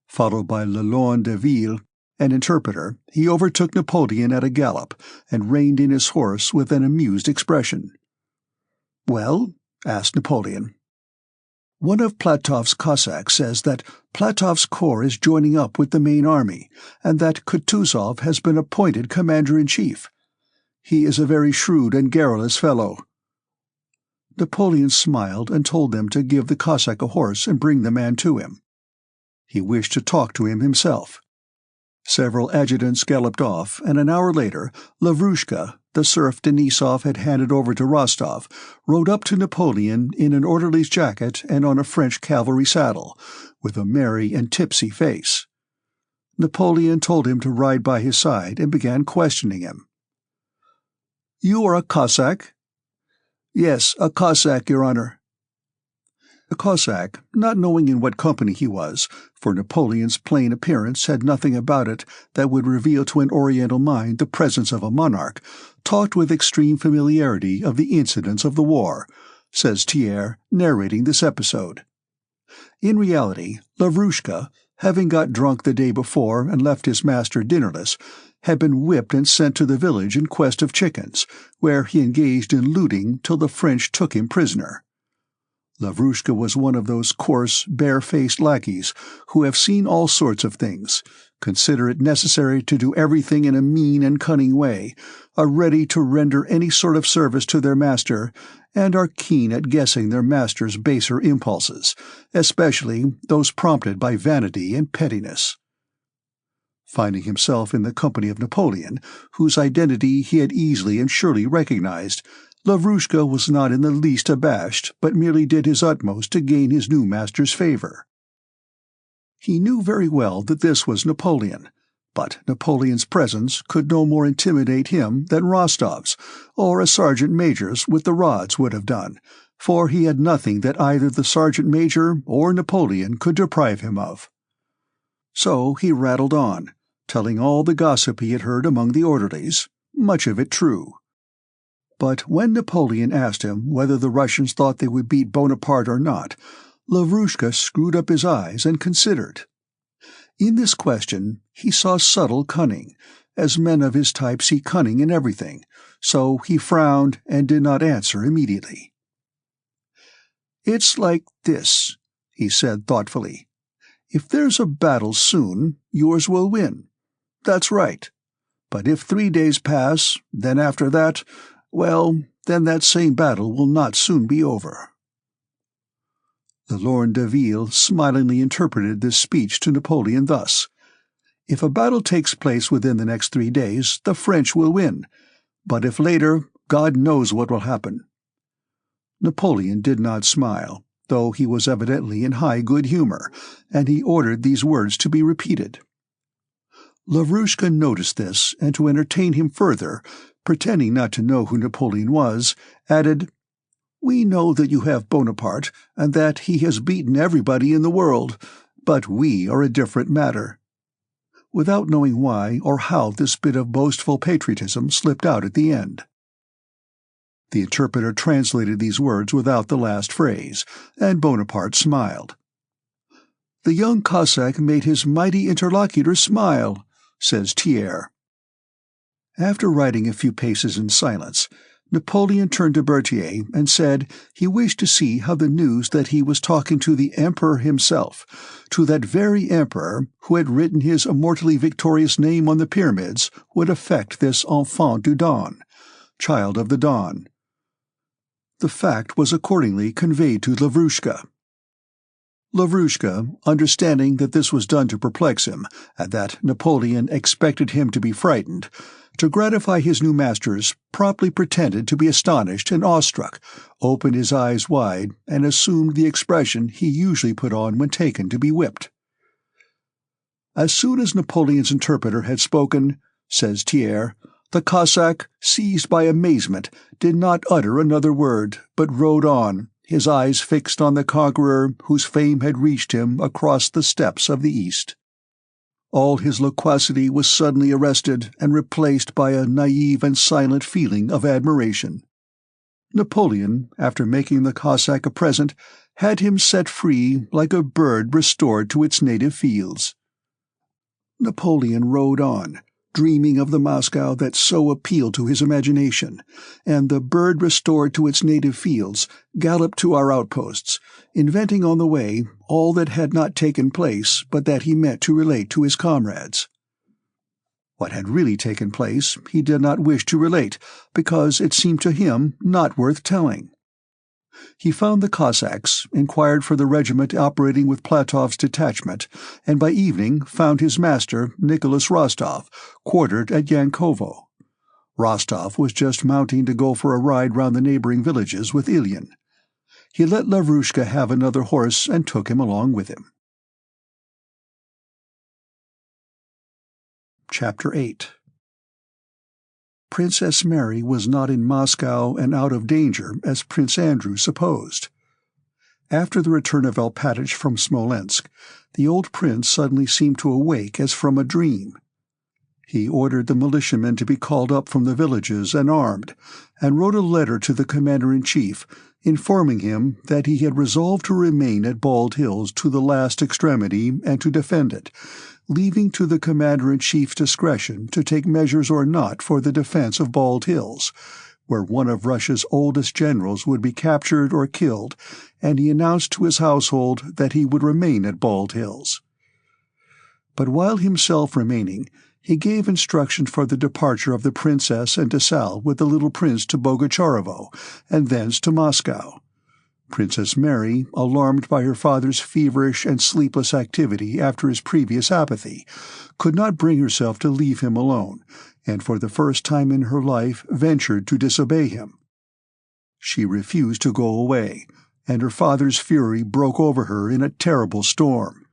Followed by Lalonde de Ville, an interpreter, he overtook Napoleon at a gallop and reined in his horse with an amused expression. "Well?" asked Napoleon. "One of Platov's Cossacks says that Platov's corps is joining up with the main army, and that Kutuzov has been appointed commander-in-chief. He is a very shrewd and garrulous fellow." Napoleon smiled and told them to give the Cossack a horse and bring the man to him. He wished to talk to him himself. Several adjutants galloped off, and an hour later, Lavrushka, the serf Denisov had handed over to Rostov, rode up to Napoleon in an orderly's jacket and on a French cavalry saddle, with a merry and tipsy face. Napoleon told him to ride by his side and began questioning him. "You are a Cossack?" "Yes, a Cossack, Your Honor." The Cossack, not knowing in what company he was, for Napoleon's plain appearance had nothing about it that would reveal to an Oriental mind the presence of a monarch, talked with extreme familiarity of the incidents of the war, says Thiers, narrating this episode. In reality, Lavrushka, having got drunk the day before and left his master dinnerless, had been whipped and sent to the village in quest of chickens, where he engaged in looting till the French took him prisoner. Lavrushka was one of those coarse, bare-faced lackeys who have seen all sorts of things, consider it necessary to do everything in a mean and cunning way, are ready to render any sort of service to their master, and are keen at guessing their master's baser impulses, especially those prompted by vanity and pettiness. Finding himself in the company of Napoleon, whose identity he had easily and surely recognized, Lavrushka was not in the least abashed, but merely did his utmost to gain his new master's favor. He knew very well that this was Napoleon, but Napoleon's presence could no more intimidate him than Rostov's, or a sergeant-major's with the rods would have done, for he had nothing that either the sergeant-major or Napoleon could deprive him of. So he rattled on, telling all the gossip he had heard among the orderlies, much of it true. But when Napoleon asked him whether the Russians thought they would beat Bonaparte or not, Lavrushka screwed up his eyes and considered. In this question he saw subtle cunning, as men of his type see cunning in everything, so he frowned and did not answer immediately. "It's like this," he said thoughtfully. "If there's a battle soon, yours will win. That's right. But if 3 days pass, then after that, well, then that same battle will not soon be over." Lalonde de Ville smilingly interpreted this speech to Napoleon thus: "If a battle takes place within the next 3 days, the French will win, but if later, God knows what will happen." Napoleon did not smile, though he was evidently in high good humor, and he ordered these words to be repeated. Lavrushka noticed this, and to entertain him further, pretending not to know who Napoleon was, added, "We know that you have Bonaparte, and that he has beaten everybody in the world, but we are a different matter," without knowing why or how this bit of boastful patriotism slipped out at the end. The interpreter translated these words without the last phrase, and Bonaparte smiled. "The young Cossack made his mighty interlocutor smile," says Thiers. After riding a few paces in silence, Napoleon turned to Berthier and said he wished to see how the news that he was talking to the Emperor himself, to that very Emperor who had written his immortally victorious name on the pyramids, would affect this enfant du dawn, child of the dawn. The fact was accordingly conveyed to Lavrushka. Lavrushka, understanding that this was done to perplex him, and that Napoleon expected him to be frightened, to gratify his new masters, promptly pretended to be astonished and awestruck, opened his eyes wide, and assumed the expression he usually put on when taken to be whipped. As soon as Napoleon's interpreter had spoken, says Thiers, the Cossack, seized by amazement, did not utter another word, but rode on, his eyes fixed on the conqueror whose fame had reached him across the steppes of the East. All his loquacity was suddenly arrested and replaced by a naive and silent feeling of admiration. Napoleon, after making the Cossack a present, had him set free like a bird restored to its native fields. Napoleon rode on, dreaming of the Moscow that so appealed to his imagination, and the bird restored to its native fields galloped to our outposts, inventing on the way all that had not taken place but that he meant to relate to his comrades. What had really taken place he did not wish to relate, because it seemed to him not worth telling. He found the Cossacks, inquired for the regiment operating with Platov's detachment, and by evening found his master, Nikolai Rostov, quartered at Yankovo. Rostov was just mounting to go for a ride round the neighboring villages with Ilyin. He let Lavrushka have another horse and took him along with him. Chapter 8. Princess Mary was not in Moscow and out of danger as Prince Andrew supposed. After the return of Alpatych from Smolensk, the old prince suddenly seemed to awake as from a dream. He ordered the militiamen to be called up from the villages and armed, and wrote a letter to the commander-in-chief, informing him that he had resolved to remain at Bald Hills to the last extremity and to defend it, leaving to the commander-in-chief's discretion to take measures or not for the defense of Bald Hills, where one of Russia's oldest generals would be captured or killed, and he announced to his household that he would remain at Bald Hills. But while himself remaining, he gave instructions for the departure of the princess and Dessalles with the little prince to Bogucharovo, and thence to Moscow. Princess Mary, alarmed by her father's feverish and sleepless activity after his previous apathy, could not bring herself to leave him alone, and for the first time in her life ventured to disobey him. She refused to go away, and her father's fury broke over her in a terrible storm.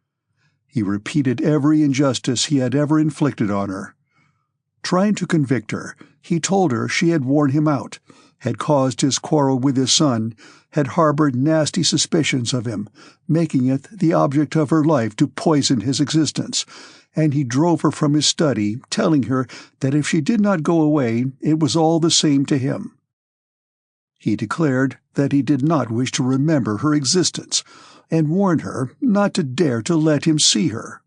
He repeated every injustice he had ever inflicted on her. Trying to convict her, he told her she had worn him out, had caused his quarrel with his son, had harbored nasty suspicions of him, making it the object of her life to poison his existence, and he drove her from his study, telling her that if she did not go away it was all the same to him. He declared that he did not wish to remember her existence, and warned her not to dare to let him see her.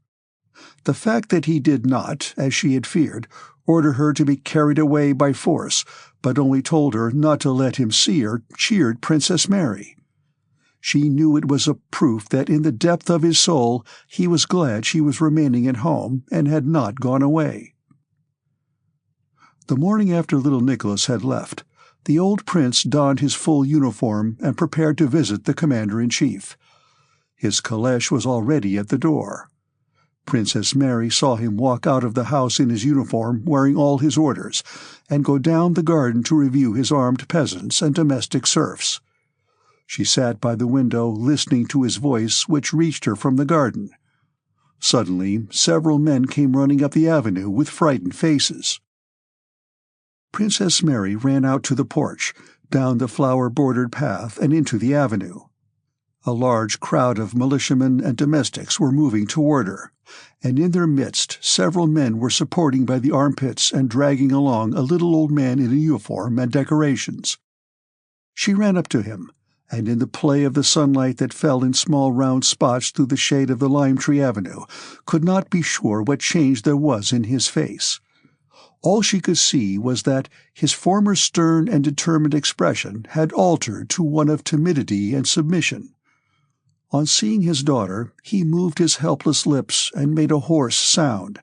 The fact that he did not, as she had feared, order her to be carried away by force, but only told her not to let him see her, cheered Princess Mary. She knew it was a proof that in the depth of his soul he was glad she was remaining at home and had not gone away. The morning after little Nicholas had left, the old prince donned his full uniform and prepared to visit the commander-in-chief. His calèche was already at the door. Princess Mary saw him walk out of the house in his uniform wearing all his orders, and go down the garden to review his armed peasants and domestic serfs. She sat by the window listening to his voice, which reached her from the garden. Suddenly several men came running up the avenue with frightened faces. Princess Mary ran out to the porch, down the flower-bordered path and into the avenue. A large crowd of militiamen and domestics were moving toward her, and in their midst several men were supporting by the armpits and dragging along a little old man in a uniform and decorations. She ran up to him, and in the play of the sunlight that fell in small round spots through the shade of the lime-tree avenue, could not be sure what change there was in his face. All she could see was that his former stern and determined expression had altered to one of timidity and submission. On seeing his daughter, he moved his helpless lips and made a hoarse sound.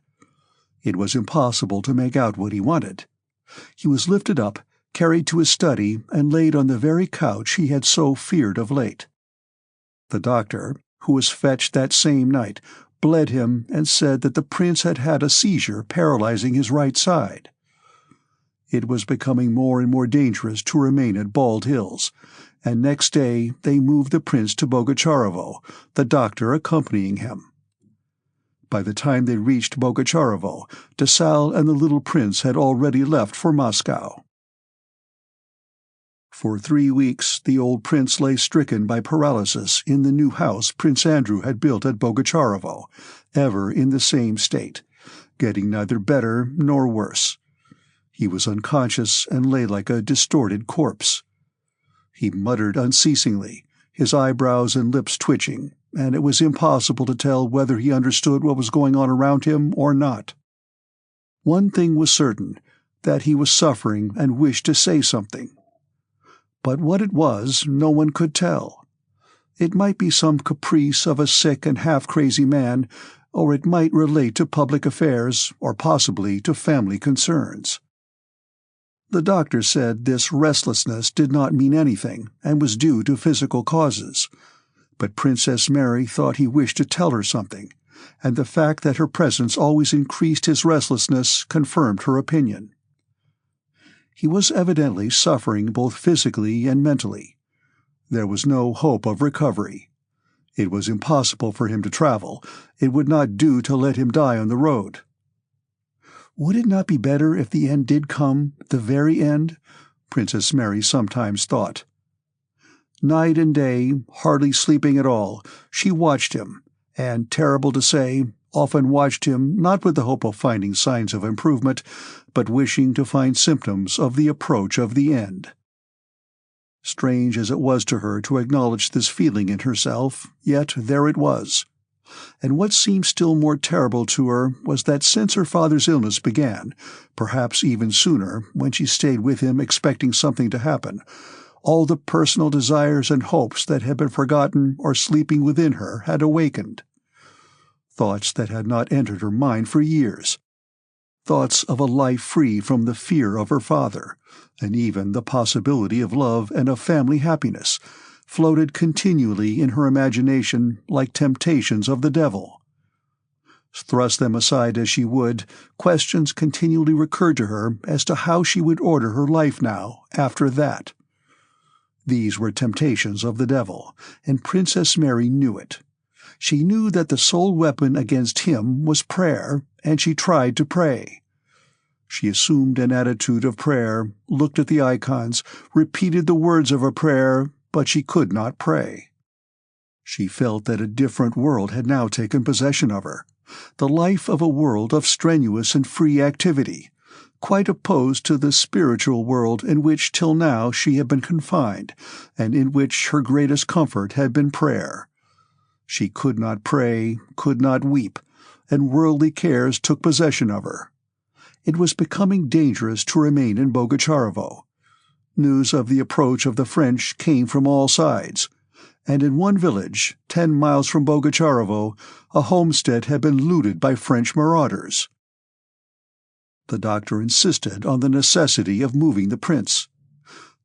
It was impossible to make out what he wanted. He was lifted up, carried to his study, and laid on the very couch he had so feared of late. The doctor, who was fetched that same night, bled him and said that the prince had had a seizure paralyzing his right side. It was becoming more and more dangerous to remain at Bald Hills, and next day they moved the prince to Bogucharovo, the doctor accompanying him. By the time they reached Bogucharovo, Dessalles and the little prince had already left for Moscow. For 3 weeks the old prince lay stricken by paralysis in the new house Prince Andrew had built at Bogucharovo, ever in the same state, getting neither better nor worse. He was unconscious and lay like a distorted corpse. He muttered unceasingly, his eyebrows and lips twitching, and it was impossible to tell whether he understood what was going on around him or not. One thing was certain, that he was suffering and wished to say something. But what it was, no one could tell. It might be some caprice of a sick and half-crazy man, or it might relate to public affairs, or possibly to family concerns. The doctor said this restlessness did not mean anything, and was due to physical causes. But Princess Mary thought he wished to tell her something, and the fact that her presence always increased his restlessness confirmed her opinion. He was evidently suffering both physically and mentally. There was no hope of recovery. It was impossible for him to travel. It would not do to let him die on the road. Would it not be better if the end did come, the very end? Princess Mary sometimes thought. Night and day, hardly sleeping at all, she watched him, and, terrible to say, often watched him not with the hope of finding signs of improvement, but wishing to find symptoms of the approach of the end. Strange as it was to her to acknowledge this feeling in herself, yet there it was. And what seemed still more terrible to her was that since her father's illness began, perhaps even sooner, when she stayed with him expecting something to happen, all the personal desires and hopes that had been forgotten or sleeping within her had awakened. Thoughts that had not entered her mind for years. Thoughts of a life free from the fear of her father, and even the possibility of love and of family happiness, floated continually in her imagination like temptations of the devil. Thrust them aside as she would, questions continually recurred to her as to how she would order her life now, after that. These were temptations of the devil, and Princess Mary knew it. She knew that the sole weapon against him was prayer, and she tried to pray. She assumed an attitude of prayer, looked at the icons, repeated the words of a prayer, but she could not pray. She felt that a different world had now taken possession of her, the life of a world of strenuous and free activity, quite opposed to the spiritual world in which till now she had been confined, and in which her greatest comfort had been prayer. She could not pray, could not weep, and worldly cares took possession of her. It was becoming dangerous to remain in Bogucharovo. News of the approach of the French came from all sides, and in one village, 10 miles from Bogucharovo, a homestead had been looted by French marauders. The doctor insisted on the necessity of moving the prince.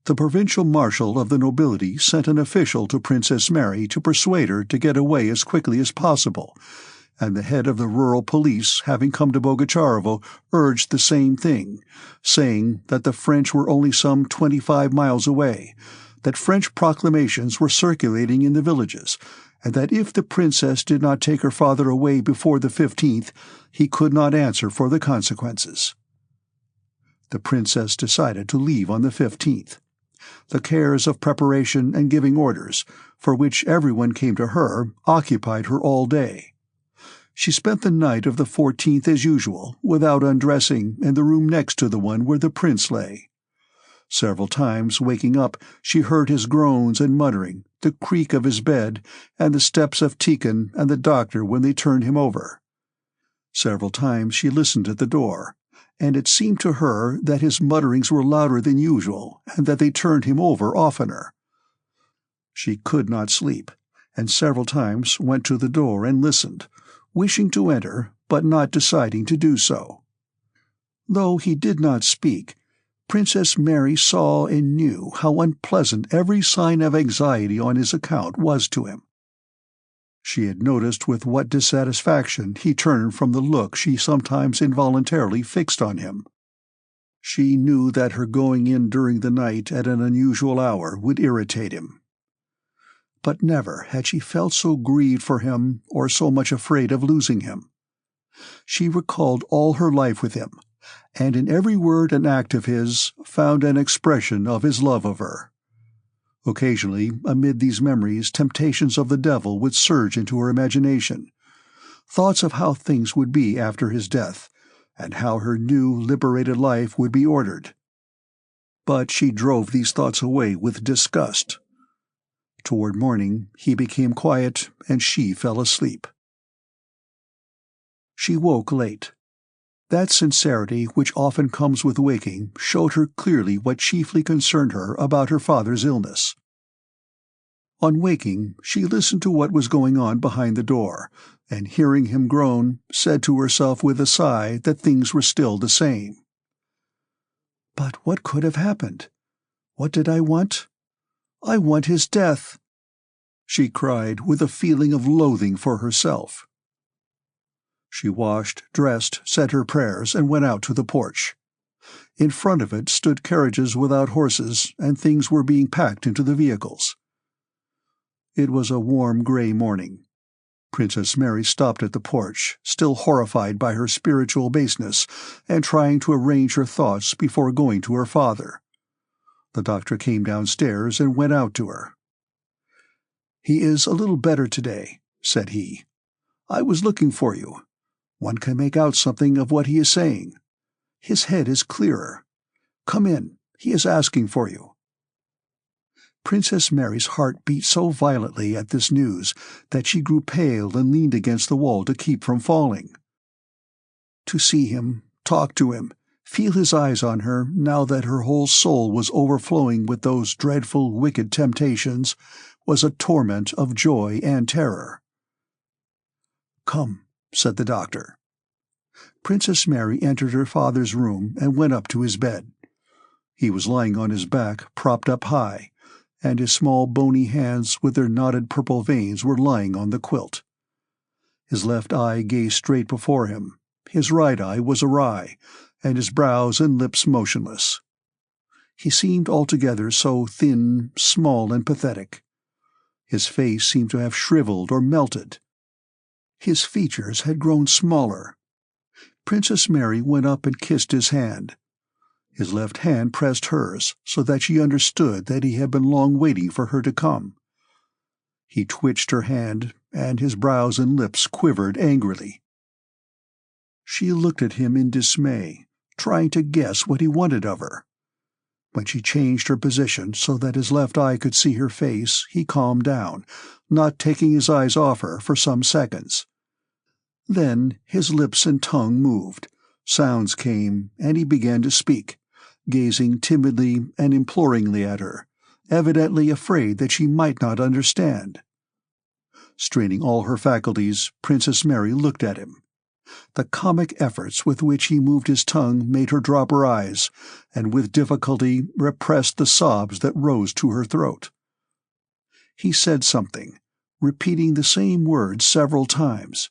The provincial marshal of the nobility sent an official to Princess Mary to persuade her to get away as quickly as possible, and the head of the rural police, having come to Bogucharovo, urged the same thing, saying that the French were only some 25 miles away, that French proclamations were circulating in the villages, and that if the princess did not take her father away before the 15th, he could not answer for the consequences. The princess decided to leave on the 15th. The cares of preparation and giving orders, for which everyone came to her, occupied her all day. She spent the night of the 14th as usual, without undressing, in the room next to the one where the prince lay. Several times, waking up, she heard his groans and muttering, the creak of his bed, and the steps of Tikhon and the doctor when they turned him over. Several times she listened at the door, and it seemed to her that his mutterings were louder than usual, and that they turned him over oftener. She could not sleep, and several times went to the door and listened, wishing to enter, but not deciding to do so. Though he did not speak, Princess Mary saw and knew how unpleasant every sign of anxiety on his account was to him. She had noticed with what dissatisfaction he turned from the look she sometimes involuntarily fixed on him. She knew that her going in during the night at an unusual hour would irritate him. But never had she felt so grieved for him or so much afraid of losing him. She recalled all her life with him, and in every word and act of his found an expression of his love of her. Occasionally, amid these memories, temptations of the devil would surge into her imagination. Thoughts of how things would be after his death, and how her new, liberated life would be ordered. But she drove these thoughts away with disgust. Toward morning, he became quiet, and she fell asleep. She woke late. That sincerity which often comes with waking showed her clearly what chiefly concerned her about her father's illness. On waking, she listened to what was going on behind the door, and hearing him groan, said to herself with a sigh that things were still the same. But what could have happened? What did I want? I want his death, she cried with a feeling of loathing for herself. She washed, dressed, said her prayers, and went out to the porch. In front of it stood carriages without horses, and things were being packed into the vehicles. It was a warm gray morning. Princess Mary stopped at the porch, still horrified by her spiritual baseness, and trying to arrange her thoughts before going to her father. The doctor came downstairs and went out to her. "He is a little better today," said he. "I was looking for you. One can make out something of what he is saying. His head is clearer. Come in, he is asking for you." Princess Mary's heart beat so violently at this news that she grew pale and leaned against the wall to keep from falling. To see him, talk to him, feel his eyes on her now that her whole soul was overflowing with those dreadful, wicked temptations, was a torment of joy and terror. "Come," said the doctor. Princess Mary entered her father's room and went up to his bed. He was lying on his back, propped up high, and his small bony hands with their knotted purple veins were lying on the quilt. His left eye gazed straight before him, his right eye was awry, and his brows and lips motionless. He seemed altogether so thin, small, and pathetic. His face seemed to have shriveled or melted. His features had grown smaller. Princess Mary went up and kissed his hand. His left hand pressed hers, so that she understood that he had been long waiting for her to come. He twitched her hand, and his brows and lips quivered angrily. She looked at him in dismay, trying to guess what he wanted of her. When she changed her position so that his left eye could see her face, he calmed down, not taking his eyes off her for some seconds. Then his lips and tongue moved, sounds came, and he began to speak, gazing timidly and imploringly at her, evidently afraid that she might not understand. Straining all her faculties, Princess Mary looked at him. The comic efforts with which he moved his tongue made her drop her eyes, and with difficulty repressed the sobs that rose to her throat. He said something, repeating the same words several times.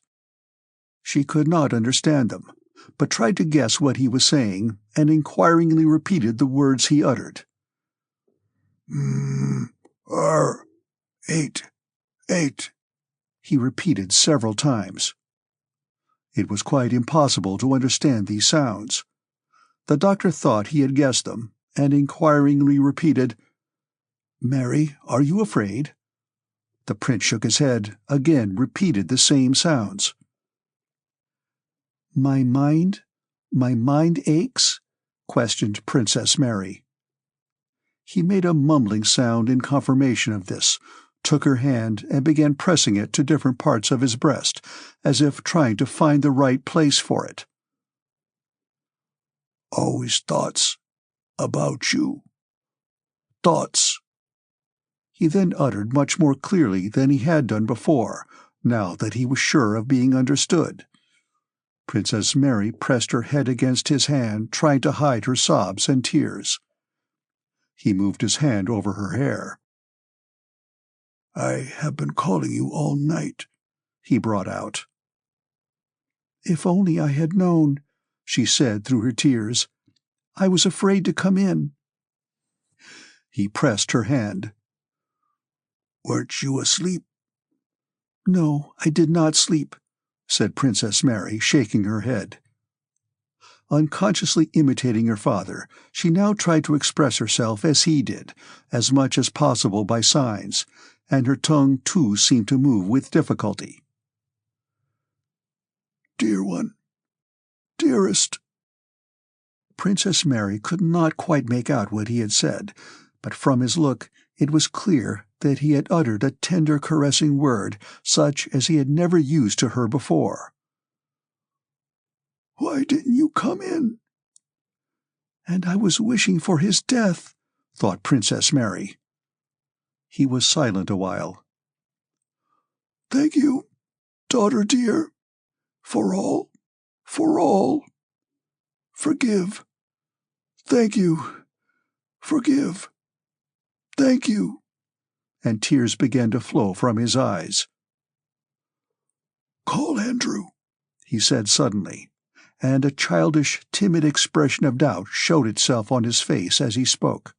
She could not understand them, but tried to guess what he was saying, and inquiringly repeated the words he uttered. Eight, he repeated several times. It was quite impossible to understand these sounds. The doctor thought he had guessed them, and inquiringly repeated, "Mary, are you afraid?" The prince shook his head, again repeated the same sounds. My mind aches?" questioned Princess Mary. He made a mumbling sound in confirmation of this, took her hand and began pressing it to different parts of his breast, as if trying to find the right place for it. "Always thoughts about you. Thoughts." He then uttered much more clearly than he had done before, now that he was sure of being understood. Princess Mary pressed her head against his hand, trying to hide her sobs and tears. He moved his hand over her hair. "I have been calling you all night," he brought out. "If only I had known," she said through her tears. "I was afraid to come in." He pressed her hand. "Weren't you asleep?" "No, I did not sleep," said Princess Mary, shaking her head. Unconsciously imitating her father, she now tried to express herself as he did, as much as possible by signs, and her tongue too seemed to move with difficulty. "Dear one, dearest." Princess Mary could not quite make out what he had said, but from his look it was clear that he had uttered a tender caressing word such as he had never used to her before. "Why didn't you come in?" "And I was wishing for his death," thought Princess Mary. He was silent a while. "Thank you, daughter dear, for all. Forgive. Thank you. Forgive. Thank you." And tears began to flow from his eyes. "Call Andrew," he said suddenly, and a childish, timid expression of doubt showed itself on his face as he spoke.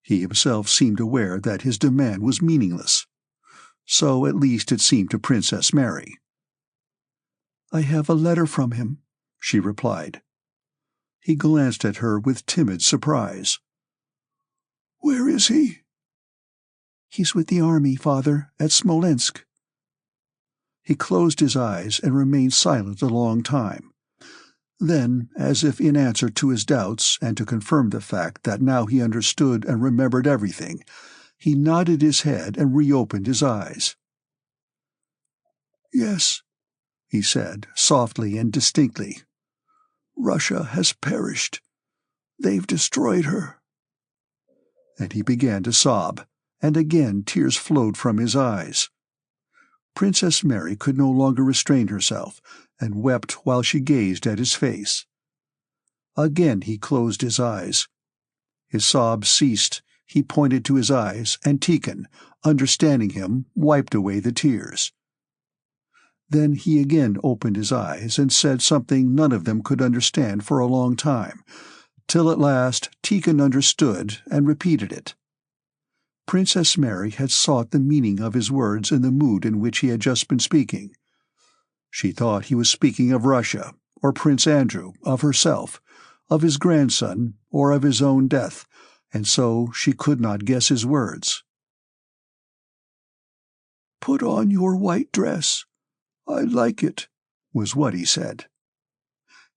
He himself seemed aware that his demand was meaningless. So at least it seemed to Princess Mary. "I have a letter from him," she replied. He glanced at her with timid surprise. "Where is he?" "He's with the army, Father, at Smolensk." He closed his eyes and remained silent a long time. Then, as if in answer to his doubts and to confirm the fact that now he understood and remembered everything, he nodded his head and reopened his eyes. "Yes," he said, softly and distinctly. "Russia has perished. They've destroyed her." And he began to sob, and again tears flowed from his eyes. Princess Mary could no longer restrain herself, and wept while she gazed at his face. Again he closed his eyes. His sobs ceased, he pointed to his eyes, and Tikhon, understanding him, wiped away the tears. Then he again opened his eyes and said something none of them could understand for a long time, till at last Tikhon understood and repeated it. Princess Mary had sought the meaning of his words in the mood in which he had just been speaking. She thought he was speaking of Russia, or Prince Andrew, of herself, of his grandson, or of his own death, and so she could not guess his words. "Put on your white dress. I like it," was what he said.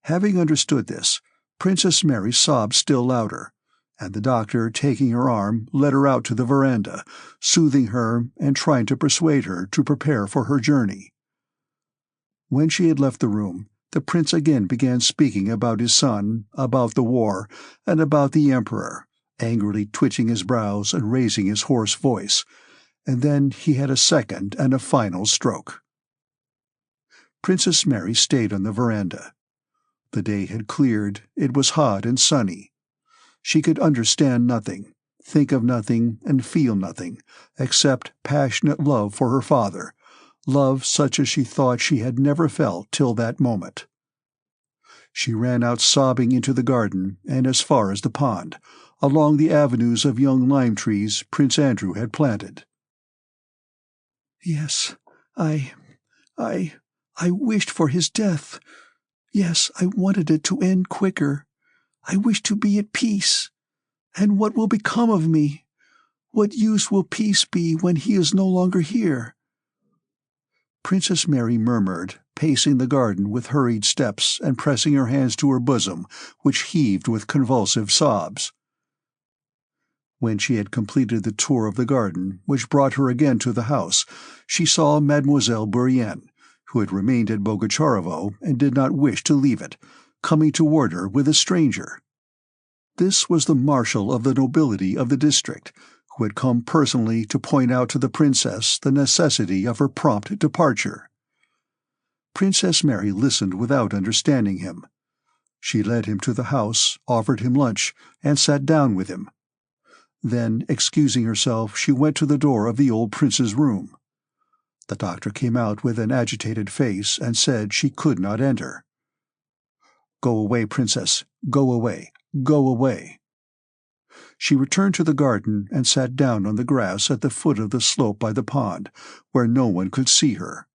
Having understood this, Princess Mary sobbed still louder, and the doctor, taking her arm, led her out to the veranda, soothing her and trying to persuade her to prepare for her journey. When she had left the room, the prince again began speaking about his son, about the war, and about the emperor, angrily twitching his brows and raising his hoarse voice, and then he had a second and a final stroke. Princess Mary stayed on the veranda. The day had cleared, it was hot and sunny. She could understand nothing, think of nothing, and feel nothing, except passionate love for her father, love such as she thought she had never felt till that moment. She ran out sobbing into the garden and as far as the pond, along the avenues of young lime trees Prince Andrew had planted. "Yes, I wished for his death. Yes, I wanted it to end quicker. I wished to be at peace. And what will become of me? What use will peace be when he is no longer here?" Princess Mary murmured, pacing the garden with hurried steps and pressing her hands to her bosom, which heaved with convulsive sobs. When she had completed the tour of the garden, which brought her again to the house, she saw Mademoiselle Bourienne, who had remained at Bogucharovo and did not wish to leave it, coming toward her with a stranger. This was the marshal of the nobility of the district, who had come personally to point out to the princess the necessity of her prompt departure. Princess Mary listened without understanding him. She led him to the house, offered him lunch, and sat down with him. Then, excusing herself, she went to the door of the old prince's room. The doctor came out with an agitated face and said she could not enter. "Go away, princess, go away, go away." She returned to the garden and sat down on the grass at the foot of the slope by the pond, where no one could see her.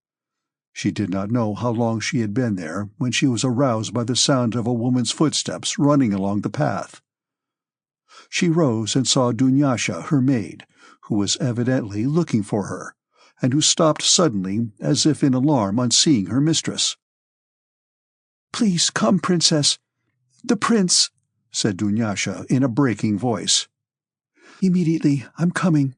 She did not know how long she had been there when she was aroused by the sound of a woman's footsteps running along the path. She rose and saw Dunyasha, her maid, who was evidently looking for her, and who stopped suddenly as if in alarm on seeing her mistress. "Please come, princess. The prince," said Dunyasha in a breaking voice. "Immediately. I'm coming,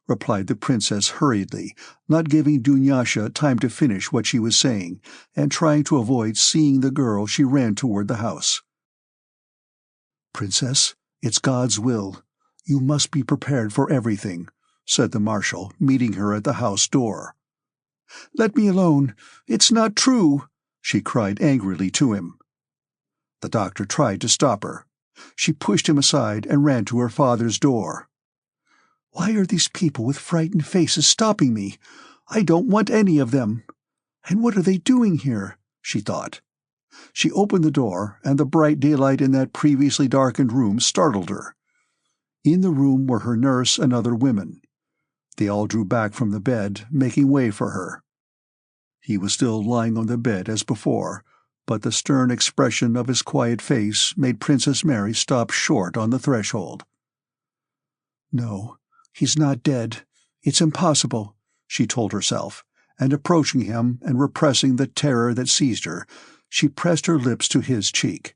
replied the princess hurriedly, not giving Dunyasha time to finish what she was saying, and trying to avoid seeing the girl. She ran toward the house. "Princess, it's God's will. You must be prepared for everything," said the marshal, meeting her at the house door. "Let me alone. It's not true," she cried angrily to him. The doctor tried to stop her. She pushed him aside and ran to her father's door. "Why are these people with frightened faces stopping me? I don't want any of them. And what are they doing here?" she thought. She opened the door, and the bright daylight in that previously darkened room startled her. In the room were her nurse and other women. They all drew back from the bed, making way for her. He was still lying on the bed as before, but the stern expression of his quiet face made Princess Mary stop short on the threshold. "No, he's not dead. It's impossible," she told herself, and approaching him and repressing the terror that seized her, she pressed her lips to his cheek.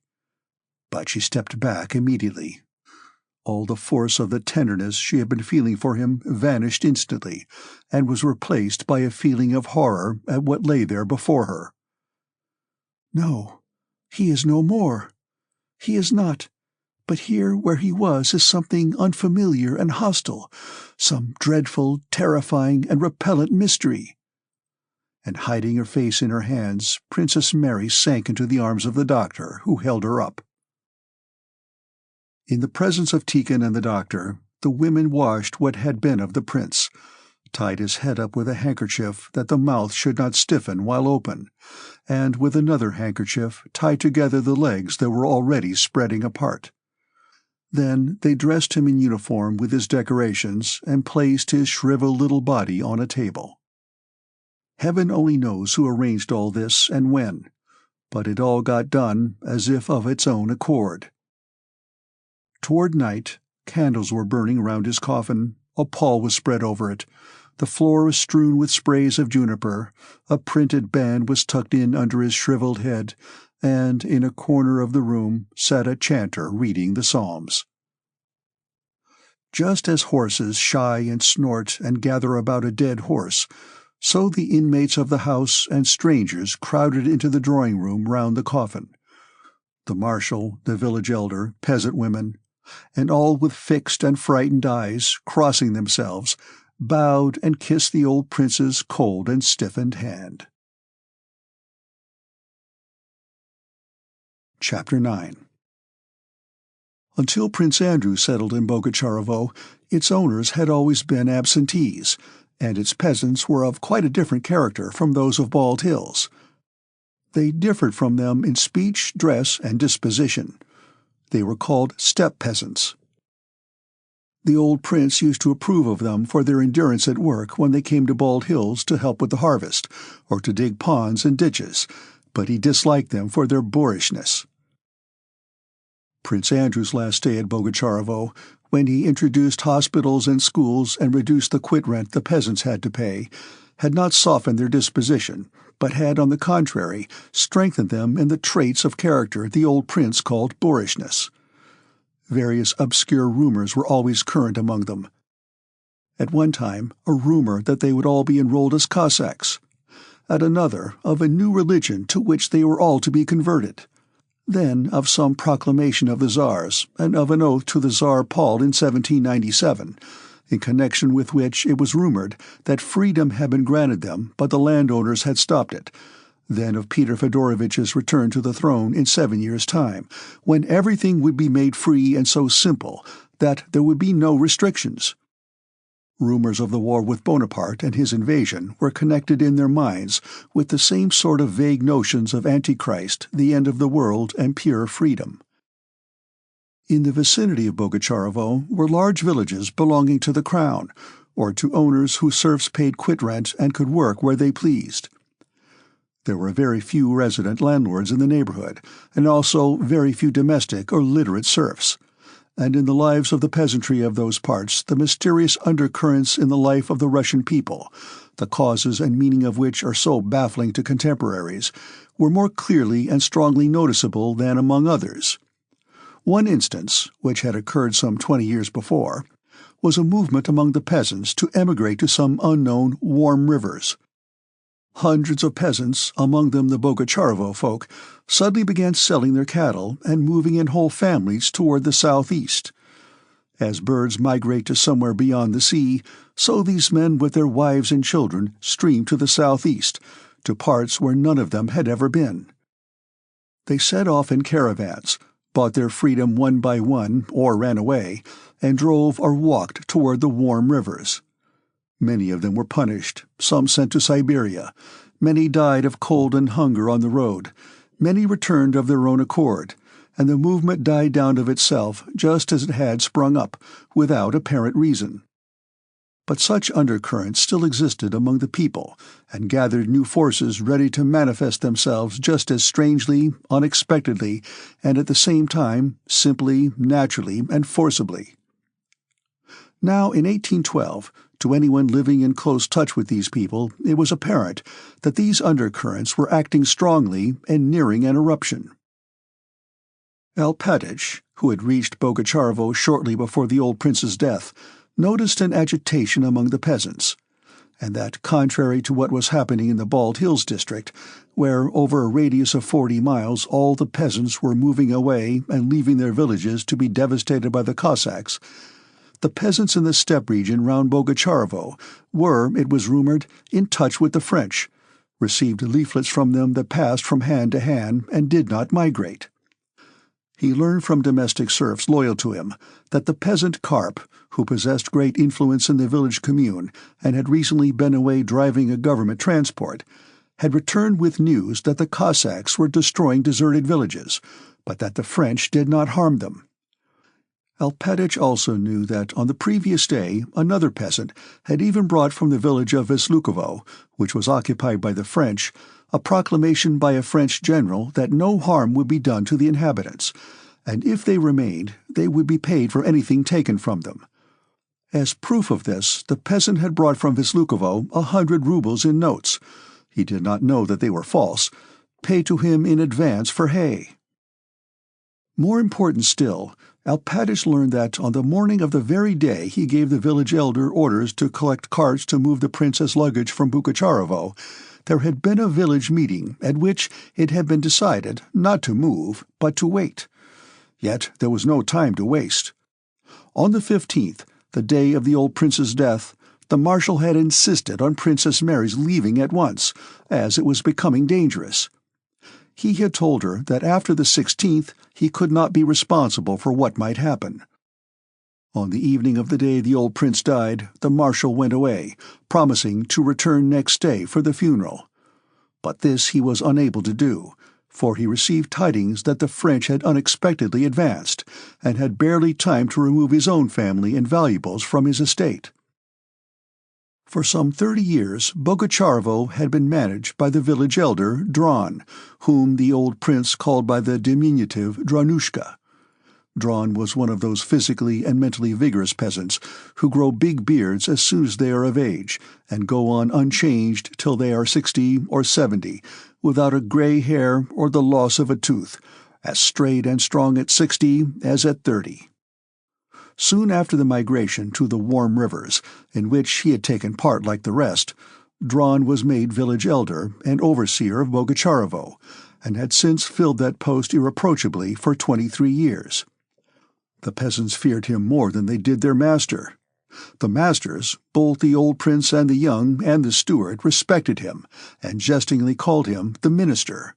But she stepped back immediately. All the force of the tenderness she had been feeling for him vanished instantly, and was replaced by a feeling of horror at what lay there before her. "No, he is no more. He is not. But here where he was is something unfamiliar and hostile, some dreadful, terrifying, and repellent mystery." And hiding her face in her hands, Princess Mary sank into the arms of the doctor, who held her up. In the presence of Tikhon and the doctor, the women washed what had been of the prince, tied his head up with a handkerchief that the mouth should not stiffen while open, and with another handkerchief tied together the legs that were already spreading apart. Then they dressed him in uniform with his decorations and placed his shriveled little body on a table. Heaven only knows who arranged all this and when, but it all got done as if of its own accord. Toward night, candles were burning round his coffin, a pall was spread over it, the floor was strewn with sprays of juniper, a printed band was tucked in under his shriveled head, and in a corner of the room sat a chanter reading the Psalms. Just as horses shy and snort and gather about a dead horse, so the inmates of the house and strangers crowded into the drawing-room round the coffin. The marshal, the village elder, peasant women, and all with fixed and frightened eyes, crossing themselves, bowed and kissed the old prince's cold and stiffened hand. Chapter 9. Until Prince Andrew settled in Bogucharovo, its owners had always been absentees, and its peasants were of quite a different character from those of Bald Hills. They differed from them in speech, dress, and disposition. They were called steppe peasants. The old prince used to approve of them for their endurance at work when they came to Bald Hills to help with the harvest, or to dig ponds and ditches, but he disliked them for their boorishness. Prince Andrew's last stay at Bogucharovo, when he introduced hospitals and schools and reduced the quit rent the peasants had to pay, had not softened their disposition, but had, on the contrary, strengthened them in the traits of character the old prince called boorishness. Various obscure rumors were always current among them. At one time, a rumor that they would all be enrolled as Cossacks. At another, of a new religion to which they were all to be converted. Then of some proclamation of the Tsar's, and of an oath to the Tsar Paul in 1797, in connection with which it was rumored that freedom had been granted them but the landowners had stopped it, then of Peter Fedorovitch's return to the throne in 7 years' time, when everything would be made free and so simple that there would be no restrictions. Rumors of the war with Bonaparte and his invasion were connected in their minds with the same sort of vague notions of Antichrist, the end of the world, and pure freedom. In the vicinity of Bogucharovo were large villages belonging to the crown, or to owners whose serfs paid quit-rent and could work where they pleased. There were very few resident landlords in the neighborhood, and also very few domestic or literate serfs. And in the lives of the peasantry of those parts the mysterious undercurrents in the life of the Russian people, the causes and meaning of which are so baffling to contemporaries, were more clearly and strongly noticeable than among others. One instance, which had occurred some 20 years before, was a movement among the peasants to emigrate to some unknown warm rivers. Hundreds of peasants, among them the Bogucharovo folk, suddenly began selling their cattle and moving in whole families toward the southeast. As birds migrate to somewhere beyond the sea, so these men with their wives and children streamed to the southeast, to parts where none of them had ever been. They set off in caravans, bought their freedom one by one or ran away, and drove or walked toward the warm rivers. Many of them were punished, some sent to Siberia. Many died of cold and hunger on the road. Many returned of their own accord, and the movement died down of itself just as it had sprung up, without apparent reason. But such undercurrents still existed among the people, and gathered new forces ready to manifest themselves just as strangely, unexpectedly, and at the same time simply, naturally, and forcibly. Now, in 1812, to anyone living in close touch with these people, it was apparent that these undercurrents were acting strongly and nearing an eruption. Alpatych, who had reached Bogucharovo shortly before the old prince's death, noticed an agitation among the peasants, and that, contrary to what was happening in the Bald Hills district, where over a radius of 40 miles all the peasants were moving away and leaving their villages to be devastated by the Cossacks, the peasants in the steppe region round Bogucharovo were, it was rumored, in touch with the French, received leaflets from them that passed from hand to hand and did not migrate. He learned from domestic serfs loyal to him that the peasant Karp, who possessed great influence in the village commune and had recently been away driving a government transport, had returned with news that the Cossacks were destroying deserted villages, but that the French did not harm them. Alpatych also knew that on the previous day another peasant had even brought from the village of Veslukovo, which was occupied by the French, a proclamation by a French general that no harm would be done to the inhabitants, and if they remained, they would be paid for anything taken from them. As proof of this, the peasant had brought from Veslukovo 100 rubles in notes. He did not know that they were false, paid to him in advance for hay. More important still, Alpatych learned that on the morning of the very day he gave the village elder orders to collect carts to move the prince's luggage from Bogucharovo, there had been a village meeting at which it had been decided not to move, but to wait. Yet there was no time to waste. On the 15th, the day of the old prince's death, the marshal had insisted on Princess Mary's leaving at once, as it was becoming dangerous. He had told her that after the 16th he could not be responsible for what might happen. On the evening of the day the old prince died, the marshal went away, promising to return next day for the funeral. But this he was unable to do, for he received tidings that the French had unexpectedly advanced, and had barely time to remove his own family and valuables from his estate. For some 30 years Bogucharovo had been managed by the village elder, Dron, whom the old prince called by the diminutive Dronushka. Dron was one of those physically and mentally vigorous peasants who grow big beards as soon as they are of age, and go on unchanged till they are 60 or 70, without a grey hair or the loss of a tooth, as straight and strong at 60 as at 30. Soon after the migration to the warm rivers, in which he had taken part like the rest, Dron was made village elder and overseer of Bogucharovo, and had since filled that post irreproachably for 23 years. The peasants feared him more than they did their master. The masters, both the old prince and the young and the steward, respected him, and jestingly called him the minister.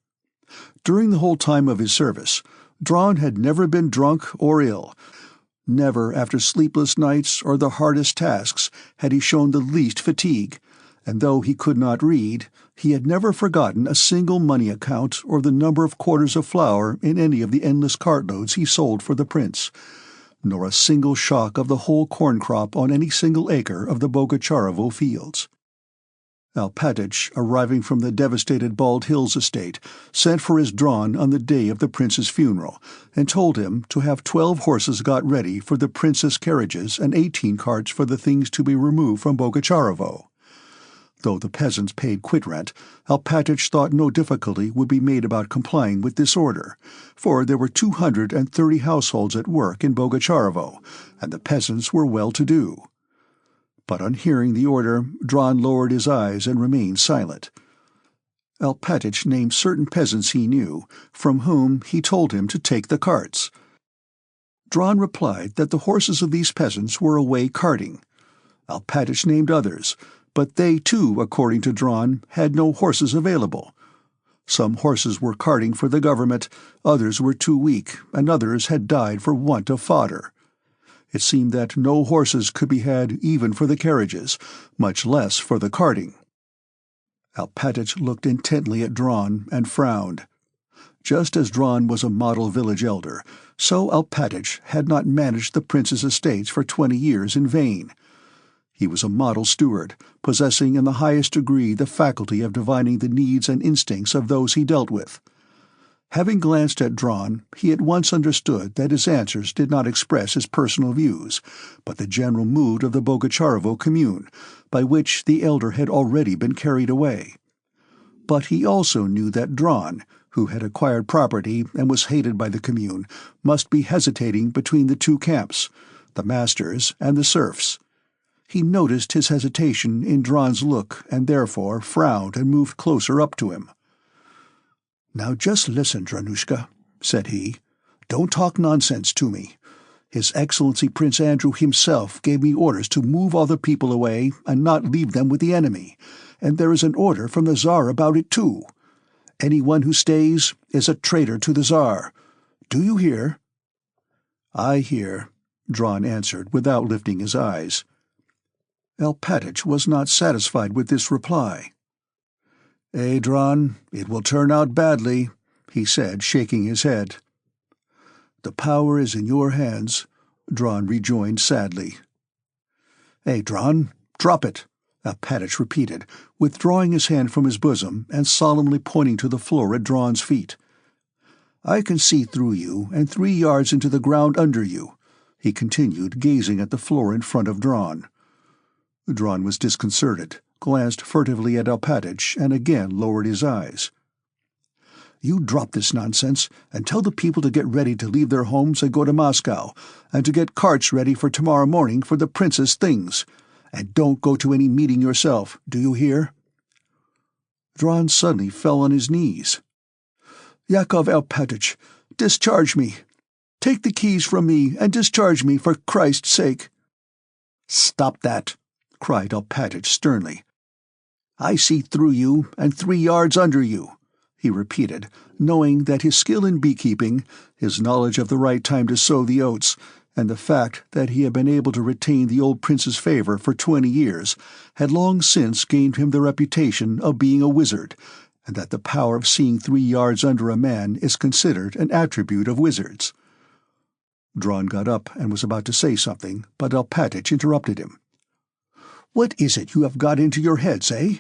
During the whole time of his service, Dron had never been drunk or ill. Never, after sleepless nights or the hardest tasks, had he shown the least fatigue, and though he could not read, he had never forgotten a single money account or the number of quarters of flour in any of the endless cartloads he sold for the prince, nor a single shock of the whole corn crop on any single acre of the Bogucharovo fields. Alpatych, arriving from the devastated Bald Hills estate, sent for his Dron on the day of the prince's funeral, and told him to have 12 horses got ready for the prince's carriages and 18 carts for the things to be removed from Bogucharovo. Though the peasants paid quit-rent, Alpatych thought no difficulty would be made about complying with this order, for there were 230 households at work in Bogucharovo, and the peasants were well-to-do. But on hearing the order, Dron lowered his eyes and remained silent. Alpatych named certain peasants he knew, from whom he told him to take the carts. Dron replied that the horses of these peasants were away carting. Alpatych named others, but they too, according to Dron, had no horses available. Some horses were carting for the government, others were too weak, and others had died for want of fodder. It seemed that no horses could be had even for the carriages, much less for the carting. Alpatych looked intently at Dron and frowned. Just as Dron was a model village elder, so Alpatych had not managed the prince's estates for 20 years in vain. He was a model steward, possessing in the highest degree the faculty of divining the needs and instincts of those he dealt with. Having glanced at Dron, he at once understood that his answers did not express his personal views, but the general mood of the Bogucharovo commune, by which the elder had already been carried away. But he also knew that Dron, who had acquired property and was hated by the commune, must be hesitating between the two camps, the masters and the serfs. He noticed his hesitation in Dron's look and therefore frowned and moved closer up to him. "Now just listen, Dranushka," said he. "Don't talk nonsense to me. His Excellency Prince Andrew himself gave me orders to move all the people away and not leave them with the enemy, and there is an order from the Tsar about it too. Anyone who stays is a traitor to the Tsar. Do you hear?" "I hear," Dron answered without lifting his eyes. Alpatych was not satisfied with this reply. "Dron, it will turn out badly," he said, shaking his head. "The power is in your hands," Dron rejoined sadly. "Dron, drop it," Alpatych repeated, withdrawing his hand from his bosom and solemnly pointing to the floor at Dron's feet. "I can see through you and 3 yards into the ground under you," he continued, gazing at the floor in front of Dron. Dron was disconcerted, glanced furtively at Alpatych, and again lowered his eyes. "You drop this nonsense, and tell the people to get ready to leave their homes and go to Moscow, and to get carts ready for tomorrow morning for the prince's things. And don't go to any meeting yourself, do you hear?" Dron suddenly fell on his knees. "Yakov Alpatych, discharge me. Take the keys from me and discharge me for Christ's sake." "Stop that!" cried Alpatych sternly. "I see through you and 3 yards under you," he repeated, knowing that his skill in beekeeping, his knowledge of the right time to sow the oats, and the fact that he had been able to retain the old prince's favor for 20 years had long since gained him the reputation of being a wizard, and that the power of seeing 3 yards under a man is considered an attribute of wizards. Dron got up and was about to say something, but Alpatych interrupted him. "What is it you have got into your heads, eh?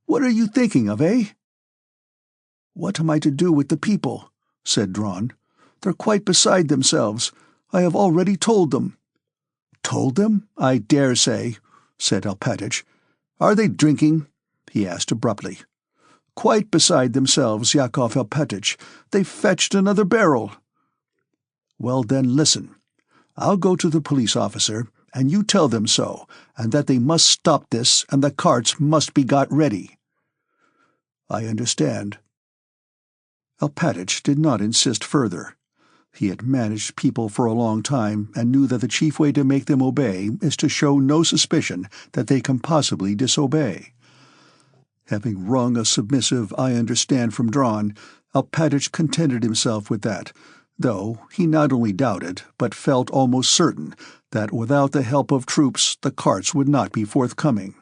What are you thinking of, eh?" "What am I to do with the people?" said Dron. "They're quite beside themselves. I have already told them." "Told them? I dare say," said Alpatych. "Are they drinking?" he asked abruptly. "Quite beside themselves, Yakov Alpatych. They've fetched another barrel." "Well then, listen. I'll go to the police officer, and you tell them so, and that they must stop this, and the carts must be got ready." "I understand." Alpatych did not insist further. He had managed people for a long time, and knew that the chief way to make them obey is to show no suspicion that they can possibly disobey. Having wrung a submissive "I understand" from Dron, Alpatych contented himself with that, though he not only doubted, but felt almost certain, that without the help of troops the carts would not be forthcoming.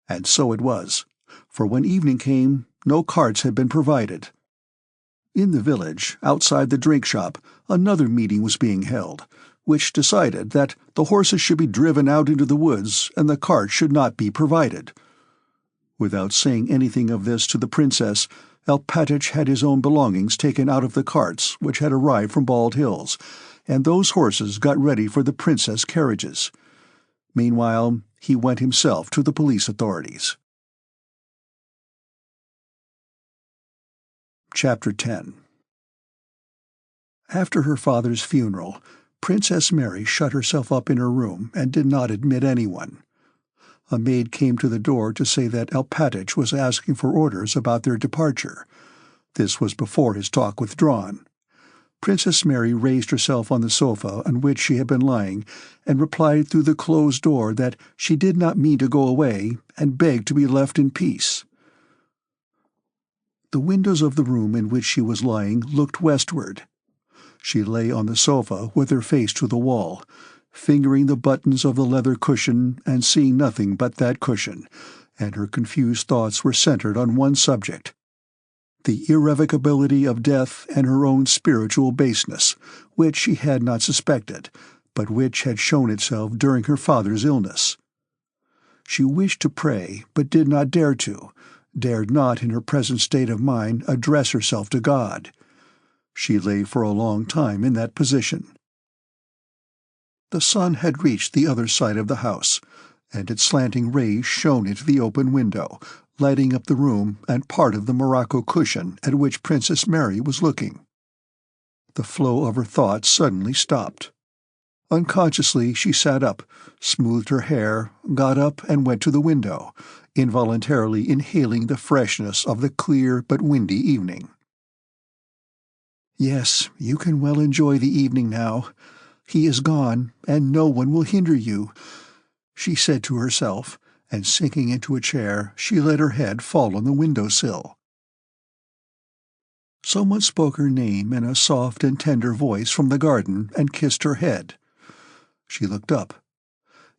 And so it was, for when evening came, no carts had been provided. In the village, outside the drink shop, another meeting was being held, which decided that the horses should be driven out into the woods and the cart should not be provided. Without saying anything of this to the princess, Alpatych had his own belongings taken out of the carts which had arrived from Bald Hills, and those horses got ready for the princess' carriages. Meanwhile, he went himself to the police authorities. Chapter 10. After her father's funeral, Princess Mary shut herself up in her room and did not admit anyone. A maid came to the door to say that Alpatych was asking for orders about their departure. This was before his talk with Drawn. Princess Mary raised herself on the sofa on which she had been lying and replied through the closed door that she did not mean to go away and begged to be left in peace. The windows of the room in which she was lying looked westward. She lay on the sofa with her face to the wall, fingering the buttons of the leather cushion and seeing nothing but that cushion, and her confused thoughts were centered on one subject: the irrevocability of death and her own spiritual baseness, which she had not suspected, but which had shown itself during her father's illness. She wished to pray, but did not dare to, dared not in her present state of mind address herself to God. She lay for a long time in that position. The sun had reached the other side of the house, and its slanting rays shone into the open window, lighting up the room and part of the morocco cushion at which Princess Mary was looking. The flow of her thoughts suddenly stopped. Unconsciously she sat up, smoothed her hair, got up and went to the window, involuntarily inhaling the freshness of the clear but windy evening. "Yes, you can well enjoy the evening now. He is gone, and no one will hinder you," she said to herself, and sinking into a chair, she let her head fall on the window-sill. Someone spoke her name in a soft and tender voice from the garden and kissed her head. She looked up.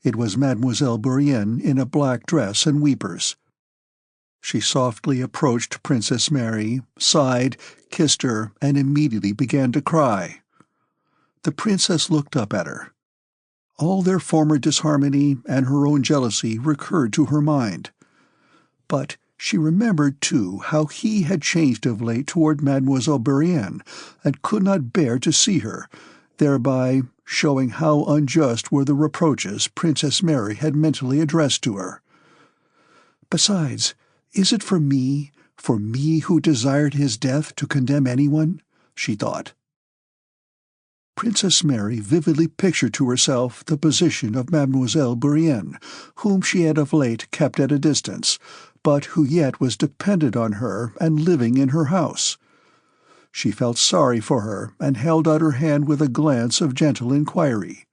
It was Mademoiselle Bourienne in a black dress and weepers. She softly approached Princess Mary, sighed, kissed her, and immediately began to cry. The princess looked up at her. All their former disharmony and her own jealousy recurred to her mind. But she remembered, too, how he had changed of late toward Mademoiselle Bourienne, and could not bear to see her, thereby showing how unjust were the reproaches Princess Mary had mentally addressed to her. Besides, is it for me who desired his death, to condemn anyone? She thought. Princess Mary vividly pictured to herself the position of Mademoiselle Bourienne, whom she had of late kept at a distance, but who yet was dependent on her and living in her house. She felt sorry for her and held out her hand with a glance of gentle inquiry.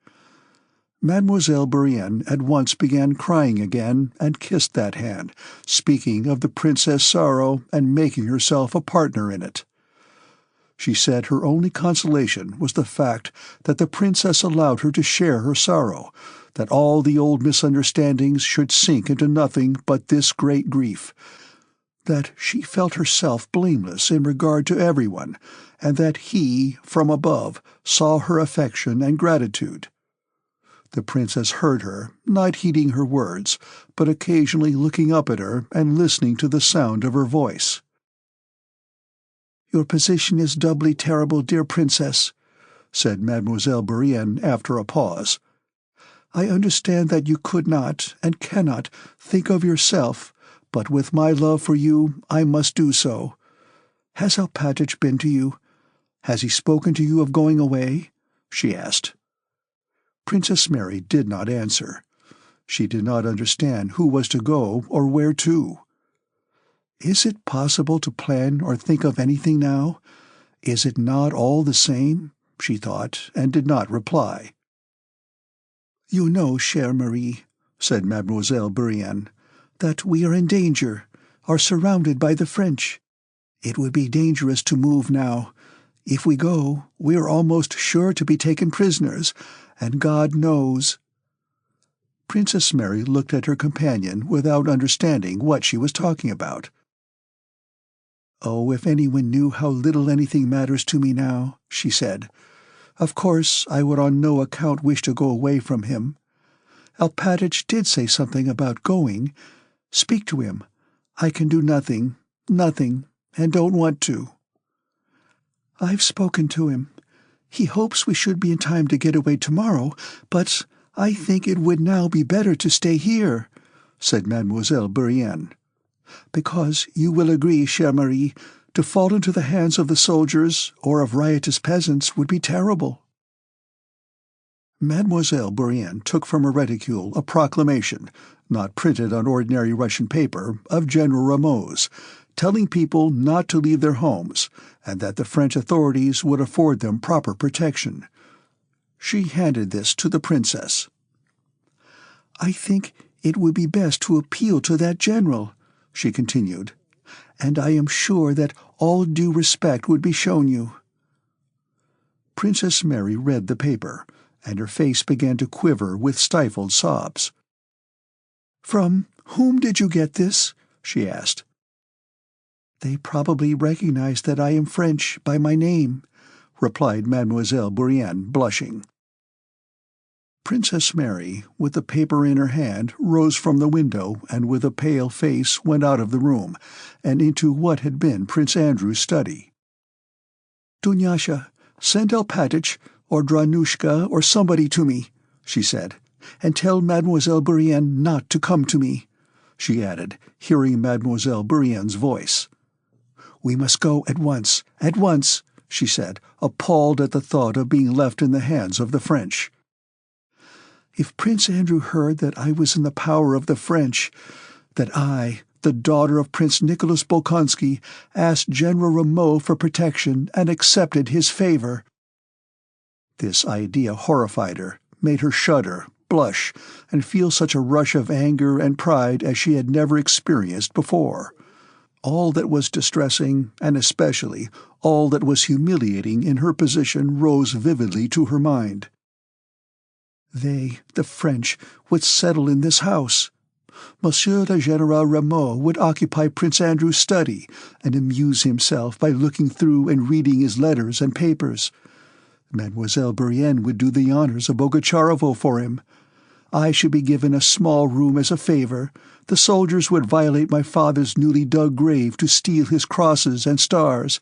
Mademoiselle Bourienne at once began crying again and kissed that hand, speaking of the princess' sorrow and making herself a partner in it. She said her only consolation was the fact that the princess allowed her to share her sorrow, that all the old misunderstandings should sink into nothing but this great grief, that she felt herself blameless in regard to everyone, and that he, from above, saw her affection and gratitude. The princess heard her, not heeding her words, but occasionally looking up at her and listening to the sound of her voice. "Your position is doubly terrible, dear princess," said Mademoiselle Bourienne after a pause. "I understand that you could not, and cannot, think of yourself, but with my love for you I must do so. Has Alpatych been to you? Has he spoken to you of going away?" she asked. Princess Mary did not answer. She did not understand who was to go or where to. Is it possible to plan or think of anything now? Is it not all the same? She thought, and did not reply. "You know, chère Marie," said Mademoiselle Bourienne, "that we are in danger, are surrounded by the French. It would be dangerous to move now. If we go, we are almost sure to be taken prisoners, and God knows—" Princess Mary looked at her companion without understanding what she was talking about. "Oh, if anyone knew how little anything matters to me now," she said. Of course, I would on no account wish to go away from him. Alpatich did say something about going. Speak to him. I can do nothing, and don't want to." "I've spoken to him. He hopes we should be in time to get away tomorrow, but I think it would now be better to stay here," said Mademoiselle Bourienne. "Because you will agree, chère Marie, to fall into the hands of the soldiers or of riotous peasants would be terrible." Mademoiselle Bourienne took from her reticule a proclamation, not printed on ordinary Russian paper, of General Rameau's, telling people not to leave their homes, and that the French authorities would afford them proper protection. She handed this to the princess. "I think it would be best to appeal to that general," she continued, "and I am sure that all due respect would be shown you." Princess Mary read the paper, and her face began to quiver with stifled sobs. "From whom did you get this?" she asked. "They probably recognize that I am French by my name," replied Mademoiselle Bourienne, blushing. Princess Mary, with the paper in her hand, rose from the window and with a pale face went out of the room, and into what had been Prince Andrew's study. "Dunyasha, send Alpatich or Dranushka or somebody to me," she said, "and tell Mademoiselle Bourienne not to come to me," she added, hearing Mademoiselle Bourienne's voice. "We must go at once, she said, appalled at the thought of being left in the hands of the French. "If Prince Andrew heard that I was in the power of the French, that I, the daughter of Prince Nicholas Bolkonsky, asked General Rameau for protection and accepted his favor—" This idea horrified her, made her shudder, blush, and feel such a rush of anger and pride as she had never experienced before. All that was distressing, and especially all that was humiliating in her position, rose vividly to her mind. They, the French, would settle in this house. Monsieur le General Rameau would occupy Prince Andrew's study and amuse himself by looking through and reading his letters and papers. Mademoiselle Bourienne would do the honors of Bogucharovo for him. I should be given a small room as a favor. The soldiers would violate my father's newly dug grave to steal his crosses and stars.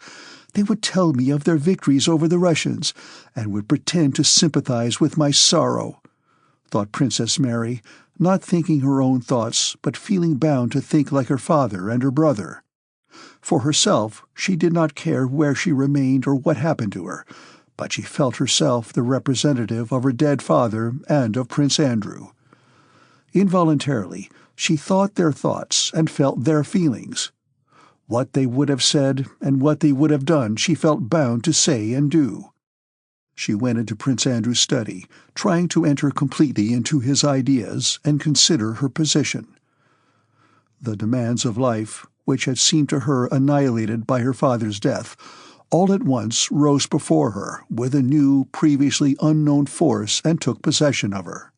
They would tell me of their victories over the Russians, and would pretend to sympathize with my sorrow, thought Princess Mary, not thinking her own thoughts, but feeling bound to think like her father and her brother. For herself, she did not care where she remained or what happened to her, but she felt herself the representative of her dead father and of Prince Andrew. Involuntarily, she thought their thoughts and felt their feelings. What they would have said and what they would have done she felt bound to say and do. She went into Prince Andrew's study, trying to enter completely into his ideas and consider her position. The demands of life, which had seemed to her annihilated by her father's death, all at once rose before her with a new, previously unknown force and took possession of her.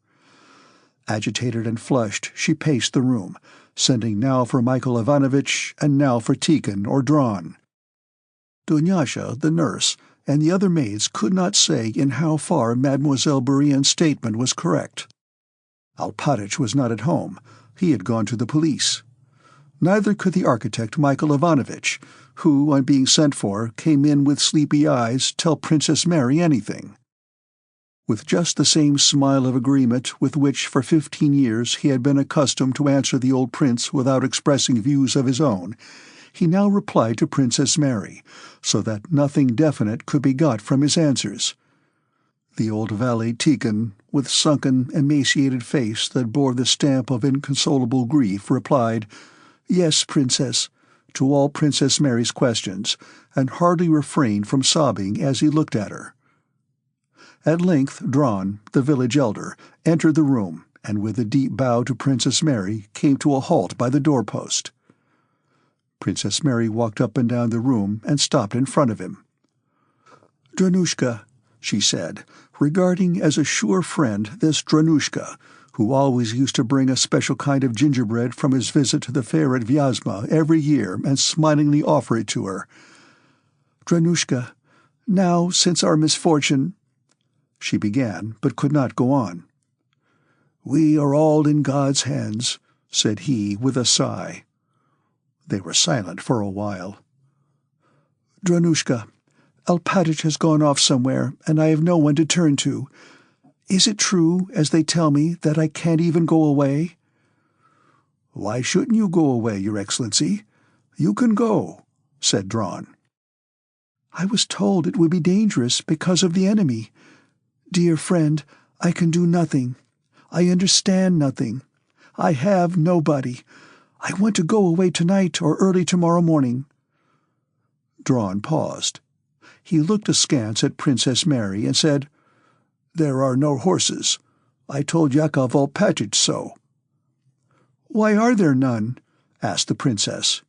Agitated and flushed, she paced the room, sending now for Michael Ivanovitch and now for Tikhon or Dron. Dunyasha, the nurse, and the other maids could not say in how far Mademoiselle Bourienne's statement was correct. Alpatich was not at home. He had gone to the police. Neither could the architect Michael Ivanovitch, who, on being sent for, came in with sleepy eyes, tell Princess Mary anything. With just the same smile of agreement with which for 15 years he had been accustomed to answer the old prince without expressing views of his own, he now replied to Princess Mary, so that nothing definite could be got from his answers. The old valet Tikhon, with sunken, emaciated face that bore the stamp of inconsolable grief, replied, "Yes, Princess," to all Princess Mary's questions, and hardly refrained from sobbing as he looked at her. At length Dron, the village elder, entered the room, and with a deep bow to Princess Mary came to a halt by the doorpost. Princess Mary walked up and down the room and stopped in front of him. "Dranushka," she said, regarding as a sure friend this Dranushka, who always used to bring a special kind of gingerbread from his visit to the fair at Vyazma every year and smilingly offer it to her. "Dranushka, now, since our misfortune—" she began, but could not go on. "We are all in God's hands," said he with a sigh. They were silent for a while. "Dranushka, Alpatych has gone off somewhere, and I have no one to turn to. Is it true, as they tell me, that I can't even go away?" "Why shouldn't you go away, Your Excellency? You can go," said Dron. "I was told it would be dangerous because of the enemy. Dear friend, I can do nothing. I understand nothing. I have nobody. I want to go away tonight or early tomorrow morning." Dron paused. He looked askance at Princess Mary and said, "There are no horses. I told Yakov Alpatych so." "Why are there none?" asked the princess.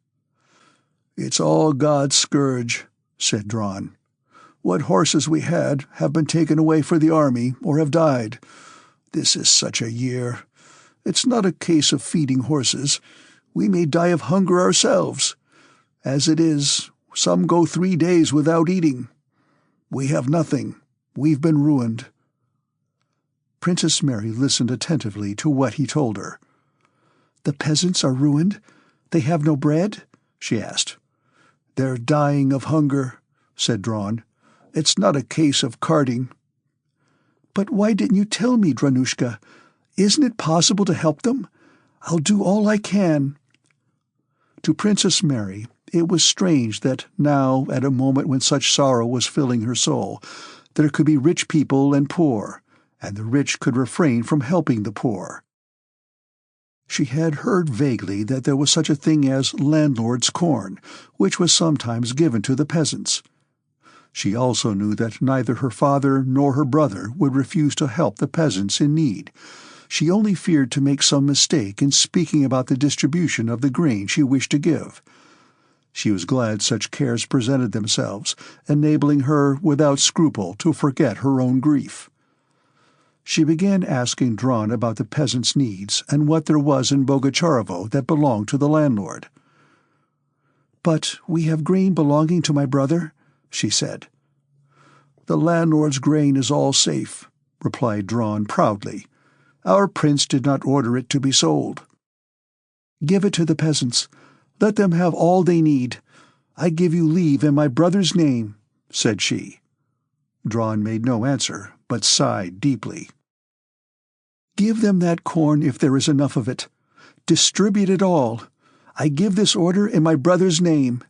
"It's all God's scourge," said Dron. "What horses we had have been taken away for the army or have died. This is such a year. It's not a case of feeding horses. We may die of hunger ourselves. As it is, some go 3 days without eating. We have nothing. We've been ruined." Princess Mary listened attentively to what he told her. "The peasants are ruined? They have no bread?" she asked. "They're dying of hunger," said Dron. "It's not a case of carting." "But why didn't you tell me, Dranushka? Isn't it possible to help them? I'll do all I can." To Princess Mary, it was strange that now, at a moment when such sorrow was filling her soul, there could be rich people and poor, and the rich could refrain from helping the poor. She had heard vaguely that there was such a thing as landlord's corn, which was sometimes given to the peasants. She also knew that neither her father nor her brother would refuse to help the peasants in need. She only feared to make some mistake in speaking about the distribution of the grain she wished to give. She was glad such cares presented themselves, enabling her without scruple to forget her own grief. She began asking Dron about the peasants' needs and what there was in Bogucharovo that belonged to the landlord. "But we have grain belonging to my brother," she said. "The landlord's grain is all safe," replied Dron proudly. "Our prince did not order it to be sold." "Give it to the peasants. Let them have all they need. I give you leave in my brother's name," said she. Dron made no answer, but sighed deeply. "Give them that corn if there is enough of it. Distribute it all. I give this order in my brother's name.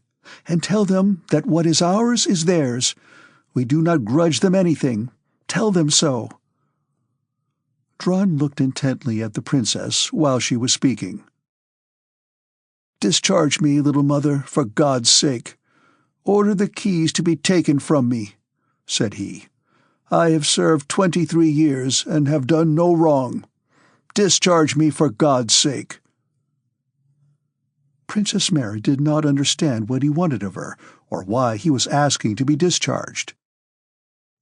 And tell them that what is ours is theirs. We do not grudge them anything. Tell them so." Dron looked intently at the princess while she was speaking. "Discharge me, little mother, for God's sake. Order the keys to be taken from me," said he. "I have served 23 years and have done no wrong. Discharge me for God's sake." Princess Mary did not understand what he wanted of her, or why he was asking to be discharged.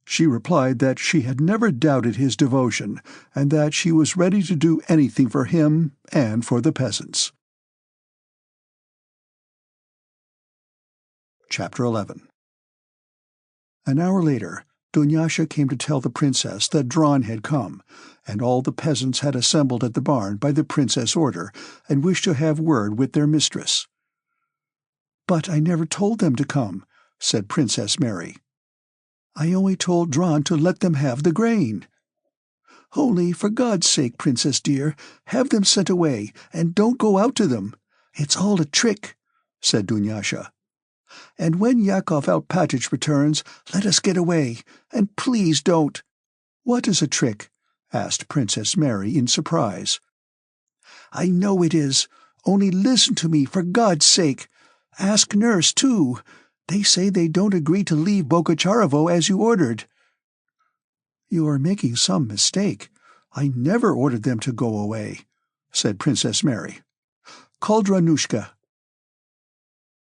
She replied that she had never doubted his devotion, and that she was ready to do anything for him and for the peasants. Chapter 11. An hour later, Dunyasha came to tell the princess that Dron had come, and all the peasants had assembled at the barn by the princess' order, and wished to have word with their mistress. "But I never told them to come," said Princess Mary. "I only told Dron to let them have the grain." "Only, for God's sake, princess dear, have them sent away, and don't go out to them. It's all a trick," said Dunyasha. "And when Yakov Alpatych returns, let us get away, and please don't—" "What is a trick?" asked Princess Mary in surprise. "I know it is. Only listen to me, for God's sake. Ask nurse, too. They say they don't agree to leave Bogucharovo as you ordered." "You are making some mistake. I never ordered them to go away," said Princess Mary. "Call Dranushka."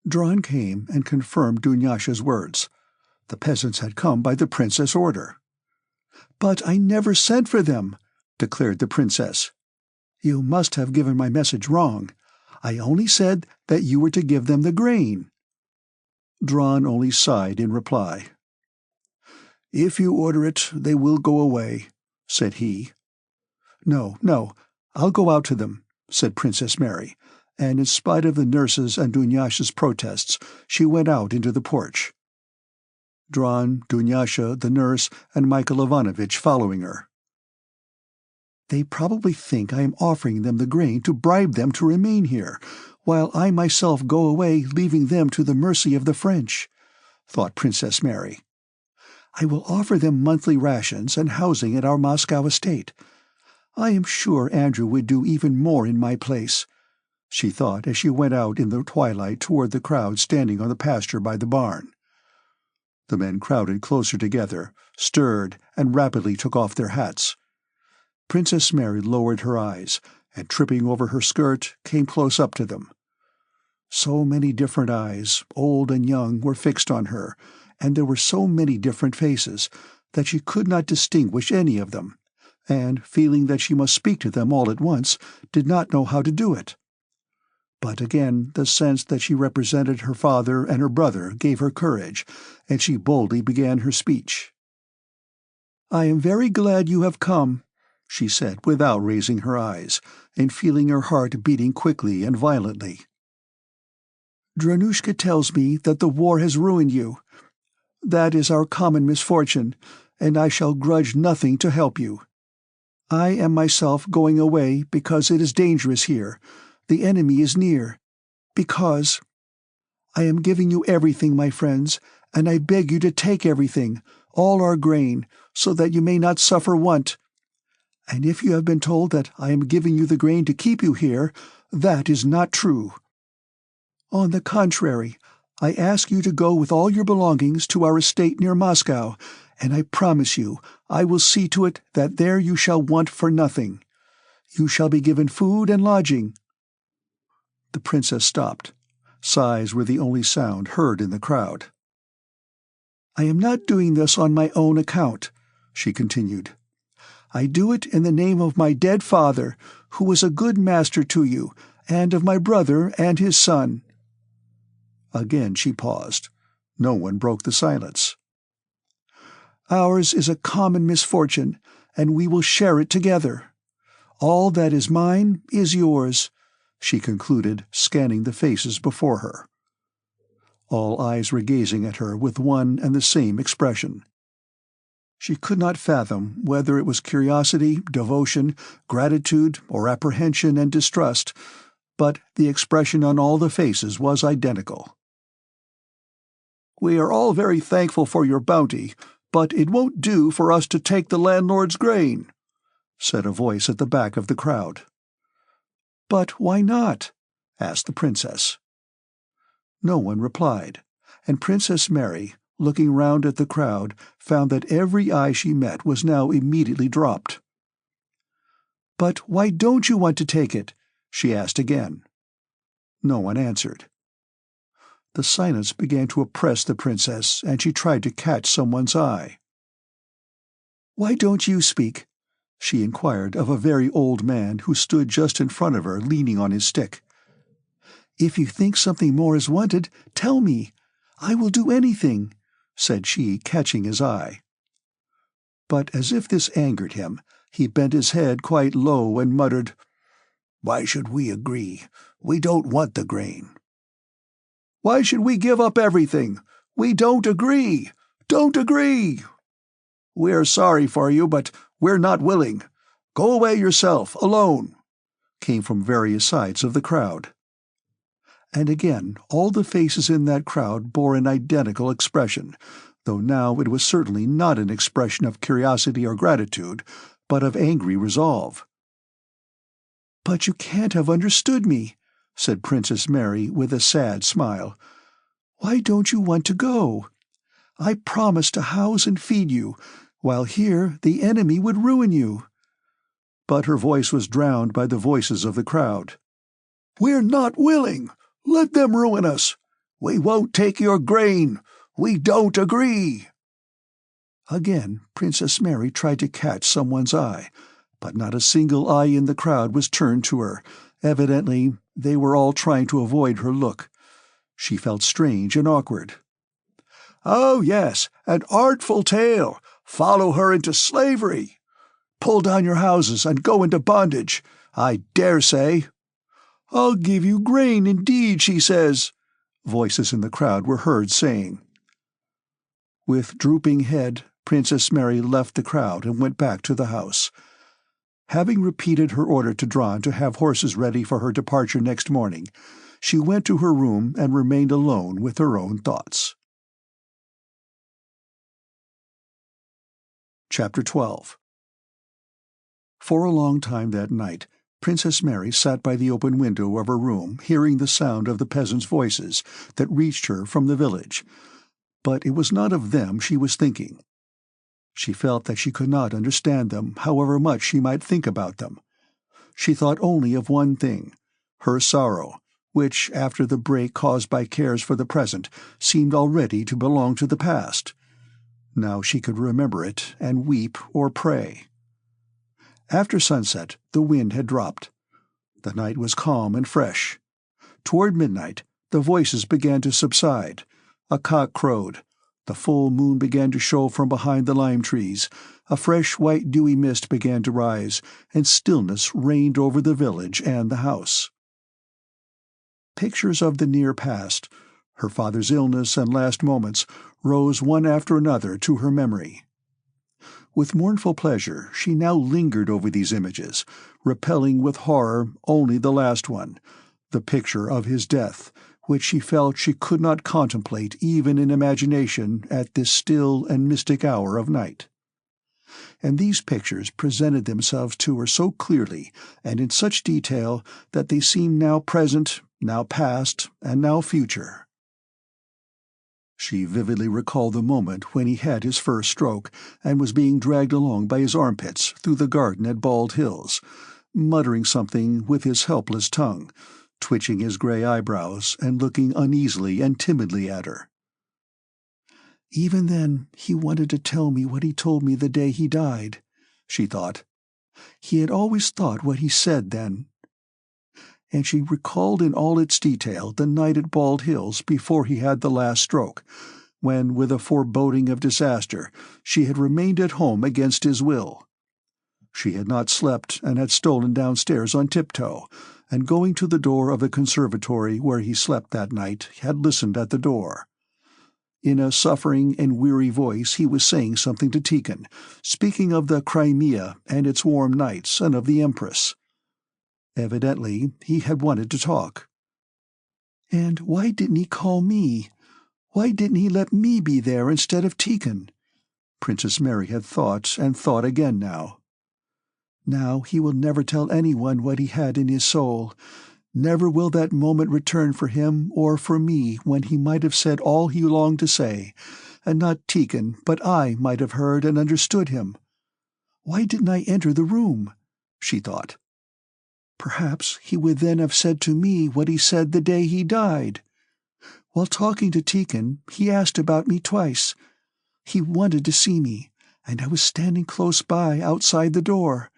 Dron came and confirmed Dunyasha's words. The peasants had come by the princess' order. "But I never sent for them," declared the princess. "You must have given my message wrong. I only said that you were to give them the grain." Dron only sighed in reply. "If you order it, they will go away," said he. "No, no, I'll go out to them," said Princess Mary, and in spite of the nurses' and Dunyasha's protests, she went out into the porch. Dron, Dunyasha, the nurse, and Michael Ivanovitch following her. "They probably think I am offering them the grain to bribe them to remain here, while I myself go away, leaving them to the mercy of the French," thought Princess Mary. "I will offer them monthly rations and housing at our Moscow estate. I am sure Andrew would do even more in my place," she thought as she went out in the twilight toward the crowd standing on the pasture by the barn. The men crowded closer together, stirred, and rapidly took off their hats. Princess Mary lowered her eyes, and tripping over her skirt, came close up to them. So many different eyes, old and young, were fixed on her, and there were so many different faces, that she could not distinguish any of them, and, feeling that she must speak to them all at once, did not know how to do it. But again the sense that she represented her father and her brother gave her courage, and she boldly began her speech. "I am very glad you have come," she said without raising her eyes, and feeling her heart beating quickly and violently. "Dranushka tells me that the war has ruined you. That is our common misfortune, and I shall grudge nothing to help you. I am myself going away because it is dangerous here. The enemy is near. Because I am giving you everything, my friends, and I beg you to take everything, all our grain, so that you may not suffer want. And if you have been told that I am giving you the grain to keep you here, that is not true. On the contrary, I ask you to go with all your belongings to our estate near Moscow, and I promise you I will see to it that there you shall want for nothing. You shall be given food and lodging." The princess stopped. Sighs were the only sound heard in the crowd. "I am not doing this on my own account," she continued. "I do it in the name of my dead father, who was a good master to you, and of my brother and his son." Again she paused. No one broke the silence. "Ours is a common misfortune, and we will share it together. All that is mine is yours," she concluded, scanning the faces before her. All eyes were gazing at her with one and the same expression. She could not fathom whether it was curiosity, devotion, gratitude, or apprehension and distrust, but the expression on all the faces was identical. "We are all very thankful for your bounty, but it won't do for us to take the landlord's grain," said a voice at the back of the crowd. "But why not?" asked the princess. No one replied, and Princess Mary, looking round at the crowd, found that every eye she met was now immediately dropped. "But why don't you want to take it?" she asked again. No one answered. The silence began to oppress the princess, and she tried to catch someone's eye. "Why don't you speak?" she inquired of a very old man who stood just in front of her, leaning on his stick. "If you think something more is wanted, tell me. I will do anything," said she, catching his eye. But as if this angered him, he bent his head quite low and muttered, "Why should we agree? We don't want the grain." "Why should we give up everything? We don't agree! Don't agree!" "We're sorry for you, but we're not willing. Go away yourself, alone," came from various sides of the crowd. And again all the faces in that crowd bore an identical expression, though now it was certainly not an expression of curiosity or gratitude, but of angry resolve. "But you can't have understood me," said Princess Mary with a sad smile. "Why don't you want to go? I promised to house and feed you, while here the enemy would ruin you." But her voice was drowned by the voices of the crowd. "We're not willing! Let them ruin us! We won't take your grain! We don't agree!" Again Princess Mary tried to catch someone's eye, but not a single eye in the crowd was turned to her. Evidently they were all trying to avoid her look. She felt strange and awkward. "Oh, yes, an artful tale. Follow her into slavery. Pull down your houses and go into bondage, I dare say." "I'll give you grain, indeed," she says, voices in the crowd were heard saying. With drooping head, Princess Mary left the crowd and went back to the house. Having repeated her order to Dran to have horses ready for her departure next morning, she went to her room and remained alone with her own thoughts. Chapter 12. For a long time that night, Princess Mary sat by the open window of her room, hearing the sound of the peasants' voices that reached her from the village. But it was not of them she was thinking. She felt that she could not understand them, however much she might think about them. She thought only of one thing, her sorrow, which, after the break caused by cares for the present, seemed already to belong to the past. Now she could remember it and weep or pray. After sunset, the wind had dropped. The night was calm and fresh. Toward midnight, the voices began to subside. A cock crowed. The full moon began to show from behind the lime trees. A fresh white dewy mist began to rise, and stillness reigned over the village and the house. Pictures of the near past, her father's illness and last moments, rose one after another to her memory. With mournful pleasure she now lingered over these images, repelling with horror only the last one, the picture of his death, which she felt she could not contemplate even in imagination at this still and mystic hour of night. And these pictures presented themselves to her so clearly and in such detail that they seemed now present, now past, and now future. She vividly recalled the moment when he had his first stroke and was being dragged along by his armpits through the garden at Bald Hills, muttering something with his helpless tongue, twitching his grey eyebrows and looking uneasily and timidly at her. "Even then he wanted to tell me what he told me the day he died," she thought. "He had always thought what he said then." And she recalled in all its detail the night at Bald Hills before he had the last stroke, when, with a foreboding of disaster, she had remained at home against his will. She had not slept and had stolen downstairs on tiptoe, and going to the door of the conservatory where he slept that night, had listened at the door. In a suffering and weary voice he was saying something to Tikhon, speaking of the Crimea and its warm nights and of the Empress. Evidently he had wanted to talk. "And why didn't he call me? Why didn't he let me be there instead of Tikhon?" Princess Mary had thought and thought again now. Now he will never tell anyone what he had in his soul. Never will that moment return for him or for me when he might have said all he longed to say, and not Tikhon but I might have heard and understood him. Why didn't I enter the room? She thought. Perhaps he would then have said to me what he said the day he died. While talking to Tikhon, he asked about me twice. He wanted to see me, and I was standing close by outside the door.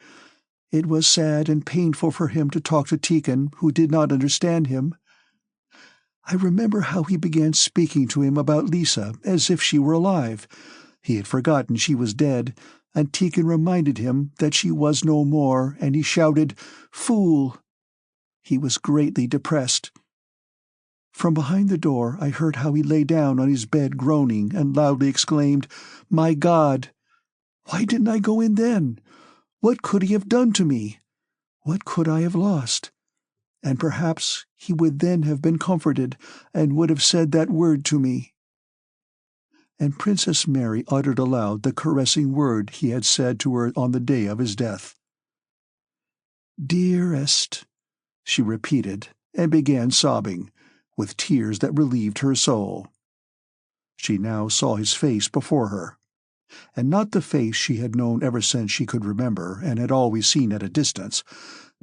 It was sad and painful for him to talk to Tikhon, who did not understand him. I remember how he began speaking to him about Lisa as if she were alive. He had forgotten she was dead, and Tikhon reminded him that she was no more, and he shouted, "Fool!" He was greatly depressed. From behind the door I heard how he lay down on his bed groaning and loudly exclaimed, "My God!" Why didn't I go in then? What could he have done to me? What could I have lost? And perhaps he would then have been comforted, and would have said that word to me. And Princess Mary uttered aloud the caressing word he had said to her on the day of his death. "Dearest," she repeated, and began sobbing, with tears that relieved her soul. She now saw his face before her, and not the face she had known ever since she could remember and had always seen at a distance,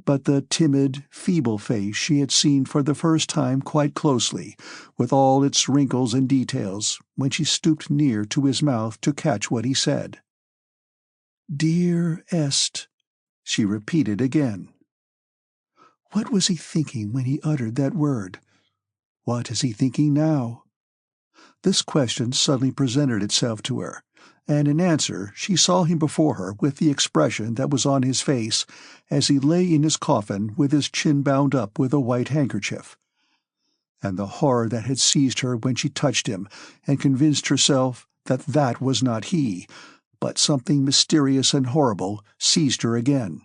but the timid, feeble face she had seen for the first time quite closely, with all its wrinkles and details, when she stooped near to his mouth to catch what he said. "Dear Est," she repeated again. What was he thinking when he uttered that word? What is he thinking now? This question suddenly presented itself to her, and in answer she saw him before her with the expression that was on his face as he lay in his coffin with his chin bound up with a white handkerchief. And the horror that had seized her when she touched him and convinced herself that that was not he, but something mysterious and horrible, seized her again.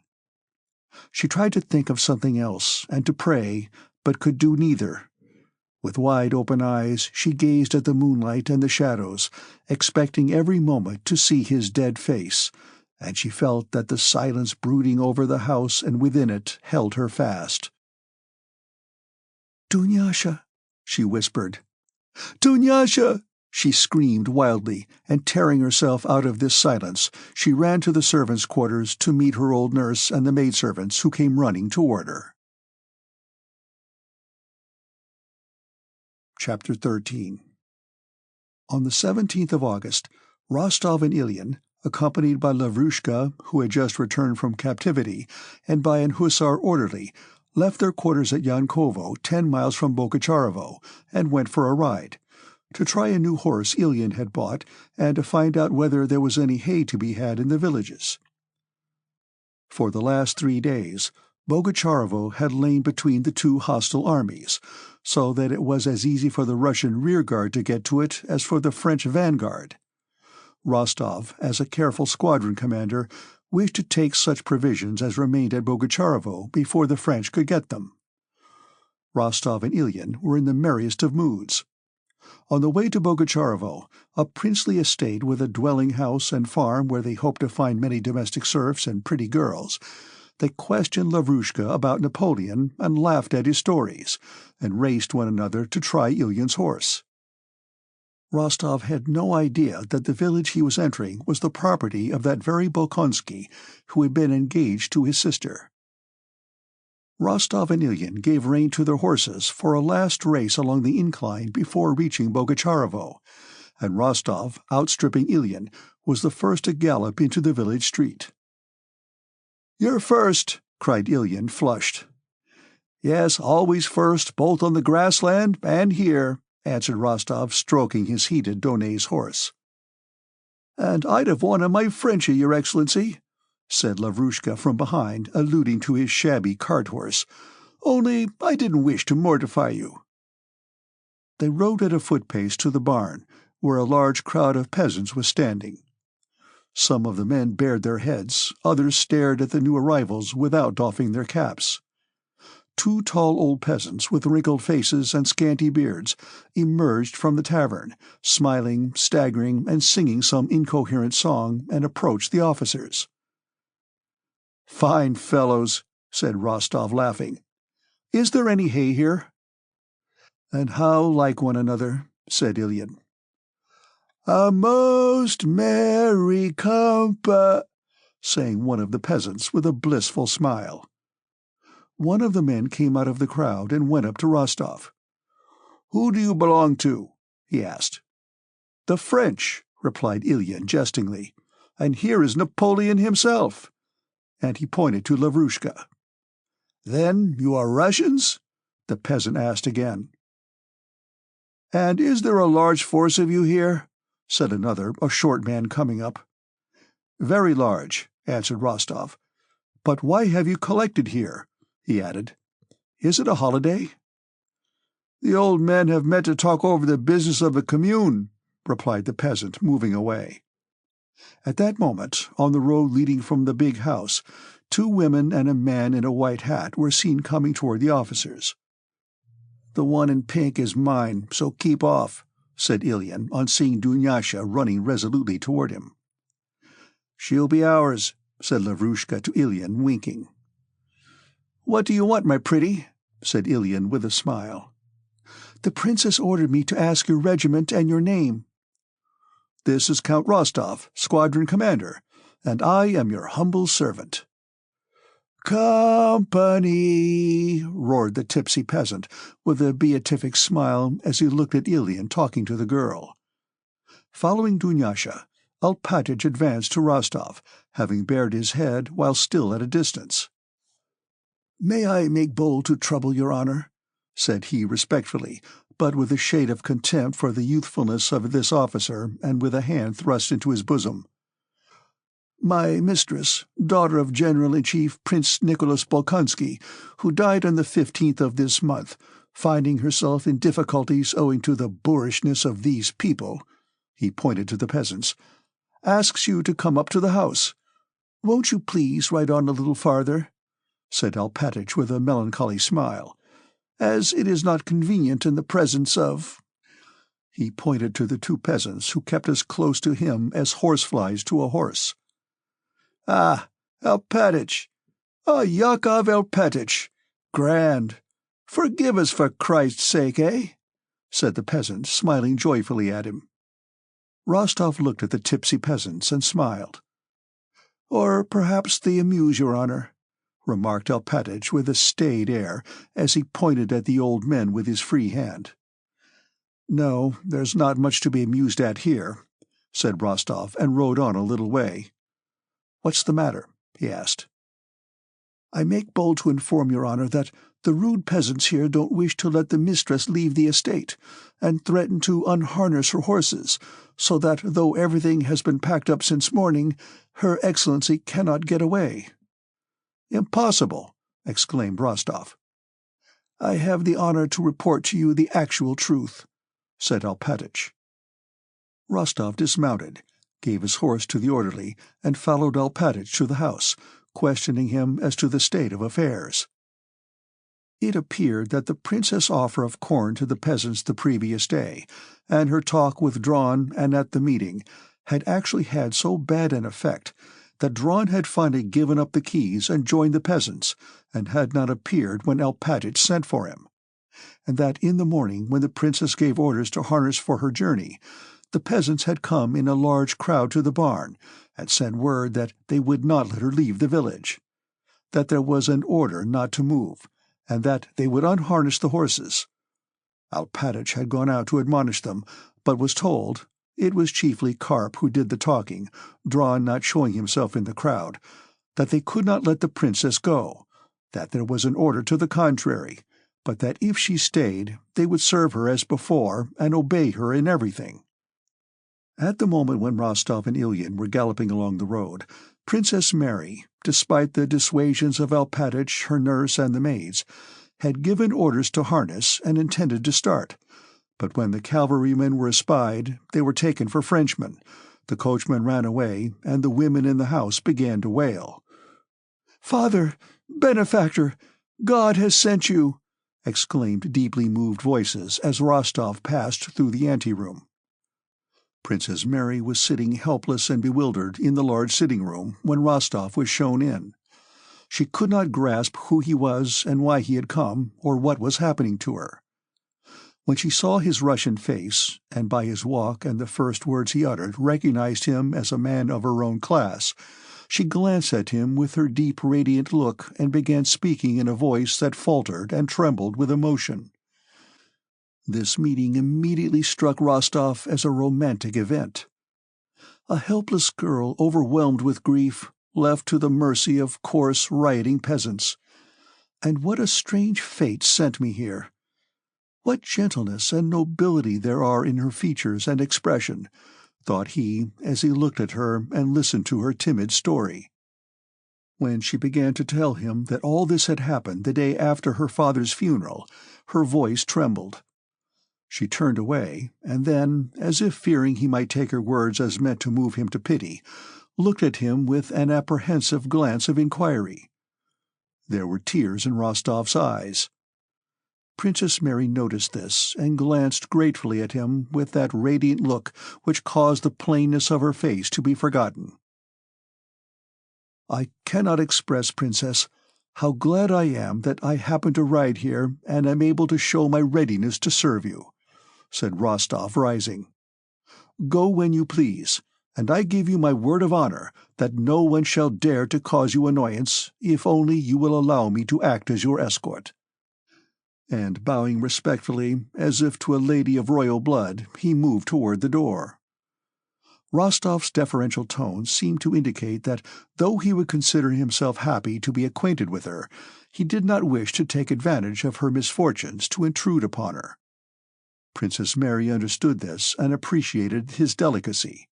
She tried to think of something else and to pray, but could do neither. With wide-open eyes she gazed at the moonlight and the shadows, expecting every moment to see his dead face, and she felt that the silence brooding over the house and within it held her fast. "Dunyasha," she whispered. "Dunyasha!" she screamed wildly, and tearing herself out of this silence, she ran to the servants' quarters to meet her old nurse and the maidservants who came running toward her. Chapter 13. On the 17th of August, Rostov and Ilyin, accompanied by Lavrushka, who had just returned from captivity, and by an hussar orderly, left their quarters at Yankovo, 10 miles from Bogucharovo, and went for a ride, to try a new horse Ilyin had bought, and to find out whether there was any hay to be had in the villages. For the last 3 days, Bogucharovo had lain between the two hostile armies, so that it was as easy for the Russian rearguard to get to it as for the French vanguard. Rostov, as a careful squadron commander, wished to take such provisions as remained at Bogucharovo before the French could get them. Rostov and Ilyin were in the merriest of moods. On the way to Bogucharovo, a princely estate with a dwelling house and farm where they hoped to find many domestic serfs and pretty girls, they questioned Lavrushka about Napoleon and laughed at his stories, and raced one another to try Ilyin's horse. Rostov had no idea that the village he was entering was the property of that very Bolkonsky who had been engaged to his sister. Rostov and Ilyin gave rein to their horses for a last race along the incline before reaching Bogucharovo, and Rostov, outstripping Ilyin, was the first to gallop into the village street. "You're first," cried Ilyin, flushed. "Yes, always first, both on the grassland and here," answered Rostov, stroking his heated Donet's horse. "And I'd have wanted my Frenchie, Your Excellency," said Lavrushka from behind, alluding to his shabby cart-horse, "only I didn't wish to mortify you." They rode at a foot-pace to the barn, where a large crowd of peasants was standing. Some of the men bared their heads, others stared at the new arrivals without doffing their caps. 2 tall old peasants with wrinkled faces and scanty beards emerged from the tavern, smiling, staggering, and singing some incoherent song, and approached the officers. "Fine fellows," said Rostov, laughing. "Is there any hay here?" "And how like one another," said Ilyin. "A most merry sang one of the peasants with a blissful smile. One of the men came out of the crowd and went up to Rostov. "Who do you belong to?" he asked. "The French," replied Ilyin jestingly, "and here is Napoleon himself." And he pointed to Lavrushka. "Then you are Russians?" the peasant asked again. "And is there a large force of you here?" said another, a short man coming up. "Very large," answered Rostov. "But why have you collected here?" he added. "Is it a holiday?" "The old men have met to talk over the business of the commune," replied the peasant, moving away. At that moment, on the road leading from the big house, 2 women and a man in a white hat were seen coming toward the officers. "The one in pink is mine, so keep off," said Ilyin, on seeing Dunyasha running resolutely toward him. "She'll be ours," said Lavrushka to Ilyin, winking. "What do you want, my pretty?" said Ilyin with a smile. "The princess ordered me to ask your regiment and your name." "This is Count Rostov, squadron commander, and I am your humble servant." "Company!" roared the tipsy peasant, with a beatific smile as he looked at Ilyin talking to the girl. Following Dunyasha, Alpatych advanced to Rostov, having bared his head while still at a distance. "May I make bold to trouble your honor?" said he respectfully, but with a shade of contempt for the youthfulness of this officer, and with a hand thrust into his bosom. "My mistress, daughter of General-in-Chief Prince Nicholas Bolkonsky, who died on the 15th of this month, finding herself in difficulties owing to the boorishness of these people," he pointed to the peasants, "asks you to come up to the house. Won't you please ride on a little farther?" said Alpátych with a melancholy smile, "as it is not convenient in the presence of—" He pointed to the two peasants who kept as close to him as horseflies to a horse. "Ah, Alpátych! Ah, Yakov Alpátych! Grand! Forgive us for Christ's sake, eh?" said the peasant, smiling joyfully at him. Rostov looked at the tipsy peasants and smiled. "Or perhaps they amuse your honor," remarked Alpátych with a staid air, as he pointed at the old men with his free hand. "No, there's not much to be amused at here," said Rostov, and rode on a little way. "What's the matter?" he asked. "I make bold to inform your honor that the rude peasants here don't wish to let the mistress leave the estate, and threaten to unharness her horses, so that though everything has been packed up since morning, Her Excellency cannot get away." "Impossible!" exclaimed Rostov. "I have the honor to report to you the actual truth," said Alpátych. Rostov dismounted, gave his horse to the orderly, and followed Alpátych to the house, questioning him as to the state of affairs. It appeared that the princess' offer of corn to the peasants the previous day, and her talk with Dron and at the meeting, had actually had so bad an effect that Dron had finally given up the keys and joined the peasants, and had not appeared when Alpátych sent for him, and that in the morning when the princess gave orders to harness for her journey, the peasants had come in a large crowd to the barn, and sent word that they would not let her leave the village, that there was an order not to move, and that they would unharness the horses. Alpátych had gone out to admonish them, but was told it was chiefly Karp who did the talking, Dron not showing himself in the crowd, that they could not let the princess go, that there was an order to the contrary, but that if she stayed they would serve her as before and obey her in everything. At the moment when Rostov and Ilyín were galloping along the road, Princess Mary, despite the dissuasions of Alpátych, her nurse, and the maids, had given orders to harness and intended to start, but when the cavalrymen were espied, they were taken for Frenchmen, the coachman ran away, and the women in the house began to wail. "Father! Benefactor! God has sent you!" exclaimed deeply moved voices as Rostov passed through the anteroom. Princess Mary was sitting helpless and bewildered in the large sitting-room when Rostov was shown in. She could not grasp who he was and why he had come, or what was happening to her. When she saw his Russian face, and by his walk and the first words he uttered recognized him as a man of her own class, she glanced at him with her deep radiant look and began speaking in a voice that faltered and trembled with emotion. This meeting immediately struck Rostov as a romantic event. A helpless girl overwhelmed with grief, left to the mercy of coarse, rioting peasants. And what a strange fate sent me here! What gentleness and nobility there are in her features and expression, thought he as he looked at her and listened to her timid story. When she began to tell him that all this had happened the day after her father's funeral, her voice trembled. She turned away, and then, as if fearing he might take her words as meant to move him to pity, looked at him with an apprehensive glance of inquiry. There were tears in Rostov's eyes. Princess Mary noticed this, and glanced gratefully at him with that radiant look which caused the plainness of her face to be forgotten. "I cannot express, Princess, how glad I am that I happen to ride here and am able to show my readiness to serve you," said Rostov, rising. "Go when you please, and I give you my word of honor that no one shall dare to cause you annoyance, if only you will allow me to act as your escort." And bowing respectfully, as if to a lady of royal blood, he moved toward the door. Rostov's deferential tone seemed to indicate that though he would consider himself happy to be acquainted with her, he did not wish to take advantage of her misfortunes to intrude upon her. Princess Mary understood this and appreciated his delicacy.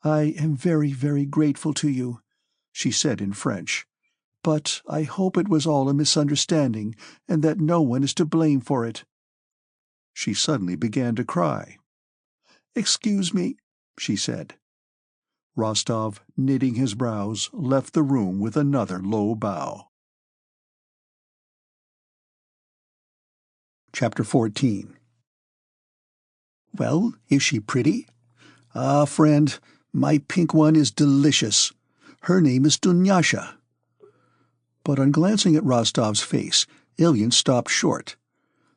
"I am very, very grateful to you," she said in French. "But I hope it was all a misunderstanding, and that no one is to blame for it." She suddenly began to cry. "Excuse me," she said. Rostov, knitting his brows, left the room with another low bow. Chapter 14. "Well, is she pretty?" "Ah, friend, my pink one is delicious. Her name is Dunyasha." But on glancing at Rostov's face, Ilyin stopped short.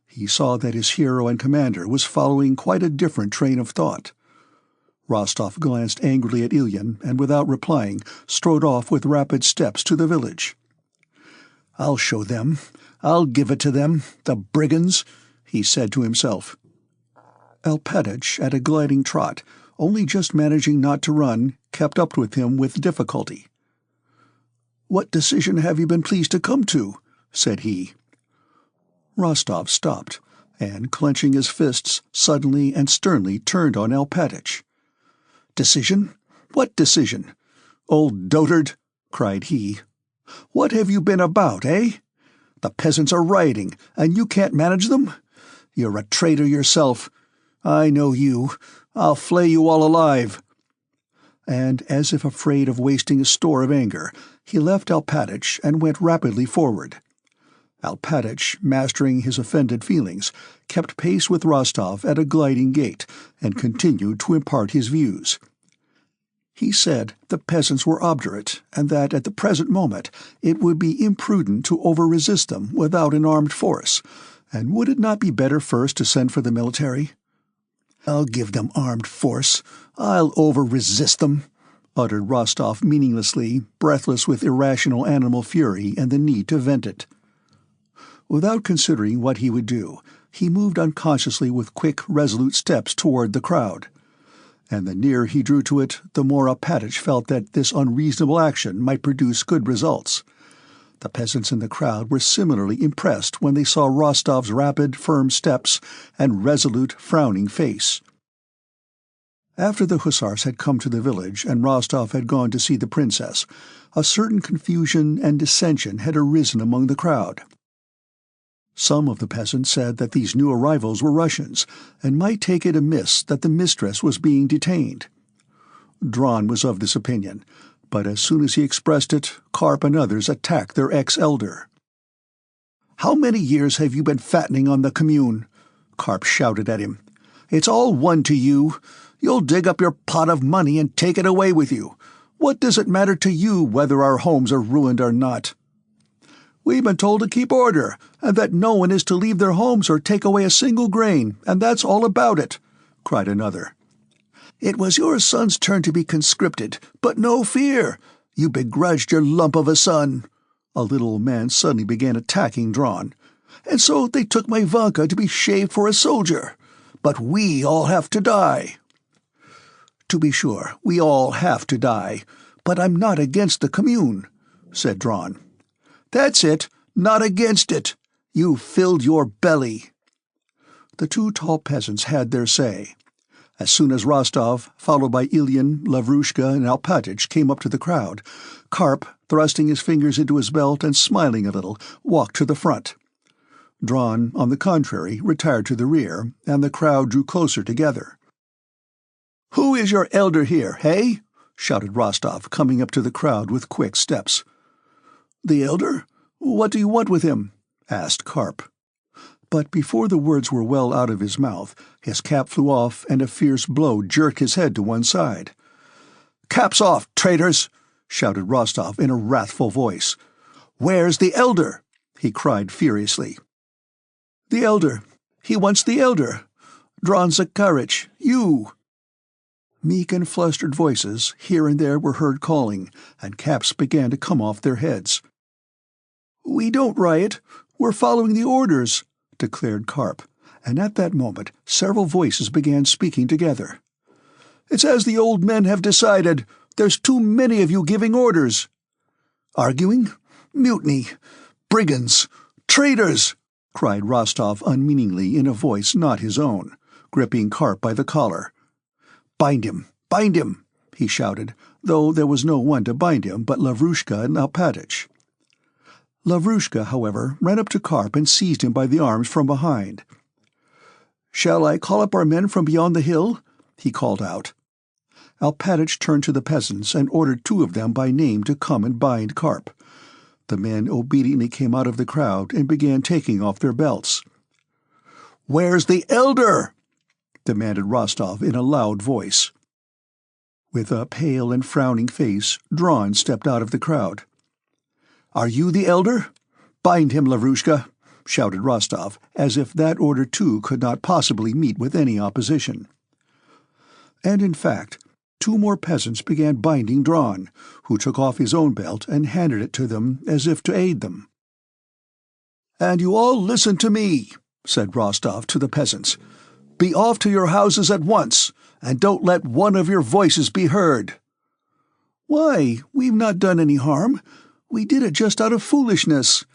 He saw that his hero and commander was following quite a different train of thought. Rostov glanced angrily at Ilyin and, without replying, strode off with rapid steps to the village. "I'll show them. I'll give it to them, the brigands," he said to himself. Alpatych, at a gliding trot, only just managing not to run, kept up with him with difficulty. "What decision have you been pleased to come to?" said he. Rostov stopped, and, clenching his fists, suddenly and sternly turned on Alpatych. "Decision? What decision? Old dotard!" cried he. "What have you been about, eh? The peasants are rioting, and you can't manage them? You're a traitor yourself. I know you. I'll flay you all alive." And, as if afraid of wasting his store of anger, he left Alpatych and went rapidly forward. Alpatych, mastering his offended feelings, kept pace with Rostov at a gliding gait, and continued to impart his views. He said the peasants were obdurate, and that at the present moment it would be imprudent to over-resist them without an armed force, and would it not be better first to send for the military? "I'll give them armed force. I'll over-resist them," uttered Rostov meaninglessly, breathless with irrational animal fury and the need to vent it. Without considering what he would do, he moved unconsciously with quick, resolute steps toward the crowd. And the nearer he drew to it, the more Alpatych felt that this unreasonable action might produce good results. The peasants in the crowd were similarly impressed when they saw Rostov's rapid, firm steps and resolute, frowning face. After the hussars had come to the village and Rostov had gone to see the princess, a certain confusion and dissension had arisen among the crowd. Some of the peasants said that these new arrivals were Russians, and might take it amiss that the mistress was being detained. Dron was of this opinion, but as soon as he expressed it, Karp and others attacked their ex-elder. "How many years have you been fattening on the commune?" Karp shouted at him. "It's all one to you. You'll dig up your pot of money and take it away with you. What does it matter to you whether our homes are ruined or not? We've been told to keep order, and that no one is to leave their homes or take away a single grain, and that's all about it," cried another. "It was your son's turn to be conscripted, but no fear. You begrudged your lump of a son." A little old man suddenly began attacking Dron. "And so they took my Vanka to be shaved for a soldier. But we all have to die." "To be sure, we all have to die, but I'm not against the commune," said Dron. "That's it, not against it. You filled your belly." The two tall peasants had their say. As soon as Rostov, followed by Ilyin, Lavrushka, and Alpatych, came up to the crowd, Karp, thrusting his fingers into his belt and smiling a little, walked to the front. Dron, on the contrary, retired to the rear, and the crowd drew closer together. "Who is your elder here, hey?" shouted Rostov, coming up to the crowd with quick steps. "The elder? What do you want with him?" asked Karp. But before the words were well out of his mouth, his cap flew off and a fierce blow jerked his head to one side. "Caps off, traitors!" shouted Rostov in a wrathful voice. "Where's the elder?" he cried furiously. "The elder. He wants the elder. Dron Zakharich, you!" Meek and flustered voices here and there were heard calling, and caps began to come off their heads. "We don't riot. We're following the orders," declared Karp, and at that moment several voices began speaking together. "It's as the old men have decided. There's too many of you giving orders." "Arguing? Mutiny! Brigands! Traitors!" cried Rostov unmeaningly in a voice not his own, gripping Karp by the collar. "Bind him! Bind him!" he shouted, though there was no one to bind him but Lavrushka and Alpatych. Lavrushka, however, ran up to Karp and seized him by the arms from behind. "Shall I call up our men from beyond the hill?" he called out. Alpatych turned to the peasants and ordered 2 of them by name to come and bind Karp. The men obediently came out of the crowd and began taking off their belts. "Where's the elder?" demanded Rostov in a loud voice. With a pale and frowning face, Dron stepped out of the crowd. "Are you the elder? Bind him, Lavrushka," shouted Rostov, as if that order too could not possibly meet with any opposition. And in fact, 2 more peasants began binding Dron, who took off his own belt and handed it to them as if to aid them. "And you all listen to me," said Rostov to the peasants. "Be off to your houses at once, and don't let one of your voices be heard." "Why, we've not done any harm. We did it just out of foolishness.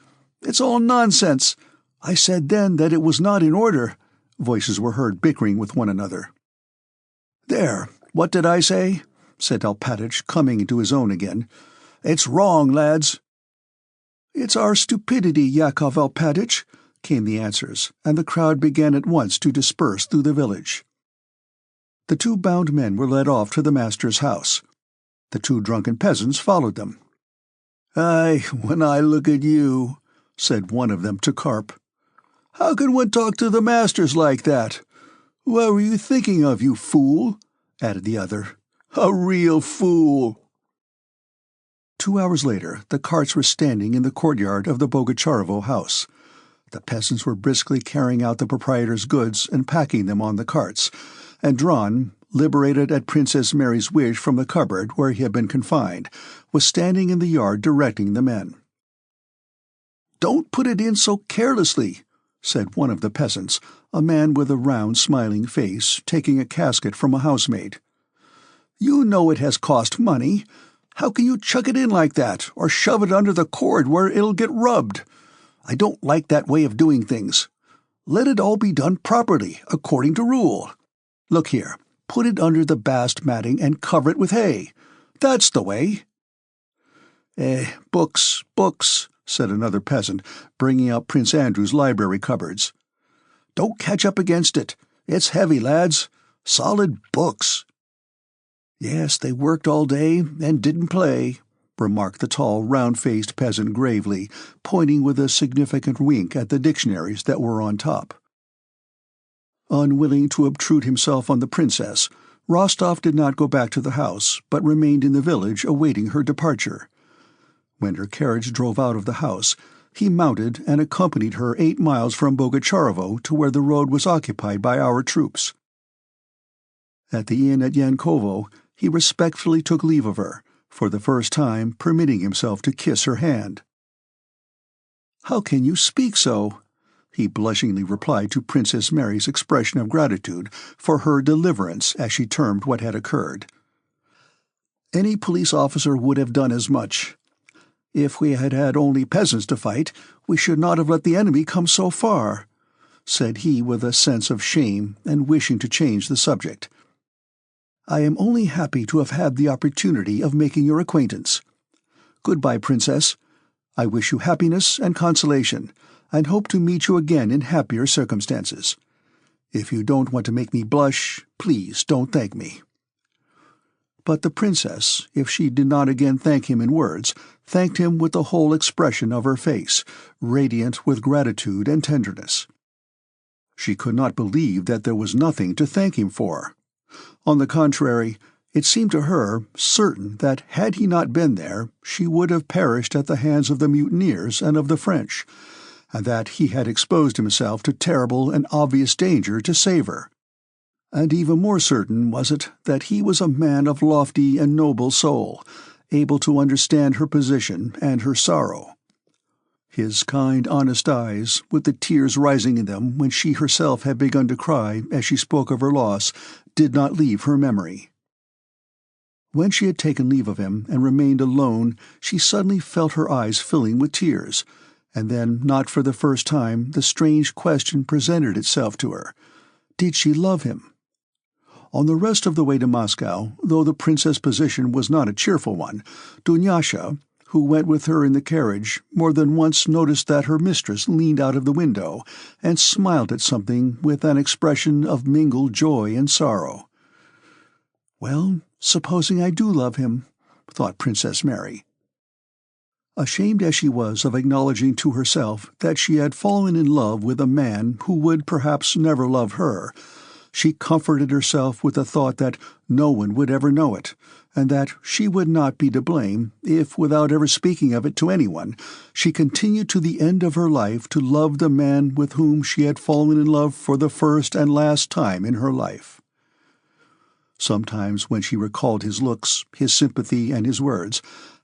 It's all nonsense. I said then that it was not in order," voices were heard bickering with one another. "There, what did I say?" said Alpatych, coming into his own again. "It's wrong, lads." "It's our stupidity, Yakov Alpatych," came the answers, and the crowd began at once to disperse through the village. The 2 bound men were led off to the master's house. The 2 drunken peasants followed them. "Aye, when I look at you," said one of them to Karp. "How can one talk to the masters like that? What were you thinking of, you fool?" added the other. "A real fool." 2 hours later, the carts were standing in the courtyard of the Bogocharovo house. The peasants were briskly carrying out the proprietor's goods and packing them on the carts, and Dron, liberated at Princess Mary's wish from the cupboard where he had been confined, was standing in the yard directing the men. "Don't put it in so carelessly," said one of the peasants, a man with a round, smiling face, taking a casket from a housemaid. "You know it has cost money. How can you chuck it in like that, or shove it under the cord where it'll get rubbed? I don't like that way of doing things. Let it all be done properly, according to rule. Look here, put it under the bast matting and cover it with hay. That's the way." Books, books," said another peasant, bringing out Prince Andrew's library cupboards. "Don't catch up against it. It's heavy, lads. Solid books." "Yes, they worked all day and didn't play," remarked the tall, round-faced peasant gravely, pointing with a significant wink at the dictionaries that were on top. Unwilling to obtrude himself on the princess, Rostov did not go back to the house, but remained in the village awaiting her departure. When her carriage drove out of the house, he mounted and accompanied her 8 miles from Bogocharovo to where the road was occupied by our troops. At the inn at Yankovo, he respectfully took leave of her, for the first time permitting himself to kiss her hand. "How can you speak so?" he blushingly replied to Princess Mary's expression of gratitude for her deliverance, as she termed what had occurred. "Any police officer would have done as much. If we had had only peasants to fight, we should not have let the enemy come so far," said he with a sense of shame and wishing to change the subject. "I am only happy to have had the opportunity of making your acquaintance. Goodbye, Princess. I wish you happiness and consolation, and hope to meet you again in happier circumstances. If you don't want to make me blush, please don't thank me." But the princess, if she did not again thank him in words, thanked him with the whole expression of her face, radiant with gratitude and tenderness. She could not believe that there was nothing to thank him for. On the contrary, it seemed to her certain that had he not been there, she would have perished at the hands of the mutineers and of the French, and that he had exposed himself to terrible and obvious danger to save her. And even more certain was it that he was a man of lofty and noble soul, able to understand her position and her sorrow. His kind, honest eyes, with the tears rising in them when she herself had begun to cry as she spoke of her loss, did not leave her memory. When she had taken leave of him and remained alone, she suddenly felt her eyes filling with tears, And then, not for the first time, the strange question presented itself to her. Did she love him? On the rest of the way to Moscow, though the princess' position was not a cheerful one, Dunyasha, who went with her in the carriage, more than once noticed that her mistress leaned out of the window and smiled at something with an expression of mingled joy and sorrow. "Well, supposing I do love him," thought Princess Mary. Ashamed as she was of acknowledging to herself that she had fallen in love with a man who would perhaps never love her, she comforted herself with the thought that no one would ever know it, and that she would not be to blame if, without ever speaking of it to anyone, she continued to the end of her life to love the man with whom she had fallen in love for the first and last time in her life. Sometimes when she recalled his looks, his sympathy, and his words,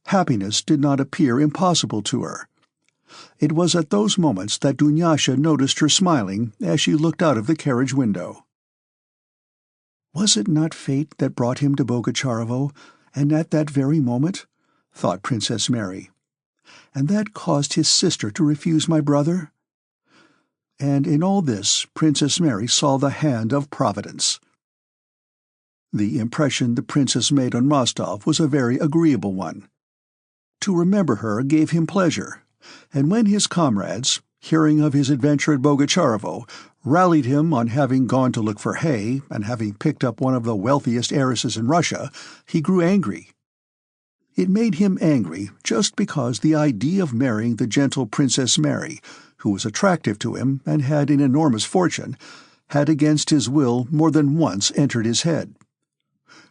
happiness did not appear impossible to her. It was at those moments that Dunyasha noticed her smiling as she looked out of the carriage window. Was it not fate that brought him to Bogucharovo, and at that very moment? Thought Princess Mary. And that caused his sister to refuse my brother? And in all this Princess Mary saw the hand of Providence. The impression the princess made on Rostov was a very agreeable one. To remember her gave him pleasure, and when his comrades, hearing of his adventure at Bogucharovo, rallied him on having gone to look for hay and having picked up one of the wealthiest heiresses in Russia, he grew angry. It made him angry just because the idea of marrying the gentle Princess Mary, who was attractive to him and had an enormous fortune, had against his will more than once entered his head.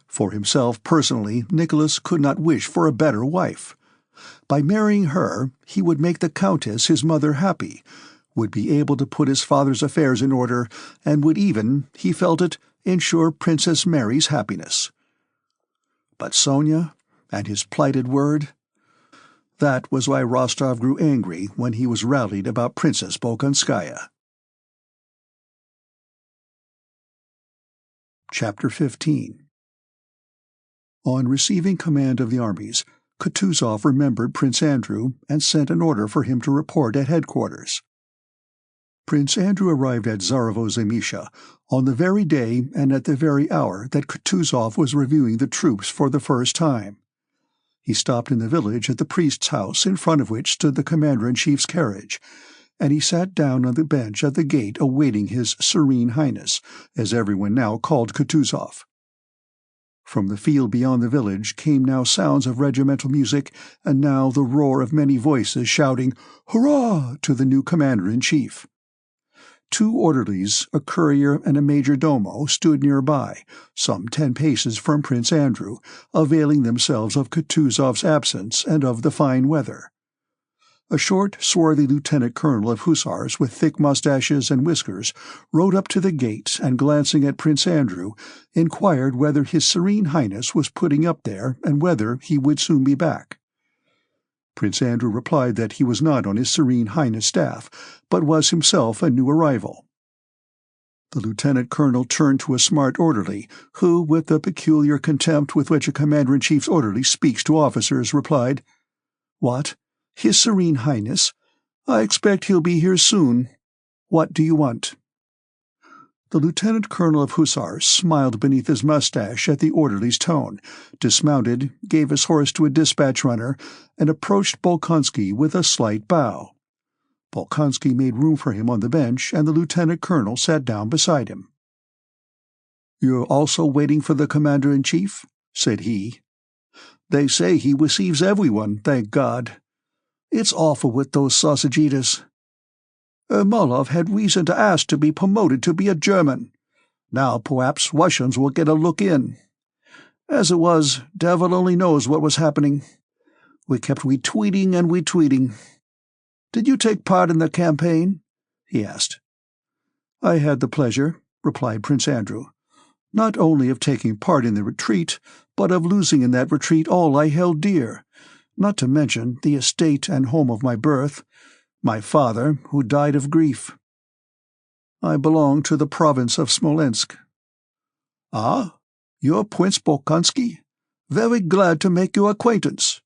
For himself personally, Nicholas could not wish for a better wife. By marrying her, he would make the Countess his mother happy, would be able to put his father's affairs in order, and would even, he felt it, ensure Princess Mary's happiness. But Sonia, and his plighted word? That was why Rostov grew angry when he was rallied about Princess Bolkonskaya. Chapter 15. On receiving command of the armies, Kutuzov remembered Prince Andrew and sent an order for him to report at headquarters. Prince Andrew arrived at Zarovo-Zemisha on the very day and at the very hour that Kutuzov was reviewing the troops for the first time. He stopped in the village at the priest's house in front of which stood the commander-in-chief's carriage, and he sat down on the bench at the gate awaiting his Serene Highness, as everyone now called Kutuzov. From the field beyond the village came now sounds of regimental music, and now the roar of many voices shouting, "Hurrah!" to the new commander-in-chief. Two orderlies, a courier and a major-domo, stood nearby, some 10 paces from Prince Andrew, availing themselves of Kutuzov's absence and of the fine weather. A short, swarthy lieutenant-colonel of hussars with thick mustaches and whiskers rode up to the gate and, glancing at Prince Andrew, inquired whether His Serene Highness was putting up there and whether he would soon be back. Prince Andrew replied that he was not on His Serene Highness' staff, but was himself a new arrival. The lieutenant-colonel turned to a smart orderly, who, with the peculiar contempt with which a commander-in-chief's orderly speaks to officers, replied, "What? His Serene Highness? I expect he'll be here soon. What do you want?" The lieutenant-colonel of hussars smiled beneath his mustache at the orderly's tone, dismounted, gave his horse to a dispatch runner, and approached Bolkonsky with a slight bow. Bolkonsky made room for him on the bench, and the lieutenant-colonel sat down beside him. "You're also waiting for the commander-in-chief?" said he. "They say he receives everyone, thank God. It's awful with those sausage-eaters. Ermolov had reason to ask to be promoted to be a German. Now perhaps Russians will get a look in. As it was, devil only knows what was happening. We kept retweeting and retweeting. Did you take part in the campaign?" he asked. "I had the pleasure," replied Prince Andrew, "not only of taking part in the retreat, but of losing in that retreat all I held dear, not to mention the estate and home of my birth, my father, who died of grief. I belong to the province of Smolensk." "Ah, you're Prince Bolkonsky? Very glad to make your acquaintance.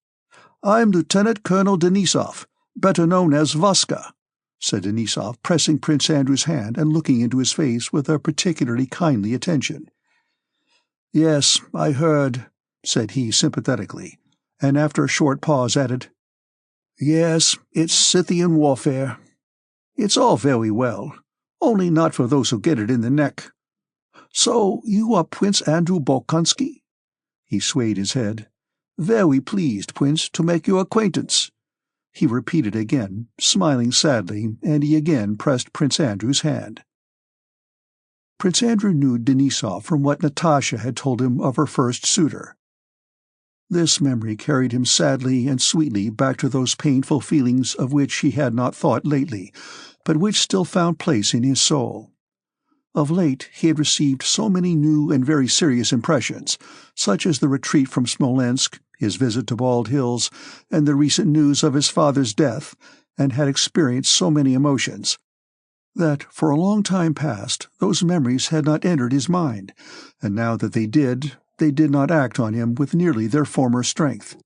I'm Lieutenant Colonel Denisov, better known as Vaska," said Denisov, pressing Prince Andrew's hand and looking into his face with a particularly kindly attention. "Yes, I heard," said he sympathetically, and after a short pause added, "Yes, it's Scythian warfare. It's all very well, only not for those who get it in the neck. So you are Prince Andrew Bolkonsky?" He swayed his head. "Very pleased, Prince, to make your acquaintance." He repeated again, smiling sadly, and he again pressed Prince Andrew's hand. Prince Andrew knew Denisov from what Natasha had told him of her first suitor. This memory carried him sadly and sweetly back to those painful feelings of which he had not thought lately, but which still found place in his soul. Of late he had received so many new and very serious impressions, such as the retreat from Smolensk, his visit to Bald Hills, and the recent news of his father's death, and had experienced so many emotions, that for a long time past those memories had not entered his mind, and now that they did not act on him with nearly their former strength.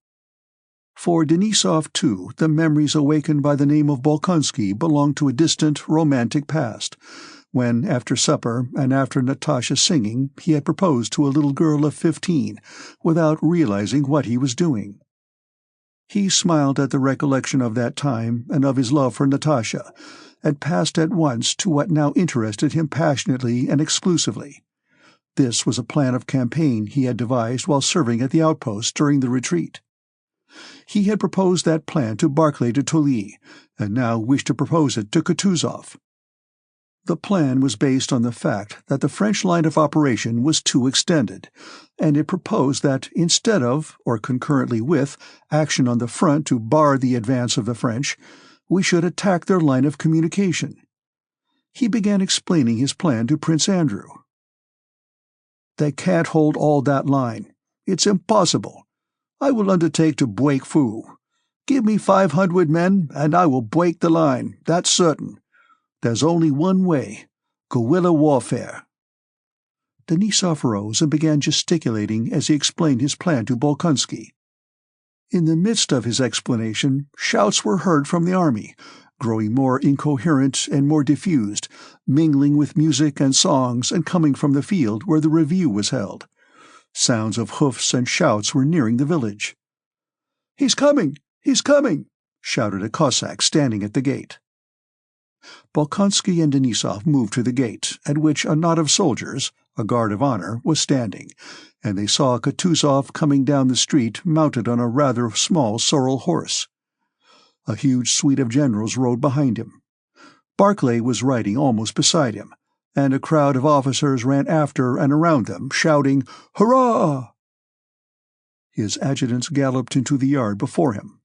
For Denisov, too, the memories awakened by the name of Bolkonsky belonged to a distant, romantic past, when, after supper and after Natasha's singing, he had proposed to a little girl of 15, without realizing what he was doing. He smiled at the recollection of that time and of his love for Natasha, and passed at once to what now interested him passionately and exclusively. This was a plan of campaign he had devised while serving at the outpost during the retreat. He had proposed that plan to Barclay de Tolly, and now wished to propose it to Kutuzov. The plan was based on the fact that the French line of operation was too extended, and it proposed that instead of, or concurrently with, action on the front to bar the advance of the French, we should attack their line of communication. He began explaining his plan to Prince Andrew. "They can't hold all that line. It's impossible. I will undertake to break through. Give me 500 men, and I will break the line, that's certain. There's only one way: guerrilla warfare." Denisov rose and began gesticulating as he explained his plan to Bolkonsky. In the midst of his explanation, shouts were heard from the army, growing more incoherent and more diffused, mingling with music and songs and coming from the field where the review was held. Sounds of hoofs and shouts were nearing the village. "He's coming! He's coming!" shouted a Cossack standing at the gate. Bolkonsky and Denisov moved to the gate, at which a knot of soldiers, a guard of honor, was standing, and they saw Kutuzov coming down the street mounted on a rather small sorrel horse. A huge suite of generals rode behind him. Barclay was riding almost beside him, and a crowd of officers ran after and around them, shouting, "Hurrah!" His adjutants galloped into the yard before him.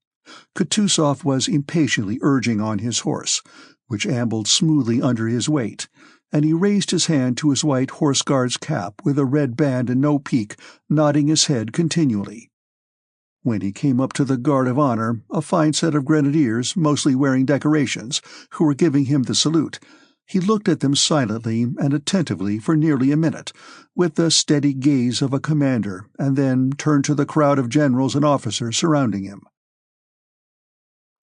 Kutuzov was impatiently urging on his horse, which ambled smoothly under his weight, and he raised his hand to his white horse-guard's cap with a red band and no peak, nodding his head continually. When he came up to the guard of honor, a fine set of grenadiers, mostly wearing decorations, who were giving him the salute, he looked at them silently and attentively for nearly a minute, with the steady gaze of a commander, and then turned to the crowd of generals and officers surrounding him.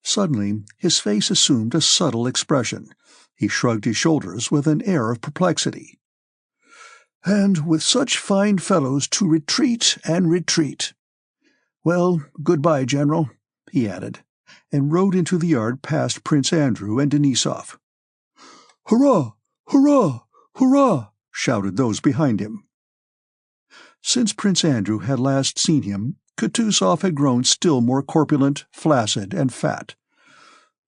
Suddenly his face assumed a subtle expression. He shrugged his shoulders with an air of perplexity. "And with such fine fellows to retreat and retreat. Well, good-bye, General," he added, and rode into the yard past Prince Andrew and Denisov. "Hurrah! Hurrah! Hurrah!" shouted those behind him. Since Prince Andrew had last seen him, Kutuzov had grown still more corpulent, flaccid, and fat.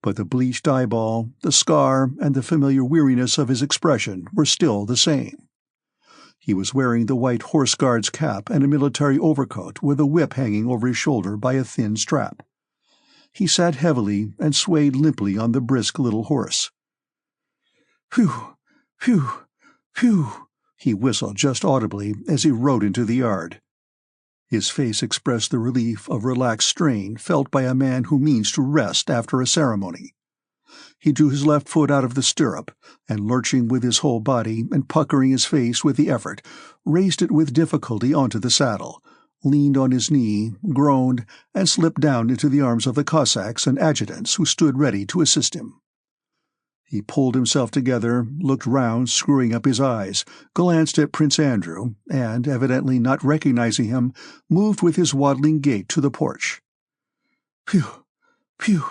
But the bleached eyeball, the scar, and the familiar weariness of his expression were still the same. He was wearing the white horse-guard's cap and a military overcoat with a whip hanging over his shoulder by a thin strap. He sat heavily and swayed limply on the brisk little horse. "Phew, phew, phew," he whistled just audibly as he rode into the yard. His face expressed the relief of relaxed strain felt by a man who means to rest after a ceremony. He drew his left foot out of the stirrup, and lurching with his whole body and puckering his face with the effort, raised it with difficulty onto the saddle, leaned on his knee, groaned, and slipped down into the arms of the Cossacks and adjutants who stood ready to assist him. He pulled himself together, looked round, screwing up his eyes, glanced at Prince Andrew, and, evidently not recognizing him, moved with his waddling gait to the porch. "Phew, phew,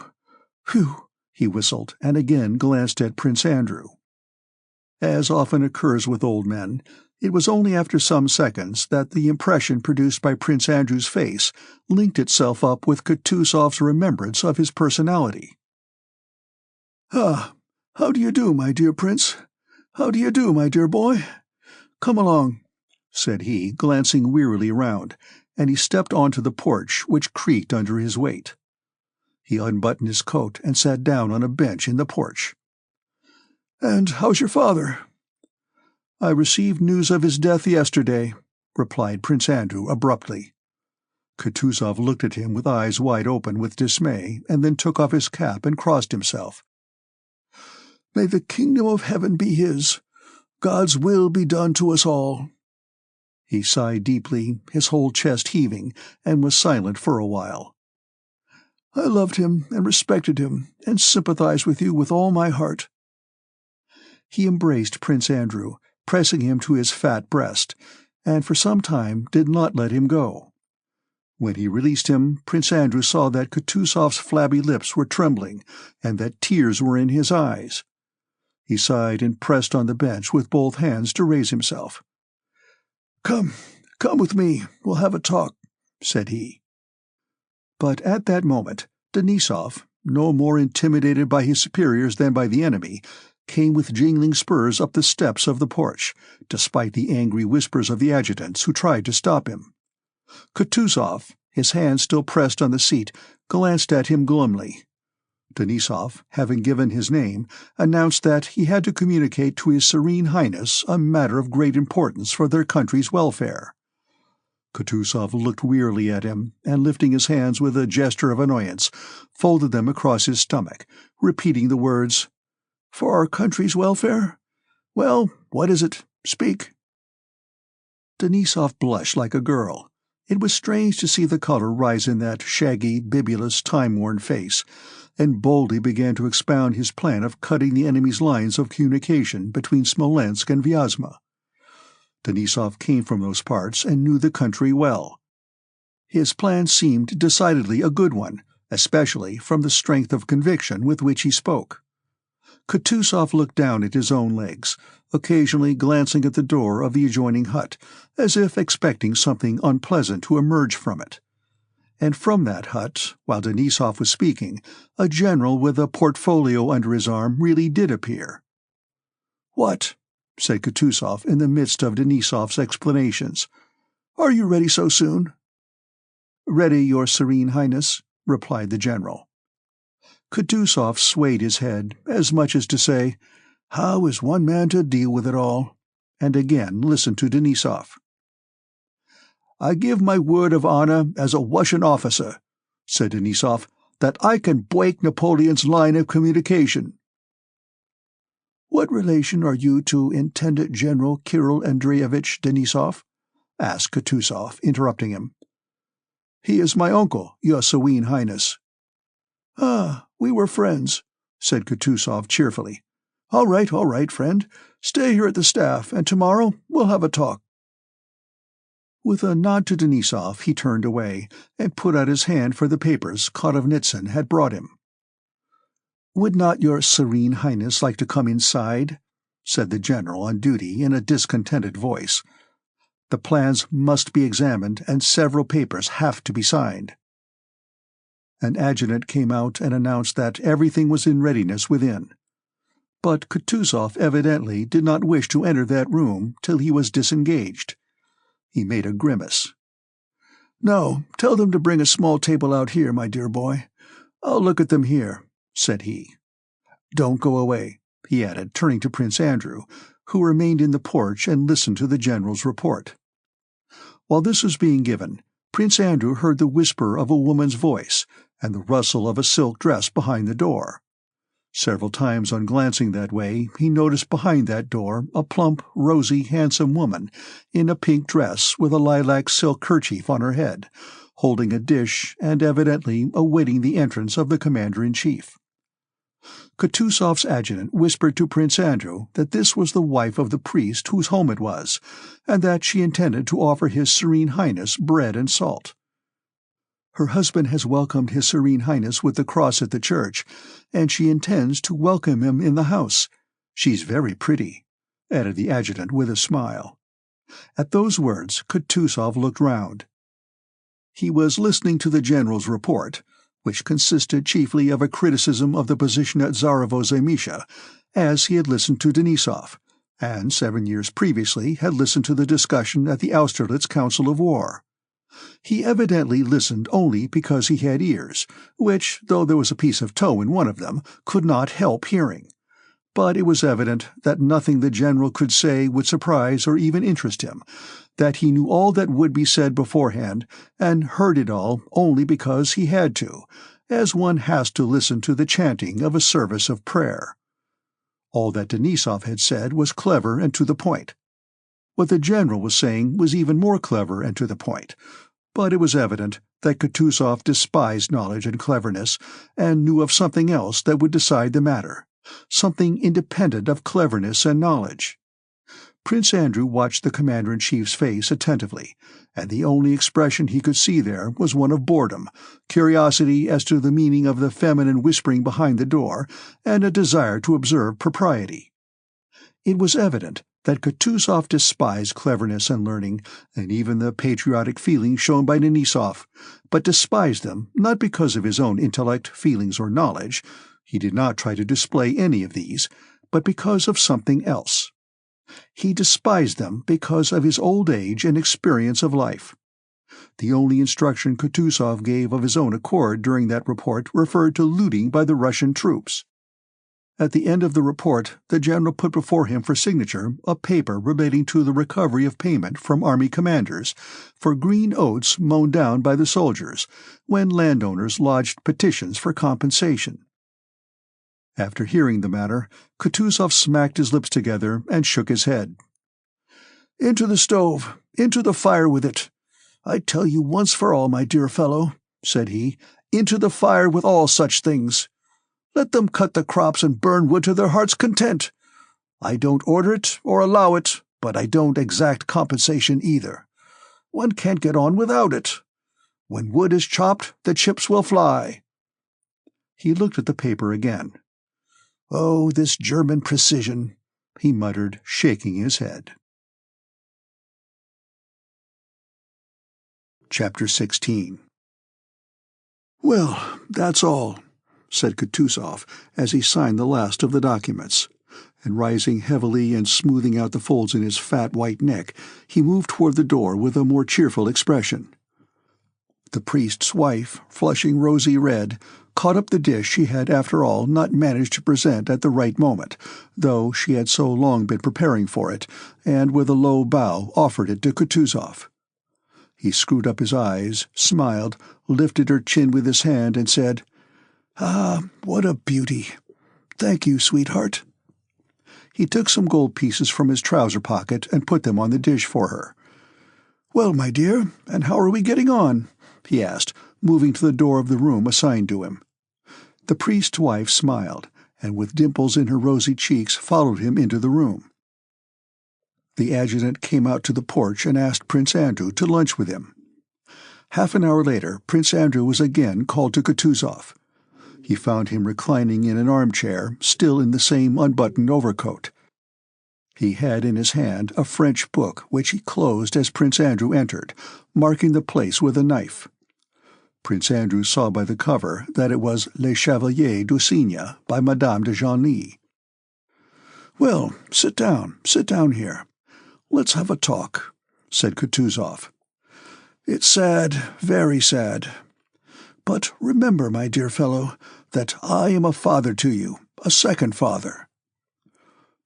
phew," he whistled, and again glanced at Prince Andrew. As often occurs with old men, it was only after some seconds that the impression produced by Prince Andrew's face linked itself up with Kutuzov's remembrance of his personality. "Ah, how do you do, my dear prince? How do you do, my dear boy? Come along," said he, glancing wearily round, and he stepped onto the porch, which creaked under his weight. He unbuttoned his coat and sat down on a bench in the porch. "And how's your father?" "I received news of his death yesterday," replied Prince Andrew abruptly. Kutuzov looked at him with eyes wide open with dismay, and then took off his cap and crossed himself. "May the kingdom of heaven be his. God's will be done to us all." He sighed deeply, his whole chest heaving, and was silent for a while. "I loved him and respected him, and sympathized with you with all my heart." He embraced Prince Andrew, pressing him to his fat breast, and for some time did not let him go. When he released him, Prince Andrew saw that Kutuzov's flabby lips were trembling, and that tears were in his eyes. He sighed and pressed on the bench with both hands to raise himself. Come with me, we'll have a talk," said he. But at that moment, Denisov, no more intimidated by his superiors than by the enemy, came with jingling spurs up the steps of the porch, despite the angry whispers of the adjutants who tried to stop him. Kutuzov, his hand still pressed on the seat, glanced at him glumly. Denisov, having given his name, announced that he had to communicate to His Serene Highness a matter of great importance for their country's welfare. Kutuzov looked wearily at him, and lifting his hands with a gesture of annoyance, folded them across his stomach, repeating the words, "For our country's welfare? Well, what is it? Speak." Denisov blushed like a girl. It was strange to see the color rise in that shaggy, bibulous, time-worn face, and boldly began to expound his plan of cutting the enemy's lines of communication between Smolensk and Vyazma. Denisov came from those parts and knew the country well. His plan seemed decidedly a good one, especially from the strength of conviction with which he spoke. Kutuzov looked down at his own legs, occasionally glancing at the door of the adjoining hut, as if expecting something unpleasant to emerge from it. And from that hut, while Denisov was speaking, a general with a portfolio under his arm really did appear. "What?" said Kutuzov in the midst of Denisov's explanations. "Are you ready so soon?" "Ready, Your Serene Highness," replied the general. Kutuzov swayed his head, as much as to say, "How is one man to deal with it all?" and again listened to Denisov. "I give my word of honor as a Russian officer," said Denisov, "that I can break Napoleon's line of communication." "What relation are you to Intendant General Kirill Andreevich Denisov?" asked Kutuzov, interrupting him. "He is my uncle, Your Serene Highness." "Ah, we were friends," said Kutuzov cheerfully. All right, friend. Stay here at the staff, and tomorrow we'll have a talk." With a nod to Denisov, he turned away, and put out his hand for the papers Kotovnitsyn had brought him. "Would not Your Serene Highness like to come inside?" said the general on duty in a discontented voice. "The plans must be examined, and several papers have to be signed." An adjutant came out and announced that everything was in readiness within. But Kutuzov evidently did not wish to enter that room till he was disengaged. He made a grimace. "No, tell them to bring a small table out here, my dear boy. I'll look at them here," said he. "Don't go away," he added, turning to Prince Andrew, who remained in the porch and listened to the general's report. While this was being given, Prince Andrew heard the whisper of a woman's voice and the rustle of a silk dress behind the door. Several times on glancing that way, he noticed behind that door a plump, rosy, handsome woman in a pink dress with a lilac silk kerchief on her head, holding a dish and evidently awaiting the entrance of the commander-in-chief. Kutuzov's adjutant whispered to Prince Andrew that this was the wife of the priest whose home it was, and that she intended to offer His Serene Highness bread and salt. "Her husband has welcomed His Serene Highness with the cross at the church, and she intends to welcome him in the house. She's very pretty," added the adjutant with a smile. At those words, Kutuzov looked round. He was listening to the general's report, which consisted chiefly of a criticism of the position at Zarovo-Zemisha, as he had listened to Denisov, and 7 years previously had listened to the discussion at the Austerlitz Council of War. He evidently listened only because he had ears, which, though there was a piece of tow in one of them, could not help hearing. But it was evident that nothing the general could say would surprise or even interest him, that he knew all that would be said beforehand, and heard it all only because he had to, as one has to listen to the chanting of a service of prayer. All that Denisov had said was clever and to the point. What the general was saying was even more clever and to the point, but it was evident that Kutuzov despised knowledge and cleverness, and knew of something else that would decide the matter, something independent of cleverness and knowledge. Prince Andrew watched the commander-in-chief's face attentively, and the only expression he could see there was one of boredom, curiosity as to the meaning of the feminine whispering behind the door, and a desire to observe propriety. It was evident that Kutuzov despised cleverness and learning, and even the patriotic feelings shown by Denisov, but despised them not because of his own intellect, feelings, or knowledge — he did not try to display any of these — but because of something else. He despised them because of his old age and experience of life. The only instruction Kutuzov gave of his own accord during that report referred to looting by the Russian troops. At the end of the report, the general put before him for signature a paper relating to the recovery of payment from army commanders for green oats mown down by the soldiers, when landowners lodged petitions for compensation. After hearing the matter, Kutuzov smacked his lips together and shook his head. "Into the stove, into the fire with it. I tell you once for all, my dear fellow," said he, "into the fire with all such things. Let them cut the crops and burn wood to their heart's content. I don't order it or allow it, but I don't exact compensation either. One can't get on without it. When wood is chopped, the chips will fly." He looked at the paper again. "Oh, this German precision," he muttered, shaking his head. Chapter 16. "Well, that's all," said Kutuzov as he signed the last of the documents, and rising heavily and smoothing out the folds in his fat white neck, he moved toward the door with a more cheerful expression. The priest's wife, flushing rosy red, caught up the dish she had after all not managed to present at the right moment, though she had so long been preparing for it, and with a low bow offered it to Kutuzov. He screwed up his eyes, smiled, lifted her chin with his hand, and said, "Ah, what a beauty! Thank you, sweetheart." He took some gold pieces from his trouser pocket and put them on the dish for her. "Well, my dear, and how are we getting on?" he asked, moving to the door of the room assigned to him. The priest's wife smiled, and with dimples in her rosy cheeks followed him into the room. The adjutant came out to the porch and asked Prince Andrew to lunch with him. Half an hour later, Prince Andrew was again called to Kutuzov. He found him reclining in an armchair, still in the same unbuttoned overcoat. He had in his hand a French book which he closed as Prince Andrew entered, marking the place with a knife. Prince Andrew saw by the cover that it was Les Chevaliers du Cygne by Madame de Genlis. "Well, sit down here. Let's have a talk," said Kutuzov. "It's sad, very sad. But remember, my dear fellow, that I am a father to you, a second father."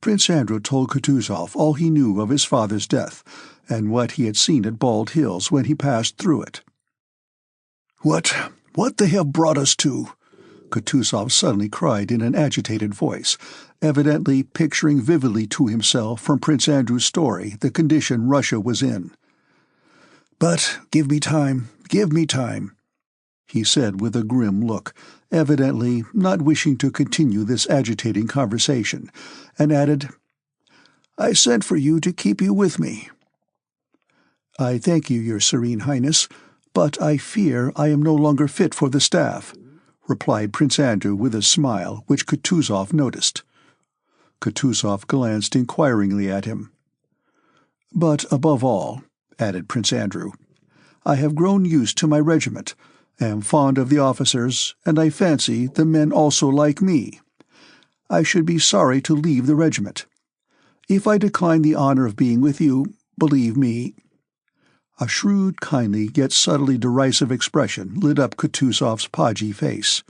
Prince Andrew told Kutuzov all he knew of his father's death, and what he had seen at Bald Hills when he passed through it. What they have brought us to," Kutuzov suddenly cried in an agitated voice, evidently picturing vividly to himself from Prince Andrew's story the condition Russia was in. "But give me time, he said with a grim look, evidently not wishing to continue this agitating conversation, and added, "I sent for you to keep you with me." "I thank you, Your Serene Highness, but I fear I am no longer fit for the staff," replied Prince Andrew with a smile which Kutuzov noticed. Kutuzov glanced inquiringly at him. "But above all," added Prince Andrew, "I have grown used to my regiment, am fond of the officers, and I fancy the men also like me. I should be sorry to leave the regiment. If I decline the honor of being with you, believe me—" A shrewd, kindly, yet subtly derisive expression lit up Kutuzov's podgy face.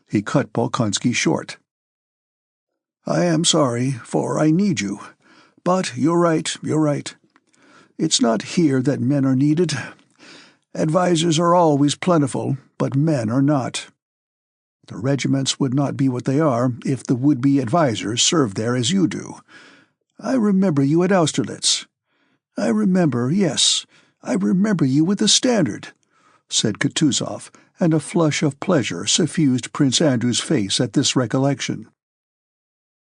He cut Bolkonsky short. "I am sorry, for I need you. But you're right. It's not here that men are needed. Advisers are always plentiful, but men are not. The regiments would not be what they are if the would-be advisers served there as you do. I remember you at Austerlitz. I remember you with the standard," said Kutuzov, and a flush of pleasure suffused Prince Andrew's face at this recollection.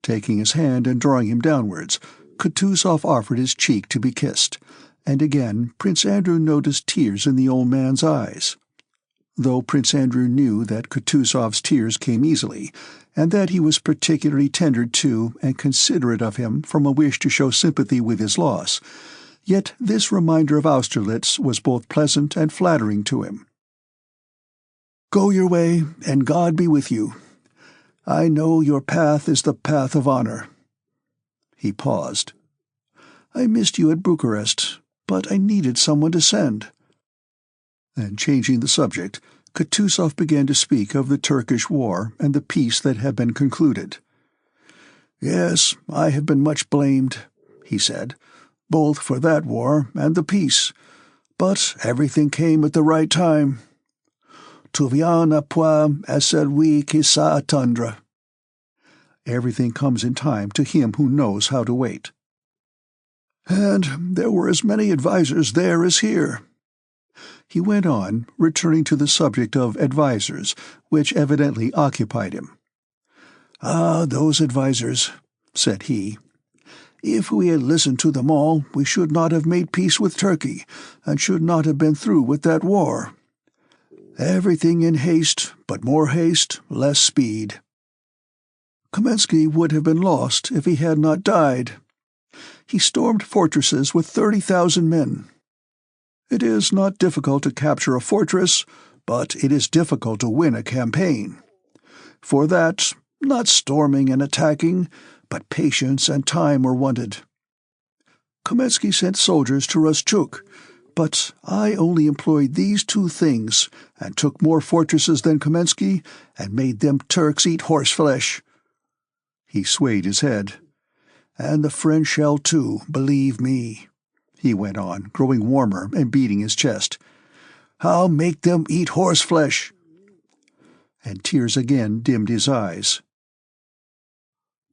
Taking his hand and drawing him downwards, Kutuzov offered his cheek to be kissed, and again Prince Andrew noticed tears in the old man's eyes. Though Prince Andrew knew that Kutuzov's tears came easily, and that he was particularly tendered to and considerate of him from a wish to show sympathy with his loss, yet this reminder of Austerlitz was both pleasant and flattering to him. "Go your way, and God be with you. I know your path is the path of honor." He paused. "I missed you at Bucharest, but I needed someone to send." And changing the subject, Kutuzov began to speak of the Turkish war and the peace that had been concluded. "Yes, I have been much blamed," he said, "both for that war and the peace, but everything came at the right time. Tout vient à point à celui qui sait attendre." Everything comes in time to him who knows how to wait. "And there were as many advisers there as here," he went on, returning to the subject of advisers, which evidently occupied him. "Ah, those advisers," said he. "If we had listened to them all, we should not have made peace with Turkey, and should not have been through with that war. Everything in haste, but more haste, less speed. Kamensky would have been lost if he had not died. He stormed fortresses with 30,000 men. It is not difficult to capture a fortress, but it is difficult to win a campaign. For that, not storming and attacking, but patience and time were wanted. Kamensky sent soldiers to Rostchuk, but I only employed these two things, and took more fortresses than Kamensky, and made them Turks eat horseflesh." He swayed his head. "And the French shall too, believe me," he went on, growing warmer and beating his chest. "I'll make them eat horseflesh." And tears again dimmed his eyes.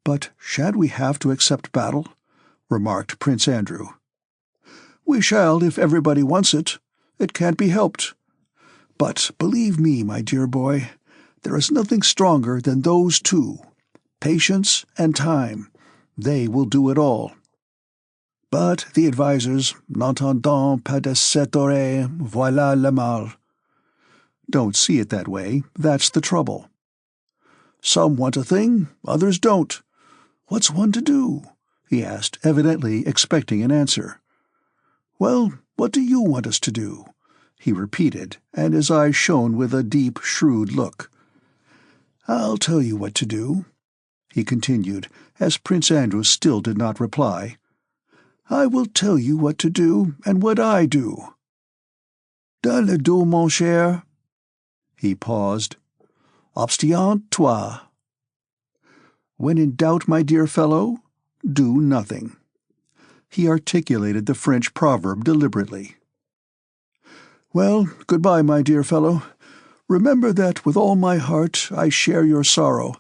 "But shan't we have to accept battle?" remarked Prince Andrew. "We shall if everybody wants it. It can't be helped. But believe me, my dear boy, there is nothing stronger than those two, patience and time. They will do it all. But the advisers, n'entendant pas de cette oreille, voilà le mal." "Don't see it that way. That's the trouble." "Some want a thing, others don't. What's one to do?" he asked, evidently expecting an answer. "Well, what do you want us to do?" he repeated, and his eyes shone with a deep, shrewd look. "I'll tell you what to do," he continued, as Prince Andrew still did not reply. "I will tell you what to do, and what I do. Dans le dos, mon cher." He paused. "Abstiens-toi." "When in doubt, my dear fellow, do nothing." He articulated the French proverb deliberately. "Well, good-bye, my dear fellow. Remember that with all my heart I share your sorrow,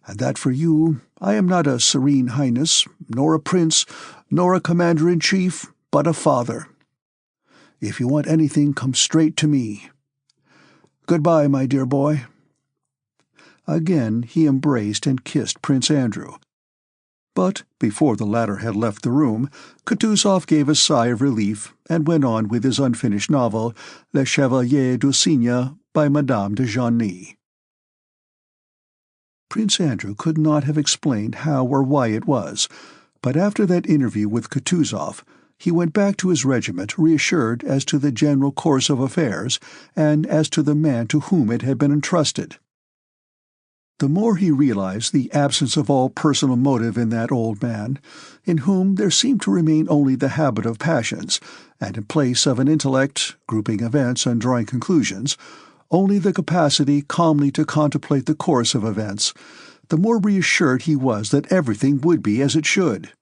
and that for you I am not a serene highness, nor a prince, nor a commander-in-chief, but a father. If you want anything, come straight to me. Goodbye, my dear boy." Again he embraced and kissed Prince Andrew. But before the latter had left the room, Kutuzov gave a sigh of relief and went on with his unfinished novel, Le Chevalier du Cygne, by Madame de Genlis. Prince Andrew could not have explained how or why it was, but after that interview with Kutuzov, he went back to his regiment reassured as to the general course of affairs and as to the man to whom it had been entrusted. The more he realized the absence of all personal motive in that old man, in whom there seemed to remain only the habit of passions, and in place of an intellect, grouping events and drawing conclusions, only the capacity calmly to contemplate the course of events, the more reassured he was that everything would be as it should.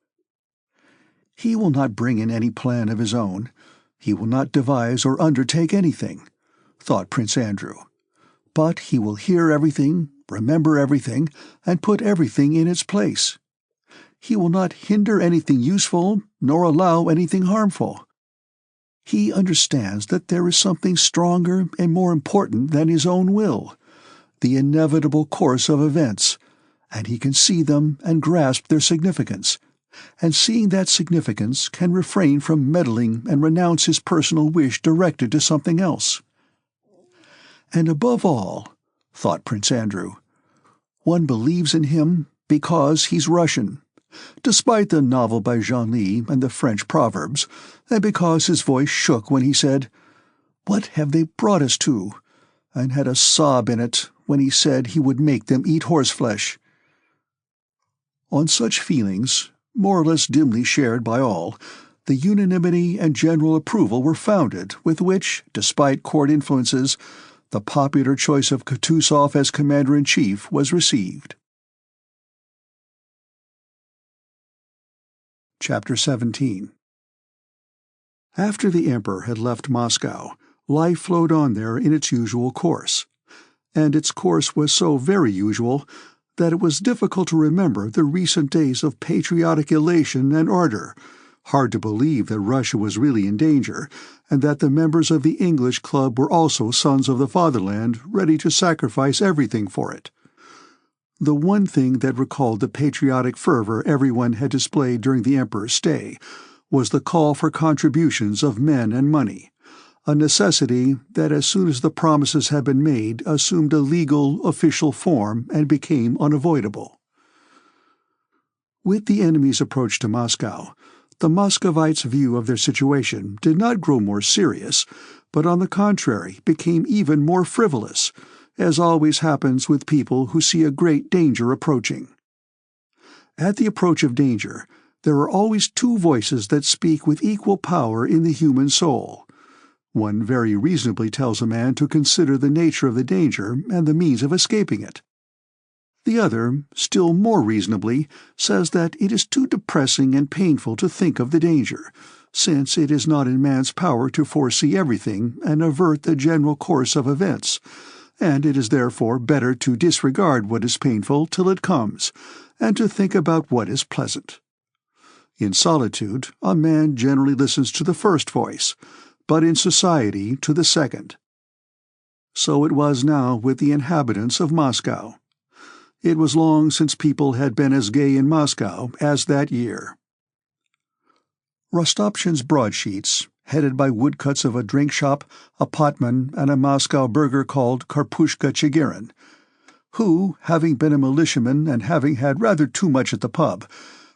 He will not bring in any plan of his own. He will not devise or undertake anything, thought Prince Andrew. But he will hear everything, remember everything, and put everything in its place. He will not hinder anything useful, nor allow anything harmful. He understands that there is something stronger and more important than his own will, the inevitable course of events, and he can see them and grasp their significance, and seeing that significance can refrain from meddling and renounce his personal wish directed to something else. And above all, thought Prince Andrew, one believes in him because he's Russian, despite the novel by Genlis and the French proverbs, and because his voice shook when he said, "What have they brought us to?" and had a sob in it when he said he would make them eat horseflesh. On such feelings, more or less dimly shared by all, the unanimity and general approval were founded with which, despite court influences, the popular choice of Kutuzov as commander-in-chief was received. Chapter 17. After the Emperor had left Moscow, life flowed on there in its usual course, and its course was so very usual that it was difficult to remember the recent days of patriotic elation and ardor, hard to believe that Russia was really in danger, and that the members of the English Club were also sons of the fatherland, ready to sacrifice everything for it. The one thing that recalled the patriotic fervor everyone had displayed during the Emperor's stay was the call for contributions of men and money, a necessity that as soon as the promises had been made assumed a legal, official form and became unavoidable. With the enemy's approach to Moscow, the Muscovites' view of their situation did not grow more serious, but on the contrary became even more frivolous, as always happens with people who see a great danger approaching. At the approach of danger, there are always two voices that speak with equal power in the human soul. One very reasonably tells a man to consider the nature of the danger and the means of escaping it. The other, still more reasonably, says that it is too depressing and painful to think of the danger, since it is not in man's power to foresee everything and avert the general course of events, and it is therefore better to disregard what is painful till it comes, and to think about what is pleasant. In solitude, a man generally listens to the first voice, but in society to the second. So it was now with the inhabitants of Moscow. It was long since people had been as gay in Moscow as that year. Rostopchin's broadsheets, headed by woodcuts of a drink shop, a potman, and a Moscow burgher called Karpushka Chigirin, who, having been a militiaman and having had rather too much at the pub,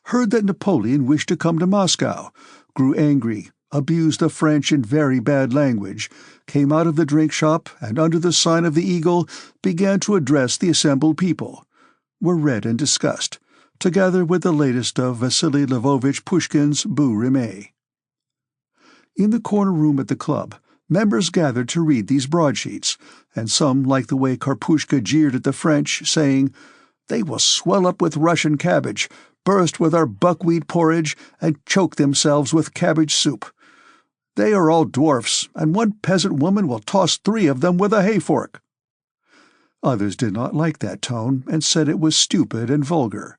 heard that Napoleon wished to come to Moscow, grew angry, abused the French in very bad language, came out of the drink shop, and under the sign of the Eagle began to address the assembled people, were read and discussed, together with the latest of Vasily Lvovich Pushkin's Beau Rime. In the corner room at the club, members gathered to read these broadsheets, and some liked the way Karpushka jeered at the French, saying, "They will swell up with Russian cabbage, burst with our buckwheat porridge, and choke themselves with cabbage soup. They are all dwarfs, and one peasant woman will toss 3 of them with a hay-fork." Others did not like that tone and said it was stupid and vulgar.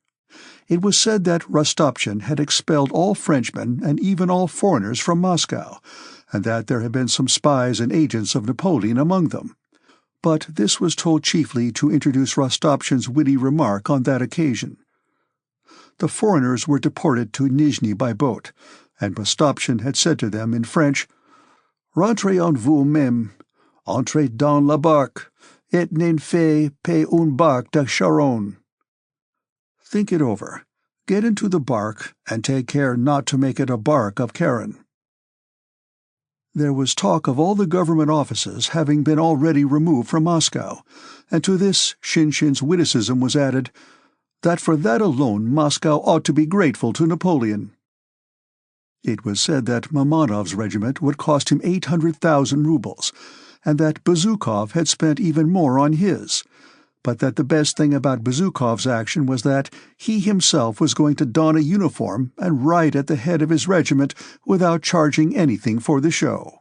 It was said that Rostopchin had expelled all Frenchmen and even all foreigners from Moscow, and that there had been some spies and agents of Napoleon among them. But this was told chiefly to introduce Rostopchin's witty remark on that occasion. The foreigners were deported to Nizhny by boat, and Rostopchin had said to them in French, "Rentrez en vous-même, entrez dans la barque, et n'en faites pas une barque de Charon." Think it over. Get into the bark, and take care not to make it a bark of Charon. There was talk of all the government offices having been already removed from Moscow, and to this Shinshin's witticism was added, that for that alone Moscow ought to be grateful to Napoleon. It was said that Mamonov's regiment would cost him 800,000 rubles, and that Bezukov had spent even more on his, but that the best thing about Bezukov's action was that he himself was going to don a uniform and ride at the head of his regiment without charging anything for the show.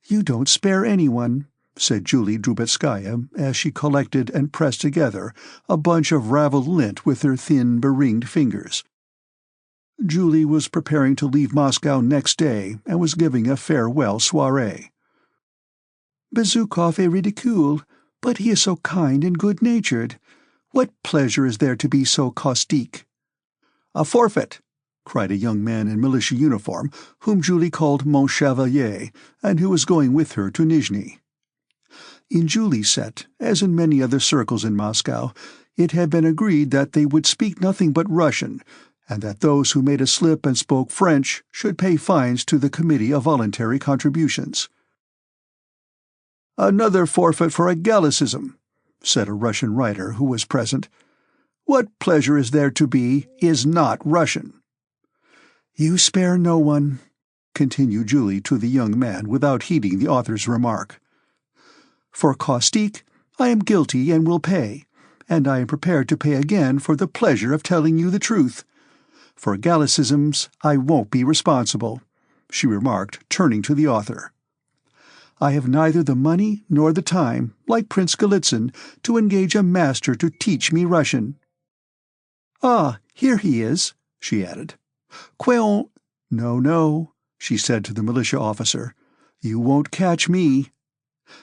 "You don't spare anyone," said Julie Drubetskaya as she collected and pressed together a bunch of ravelled lint with her thin, beringed fingers. Julie was preparing to leave Moscow next day and was giving a farewell soirée. "Bezukov est ridicule, but he is so kind and good-natured. What pleasure is there to be so caustique?" "A forfeit!" cried a young man in militia uniform, whom Julie called Mon Chevalier, and who was going with her to Nizhny. In Julie's set, as in many other circles in Moscow, it had been agreed that they would speak nothing but Russian, and that those who made a slip and spoke French should pay fines to the Committee of Voluntary Contributions. "Another forfeit for a Gallicism," said a Russian writer who was present. "What pleasure is there to be is not Russian." "You spare no one," continued Julie to the young man without heeding the author's remark. "For caustique, I am guilty and will pay, and I am prepared to pay again for the pleasure of telling you the truth. For Gallicisms, I won't be responsible," she remarked, turning to the author. "I have neither the money nor the time, like Prince Golitsyn, to engage a master to teach me Russian. Ah, here he is," she added. "Queon—" "No, no," she said to the militia officer. "You won't catch me.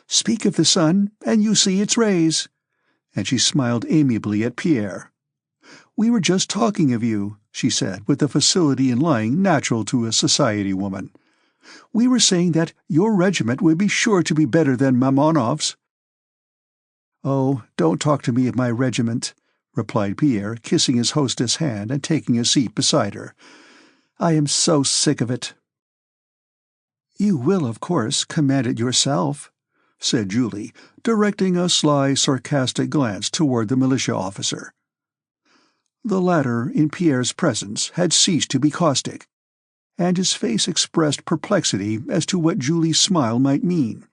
Speak of the sun, and you see its rays." And she smiled amiably at Pierre. "We were just talking of you," she said, with the facility in lying natural to a society woman. "We were saying that your regiment would be sure to be better than Mamonov's." "Oh, don't talk to me of my regiment," replied Pierre, kissing his hostess' hand and taking a seat beside her. "I am so sick of it." "You will, of course, command it yourself," said Julie, directing a sly, sarcastic glance toward the militia officer. The latter, in Pierre's presence, had ceased to be caustic, and his face expressed perplexity as to what Julie's smile might mean.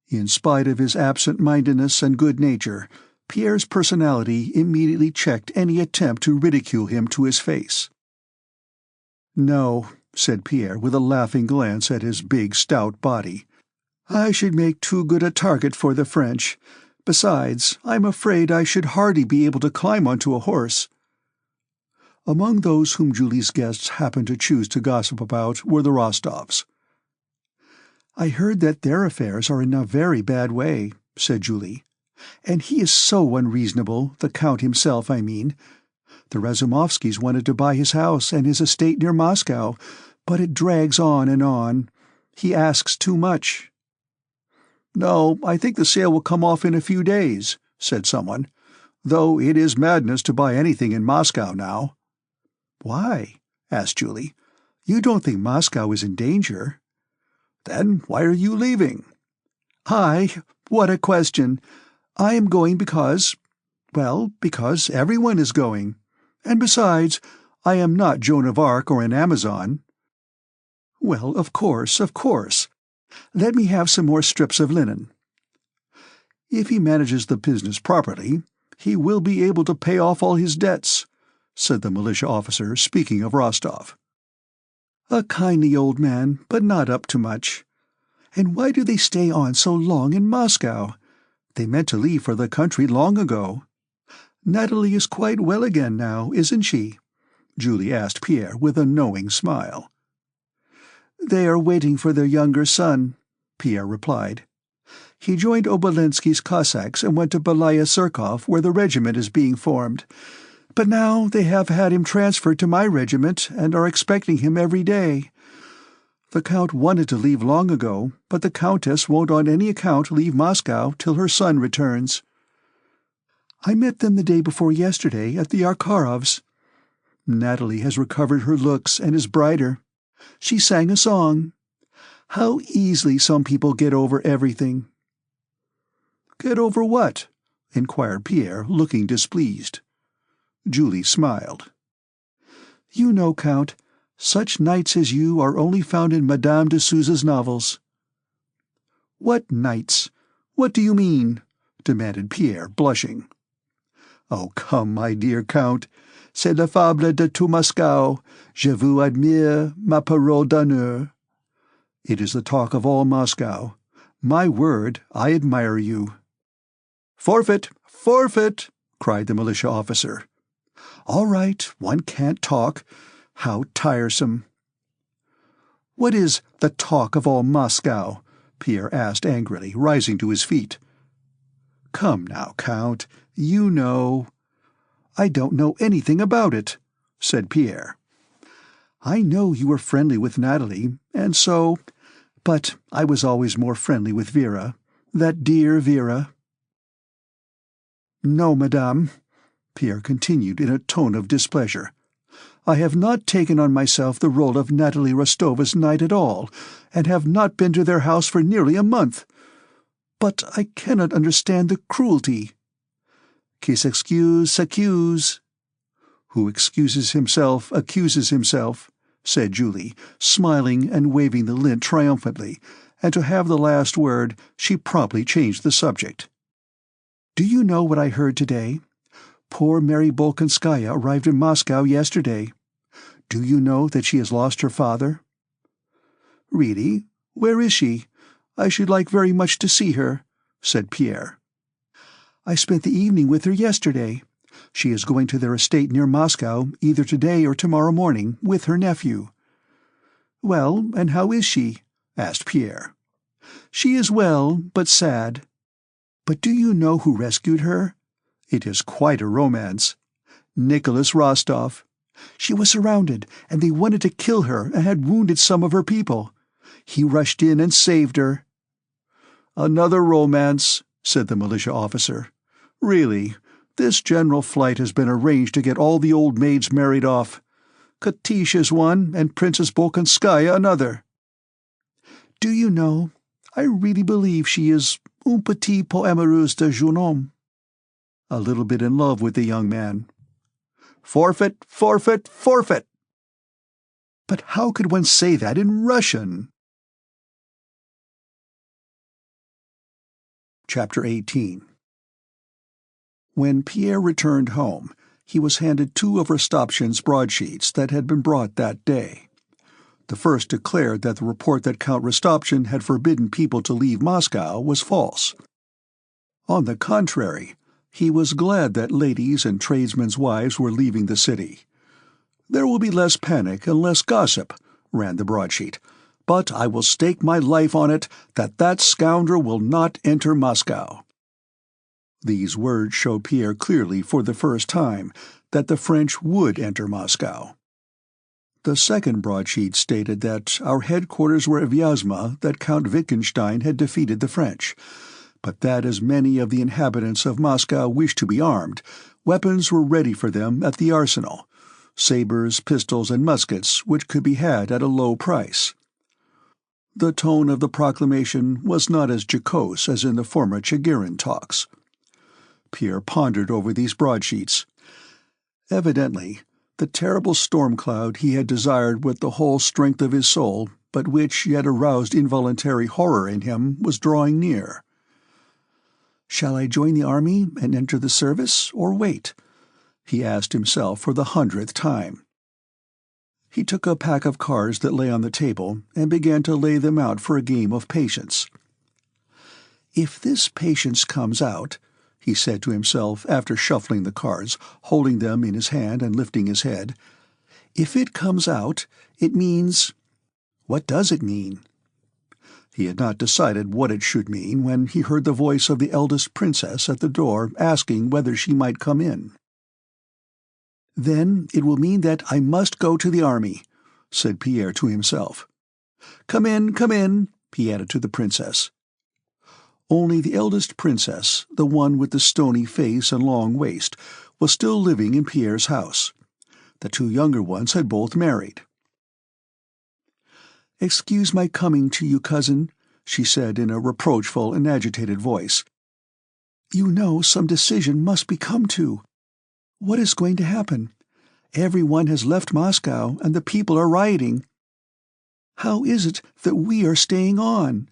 In spite of his absent-mindedness and good nature, Pierre's personality immediately checked any attempt to ridicule him to his face. "No," said Pierre with a laughing glance at his big, stout body. "I should make too good a target for the French. Besides, I'm afraid I should hardly be able to climb onto a horse." Among those whom Julie's guests happened to choose to gossip about were the Rostovs. "I heard that their affairs are in a very bad way," said Julie. "And he is so unreasonable, the Count himself, I mean. The Razumovskys wanted to buy his house and his estate near Moscow, but it drags on and on. He asks too much." "No, I think the sale will come off in a few days," said someone, "though it is madness to buy anything in Moscow now." "Why?" asked Julie. "You don't think Moscow is in danger?" "Then why are you leaving?" "I? What a question! I am going because everyone is going. And besides, I am not Joan of Arc or an Amazon." "Well, of course, of course. Let me have some more strips of linen." "If he manages the business properly, he will be able to pay off all his debts," said the militia officer, speaking of Rostov. "A kindly old man, but not up to much. And why do they stay on so long in Moscow? They meant to leave for the country long ago. Natalie is quite well again now, isn't she? Julie asked Pierre with a knowing smile. They are waiting for their younger son, Pierre replied. He joined Obolensky's Cossacks and went to Belaya Surkov, where the regiment is being formed. But now they have had him transferred to my regiment and are expecting him every day. The Count wanted to leave long ago, but the Countess won't on any account leave Moscow till her son returns. I met them the day before yesterday at the Arkarovs. Natalie has recovered her looks and is brighter. She sang a song. How easily some people get over everything. Get over what? Inquired Pierre, looking displeased. Julie smiled. You know, Count, such knights as you are only found in Madame de Souza's novels. What knights? What do you mean? Demanded Pierre, blushing. Oh, come, my dear Count. C'est la fable de tout Moscow. Je vous admire, ma parole d'honneur. It is the talk of all Moscow. My word, I admire you. Forfeit! Forfeit! Cried the militia officer. All right, one can't talk. How tiresome. What is the talk of all Moscow? Pierre asked angrily, rising to his feet. Come now, Count, you know. I don't know anything about it, said Pierre. I know you were friendly with Natalie, and so... But I was always more friendly with Vera, that dear Vera. No, madame, Pierre continued in a tone of displeasure. I have not taken on myself the role of Nikolai Rostova's knight at all, and have not been to their house for nearly a month. But I cannot understand the cruelty. Qui s'excuse, s'accuse. Who excuses himself, accuses himself, said Julie, smiling and waving the lint triumphantly, and to have the last word, she promptly changed the subject. Do you know what I heard today? Poor Mary Bolkonskaya arrived in Moscow yesterday. Do you know that she has lost her father? Really? Where is she? I should like very much to see her, said Pierre. I spent the evening with her yesterday. She is going to their estate near Moscow either today or tomorrow morning with her nephew. Well, and how is she? Asked Pierre. She is well, but sad. But do you know who rescued her? It is quite a romance. Nikolai Rostov. She was surrounded, and they wanted to kill her and had wounded some of her people. He rushed in and saved her. Another romance, said the militia officer. Really, this general flight has been arranged to get all the old maids married off. Katish is one, and Princess Bolkonskaya another. Do you know, I really believe she is un petit peu amoureuse de jeune homme. A little bit in love with the young man. Forfeit, forfeit, forfeit! But how could one say that in Russian? Chapter 18. When Pierre returned home, he was handed 2 of Rostopchin's broadsheets that had been brought that day. The first declared that the report that Count Rostopchin had forbidden people to leave Moscow was false. On the contrary, he was glad that ladies and tradesmen's wives were leaving the city. There will be less panic and less gossip, ran the broadsheet, but I will stake my life on it that scoundrel will not enter Moscow. These words showed Pierre clearly for the first time that the French would enter Moscow. The second broadsheet stated that our headquarters were at Vyazma, that Count Wittgenstein had defeated the French, but that as many of the inhabitants of Moscow wished to be armed, weapons were ready for them at the arsenal, sabres, pistols, and muskets which could be had at a low price. The tone of the proclamation was not as jocose as in the former Chigirin talks. Pierre pondered over these broadsheets. Evidently, the terrible storm cloud he had desired with the whole strength of his soul, but which yet aroused involuntary horror in him, was drawing near. Shall I join the army and enter the service, or wait? He asked himself for the 100th time. He took a pack of cards that lay on the table and began to lay them out for a game of patience. "If this patience comes out," he said to himself after shuffling the cards, holding them in his hand and lifting his head, "if it comes out, it means— what does it mean?" He had not decided what it should mean when he heard the voice of the eldest princess at the door asking whether she might come in. "Then it will mean that I must go to the army," said Pierre to himself. Come in," he added to the princess. Only the eldest princess, the one with the stony face and long waist, was still living in Pierre's house. The two younger ones had both married. "Excuse my coming to you, cousin," she said in a reproachful and agitated voice. "You know some decision must be come to. What is going to happen? Everyone has left Moscow, and the people are rioting. How is it that we are staying on?"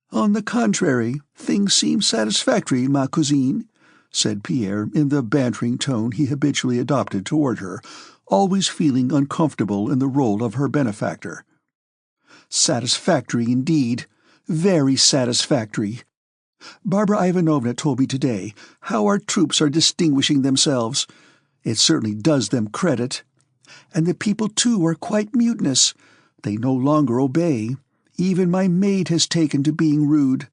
"On the contrary, things seem satisfactory, ma cousine," said Pierre in the bantering tone he habitually adopted toward her, always feeling uncomfortable in the role of her benefactor. "Satisfactory indeed. Very satisfactory. Barbara Ivanovna told me today how our troops are distinguishing themselves. It certainly does them credit. And the people, too, are quite mutinous. They no longer obey. Even my maid has taken to being rude.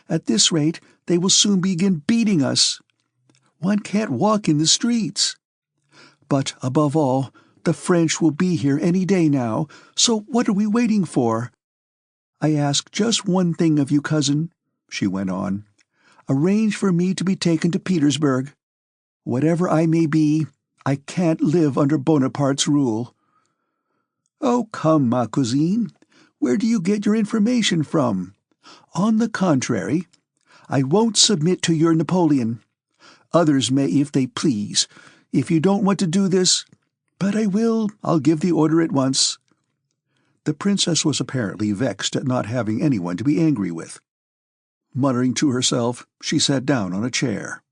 At this rate, they will soon begin beating us. One can't walk in the streets. But, above all, the French will be here any day now, so what are we waiting for? I ask just one thing of you, cousin," she went on. "Arrange for me to be taken to Petersburg. Whatever I may be, I can't live under Bonaparte's rule." "Oh, come, ma cousine. Where do you get your information from? On the contrary, I won't submit to your Napoleon. Others may if they please. If you don't want to do this— but I will, I'll give the order at once." The princess was apparently vexed at not having anyone to be angry with. Muttering to herself, she sat down on a chair.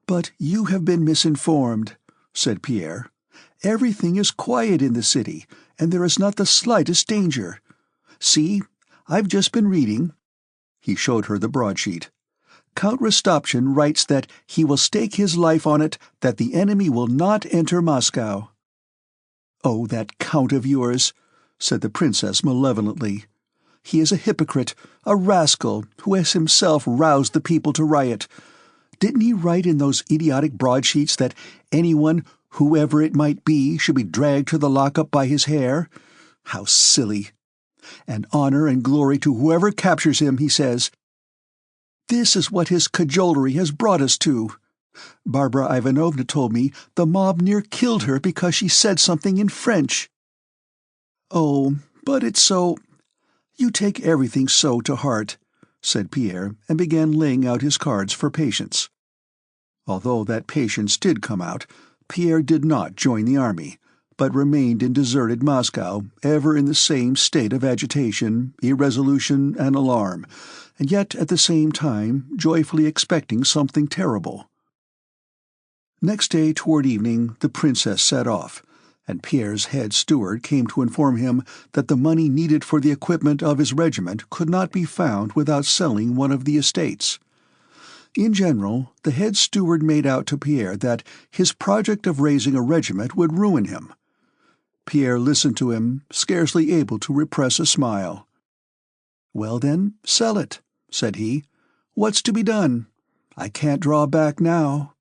"But you have been misinformed," said Pierre. "Everything is quiet in the city, and there is not the slightest danger. See, I've just been reading." He showed her the broadsheet. "Count Rostopchin writes that he will stake his life on it that the enemy will not enter Moscow." "Oh, that count of yours," said the princess malevolently. "He is a hypocrite, a rascal, who has himself roused the people to riot. Didn't he write in those idiotic broadsheets that anyone, whoever it might be, should be dragged to the lockup by his hair? How silly! And honor and glory to whoever captures him, he says. This is what his cajolery has brought us to. Barbara Ivanovna told me the mob near killed her because she said something in French. Oh, but it's so— You take everything so to heart," said Pierre, and began laying out his cards for patience. Although that patience did come out, Pierre did not join the army, but remained in deserted Moscow, ever in the same state of agitation, irresolution, and alarm, and yet at the same time joyfully expecting something terrible. Next day toward evening the princess set off, and Pierre's head steward came to inform him that the money needed for the equipment of his regiment could not be found without selling one of the estates. In general, the head steward made out to Pierre that his project of raising a regiment would ruin him. Pierre listened to him, scarcely able to repress a smile. "Well then, sell it," said he. "What's to be done? I can't draw back now."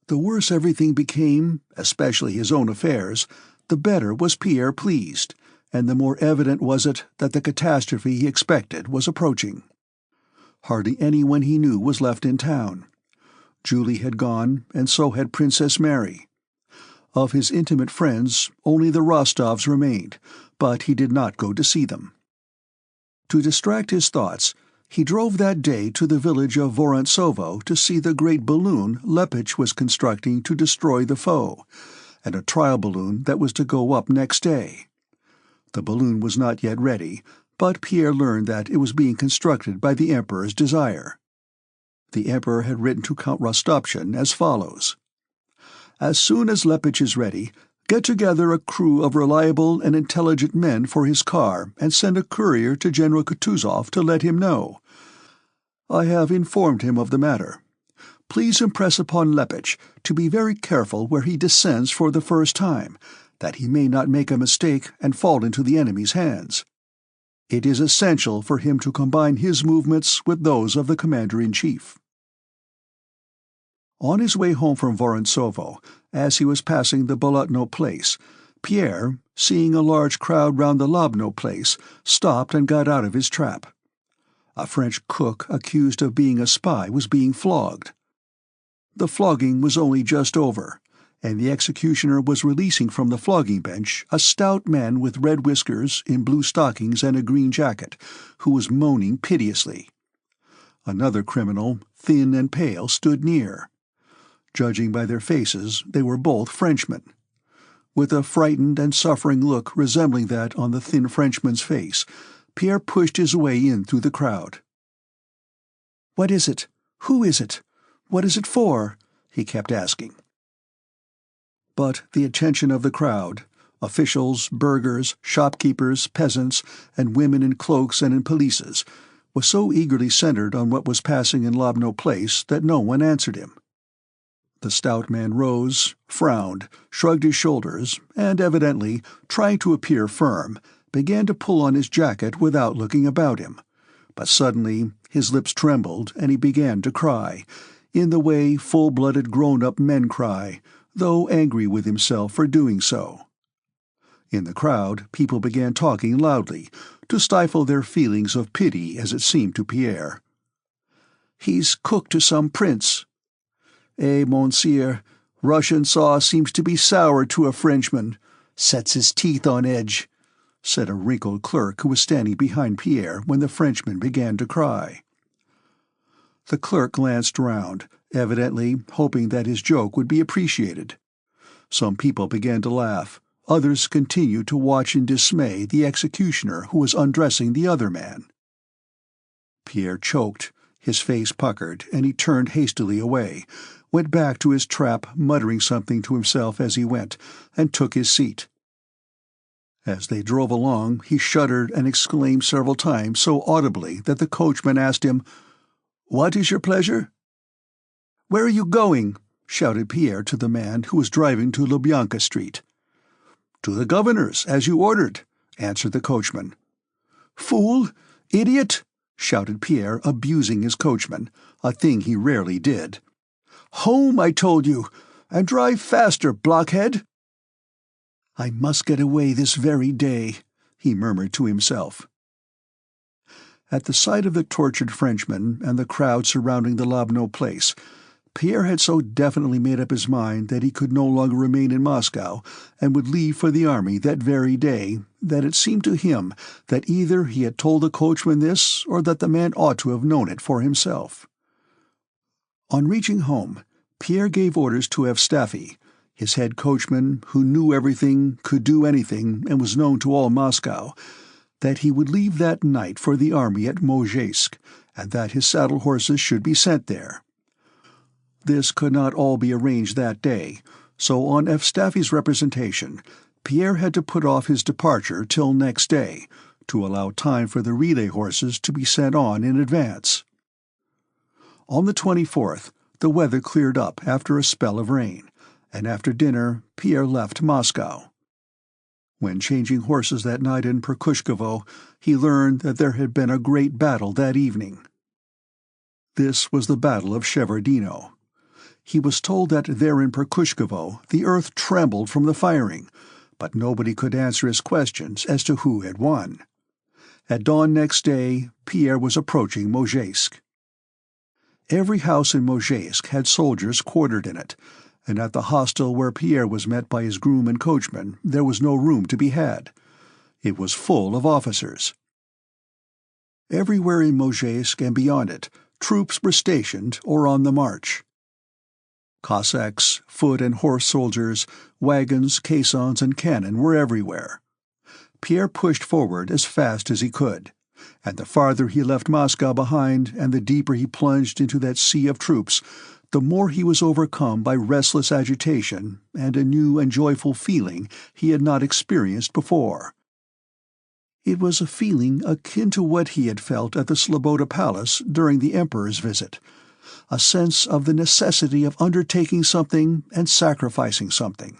The worse everything became, especially his own affairs, the better was Pierre pleased, and the more evident was it that the catastrophe he expected was approaching. Hardly anyone he knew was left in town. Julie had gone, and so had Princess Mary. Of his intimate friends, only the Rostovs remained, but he did not go to see them. To distract his thoughts, he drove that day to the village of Vorantsovo to see the great balloon Lepich was constructing to destroy the foe, and a trial balloon that was to go up next day. The balloon was not yet ready, but Pierre learned that it was being constructed by the Emperor's desire. The Emperor had written to Count Rostopchin as follows: "As soon as Lepich is ready, Get together a crew of reliable and intelligent men for his car and send a courier to General Kutuzov to let him know. I have informed him of the matter. Please impress upon Lepich to be very careful where he descends for the first time, that he may not make a mistake and fall into the enemy's hands. It is essential for him to combine his movements with those of the commander-in-chief." On his way home from Vorontsov, as he was passing the Bolotno place, Pierre, seeing a large crowd round the Lobno place, stopped and got out of his trap. A French cook accused of being a spy was being flogged. The flogging was only just over, and the executioner was releasing from the flogging bench a stout man with red whiskers, in blue stockings and a green jacket, who was moaning piteously. Another criminal, thin and pale, stood near. Judging by their faces, they were both Frenchmen. With a frightened and suffering look resembling that on the thin Frenchman's face, Pierre pushed his way in through the crowd. "What is it? Who is it? What is it for?" he kept asking. But the attention of the crowd, officials, burghers, shopkeepers, peasants, and women in cloaks and in pelisses, was so eagerly centered on what was passing in Lobno Place that no one answered him. The stout man rose, frowned, shrugged his shoulders, and evidently, trying to appear firm, began to pull on his jacket without looking about him. But suddenly his lips trembled and he began to cry, in the way full-blooded grown-up men cry, though angry with himself for doing so. In the crowd, people began talking loudly, to stifle their feelings of pity as it seemed to Pierre. "He's cook to some prince." "Eh, monsieur, Russian sauce seems to be sour to a Frenchman. Sets his teeth on edge," said a wrinkled clerk who was standing behind Pierre when the Frenchman began to cry. The clerk glanced round, evidently hoping that his joke would be appreciated. Some people began to laugh, others continued to watch in dismay the executioner who was undressing the other man. Pierre choked, his face puckered, and he turned hastily away, went back to his trap muttering something to himself as he went, and took his seat. As they drove along, he shuddered and exclaimed several times so audibly that the coachman asked him, "What is your pleasure?" "Where are you going?" shouted Pierre to the man who was driving to Lubyanka Street. "To the governor's, as you ordered," answered the coachman. "Fool! Idiot!" shouted Pierre, abusing his coachman, a thing he rarely did. "Home, I told you, and drive faster, blockhead!" "I must get away this very day," he murmured to himself. At the sight of the tortured Frenchman and the crowd surrounding the Lobno place, Pierre had so definitely made up his mind that he could no longer remain in Moscow and would leave for the army that very day that it seemed to him that either he had told the coachman this or that the man ought to have known it for himself. On reaching home, Pierre gave orders to Evstafi, his head coachman, who knew everything, could do anything, and was known to all Moscow, that he would leave that night for the army at Mozhaysk, and that his saddle horses should be sent there. This could not all be arranged that day, so on Evstafi's representation, Pierre had to put off his departure till next day, to allow time for the relay horses to be sent on in advance. On the 24th, the weather cleared up after a spell of rain, and after dinner Pierre left Moscow. When changing horses that night in Perkushkovo, he learned that there had been a great battle that evening. This was the Battle of Shevardino. He was told that there in Perkushkovo the earth trembled from the firing, but nobody could answer his questions as to who had won. At dawn next day, Pierre was approaching Mozhaysk. Every house in Mozhaysk had soldiers quartered in it, and at the hostel where Pierre was met by his groom and coachman there was no room to be had. It was full of officers. Everywhere in Mozhaysk and beyond it, troops were stationed or on the march. Cossacks, foot and horse soldiers, wagons, caissons, and cannon were everywhere. Pierre pushed forward as fast as he could, and the farther he left Moscow behind and the deeper he plunged into that sea of troops, the more he was overcome by restless agitation and a new and joyful feeling he had not experienced before. It was a feeling akin to what he had felt at the Sloboda Palace during the Emperor's visit, a sense of the necessity of undertaking something and sacrificing something.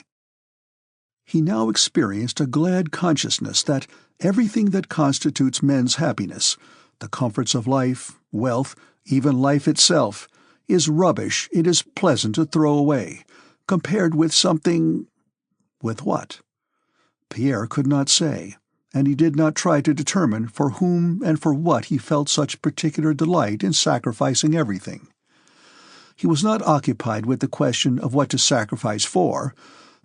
He now experienced a glad consciousness that everything that constitutes men's happiness, the comforts of life, wealth, even life itself, is rubbish it is pleasant to throw away, compared with something— with what? Pierre could not say, and he did not try to determine for whom and for what he felt such particular delight in sacrificing everything. He was not occupied with the question of what to sacrifice for.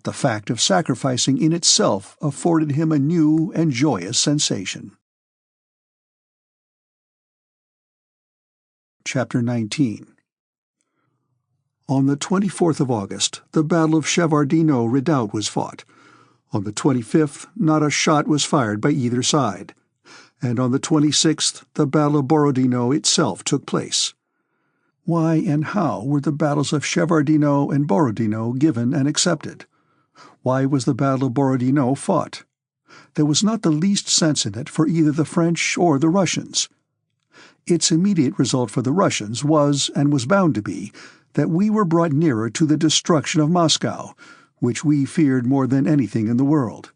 The fact of sacrificing in itself afforded him a new and joyous sensation. Chapter 19. On the 24th of August, the Battle of Shevardino Redoubt was fought. On the 25th, not a shot was fired by either side. And on the 26th, the Battle of Borodino itself took place. Why and how were the battles of Shevardino and Borodino given and accepted? Why was the Battle of Borodino fought? There was not the least sense in it for either the French or the Russians. Its immediate result for the Russians was, and was bound to be, that we were brought nearer to the destruction of Moscow, which we feared more than anything in the world.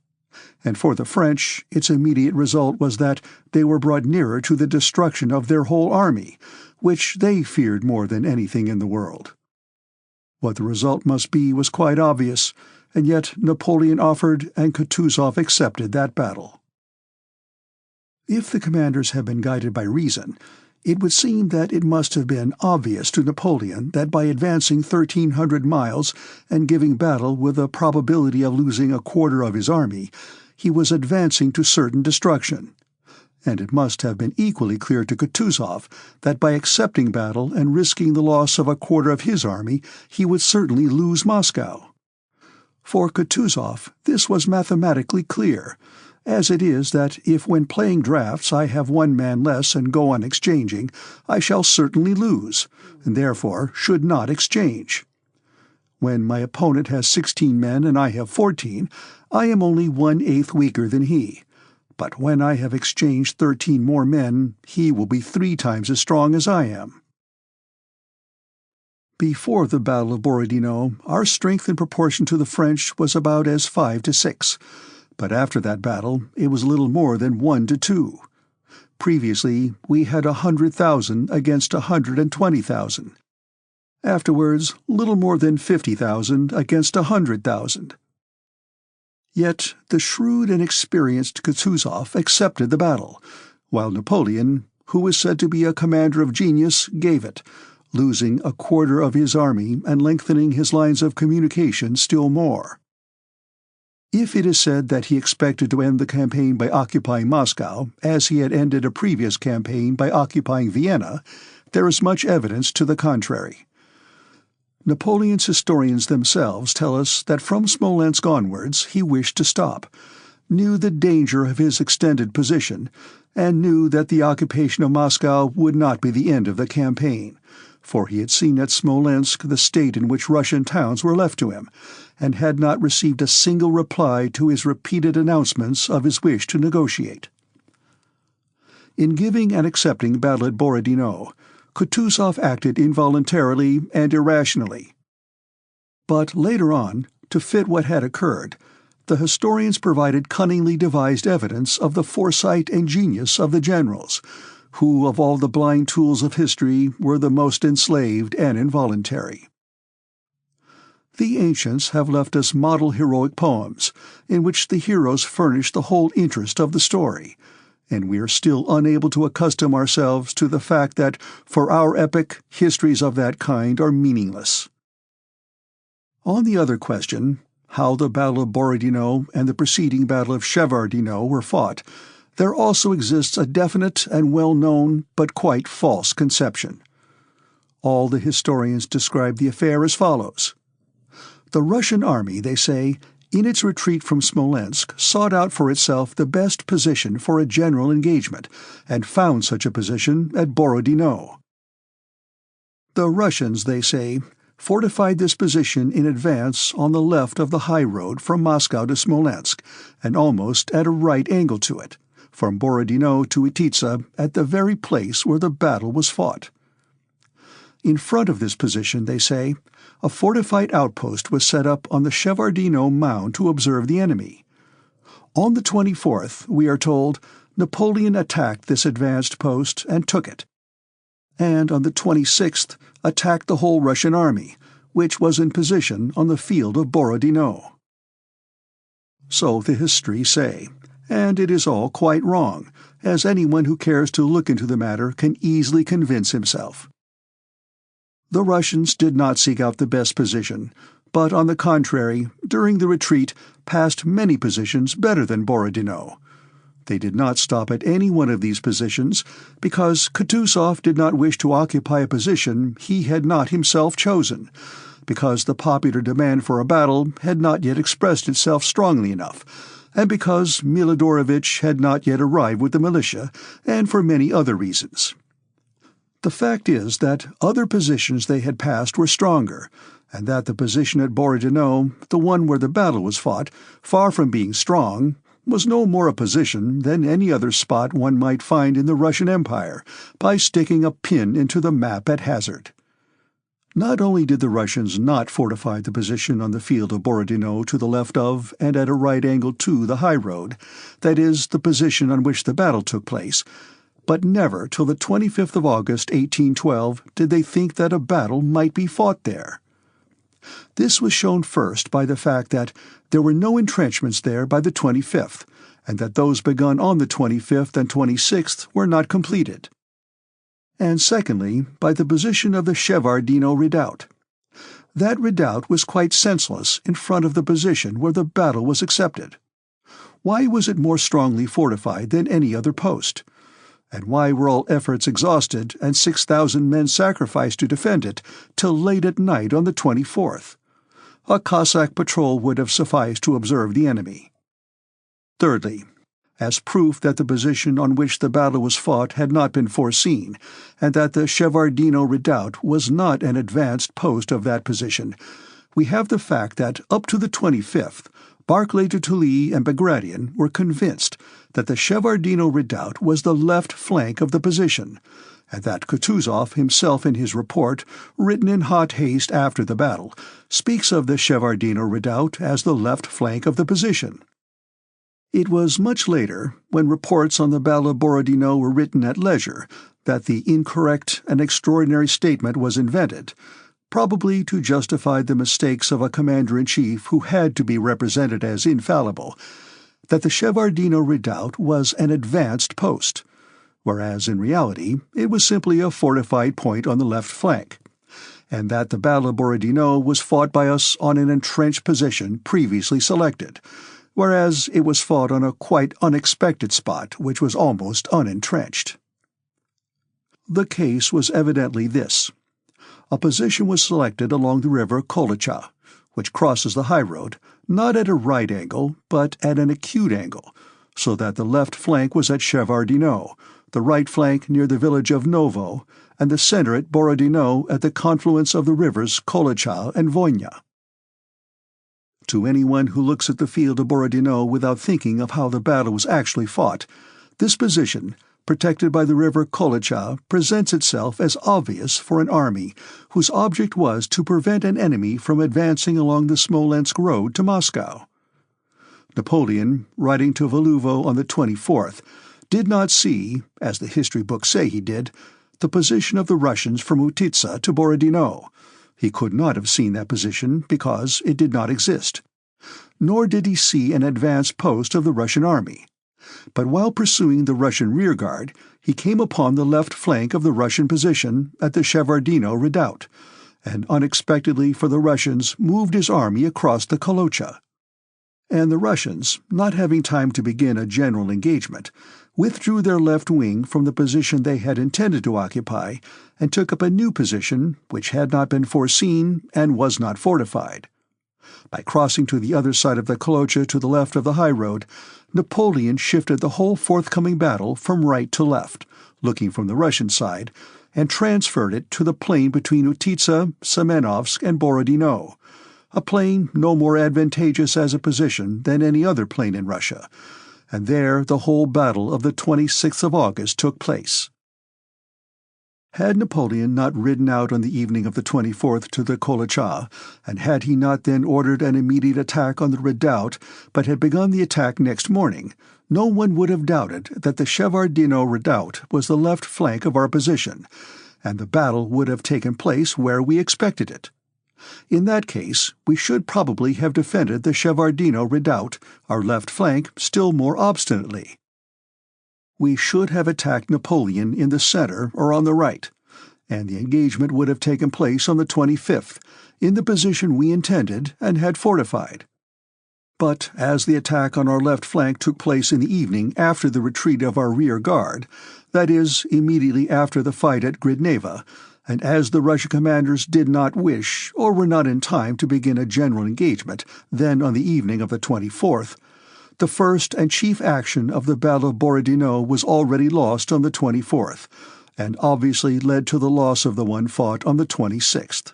And for the French, its immediate result was that they were brought nearer to the destruction of their whole army, which they feared more than anything in the world. What the result must be was quite obvious, and yet Napoleon offered and Kutuzov accepted that battle. If the commanders had been guided by reason, it would seem that it must have been obvious to Napoleon that by advancing 1,300 miles and giving battle with a probability of losing a quarter of his army, he was advancing to certain destruction. And it must have been equally clear to Kutuzov that by accepting battle and risking the loss of a quarter of his army, he would certainly lose Moscow. For Kutuzov, this was mathematically clear, as it is that if when playing drafts I have one man less and go on exchanging, I shall certainly lose, and therefore should not exchange. When my opponent has 16 men and I have 14, I am only 1/8 weaker than he. But when I have exchanged 13 more men, he will be 3 times as strong as I am. Before the Battle of Borodino, our strength in proportion to the French was about as 5 to 6, but after that battle it was little more than 1 to 2. Previously we had 100,000 against 120,000. Afterwards, little more than 50,000 against 100,000. Yet the shrewd and experienced Kutuzov accepted the battle, while Napoleon, who was said to be a commander of genius, gave it, losing a quarter of his army and lengthening his lines of communication still more. If it is said that he expected to end the campaign by occupying Moscow, as he had ended a previous campaign by occupying Vienna, there is much evidence to the contrary. Napoleon's historians themselves tell us that from Smolensk onwards he wished to stop, knew the danger of his extended position, and knew that the occupation of Moscow would not be the end of the campaign, for he had seen at Smolensk the state in which Russian towns were left to him, and had not received a single reply to his repeated announcements of his wish to negotiate. In giving and accepting battle at Borodino, Kutuzov acted involuntarily and irrationally. But later on, to fit what had occurred, the historians provided cunningly devised evidence of the foresight and genius of the generals, who of all the blind tools of history were the most enslaved and involuntary. The ancients have left us model heroic poems, in which the heroes furnish the whole interest of the story, and we are still unable to accustom ourselves to the fact that, for our epoch, histories of that kind are meaningless. On the other question, how the Battle of Borodino and the preceding Battle of Shevardino were fought, there also exists a definite and well-known but quite false conception. All the historians describe the affair as follows. The Russian army, they say, in its retreat from Smolensk, sought out for itself the best position for a general engagement, and found such a position at Borodino. The Russians, they say, fortified this position in advance on the left of the high road from Moscow to Smolensk, and almost at a right angle to it, from Borodino to Utitsa, at the very place where the battle was fought. In front of this position, they say, a fortified outpost was set up on the Shevardino Mound to observe the enemy. On the 24th, we are told, Napoleon attacked this advanced post and took it, and on the 26th attacked the whole Russian army, which was in position on the field of Borodino. So the histories say, and it is all quite wrong, as anyone who cares to look into the matter can easily convince himself. The Russians did not seek out the best position, but on the contrary, during the retreat, passed many positions better than Borodino. They did not stop at any one of these positions, because Kutuzov did not wish to occupy a position he had not himself chosen, because the popular demand for a battle had not yet expressed itself strongly enough, and because Milodorovich had not yet arrived with the militia, and for many other reasons. The fact is that other positions they had passed were stronger, and that the position at Borodino, the one where the battle was fought, far from being strong, was no more a position than any other spot one might find in the Russian Empire, by sticking a pin into the map at hazard. Not only did the Russians not fortify the position on the field of Borodino to the left of, and at a right angle to, the high road, that is, the position on which the battle took place, but never till the 25th of August, 1812, did they think that a battle might be fought there. This was shown first by the fact that there were no entrenchments there by the 25th, and that those begun on the 25th and 26th were not completed. And secondly, by the position of the Shevardino redoubt. That redoubt was quite senseless in front of the position where the battle was accepted. Why was it more strongly fortified than any other post? And why were all efforts exhausted and 6,000 men sacrificed to defend it till late at night on the 24th? A Cossack patrol would have sufficed to observe the enemy. Thirdly, as proof that the position on which the battle was fought had not been foreseen, and that the Shevardino redoubt was not an advanced post of that position, we have the fact that up to the 25th, Barclay de Tolly and Bagration were convinced that the Shevardino redoubt was the left flank of the position, and that Kutuzov himself in his report, written in hot haste after the battle, speaks of the Shevardino redoubt as the left flank of the position. It was much later, when reports on the Battle of Borodino were written at leisure, that the incorrect and extraordinary statement was invented, probably to justify the mistakes of a commander-in-chief who had to be represented as infallible, that the Shevardino redoubt was an advanced post, whereas in reality it was simply a fortified point on the left flank, and that the Battle of Borodino was fought by us on an entrenched position previously selected, whereas it was fought on a quite unexpected spot which was almost unentrenched. The case was evidently this. A position was selected along the river Kolocha, which crosses the high road, not at a right angle, but at an acute angle, so that the left flank was at Shevardino, the right flank near the village of Novo, and the center at Borodino at the confluence of the rivers Kolocha and Voyna. To anyone who looks at the field of Borodino without thinking of how the battle was actually fought, this position, protected by the river Kolocha, presents itself as obvious for an army whose object was to prevent an enemy from advancing along the Smolensk road to Moscow. Napoleon, writing to Valuvo on the 24th, did not see, as the history books say he did, the position of the Russians from Utitsa to Borodino. He could not have seen that position because it did not exist. Nor did he see an advanced post of the Russian army. But while pursuing the Russian rearguard, he came upon the left flank of the Russian position at the Shevardino redoubt, and unexpectedly for the Russians moved his army across the Kolocha. And the Russians, not having time to begin a general engagement, withdrew their left wing from the position they had intended to occupy and took up a new position which had not been foreseen and was not fortified. By crossing to the other side of the Kolocha to the left of the high road, Napoleon shifted the whole forthcoming battle from right to left, looking from the Russian side, and transferred it to the plain between Utitsa, Semenovsk, and Borodino, a plain no more advantageous as a position than any other plain in Russia, and there the whole battle of the 26th of August took place. Had Napoleon not ridden out on the evening of the 24th to the Kolocha, and had he not then ordered an immediate attack on the redoubt, but had begun the attack next morning, no one would have doubted that the Shevardino redoubt was the left flank of our position, and the battle would have taken place where we expected it. In that case, we should probably have defended the Shevardino redoubt, our left flank, still more obstinately. We should have attacked Napoleon in the center or on the right, and the engagement would have taken place on the 25th, in the position we intended and had fortified. But as the attack on our left flank took place in the evening after the retreat of our rear guard, that is, immediately after the fight at Gridneva, and as the Russian commanders did not wish or were not in time to begin a general engagement then on the evening of the 24th, the first and chief action of the Battle of Borodino was already lost on the 24th, and obviously led to the loss of the one fought on the 26th.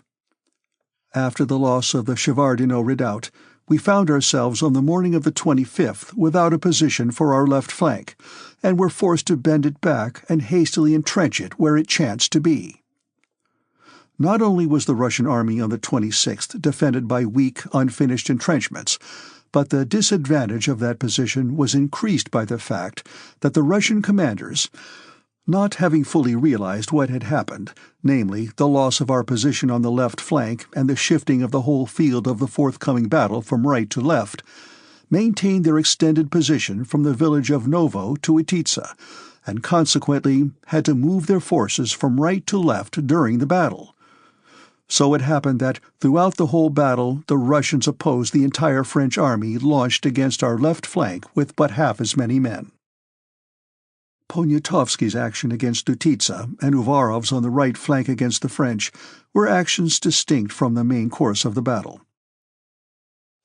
After the loss of the Shevardino redoubt, we found ourselves on the morning of the 25th without a position for our left flank, and were forced to bend it back and hastily entrench it where it chanced to be. Not only was the Russian army on the 26th defended by weak, unfinished entrenchments, but the disadvantage of that position was increased by the fact that the Russian commanders, not having fully realized what had happened, namely the loss of our position on the left flank and the shifting of the whole field of the forthcoming battle from right to left, maintained their extended position from the village of Novo to Utitsa, and consequently had to move their forces from right to left during the battle. So it happened that throughout the whole battle the Russians opposed the entire French army launched against our left flank with but half as many men. Poniatowski's action against Utitsa and Uvarov's on the right flank against the French were actions distinct from the main course of the battle.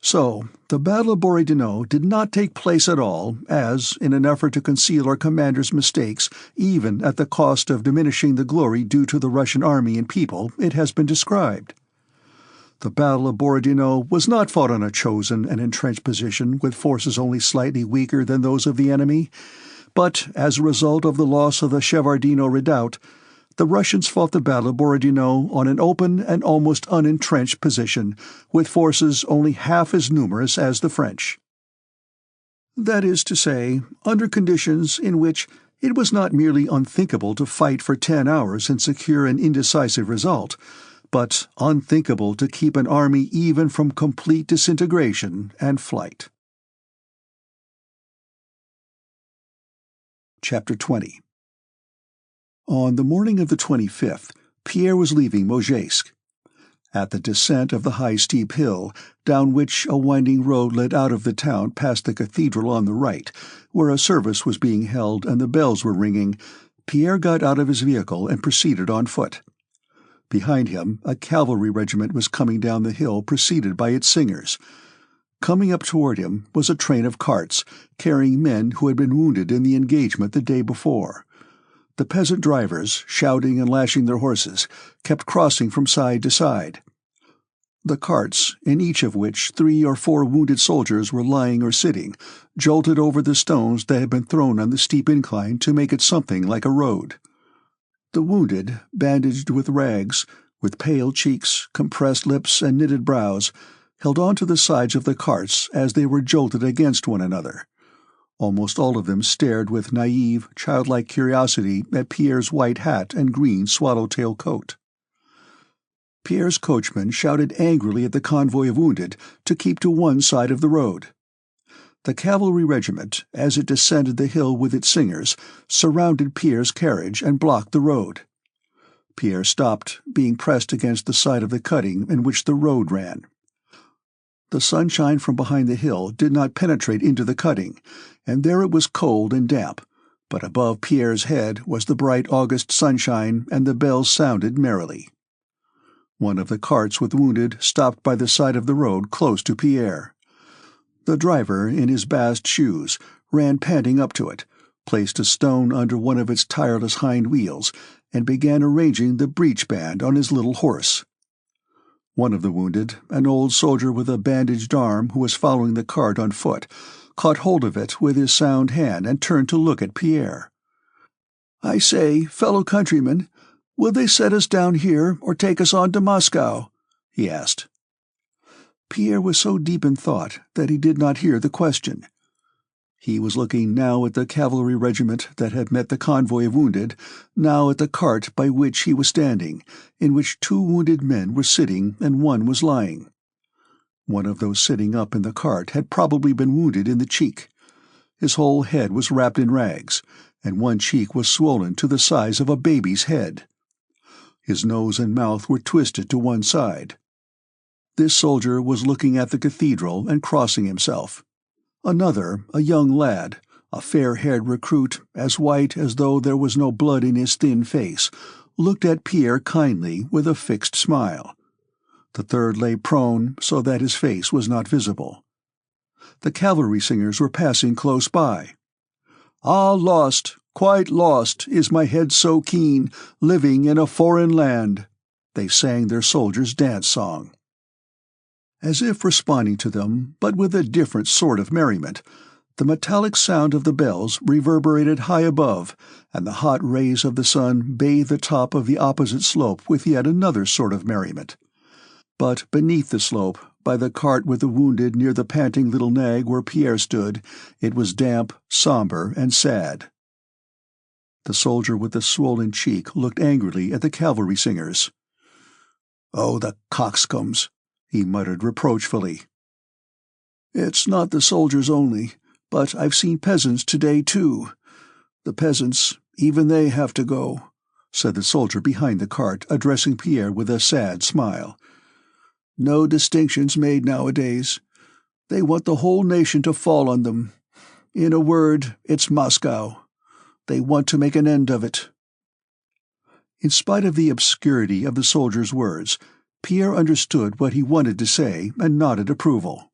So, the Battle of Borodino did not take place at all, as, in an effort to conceal our commander's mistakes, even at the cost of diminishing the glory due to the Russian army and people, it has been described. The Battle of Borodino was not fought on a chosen and entrenched position with forces only slightly weaker than those of the enemy, but as a result of the loss of the Shevardino redoubt, the Russians fought the Battle of Borodino on an open and almost unentrenched position, with forces only half as numerous as the French. That is to say, under conditions in which it was not merely unthinkable to fight for 10 hours and secure an indecisive result, but unthinkable to keep an army even from complete disintegration and flight. Chapter 20. On the morning of the 25th, Pierre was leaving Mozhaysk. At the descent of the high steep hill, down which a winding road led out of the town past the cathedral on the right, where a service was being held and the bells were ringing, Pierre got out of his vehicle and proceeded on foot. Behind him, a cavalry regiment was coming down the hill preceded by its singers. Coming up toward him was a train of carts, carrying men who had been wounded in the engagement the day before. The peasant drivers, shouting and lashing their horses, kept crossing from side to side. The carts, in each of which 3 or 4 wounded soldiers were lying or sitting, jolted over the stones that had been thrown on the steep incline to make it something like a road. The wounded, bandaged with rags, with pale cheeks, compressed lips, and knitted brows, held on to the sides of the carts as they were jolted against one another. Almost all of them stared with naive, childlike curiosity at Pierre's white hat and green swallow-tail coat. Pierre's coachman shouted angrily at the convoy of wounded to keep to one side of the road. The cavalry regiment, as it descended the hill with its singers, surrounded Pierre's carriage and blocked the road. Pierre stopped, being pressed against the side of the cutting in which the road ran. The sunshine from behind the hill did not penetrate into the cutting, and there it was cold and damp, but above Pierre's head was the bright August sunshine, and the bells sounded merrily. One of the carts with wounded stopped by the side of the road close to Pierre. The driver, in his bast shoes, ran panting up to it, placed a stone under one of its tireless hind wheels, and began arranging the breech band on his little horse. One of the wounded, an old soldier with a bandaged arm who was following the cart on foot, caught hold of it with his sound hand and turned to look at Pierre. "I say, fellow countrymen, will they set us down here or take us on to Moscow?" he asked. Pierre was so deep in thought that he did not hear the question. He was looking now at the cavalry regiment that had met the convoy of wounded, now at the cart by which he was standing, in which 2 wounded men were sitting and one was lying. One of those sitting up in the cart had probably been wounded in the cheek. His whole head was wrapped in rags, and one cheek was swollen to the size of a baby's head. His nose and mouth were twisted to one side. This soldier was looking at the cathedral and crossing himself. Another, a young lad, a fair-haired recruit, as white as though there was no blood in his thin face, looked at Pierre kindly with a fixed smile. The third lay prone so that his face was not visible. The cavalry singers were passing close by. "Ah, lost, quite lost, is my head so keen, living in a foreign land," they sang their soldiers' dance song. As if responding to them, but with a different sort of merriment, the metallic sound of the bells reverberated high above, and the hot rays of the sun bathed the top of the opposite slope with yet another sort of merriment. But beneath the slope, by the cart with the wounded near the panting little nag where Pierre stood, it was damp, somber, and sad. The soldier with the swollen cheek looked angrily at the cavalry singers. "Oh, the coxcombs," he muttered reproachfully. "It's not the soldiers only, but I've seen peasants today too. The peasants, even they have to go," said the soldier behind the cart, addressing Pierre with a sad smile. "No distinctions made nowadays. They want the whole nation to fall on them. In a word, it's Moscow. They want to make an end of it." In spite of the obscurity of the soldier's words, Pierre understood what he wanted to say and nodded approval.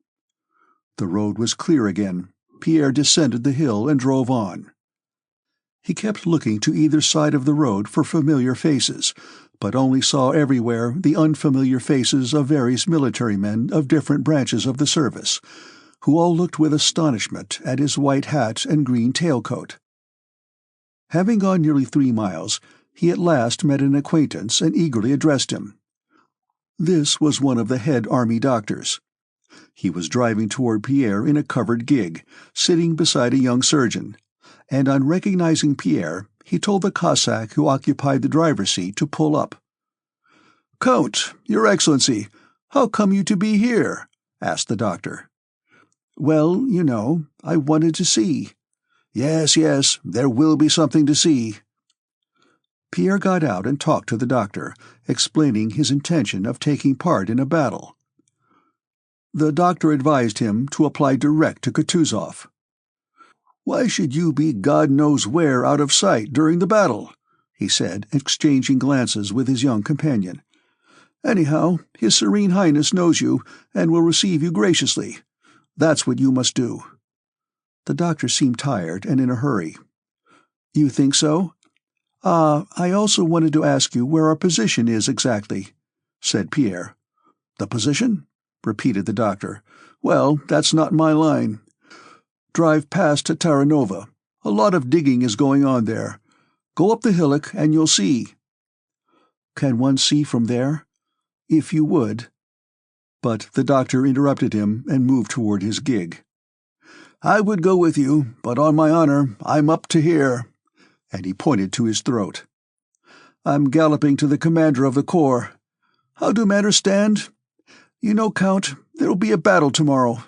The road was clear again. Pierre descended the hill and drove on. He kept looking to either side of the road for familiar faces, but only saw everywhere the unfamiliar faces of various military men of different branches of the service, who all looked with astonishment at his white hat and green tailcoat. Having gone nearly 3 miles, he at last met an acquaintance and eagerly addressed him. This was one of the head army doctors. He was driving toward Pierre in a covered gig, sitting beside a young surgeon, and on recognizing Pierre, he told the Cossack who occupied the driver's seat to pull up. "Count, Your Excellency, how come you to be here?" asked the doctor. "Well, you know, I wanted to see." Yes, there will be something to see." Pierre got out and talked to the doctor, explaining his intention of taking part in a battle. The doctor advised him to apply direct to Kutuzov. "Why should you be God knows where out of sight during the battle?" he said, exchanging glances with his young companion. "Anyhow, His Serene Highness knows you and will receive you graciously. That's what you must do." The doctor seemed tired and in a hurry. "You think so? I also wanted to ask you where our position is exactly," said Pierre. "The position?" repeated the doctor. "Well, that's not my line. Drive past to Taranova. A lot of digging is going on there. Go up the hillock and you'll see." "Can one see from there?" "If you would." But the doctor interrupted him and moved toward his gig. "I would go with you, but on my honor, I'm up to here," and he pointed to his throat. "I'm galloping to the commander of the corps. How do matters stand? You know, Count, there'll be a battle tomorrow.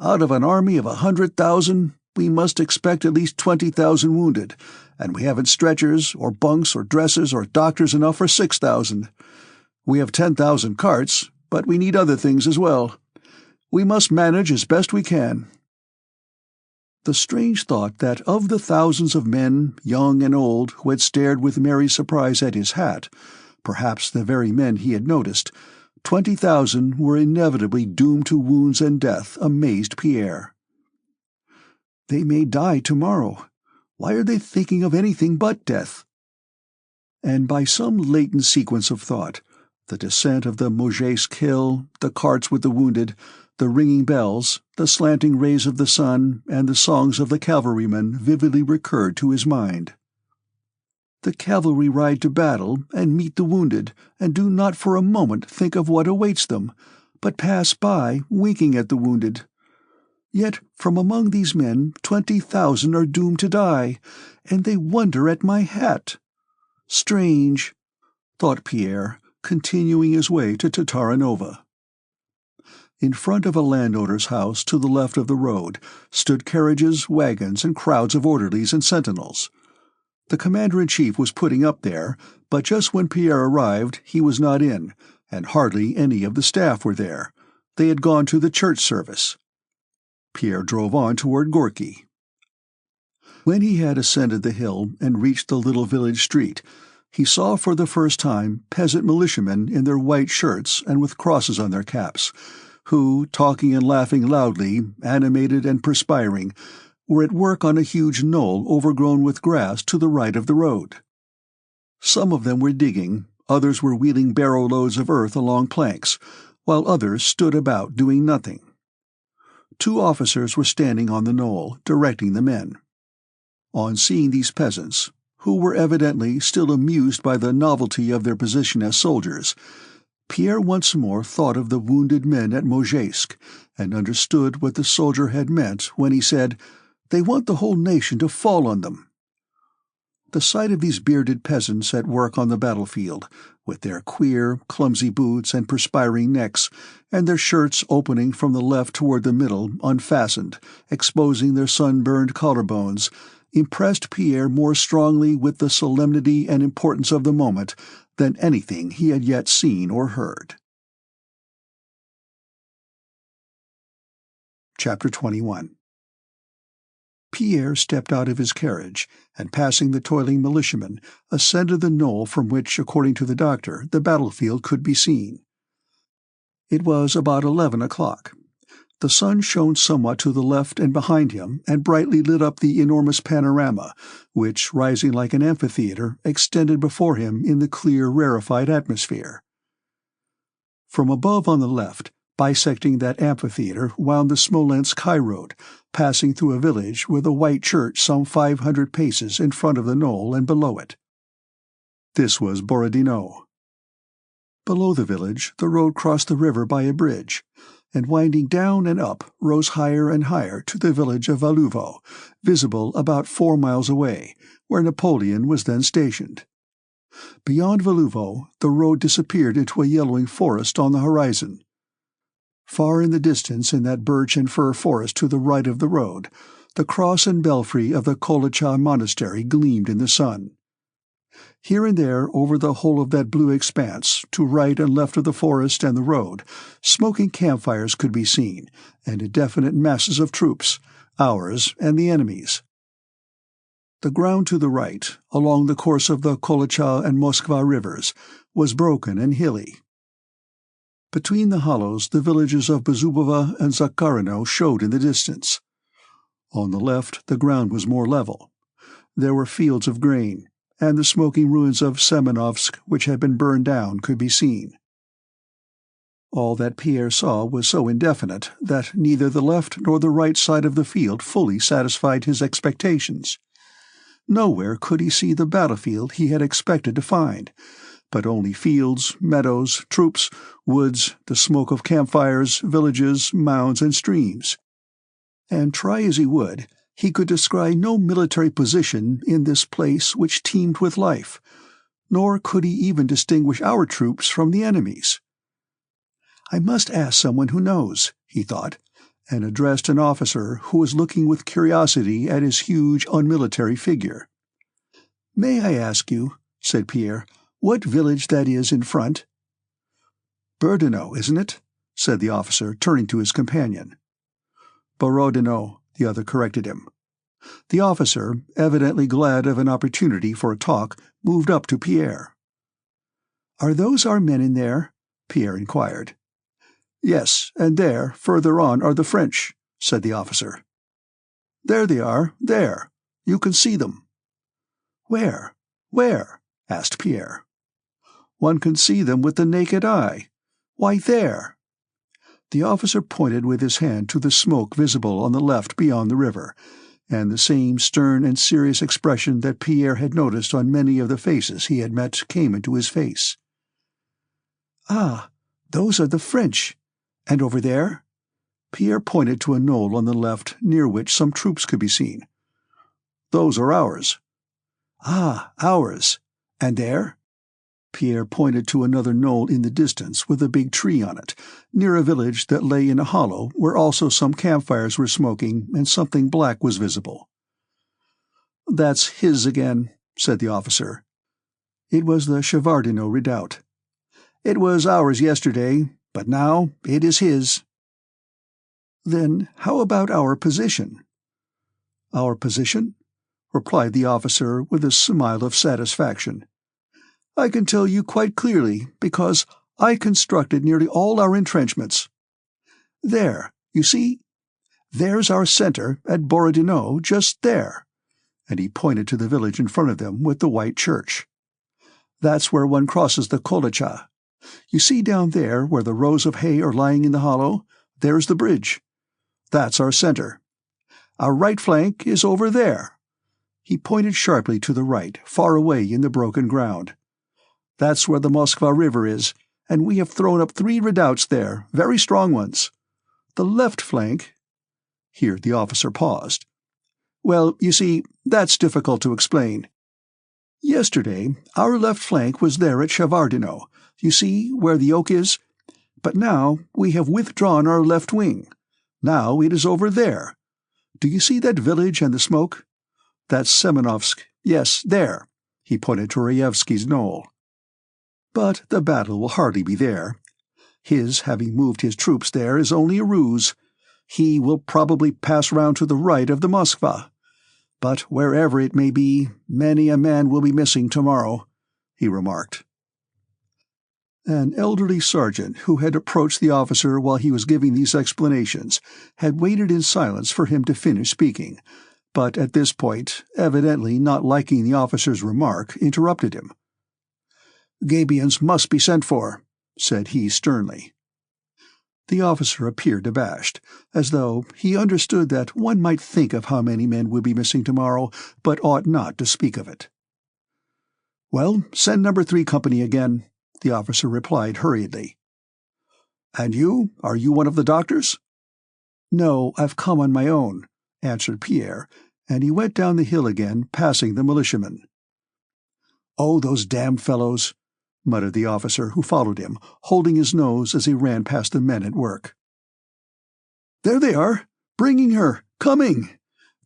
Out of an army of 100,000, we must expect at least 20,000 wounded, and we haven't stretchers, or bunks, or dressers, or doctors enough for 6,000. We have 10,000 carts, but we need other things as well. We must manage as best we can." The strange thought that of the thousands of men, young and old, who had stared with merry surprise at his hat, perhaps the very men he had noticed, 20,000 were inevitably doomed to wounds and death amazed Pierre. "They may die tomorrow. Why are they thinking of anything but death?" and by some latent sequence of thought, the descent of the Mojaisk hill, the carts with the wounded, the ringing bells, the slanting rays of the sun, and the songs of the cavalrymen vividly recurred to his mind. The cavalry ride to battle and meet the wounded, and do not for a moment think of what awaits them, but pass by, winking at the wounded. Yet from among these men 20,000 are doomed to die, and they wonder at my hat. Strange, thought Pierre, continuing his way to Tataranova. In front of a landowner's house to the left of the road stood carriages, wagons, and crowds of orderlies and sentinels. The commander-in-chief was putting up there, but just when Pierre arrived he was not in, and hardly any of the staff were there. They had gone to the church service. Pierre drove on toward Gorky. When he had ascended the hill and reached the little village street, he saw for the first time peasant militiamen in their white shirts and with crosses on their caps, who, talking and laughing loudly, animated and perspiring, were at work on a huge knoll overgrown with grass to the right of the road. Some of them were digging, others were wheeling barrow-loads of earth along planks, while others stood about doing nothing. 2 officers were standing on the knoll, directing the men. On seeing these peasants, who were evidently still amused by the novelty of their position as soldiers, Pierre once more thought of the wounded men at Mojaisk, and understood what the soldier had meant when he said, "They want the whole nation to fall on them." The sight of these bearded peasants at work on the battlefield, with their queer, clumsy boots and perspiring necks, and their shirts opening from the left toward the middle, unfastened, exposing their sunburned collarbones, impressed Pierre more strongly with the solemnity and importance of the moment than anything he had yet seen or heard. Chapter 21. Pierre stepped out of his carriage, and passing the toiling militiamen, ascended the knoll from which, according to the doctor, the battlefield could be seen. It was about 11 o'clock. The sun shone somewhat to the left and behind him, and brightly lit up the enormous panorama, which, rising like an amphitheatre, extended before him in the clear, rarefied atmosphere. From above on the left, bisecting that amphitheatre, wound the Smolensk high-road, passing through a village with a white church some 500 paces in front of the knoll and below it. This was Borodino. Below the village, the road crossed the river by a bridge, and winding down and up, rose higher and higher to the village of Valuvo, visible about 4 miles away, where Napoleon was then stationed. Beyond Valuvo, the road disappeared into a yellowing forest on the horizon. Far in the distance, in that birch and fir forest to the right of the road, the cross and belfry of the Kolocha monastery gleamed in the sun. Here and there, over the whole of that blue expanse, to right and left of the forest and the road, smoking campfires could be seen, and indefinite masses of troops, ours and the enemy's. The ground to the right, along the course of the Kolocha and Moskva rivers, was broken and hilly. Between the hollows the villages of Bezubova and Zakharino showed in the distance. On the left the ground was more level. There were fields of grain, and the smoking ruins of Semenovsk, which had been burned down, could be seen. All that Pierre saw was so indefinite that neither the left nor the right side of the field fully satisfied his expectations. Nowhere could he see the battlefield he had expected to find, but only fields, meadows, troops, woods, the smoke of campfires, villages, mounds, and streams. And try as he would, he could descry no military position in this place which teemed with life, nor could he even distinguish our troops from the enemy's. "I must ask someone who knows," he thought, and addressed an officer who was looking with curiosity at his huge, unmilitary figure. "May I ask you," said Pierre, "what village that is in front?" "Borodino, isn't it?" said the officer, turning to his companion. "Borodino," the other corrected him. The officer, evidently glad of an opportunity for a talk, moved up to Pierre. "Are those our men in there?" Pierre inquired. "Yes, and there, further on, are the French," said the officer. "There they are, there. You can see them." "Where? Where?" asked Pierre. "One can see them with the naked eye. Why, there." The officer pointed with his hand to the smoke visible on the left beyond the river, and the same stern and serious expression that Pierre had noticed on many of the faces he had met came into his face. "Ah, those are the French. And over there?" Pierre pointed to a knoll on the left near which some troops could be seen. "Those are ours." "Ah, ours. And there?" Pierre pointed to another knoll in the distance with a big tree on it, near a village that lay in a hollow where also some campfires were smoking and something black was visible. "That's his again," said the officer. It was the Shevardino redoubt. "It was ours yesterday, but now it is his." "Then how about our position?" "Our position?" replied the officer with a smile of satisfaction. "I can tell you quite clearly, because I constructed nearly all our entrenchments. There, you see? There's our center at Borodino, just there," and he pointed to the village in front of them with the white church. "That's where one crosses the Kolocha. You see down there where the rows of hay are lying in the hollow? There's the bridge. That's our center. Our right flank is over there." He pointed sharply to the right, far away in the broken ground. "That's where the Moskva River is, and we have thrown up 3 redoubts there, very strong ones. The left flank—" Here the officer paused. "Well, you see, that's difficult to explain. Yesterday, our left flank was there at Shevardino, you see, where the oak is? But now we have withdrawn our left wing. Now it is over there. Do you see that village and the smoke? That's Semenovsk. Yes, there." He pointed to Rayevsky's knoll. "But the battle will hardly be there. His having moved his troops there is only a ruse. He will probably pass round to the right of the Moskva. But wherever it may be, many a man will be missing tomorrow," he remarked. An elderly sergeant who had approached the officer while he was giving these explanations had waited in silence for him to finish speaking, but at this point, evidently not liking the officer's remark, interrupted him. "Gabions must be sent for," said he sternly. The officer appeared abashed, as though he understood that one might think of how many men would be missing tomorrow, but ought not to speak of it. "Well, send No. 3 Company again," the officer replied hurriedly. "And you? Are you one of the doctors?" "No, I've come on my own," answered Pierre, and he went down the hill again, passing the militiamen. "Oh, those damned fellows!" muttered the officer who followed him, holding his nose as he ran past the men at work. "There they are! Bringing her! Coming!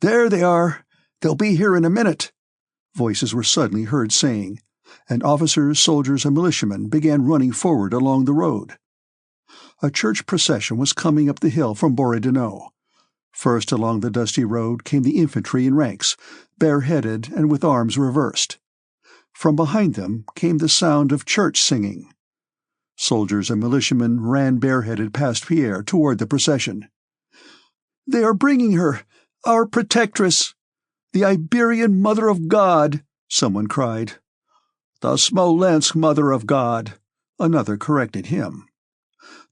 There they are! They'll be here in a minute!" voices were suddenly heard saying, and officers, soldiers, and militiamen began running forward along the road. A church procession was coming up the hill from Borodino. First along the dusty road came the infantry in ranks, bareheaded and with arms reversed. From behind them came the sound of church singing. Soldiers and militiamen ran bareheaded past Pierre toward the procession. "They are bringing her, our protectress! The Iberian Mother of God!" someone cried. "The Smolensk Mother of God," another corrected him.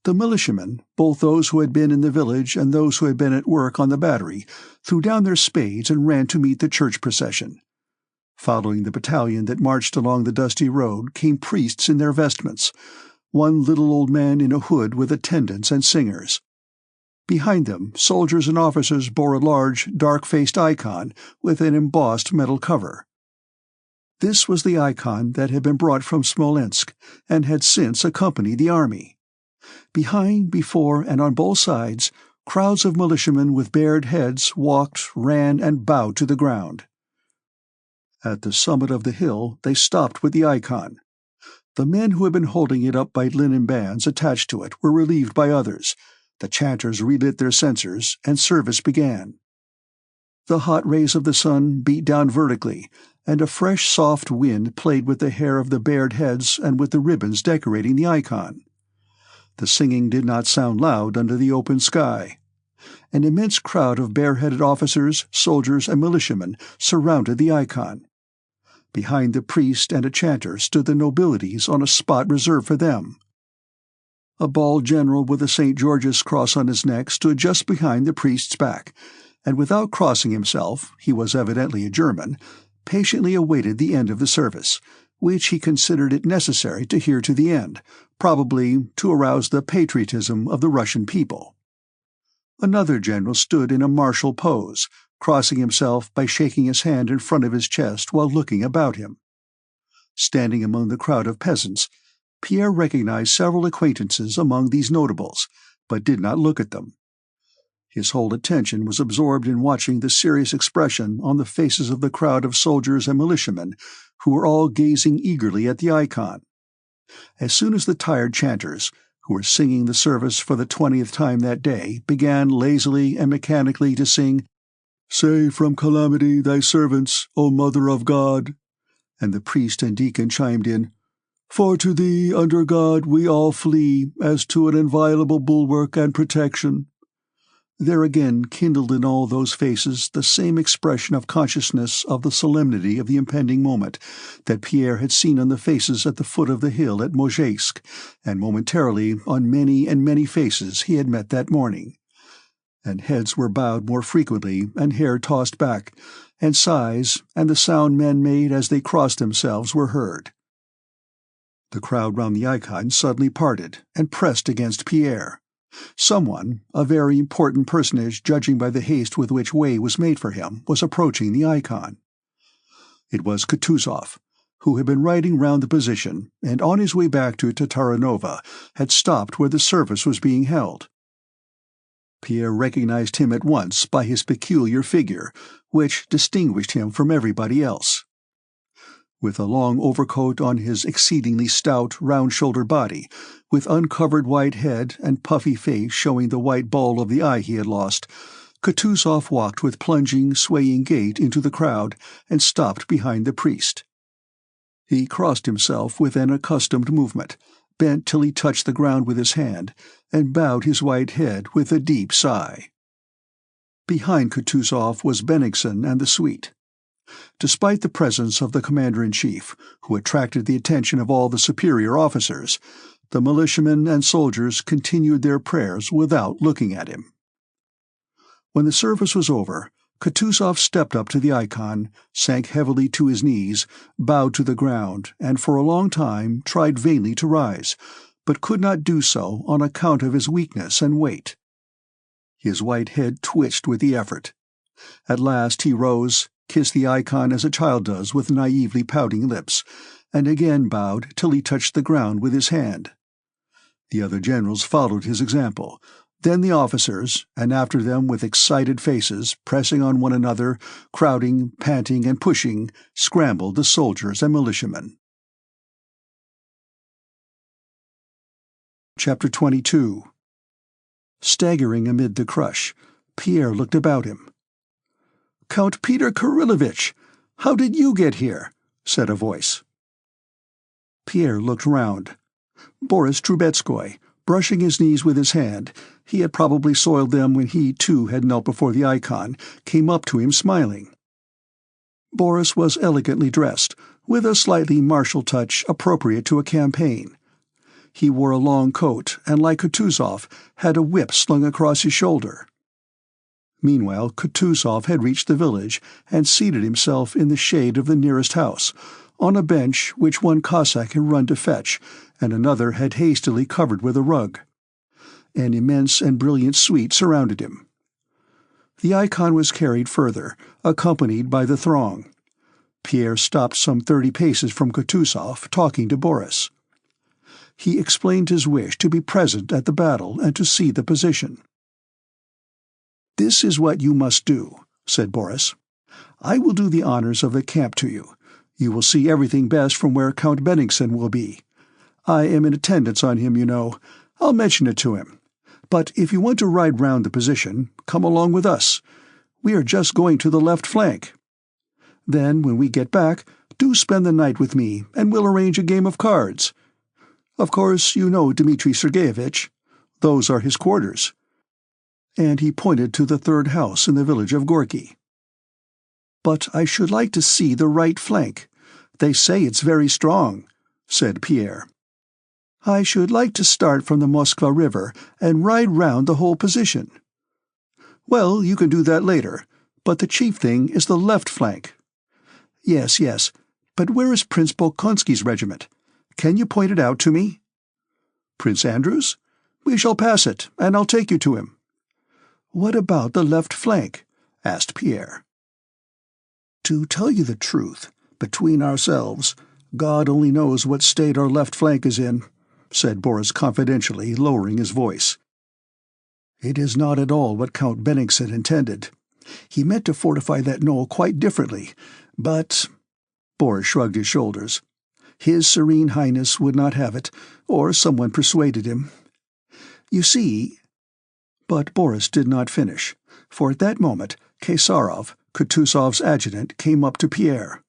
The militiamen, both those who had been in the village and those who had been at work on the battery, threw down their spades and ran to meet the church procession. Following the battalion that marched along the dusty road came priests in their vestments, one little old man in a hood with attendants and singers. Behind them, soldiers and officers bore a large, dark-faced icon with an embossed metal cover. This was the icon that had been brought from Smolensk and had since accompanied the army. Behind, before, and on both sides, crowds of militiamen with bared heads walked, ran, and bowed to the ground. At the summit of the hill they stopped with the icon. The men who had been holding it up by linen bands attached to it were relieved by others. The chanters relit their censers, and service began. The hot rays of the sun beat down vertically, and a fresh, soft wind played with the hair of the bared heads and with the ribbons decorating the icon. The singing did not sound loud under the open sky. An immense crowd of bareheaded officers, soldiers, and militiamen surrounded the icon. Behind the priest and a chanter stood the nobilities on a spot reserved for them. A bald general with a St. George's cross on his neck stood just behind the priest's back, and without crossing himself, he was evidently a German, patiently awaited the end of the service, which he considered it necessary to hear to the end, probably to arouse the patriotism of the Russian people. Another general stood in a martial pose, crossing himself by shaking his hand in front of his chest while looking about him. Standing among the crowd of peasants, Pierre recognized several acquaintances among these notables, but did not look at them. His whole attention was absorbed in watching the serious expression on the faces of the crowd of soldiers and militiamen, who were all gazing eagerly at the icon. As soon as the tired chanters, who were singing the service for the 20th time that day, began lazily and mechanically to sing, "Save from calamity thy servants, O Mother of God," and the priest and deacon chimed in, "For to thee, under God, we all flee, as to an inviolable bulwark and protection," there again kindled in all those faces the same expression of consciousness of the solemnity of the impending moment that Pierre had seen on the faces at the foot of the hill at Mozhaisk, and momentarily on many and many faces he had met that morning. And heads were bowed more frequently, and hair tossed back, and sighs and the sound men made as they crossed themselves were heard. The crowd round the icon suddenly parted and pressed against Pierre. Someone, a very important personage judging by the haste with which way was made for him, was approaching the icon. It was Kutuzov, who had been riding round the position, and on his way back to Tataranova had stopped where the service was being held. Pierre recognized him at once by his peculiar figure, which distinguished him from everybody else. With a long overcoat on his exceedingly stout, round-shouldered body, with uncovered white head and puffy face showing the white ball of the eye he had lost, Kutuzov walked with plunging, swaying gait into the crowd and stopped behind the priest. He crossed himself with an accustomed movement, bent till he touched the ground with his hand, and bowed his white head with a deep sigh. Behind Kutuzov was Bennigsen and the suite. Despite the presence of the commander-in-chief, who attracted the attention of all the superior officers, the militiamen and soldiers continued their prayers without looking at him. When the service was over, Kutuzov stepped up to the icon, sank heavily to his knees, bowed to the ground, and for a long time tried vainly to rise, but could not do so on account of his weakness and weight. His white head twitched with the effort. At last he rose, kissed the icon as a child does with naively pouting lips, and again bowed till he touched the ground with his hand. The other generals followed his example, then the officers, and after them with excited faces, pressing on one another, crowding, panting, and pushing, scrambled the soldiers and militiamen. Chapter 22. Staggering amid the crush, Pierre looked about him. "Count Peter Kirillovitch, how did you get here?" said a voice. Pierre looked round. Boris Trubetskoy, brushing his knees with his hand, he had probably soiled them when he too had knelt before the icon, came up to him smiling. Boris was elegantly dressed, with a slightly martial touch appropriate to a campaign. He wore a long coat, and like Kutuzov, had a whip slung across his shoulder. Meanwhile, Kutuzov had reached the village and seated himself in the shade of the nearest house, on a bench which one Cossack had run to fetch, and another had hastily covered with a rug. An immense and brilliant suite surrounded him. The icon was carried further, accompanied by the throng. Pierre stopped some 30 paces from Kutuzov, talking to Boris. He explained his wish to be present at the battle and to see the position. "This is what you must do," said Boris. "I will do the honors of the camp to you. You will see everything best from where Count Bennigsen will be. I am in attendance on him, you know. I'll mention it to him. But if you want to ride round the position, come along with us. We are just going to the left flank. Then, when we get back, do spend the night with me, and we'll arrange a game of cards. Of course, you know Dmitri Sergeyevich. Those are his quarters." And he pointed to the third house in the village of Gorky. "But I should like to see the right flank. They say it's very strong," said Pierre. "I should like to start from the Moskva River and ride round the whole position." "Well, you can do that later, but the chief thing is the left flank." "Yes, yes, but where is Prince Bolkonsky's regiment? Can you point it out to me?" "Prince Andrew's? We shall pass it, and I'll take you to him." "What about the left flank?" asked Pierre. "To tell you the truth, between ourselves, God only knows what state our left flank is in," said Boris confidentially, lowering his voice. "It is not at all what Count Bennigsen intended. He meant to fortify that knoll quite differently, but—" Boris shrugged his shoulders. "His Serene Highness would not have it, or someone persuaded him. You see—" But Boris did not finish, for at that moment Kesarov, Kutuzov's adjutant, came up to Pierre.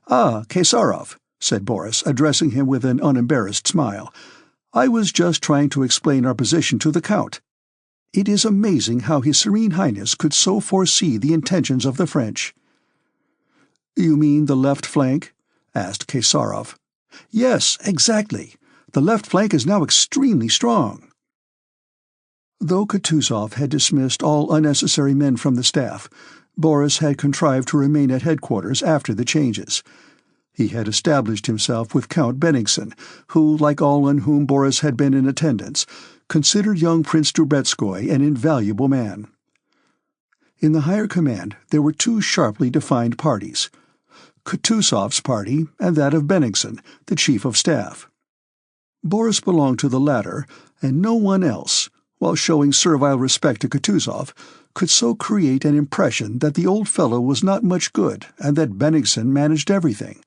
"Ah, Kesarov," said Boris, addressing him with an unembarrassed smile. "I was just trying to explain our position to the Count. It is amazing how His Serene Highness could so foresee the intentions of the French." "You mean the left flank?" asked Kesarov. "Yes, exactly. The left flank is now extremely strong." Though Kutuzov had dismissed all unnecessary men from the staff, Boris had contrived to remain at headquarters after the changes. He had established himself with Count Bennigsen, who, like all on whom Boris had been in attendance, considered young Prince Drubetskoy an invaluable man. In the higher command there were two sharply defined parties: Kutuzov's party and that of Bennigsen, the chief of staff. Boris belonged to the latter, and no one else, while showing servile respect to Kutuzov, could so create an impression that the old fellow was not much good and that Bennigsen managed everything.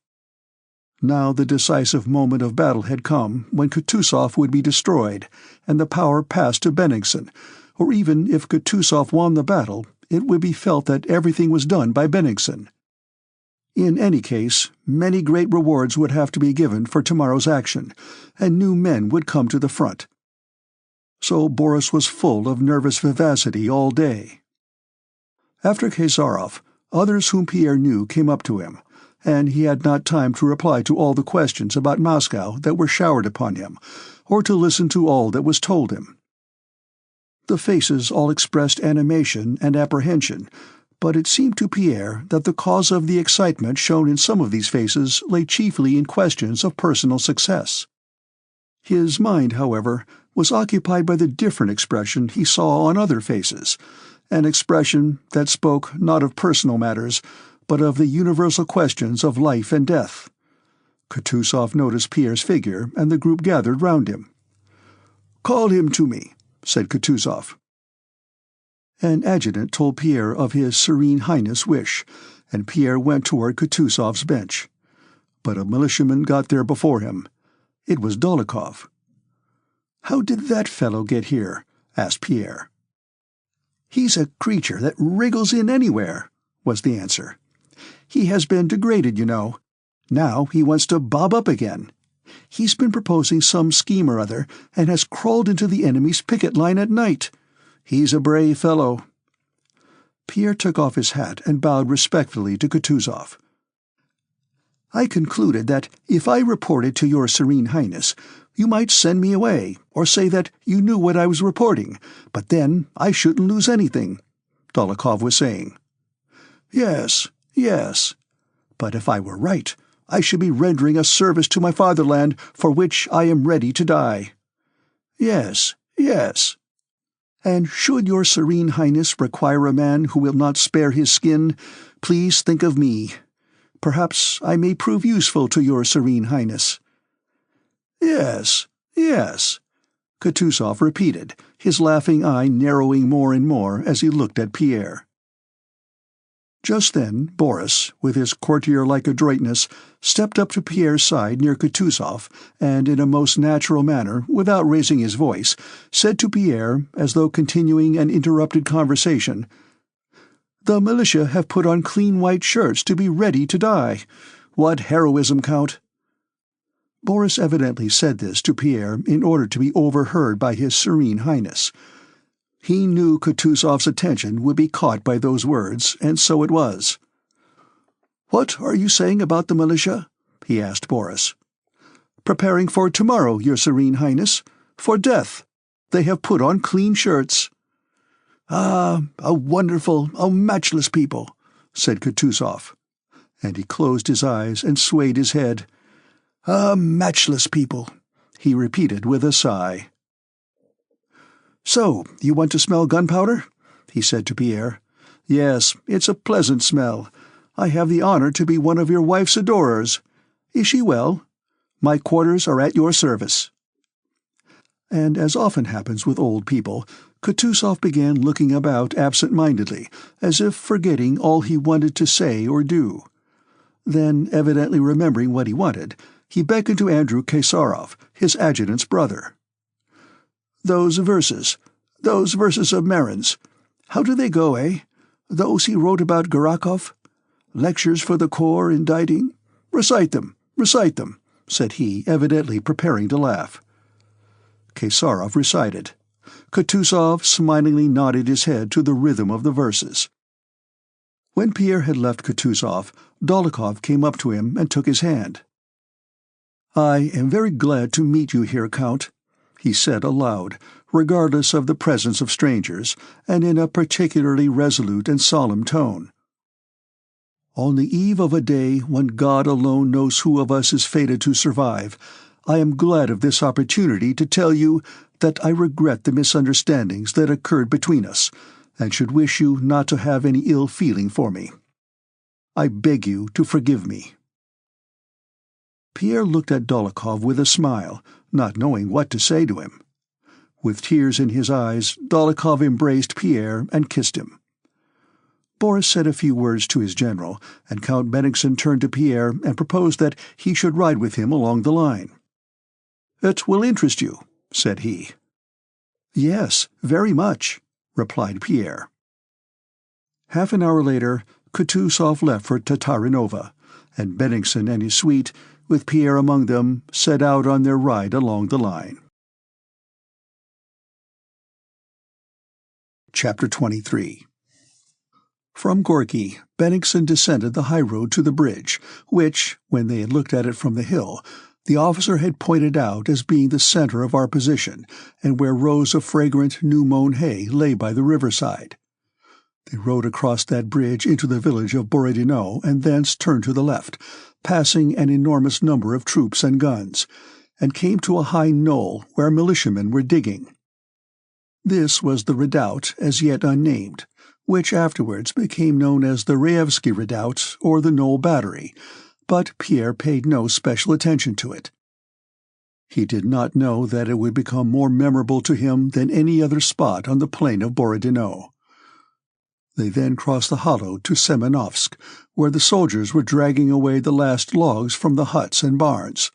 Now the decisive moment of battle had come when Kutuzov would be destroyed and the power passed to Bennigsen, or even if Kutuzov won the battle, it would be felt that everything was done by Bennigsen. In any case, many great rewards would have to be given for tomorrow's action, and new men would come to the front. So Boris was full of nervous vivacity all day. After Kesarov, others whom Pierre knew came up to him, and he had not time to reply to all the questions about Moscow that were showered upon him, or to listen to all that was told him. The faces all expressed animation and apprehension, but it seemed to Pierre that the cause of the excitement shown in some of these faces lay chiefly in questions of personal success. His mind, however, was occupied by the different expression he saw on other faces, an expression that spoke not of personal matters, but of the universal questions of life and death. Kutuzov noticed Pierre's figure, and the group gathered round him. "Call him to me," said Kutuzov. An adjutant told Pierre of His Serene Highness' wish, and Pierre went toward Kutuzov's bench. But a militiaman got there before him. It was Dolokhov. "How did that fellow get here?" asked Pierre. "He's a creature that wriggles in anywhere," was the answer. "He has been degraded, you know. Now he wants to bob up again. He's been proposing some scheme or other, and has crawled into the enemy's picket line at night. He's a brave fellow." Pierre took off his hat and bowed respectfully to Kutuzov. "I concluded that if I reported to your Serene Highness, you might send me away, or say that you knew what I was reporting, but then I shouldn't lose anything," Dolokhov was saying. "Yes, yes. But if I were right, I should be rendering a service to my fatherland for which I am ready to die." "Yes, yes." "And should your Serene Highness require a man who will not spare his skin, please think of me. Perhaps I may prove useful to your Serene Highness." "Yes, yes," Kutuzov repeated, his laughing eye narrowing more and more as he looked at Pierre. Just then Boris, with his courtier-like adroitness, stepped up to Pierre's side near Kutuzov, and in a most natural manner, without raising his voice, said to Pierre, as though continuing an interrupted conversation, "The militia have put on clean white shirts to be ready to die. What heroism, Count!" Boris evidently said this to Pierre in order to be overheard by His Serene Highness. He knew Kutuzov's attention would be caught by those words, and so it was. "What are you saying about the militia?" he asked Boris. "Preparing for tomorrow, Your Serene Highness. For death. They have put on clean shirts." "Ah, a wonderful, a matchless people," said Kutuzov, and he closed his eyes and swayed his head. "A matchless people," he repeated with a sigh. "So, you want to smell gunpowder?" he said to Pierre. "Yes, it's a pleasant smell. I have the honor to be one of your wife's adorers. Is she well? My quarters are at your service." And as often happens with old people, Kutuzov began looking about absent-mindedly, as if forgetting all he wanted to say or do. Then, evidently remembering what he wanted, he beckoned to Andrew Kesarov, his adjutant's brother. Those verses of Marin's, how do they go, eh? Those he wrote about Garakov? Lectures for the corps inditing? Recite them, said he, evidently preparing to laugh. Kesarov recited. Kutuzov smilingly nodded his head to the rhythm of the verses. When Pierre had left Kutuzov, Dólokhov came up to him and took his hand. "I am very glad to meet you here, Count," he said aloud, regardless of the presence of strangers, and in a particularly resolute and solemn tone. "On the eve of a day when God alone knows who of us is fated to survive, I am glad of this opportunity to tell you that I regret the misunderstandings that occurred between us, and should wish you not to have any ill feeling for me. I beg you to forgive me." Pierre looked at Dólokhov with a smile, not knowing what to say to him. With tears in his eyes, Dólokhov embraced Pierre and kissed him. Boris said a few words to his general, and Count Bennigsen turned to Pierre and proposed that he should ride with him along the line. "It will interest you," said he. "Yes, very much," replied Pierre. Half an hour later, Kutuzov left for Tatarinova, and Bennigsen and his suite, with Pierre among them, set out on their ride along the line. Chapter 23. From Gorky, Bennigsen descended the high road to the bridge, which, when they had looked at it from the hill, the officer had pointed out as being the center of our position, and where rows of fragrant, new-mown hay lay by the riverside. They rode across that bridge into the village of Borodino and thence turned to the left, passing an enormous number of troops and guns, and came to a high knoll where militiamen were digging. This was the redoubt, as yet unnamed, which afterwards became known as the Raevsky Redoubt or the Knoll Battery, but Pierre paid no special attention to it. He did not know that it would become more memorable to him than any other spot on the plain of Borodino. They then crossed the hollow to Semenovsk, where the soldiers were dragging away the last logs from the huts and barns.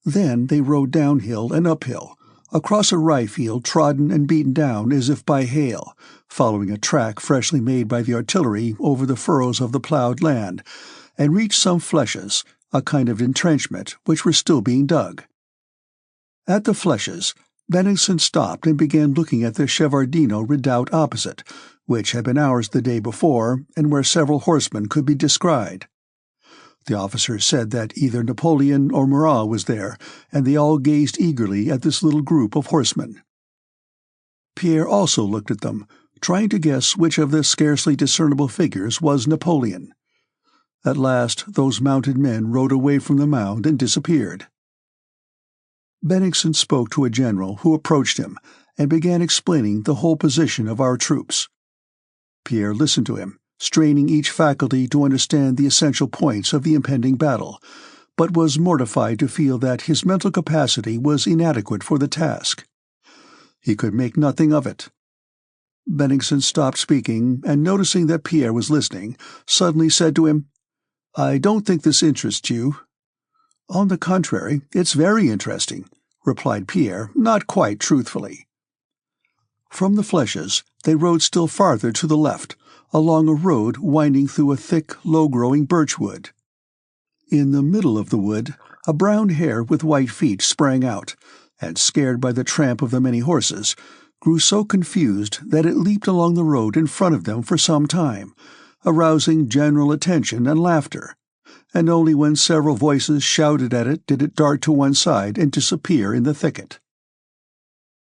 Then they rode downhill and uphill, across a rye field trodden and beaten down as if by hail, following a track freshly made by the artillery over the furrows of the ploughed land, and reached some flèches, a kind of entrenchment, which were still being dug. At the flèches, Bennigsen stopped and began looking at the Shevardino redoubt opposite, which had been ours the day before, and where several horsemen could be descried. The officer said that either Napoleon or Murat was there, and they all gazed eagerly at this little group of horsemen. Pierre also looked at them, trying to guess which of the scarcely discernible figures was Napoleon. At last those mounted men rode away from the mound and disappeared. Bennigsen spoke to a general who approached him, and began explaining the whole position of our troops. Pierre listened to him, straining each faculty to understand the essential points of the impending battle, but was mortified to feel that his mental capacity was inadequate for the task. He could make nothing of it. Bennigsen stopped speaking, and noticing that Pierre was listening, suddenly said to him, "I don't think this interests you." "On the contrary, it's very interesting," replied Pierre, not quite truthfully. From the flèches, they rode still farther to the left, along a road winding through a thick, low-growing birch-wood. In the middle of the wood, a brown hare with white feet sprang out, and, scared by the tramp of the many horses, grew so confused that it leaped along the road in front of them for some time, arousing general attention and laughter, and only when several voices shouted at it did it dart to one side and disappear in the thicket.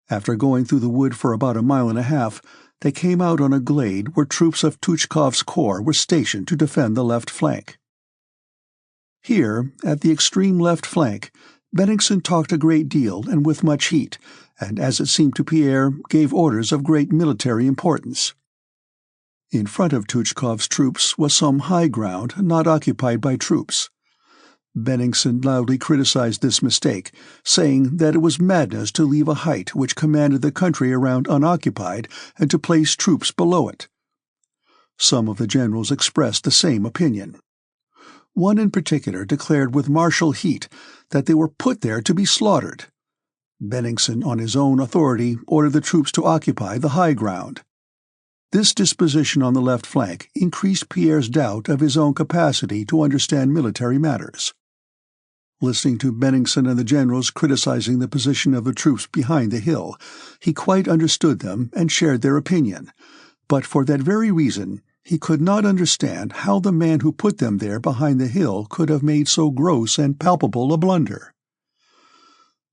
After going through the wood for about a mile and a half, they came out on a glade where troops of Tuchkov's corps were stationed to defend the left flank. Here, at the extreme left flank, Bennigsen talked a great deal and with much heat, and, as it seemed to Pierre, gave orders of great military importance. In front of Tuchkov's troops was some high ground not occupied by troops. Bennigsen loudly criticized this mistake, saying that it was madness to leave a height which commanded the country around unoccupied and to place troops below it. Some of the generals expressed the same opinion. One in particular declared with martial heat that they were put there to be slaughtered. Bennigsen, on his own authority, ordered the troops to occupy the high ground. This disposition on the left flank increased Pierre's doubt of his own capacity to understand military matters. Listening to Bennigsen and the generals criticizing the position of the troops behind the hill, he quite understood them and shared their opinion, but for that very reason he could not understand how the man who put them there behind the hill could have made so gross and palpable a blunder.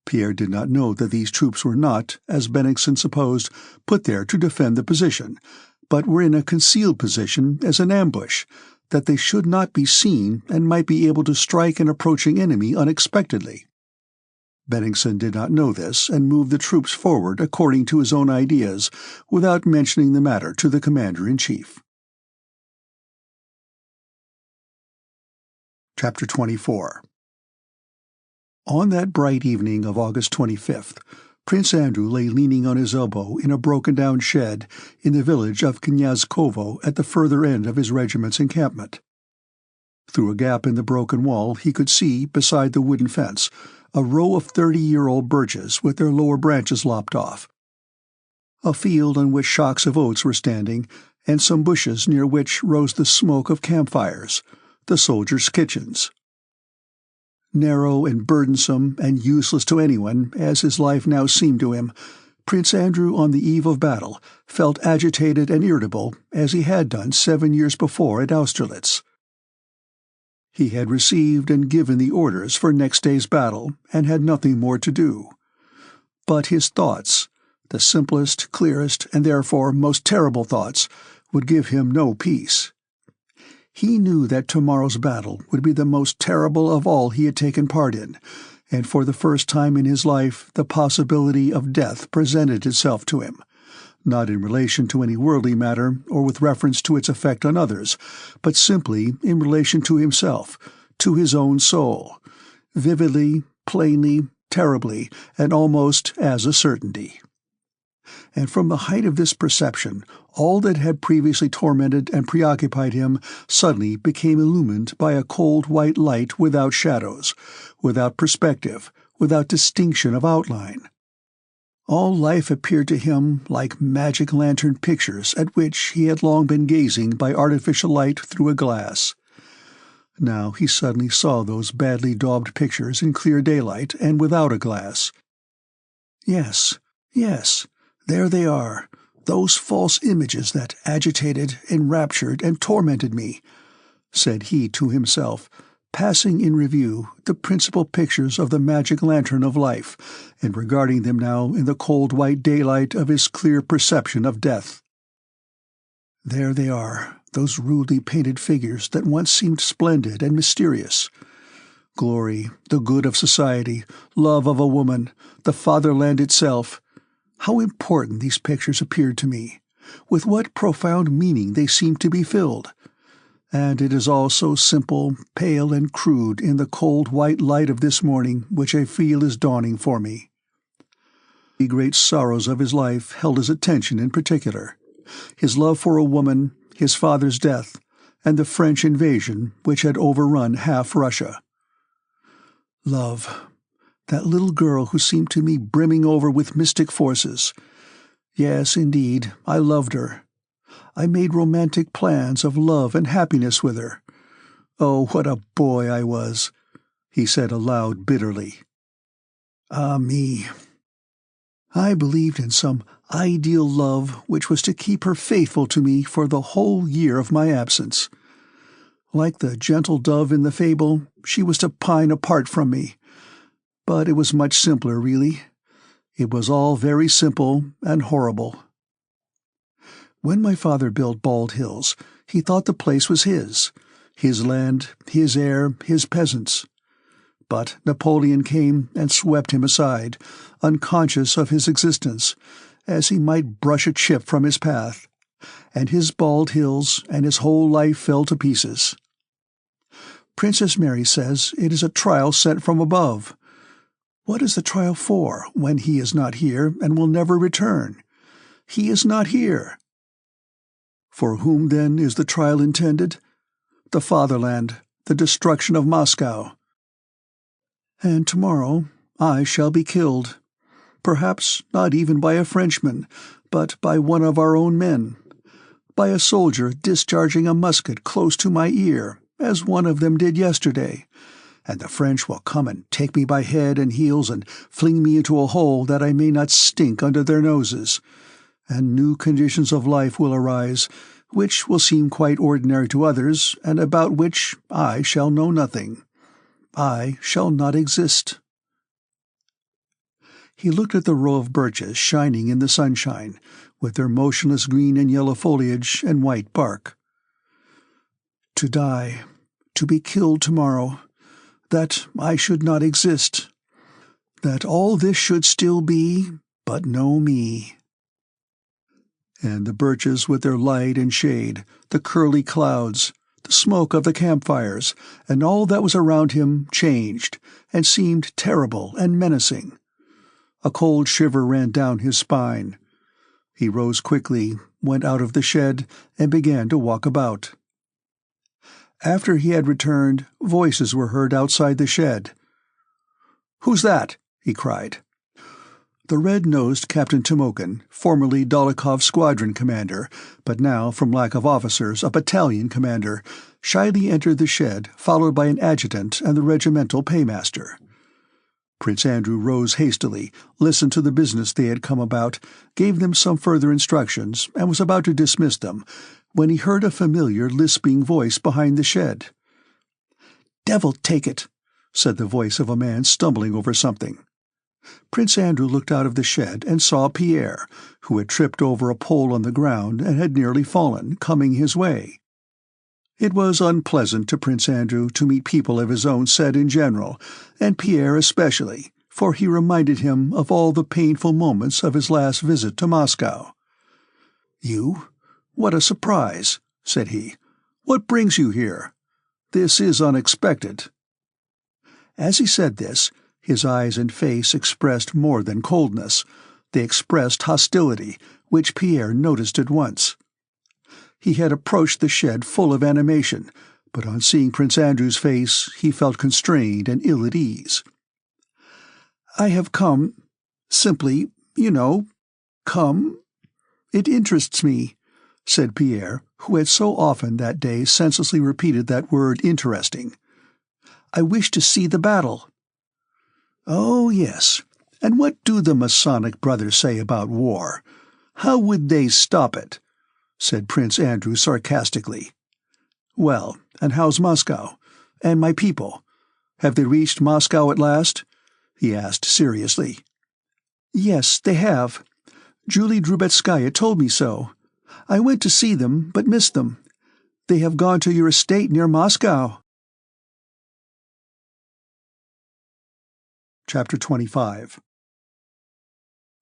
Pierre did not know that these troops were not, as Bennigsen supposed, put there to defend the position, but were in a concealed position as an ambush, that they should not be seen and might be able to strike an approaching enemy unexpectedly. Bennigsen did not know this and moved the troops forward according to his own ideas, without mentioning the matter to the commander-in-chief. Chapter 24. On that bright evening of August 25th, Prince Andrew lay leaning on his elbow in a broken-down shed in the village of Knyazkovo at the further end of his regiment's encampment. Through a gap in the broken wall he could see, beside the wooden fence, a row of 30-year-old birches with their lower branches lopped off, a field on which shocks of oats were standing, and some bushes near which rose the smoke of campfires, the soldiers' kitchens. Narrow and burdensome and useless to anyone, as his life now seemed to him, Prince Andrew on the eve of battle felt agitated and irritable as he had done 7 years before at Austerlitz. He had received and given the orders for next day's battle and had nothing more to do. But his thoughts, the simplest, clearest, and therefore most terrible thoughts, would give him no peace. He knew that tomorrow's battle would be the most terrible of all he had taken part in, and for the first time in his life the possibility of death presented itself to him, not in relation to any worldly matter or with reference to its effect on others, but simply in relation to himself, to his own soul, vividly, plainly, terribly, and almost as a certainty. And from the height of this perception, all that had previously tormented and preoccupied him suddenly became illumined by a cold white light without shadows, without perspective, without distinction of outline. All life appeared to him like magic lantern pictures at which he had long been gazing by artificial light through a glass. Now he suddenly saw those badly daubed pictures in clear daylight and without a glass. Yes, there they are, those false images that agitated, enraptured, and tormented me, said he to himself, passing in review the principal pictures of the magic lantern of life, and regarding them now in the cold white daylight of his clear perception of death. There they are, those rudely painted figures that once seemed splendid and mysterious. Glory, the good of society, love of a woman, the fatherland itself. How important these pictures appeared to me, with what profound meaning they seemed to be filled. And it is all so simple, pale, and crude in the cold white light of this morning which I feel is dawning for me. The great sorrows of his life held his attention in particular: his love for a woman, his father's death, and the French invasion which had overrun half Russia. Love. That little girl who seemed to me brimming over with mystic forces. Yes, indeed, I loved her. I made romantic plans of love and happiness with her. Oh, what a boy I was, he said aloud bitterly. Ah, me. I believed in some ideal love which was to keep her faithful to me for the whole year of my absence. Like the gentle dove in the fable, she was to pine apart from me. But it was much simpler, really. It was all very simple and horrible. When my father built Bald Hills, he thought the place was his land, his air, his peasants. But Napoleon came and swept him aside, unconscious of his existence, as he might brush a chip from his path, and his Bald Hills and his whole life fell to pieces. Princess Mary says it is a trial sent from above. What is the trial for, when he is not here and will never return? He is not here. For whom, then, is the trial intended? The fatherland, the destruction of Moscow. And tomorrow I shall be killed. Perhaps not even by a Frenchman, but by one of our own men. By a soldier discharging a musket close to my ear, as one of them did yesterday. And the French will come and take me by head and heels and fling me into a hole that I may not stink under their noses. And new conditions of life will arise, which will seem quite ordinary to others, and about which I shall know nothing. I shall not exist. He looked at the row of birches shining in the sunshine, with their motionless green and yellow foliage and white bark. To die, to be killed tomorrow, that I should not exist, that all this should still be, but no me. And the birches with their light and shade, the curly clouds, the smoke of the campfires, and all that was around him changed, and seemed terrible and menacing. A cold shiver ran down his spine. He rose quickly, went out of the shed, and began to walk about. After he had returned, voices were heard outside the shed. "Who's that?" he cried. The red-nosed Captain Timokhin, formerly Dólokhov's squadron commander, but now, from lack of officers, a battalion commander, shyly entered the shed, followed by an adjutant and the regimental paymaster. Prince Andrew rose hastily, listened to the business they had come about, gave them some further instructions, and was about to dismiss them, when he heard a familiar lisping voice behind the shed. "Devil take it," said the voice of a man stumbling over something. Prince Andrew looked out of the shed and saw Pierre, who had tripped over a pole on the ground and had nearly fallen, coming his way. It was unpleasant to Prince Andrew to meet people of his own set in general, and Pierre especially, for he reminded him of all the painful moments of his last visit to Moscow. "You? What a surprise," said he. "What brings you here? This is unexpected." As he said this, his eyes and face expressed more than coldness. They expressed hostility, which Pierre noticed at once. He had approached the shed full of animation, but on seeing Prince Andrew's face he felt constrained and ill at ease. "I have come, simply, come. It interests me," said Pierre, who had so often that day senselessly repeated that word interesting. "I wish to see the battle." "Oh, yes. And what do the Masonic brothers say about war? How would they stop it?" said Prince Andrew sarcastically. "Well, and how's Moscow? And my people? Have they reached Moscow at last?" he asked seriously. "Yes, they have. Julie Drubetskaya told me so. I went to see them, but missed them. They have gone to your estate near Moscow." Chapter 25.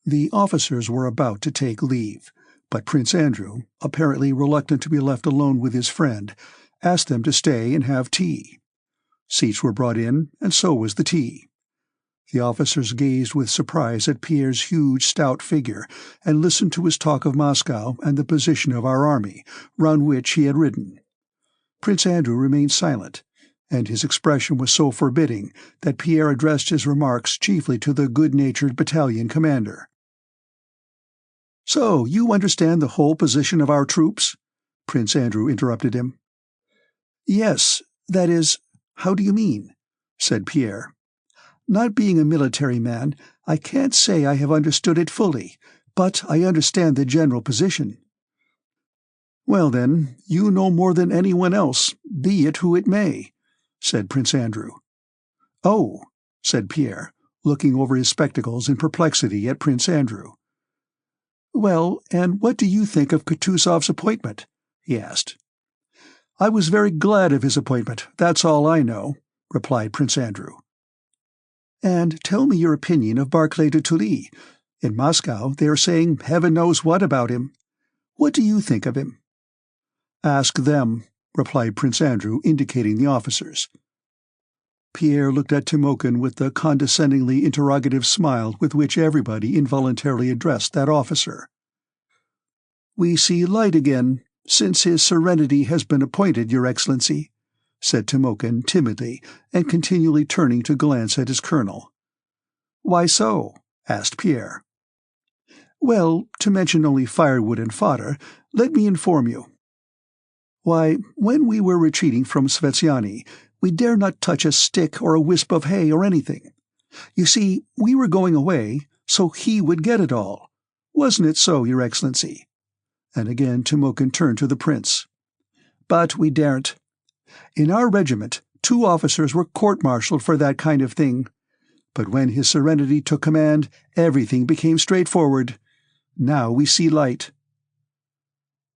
The officers were about to take leave, but Prince Andrew, apparently reluctant to be left alone with his friend, asked them to stay and have tea. Seats were brought in, and so was the tea. The officers gazed with surprise at Pierre's huge, stout figure, and listened to his talk of Moscow and the position of our army, round which he had ridden. Prince Andrew remained silent, and his expression was so forbidding that Pierre addressed his remarks chiefly to the good-natured battalion commander. "So you understand the whole position of our troops?" Prince Andrew interrupted him. "Yes, that is, how do you mean?" said Pierre. "Not being a military man, I can't say I have understood it fully, but I understand the general position." "Well, then, you know more than anyone else, be it who it may," said Prince Andrew. "Oh," said Pierre, looking over his spectacles in perplexity at Prince Andrew. "Well, and what do you think of Kutuzov's appointment?" he asked. "I was very glad of his appointment, that's all I know," replied Prince Andrew. "And tell me your opinion of Barclay de Tolly. In Moscow they are saying heaven knows what about him. What do you think of him?" "Ask them," replied Prince Andrew, indicating the officers. Pierre looked at Timokhin with the condescendingly interrogative smile with which everybody involuntarily addressed that officer. "We see light again, since his Serenity has been appointed, Your Excellency," said Timokhin timidly, and continually turning to glance at his colonel. "Why so?" asked Pierre. "Well, to mention only firewood and fodder, let me inform you. Why, when we were retreating from Svetsiani, we dare not touch a stick or a wisp of hay or anything. You see, we were going away, so he would get it all. Wasn't it so, Your Excellency?" And again Timokhin turned to the prince. "But we daren't. In our regiment, 2 officers were court-martialed for that kind of thing. But when His Serenity took command, everything became straightforward. Now we see light."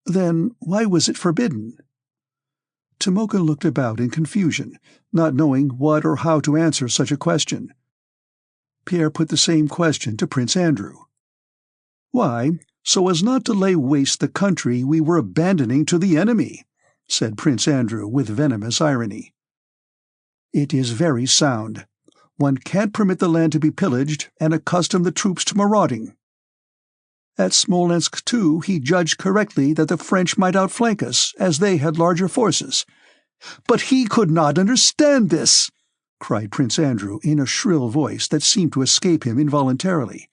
"Then why was it forbidden?" Timokhin looked about in confusion, not knowing what or how to answer such a question. Pierre put the same question to Prince Andrew. "Why, so as not to lay waste the country we were abandoning to the enemy," said Prince Andrew with venomous irony. "It is very sound. One can't permit the land to be pillaged and accustom the troops to marauding. At Smolensk, too, he judged correctly that the French might outflank us, as they had larger forces." "But he could not understand this!" cried Prince Andrew in a shrill voice that seemed to escape him involuntarily.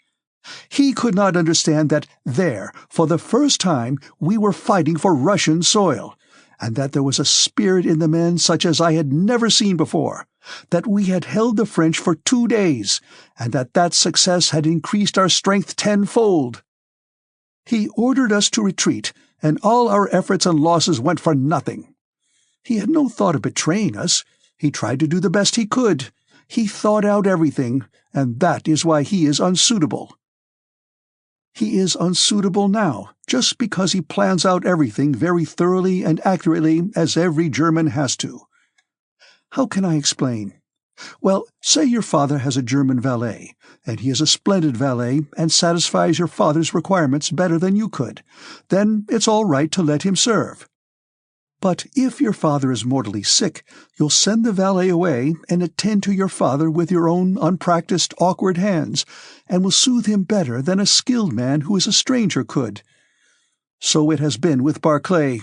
"He could not understand that there, for the first time, we were fighting for Russian soil, and that there was a spirit in the men such as I had never seen before, that we had held the French for 2 days, and that success had increased our strength tenfold. He ordered us to retreat, and all our efforts and losses went for nothing. He had no thought of betraying us. He tried to do the best he could. He thought out everything, and that is why he is unsuitable." "He is unsuitable now, just because he plans out everything very thoroughly and accurately, as every German has to. How can I explain? Well, say your father has a German valet, and he is a splendid valet and satisfies your father's requirements better than you could. Then it's all right to let him serve. But if your father is mortally sick, you'll send the valet away and attend to your father with your own unpracticed, awkward hands, and will soothe him better than a skilled man who is a stranger could. So it has been with Barclay.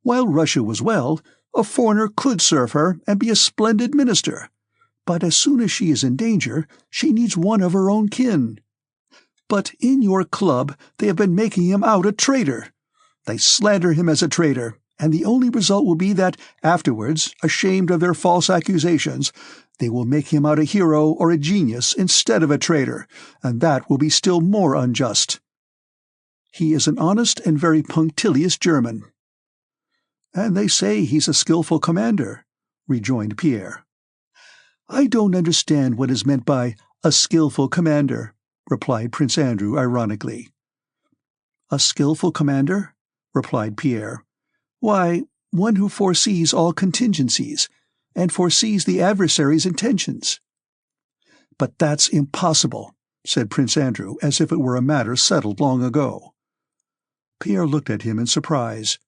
While Russia was well, a foreigner could serve her and be a splendid minister. But as soon as she is in danger, she needs one of her own kin. But in your club they have been making him out a traitor. They slander him as a traitor, and the only result will be that, afterwards, ashamed of their false accusations, they will make him out a hero or a genius instead of a traitor, and that will be still more unjust. He is an honest and very punctilious German." "And they say he's a skillful commander," rejoined Pierre. "I don't understand what is meant by a skillful commander," replied Prince Andrew ironically. "A skillful commander?" replied Pierre. "Why, one who foresees all contingencies, and foresees the adversary's intentions." "But that's impossible," said Prince Andrew, as if it were a matter settled long ago. Pierre looked at him in surprise.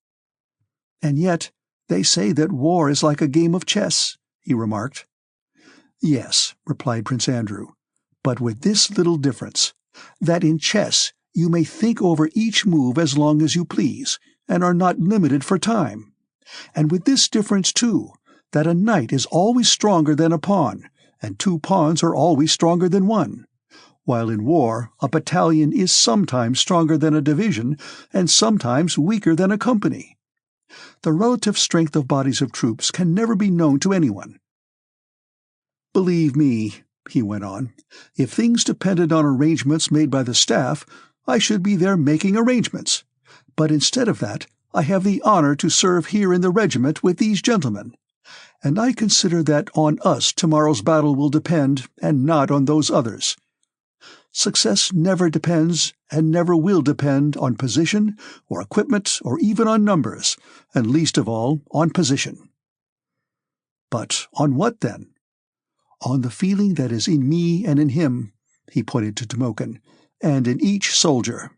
"And yet they say that war is like a game of chess," he remarked. "Yes," replied Prince Andrew, "but with this little difference, that in chess you may think over each move as long as you please, and are not limited for time. And with this difference, too, that a knight is always stronger than a pawn, and 2 pawns are always stronger than 1. While in war a battalion is sometimes stronger than a division, and sometimes weaker than a company. The relative strength of bodies of troops can never be known to anyone. Believe me," he went on, "if things depended on arrangements made by the staff, I should be there making arrangements. But instead of that, I have the honor to serve here in the regiment with these gentlemen, and I consider that on us tomorrow's battle will depend, and not on those others. Success never depends, and never will depend, on position, or equipment, or even on numbers, and least of all on position. But on what then? On the feeling that is in me and in him, he pointed to Timokhin, and in each soldier.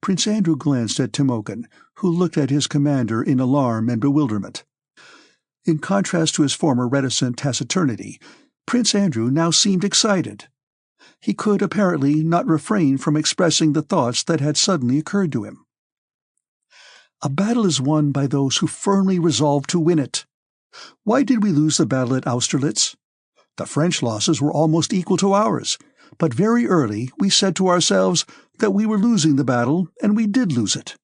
Prince Andrew glanced at Timokhin, who looked at his commander in alarm and bewilderment. In contrast to his former reticent taciturnity, Prince Andrew now seemed excited. He could apparently not refrain from expressing the thoughts that had suddenly occurred to him. A battle is won by those who firmly resolve to win it. Why did we lose the battle at Austerlitz? The French losses were almost equal to ours, but very early we said to ourselves that we were losing the battle, and we did lose it.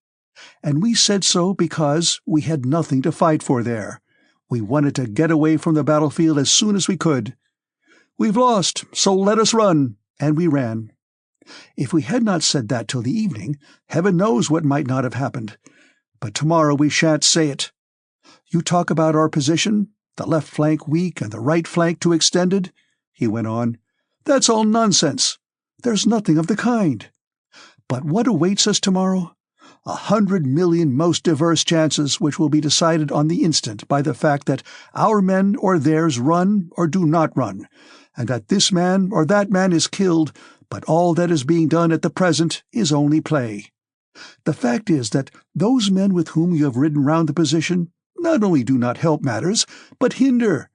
And we said so because we had nothing to fight for there. We wanted to get away from the battlefield as soon as we could. We've lost, so let us run, and we ran. If we had not said that till the evening, heaven knows what might not have happened. But tomorrow we shan't say it. You talk about our position, the left flank weak and the right flank too extended, he went on. That's all nonsense. There's nothing of the kind. But what awaits us tomorrow? 100 million most diverse chances which will be decided on the instant by the fact that our men or theirs run or do not run, and that this man or that man is killed, but all that is being done at the present is only play. The fact is that those men with whom you have ridden round the position not only do not help matters, but hinder.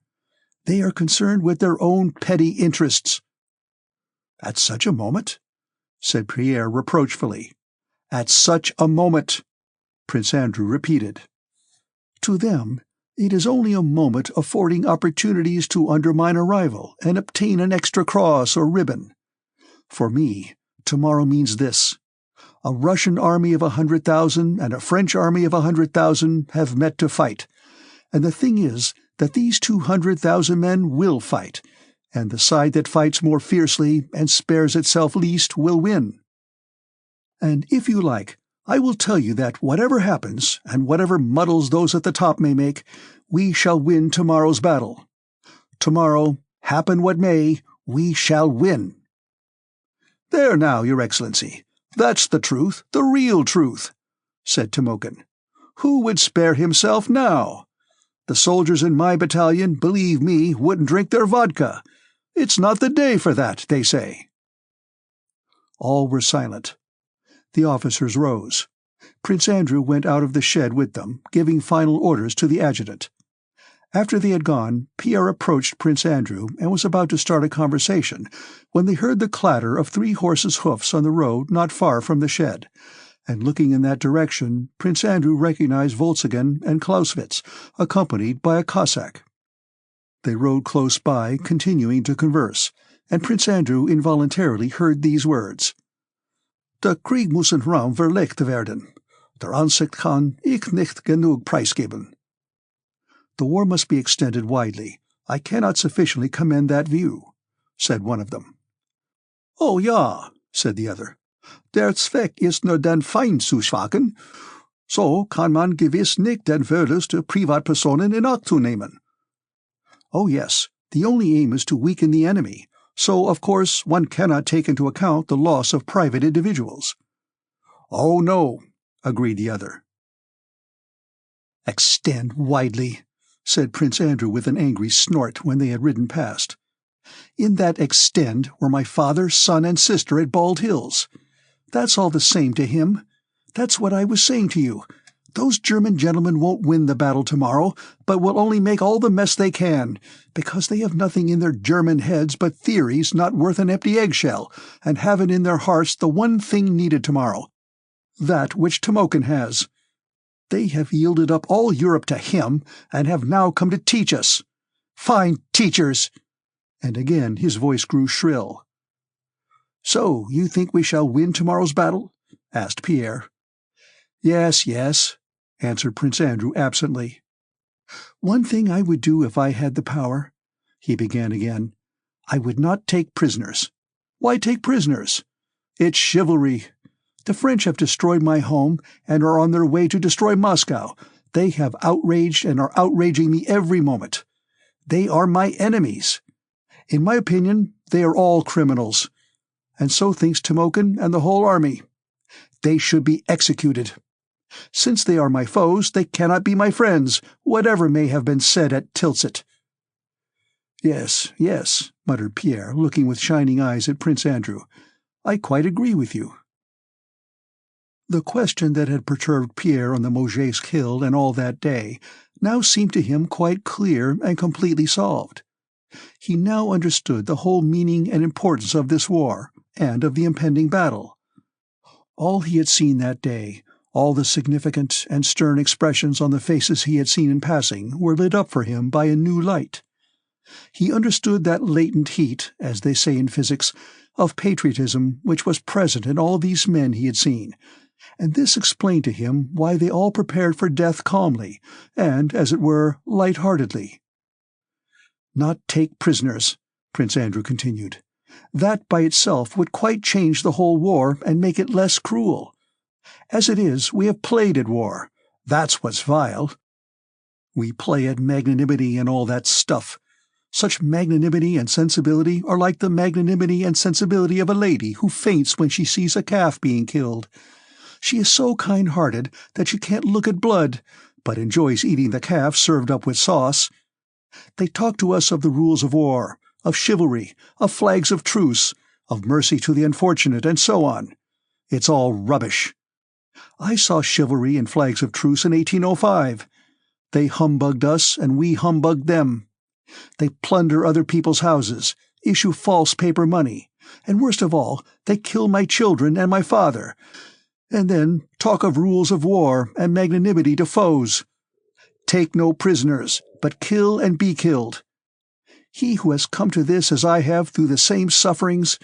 They are concerned with their own petty interests. At such a moment? Said Pierre reproachfully. At such a moment, Prince Andrew repeated. To them, it is only a moment affording opportunities to undermine a rival and obtain an extra cross or ribbon. For me, tomorrow means this. A Russian army of 100,000 and a French army of 100,000 have met to fight, and the thing is that these 200,000 men will fight, and the side that fights more fiercely and spares itself least will win. And if you like, I will tell you that whatever happens, and whatever muddles those at the top may make, we shall win tomorrow's battle. Tomorrow, happen what may, we shall win. There now, Your Excellency, that's the truth, the real truth, said Timokhin. Who would spare himself now? The soldiers in my battalion, believe me, wouldn't drink their vodka. It's not the day for that, they say. All were silent. The officers rose. Prince Andrew went out of the shed with them, giving final orders to the adjutant. After they had gone, Pierre approached Prince Andrew and was about to start a conversation when they heard the clatter of 3 horses' hoofs on the road not far from the shed, and looking in that direction, Prince Andrew recognized Voltzigen and Clausewitz, accompanied by a Cossack. They rode close by, continuing to converse, and Prince Andrew involuntarily heard these words. Der Krieg muss in Raum verlegt werden. Der Ansicht kann ich nicht genug preisgeben. The war must be extended widely. I cannot sufficiently commend that view, said one of them. Oh ja, said the other. Der Zweck ist nur den Feind zu schwachen. So kann man gewiss nicht den Verlust der Privatpersonen in Acht nehmen. Oh yes, the only aim is to weaken the enemy, so of course one cannot take into account the loss of private individuals. Oh no, agreed the other. Extend widely, said Prince Andrew with an angry snort when they had ridden past. In that extend were my father, son, and sister at Bald Hills. That's all the same to him. That's what I was saying to you. Those German gentlemen won't win the battle tomorrow, but will only make all the mess they can, because they have nothing in their German heads but theories not worth an empty eggshell, and haven't in their hearts the one thing needed tomorrow, that which Timokhin has. They have yielded up all Europe to him, and have now come to teach us. Fine teachers! And again his voice grew shrill. So, you think we shall win tomorrow's battle? Asked Pierre. Yes, yes, answered Prince Andrew absently. One thing I would do if I had the power, he began again. I would not take prisoners. Why take prisoners? It's chivalry. The French have destroyed my home and are on their way to destroy Moscow. They have outraged and are outraging me every moment. They are my enemies. In my opinion, they are all criminals. And so thinks Timokhin and the whole army. They should be executed. Since they are my foes, they cannot be my friends, whatever may have been said at Tilsit." "Yes, yes," muttered Pierre, looking with shining eyes at Prince Andrew. "I quite agree with you." The question that had perturbed Pierre on the Mozhaisk hill and all that day now seemed to him quite clear and completely solved. He now understood the whole meaning and importance of this war, and of the impending battle. All he had seen that day, all the significant and stern expressions on the faces he had seen in passing, were lit up for him by a new light. He understood that latent heat, as they say in physics, of patriotism which was present in all these men he had seen, and this explained to him why they all prepared for death calmly, and, as it were, light-heartedly. "Not take prisoners," Prince Andrew continued. "That by itself would quite change the whole war and make it less cruel. As it is, we have played at war. That's what's vile. We play at magnanimity and all that stuff. Such magnanimity and sensibility are like the magnanimity and sensibility of a lady who faints when she sees a calf being killed. She is so kind-hearted that she can't look at blood, but enjoys eating the calf served up with sauce. They talk to us of the rules of war, of chivalry, of flags of truce, of mercy to the unfortunate, and so on. It's all rubbish. I saw chivalry and flags of truce in 1805. They humbugged us, and we humbugged them. They plunder other people's houses, issue false paper money, and worst of all, they kill my children and my father, and then talk of rules of war and magnanimity to foes. Take no prisoners, but kill and be killed. He who has come to this as I have through the same sufferings—"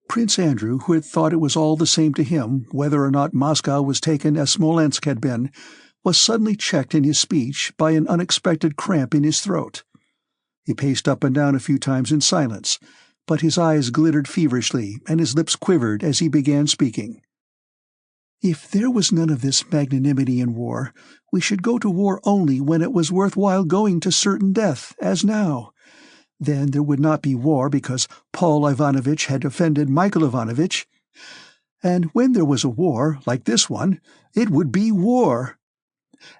Prince Andrew, who had thought it was all the same to him whether or not Moscow was taken as Smolensk had been, was suddenly checked in his speech by an unexpected cramp in his throat. He paced up and down a few times in silence, but his eyes glittered feverishly and his lips quivered as he began speaking. "If there was none of this magnanimity in war, we should go to war only when it was worth while going to certain death, as now. Then there would not be war because Paul Ivanovitch had offended Michael Ivanovitch. And when there was a war, like this one, it would be war.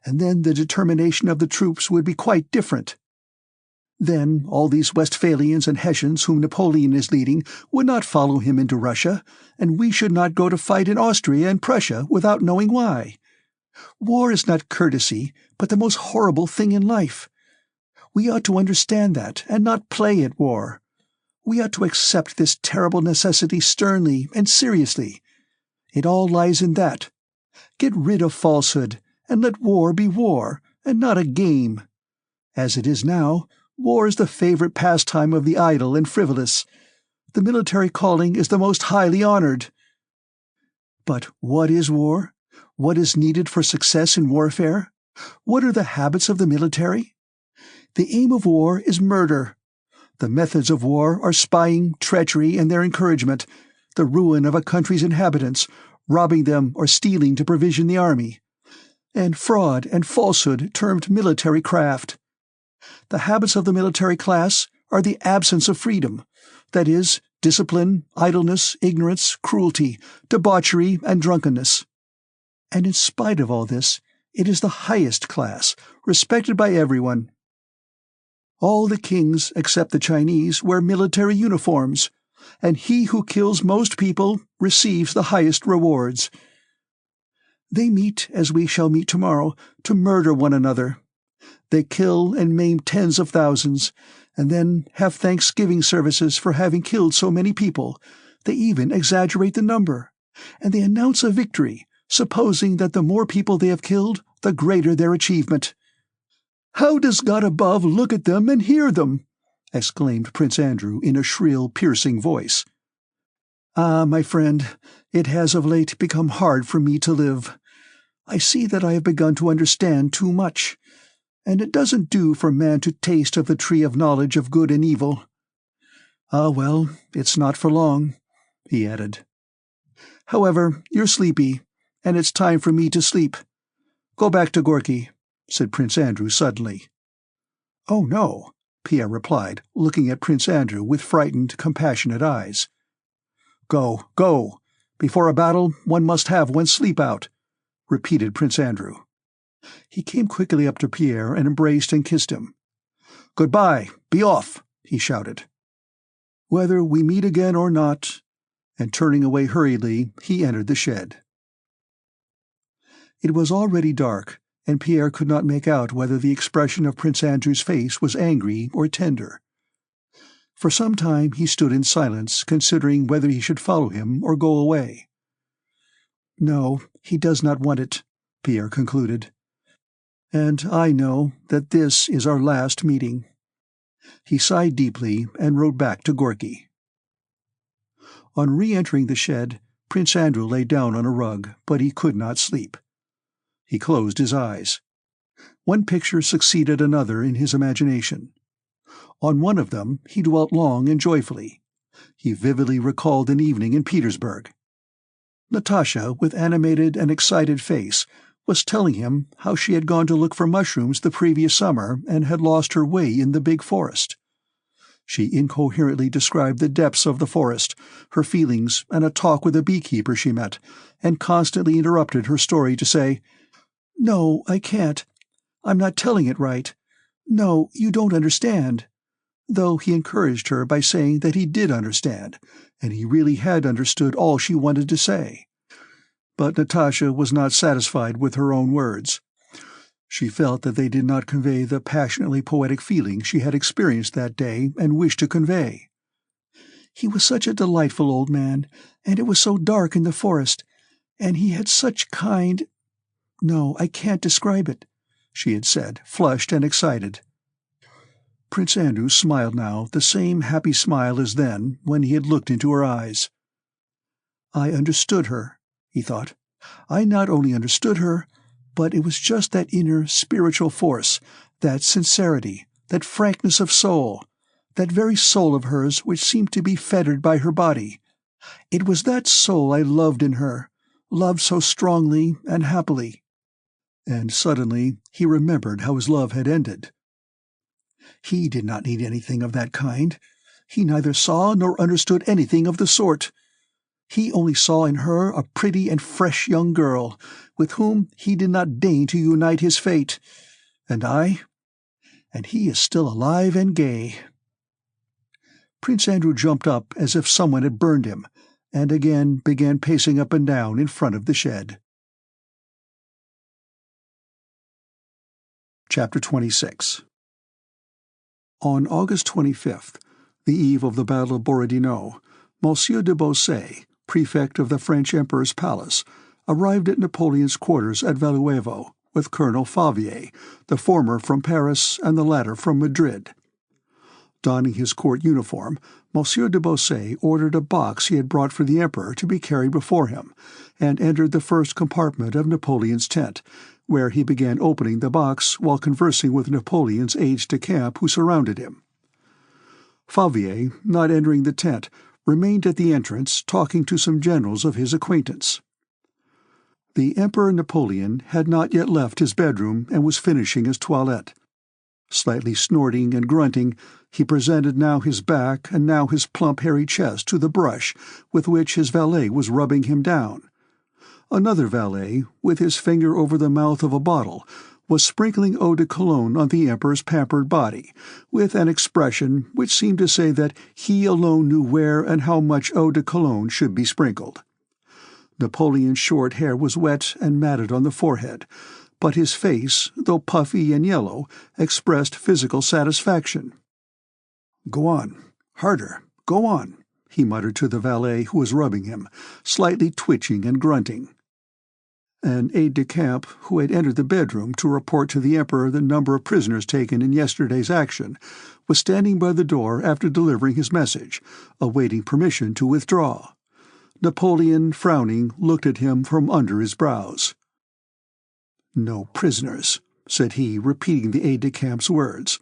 And then the determination of the troops would be quite different. Then all these Westphalians and Hessians whom Napoleon is leading would not follow him into Russia, and we should not go to fight in Austria and Prussia without knowing why. War is not courtesy, but the most horrible thing in life. We ought to understand that, and not play at war. We ought to accept this terrible necessity sternly and seriously. It all lies in that. Get rid of falsehood, and let war be war, and not a game. As it is now, war is the favorite pastime of the idle and frivolous. The military calling is the most highly honored. But what is war? What is needed for success in warfare? What are the habits of the military? The aim of war is murder. The methods of war are spying, treachery, and their encouragement, the ruin of a country's inhabitants, robbing them or stealing to provision the army, and fraud and falsehood termed military craft. The habits of the military class are the absence of freedom, that is, discipline, idleness, ignorance, cruelty, debauchery, and drunkenness. And in spite of all this, it is the highest class, respected by everyone. All the kings, except the Chinese, wear military uniforms, and he who kills most people receives the highest rewards. They meet, as we shall meet tomorrow, to murder one another. They kill and maim tens of thousands, and then have thanksgiving services for having killed so many people. They even exaggerate the number, and they announce a victory, supposing that the more people they have killed, the greater their achievement. How does God above look at them and hear them?" exclaimed Prince Andrew in a shrill, piercing voice. "Ah, my friend, it has of late become hard for me to live. I see that I have begun to understand too much, and it doesn't do for man to taste of the tree of knowledge of good and evil. Ah, well, it's not for long," he added. However, you're sleepy, and it's time for me to sleep. Go back to Gorky," said Prince Andrew suddenly. "Oh, no," Pierre replied, looking at Prince Andrew with frightened, compassionate eyes. "Go, go! Before a battle, one must have one's sleep out," repeated Prince Andrew. He came quickly up to Pierre and embraced and kissed him. "Goodbye! Be off!" he shouted. "Whether we meet again or not," and turning away hurriedly, he entered the shed. It was already dark, and Pierre could not make out whether the expression of Prince Andrew's face was angry or tender. For some time he stood in silence, considering whether he should follow him or go away. "No, he does not want it," Pierre concluded. "And I know that this is our last meeting." He sighed deeply and rode back to Gorky. On re-entering the shed, Prince Andrew lay down on a rug, but he could not sleep. He closed his eyes. One picture succeeded another in his imagination. On one of them he dwelt long and joyfully. He vividly recalled an evening in Petersburg. Natasha, with animated and excited face, was telling him how she had gone to look for mushrooms the previous summer and had lost her way in the big forest. She incoherently described the depths of the forest, her feelings, and a talk with a beekeeper she met, and constantly interrupted her story to say, "No, I can't. I'm not telling it right. No, you don't understand," though he encouraged her by saying that he did understand, and he really had understood all she wanted to say. But Natasha was not satisfied with her own words. She felt that they did not convey the passionately poetic feeling she had experienced that day and wished to convey. "He was such a delightful old man, and it was so dark in the forest, and he had such kind— No, I can't describe it," she had said, flushed and excited. Prince Andrew smiled now, the same happy smile as then, when he had looked into her eyes. "I understood her," he thought. "I not only understood her, but it was just that inner spiritual force, that sincerity, that frankness of soul, that very soul of hers which seemed to be fettered by her body. It was that soul I loved in her, loved so strongly and happily." And suddenly he remembered how his love had ended. He did not need anything of that kind. He neither saw nor understood anything of the sort. He only saw in her a pretty and fresh young girl, with whom he did not deign to unite his fate. And he is still alive and gay. Prince Andrew jumped up as if someone had burned him, and again began pacing up and down in front of the shed. Chapter 26. On August 25th, the eve of the Battle of Borodino, Monsieur de Beausset, prefect of the French Emperor's palace, arrived at Napoleon's quarters at Valluevo with Colonel Favier, the former from Paris and the latter from Madrid. Donning his court uniform, Monsieur de Beausset ordered a box he had brought for the Emperor to be carried before him, and entered the first compartment of Napoleon's tent, where he began opening the box while conversing with Napoleon's aides-de-camp who surrounded him. Favier, not entering the tent, remained at the entrance talking to some generals of his acquaintance. The Emperor Napoleon had not yet left his bedroom and was finishing his toilette. Slightly snorting and grunting, he presented now his back and now his plump hairy chest to the brush with which his valet was rubbing him down. Another valet, with his finger over the mouth of a bottle, was sprinkling eau de cologne on the Emperor's pampered body, with an expression which seemed to say that he alone knew where and how much eau de cologne should be sprinkled. Napoleon's short hair was wet and matted on the forehead, but his face, though puffy and yellow, expressed physical satisfaction. "Go on, harder, go on," he muttered to the valet who was rubbing him, slightly twitching and grunting. An aide-de-camp, who had entered the bedroom to report to the Emperor the number of prisoners taken in yesterday's action, was standing by the door after delivering his message, awaiting permission to withdraw. Napoleon, frowning, looked at him from under his brows. "No prisoners," said he, repeating the aide-de-camp's words.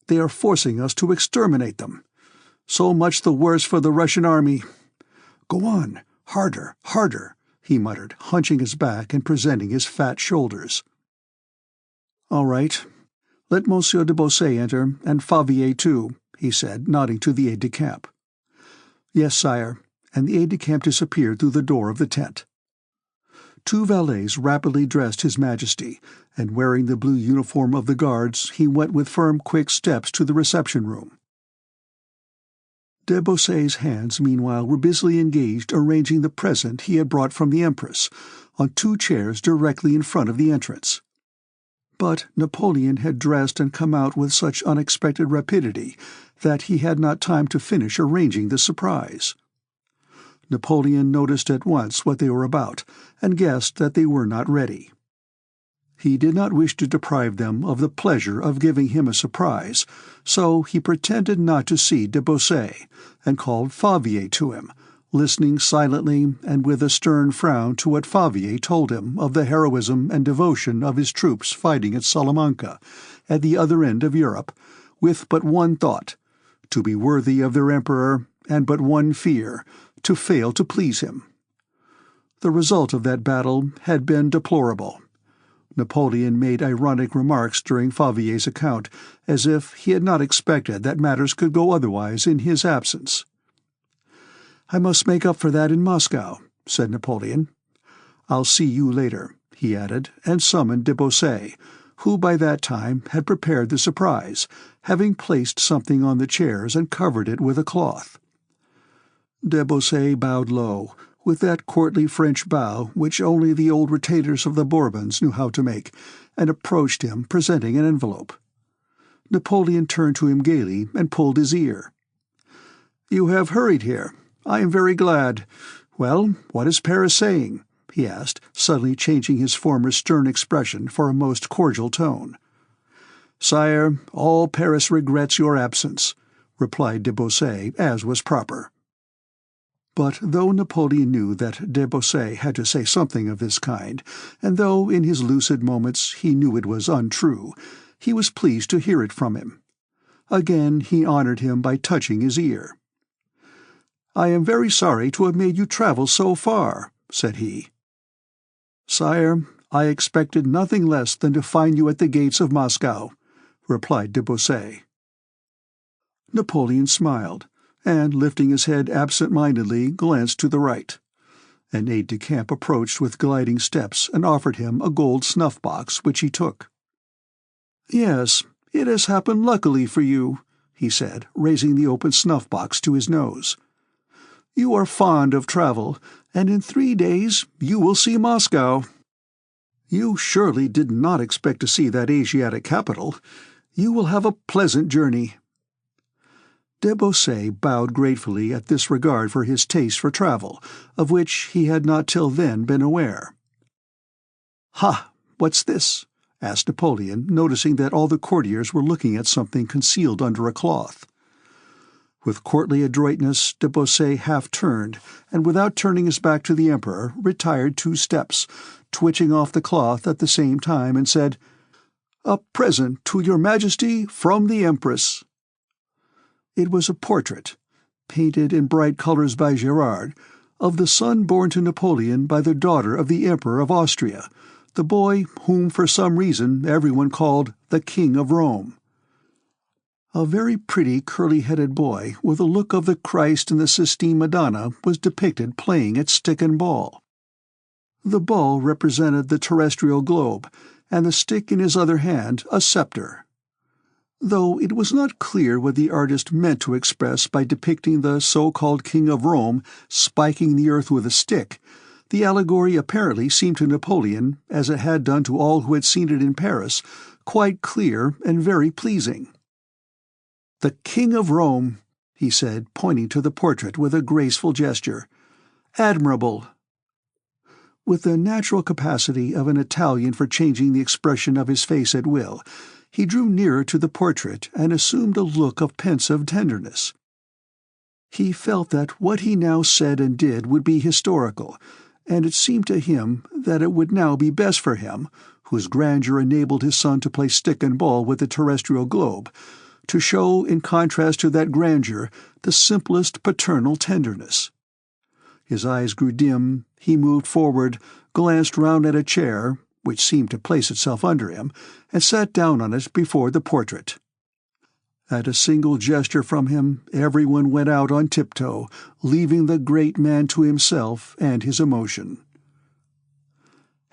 "They are forcing us to exterminate them. So much the worse for the Russian army. Go on, "Harder, harder," he muttered, hunching his back and presenting his fat shoulders. "All right. Let Monsieur de Beausset enter, and Favier too," he said, nodding to the aide-de-camp. "Yes, sire," and the aide-de-camp disappeared through the door of the tent. 2 valets rapidly dressed His Majesty, and wearing the blue uniform of the guards, he went with firm, quick steps to the reception-room. De Beausset's hands, meanwhile, were busily engaged arranging the present he had brought from the Empress, on 2 chairs directly in front of the entrance. But Napoleon had dressed and come out with such unexpected rapidity that he had not time to finish arranging the surprise. Napoleon noticed at once what they were about, and guessed that they were not ready. He did not wish to deprive them of the pleasure of giving him a surprise, so he pretended not to see de Beausset, and called Favier to him, listening silently and with a stern frown to what Favier told him of the heroism and devotion of his troops fighting at Salamanca, at the other end of Europe, with but one thought, to be worthy of their emperor, and but one fear, to fail to please him. The result of that battle had been deplorable. Napoleon made ironic remarks during Favier's account, as if he had not expected that matters could go otherwise in his absence. "I must make up for that in Moscow," said Napoleon. "I'll see you later," he added, and summoned de Beausset, who by that time had prepared the surprise, having placed something on the chairs and covered it with a cloth. De Beausset bowed low, with that courtly French bow which only the old retainers of the Bourbons knew how to make, and approached him, presenting an envelope. Napoleon turned to him gaily and pulled his ear. "You have hurried here. I am very glad. Well, what is Paris saying?" he asked, suddenly changing his former stern expression for a most cordial tone. "Sire, all Paris regrets your absence," replied de Beausset, as was proper. But though Napoleon knew that de Beausset had to say something of this kind, and though in his lucid moments he knew it was untrue, he was pleased to hear it from him. Again he honored him by touching his ear. "I am very sorry to have made you travel so far," said he. "Sire, I expected nothing less than to find you at the gates of Moscow," replied de Beausset. Napoleon smiled, and, lifting his head absent-mindedly, glanced to the right. An aide-de-camp approached with gliding steps and offered him a gold snuff-box, which he took. "Yes, it has happened luckily for you," he said, raising the open snuff-box to his nose. "You are fond of travel, and in 3 days you will see Moscow. You surely did not expect to see that Asiatic capital. You will have a pleasant journey." De Beausset bowed gratefully at this regard for his taste for travel, of which he had not till then been aware. "Ha! What's this?" asked Napoleon, noticing that all the courtiers were looking at something concealed under a cloth. With courtly adroitness, de Beausset half-turned, and without turning his back to the Emperor, retired 2 steps, twitching off the cloth at the same time, and said, "A present to your Majesty from the Empress." It was a portrait, painted in bright colors by Gerard, of the son born to Napoleon by the daughter of the Emperor of Austria, the boy whom for some reason everyone called the King of Rome. A very pretty curly-headed boy with a look of the Christ and the Sistine Madonna was depicted playing at stick and ball. The ball represented the terrestrial globe, and the stick in his other hand a scepter. Though it was not clear what the artist meant to express by depicting the so-called King of Rome spiking the earth with a stick, the allegory apparently seemed to Napoleon, as it had done to all who had seen it in Paris, quite clear and very pleasing. "The King of Rome," he said, pointing to the portrait with a graceful gesture. "Admirable." With the natural capacity of an Italian for changing the expression of his face at will, he drew nearer to the portrait and assumed a look of pensive tenderness. He felt that what he now said and did would be historical, and it seemed to him that it would now be best for him, whose grandeur enabled his son to play stick and ball with the terrestrial globe, to show, in contrast to that grandeur, the simplest paternal tenderness. His eyes grew dim, he moved forward, glanced round at a chair, which seemed to place itself under him, and sat down on it before the portrait. At a single gesture from him, everyone went out on tiptoe, leaving the great man to himself and his emotion.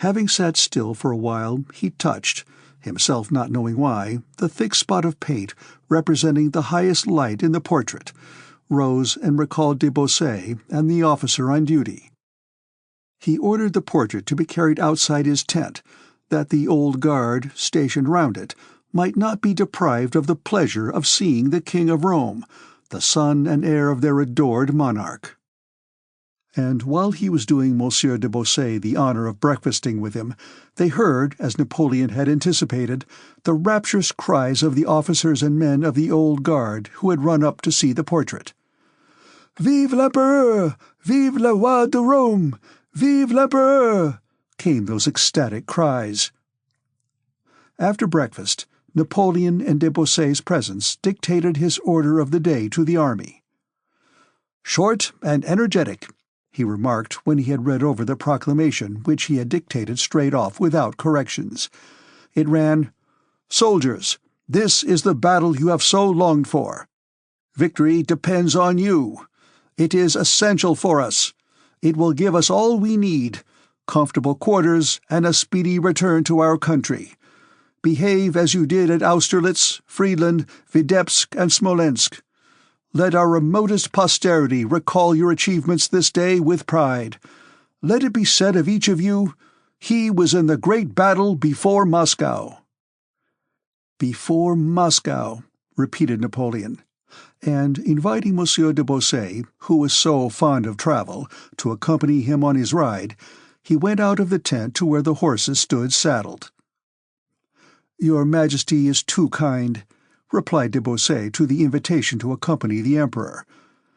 Having sat still for a while, he touched, himself not knowing why, the thick spot of paint representing the highest light in the portrait, rose and recalled de Beausset and the officer on duty. He ordered the portrait to be carried outside his tent, that the old guard, stationed round it, might not be deprived of the pleasure of seeing the King of Rome, the son and heir of their adored monarch. And while he was doing Monsieur de Beausset the honor of breakfasting with him, they heard, as Napoleon had anticipated, the rapturous cries of the officers and men of the old guard who had run up to see the portrait. "Vive l'Empereur! Vive le roi de Rome! Vive l'Empereur!" came those ecstatic cries. After breakfast, Napoleon in de Beausset's presence dictated his order of the day to the army. "Short and energetic," he remarked when he had read over the proclamation which he had dictated straight off without corrections. It ran, "Soldiers, this is the battle you have so longed for. Victory depends on you. It is essential for us. It will give us all we need, comfortable quarters and a speedy return to our country. Behave as you did at Austerlitz, Friedland, Vitebsk, and Smolensk. Let our remotest posterity recall your achievements this day with pride. Let it be said of each of you, 'He was in the great battle before Moscow.'" "Before Moscow," repeated Napoleon, and, inviting Monsieur de Beausset, who was so fond of travel, to accompany him on his ride, he went out of the tent to where the horses stood saddled. "Your Majesty is too kind," replied de Beausset to the invitation to accompany the Emperor.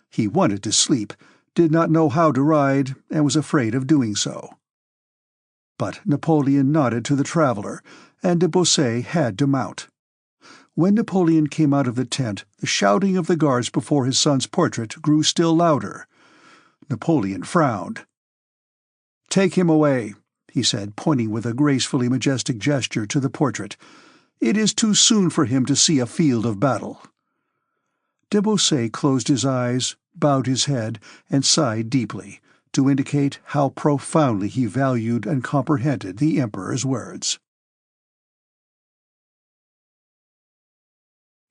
He wanted to sleep, did not know how to ride, and was afraid of doing so. But Napoleon nodded to the traveller, and de Beausset had to mount. When Napoleon came out of the tent, the shouting of the guards before his son's portrait grew still louder. Napoleon frowned. "Take him away," he said, pointing with a gracefully majestic gesture to the portrait. "It is too soon for him to see a field of battle." De Beausset closed his eyes, bowed his head, and sighed deeply, to indicate how profoundly he valued and comprehended the Emperor's words.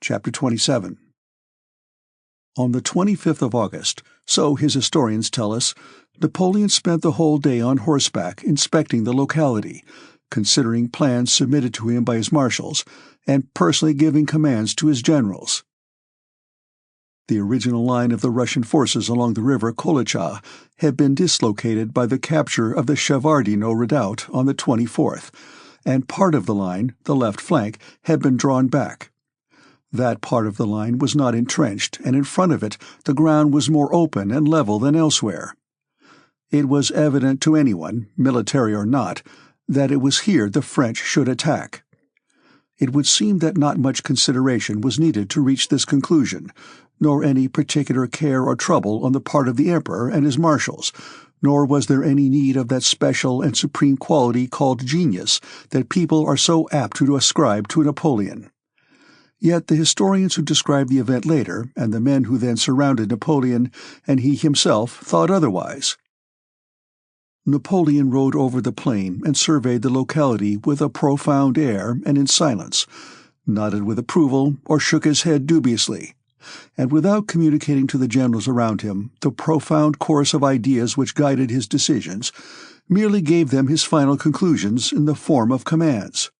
Chapter 27. On the 25th of August, so his historians tell us, Napoleon spent the whole day on horseback inspecting the locality, considering plans submitted to him by his marshals, and personally giving commands to his generals. The original line of the Russian forces along the river Kolocha had been dislocated by the capture of the Shevardino redoubt on the 24th, and part of the line, the left flank, had been drawn back. That part of the line was not entrenched, and in front of it the ground was more open and level than elsewhere. It was evident to anyone, military or not, that it was here the French should attack. It would seem that not much consideration was needed to reach this conclusion, nor any particular care or trouble on the part of the Emperor and his marshals, nor was there any need of that special and supreme quality called genius that people are so apt to ascribe to Napoleon. Yet the historians who described the event later, and the men who then surrounded Napoleon, and he himself, thought otherwise. Napoleon rode over the plain and surveyed the locality with a profound air and in silence, nodded with approval or shook his head dubiously, and without communicating to the generals around him the profound course of ideas which guided his decisions, merely gave them his final conclusions in the form of commands.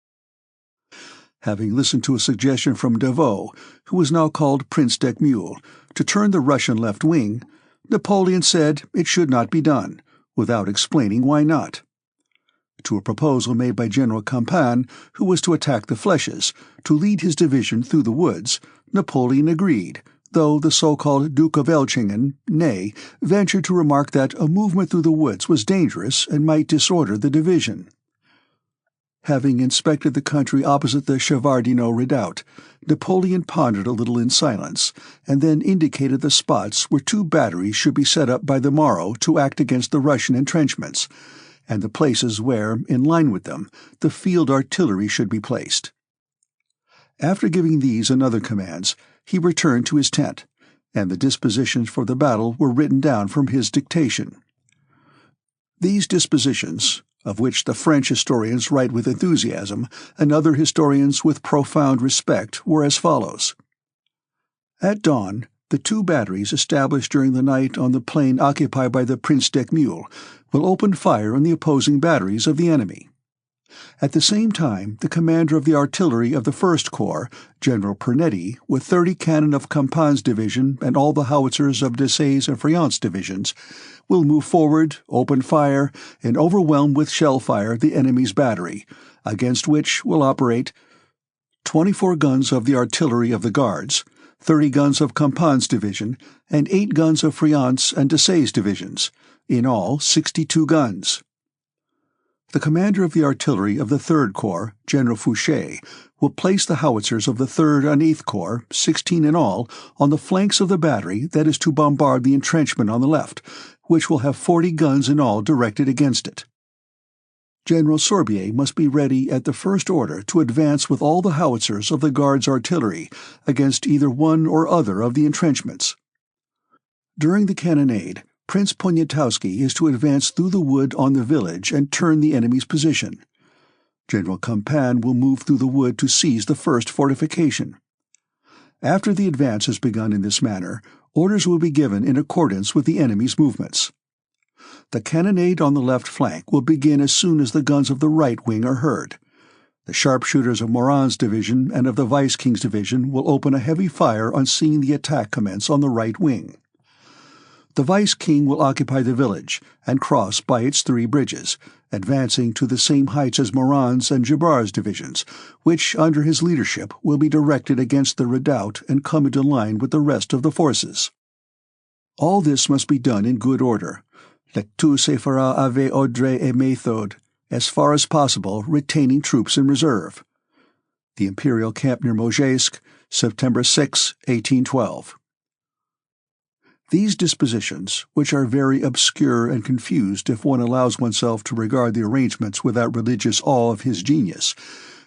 Having listened to a suggestion from Davos, who was now called Prince d'Eckmühl, to turn the Russian left wing, Napoleon said it should not be done, without explaining why not. To a proposal made by General Campan, who was to attack the flèches, to lead his division through the woods, Napoleon agreed, though the so-called Duke of Elchingen, Ney, ventured to remark that a movement through the woods was dangerous and might disorder the division. Having inspected the country opposite the Shevardino redoubt, Napoleon pondered a little in silence, and then indicated the spots where 2 batteries should be set up by the morrow to act against the Russian entrenchments, and the places where, in line with them, the field artillery should be placed. After giving these and other commands, he returned to his tent, and the dispositions for the battle were written down from his dictation. These dispositions, of which the French historians write with enthusiasm, and other historians with profound respect, were as follows. At dawn, the 2 batteries established during the night on the plain occupied by the Prince d'Eckmühl will open fire on the opposing batteries of the enemy. At the same time, the commander of the artillery of the First Corps, General Pernetti, with 30 cannon of Campan's division and all the howitzers of Desaix's and Friant's divisions, will move forward, open fire, and overwhelm with shell fire the enemy's battery, against which will operate 24 guns of the artillery of the Guards, 30 guns of Campan's division, and 8 guns of Friant's and Desaix's divisions, in all 62 guns. The commander of the artillery of the Third Corps, General Fouché, will place the howitzers of the Third and Eighth Corps, 16 in all, on the flanks of the battery that is to bombard the entrenchment on the left, which will have 40 guns in all directed against it. General Sorbier must be ready at the first order to advance with all the howitzers of the Guards' artillery against either one or other of the entrenchments. During the cannonade, Prince Poniatowski is to advance through the wood on the village and turn the enemy's position. General Campan will move through the wood to seize the first fortification. After the advance has begun in this manner, orders will be given in accordance with the enemy's movements. The cannonade on the left flank will begin as soon as the guns of the right wing are heard. The sharpshooters of Moran's division and of the Vice-King's division will open a heavy fire on seeing the attack commence on the right wing. The Vice-King will occupy the village and cross by its 3 bridges, advancing to the same heights as Moran's and Gibar's divisions, which, under his leadership, will be directed against the redoubt and come into line with the rest of the forces. All this must be done in good order. Le tout se fera avec ordre et méthode, as far as possible retaining troops in reserve. The Imperial Camp near Mozhaisk, September 6, 1812. These dispositions, which are very obscure and confused if one allows oneself to regard the arrangements with that religious awe of his genius,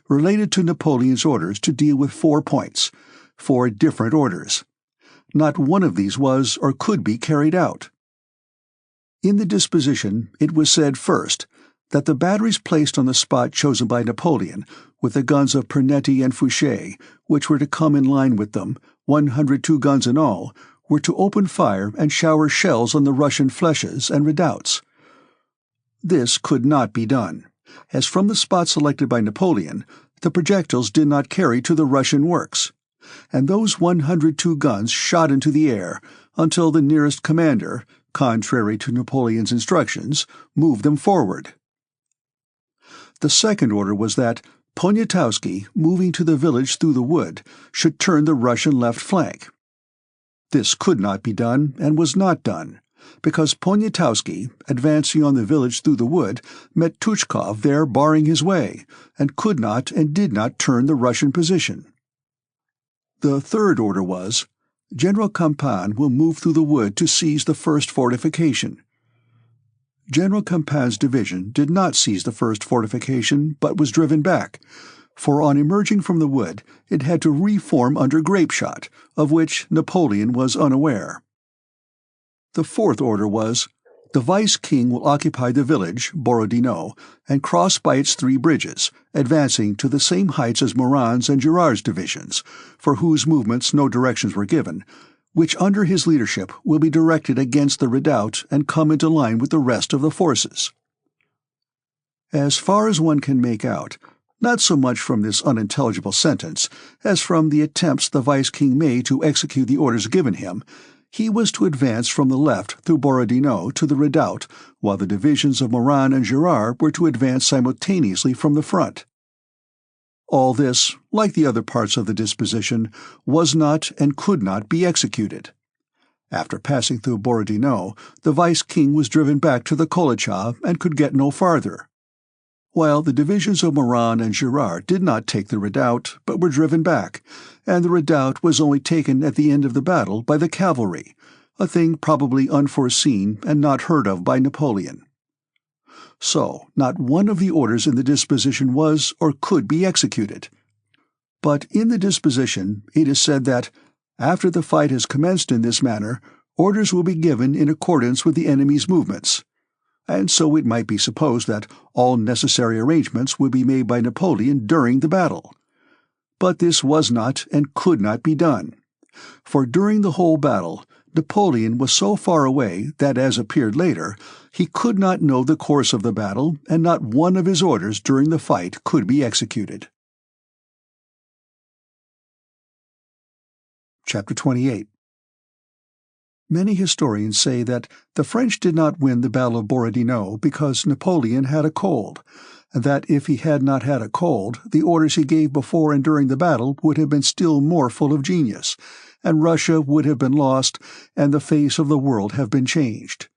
related to Napoleon's orders to deal with 4 points, 4 different orders. Not one of these was or could be carried out. In the disposition, it was said first that the batteries placed on the spot chosen by Napoleon, with the guns of Pernetti and Fouché, which were to come in line with them, 102 guns in all, were to open fire and shower shells on the Russian flèches and redoubts. This could not be done, as from the spot selected by Napoleon, the projectiles did not carry to the Russian works, and those 102 guns shot into the air until the nearest commander, contrary to Napoleon's instructions, moved them forward. The second order was that Poniatowski, moving to the village through the wood, should turn the Russian left flank. This could not be done, and was not done, because Poniatowski, advancing on the village through the wood, met Tuchkov there barring his way, and could not and did not turn the Russian position. The third order was, General Campan will move through the wood to seize the first fortification. General Campan's division did not seize the first fortification, but was driven back, for on emerging from the wood it had to reform under grape-shot, of which Napoleon was unaware. The fourth order was, the Vice-King will occupy the village, Borodino, and cross by its 3 bridges, advancing to the same heights as Moran's and Girard's divisions, for whose movements no directions were given, which under his leadership will be directed against the redoubt and come into line with the rest of the forces. As far as one can make out, not so much from this unintelligible sentence as from the attempts the Vice-King made to execute the orders given him, he was to advance from the left through Borodino to the redoubt, while the divisions of Moran and Girard were to advance simultaneously from the front. All this, like the other parts of the disposition, was not and could not be executed. After passing through Borodino, the Vice-King was driven back to the Kolochab and could get no farther. while the divisions of Moran and Girard did not take the redoubt, but were driven back, and the redoubt was only taken at the end of the battle by the cavalry, a thing probably unforeseen and not heard of by Napoleon. So, not one of the orders in the disposition was or could be executed. But in the disposition it is said that, after the fight has commenced in this manner, orders will be given in accordance with the enemy's movements. And so it might be supposed that all necessary arrangements would be made by Napoleon during the battle. But this was not and could not be done. For during the whole battle, Napoleon was so far away that, as appeared later, he could not know the course of the battle, and not one of his orders during the fight could be executed. Chapter 28. Many historians say that the French did not win the Battle of Borodino because Napoleon had a cold, and that if he had not had a cold, the orders he gave before and during the battle would have been still more full of genius, and Russia would have been lost, and the face of the world have been changed.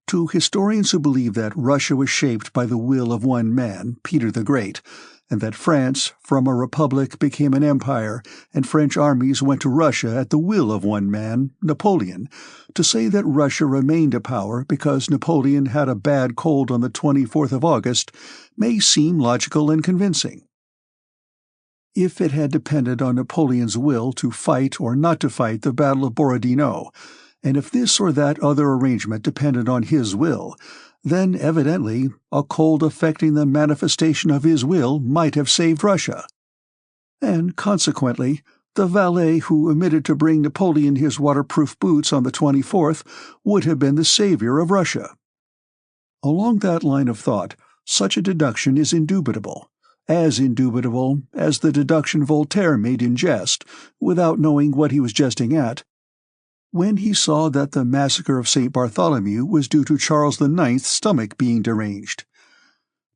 To historians who believe that Russia was shaped by the will of one man, Peter the Great, and that France, from a republic, became an empire, and French armies went to Russia at the will of one man, Napoleon, to say that Russia remained a power because Napoleon had a bad cold on the 24th of August may seem logical and convincing. If it had depended on Napoleon's will to fight or not to fight the Battle of Borodino, and if this or that other arrangement depended on his will, then evidently a cold affecting the manifestation of his will might have saved Russia. And consequently, the valet who omitted to bring Napoleon his waterproof boots on the 24th would have been the savior of Russia. Along that line of thought, such a deduction is indubitable as the deduction Voltaire made in jest, without knowing what he was jesting at, when he saw that the massacre of St. Bartholomew was due to Charles IX's stomach being deranged.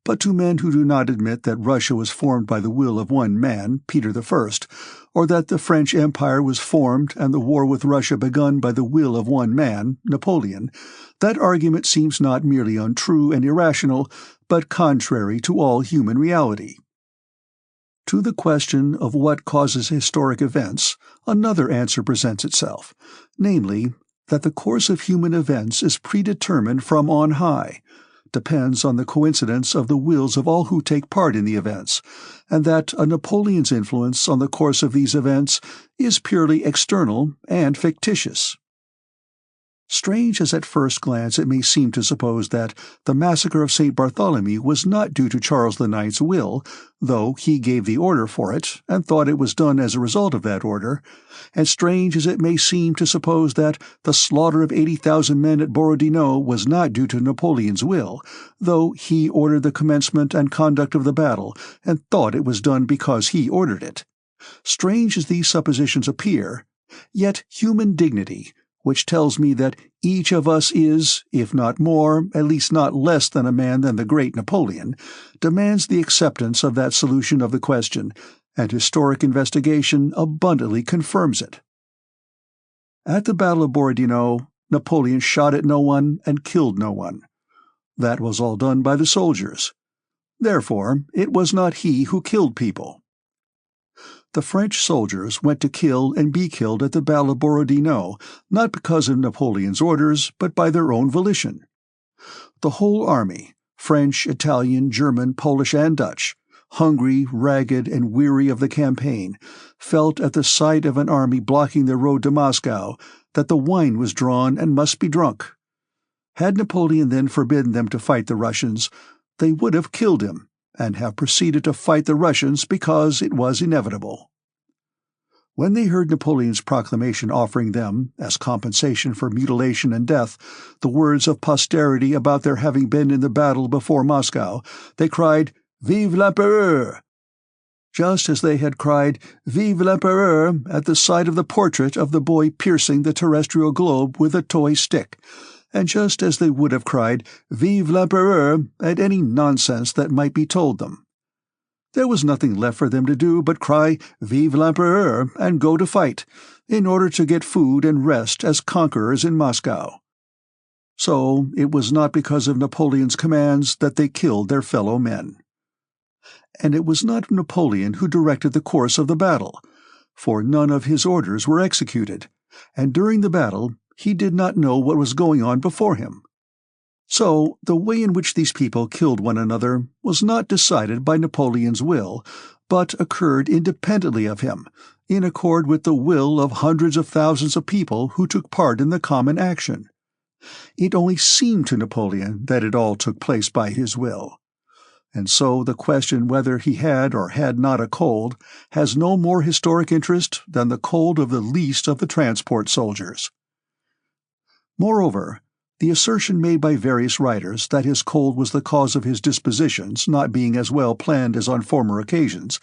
But to men who do not admit that Russia was formed by the will of one man, Peter I, or that the French Empire was formed and the war with Russia begun by the will of one man, Napoleon, that argument seems not merely untrue and irrational, but contrary to all human reality. To the question of what causes historic events, another answer presents itself, namely, that the course of human events is predetermined from on high, depends on the coincidence of the wills of all who take part in the events, and that a Napoleon's influence on the course of these events is purely external and fictitious. Strange as at first glance it may seem to suppose that the massacre of St. Bartholomew was not due to Charles IX's will, though he gave the order for it and thought it was done as a result of that order, and strange as it may seem to suppose that the slaughter of 80,000 men at Borodino was not due to Napoleon's will, though he ordered the commencement and conduct of the battle and thought it was done because he ordered it. Strange as these suppositions appear, yet human dignity, which tells me that each of us is, if not more, at least not less than a man than the great Napoleon, demands the acceptance of that solution of the question, and historic investigation abundantly confirms it. At the Battle of Borodino, Napoleon shot at no one and killed no one. That was all done by the soldiers. Therefore, it was not he who killed people. The French soldiers went to kill and be killed at the Battle of Borodino, not because of Napoleon's orders, but by their own volition. The whole army, French, Italian, German, Polish, and Dutch, hungry, ragged, and weary of the campaign, felt at the sight of an army blocking their road to Moscow that the wine was drawn and must be drunk. Had Napoleon then forbidden them to fight the Russians, they would have killed him, and have proceeded to fight the Russians because it was inevitable. When they heard Napoleon's proclamation offering them, as compensation for mutilation and death, the words of posterity about their having been in the battle before Moscow, they cried, "Vive l'Empereur!" just as they had cried, "Vive l'Empereur!" at the sight of the portrait of the boy piercing the terrestrial globe with a toy stick, and just as they would have cried, "Vive l'Empereur!" at any nonsense that might be told them. There was nothing left for them to do but cry, "Vive l'Empereur!" and go to fight, in order to get food and rest as conquerors in Moscow. So it was not because of Napoleon's commands that they killed their fellow men. And it was not Napoleon who directed the course of the battle, for none of his orders were executed, and during the battle he did not know what was going on before him. So the way in which these people killed one another was not decided by Napoleon's will, but occurred independently of him, in accord with the will of hundreds of thousands of people who took part in the common action. It only seemed to Napoleon that it all took place by his will. And so the question whether he had or had not a cold has no more historic interest than the cold of the least of the transport soldiers. Moreover, the assertion made by various writers that his cold was the cause of his dispositions not being as well planned as on former occasions,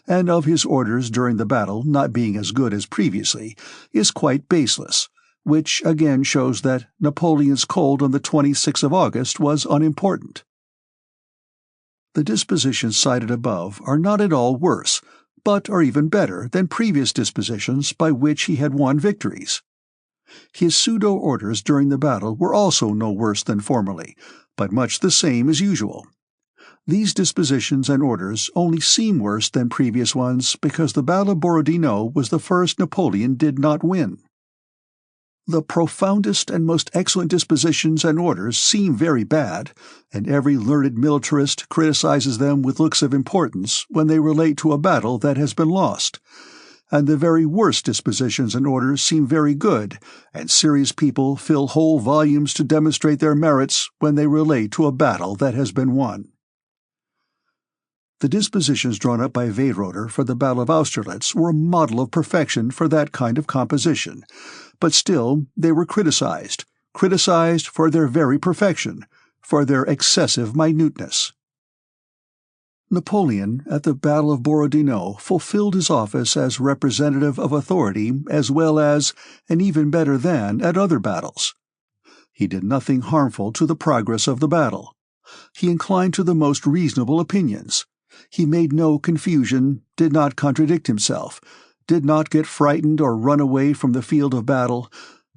and of his orders during the battle not being as good as previously, is quite baseless, which again shows that Napoleon's cold on the 26th of August was unimportant. The dispositions cited above are not at all worse, but are even better than previous dispositions by which he had won victories. His pseudo-orders during the battle were also no worse than formerly, but much the same as usual. These dispositions and orders only seem worse than previous ones because the Battle of Borodino was the first Napoleon did not win. The profoundest and most excellent dispositions and orders seem very bad, and every learned militarist criticizes them with looks of importance when they relate to a battle that has been lost. And the very worst dispositions and orders seem very good, and serious people fill whole volumes to demonstrate their merits when they relate to a battle that has been won. The dispositions drawn up by Weyrother for the Battle of Austerlitz were a model of perfection for that kind of composition, but still they were criticized for their very perfection, for their excessive minuteness. Napoleon, at the Battle of Borodino, fulfilled his office as representative of authority as well as, and even better than, at other battles. He did nothing harmful to the progress of the battle. He inclined to the most reasonable opinions. He made no confusion, did not contradict himself, did not get frightened or run away from the field of battle,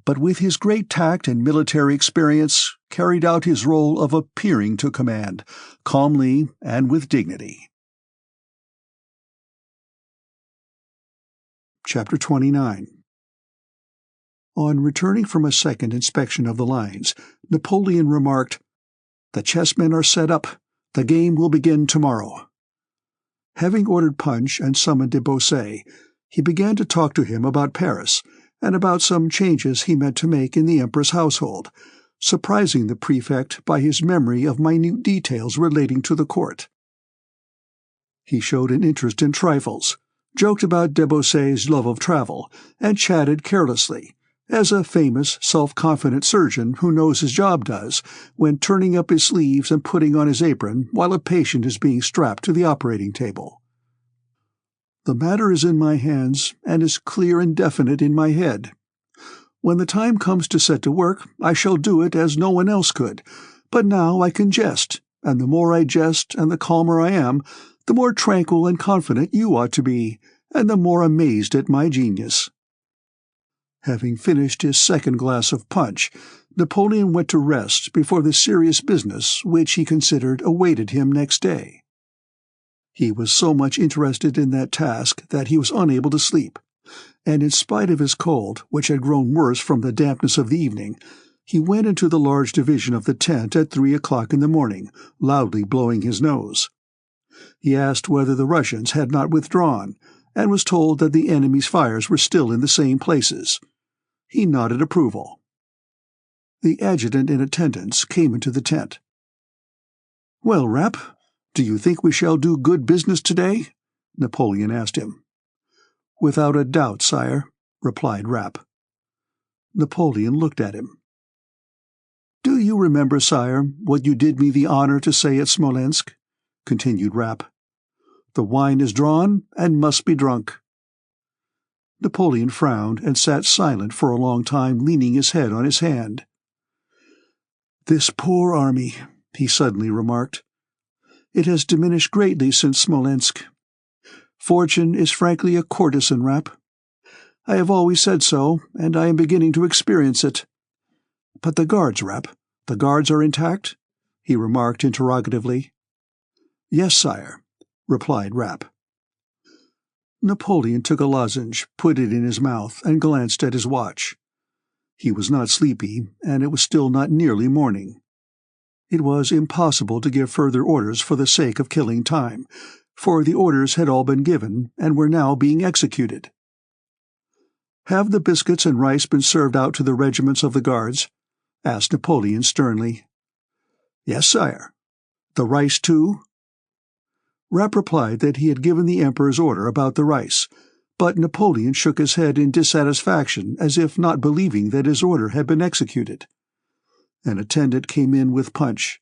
but with his great tact and military experience carried out his role of appearing to command, calmly and with dignity. Chapter 29. On returning from a second inspection of the lines, Napoleon remarked, "The chessmen are set up. The game will begin tomorrow." Having ordered punch and summoned de Beausset, he began to talk to him about Paris, and about some changes he meant to make in the Emperor's household, surprising the prefect by his memory of minute details relating to the court. He showed an interest in trifles, joked about de Beausset's love of travel, and chatted carelessly, as a famous, self-confident surgeon who knows his job does, when turning up his sleeves and putting on his apron while a patient is being strapped to the operating table. "The matter is in my hands, and is clear and definite in my head. When the time comes to set to work, I shall do it as no one else could, but now I can jest, and the more I jest and the calmer I am, the more tranquil and confident you ought to be, and the more amazed at my genius." Having finished his second glass of punch, Napoleon went to rest before the serious business which he considered awaited him next day. He was so much interested in that task that he was unable to sleep, and in spite of his cold, which had grown worse from the dampness of the evening, he went into the large division of the tent at 3 o'clock in the morning, loudly blowing his nose. He asked whether the Russians had not withdrawn, and was told that the enemy's fires were still in the same places. He nodded approval. The adjutant in attendance came into the tent. "Well, Rapp, do you think we shall do good business today?" Napoleon asked him. "Without a doubt, sire," replied Rapp. Napoleon looked at him. "Do you remember, sire, what you did me the honor to say at Smolensk?" continued Rapp. "The wine is drawn and must be drunk." Napoleon frowned and sat silent for a long time, leaning his head on his hand. "This poor army," he suddenly remarked. "It has diminished greatly since Smolensk. Fortune is frankly a courtesan, Rapp. I have always said so, and I am beginning to experience it. But the Guards, Rapp, "The guards are intact?" he remarked interrogatively. "Yes, sire," replied Rapp. Napoleon took a lozenge, put it in his mouth, and glanced at his watch. He was not sleepy, and it was still not nearly morning. It was impossible to give further orders for the sake of killing time, for the orders had all been given and were now being executed. "Have the biscuits and rice been served out to the regiments of the guards?" asked Napoleon sternly. "Yes, sire." "The rice too?" Rapp replied that he had given the Emperor's order about the rice, but Napoleon shook his head in dissatisfaction as if not believing that his order had been executed. An attendant came in with punch.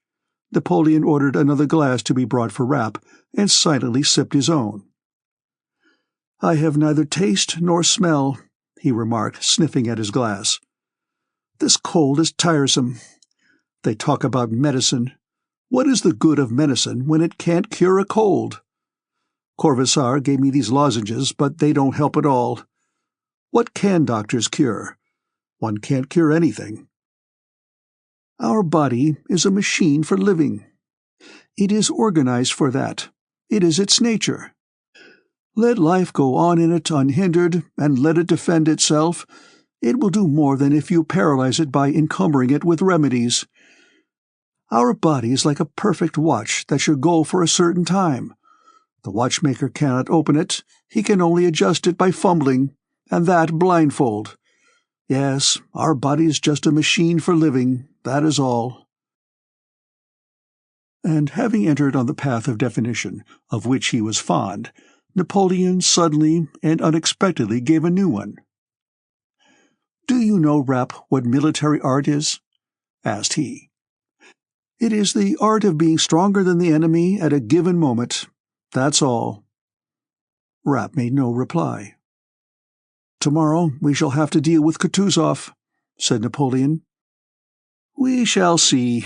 Napoleon ordered another glass to be brought for Rapp, and silently sipped his own. "I have neither taste nor smell," he remarked, sniffing at his glass. "This cold is tiresome. They talk about medicine. What is the good of medicine when it can't cure a cold? Corvisar gave me these lozenges, but they don't help at all. What can doctors cure? One can't cure anything. Our body is a machine for living. It is organized for that. It is its nature. Let life go on in it unhindered, and let it defend itself. It will do more than if you paralyze it by encumbering it with remedies. Our body is like a perfect watch that should go for a certain time. The watchmaker cannot open it, he can only adjust it by fumbling, and that blindfold. Yes, our body is just a machine for living, that is all." And having entered on the path of definition, of which he was fond, Napoleon suddenly and unexpectedly gave a new one. "Do you know, Rapp, what military art is?" asked he. "It is the art of being stronger than the enemy at a given moment. That's all." Rapp made no reply. "Tomorrow we shall have to deal with Kutuzov," said Napoleon. "We shall see.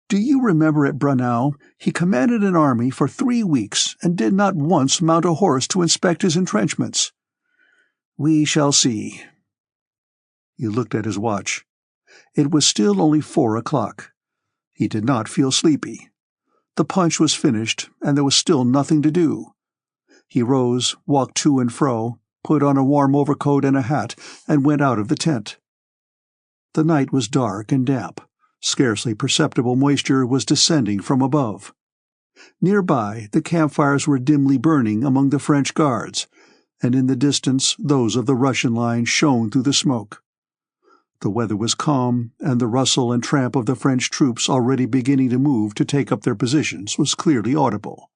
Do you remember at Braunau he commanded an army for 3 weeks and did not once mount a horse to inspect his entrenchments? We shall see." He looked at his watch. It was still only 4 o'clock. He did not feel sleepy. The punch was finished, and there was still nothing to do. He rose, walked to and fro, put on a warm overcoat and a hat, and went out of the tent. The night was dark and damp. Scarcely perceptible moisture was descending from above. Nearby, the campfires were dimly burning among the French guards, and in the distance those of the Russian line shone through the smoke. The weather was calm, and the rustle and tramp of the French troops already beginning to move to take up their positions was clearly audible.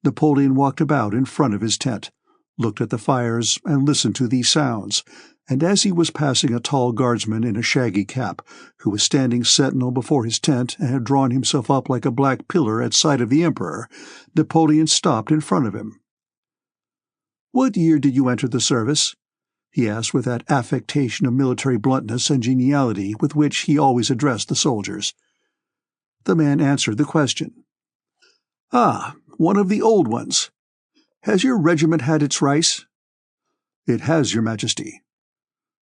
Napoleon walked about in front of his tent, looked at the fires, and listened to these sounds, and as he was passing a tall guardsman in a shaggy cap, who was standing sentinel before his tent and had drawn himself up like a black pillar at sight of the Emperor, Napoleon stopped in front of him. "What year did you enter the service?" he asked with that affectation of military bluntness and geniality with which he always addressed the soldiers. The man answered the question. "Ah, one of the old ones. Has your regiment had its rice?" "It has, Your Majesty."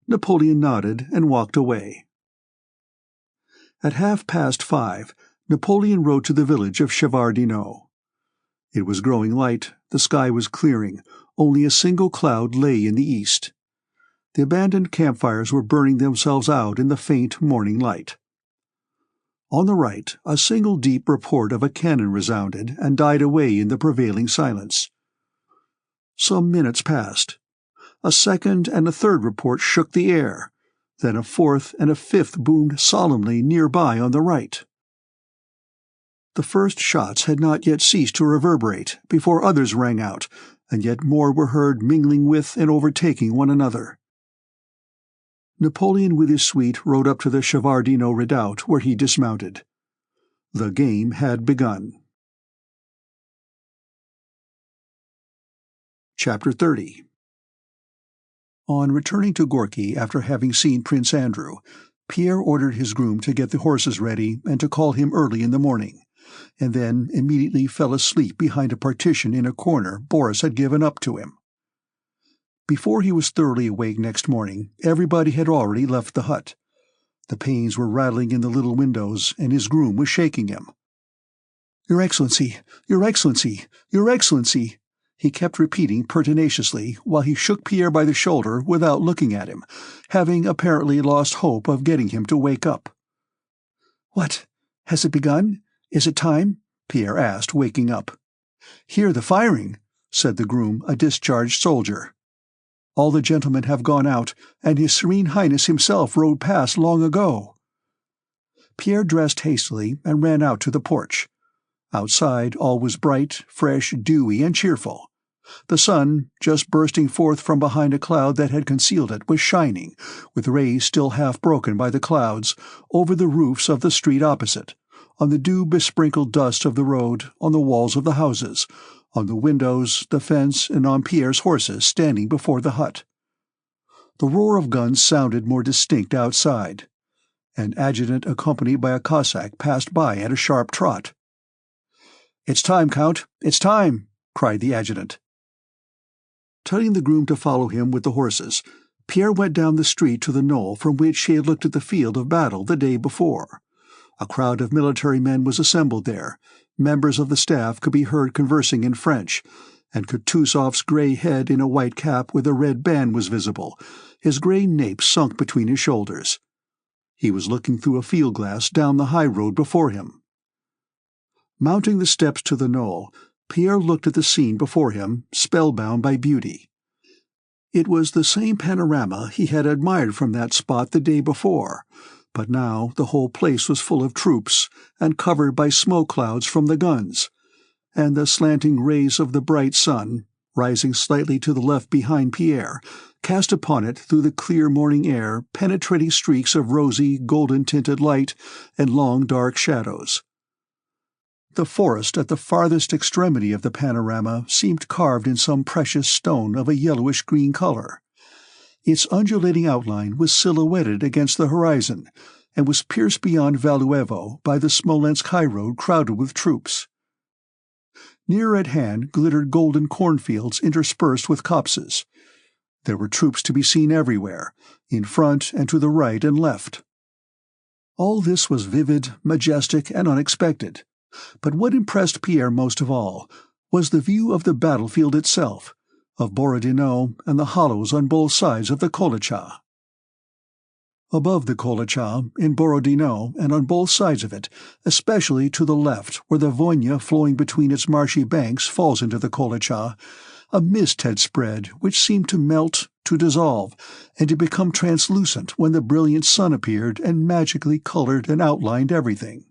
Napoleon nodded and walked away. At 5:30, Napoleon rode to the village of Shevardino. It was growing light, the sky was clearing, only a single cloud lay in the east. The abandoned campfires were burning themselves out in the faint morning light. On the right, a single deep report of a cannon resounded and died away in the prevailing silence. Some minutes passed. A second and a third report shook the air. Then a fourth and a fifth boomed solemnly nearby on the right. The first shots had not yet ceased to reverberate before others rang out, and yet more were heard mingling with and overtaking one another. Napoleon with his suite rode up to the Shevardino redoubt, where he dismounted. The game had begun. Chapter 30. On returning to Gorky after having seen Prince Andrew, Pierre ordered his groom to get the horses ready and to call him early in the morning, and then immediately fell asleep behind a partition in a corner Boris had given up to him. Before he was thoroughly awake next morning, everybody had already left the hut. The panes were rattling in the little windows, and his groom was shaking him. "Your Excellency! Your Excellency! Your Excellency!" he kept repeating pertinaciously while he shook Pierre by the shoulder without looking at him, having apparently lost hope of getting him to wake up. "What? Has it begun? Is it time?" Pierre asked, waking up. "Hear the firing," said the groom, a discharged soldier. "All the gentlemen have gone out, and His Serene Highness himself rode past long ago." Pierre dressed hastily and ran out to the porch. Outside all was bright, fresh, dewy, and cheerful. The sun, just bursting forth from behind a cloud that had concealed it, was shining, with rays still half broken by the clouds, over the roofs of the street opposite, on the dew-besprinkled dust of the road, on the walls of the houses, on the windows, the fence, and on Pierre's horses standing before the hut. The roar of guns sounded more distinct outside. An adjutant accompanied by a Cossack passed by at a sharp trot. "It's time, Count, it's time!" cried the adjutant. Telling the groom to follow him with the horses, Pierre went down the street to the knoll from which he had looked at the field of battle the day before. A crowd of military men was assembled there. Members of the staff could be heard conversing in French, and Kutuzov's grey head in a white cap with a red band was visible, his grey nape sunk between his shoulders. He was looking through a field-glass down the high road before him. Mounting the steps to the knoll, Pierre looked at the scene before him, spellbound by beauty. It was the same panorama he had admired from that spot the day before, but now the whole place was full of troops, and covered by smoke clouds from the guns, and the slanting rays of the bright sun, rising slightly to the left behind Pierre, cast upon it through the clear morning air penetrating streaks of rosy, golden-tinted light and long dark shadows. The forest at the farthest extremity of the panorama seemed carved in some precious stone of a yellowish-green color. Its undulating outline was silhouetted against the horizon, and was pierced beyond Valuevo by the Smolensk highroad crowded with troops. Nearer at hand glittered golden cornfields interspersed with copses. There were troops to be seen everywhere, in front and to the right and left. All this was vivid, majestic, and unexpected. But what impressed Pierre most of all was the view of the battlefield itself, of Borodino and the hollows on both sides of the Kolocha. Above the Kolocha, in Borodino, and on both sides of it, especially to the left where the Voyna flowing between its marshy banks falls into the Kolocha, a mist had spread which seemed to melt, to dissolve, and to become translucent when the brilliant sun appeared and magically colored and outlined everything.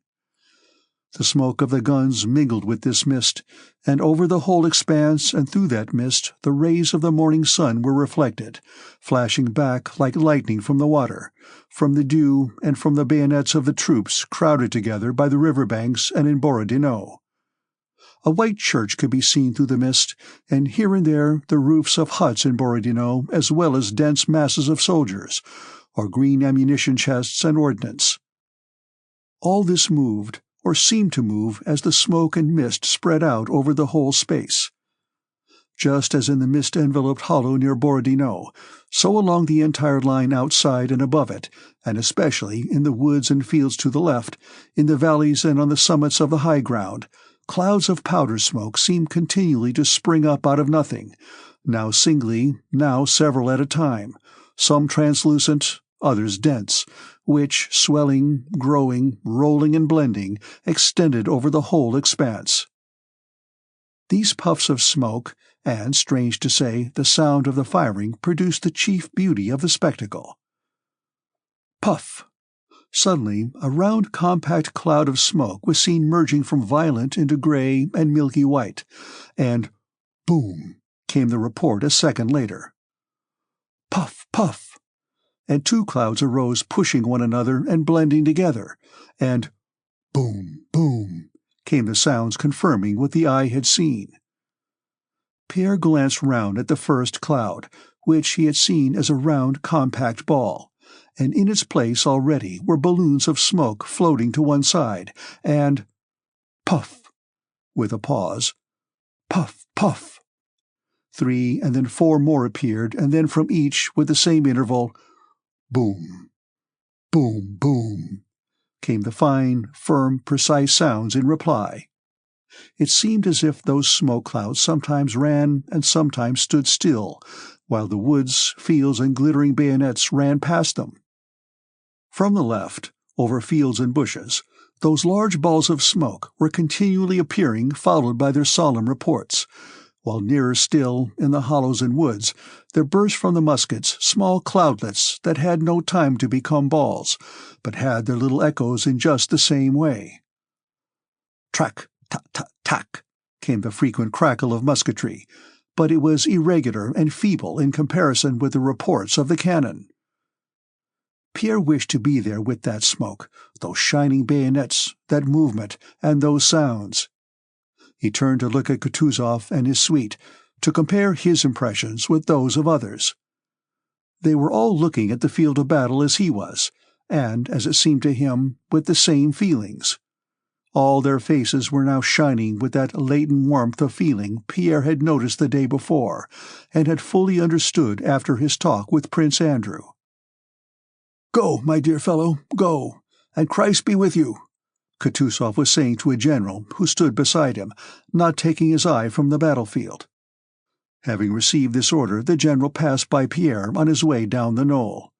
The smoke of the guns mingled with this mist, and over the whole expanse and through that mist the rays of the morning sun were reflected, flashing back like lightning from the water, from the dew and from the bayonets of the troops crowded together by the river banks and in Borodino. A white church could be seen through the mist, and here and there the roofs of huts in Borodino, as well as dense masses of soldiers, or green ammunition chests and ordnance. All this moved, or seemed to move, as the smoke and mist spread out over the whole space. Just as in the mist-enveloped hollow near Borodino, so along the entire line outside and above it, and especially in the woods and fields to the left, in the valleys and on the summits of the high ground, clouds of powder smoke seemed continually to spring up out of nothing, now singly, now several at a time, some translucent, others dense, which, swelling, growing, rolling and blending, extended over the whole expanse. These puffs of smoke, and, strange to say, the sound of the firing produced the chief beauty of the spectacle. Puff! Suddenly a round compact cloud of smoke was seen merging from violet into grey and milky white, and boom came the report a second later. Puff, puff! And two clouds arose pushing one another and blending together, and boom, boom came the sounds confirming what the eye had seen. Pierre glanced round at the first cloud, which he had seen as a round compact ball, and in its place already were balloons of smoke floating to one side, and puff, with a pause, puff, puff. 3 and then 4 more appeared, and then from each, with the same interval, boom, Boom, boom, came the fine, firm, precise sounds in reply. It seemed as if those smoke clouds sometimes ran and sometimes stood still, while the woods, fields, and glittering bayonets ran past them. From the left, over fields and bushes, those large balls of smoke were continually appearing, followed by their solemn reports, while nearer still, in the hollows and woods, there burst from the muskets small cloudlets that had no time to become balls, but had their little echoes in just the same way. Track, tack, tack, tack, came the frequent crackle of musketry, but it was irregular and feeble in comparison with the reports of the cannon. Pierre wished to be there with that smoke, those shining bayonets, that movement, and those sounds. He turned to look at Kutuzov and his suite, to compare his impressions with those of others. They were all looking at the field of battle as he was, and, as it seemed to him, with the same feelings. All their faces were now shining with that latent warmth of feeling Pierre had noticed the day before, and had fully understood after his talk with Prince Andrew. "Go, my dear fellow, go, and Christ be with you," Kutuzov was saying to a general who stood beside him, not taking his eye from the battlefield. Having received this order, the general passed by Pierre on his way down the knoll.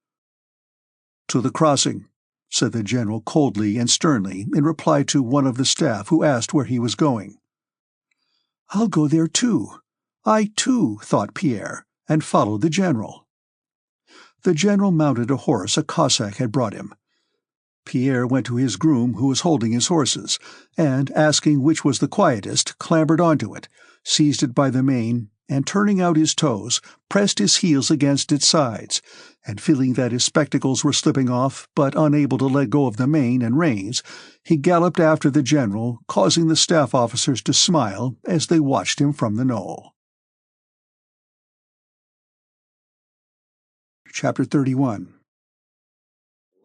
"To the crossing," said the general coldly and sternly in reply to one of the staff who asked where he was going. "I'll go there too. I too," thought Pierre, and followed the general. The general mounted a horse a Cossack had brought him. Pierre went to his groom who was holding his horses, and, asking which was the quietest, clambered onto it, seized it by the mane, and turning out his toes, pressed his heels against its sides, and feeling that his spectacles were slipping off, but unable to let go of the mane and reins, he galloped after the general, causing the staff officers to smile as they watched him from the knoll. Chapter 31.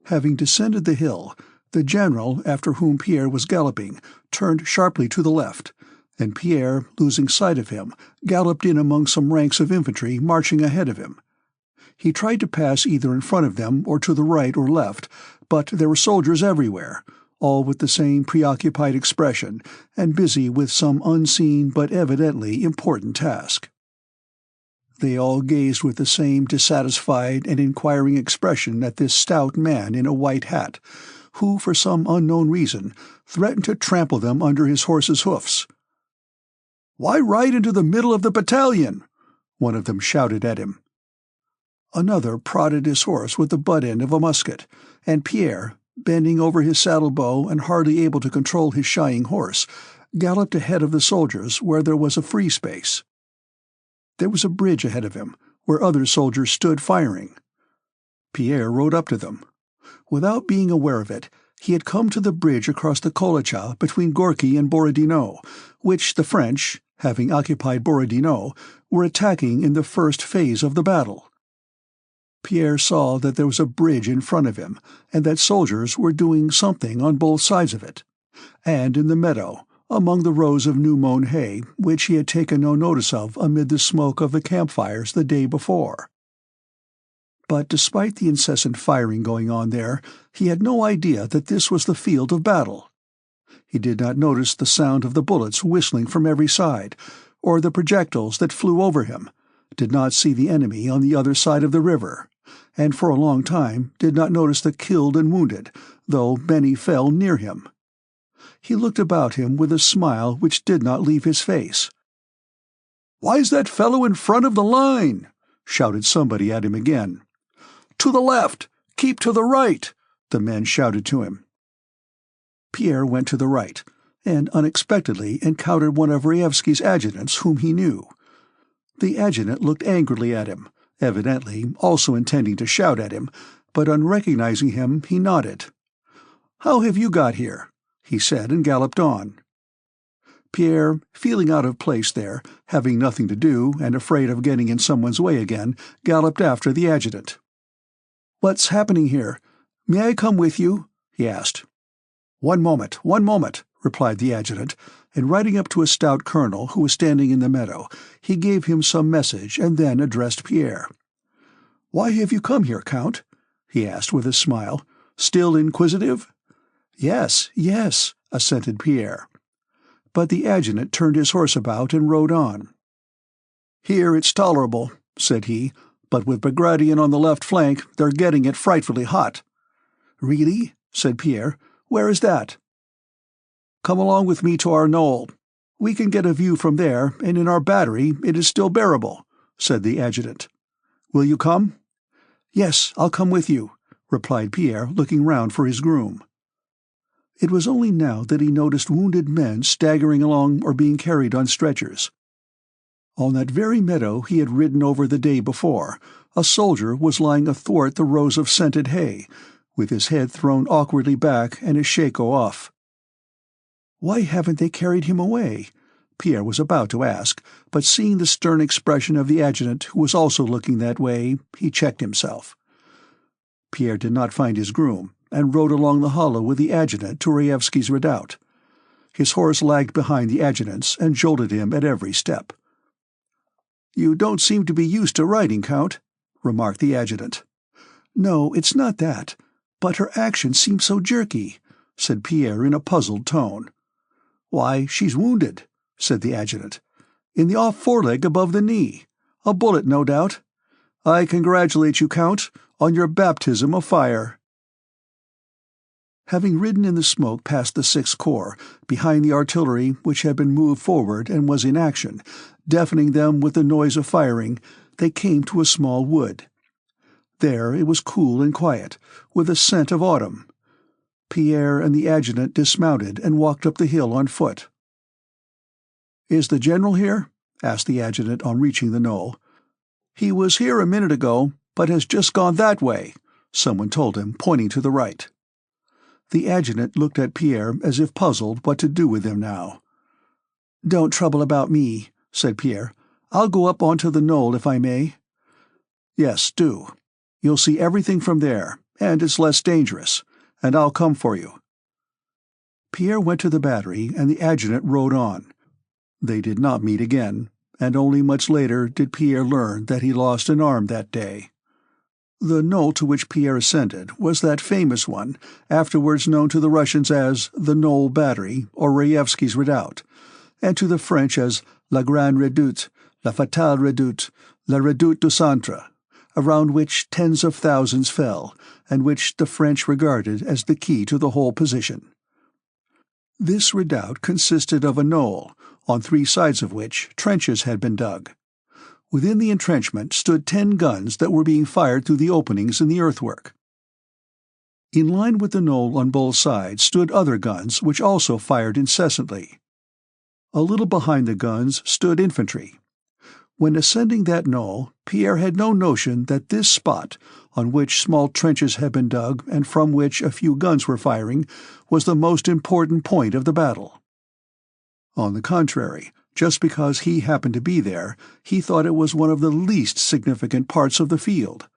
Having descended the hill, the general, after whom Pierre was galloping, turned sharply to the left, and Pierre, losing sight of him, galloped in among some ranks of infantry marching ahead of him. He tried to pass either in front of them or to the right or left, but there were soldiers everywhere, all with the same preoccupied expression, and busy with some unseen but evidently important task. They all gazed with the same dissatisfied and inquiring expression at this stout man in a white hat, who, for some unknown reason, threatened to trample them under his horse's hoofs. "Why ride into the middle of the battalion?" one of them shouted at him. Another prodded his horse with the butt end of a musket, and Pierre, bending over his saddle-bow and hardly able to control his shying horse, galloped ahead of the soldiers where there was a free space. There was a bridge ahead of him, where other soldiers stood firing. Pierre rode up to them. Without being aware of it, he had come to the bridge across the Kolocha between Gorky and Borodino, which the French, having occupied Borodino, were attacking in the first phase of the battle. Pierre saw that there was a bridge in front of him, and that soldiers were doing something on both sides of it, and in the meadow, among the rows of new-mown hay, which he had taken no notice of amid the smoke of the campfires the day before. But despite the incessant firing going on there, he had no idea that this was the field of battle. He did not notice the sound of the bullets whistling from every side, or the projectiles that flew over him, did not see the enemy on the other side of the river, and for a long time did not notice the killed and wounded, though many fell near him. He looked about him with a smile which did not leave his face. "Why's that fellow in front of the line?" shouted somebody at him again. "To the left! Keep to the right!" the men shouted to him. Pierre went to the right, and unexpectedly encountered one of Raevsky's adjutants whom he knew. The adjutant looked angrily at him, evidently also intending to shout at him, but on recognizing him he nodded. "How have you got here?" he said, and galloped on. Pierre, feeling out of place there, having nothing to do and afraid of getting in someone's way again, galloped after the adjutant. "What's happening here? May I come with you?" he asked. One moment," replied the adjutant, and riding up to a stout colonel who was standing in the meadow, he gave him some message and then addressed Pierre. "Why have you come here, Count?" he asked with a smile. Still inquisitive?" "Yes, yes," assented Pierre. But the adjutant turned his horse about and rode on. "Here it's tolerable," said he, "but with Bagration on the left flank, they're getting it frightfully hot." "Really?" said Pierre. "Where is that?" "Come along with me to our knoll. We can get a view from there, and in our battery it is still bearable," said the adjutant. "Will you come?" "Yes, I'll come with you," replied Pierre, looking round for his groom. It was only now that he noticed wounded men staggering along or being carried on stretchers. On that very meadow he had ridden over the day before, a soldier was lying athwart the rows of scented hay, with his head thrown awkwardly back and his shako off. "Why haven't they carried him away?" Pierre was about to ask, but seeing the stern expression of the adjutant, who was also looking that way, he checked himself. Pierre did not find his groom, and rode along the hollow with the adjutant to Raevski's redoubt. His horse lagged behind the adjutant's and jolted him at every step. "You don't seem to be used to riding, Count," remarked the adjutant. "No, it's not that, but her action seems so jerky," said Pierre in a puzzled tone. "Why, she's wounded," said the adjutant. "In the off foreleg above the knee. A bullet, no doubt. I congratulate you, Count, on your baptism of fire." Having ridden in the smoke past the Sixth Corps, behind the artillery which had been moved forward and was in action, deafening them with the noise of firing, they came to a small wood. There it was cool and quiet, with a scent of autumn. Pierre and the adjutant dismounted and walked up the hill on foot. "Is the general here?" asked the adjutant on reaching the knoll. "He was here a minute ago, but has just gone that way," someone told him, pointing to the right. The adjutant looked at Pierre as if puzzled what to do with him now. "Don't trouble about me," said Pierre. "I'll go up onto the knoll if I may." "Yes, do. You'll see everything from there, and it's less dangerous, and I'll come for you." Pierre went to the battery, and the adjutant rode on. They did not meet again, and only much later did Pierre learn that he lost an arm that day. The knoll to which Pierre ascended was that famous one, afterwards known to the Russians as the Knoll Battery, or Raevski's Redoubt, and to the French as La Grande Redoute, La Fatale Redoute, La Redoute du Centre, around which tens of thousands fell, and which the French regarded as the key to the whole position. This redoubt consisted of a knoll, on 3 sides of which trenches had been dug. Within the entrenchment stood 10 guns that were being fired through the openings in the earthwork. In line with the knoll on both sides stood other guns which also fired incessantly. A little behind the guns stood infantry. When ascending that knoll, Pierre had no notion that this spot, on which small trenches had been dug and from which a few guns were firing, was the most important point of the battle. On the contrary, just because he happened to be there, he thought it was one of the least significant parts of the field.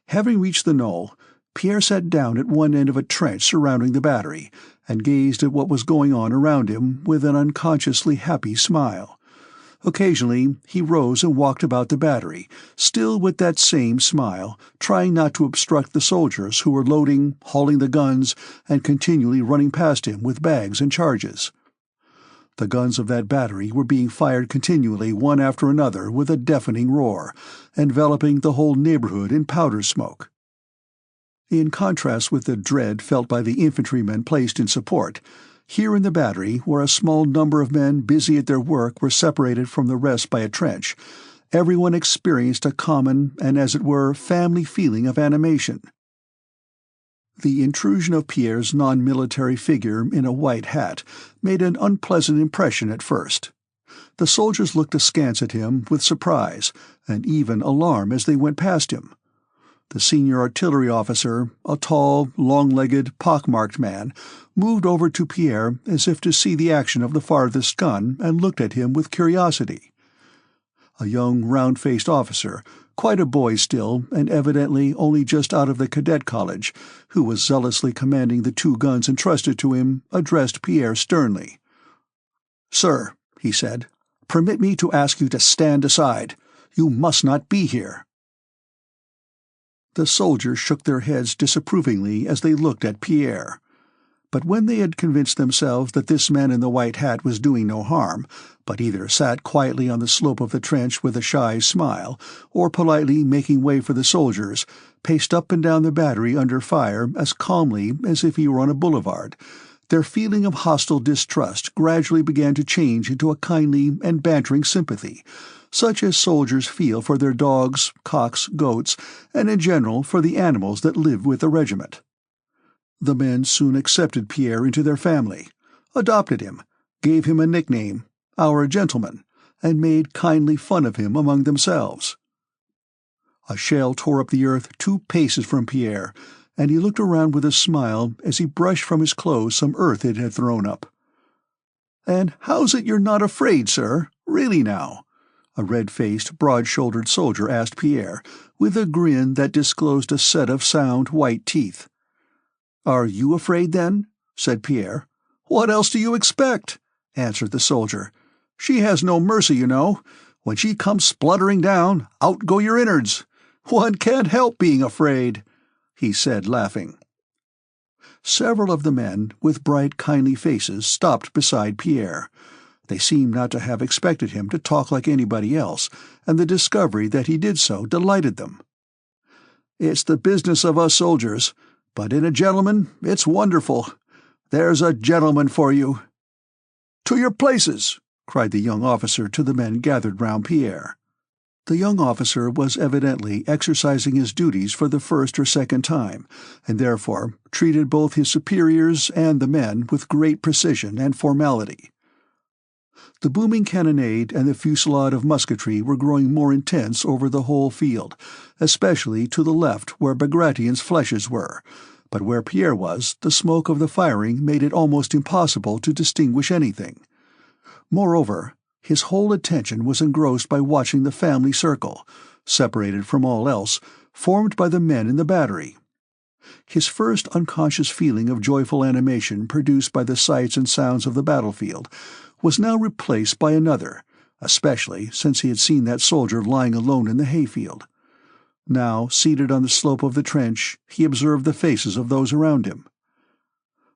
Having reached the knoll, Pierre sat down at one end of a trench surrounding the battery, and gazed at what was going on around him with an unconsciously happy smile. Occasionally he rose and walked about the battery, still with that same smile, trying not to obstruct the soldiers who were loading, hauling the guns, and continually running past him with bags and charges. The guns of that battery were being fired continually one after another with a deafening roar, enveloping the whole neighborhood in powder smoke. In contrast with the dread felt by the infantrymen placed in support, here in the battery, where a small number of men busy at their work were separated from the rest by a trench, everyone experienced a common and, as it were, family feeling of animation. The intrusion of Pierre's non-military figure in a white hat made an unpleasant impression at first. The soldiers looked askance at him with surprise, and even alarm as they went past him. The senior artillery officer, a tall, long-legged, pock-marked man, moved over to Pierre as if to see the action of the farthest gun and looked at him with curiosity. A young, round-faced officer, quite a boy still and evidently only just out of the cadet college, who was zealously commanding the 2 guns entrusted to him, addressed Pierre sternly. "Sir," he said, "permit me to ask you to stand aside. You must not be here." The soldiers shook their heads disapprovingly as they looked at Pierre. But when they had convinced themselves that this man in the white hat was doing no harm, but either sat quietly on the slope of the trench with a shy smile, or politely making way for the soldiers, paced up and down the battery under fire as calmly as if he were on a boulevard, their feeling of hostile distrust gradually began to change into a kindly and bantering sympathy, such as soldiers feel for their dogs, cocks, goats, and in general for the animals that live with the regiment. The men soon accepted Pierre into their family, adopted him, gave him a nickname, our gentleman, and made kindly fun of him among themselves. A shell tore up the earth 2 paces from Pierre, and he looked around with a smile as he brushed from his clothes some earth it had thrown up. "And how's it you're not afraid, sir? Really now?" a red-faced, broad-shouldered soldier asked Pierre, with a grin that disclosed a set of sound white teeth. "Are you afraid, then?" said Pierre. "What else do you expect?" answered the soldier. "She has no mercy, you know. When she comes spluttering down, out go your innards. One can't help being afraid," he said, laughing. Several of the men, with bright, kindly faces, stopped beside Pierre. They seemed not to have expected him to talk like anybody else, and the discovery that he did so delighted them. "It's the business of us soldiers, but in a gentleman it's wonderful. There's a gentleman for you." "To your places!" cried the young officer to the men gathered round Pierre. The young officer was evidently exercising his duties for the first or second time, and therefore treated both his superiors and the men with great precision and formality. The booming cannonade and the fusillade of musketry were growing more intense over the whole field, especially to the left where Bagration's flèches were, but where Pierre was, the smoke of the firing made it almost impossible to distinguish anything. Moreover, his whole attention was engrossed by watching the family circle, separated from all else, formed by the men in the battery. His first unconscious feeling of joyful animation produced by the sights and sounds of the battlefield was now replaced by another, especially since he had seen that soldier lying alone in the hayfield. Now, seated on the slope of the trench, he observed the faces of those around him.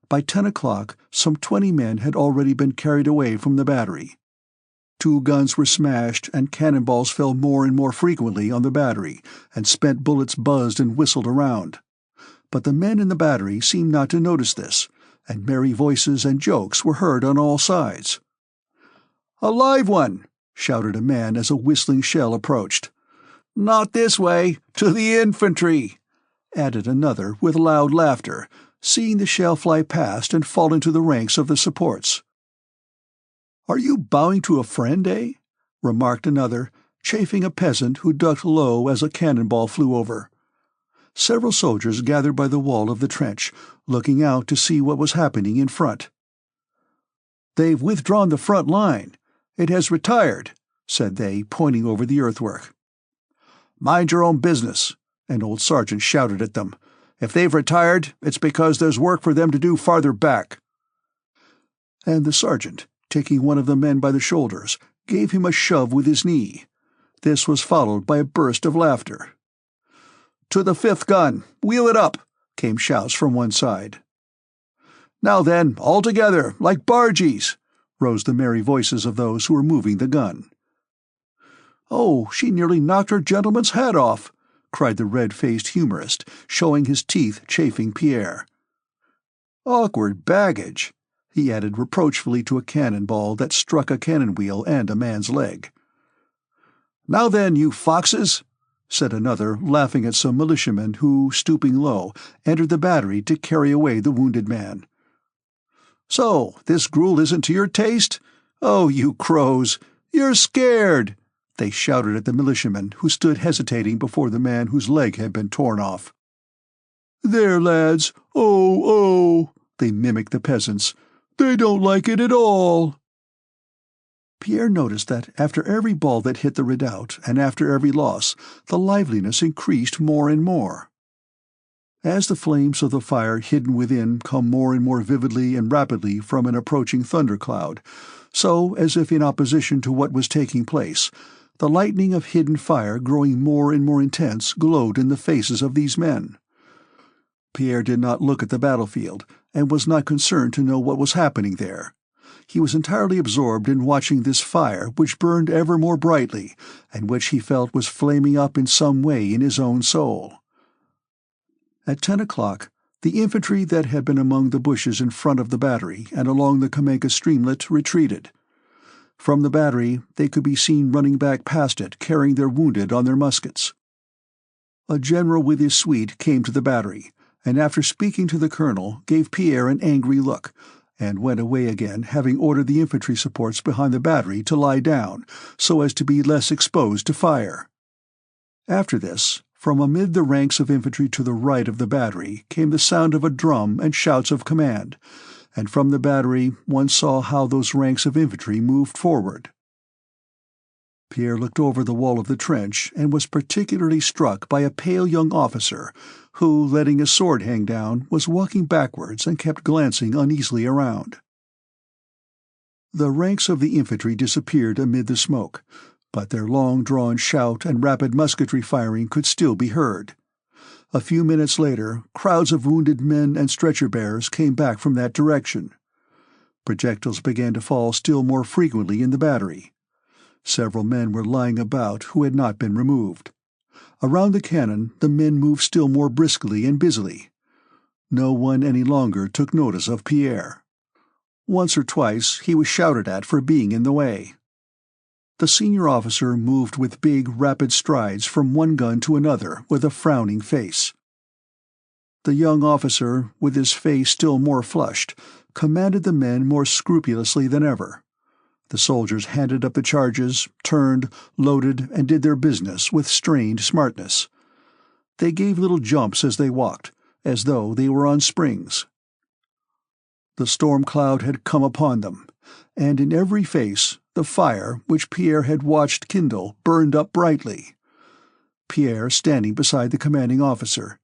By 10 o'clock, some 20 men had already been carried away from the battery. 2 guns were smashed, and cannonballs fell more and more frequently on the battery, and spent bullets buzzed and whistled around. But the men in the battery seemed not to notice this, and merry voices and jokes were heard on all sides. "A live one!" shouted a man as a whistling shell approached. "Not this way, to the infantry!" added another with loud laughter, seeing the shell fly past and fall into the ranks of the supports. "Are you bowing to a friend, eh?" remarked another, chaffing a peasant who ducked low as a cannonball flew over. Several soldiers gathered by the wall of the trench, looking out to see what was happening in front. "They've withdrawn the front line. It has retired," said they, pointing over the earthwork. "Mind your own business," an old sergeant shouted at them. "If they've retired, it's because there's work for them to do farther back." And the sergeant, taking one of the men by the shoulders, gave him a shove with his knee. This was followed by a burst of laughter. "To the 5th gun! Wheel it up!" came shouts from one side. "Now then, all together, like bargees!" rose the merry voices of those who were moving the gun. "Oh, she nearly knocked her gentleman's hat off!" cried the red-faced humorist, showing his teeth chaffing Pierre. "Awkward baggage," he added reproachfully to a cannonball that struck a cannon wheel and a man's leg. "Now then, you foxes!" said another, laughing at some militiamen who, stooping low, entered the battery to carry away the wounded man. "So, this gruel isn't to your taste? Oh, you crows! You're scared!" they shouted at the militiamen who stood hesitating before the man whose leg had been torn off. "There, lads! Oh, oh!" they mimicked the peasants. "They don't like it at all!" Pierre noticed that after every ball that hit the redoubt, and after every loss, the liveliness increased more and more. As the flames of the fire hidden within come more and more vividly and rapidly from an approaching thundercloud, so, as if in opposition to what was taking place, The lightning of hidden fire, growing more and more intense, glowed in the faces of these men. Pierre did not look at the battlefield, and was not concerned to know what was happening there. He was entirely absorbed in watching this fire which burned ever more brightly, and which he felt was flaming up in some way in his own soul. At 10 o'clock, the infantry that had been among the bushes in front of the battery and along the Kamenka streamlet retreated. From the battery they could be seen running back past it, carrying their wounded on their muskets. A general with his suite came to the battery, and after speaking to the colonel gave Pierre an angry look, and went away again, having ordered the infantry supports behind the battery to lie down, so as to be less exposed to fire. After this, from amid the ranks of infantry to the right of the battery came the sound of a drum and shouts of command, and from the battery one saw how those ranks of infantry moved forward. Pierre looked over the wall of the trench and was particularly struck by a pale young officer who, letting his sword hang down, was walking backwards and kept glancing uneasily around. The ranks of the infantry disappeared amid the smoke, but their long-drawn shout and rapid musketry firing could still be heard. A few minutes later, crowds of wounded men and stretcher-bearers came back from that direction. Projectiles began to fall still more frequently in the battery. Several men were lying about who had not been removed. Around the cannon the men moved still more briskly and busily. No one any longer took notice of Pierre. Once or twice he was shouted at for being in the way. The senior officer moved with big, rapid strides from one gun to another with a frowning face. The young officer, with his face still more flushed, commanded the men more scrupulously than ever. The soldiers handed up the charges, turned, loaded, and did their business with strained smartness. They gave little jumps as they walked, as though they were on springs. The storm cloud had come upon them, and in every face the fire which Pierre had watched kindle burned up brightly. Pierre, standing beside the commanding officer.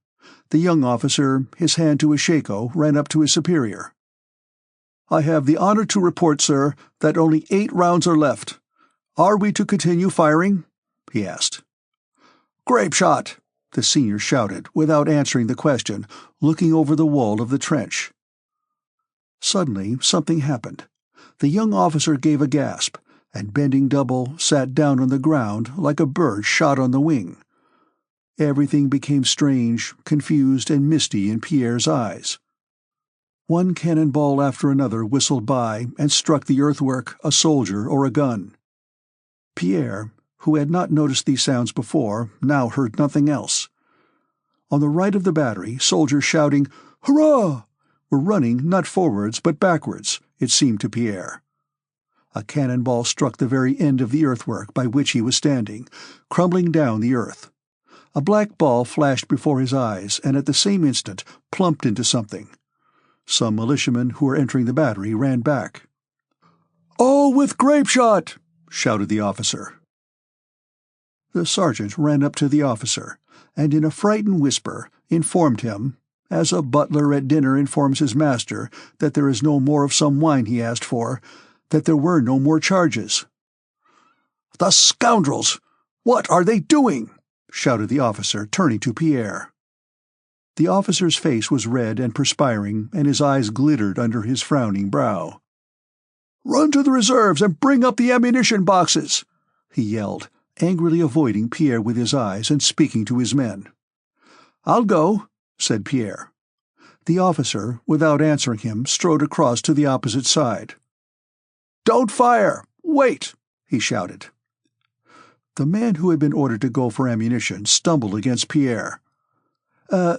The young officer, his hand to his shako, ran up to his superior. "I have the honor to report, sir, that only 8 rounds are left. Are we to continue firing?" he asked. "Grape shot!" the senior shouted, without answering the question, looking over the wall of the trench. Suddenly something happened. The young officer gave a gasp, and bending double, sat down on the ground like a bird shot on the wing. Everything became strange, confused, and misty in Pierre's eyes. One cannon-ball after another whistled by and struck the earthwork, a soldier, or a gun. Pierre, who had not noticed these sounds before, now heard nothing else. On the right of the battery, soldiers shouting, "Hurrah!" were running not forwards but backwards, it seemed to Pierre. A cannon-ball struck the very end of the earthwork by which he was standing, crumbling down the earth. A black ball flashed before his eyes and at the same instant plumped into something. Some militiamen who were entering the battery ran back. "All with grape shot!" shouted the officer. The sergeant ran up to the officer, and in a frightened whisper informed him, as a butler at dinner informs his master that there is no more of some wine he asked for, that there were no more charges. "The scoundrels! What are they doing?" shouted the officer, turning to Pierre. The officer's face was red and perspiring, and his eyes glittered under his frowning brow. "Run to the reserves and bring up the ammunition boxes!" he yelled, angrily avoiding Pierre with his eyes and speaking to his men. "I'll go," said Pierre. The officer, without answering him, strode across to the opposite side. "Don't fire! Wait!" he shouted. The man who had been ordered to go for ammunition stumbled against Pierre.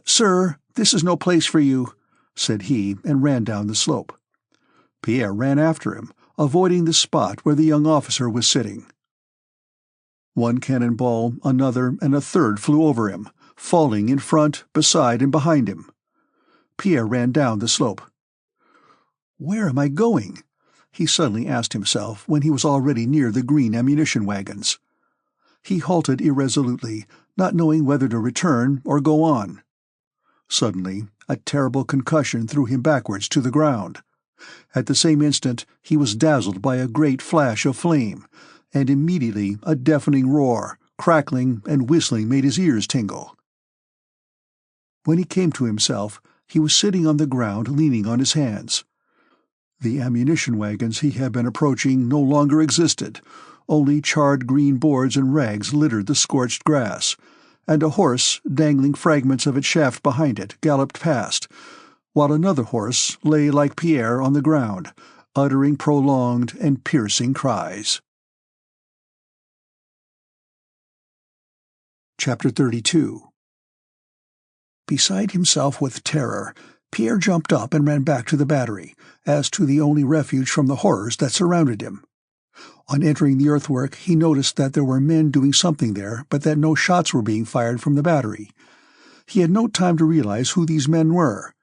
Sir, this is no place for you," said he, and ran down the slope. Pierre ran after him, avoiding the spot where the young officer was sitting. One cannon-ball, another, and a third flew over him, falling in front, beside, and behind him. Pierre ran down the slope. "Where am I going?" he suddenly asked himself when he was already near the green ammunition wagons. He halted irresolutely, not knowing whether to return or go on. Suddenly, a terrible concussion threw him backwards to the ground. At the same instant he was dazzled by a great flash of flame, and immediately a deafening roar, crackling and whistling made his ears tingle. When he came to himself, he was sitting on the ground leaning on his hands. The ammunition wagons he had been approaching no longer existed. Only charred green boards and rags littered the scorched grass, and a horse, dangling fragments of its shaft behind it, galloped past, while another horse lay like Pierre on the ground, uttering prolonged and piercing cries. Chapter 32. Beside himself with terror, Pierre jumped up and ran back to the battery, as to the only refuge from the horrors that surrounded him. On entering the earthwork, he noticed that there were men doing something there, but that no shots were being fired from the battery. He had no time to realize who these men were.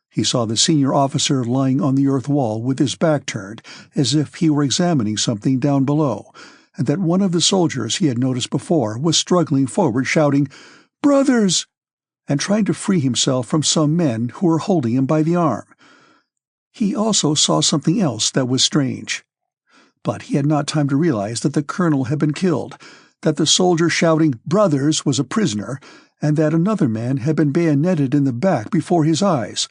He saw the senior officer lying on the earth wall with his back turned, as if he were examining something down below, and that one of the soldiers he had noticed before was struggling forward, shouting, "Brothers!" and trying to free himself from some men who were holding him by the arm. He also saw something else that was strange. But he had not time to realize that the colonel had been killed, that the soldier shouting "Brothers" was a prisoner, and that another man had been bayoneted in the back before his eyes.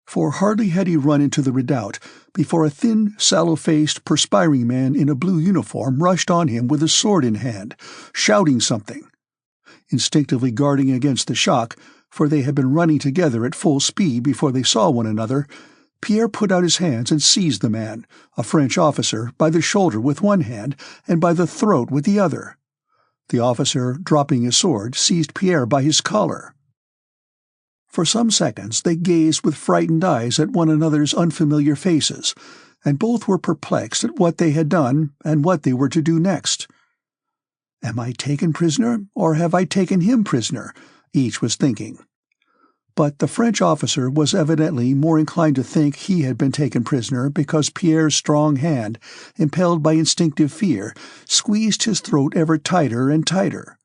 For hardly had he run into the redoubt before a thin, sallow-faced, perspiring man in a blue uniform rushed on him with a sword in hand, shouting something. Instinctively guarding against the shock, for they had been running together at full speed before they saw one another, Pierre put out his hands and seized the man, a French officer, by the shoulder with one hand and by the throat with the other. The officer, dropping his sword, seized Pierre by his collar. For some seconds they gazed with frightened eyes at one another's unfamiliar faces, and both were perplexed at what they had done and what they were to do next. "Am I taken prisoner, or have I taken him prisoner?" each was thinking. But the French officer was evidently more inclined to think he had been taken prisoner because Pierre's strong hand, impelled by instinctive fear, squeezed his throat ever tighter and tighter.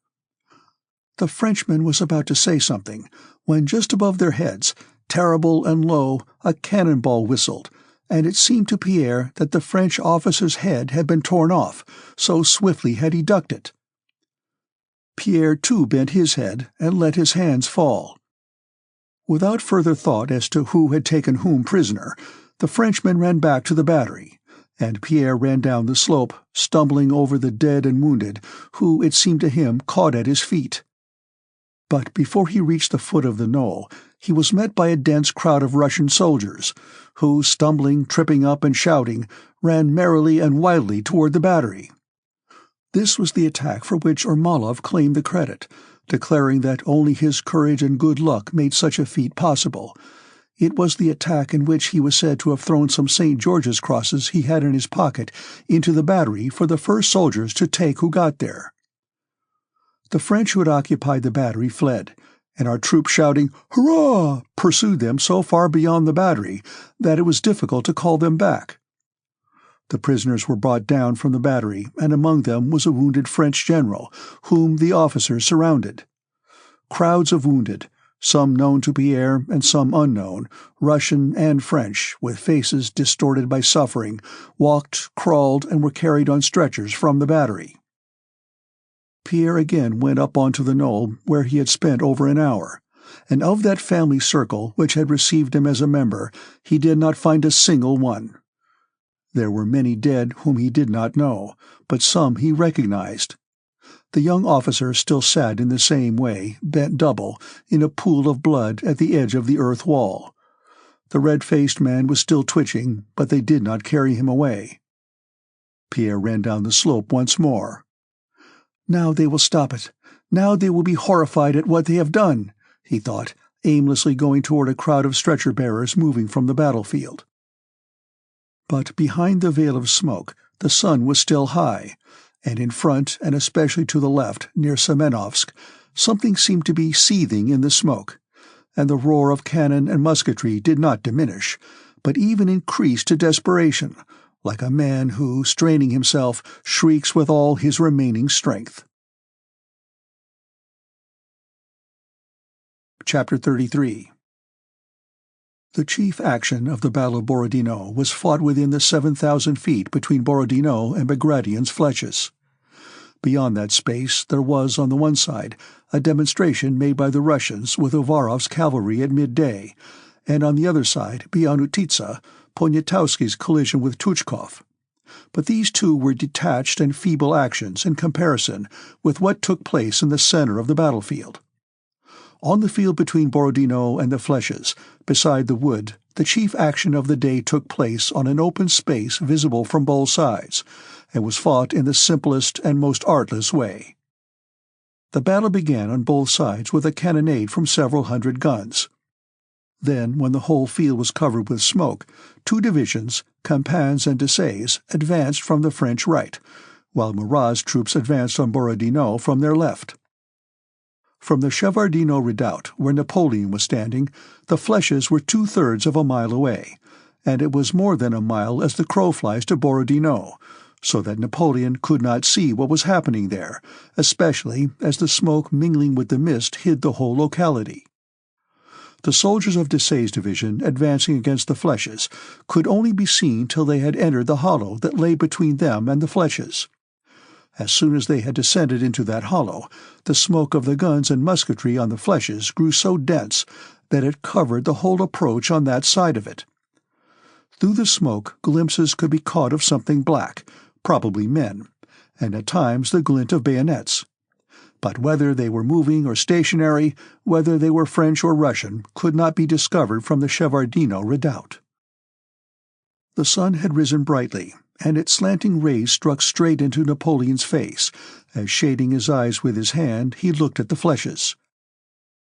The Frenchman was about to say something, when just above their heads, terrible and low, a cannonball whistled, and it seemed to Pierre that the French officer's head had been torn off, so swiftly had he ducked it. Pierre too bent his head and let his hands fall. Without further thought as to who had taken whom prisoner, the Frenchman ran back to the battery, and Pierre ran down the slope, stumbling over the dead and wounded, who, it seemed to him, caught at his feet. But before he reached the foot of the knoll, he was met by a dense crowd of Russian soldiers, who, stumbling, tripping up and shouting, ran merrily and wildly toward the battery. This was the attack for which Ermolov claimed the credit, declaring that only his courage and good luck made such a feat possible. It was the attack in which he was said to have thrown some St. George's crosses he had in his pocket into the battery for the first soldiers to take who got there. The French who had occupied the battery fled, and our troops shouting "Hurrah!" pursued them so far beyond the battery that it was difficult to call them back. The prisoners were brought down from the battery, and among them was a wounded French general, whom the officers surrounded. Crowds of wounded, some known to Pierre and some unknown, Russian and French, with faces distorted by suffering, walked, crawled, and were carried on stretchers from the battery. Pierre again went up onto the knoll where he had spent over an hour, and of that family circle which had received him as a member, he did not find a single one. There were many dead whom he did not know, but some he recognized. The young officer still sat in the same way, bent double, in a pool of blood at the edge of the earth wall. The red-faced man was still twitching, but they did not carry him away. Pierre ran down the slope once more. "Now they will stop it. Now they will be horrified at what they have done," he thought, aimlessly going toward a crowd of stretcher-bearers moving from the battlefield. But behind the veil of smoke, the sun was still high, and in front, and especially to the left, near Semenovsk, something seemed to be seething in the smoke, and the roar of cannon and musketry did not diminish, but even increased to desperation, like a man who, straining himself, shrieks with all his remaining strength. Chapter 33. The chief action of the Battle of Borodino was fought within the 7,000 feet between Borodino and Bagration's flèches. Beyond that space there was, on the one side, a demonstration made by the Russians with Uvarov's cavalry at midday, and on the other side, beyond Utitsa, Poniatowski's collision with Tuchkov. But these two were detached and feeble actions in comparison with what took place in the center of the battlefield. On the field between Borodino and the flèches, beside the wood, the chief action of the day took place on an open space visible from both sides, and was fought in the simplest and most artless way. The battle began on both sides with a cannonade from several hundred guns. Then, when the whole field was covered with smoke, two divisions, Campans and Desailles, advanced from the French right, while Murat's troops advanced on Borodino from their left. From the Shevardino redoubt, where Napoleon was standing, the flèches were 2/3 of a mile away, and it was more than a mile as the crow flies to Borodino, so that Napoleon could not see what was happening there, especially as the smoke mingling with the mist hid the whole locality. The soldiers of Desailles' division advancing against the flèches could only be seen till they had entered the hollow that lay between them and the flèches. As soon as they had descended into that hollow, the smoke of the guns and musketry on the flèches grew so dense that it covered the whole approach on that side of it. Through the smoke glimpses could be caught of something black, probably men, and at times the glint of bayonets. But whether they were moving or stationary, whether they were French or Russian, could not be discovered from the Shevardino redoubt. The sun had risen brightly, and its slanting rays struck straight into Napoleon's face, as, shading his eyes with his hand, he looked at the flèches.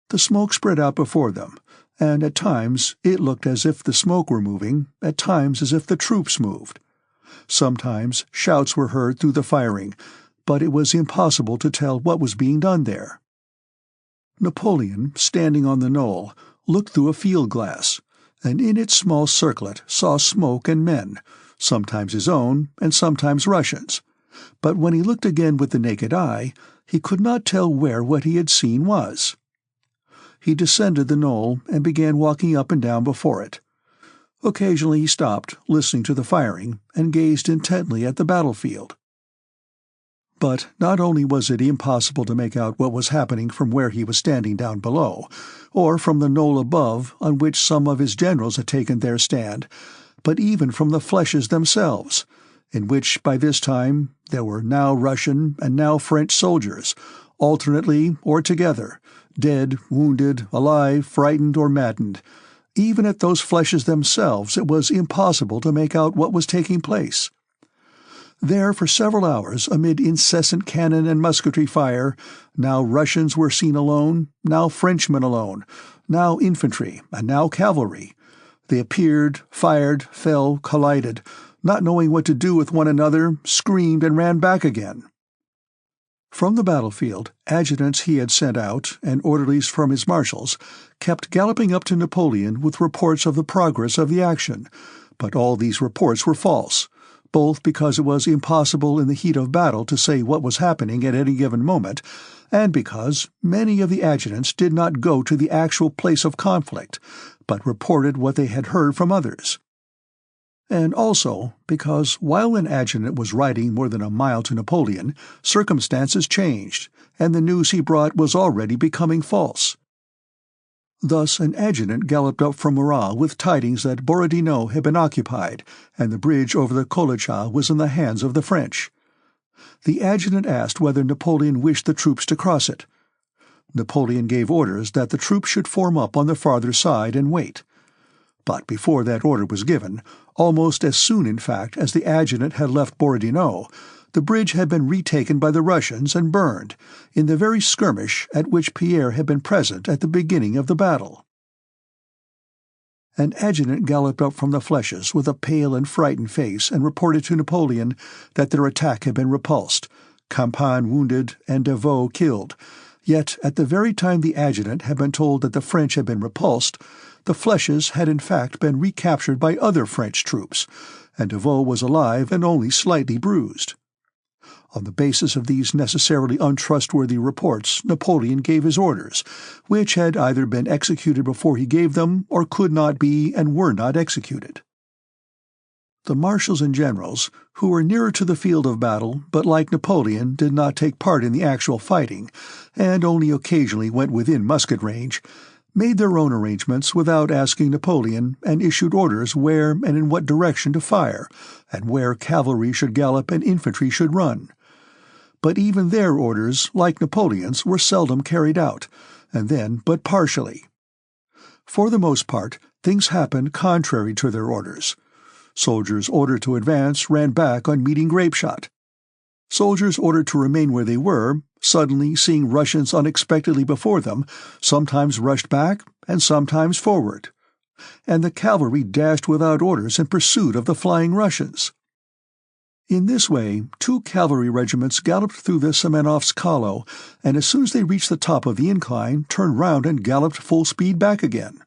The smoke spread out before them, and at times it looked as if the smoke were moving, at times as if the troops moved. Sometimes shouts were heard through the firing, but it was impossible to tell what was being done there. Napoleon, standing on the knoll, looked through a field-glass, and in its small circlet saw smoke and men, sometimes his own and sometimes Russians, but when he looked again with the naked eye, he could not tell where what he had seen was. He descended the knoll and began walking up and down before it. Occasionally he stopped, listening to the firing, and gazed intently at the battlefield. But not only was it impossible to make out what was happening from where he was standing down below, or from the knoll above on which some of his generals had taken their stand, but even from the flèches themselves, in which by this time there were now Russian and now French soldiers, alternately or together, dead, wounded, alive, frightened or maddened. Even at those flèches themselves it was impossible to make out what was taking place. There for several hours, amid incessant cannon and musketry fire, now Russians were seen alone, now Frenchmen alone, now infantry, and now cavalry. They appeared, fired, fell, collided, not knowing what to do with one another, screamed and ran back again. From the battlefield, adjutants he had sent out, and orderlies from his marshals, kept galloping up to Napoleon with reports of the progress of the action, but all these reports were false, both because it was impossible in the heat of battle to say what was happening at any given moment, and because many of the adjutants did not go to the actual place of conflict, but reported what they had heard from others. And also because while an adjutant was riding more than a mile to Napoleon, circumstances changed, and the news he brought was already becoming false. Thus an adjutant galloped up from Murat with tidings that Borodino had been occupied, and the bridge over the Kolocha was in the hands of the French. The adjutant asked whether Napoleon wished the troops to cross it. Napoleon gave orders that the troops should form up on the farther side and wait. But before that order was given, almost as soon in fact as the adjutant had left Borodino, the bridge had been retaken by the Russians and burned, in the very skirmish at which Pierre had been present at the beginning of the battle. An adjutant galloped up from the flèches with a pale and frightened face and reported to Napoleon that their attack had been repulsed, Campan wounded and Devaux killed. Yet at the very time the adjutant had been told that the French had been repulsed, the flèches had in fact been recaptured by other French troops, and Devaux was alive and only slightly bruised. On the basis of these necessarily untrustworthy reports, Napoleon gave his orders, which had either been executed before he gave them or could not be and were not executed. The marshals and generals, who were nearer to the field of battle but like Napoleon did not take part in the actual fighting, and only occasionally went within musket range, made their own arrangements without asking Napoleon and issued orders where and in what direction to fire, and where cavalry should gallop and infantry should run. But even their orders, like Napoleon's, were seldom carried out, and then but partially. For the most part, things happened contrary to their orders. Soldiers ordered to advance ran back on meeting grapeshot. Soldiers ordered to remain where they were, suddenly seeing Russians unexpectedly before them, sometimes rushed back and sometimes forward. And the cavalry dashed without orders in pursuit of the flying Russians. In this way, 2 cavalry regiments galloped through the Semenovsk hollow, and as soon as they reached the top of the incline, turned round and galloped full speed back again.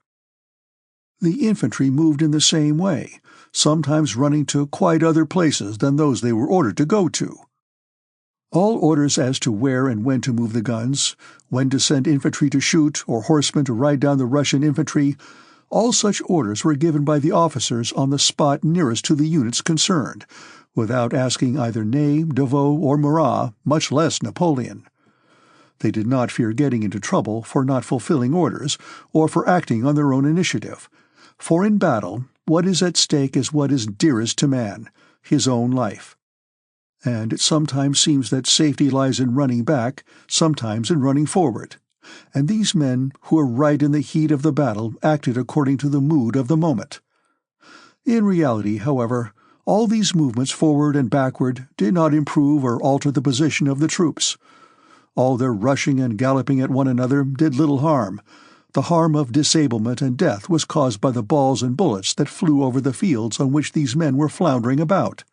The infantry moved in the same way, sometimes running to quite other places than those they were ordered to go to. All orders as to where and when to move the guns, when to send infantry to shoot or horsemen to ride down the Russian infantry, all such orders were given by the officers on the spot nearest to the units concerned, without asking either Ney, Devoe, or Murat, much less Napoleon. They did not fear getting into trouble for not fulfilling orders or for acting on their own initiative, for in battle what is at stake is what is dearest to man, his own life. And it sometimes seems that safety lies in running back, sometimes in running forward, and these men who were right in the heat of the battle acted according to the mood of the moment. In reality, however, all these movements forward and backward did not improve or alter the position of the troops. All their rushing and galloping at one another did little harm. The harm of disablement and death was caused by the balls and bullets that flew over the fields on which these men were floundering about.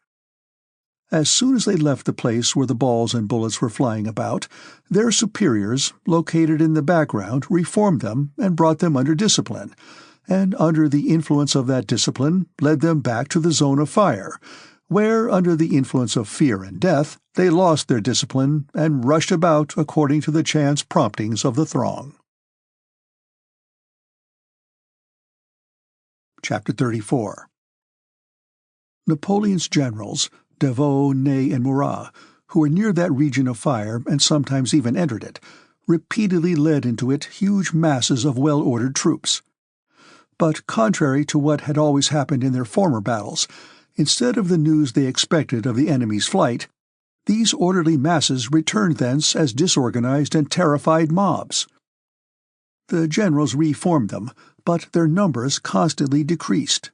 As soon as they left the place where the balls and bullets were flying about, their superiors, located in the background, reformed them and brought them under discipline, and under the influence of that discipline led them back to the zone of fire, where, under the influence of fear and death, they lost their discipline and rushed about according to the chance promptings of the throng. Chapter 34. Napoleon's generals, Devoe, Ney, and Murat, who were near that region of fire and sometimes even entered it, repeatedly led into it huge masses of well-ordered troops. But contrary to what had always happened in their former battles, instead of the news they expected of the enemy's flight, these orderly masses returned thence as disorganized and terrified mobs. The generals reformed them, but their numbers constantly decreased.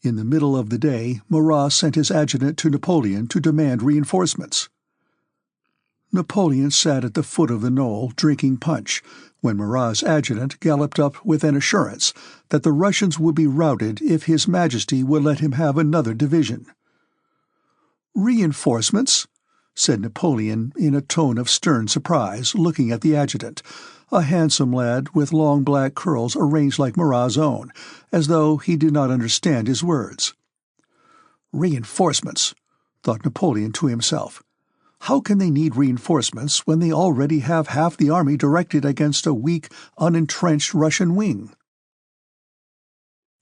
In the middle of the day, Murat sent his adjutant to Napoleon to demand reinforcements. Napoleon sat at the foot of the knoll drinking punch, when Murat's adjutant galloped up with an assurance that the Russians would be routed if His Majesty would let him have another division. "Reinforcements?" said Napoleon in a tone of stern surprise, looking at the adjutant, a handsome lad with long black curls arranged like Murat's own, as though he did not understand his words. "Reinforcements," thought Napoleon to himself. "How can they need reinforcements when they already have half the army directed against a weak, unentrenched Russian wing?"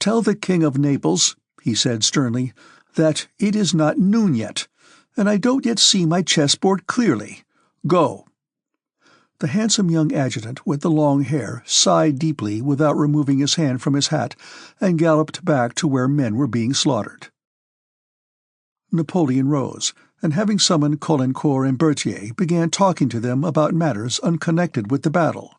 "Tell the King of Naples," he said sternly, "that it is not noon yet, and I don't yet see my chessboard clearly. Go." The handsome young adjutant with the long hair sighed deeply without removing his hand from his hat, and galloped back to where men were being slaughtered. Napoleon rose, and having summoned Caulaincourt and Berthier, began talking to them about matters unconnected with the battle.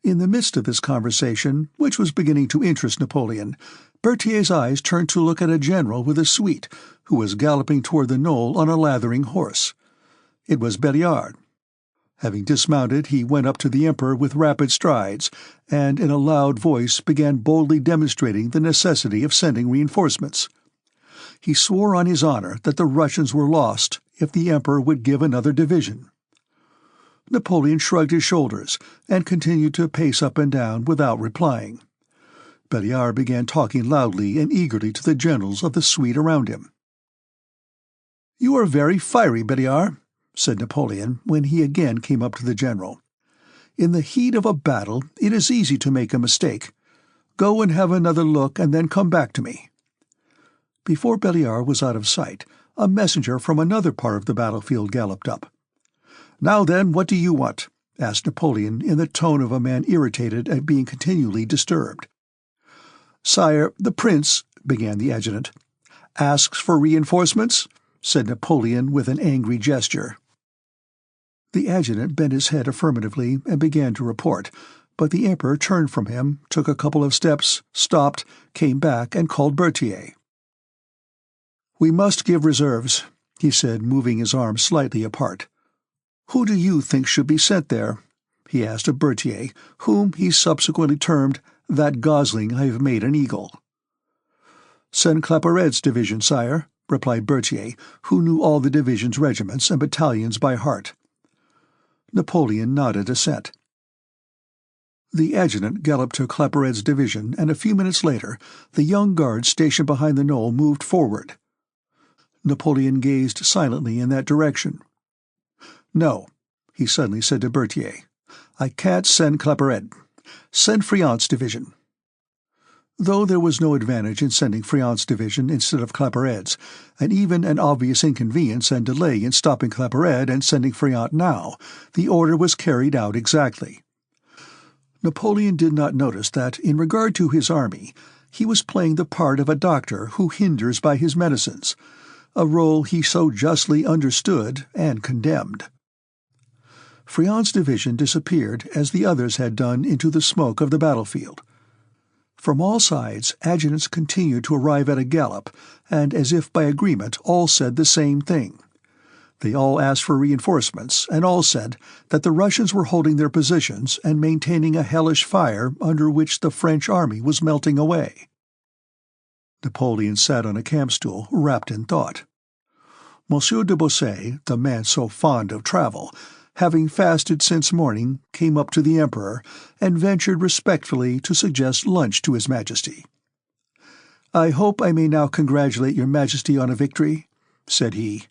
In the midst of this conversation, which was beginning to interest Napoleon, Berthier's eyes turned to look at a general with a suite, who was galloping toward the knoll on a lathering horse. It was Belliard. Having dismounted, he went up to the Emperor with rapid strides, and in a loud voice began boldly demonstrating the necessity of sending reinforcements. He swore on his honor that the Russians were lost if the Emperor would give another division. Napoleon shrugged his shoulders and continued to pace up and down without replying. Belliard began talking loudly and eagerly to the generals of the suite around him. "You are very fiery, Belliard," said Napoleon when he again came up to the general. "In the heat of a battle it is easy to make a mistake. Go and have another look and then come back to me." Before Belliard was out of sight, a messenger from another part of the battlefield galloped up. "Now then, what do you want?" asked Napoleon in the tone of a man irritated at being continually disturbed. "Sire, the prince," began the adjutant. "Asks for reinforcements?" said Napoleon with an angry gesture. The adjutant bent his head affirmatively and began to report, but the Emperor turned from him, took a couple of steps, stopped, came back, and called Berthier. "We must give reserves," he said, moving his arms slightly apart. "Who do you think should be sent there?" he asked of Berthier, whom he subsequently termed "that gosling I have made an eagle." "Send Clapared's division, sire," replied Berthier, who knew all the division's regiments and battalions by heart. Napoleon nodded assent. The adjutant galloped to Clapared's division, and a few minutes later the young guards stationed behind the knoll moved forward. Napoleon gazed silently in that direction. "No," he suddenly said to Berthier, "I can't send Clapared. Send Friant's division." Though there was no advantage in sending Friant's division instead of Clapared's, and even an obvious inconvenience and delay in stopping Clapared and sending Friant now, the order was carried out exactly. Napoleon did not notice that, in regard to his army, he was playing the part of a doctor who hinders by his medicines, a role he so justly understood and condemned. Friant's division disappeared as the others had done into the smoke of the battlefield. From all sides adjutants continued to arrive at a gallop, and as if by agreement all said the same thing. They all asked for reinforcements, and all said that the Russians were holding their positions and maintaining a hellish fire under which the French army was melting away. Napoleon sat on a camp-stool, wrapped in thought. Monsieur de Beausset, the man so fond of travel, having fasted since morning, came up to the Emperor and ventured respectfully to suggest lunch to His Majesty. "I hope I may now congratulate Your Majesty on a victory," said he.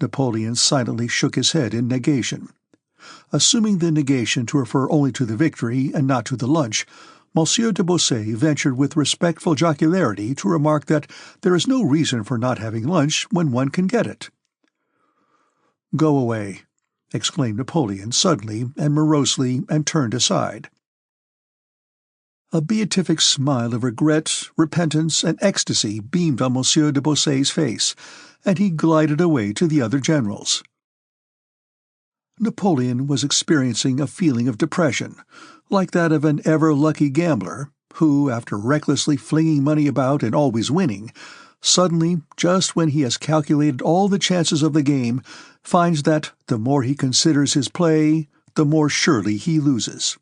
Napoleon silently shook his head in negation. Assuming the negation to refer only to the victory and not to the lunch, Monsieur de Beausset ventured with respectful jocularity to remark that there is no reason for not having lunch when one can get it. "Go away," exclaimed Napoleon suddenly and morosely, and turned aside. A beatific smile of regret, repentance, and ecstasy beamed on Monsieur de Beausset's face, and he glided away to the other generals. Napoleon was experiencing a feeling of depression, like that of an ever-lucky gambler, who, after recklessly flinging money about and always winning, suddenly, just when he has calculated all the chances of the game, finds that the more he considers his play, the more surely he loses.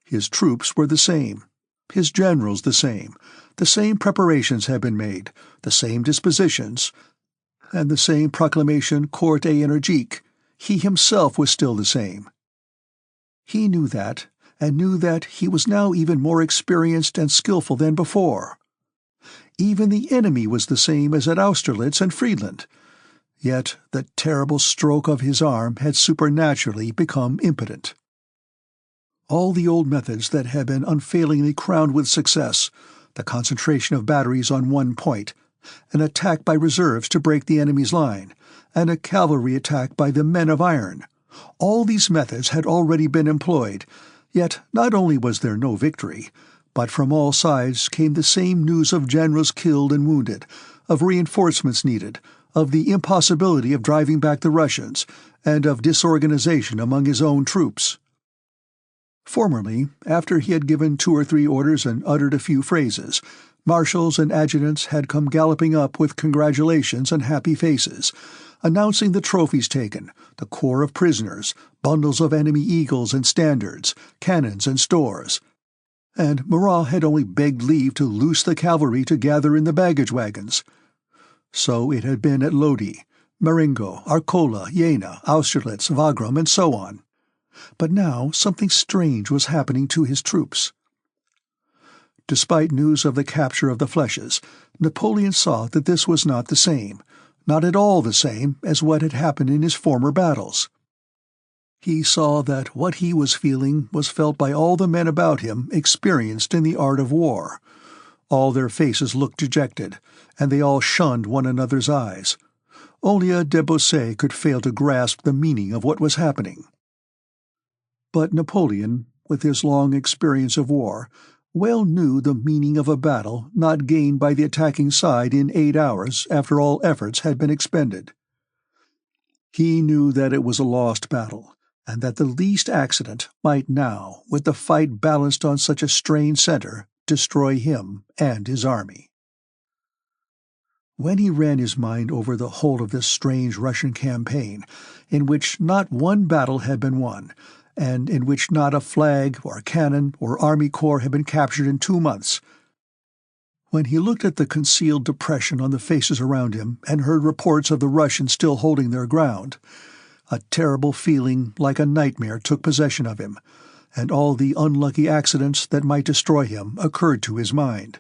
His troops were the same, his generals the same preparations had been made, the same dispositions, and the same proclamation court et énergique. He himself was still the same. He knew that, and knew that he was now even more experienced and skillful than before. Even the enemy was the same as at Austerlitz and Friedland, yet the terrible stroke of his arm had supernaturally become impotent. All the old methods that had been unfailingly crowned with success, the concentration of batteries on one point, an attack by reserves to break the enemy's line, and a cavalry attack by the men of iron, all these methods had already been employed, yet not only was there no victory, but from all sides came the same news of generals killed and wounded, of reinforcements needed, of the impossibility of driving back the Russians, and of disorganization among his own troops. Formerly, after he had given 2 or 3 orders and uttered a few phrases, marshals and adjutants had come galloping up with congratulations and happy faces, announcing the trophies taken, the corps of prisoners, bundles of enemy eagles and standards, cannons and stores, and Murat had only begged leave to loose the cavalry to gather in the baggage wagons. So it had been at Lodi, Marengo, Arcola, Jena, Austerlitz, Wagram, and so on. But now something strange was happening to his troops. Despite news of the capture of the flèches, Napoleon saw that this was not the same, not at all the same as what had happened in his former battles. He saw that what he was feeling was felt by all the men about him experienced in the art of war. All their faces looked dejected, and they all shunned one another's eyes. Only a de Beausset could fail to grasp the meaning of what was happening. But Napoleon, with his long experience of war, well knew the meaning of a battle not gained by the attacking side in 8 hours after all efforts had been expended. He knew that it was a lost battle, and that the least accident might now, with the fight balanced on such a strained center, destroy him and his army. When he ran his mind over the whole of this strange Russian campaign, in which not one battle had been won, and in which not a flag or a cannon or army corps had been captured in 2 months, when he looked at the concealed depression on the faces around him and heard reports of the Russians still holding their ground, a terrible feeling like a nightmare took possession of him, and all the unlucky accidents that might destroy him occurred to his mind.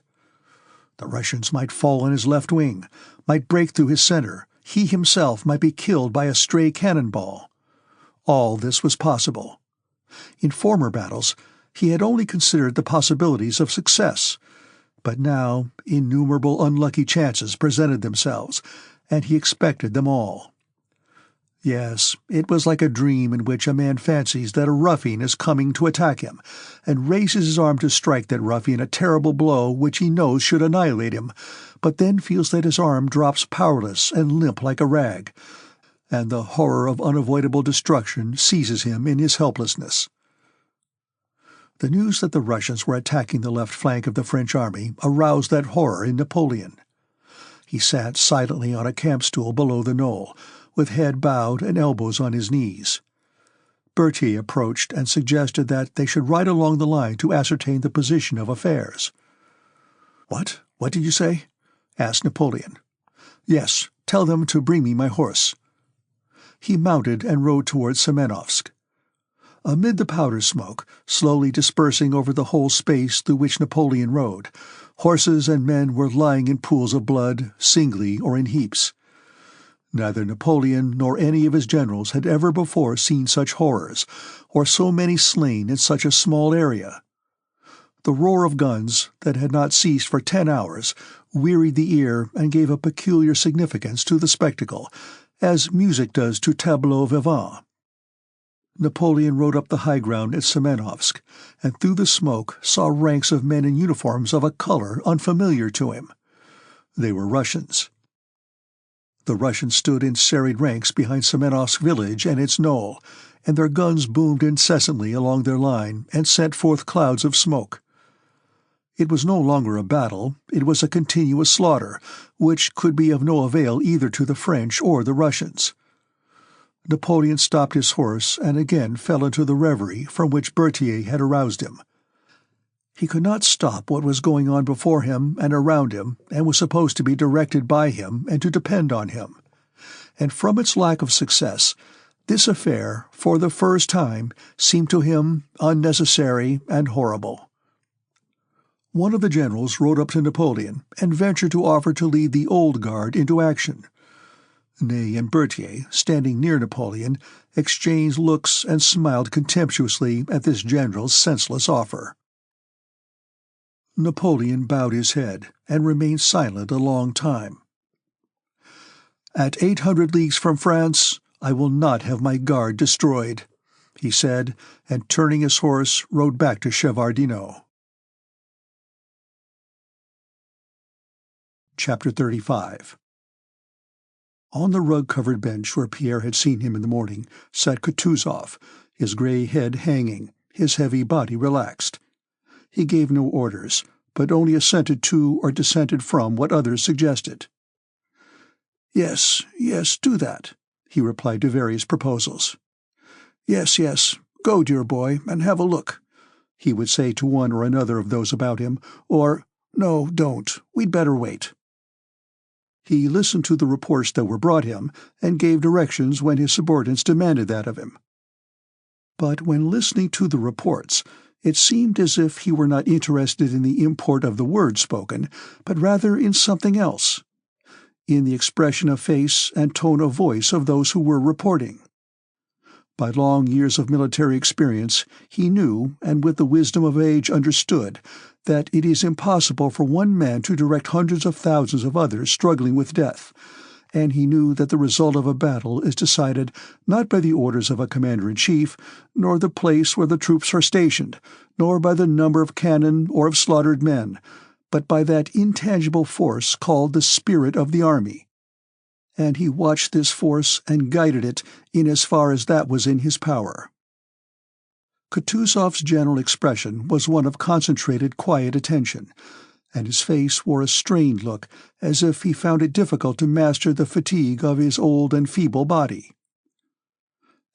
The Russians might fall on his left wing, might break through his center, he himself might be killed by a stray cannonball. All this was possible. In former battles, he had only considered the possibilities of success, but now innumerable unlucky chances presented themselves, and he expected them all. Yes, it was like a dream in which a man fancies that a ruffian is coming to attack him, and raises his arm to strike that ruffian a terrible blow which he knows should annihilate him, but then feels that his arm drops powerless and limp like a rag, and the horror of unavoidable destruction seizes him in his helplessness. The news that the Russians were attacking the left flank of the French army aroused that horror in Napoleon. He sat silently on a camp stool below the knoll, with head bowed and elbows on his knees. Berthier approached and suggested that they should ride along the line to ascertain the position of affairs. "What? What did you say?" asked Napoleon. "Yes, tell them to bring me my horse." He mounted and rode towards Semenovsk. Amid the powder smoke, slowly dispersing over the whole space through which Napoleon rode, horses and men were lying in pools of blood, singly or in heaps. Neither Napoleon nor any of his generals had ever before seen such horrors, or so many slain in such a small area. The roar of guns, that had not ceased for 10 hours, wearied the ear and gave a peculiar significance to the spectacle, as music does to tableaux vivants. Napoleon rode up the high ground at Semenovsk, and through the smoke saw ranks of men in uniforms of a color unfamiliar to him. They were Russians. The Russians stood in serried ranks behind Semenovsk village and its knoll, and their guns boomed incessantly along their line and sent forth clouds of smoke. It was no longer a battle, it was a continuous slaughter, which could be of no avail either to the French or the Russians. Napoleon stopped his horse and again fell into the reverie from which Berthier had aroused him. He could not stop what was going on before him and around him, and was supposed to be directed by him and to depend on him. And from its lack of success, this affair, for the first time, seemed to him unnecessary and horrible. One of the generals rode up to Napoleon and ventured to offer to lead the Old Guard into action. Ney and Berthier, standing near Napoleon, exchanged looks and smiled contemptuously at this general's senseless offer. Napoleon bowed his head and remained silent a long time. "At 800 leagues from France, I will not have my guard destroyed," he said, and turning his horse, rode back to Shevardino. Chapter 35. On the rug-covered bench where Pierre had seen him in the morning sat Kutuzov, his grey head hanging, his heavy body relaxed. He gave no orders, but only assented to or dissented from what others suggested. "Yes, yes, do that," he replied to various proposals. "Yes, yes, go, dear boy, and have a look," he would say to one or another of those about him, or, "No, don't, we'd better wait." He listened to the reports that were brought him, and gave directions when his subordinates demanded that of him. But when listening to the reports, it seemed as if he were not interested in the import of the words spoken, but rather in something else. in the expression of face and tone of voice of those who were reporting. By long years of military experience, he knew, and with the wisdom of age understood, that it is impossible for one man to direct hundreds of thousands of others struggling with death, and he knew that the result of a battle is decided not by the orders of a commander-in-chief, nor the place where the troops are stationed, nor by the number of cannon or of slaughtered men, but by that intangible force called the spirit of the army. And he watched this force and guided it in as far as that was in his power. Kutuzov's general expression was one of concentrated, quiet attention, and his face wore a strained look, as if he found it difficult to master the fatigue of his old and feeble body.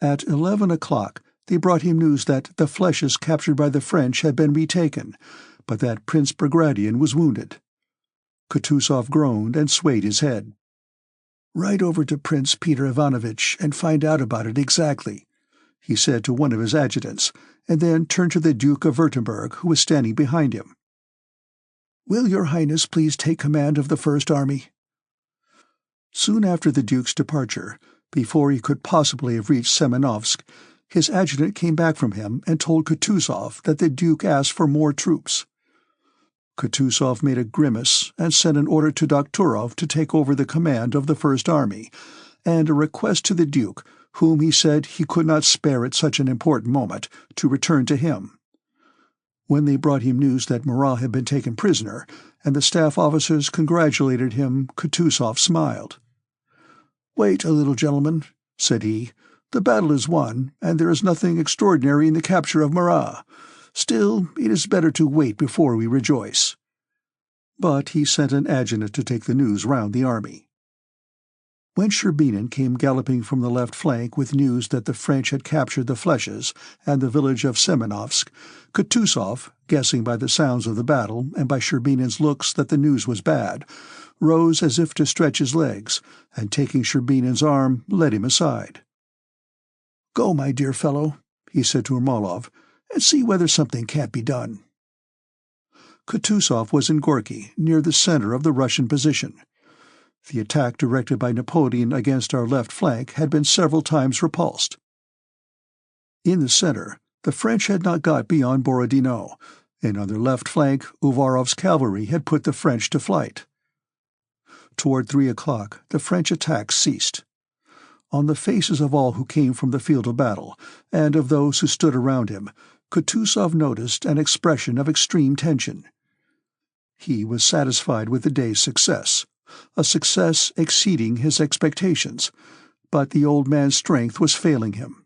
At 11 o'clock they brought him news that the flèches captured by the French had been retaken, but that Prince Bagration was wounded. Kutuzov groaned and swayed his head. "Ride over to Prince Peter Ivanovitch and find out about it exactly," he said to one of his adjutants, and then turned to the Duke of Württemberg, who was standing behind him. "Will your Highness please take command of the First Army?" Soon after the Duke's departure, before he could possibly have reached Semenovsk, his adjutant came back from him and told Kutuzov that the Duke asked for more troops. Kutuzov made a grimace and sent an order to Dokhturov to take over the command of the First Army, and a request to the Duke, whom he said he could not spare at such an important moment, to return to him. When they brought him news that Murat had been taken prisoner, and the staff officers congratulated him, Kutuzov smiled. "Wait a little, gentlemen," said he. "The battle is won, and there is nothing extraordinary in the capture of Murat. Still, it is better to wait before we rejoice." But he sent an adjutant to take the news round the army. When Sherbinin came galloping from the left flank with news that the French had captured the flèches and the village of Semenovsk, Kutuzov, guessing by the sounds of the battle and by Sherbinin's looks that the news was bad, rose as if to stretch his legs, and taking Sherbinin's arm, led him aside. "Go, my dear fellow," he said to Ermolov, "and see whether something can't be done." Kutuzov was in Gorky, near the center of the Russian position. The attack directed by Napoleon against our left flank had been several times repulsed. In the center, the French had not got beyond Borodino, and on their left flank Uvarov's cavalry had put the French to flight. Toward 3 o'clock the French attack ceased. On the faces of all who came from the field of battle, and of those who stood around him, Kutuzov noticed an expression of extreme tension. He was satisfied with the day's success, a success exceeding his expectations, but the old man's strength was failing him.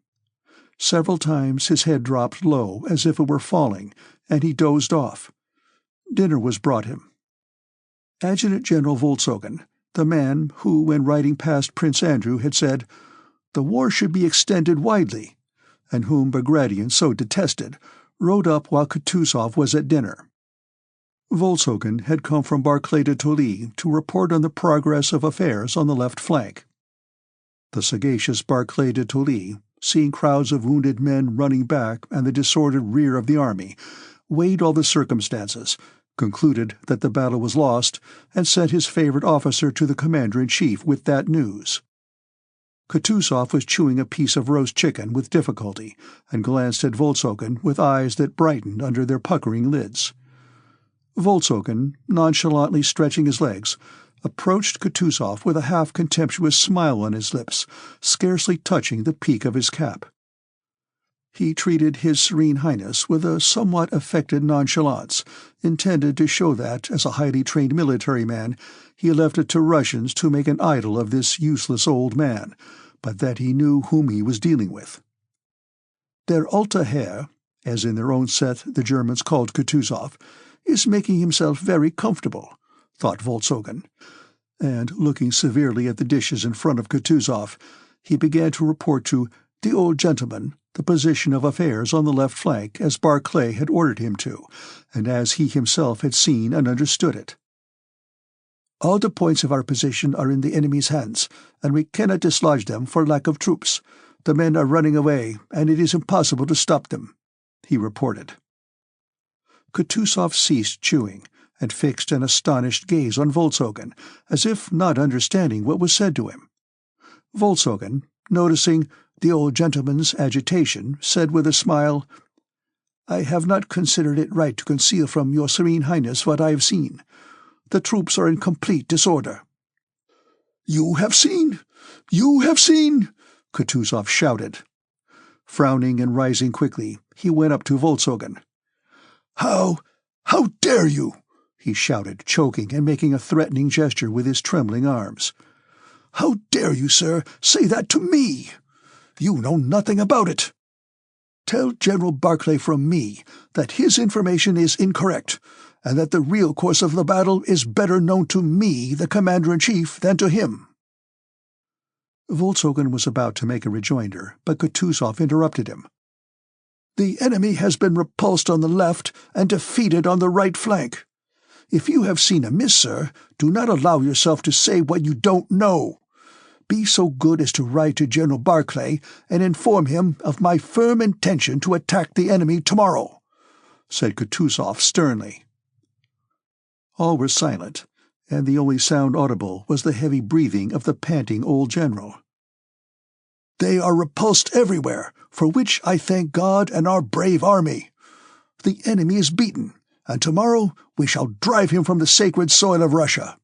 Several times his head dropped low as if it were falling, and he dozed off. Dinner was brought him. Adjutant General Voltsogen, the man who, when riding past Prince Andrew, had said, "The war should be extended widely," and whom Bagration so detested, rode up while Kutuzov was at dinner. Voltsogen had come from Barclay de Tolly to report on the progress of affairs on the left flank. The sagacious Barclay de Tolly, seeing crowds of wounded men running back and the disordered rear of the army, weighed all the circumstances, concluded that the battle was lost, and sent his favorite officer to the commander-in-chief with that news. Kutuzov was chewing a piece of roast chicken with difficulty, and glanced at Voltsogen with eyes that brightened under their puckering lids. Voltsogen, nonchalantly stretching his legs, approached Kutuzov with a half-contemptuous smile on his lips, scarcely touching the peak of his cap. He treated His Serene Highness with a somewhat affected nonchalance, intended to show that, as a highly trained military man, he left it to Russians to make an idol of this useless old man, but that he knew whom he was dealing with. Der alte Herr, as in their own set the Germans called Kutuzov, is making himself very comfortable, thought Voltsogen, and, looking severely at the dishes in front of Kutuzov, he began to report to the old gentleman the position of affairs on the left flank as Barclay had ordered him to, and as he himself had seen and understood it. "All the points of our position are in the enemy's hands, and we cannot dislodge them for lack of troops. The men are running away, and it is impossible to stop them," he reported. Kutuzov ceased chewing, and fixed an astonished gaze on Volkshogen, as if not understanding what was said to him. Volkshogen, noticing the old gentleman's agitation, said with a smile, "I have not considered it right to conceal from your Serene Highness what I have seen. The troops are in complete disorder." "You have seen? You have seen?" Kutuzov shouted. Frowning and rising quickly, he went up to Volkshogen. How dare you?" he shouted, choking and making a threatening gesture with his trembling arms. "How dare you, sir, say that to me? You know nothing about it. Tell General Barclay from me that his information is incorrect, and that the real course of the battle is better known to me, the Commander-in-Chief, than to him." Volkshogen was about to make a rejoinder, but Kutuzov interrupted him. "The enemy has been repulsed on the left and defeated on the right flank. If you have seen amiss, sir, do not allow yourself to say what you don't know. Be so good as to write to General Barclay and inform him of my firm intention to attack the enemy tomorrow," said Kutuzov sternly. All were silent, and the only sound audible was the heavy breathing of the panting old general. "They are repulsed everywhere, for which I thank God and our brave army. The enemy is beaten, and tomorrow we shall drive him from the sacred soil of Russia,"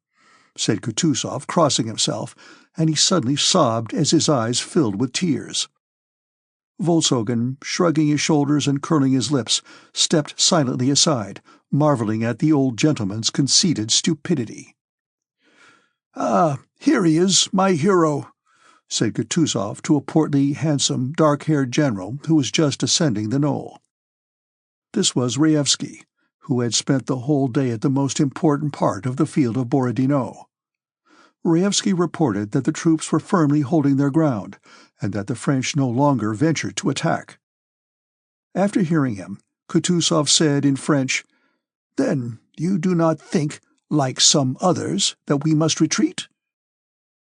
said Kutuzov, crossing himself, and he suddenly sobbed as his eyes filled with tears. Volkshogen, shrugging his shoulders and curling his lips, stepped silently aside, marveling at the old gentleman's conceited stupidity. "Ah, here he is, my hero," said Kutuzov to a portly, handsome, dark-haired general who was just ascending the knoll. This was Raevsky, who had spent the whole day at the most important part of the field of Borodino. Raevsky reported that the troops were firmly holding their ground, and that the French no longer ventured to attack. After hearing him, Kutuzov said in French, "Then you do not think, like some others, that we must retreat?"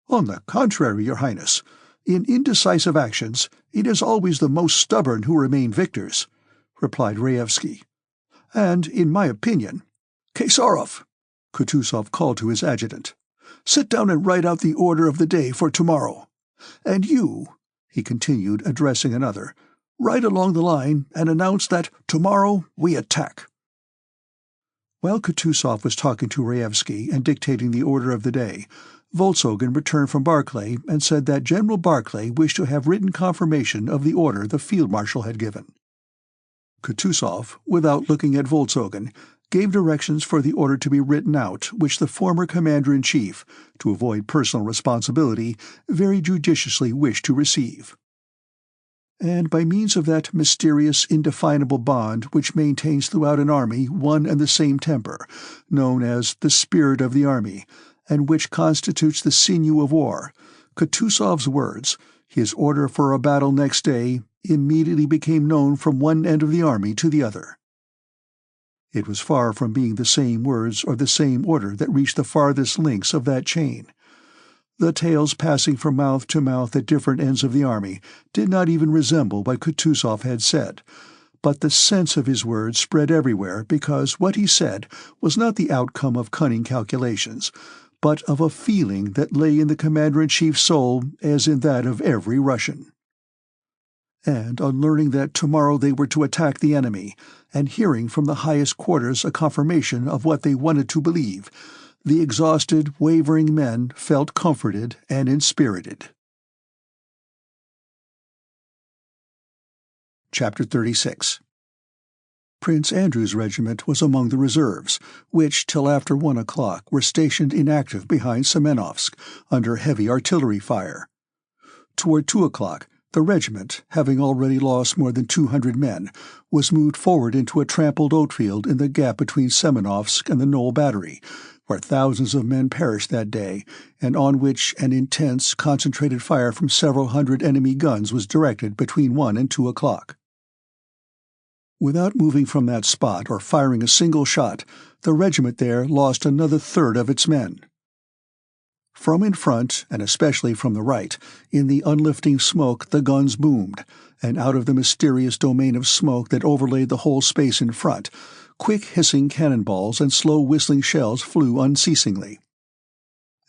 "On the contrary, Your Highness. In indecisive actions, it is always the most stubborn who remain victors," replied Raevsky. "And, in my opinion— Kesarov," Kutuzov called to his adjutant, "sit down and write out the order of the day for tomorrow. And you," he continued, addressing another, "ride along the line and announce that tomorrow we attack." While Kutuzov was talking to Raevsky and dictating the order of the day, Volkshogen returned from Barclay and said that General Barclay wished to have written confirmation of the order the field marshal had given. Kutuzov, without looking at Volkshogen, gave directions for the order to be written out, which the former commander-in-chief, to avoid personal responsibility, very judiciously wished to receive. And by means of that mysterious, indefinable bond which maintains throughout an army one and the same temper, known as the spirit of the army, and which constitutes the sinew of war, Kutuzov's words, his order for a battle next day, immediately became known from one end of the army to the other. It was far from being the same words or the same order that reached the farthest links of that chain. The tales passing from mouth to mouth at different ends of the army did not even resemble what Kutuzov had said, but the sense of his words spread everywhere because what he said was not the outcome of cunning calculations, but of a feeling that lay in the commander-in-chief's soul as in that of every Russian. And on learning that tomorrow they were to attack the enemy, and hearing from the highest quarters a confirmation of what they wanted to believe, the exhausted, wavering men felt comforted and inspirited. Chapter 36. Prince Andrew's regiment was among the reserves, which, till after 1 o'clock, were stationed inactive behind Semenovsk, under heavy artillery fire. Toward 2 o'clock, the regiment, having already lost more than 200 men, was moved forward into a trampled oatfield in the gap between Semenovsk and the Knoll Battery, where thousands of men perished that day, and on which an intense, concentrated fire from several hundred enemy guns was directed between 1 and 2 o'clock. Without moving from that spot or firing a single shot, the regiment there lost another third of its men. From in front, and especially from the right, in the unlifting smoke the guns boomed, and out of the mysterious domain of smoke that overlaid the whole space in front, Quick hissing cannonballs and slow whistling shells flew unceasingly.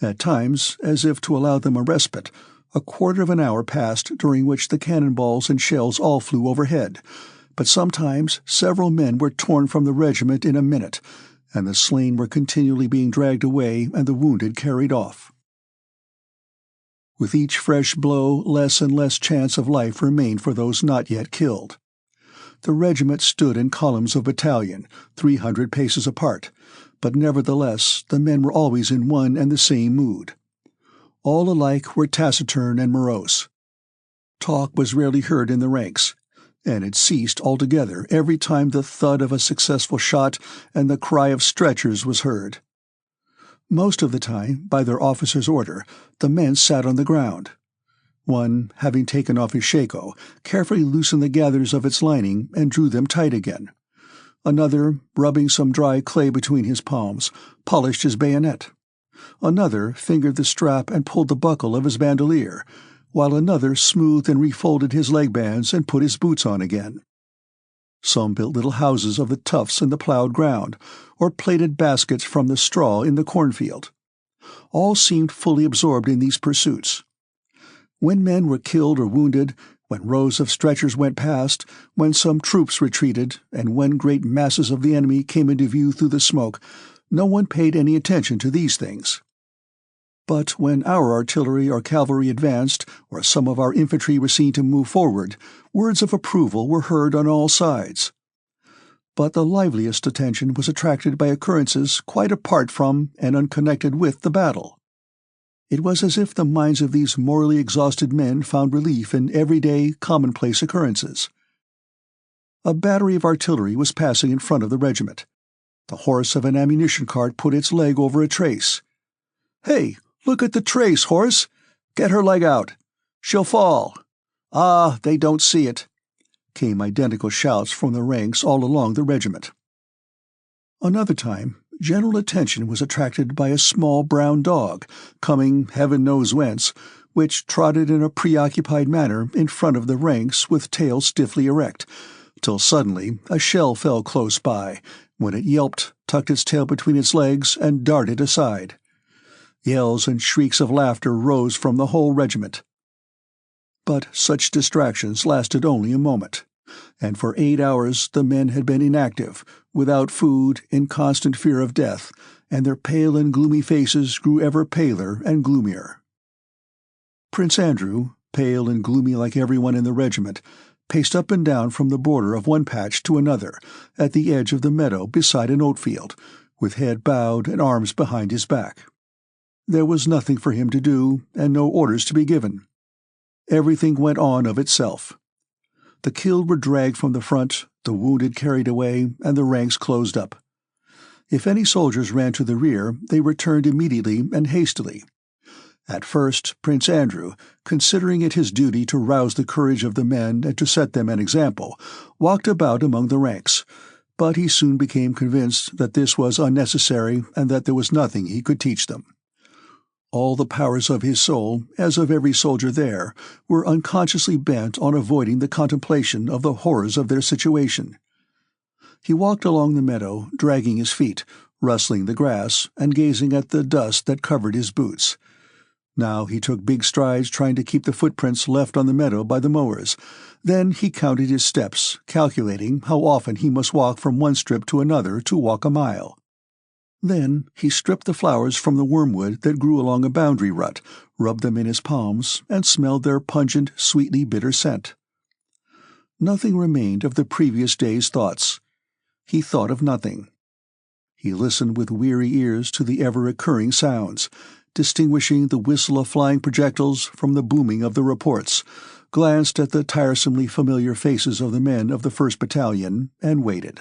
At times, as if to allow them a respite, a quarter of an hour passed during which the cannonballs and shells all flew overhead, but sometimes several men were torn from the regiment in a minute, and the slain were continually being dragged away and the wounded carried off. With each fresh blow, less and less chance of life remained for those not yet killed. The regiment stood in columns of battalion, 300 paces apart, but nevertheless the men were always in one and the same mood. All alike were taciturn and morose. Talk was rarely heard in the ranks, and it ceased altogether every time the thud of a successful shot and the cry of stretchers was heard. Most of the time, by their officer's order, the men sat on the ground. One, having taken off his shako, carefully loosened the gathers of its lining and drew them tight again. Another, rubbing some dry clay between his palms, polished his bayonet. Another fingered the strap and pulled the buckle of his bandolier, while another smoothed and refolded his leg bands and put his boots on again. Some built little houses of the tufts in the plowed ground, or plaited baskets from the straw in the cornfield. All seemed fully absorbed in these pursuits. When men were killed or wounded, when rows of stretchers went past, when some troops retreated, and when great masses of the enemy came into view through the smoke, no one paid any attention to these things. But when our artillery or cavalry advanced, or some of our infantry were seen to move forward, words of approval were heard on all sides. But the liveliest attention was attracted by occurrences quite apart from and unconnected with the battle. It was as if the minds of these morally exhausted men found relief in everyday, commonplace occurrences. A battery of artillery was passing in front of the regiment. The horse of an ammunition cart put its leg over a trace. "Hey, look at the trace, horse! Get her leg out! She'll fall! Ah, they don't see it!" came identical shouts from the ranks all along the regiment. Another time, general attention was attracted by a small brown dog, coming heaven knows whence, which trotted in a preoccupied manner in front of the ranks with tail stiffly erect, till suddenly a shell fell close by, when it yelped, tucked its tail between its legs, and darted aside. Yells and shrieks of laughter rose from the whole regiment. But such distractions lasted only a moment, and for 8 hours the men had been inactive, without food, in constant fear of death, and their pale and gloomy faces grew ever paler and gloomier. Prince Andrew, pale and gloomy like everyone in the regiment, paced up and down from the border of one patch to another, at the edge of the meadow beside an oat-field, with head bowed and arms behind his back. There was nothing for him to do, and no orders to be given. Everything went on of itself. The killed were dragged from the front, the wounded carried away, and the ranks closed up. If any soldiers ran to the rear, they returned immediately and hastily. At first, Prince Andrew, considering it his duty to rouse the courage of the men and to set them an example, walked about among the ranks, but he soon became convinced that this was unnecessary and that there was nothing he could teach them. All the powers of his soul, as of every soldier there, were unconsciously bent on avoiding the contemplation of the horrors of their situation. He walked along the meadow, dragging his feet, rustling the grass, and gazing at the dust that covered his boots. Now he took big strides trying to keep the footprints left on the meadow by the mowers. Then he counted his steps, calculating how often he must walk from one strip to another to walk a mile. Then he stripped the flowers from the wormwood that grew along a boundary rut, rubbed them in his palms, and smelled their pungent, sweetly bitter scent. Nothing remained of the previous day's thoughts. He thought of nothing. He listened with weary ears to the ever-recurring sounds, distinguishing the whistle of flying projectiles from the booming of the reports, glanced at the tiresomely familiar faces of the men of the 1st Battalion, and waited.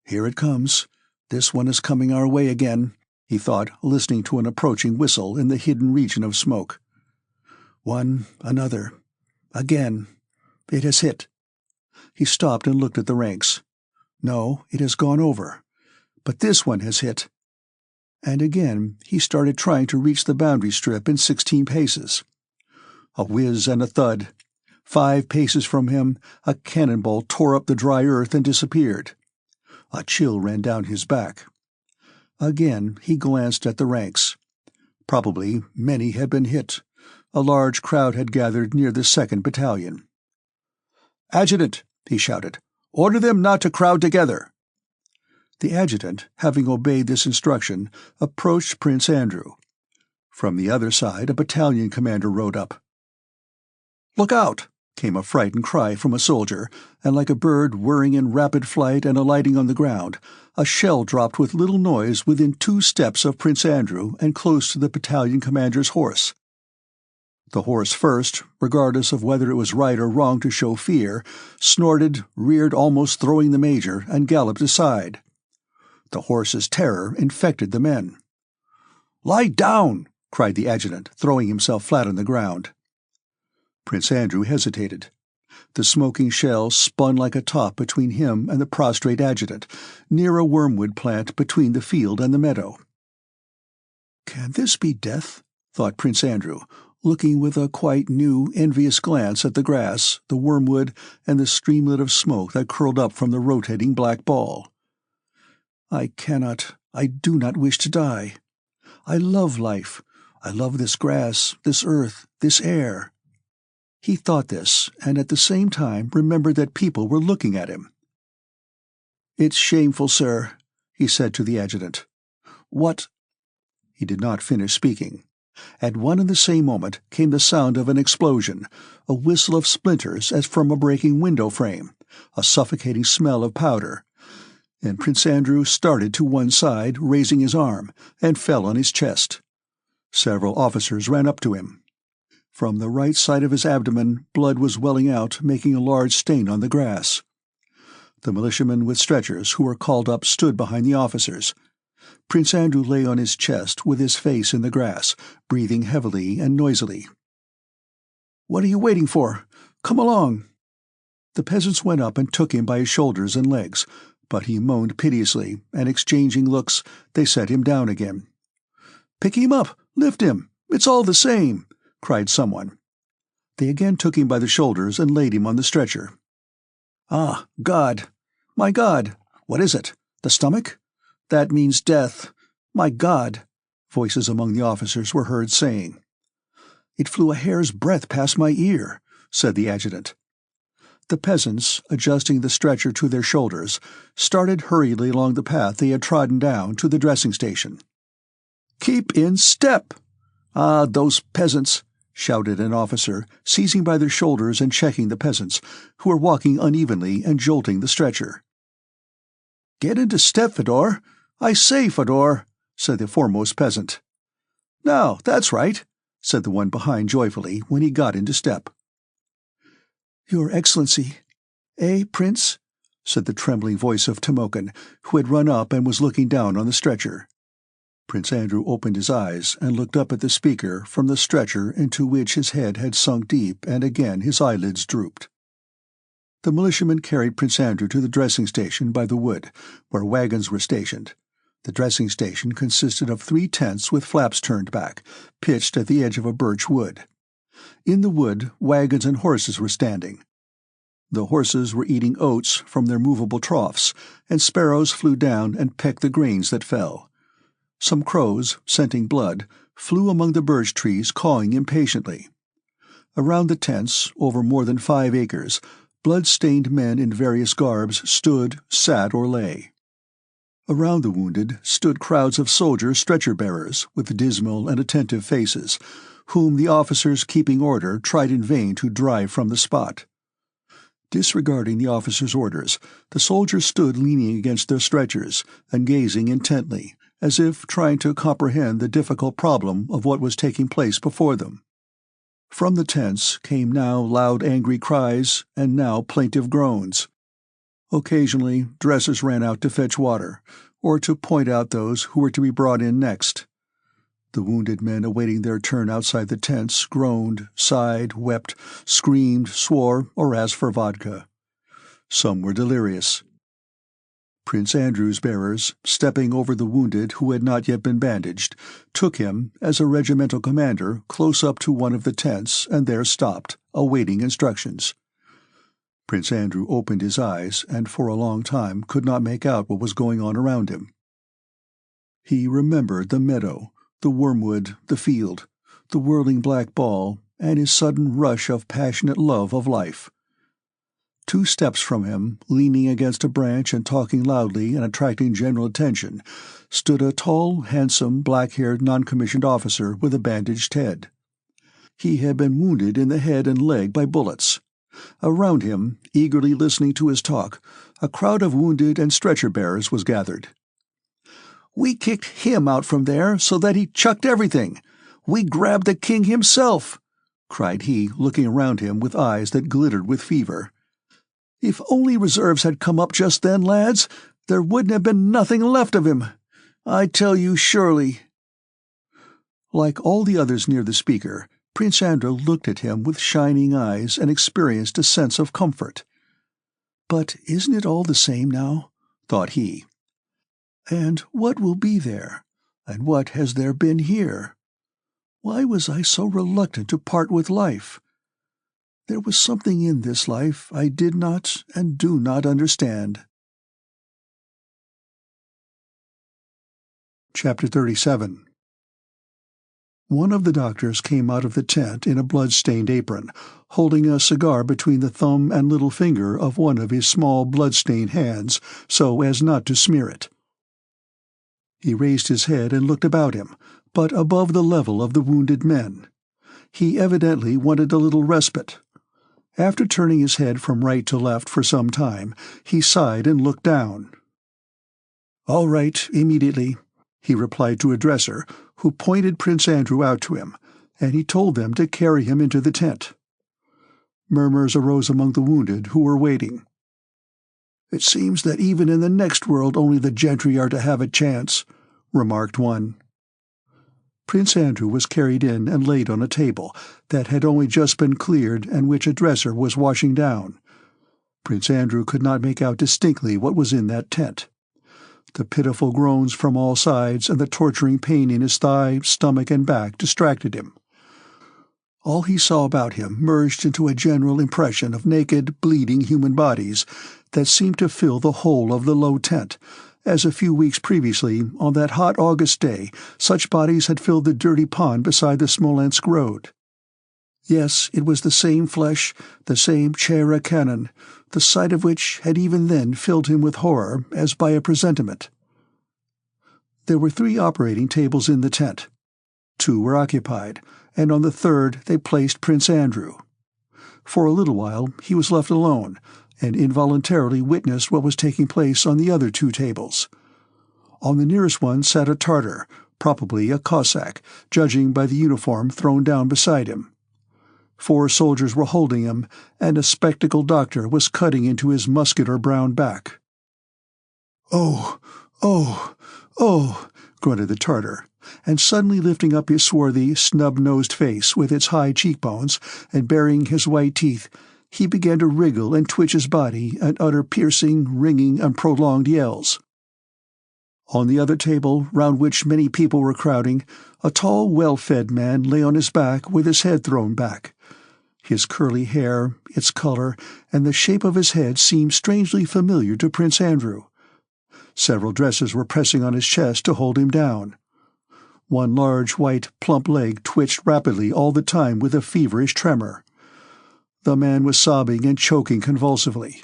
"Here it comes. This one is coming our way again," he thought, listening to an approaching whistle in the hidden region of smoke. "One, another. Again. It has hit." He stopped and looked at the ranks. "No, it has gone over. But this one has hit." And again he started trying to reach the boundary strip in 16 paces. A whiz and a thud. 5 paces from him, a cannonball tore up the dry earth and disappeared. A chill ran down his back. Again he glanced at the ranks. Probably many had been hit. A large crowd had gathered near the 2nd Battalion. "Adjutant," he shouted, "order them not to crowd together." The adjutant, having obeyed this instruction, approached Prince Andrew. From the other side a battalion commander rode up. "Look out!" came a frightened cry from a soldier, and like a bird whirring in rapid flight and alighting on the ground, a shell dropped with little noise within 2 steps of Prince Andrew and close to the battalion commander's horse. The horse first, regardless of whether it was right or wrong to show fear, snorted, reared almost throwing the major, and galloped aside. The horse's terror infected the men. "Lie down!" cried the adjutant, throwing himself flat on the ground. Prince Andrew hesitated. The smoking shell spun like a top between him and the prostrate adjutant, near a wormwood plant between the field and the meadow. "Can this be death?" thought Prince Andrew, looking with a quite new, envious glance at the grass, the wormwood, and the streamlet of smoke that curled up from the rotating black ball. I do not wish to die. I love life. I love this grass, this earth, this air." He thought this, and at the same time remembered that people were looking at him. "It's shameful, sir," he said to the adjutant. "What—" He did not finish speaking. At one and the same moment came the sound of an explosion, a whistle of splinters as from a breaking window frame, a suffocating smell of powder, and Prince Andrew started to one side, raising his arm, and fell on his chest. Several officers ran up to him. From the right side of his abdomen, blood was welling out, making a large stain on the grass. The militiamen with stretchers who were called up stood behind the officers. Prince Andrew lay on his chest with his face in the grass, breathing heavily and noisily. "What are you waiting for? Come along!" The peasants went up and took him by his shoulders and legs, but he moaned piteously, and exchanging looks, they set him down again. "Pick him up! Lift him! It's all the same!" cried someone. They again took him by the shoulders and laid him on the stretcher. "Ah, God! My God! What is it? The stomach? That means death. My God!" voices among the officers were heard saying. "It flew a hair's breadth past my ear," said the adjutant. The peasants, adjusting the stretcher to their shoulders, started hurriedly along the path they had trodden down to the dressing station. "Keep in step! Ah, those peasants!" shouted an officer, seizing by their shoulders and checking the peasants, who were walking unevenly and jolting the stretcher. "Get into step, Fedor! I say, Fedor!" said the foremost peasant. "Now, that's right," said the one behind joyfully when he got into step. "Your Excellency." "Eh, Prince?" said the trembling voice of Timokhin, who had run up and was looking down on the stretcher. Prince Andrew opened his eyes and looked up at the speaker from the stretcher into which his head had sunk deep, and again his eyelids drooped. The militiamen carried Prince Andrew to the dressing station by the wood, where wagons were stationed. The dressing station consisted of 3 tents with flaps turned back, pitched at the edge of a birch wood. In the wood, wagons and horses were standing. The horses were eating oats from their movable troughs, and sparrows flew down and pecked the grains that fell. Some crows, scenting blood, flew among the birch trees, cawing impatiently. Around the tents, over more than 5 acres, blood-stained men in various garbs stood, sat, or lay. Around the wounded stood crowds of soldier stretcher-bearers with dismal and attentive faces, whom the officers keeping order tried in vain to drive from the spot. Disregarding the officers' orders, the soldiers stood leaning against their stretchers and gazing intently, as if trying to comprehend the difficult problem of what was taking place before them. From the tents came now loud angry cries and now plaintive groans. Occasionally dressers ran out to fetch water, or to point out those who were to be brought in next. The wounded men awaiting their turn outside the tents groaned, sighed, wept, screamed, swore, or asked for vodka. Some were delirious. Prince Andrew's bearers, stepping over the wounded who had not yet been bandaged, took him, as a regimental commander, close up to one of the tents and there stopped, awaiting instructions. Prince Andrew opened his eyes and for a long time could not make out what was going on around him. He remembered the meadow, the wormwood, the field, the whirling black ball, and his sudden rush of passionate love of life. 2 steps from him, leaning against a branch and talking loudly and attracting general attention, stood a tall, handsome, black-haired non-commissioned officer with a bandaged head. He had been wounded in the head and leg by bullets. Around him, eagerly listening to his talk, a crowd of wounded and stretcher-bearers was gathered. "We kicked him out from there so that he chucked everything. We grabbed the king himself," cried he, looking around him with eyes that glittered with fever. "If only reserves had come up just then, lads, there wouldn't have been nothing left of him. I tell you surely." Like all the others near the speaker, Prince Andrew looked at him with shining eyes and experienced a sense of comfort. "But isn't it all the same now?" thought he. "And what will be there? And what has there been here? Why was I so reluctant to part with life? There was something in this life I did not and do not understand." Chapter 37. One of the doctors came out of the tent in a blood-stained apron, holding a cigar between the thumb and little finger of one of his small blood-stained hands so as not to smear it. He raised his head and looked about him, but above the level of the wounded men. He evidently wanted a little respite. After turning his head from right to left for some time, he sighed and looked down. "All right, immediately," he replied to a dresser, who pointed Prince Andrew out to him, and he told them to carry him into the tent. Murmurs arose among the wounded who were waiting. "It seems that even in the next world only the gentry are to have a chance," remarked one. Prince Andrew was carried in and laid on a table that had only just been cleared and which a dresser was washing down. Prince Andrew could not make out distinctly what was in that tent. The pitiful groans from all sides and the torturing pain in his thigh, stomach, and back distracted him. All he saw about him merged into a general impression of naked, bleeding human bodies that seemed to fill the whole of the low tent, as a few weeks previously, on that hot August day, such bodies had filled the dirty pond beside the Smolensk road. Yes, it was the same flesh, the same chair a cannon, the sight of which had even then filled him with horror as by a presentiment. There were 3 operating tables in the tent. 2 were occupied, and on the 3rd they placed Prince Andrew. For a little while he was left alone, and involuntarily witnessed what was taking place on the other 2 tables. On the nearest one sat a Tartar, probably a Cossack, judging by the uniform thrown down beside him. 4 soldiers were holding him, and a spectacled doctor was cutting into his muscular brown back. "Oh, oh, oh," grunted the Tartar, and suddenly lifting up his swarthy, snub-nosed face with its high cheekbones, and baring his white teeth, he began to wriggle and twitch his body and utter piercing, ringing, and prolonged yells. On the other table, round which many people were crowding, a tall, well-fed man lay on his back with his head thrown back. His curly hair, its color, and the shape of his head seemed strangely familiar to Prince Andrew. Several dressers were pressing on his chest to hold him down. One large, white, plump leg twitched rapidly all the time with a feverish tremor. The man was sobbing and choking convulsively.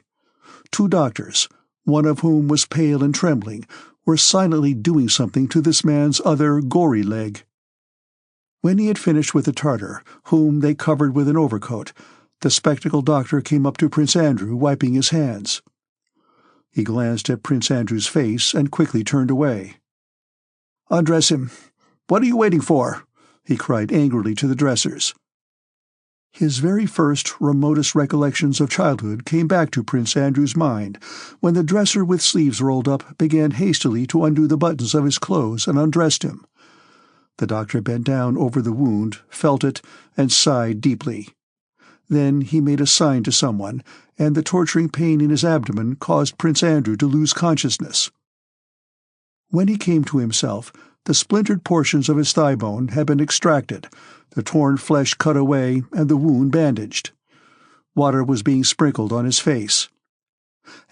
2 doctors, one of whom was pale and trembling, were silently doing something to this man's other gory leg. When he had finished with the Tartar, whom they covered with an overcoat, the spectacled doctor came up to Prince Andrew, wiping his hands. He glanced at Prince Andrew's face and quickly turned away. "Undress him. What are you waiting for?" he cried angrily to the dressers. His very first, remotest recollections of childhood came back to Prince Andrew's mind when the dresser with sleeves rolled up began hastily to undo the buttons of his clothes and undressed him. The doctor bent down over the wound, felt it, and sighed deeply. Then he made a sign to someone, and the torturing pain in his abdomen caused Prince Andrew to lose consciousness. When he came to himself, the splintered portions of his thigh-bone had been extracted, the torn flesh cut away, and the wound bandaged. Water was being sprinkled on his face.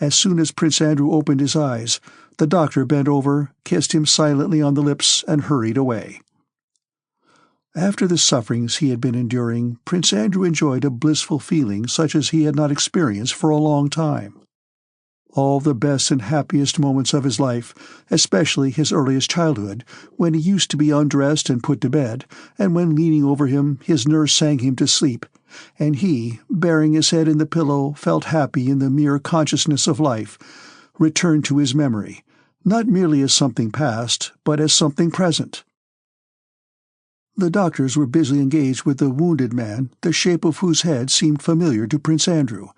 As soon as Prince Andrew opened his eyes, the doctor bent over, kissed him silently on the lips, and hurried away. After the sufferings he had been enduring, Prince Andrew enjoyed a blissful feeling such as he had not experienced for a long time. All the best and happiest moments of his life, especially his earliest childhood, when he used to be undressed and put to bed, and when leaning over him his nurse sang him to sleep, and he, burying his head in the pillow, felt happy in the mere consciousness of life, returned to his memory, not merely as something past, but as something present. The doctors were busily engaged with the wounded man, the shape of whose head seemed familiar to Prince Andrew.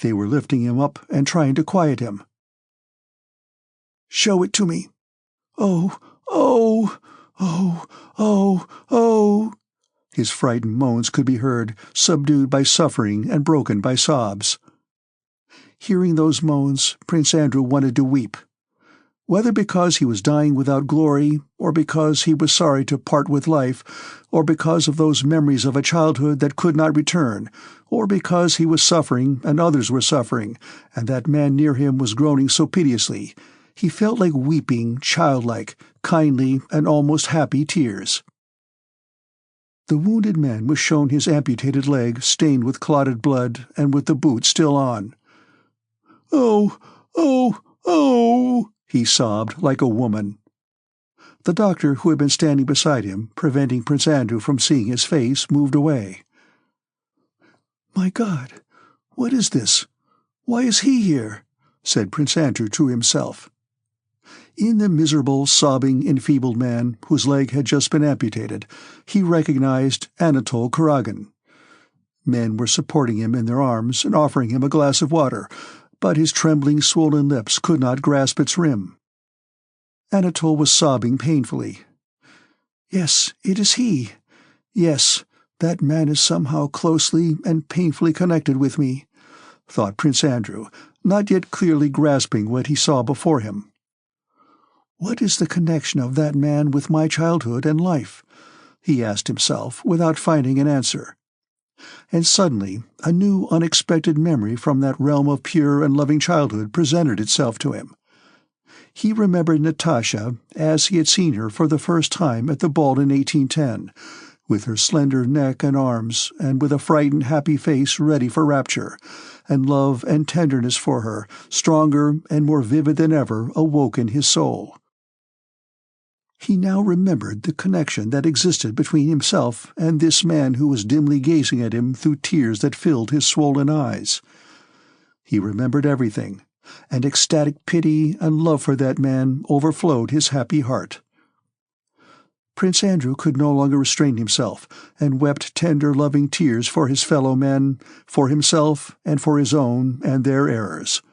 They were lifting him up and trying to quiet him. "Show it to me. Oh, oh, oh, oh, oh." His frightened moans could be heard, subdued by suffering and broken by sobs. Hearing those moans, Prince Andrew wanted to weep. Whether because he was dying without glory, or because he was sorry to part with life, or because of those memories of a childhood that could not return, or because he was suffering and others were suffering, and that man near him was groaning so piteously, he felt like weeping childlike, kindly, and almost happy tears. The wounded man was shown his amputated leg stained with clotted blood and with the boot still on. "Oh, oh, oh," he sobbed like a woman. The doctor, who had been standing beside him, preventing Prince Andrew from seeing his face, moved away. "My God, what is this? Why is he here?" said Prince Andrew to himself. In the miserable, sobbing, enfeebled man, whose leg had just been amputated, he recognized Anatole Kurágin. Men were supporting him in their arms and offering him a glass of water, but his trembling, swollen lips could not grasp its rim. Anatole was sobbing painfully. "Yes, it is he. Yes, that man is somehow closely and painfully connected with me," thought Prince Andrew, not yet clearly grasping what he saw before him. "What is the connection of that man with my childhood and life?" he asked himself, without finding an answer. And suddenly a new unexpected memory from that realm of pure and loving childhood presented itself to him. He remembered Natasha as he had seen her for the first time at the ball in 1810, with her slender neck and arms, and with a frightened, happy face ready for rapture, and love and tenderness for her, stronger and more vivid than ever, awoke in his soul. He now remembered the connection that existed between himself and this man who was dimly gazing at him through tears that filled his swollen eyes. He remembered everything, and ecstatic pity and love for that man overflowed his happy heart. Prince Andrew could no longer restrain himself, and wept tender, loving tears for his fellow men, for himself, and for his own and their errors.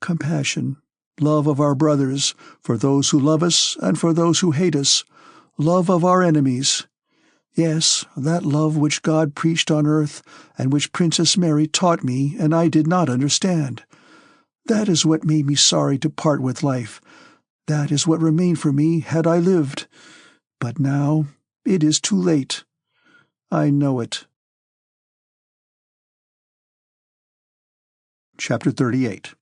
Compassion, love of our brothers, for those who love us and for those who hate us, love of our enemies. Yes, that love which God preached on earth, and which Princess Mary taught me and I did not understand. That is what made me sorry to part with life. That is what remained for me had I lived. But now it is too late. I know it. Chapter 38.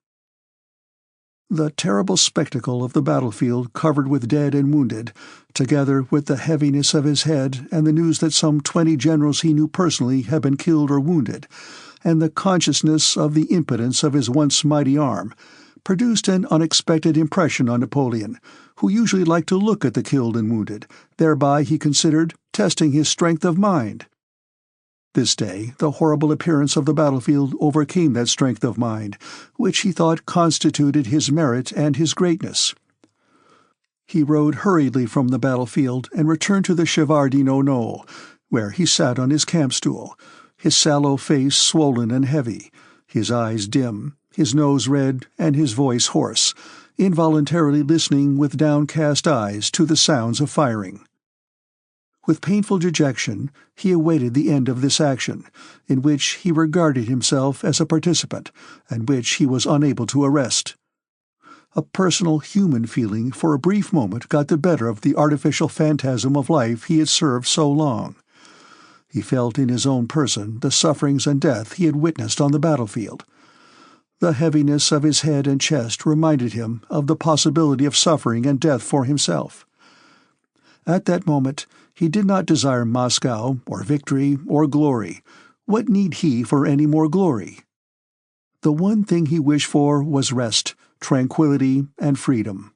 The terrible spectacle of the battlefield covered with dead and wounded, together with the heaviness of his head and the news that some 20 generals he knew personally had been killed or wounded, and the consciousness of the impotence of his once mighty arm, produced an unexpected impression on Napoleon, who usually liked to look at the killed and wounded, thereby, he considered, testing his strength of mind. This day the horrible appearance of the battlefield overcame that strength of mind, which he thought constituted his merit and his greatness. He rode hurriedly from the battlefield and returned to the Shevardino knoll, where he sat on his camp-stool, his sallow face swollen and heavy, his eyes dim, his nose red, and his voice hoarse, involuntarily listening with downcast eyes to the sounds of firing. With painful dejection, he awaited the end of this action, in which he regarded himself as a participant, and which he was unable to arrest. A personal human feeling for a brief moment got the better of the artificial phantasm of life he had served so long. He felt in his own person the sufferings and death he had witnessed on the battlefield. The heaviness of his head and chest reminded him of the possibility of suffering and death for himself. At that moment he did not desire Moscow, or victory, or glory. What need he for any more glory? The one thing he wished for was rest, tranquility, and freedom.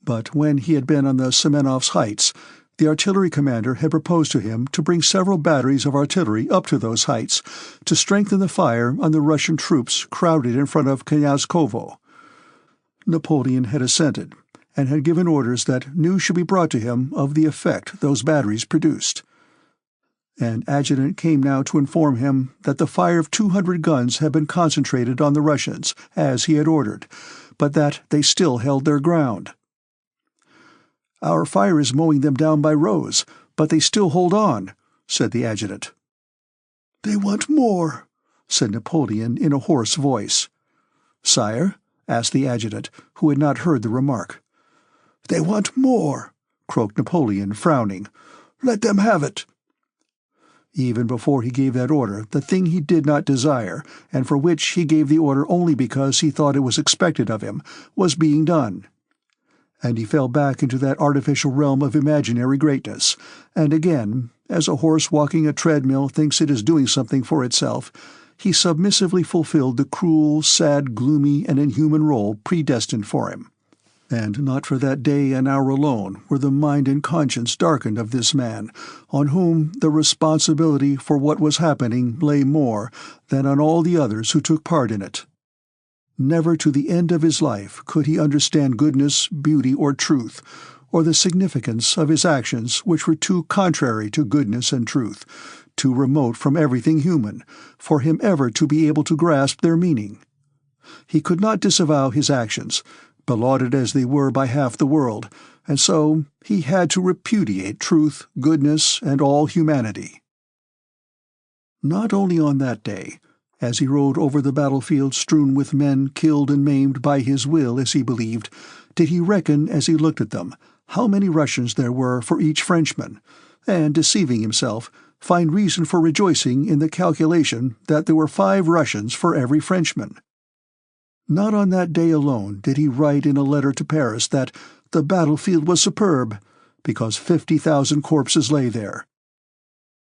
But when he had been on the Semenov's heights, the artillery commander had proposed to him to bring several batteries of artillery up to those heights to strengthen the fire on the Russian troops crowded in front of Knyazkovo. Napoleon had assented, and had given orders that news should be brought to him of the effect those batteries produced. An adjutant came now to inform him that the fire of 200 guns had been concentrated on the Russians, as he had ordered, but that they still held their ground. "Our fire is mowing them down by rows, but they still hold on," said the adjutant. "They want more," said Napoleon in a hoarse voice. "Sire?" asked the adjutant, who had not heard the remark. "They want more," croaked Napoleon, frowning. "Let them have it." Even before he gave that order, the thing he did not desire, and for which he gave the order only because he thought it was expected of him, was being done. And he fell back into that artificial realm of imaginary greatness, and again, as a horse walking a treadmill thinks it is doing something for itself, he submissively fulfilled the cruel, sad, gloomy, and inhuman role predestined for him. And not for that day and hour alone were the mind and conscience darkened of this man, on whom the responsibility for what was happening lay more than on all the others who took part in it. Never to the end of his life could he understand goodness, beauty, or truth, or the significance of his actions which were too contrary to goodness and truth, too remote from everything human, for him ever to be able to grasp their meaning. He could not disavow his actions, belauded as they were by half the world, and so he had to repudiate truth, goodness, and all humanity. Not only on that day, as he rode over the battlefield strewn with men killed and maimed by his will, as he believed, did he reckon as he looked at them how many Russians there were for each Frenchman, and, deceiving himself, find reason for rejoicing in the calculation that there were 5 Russians for every Frenchman. Not on that day alone did he write in a letter to Paris that the battlefield was superb, because 50,000 corpses lay there.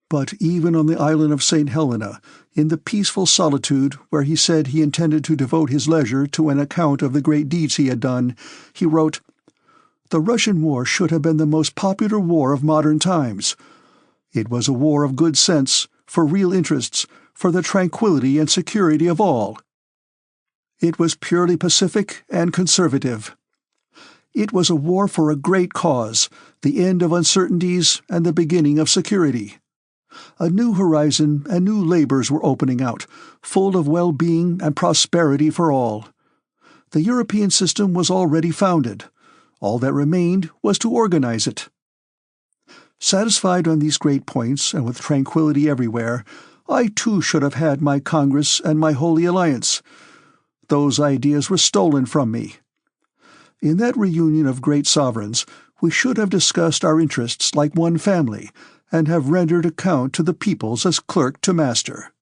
But even on the island of St. Helena, in the peaceful solitude where he said he intended to devote his leisure to an account of the great deeds he had done, he wrote, "The Russian war should have been the most popular war of modern times. It was a war of good sense, for real interests, for the tranquility and security of all. It was purely pacific and conservative. It was a war for a great cause, the end of uncertainties and the beginning of security. A new horizon and new labors were opening out, full of well-being and prosperity for all. The European system was already founded. All that remained was to organize it. Satisfied on these great points, and with tranquility everywhere, I too should have had my Congress and my Holy Alliance. Those ideas were stolen from me. In that reunion of great sovereigns, we should have discussed our interests like one family, and have rendered account to the peoples as clerk to master.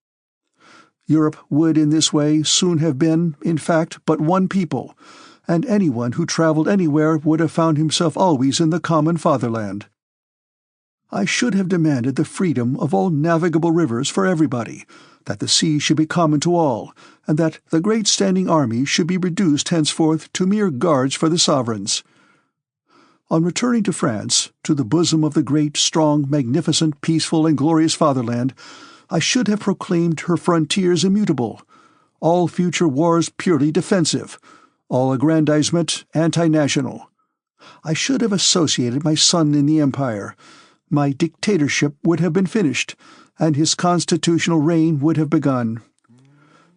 Europe would in this way soon have been, in fact, but one people, and anyone who travelled anywhere would have found himself always in the common fatherland. I should have demanded the freedom of all navigable rivers for everybody, that the sea should be common to all, and that the great standing army should be reduced henceforth to mere guards for the sovereigns. On returning to France, to the bosom of the great, strong, magnificent, peaceful, and glorious fatherland, I should have proclaimed her frontiers immutable, all future wars purely defensive, all aggrandizement anti-national. I should have associated my son in the empire. My dictatorship would have been finished, and his constitutional reign would have begun.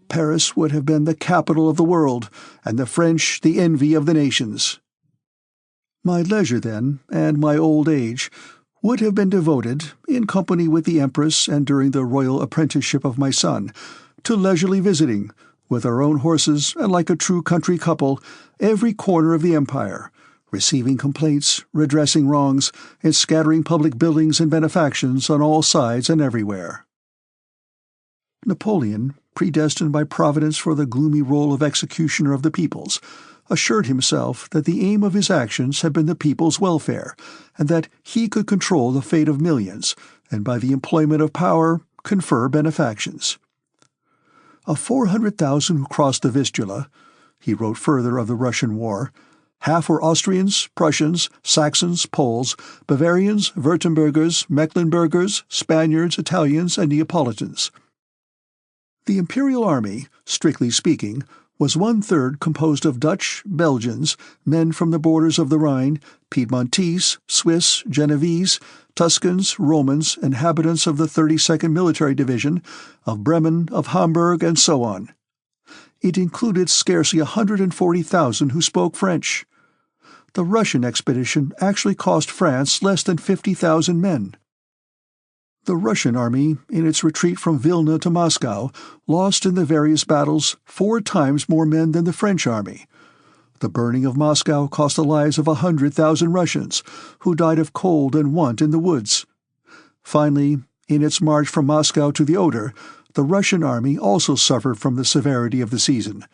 Paris would have been the capital of the world, and the French the envy of the nations. My leisure, then, and my old age, would have been devoted, in company with the Empress and during the royal apprenticeship of my son, to leisurely visiting, with our own horses and like a true country couple, every corner of the empire, receiving complaints, redressing wrongs, and scattering public buildings and benefactions on all sides and everywhere. Napoleon, predestined by Providence for the gloomy role of executioner of the peoples, assured himself that the aim of his actions had been the people's welfare, and that he could control the fate of millions, and by the employment of power confer benefactions. Of 400,000 who crossed the Vistula, he wrote further of the Russian war, half were Austrians, Prussians, Saxons, Poles, Bavarians, Württembergers, Mecklenburgers, Spaniards, Italians, and Neapolitans. The imperial army, strictly speaking, was 1/3 composed of Dutch, Belgians, men from the borders of the Rhine, Piedmontese, Swiss, Genevese, Tuscans, Romans, inhabitants of the 32nd Military Division, of Bremen, of Hamburg, and so on. It included scarcely 140,000 who spoke French. The Russian expedition actually cost France less than 50,000 men. The Russian army, in its retreat from Vilna to Moscow, lost in the various battles 4 times more men than the French army. The burning of Moscow cost the lives of 100,000 Russians, who died of cold and want in the woods. Finally, in its march from Moscow to the Oder, the Russian army also suffered from the severity of the season,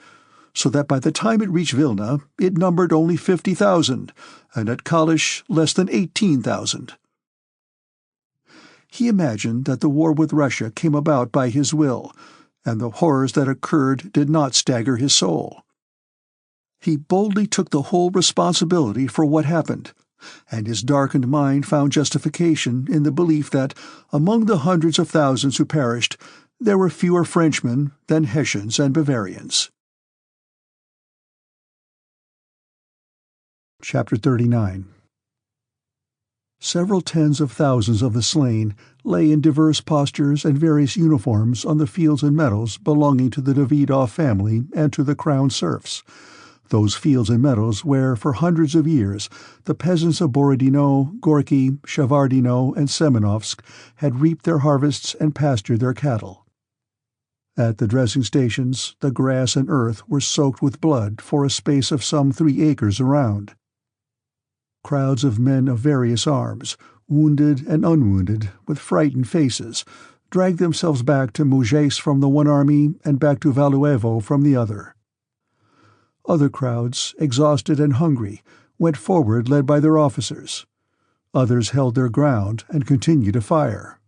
so that by the time it reached Vilna, it numbered only 50,000, and at Kalisz less than 18,000. He imagined that the war with Russia came about by his will, and the horrors that occurred did not stagger his soul. He boldly took the whole responsibility for what happened, and his darkened mind found justification in the belief that, among the hundreds of thousands who perished, there were fewer Frenchmen than Hessians and Bavarians. Chapter 39. Several tens of thousands of the slain lay in diverse postures and various uniforms on the fields and meadows belonging to the Davidoff family and to the crown serfs, those fields and meadows where, for hundreds of years, the peasants of Borodino, Gorky, Shavardino, and Semenovsk had reaped their harvests and pastured their cattle. At the dressing stations, the grass and earth were soaked with blood for a space of some 3 acres around. Crowds of men of various arms, wounded and unwounded, with frightened faces, dragged themselves back to Mouzhais from the one army and back to Valuevo from the other. Other crowds, exhausted and hungry, went forward led by their officers. Others held their ground and continued to fire.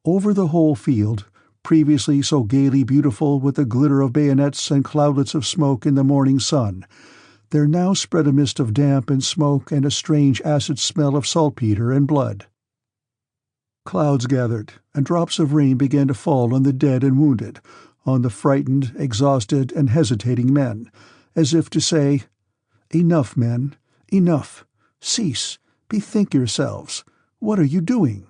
Over the whole field, previously so gaily beautiful with the glitter of bayonets and cloudlets of smoke in the morning sun, there now spread a mist of damp and smoke and a strange acid smell of saltpeter and blood. Clouds gathered, and drops of rain began to fall on the dead and wounded, on the frightened, exhausted, and hesitating men, as if to say, "Enough, men, enough. Cease. Bethink yourselves. What are you doing?"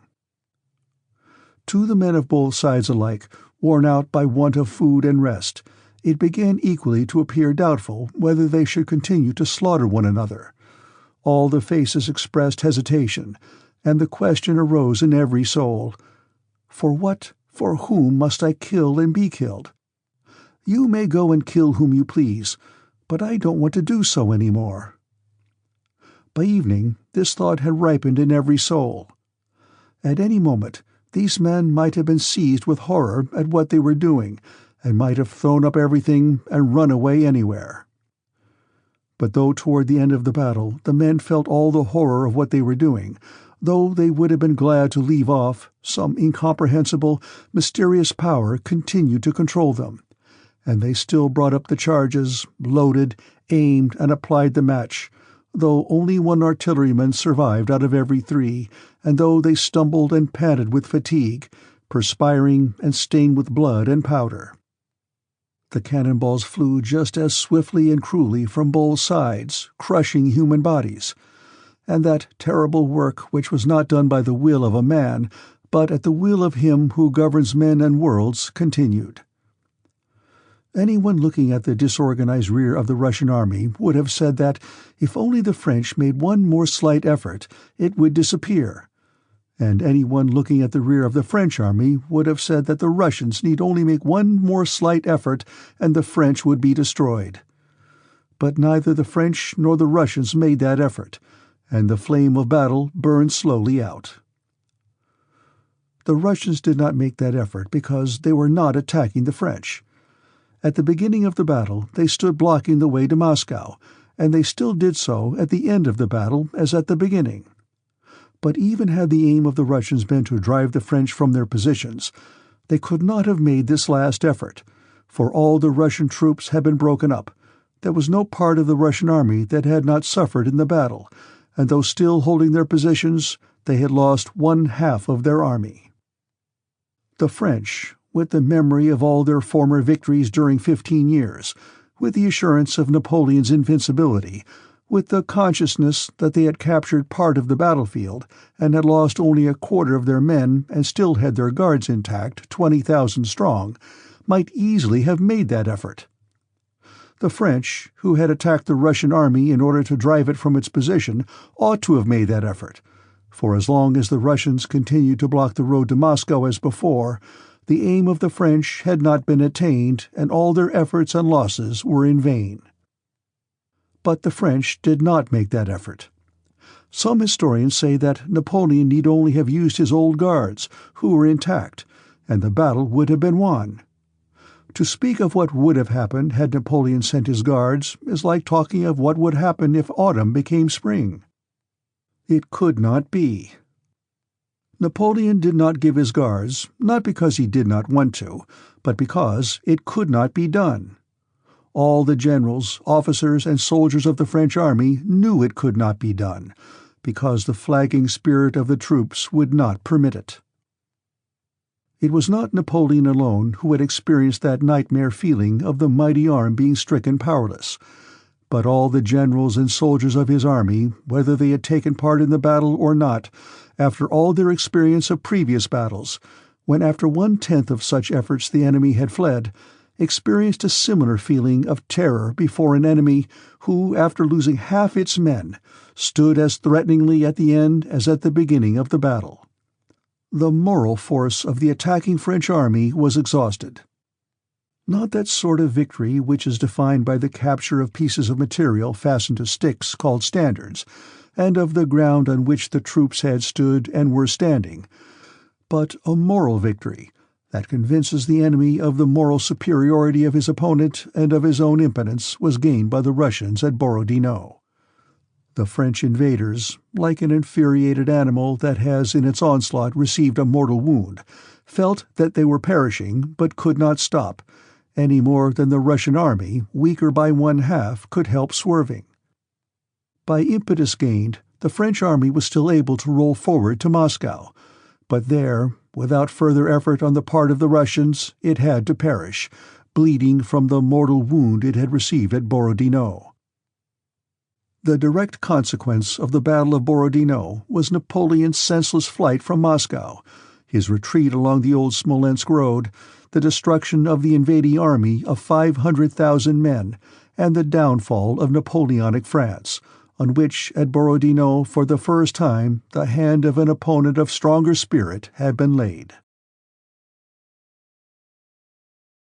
To the men of both sides alike, worn out by want of food and rest, it began equally to appear doubtful whether they should continue to slaughter one another. All the faces expressed hesitation, and the question arose in every soul, "For what, for whom must I kill and be killed? You may go and kill whom you please, but I don't want to do so any more." By evening, this thought had ripened in every soul. At any moment, these men might have been seized with horror at what they were doing, and might have thrown up everything and run away anywhere. But though toward the end of the battle the men felt all the horror of what they were doing, though they would have been glad to leave off, some incomprehensible, mysterious power continued to control them, and they still brought up the charges, loaded, aimed, and applied the match, though only 1 artilleryman survived out of every 3, and though they stumbled and panted with fatigue, perspiring and stained with blood and powder. The cannonballs flew just as swiftly and cruelly from both sides, crushing human bodies, and that terrible work which was not done by the will of a man, but at the will of him who governs men and worlds, continued. Anyone looking at the disorganized rear of the Russian army would have said that if only the French made one more slight effort, it would disappear. And anyone looking at the rear of the French army would have said that the Russians need only make one more slight effort and the French would be destroyed. But neither the French nor the Russians made that effort, and the flame of battle burned slowly out. The Russians did not make that effort because they were not attacking the French. At the beginning of the battle, they stood blocking the way to Moscow, and they still did so at the end of the battle as at the beginning. But even had the aim of the Russians been to drive the French from their positions, they could not have made this last effort, for all the Russian troops had been broken up. There was no part of the Russian army that had not suffered in the battle, and though still holding their positions, they had lost 1/2 of their army. The French, with the memory of all their former victories during 15 years, with the assurance of Napoleon's invincibility, with the consciousness that they had captured part of the battlefield and had lost only 1/4 of their men and still had their guards intact, 20,000 strong, might easily have made that effort. The French, who had attacked the Russian army in order to drive it from its position, ought to have made that effort, for as long as the Russians continued to block the road to Moscow as before, the aim of the French had not been attained and all their efforts and losses were in vain. But the French did not make that effort. Some historians say that Napoleon need only have used his old guards, who were intact, and the battle would have been won. To speak of what would have happened had Napoleon sent his guards is like talking of what would happen if autumn became spring. It could not be. Napoleon did not give his guards, not because he did not want to, but because it could not be done. All the generals, officers, and soldiers of the French army knew it could not be done, because the flagging spirit of the troops would not permit it. It was not Napoleon alone who had experienced that nightmare feeling of the mighty arm being stricken powerless, but all the generals and soldiers of his army, whether they had taken part in the battle or not, after all their experience of previous battles, when after 1/10 of such efforts the enemy had fled, experienced a similar feeling of terror before an enemy who, after losing half its men, stood as threateningly at the end as at the beginning of the battle. The moral force of the attacking French army was exhausted. Not that sort of victory which is defined by the capture of pieces of material fastened to sticks called standards, and of the ground on which the troops had stood and were standing, but a moral victory that convinces the enemy of the moral superiority of his opponent and of his own impotence was gained by the Russians at Borodino. The French invaders, like an infuriated animal that has in its onslaught received a mortal wound, felt that they were perishing but could not stop, any more than the Russian army, weaker by 1/2, could help swerving. By impetus gained, the French army was still able to roll forward to Moscow, but there, without further effort on the part of the Russians, it had to perish, bleeding from the mortal wound it had received at Borodino. The direct consequence of the Battle of Borodino was Napoleon's senseless flight from Moscow, his retreat along the old Smolensk road, the destruction of the invading army of 500,000 men, and the downfall of Napoleonic France, on which at Borodino for the first time the hand of an opponent of stronger spirit had been laid.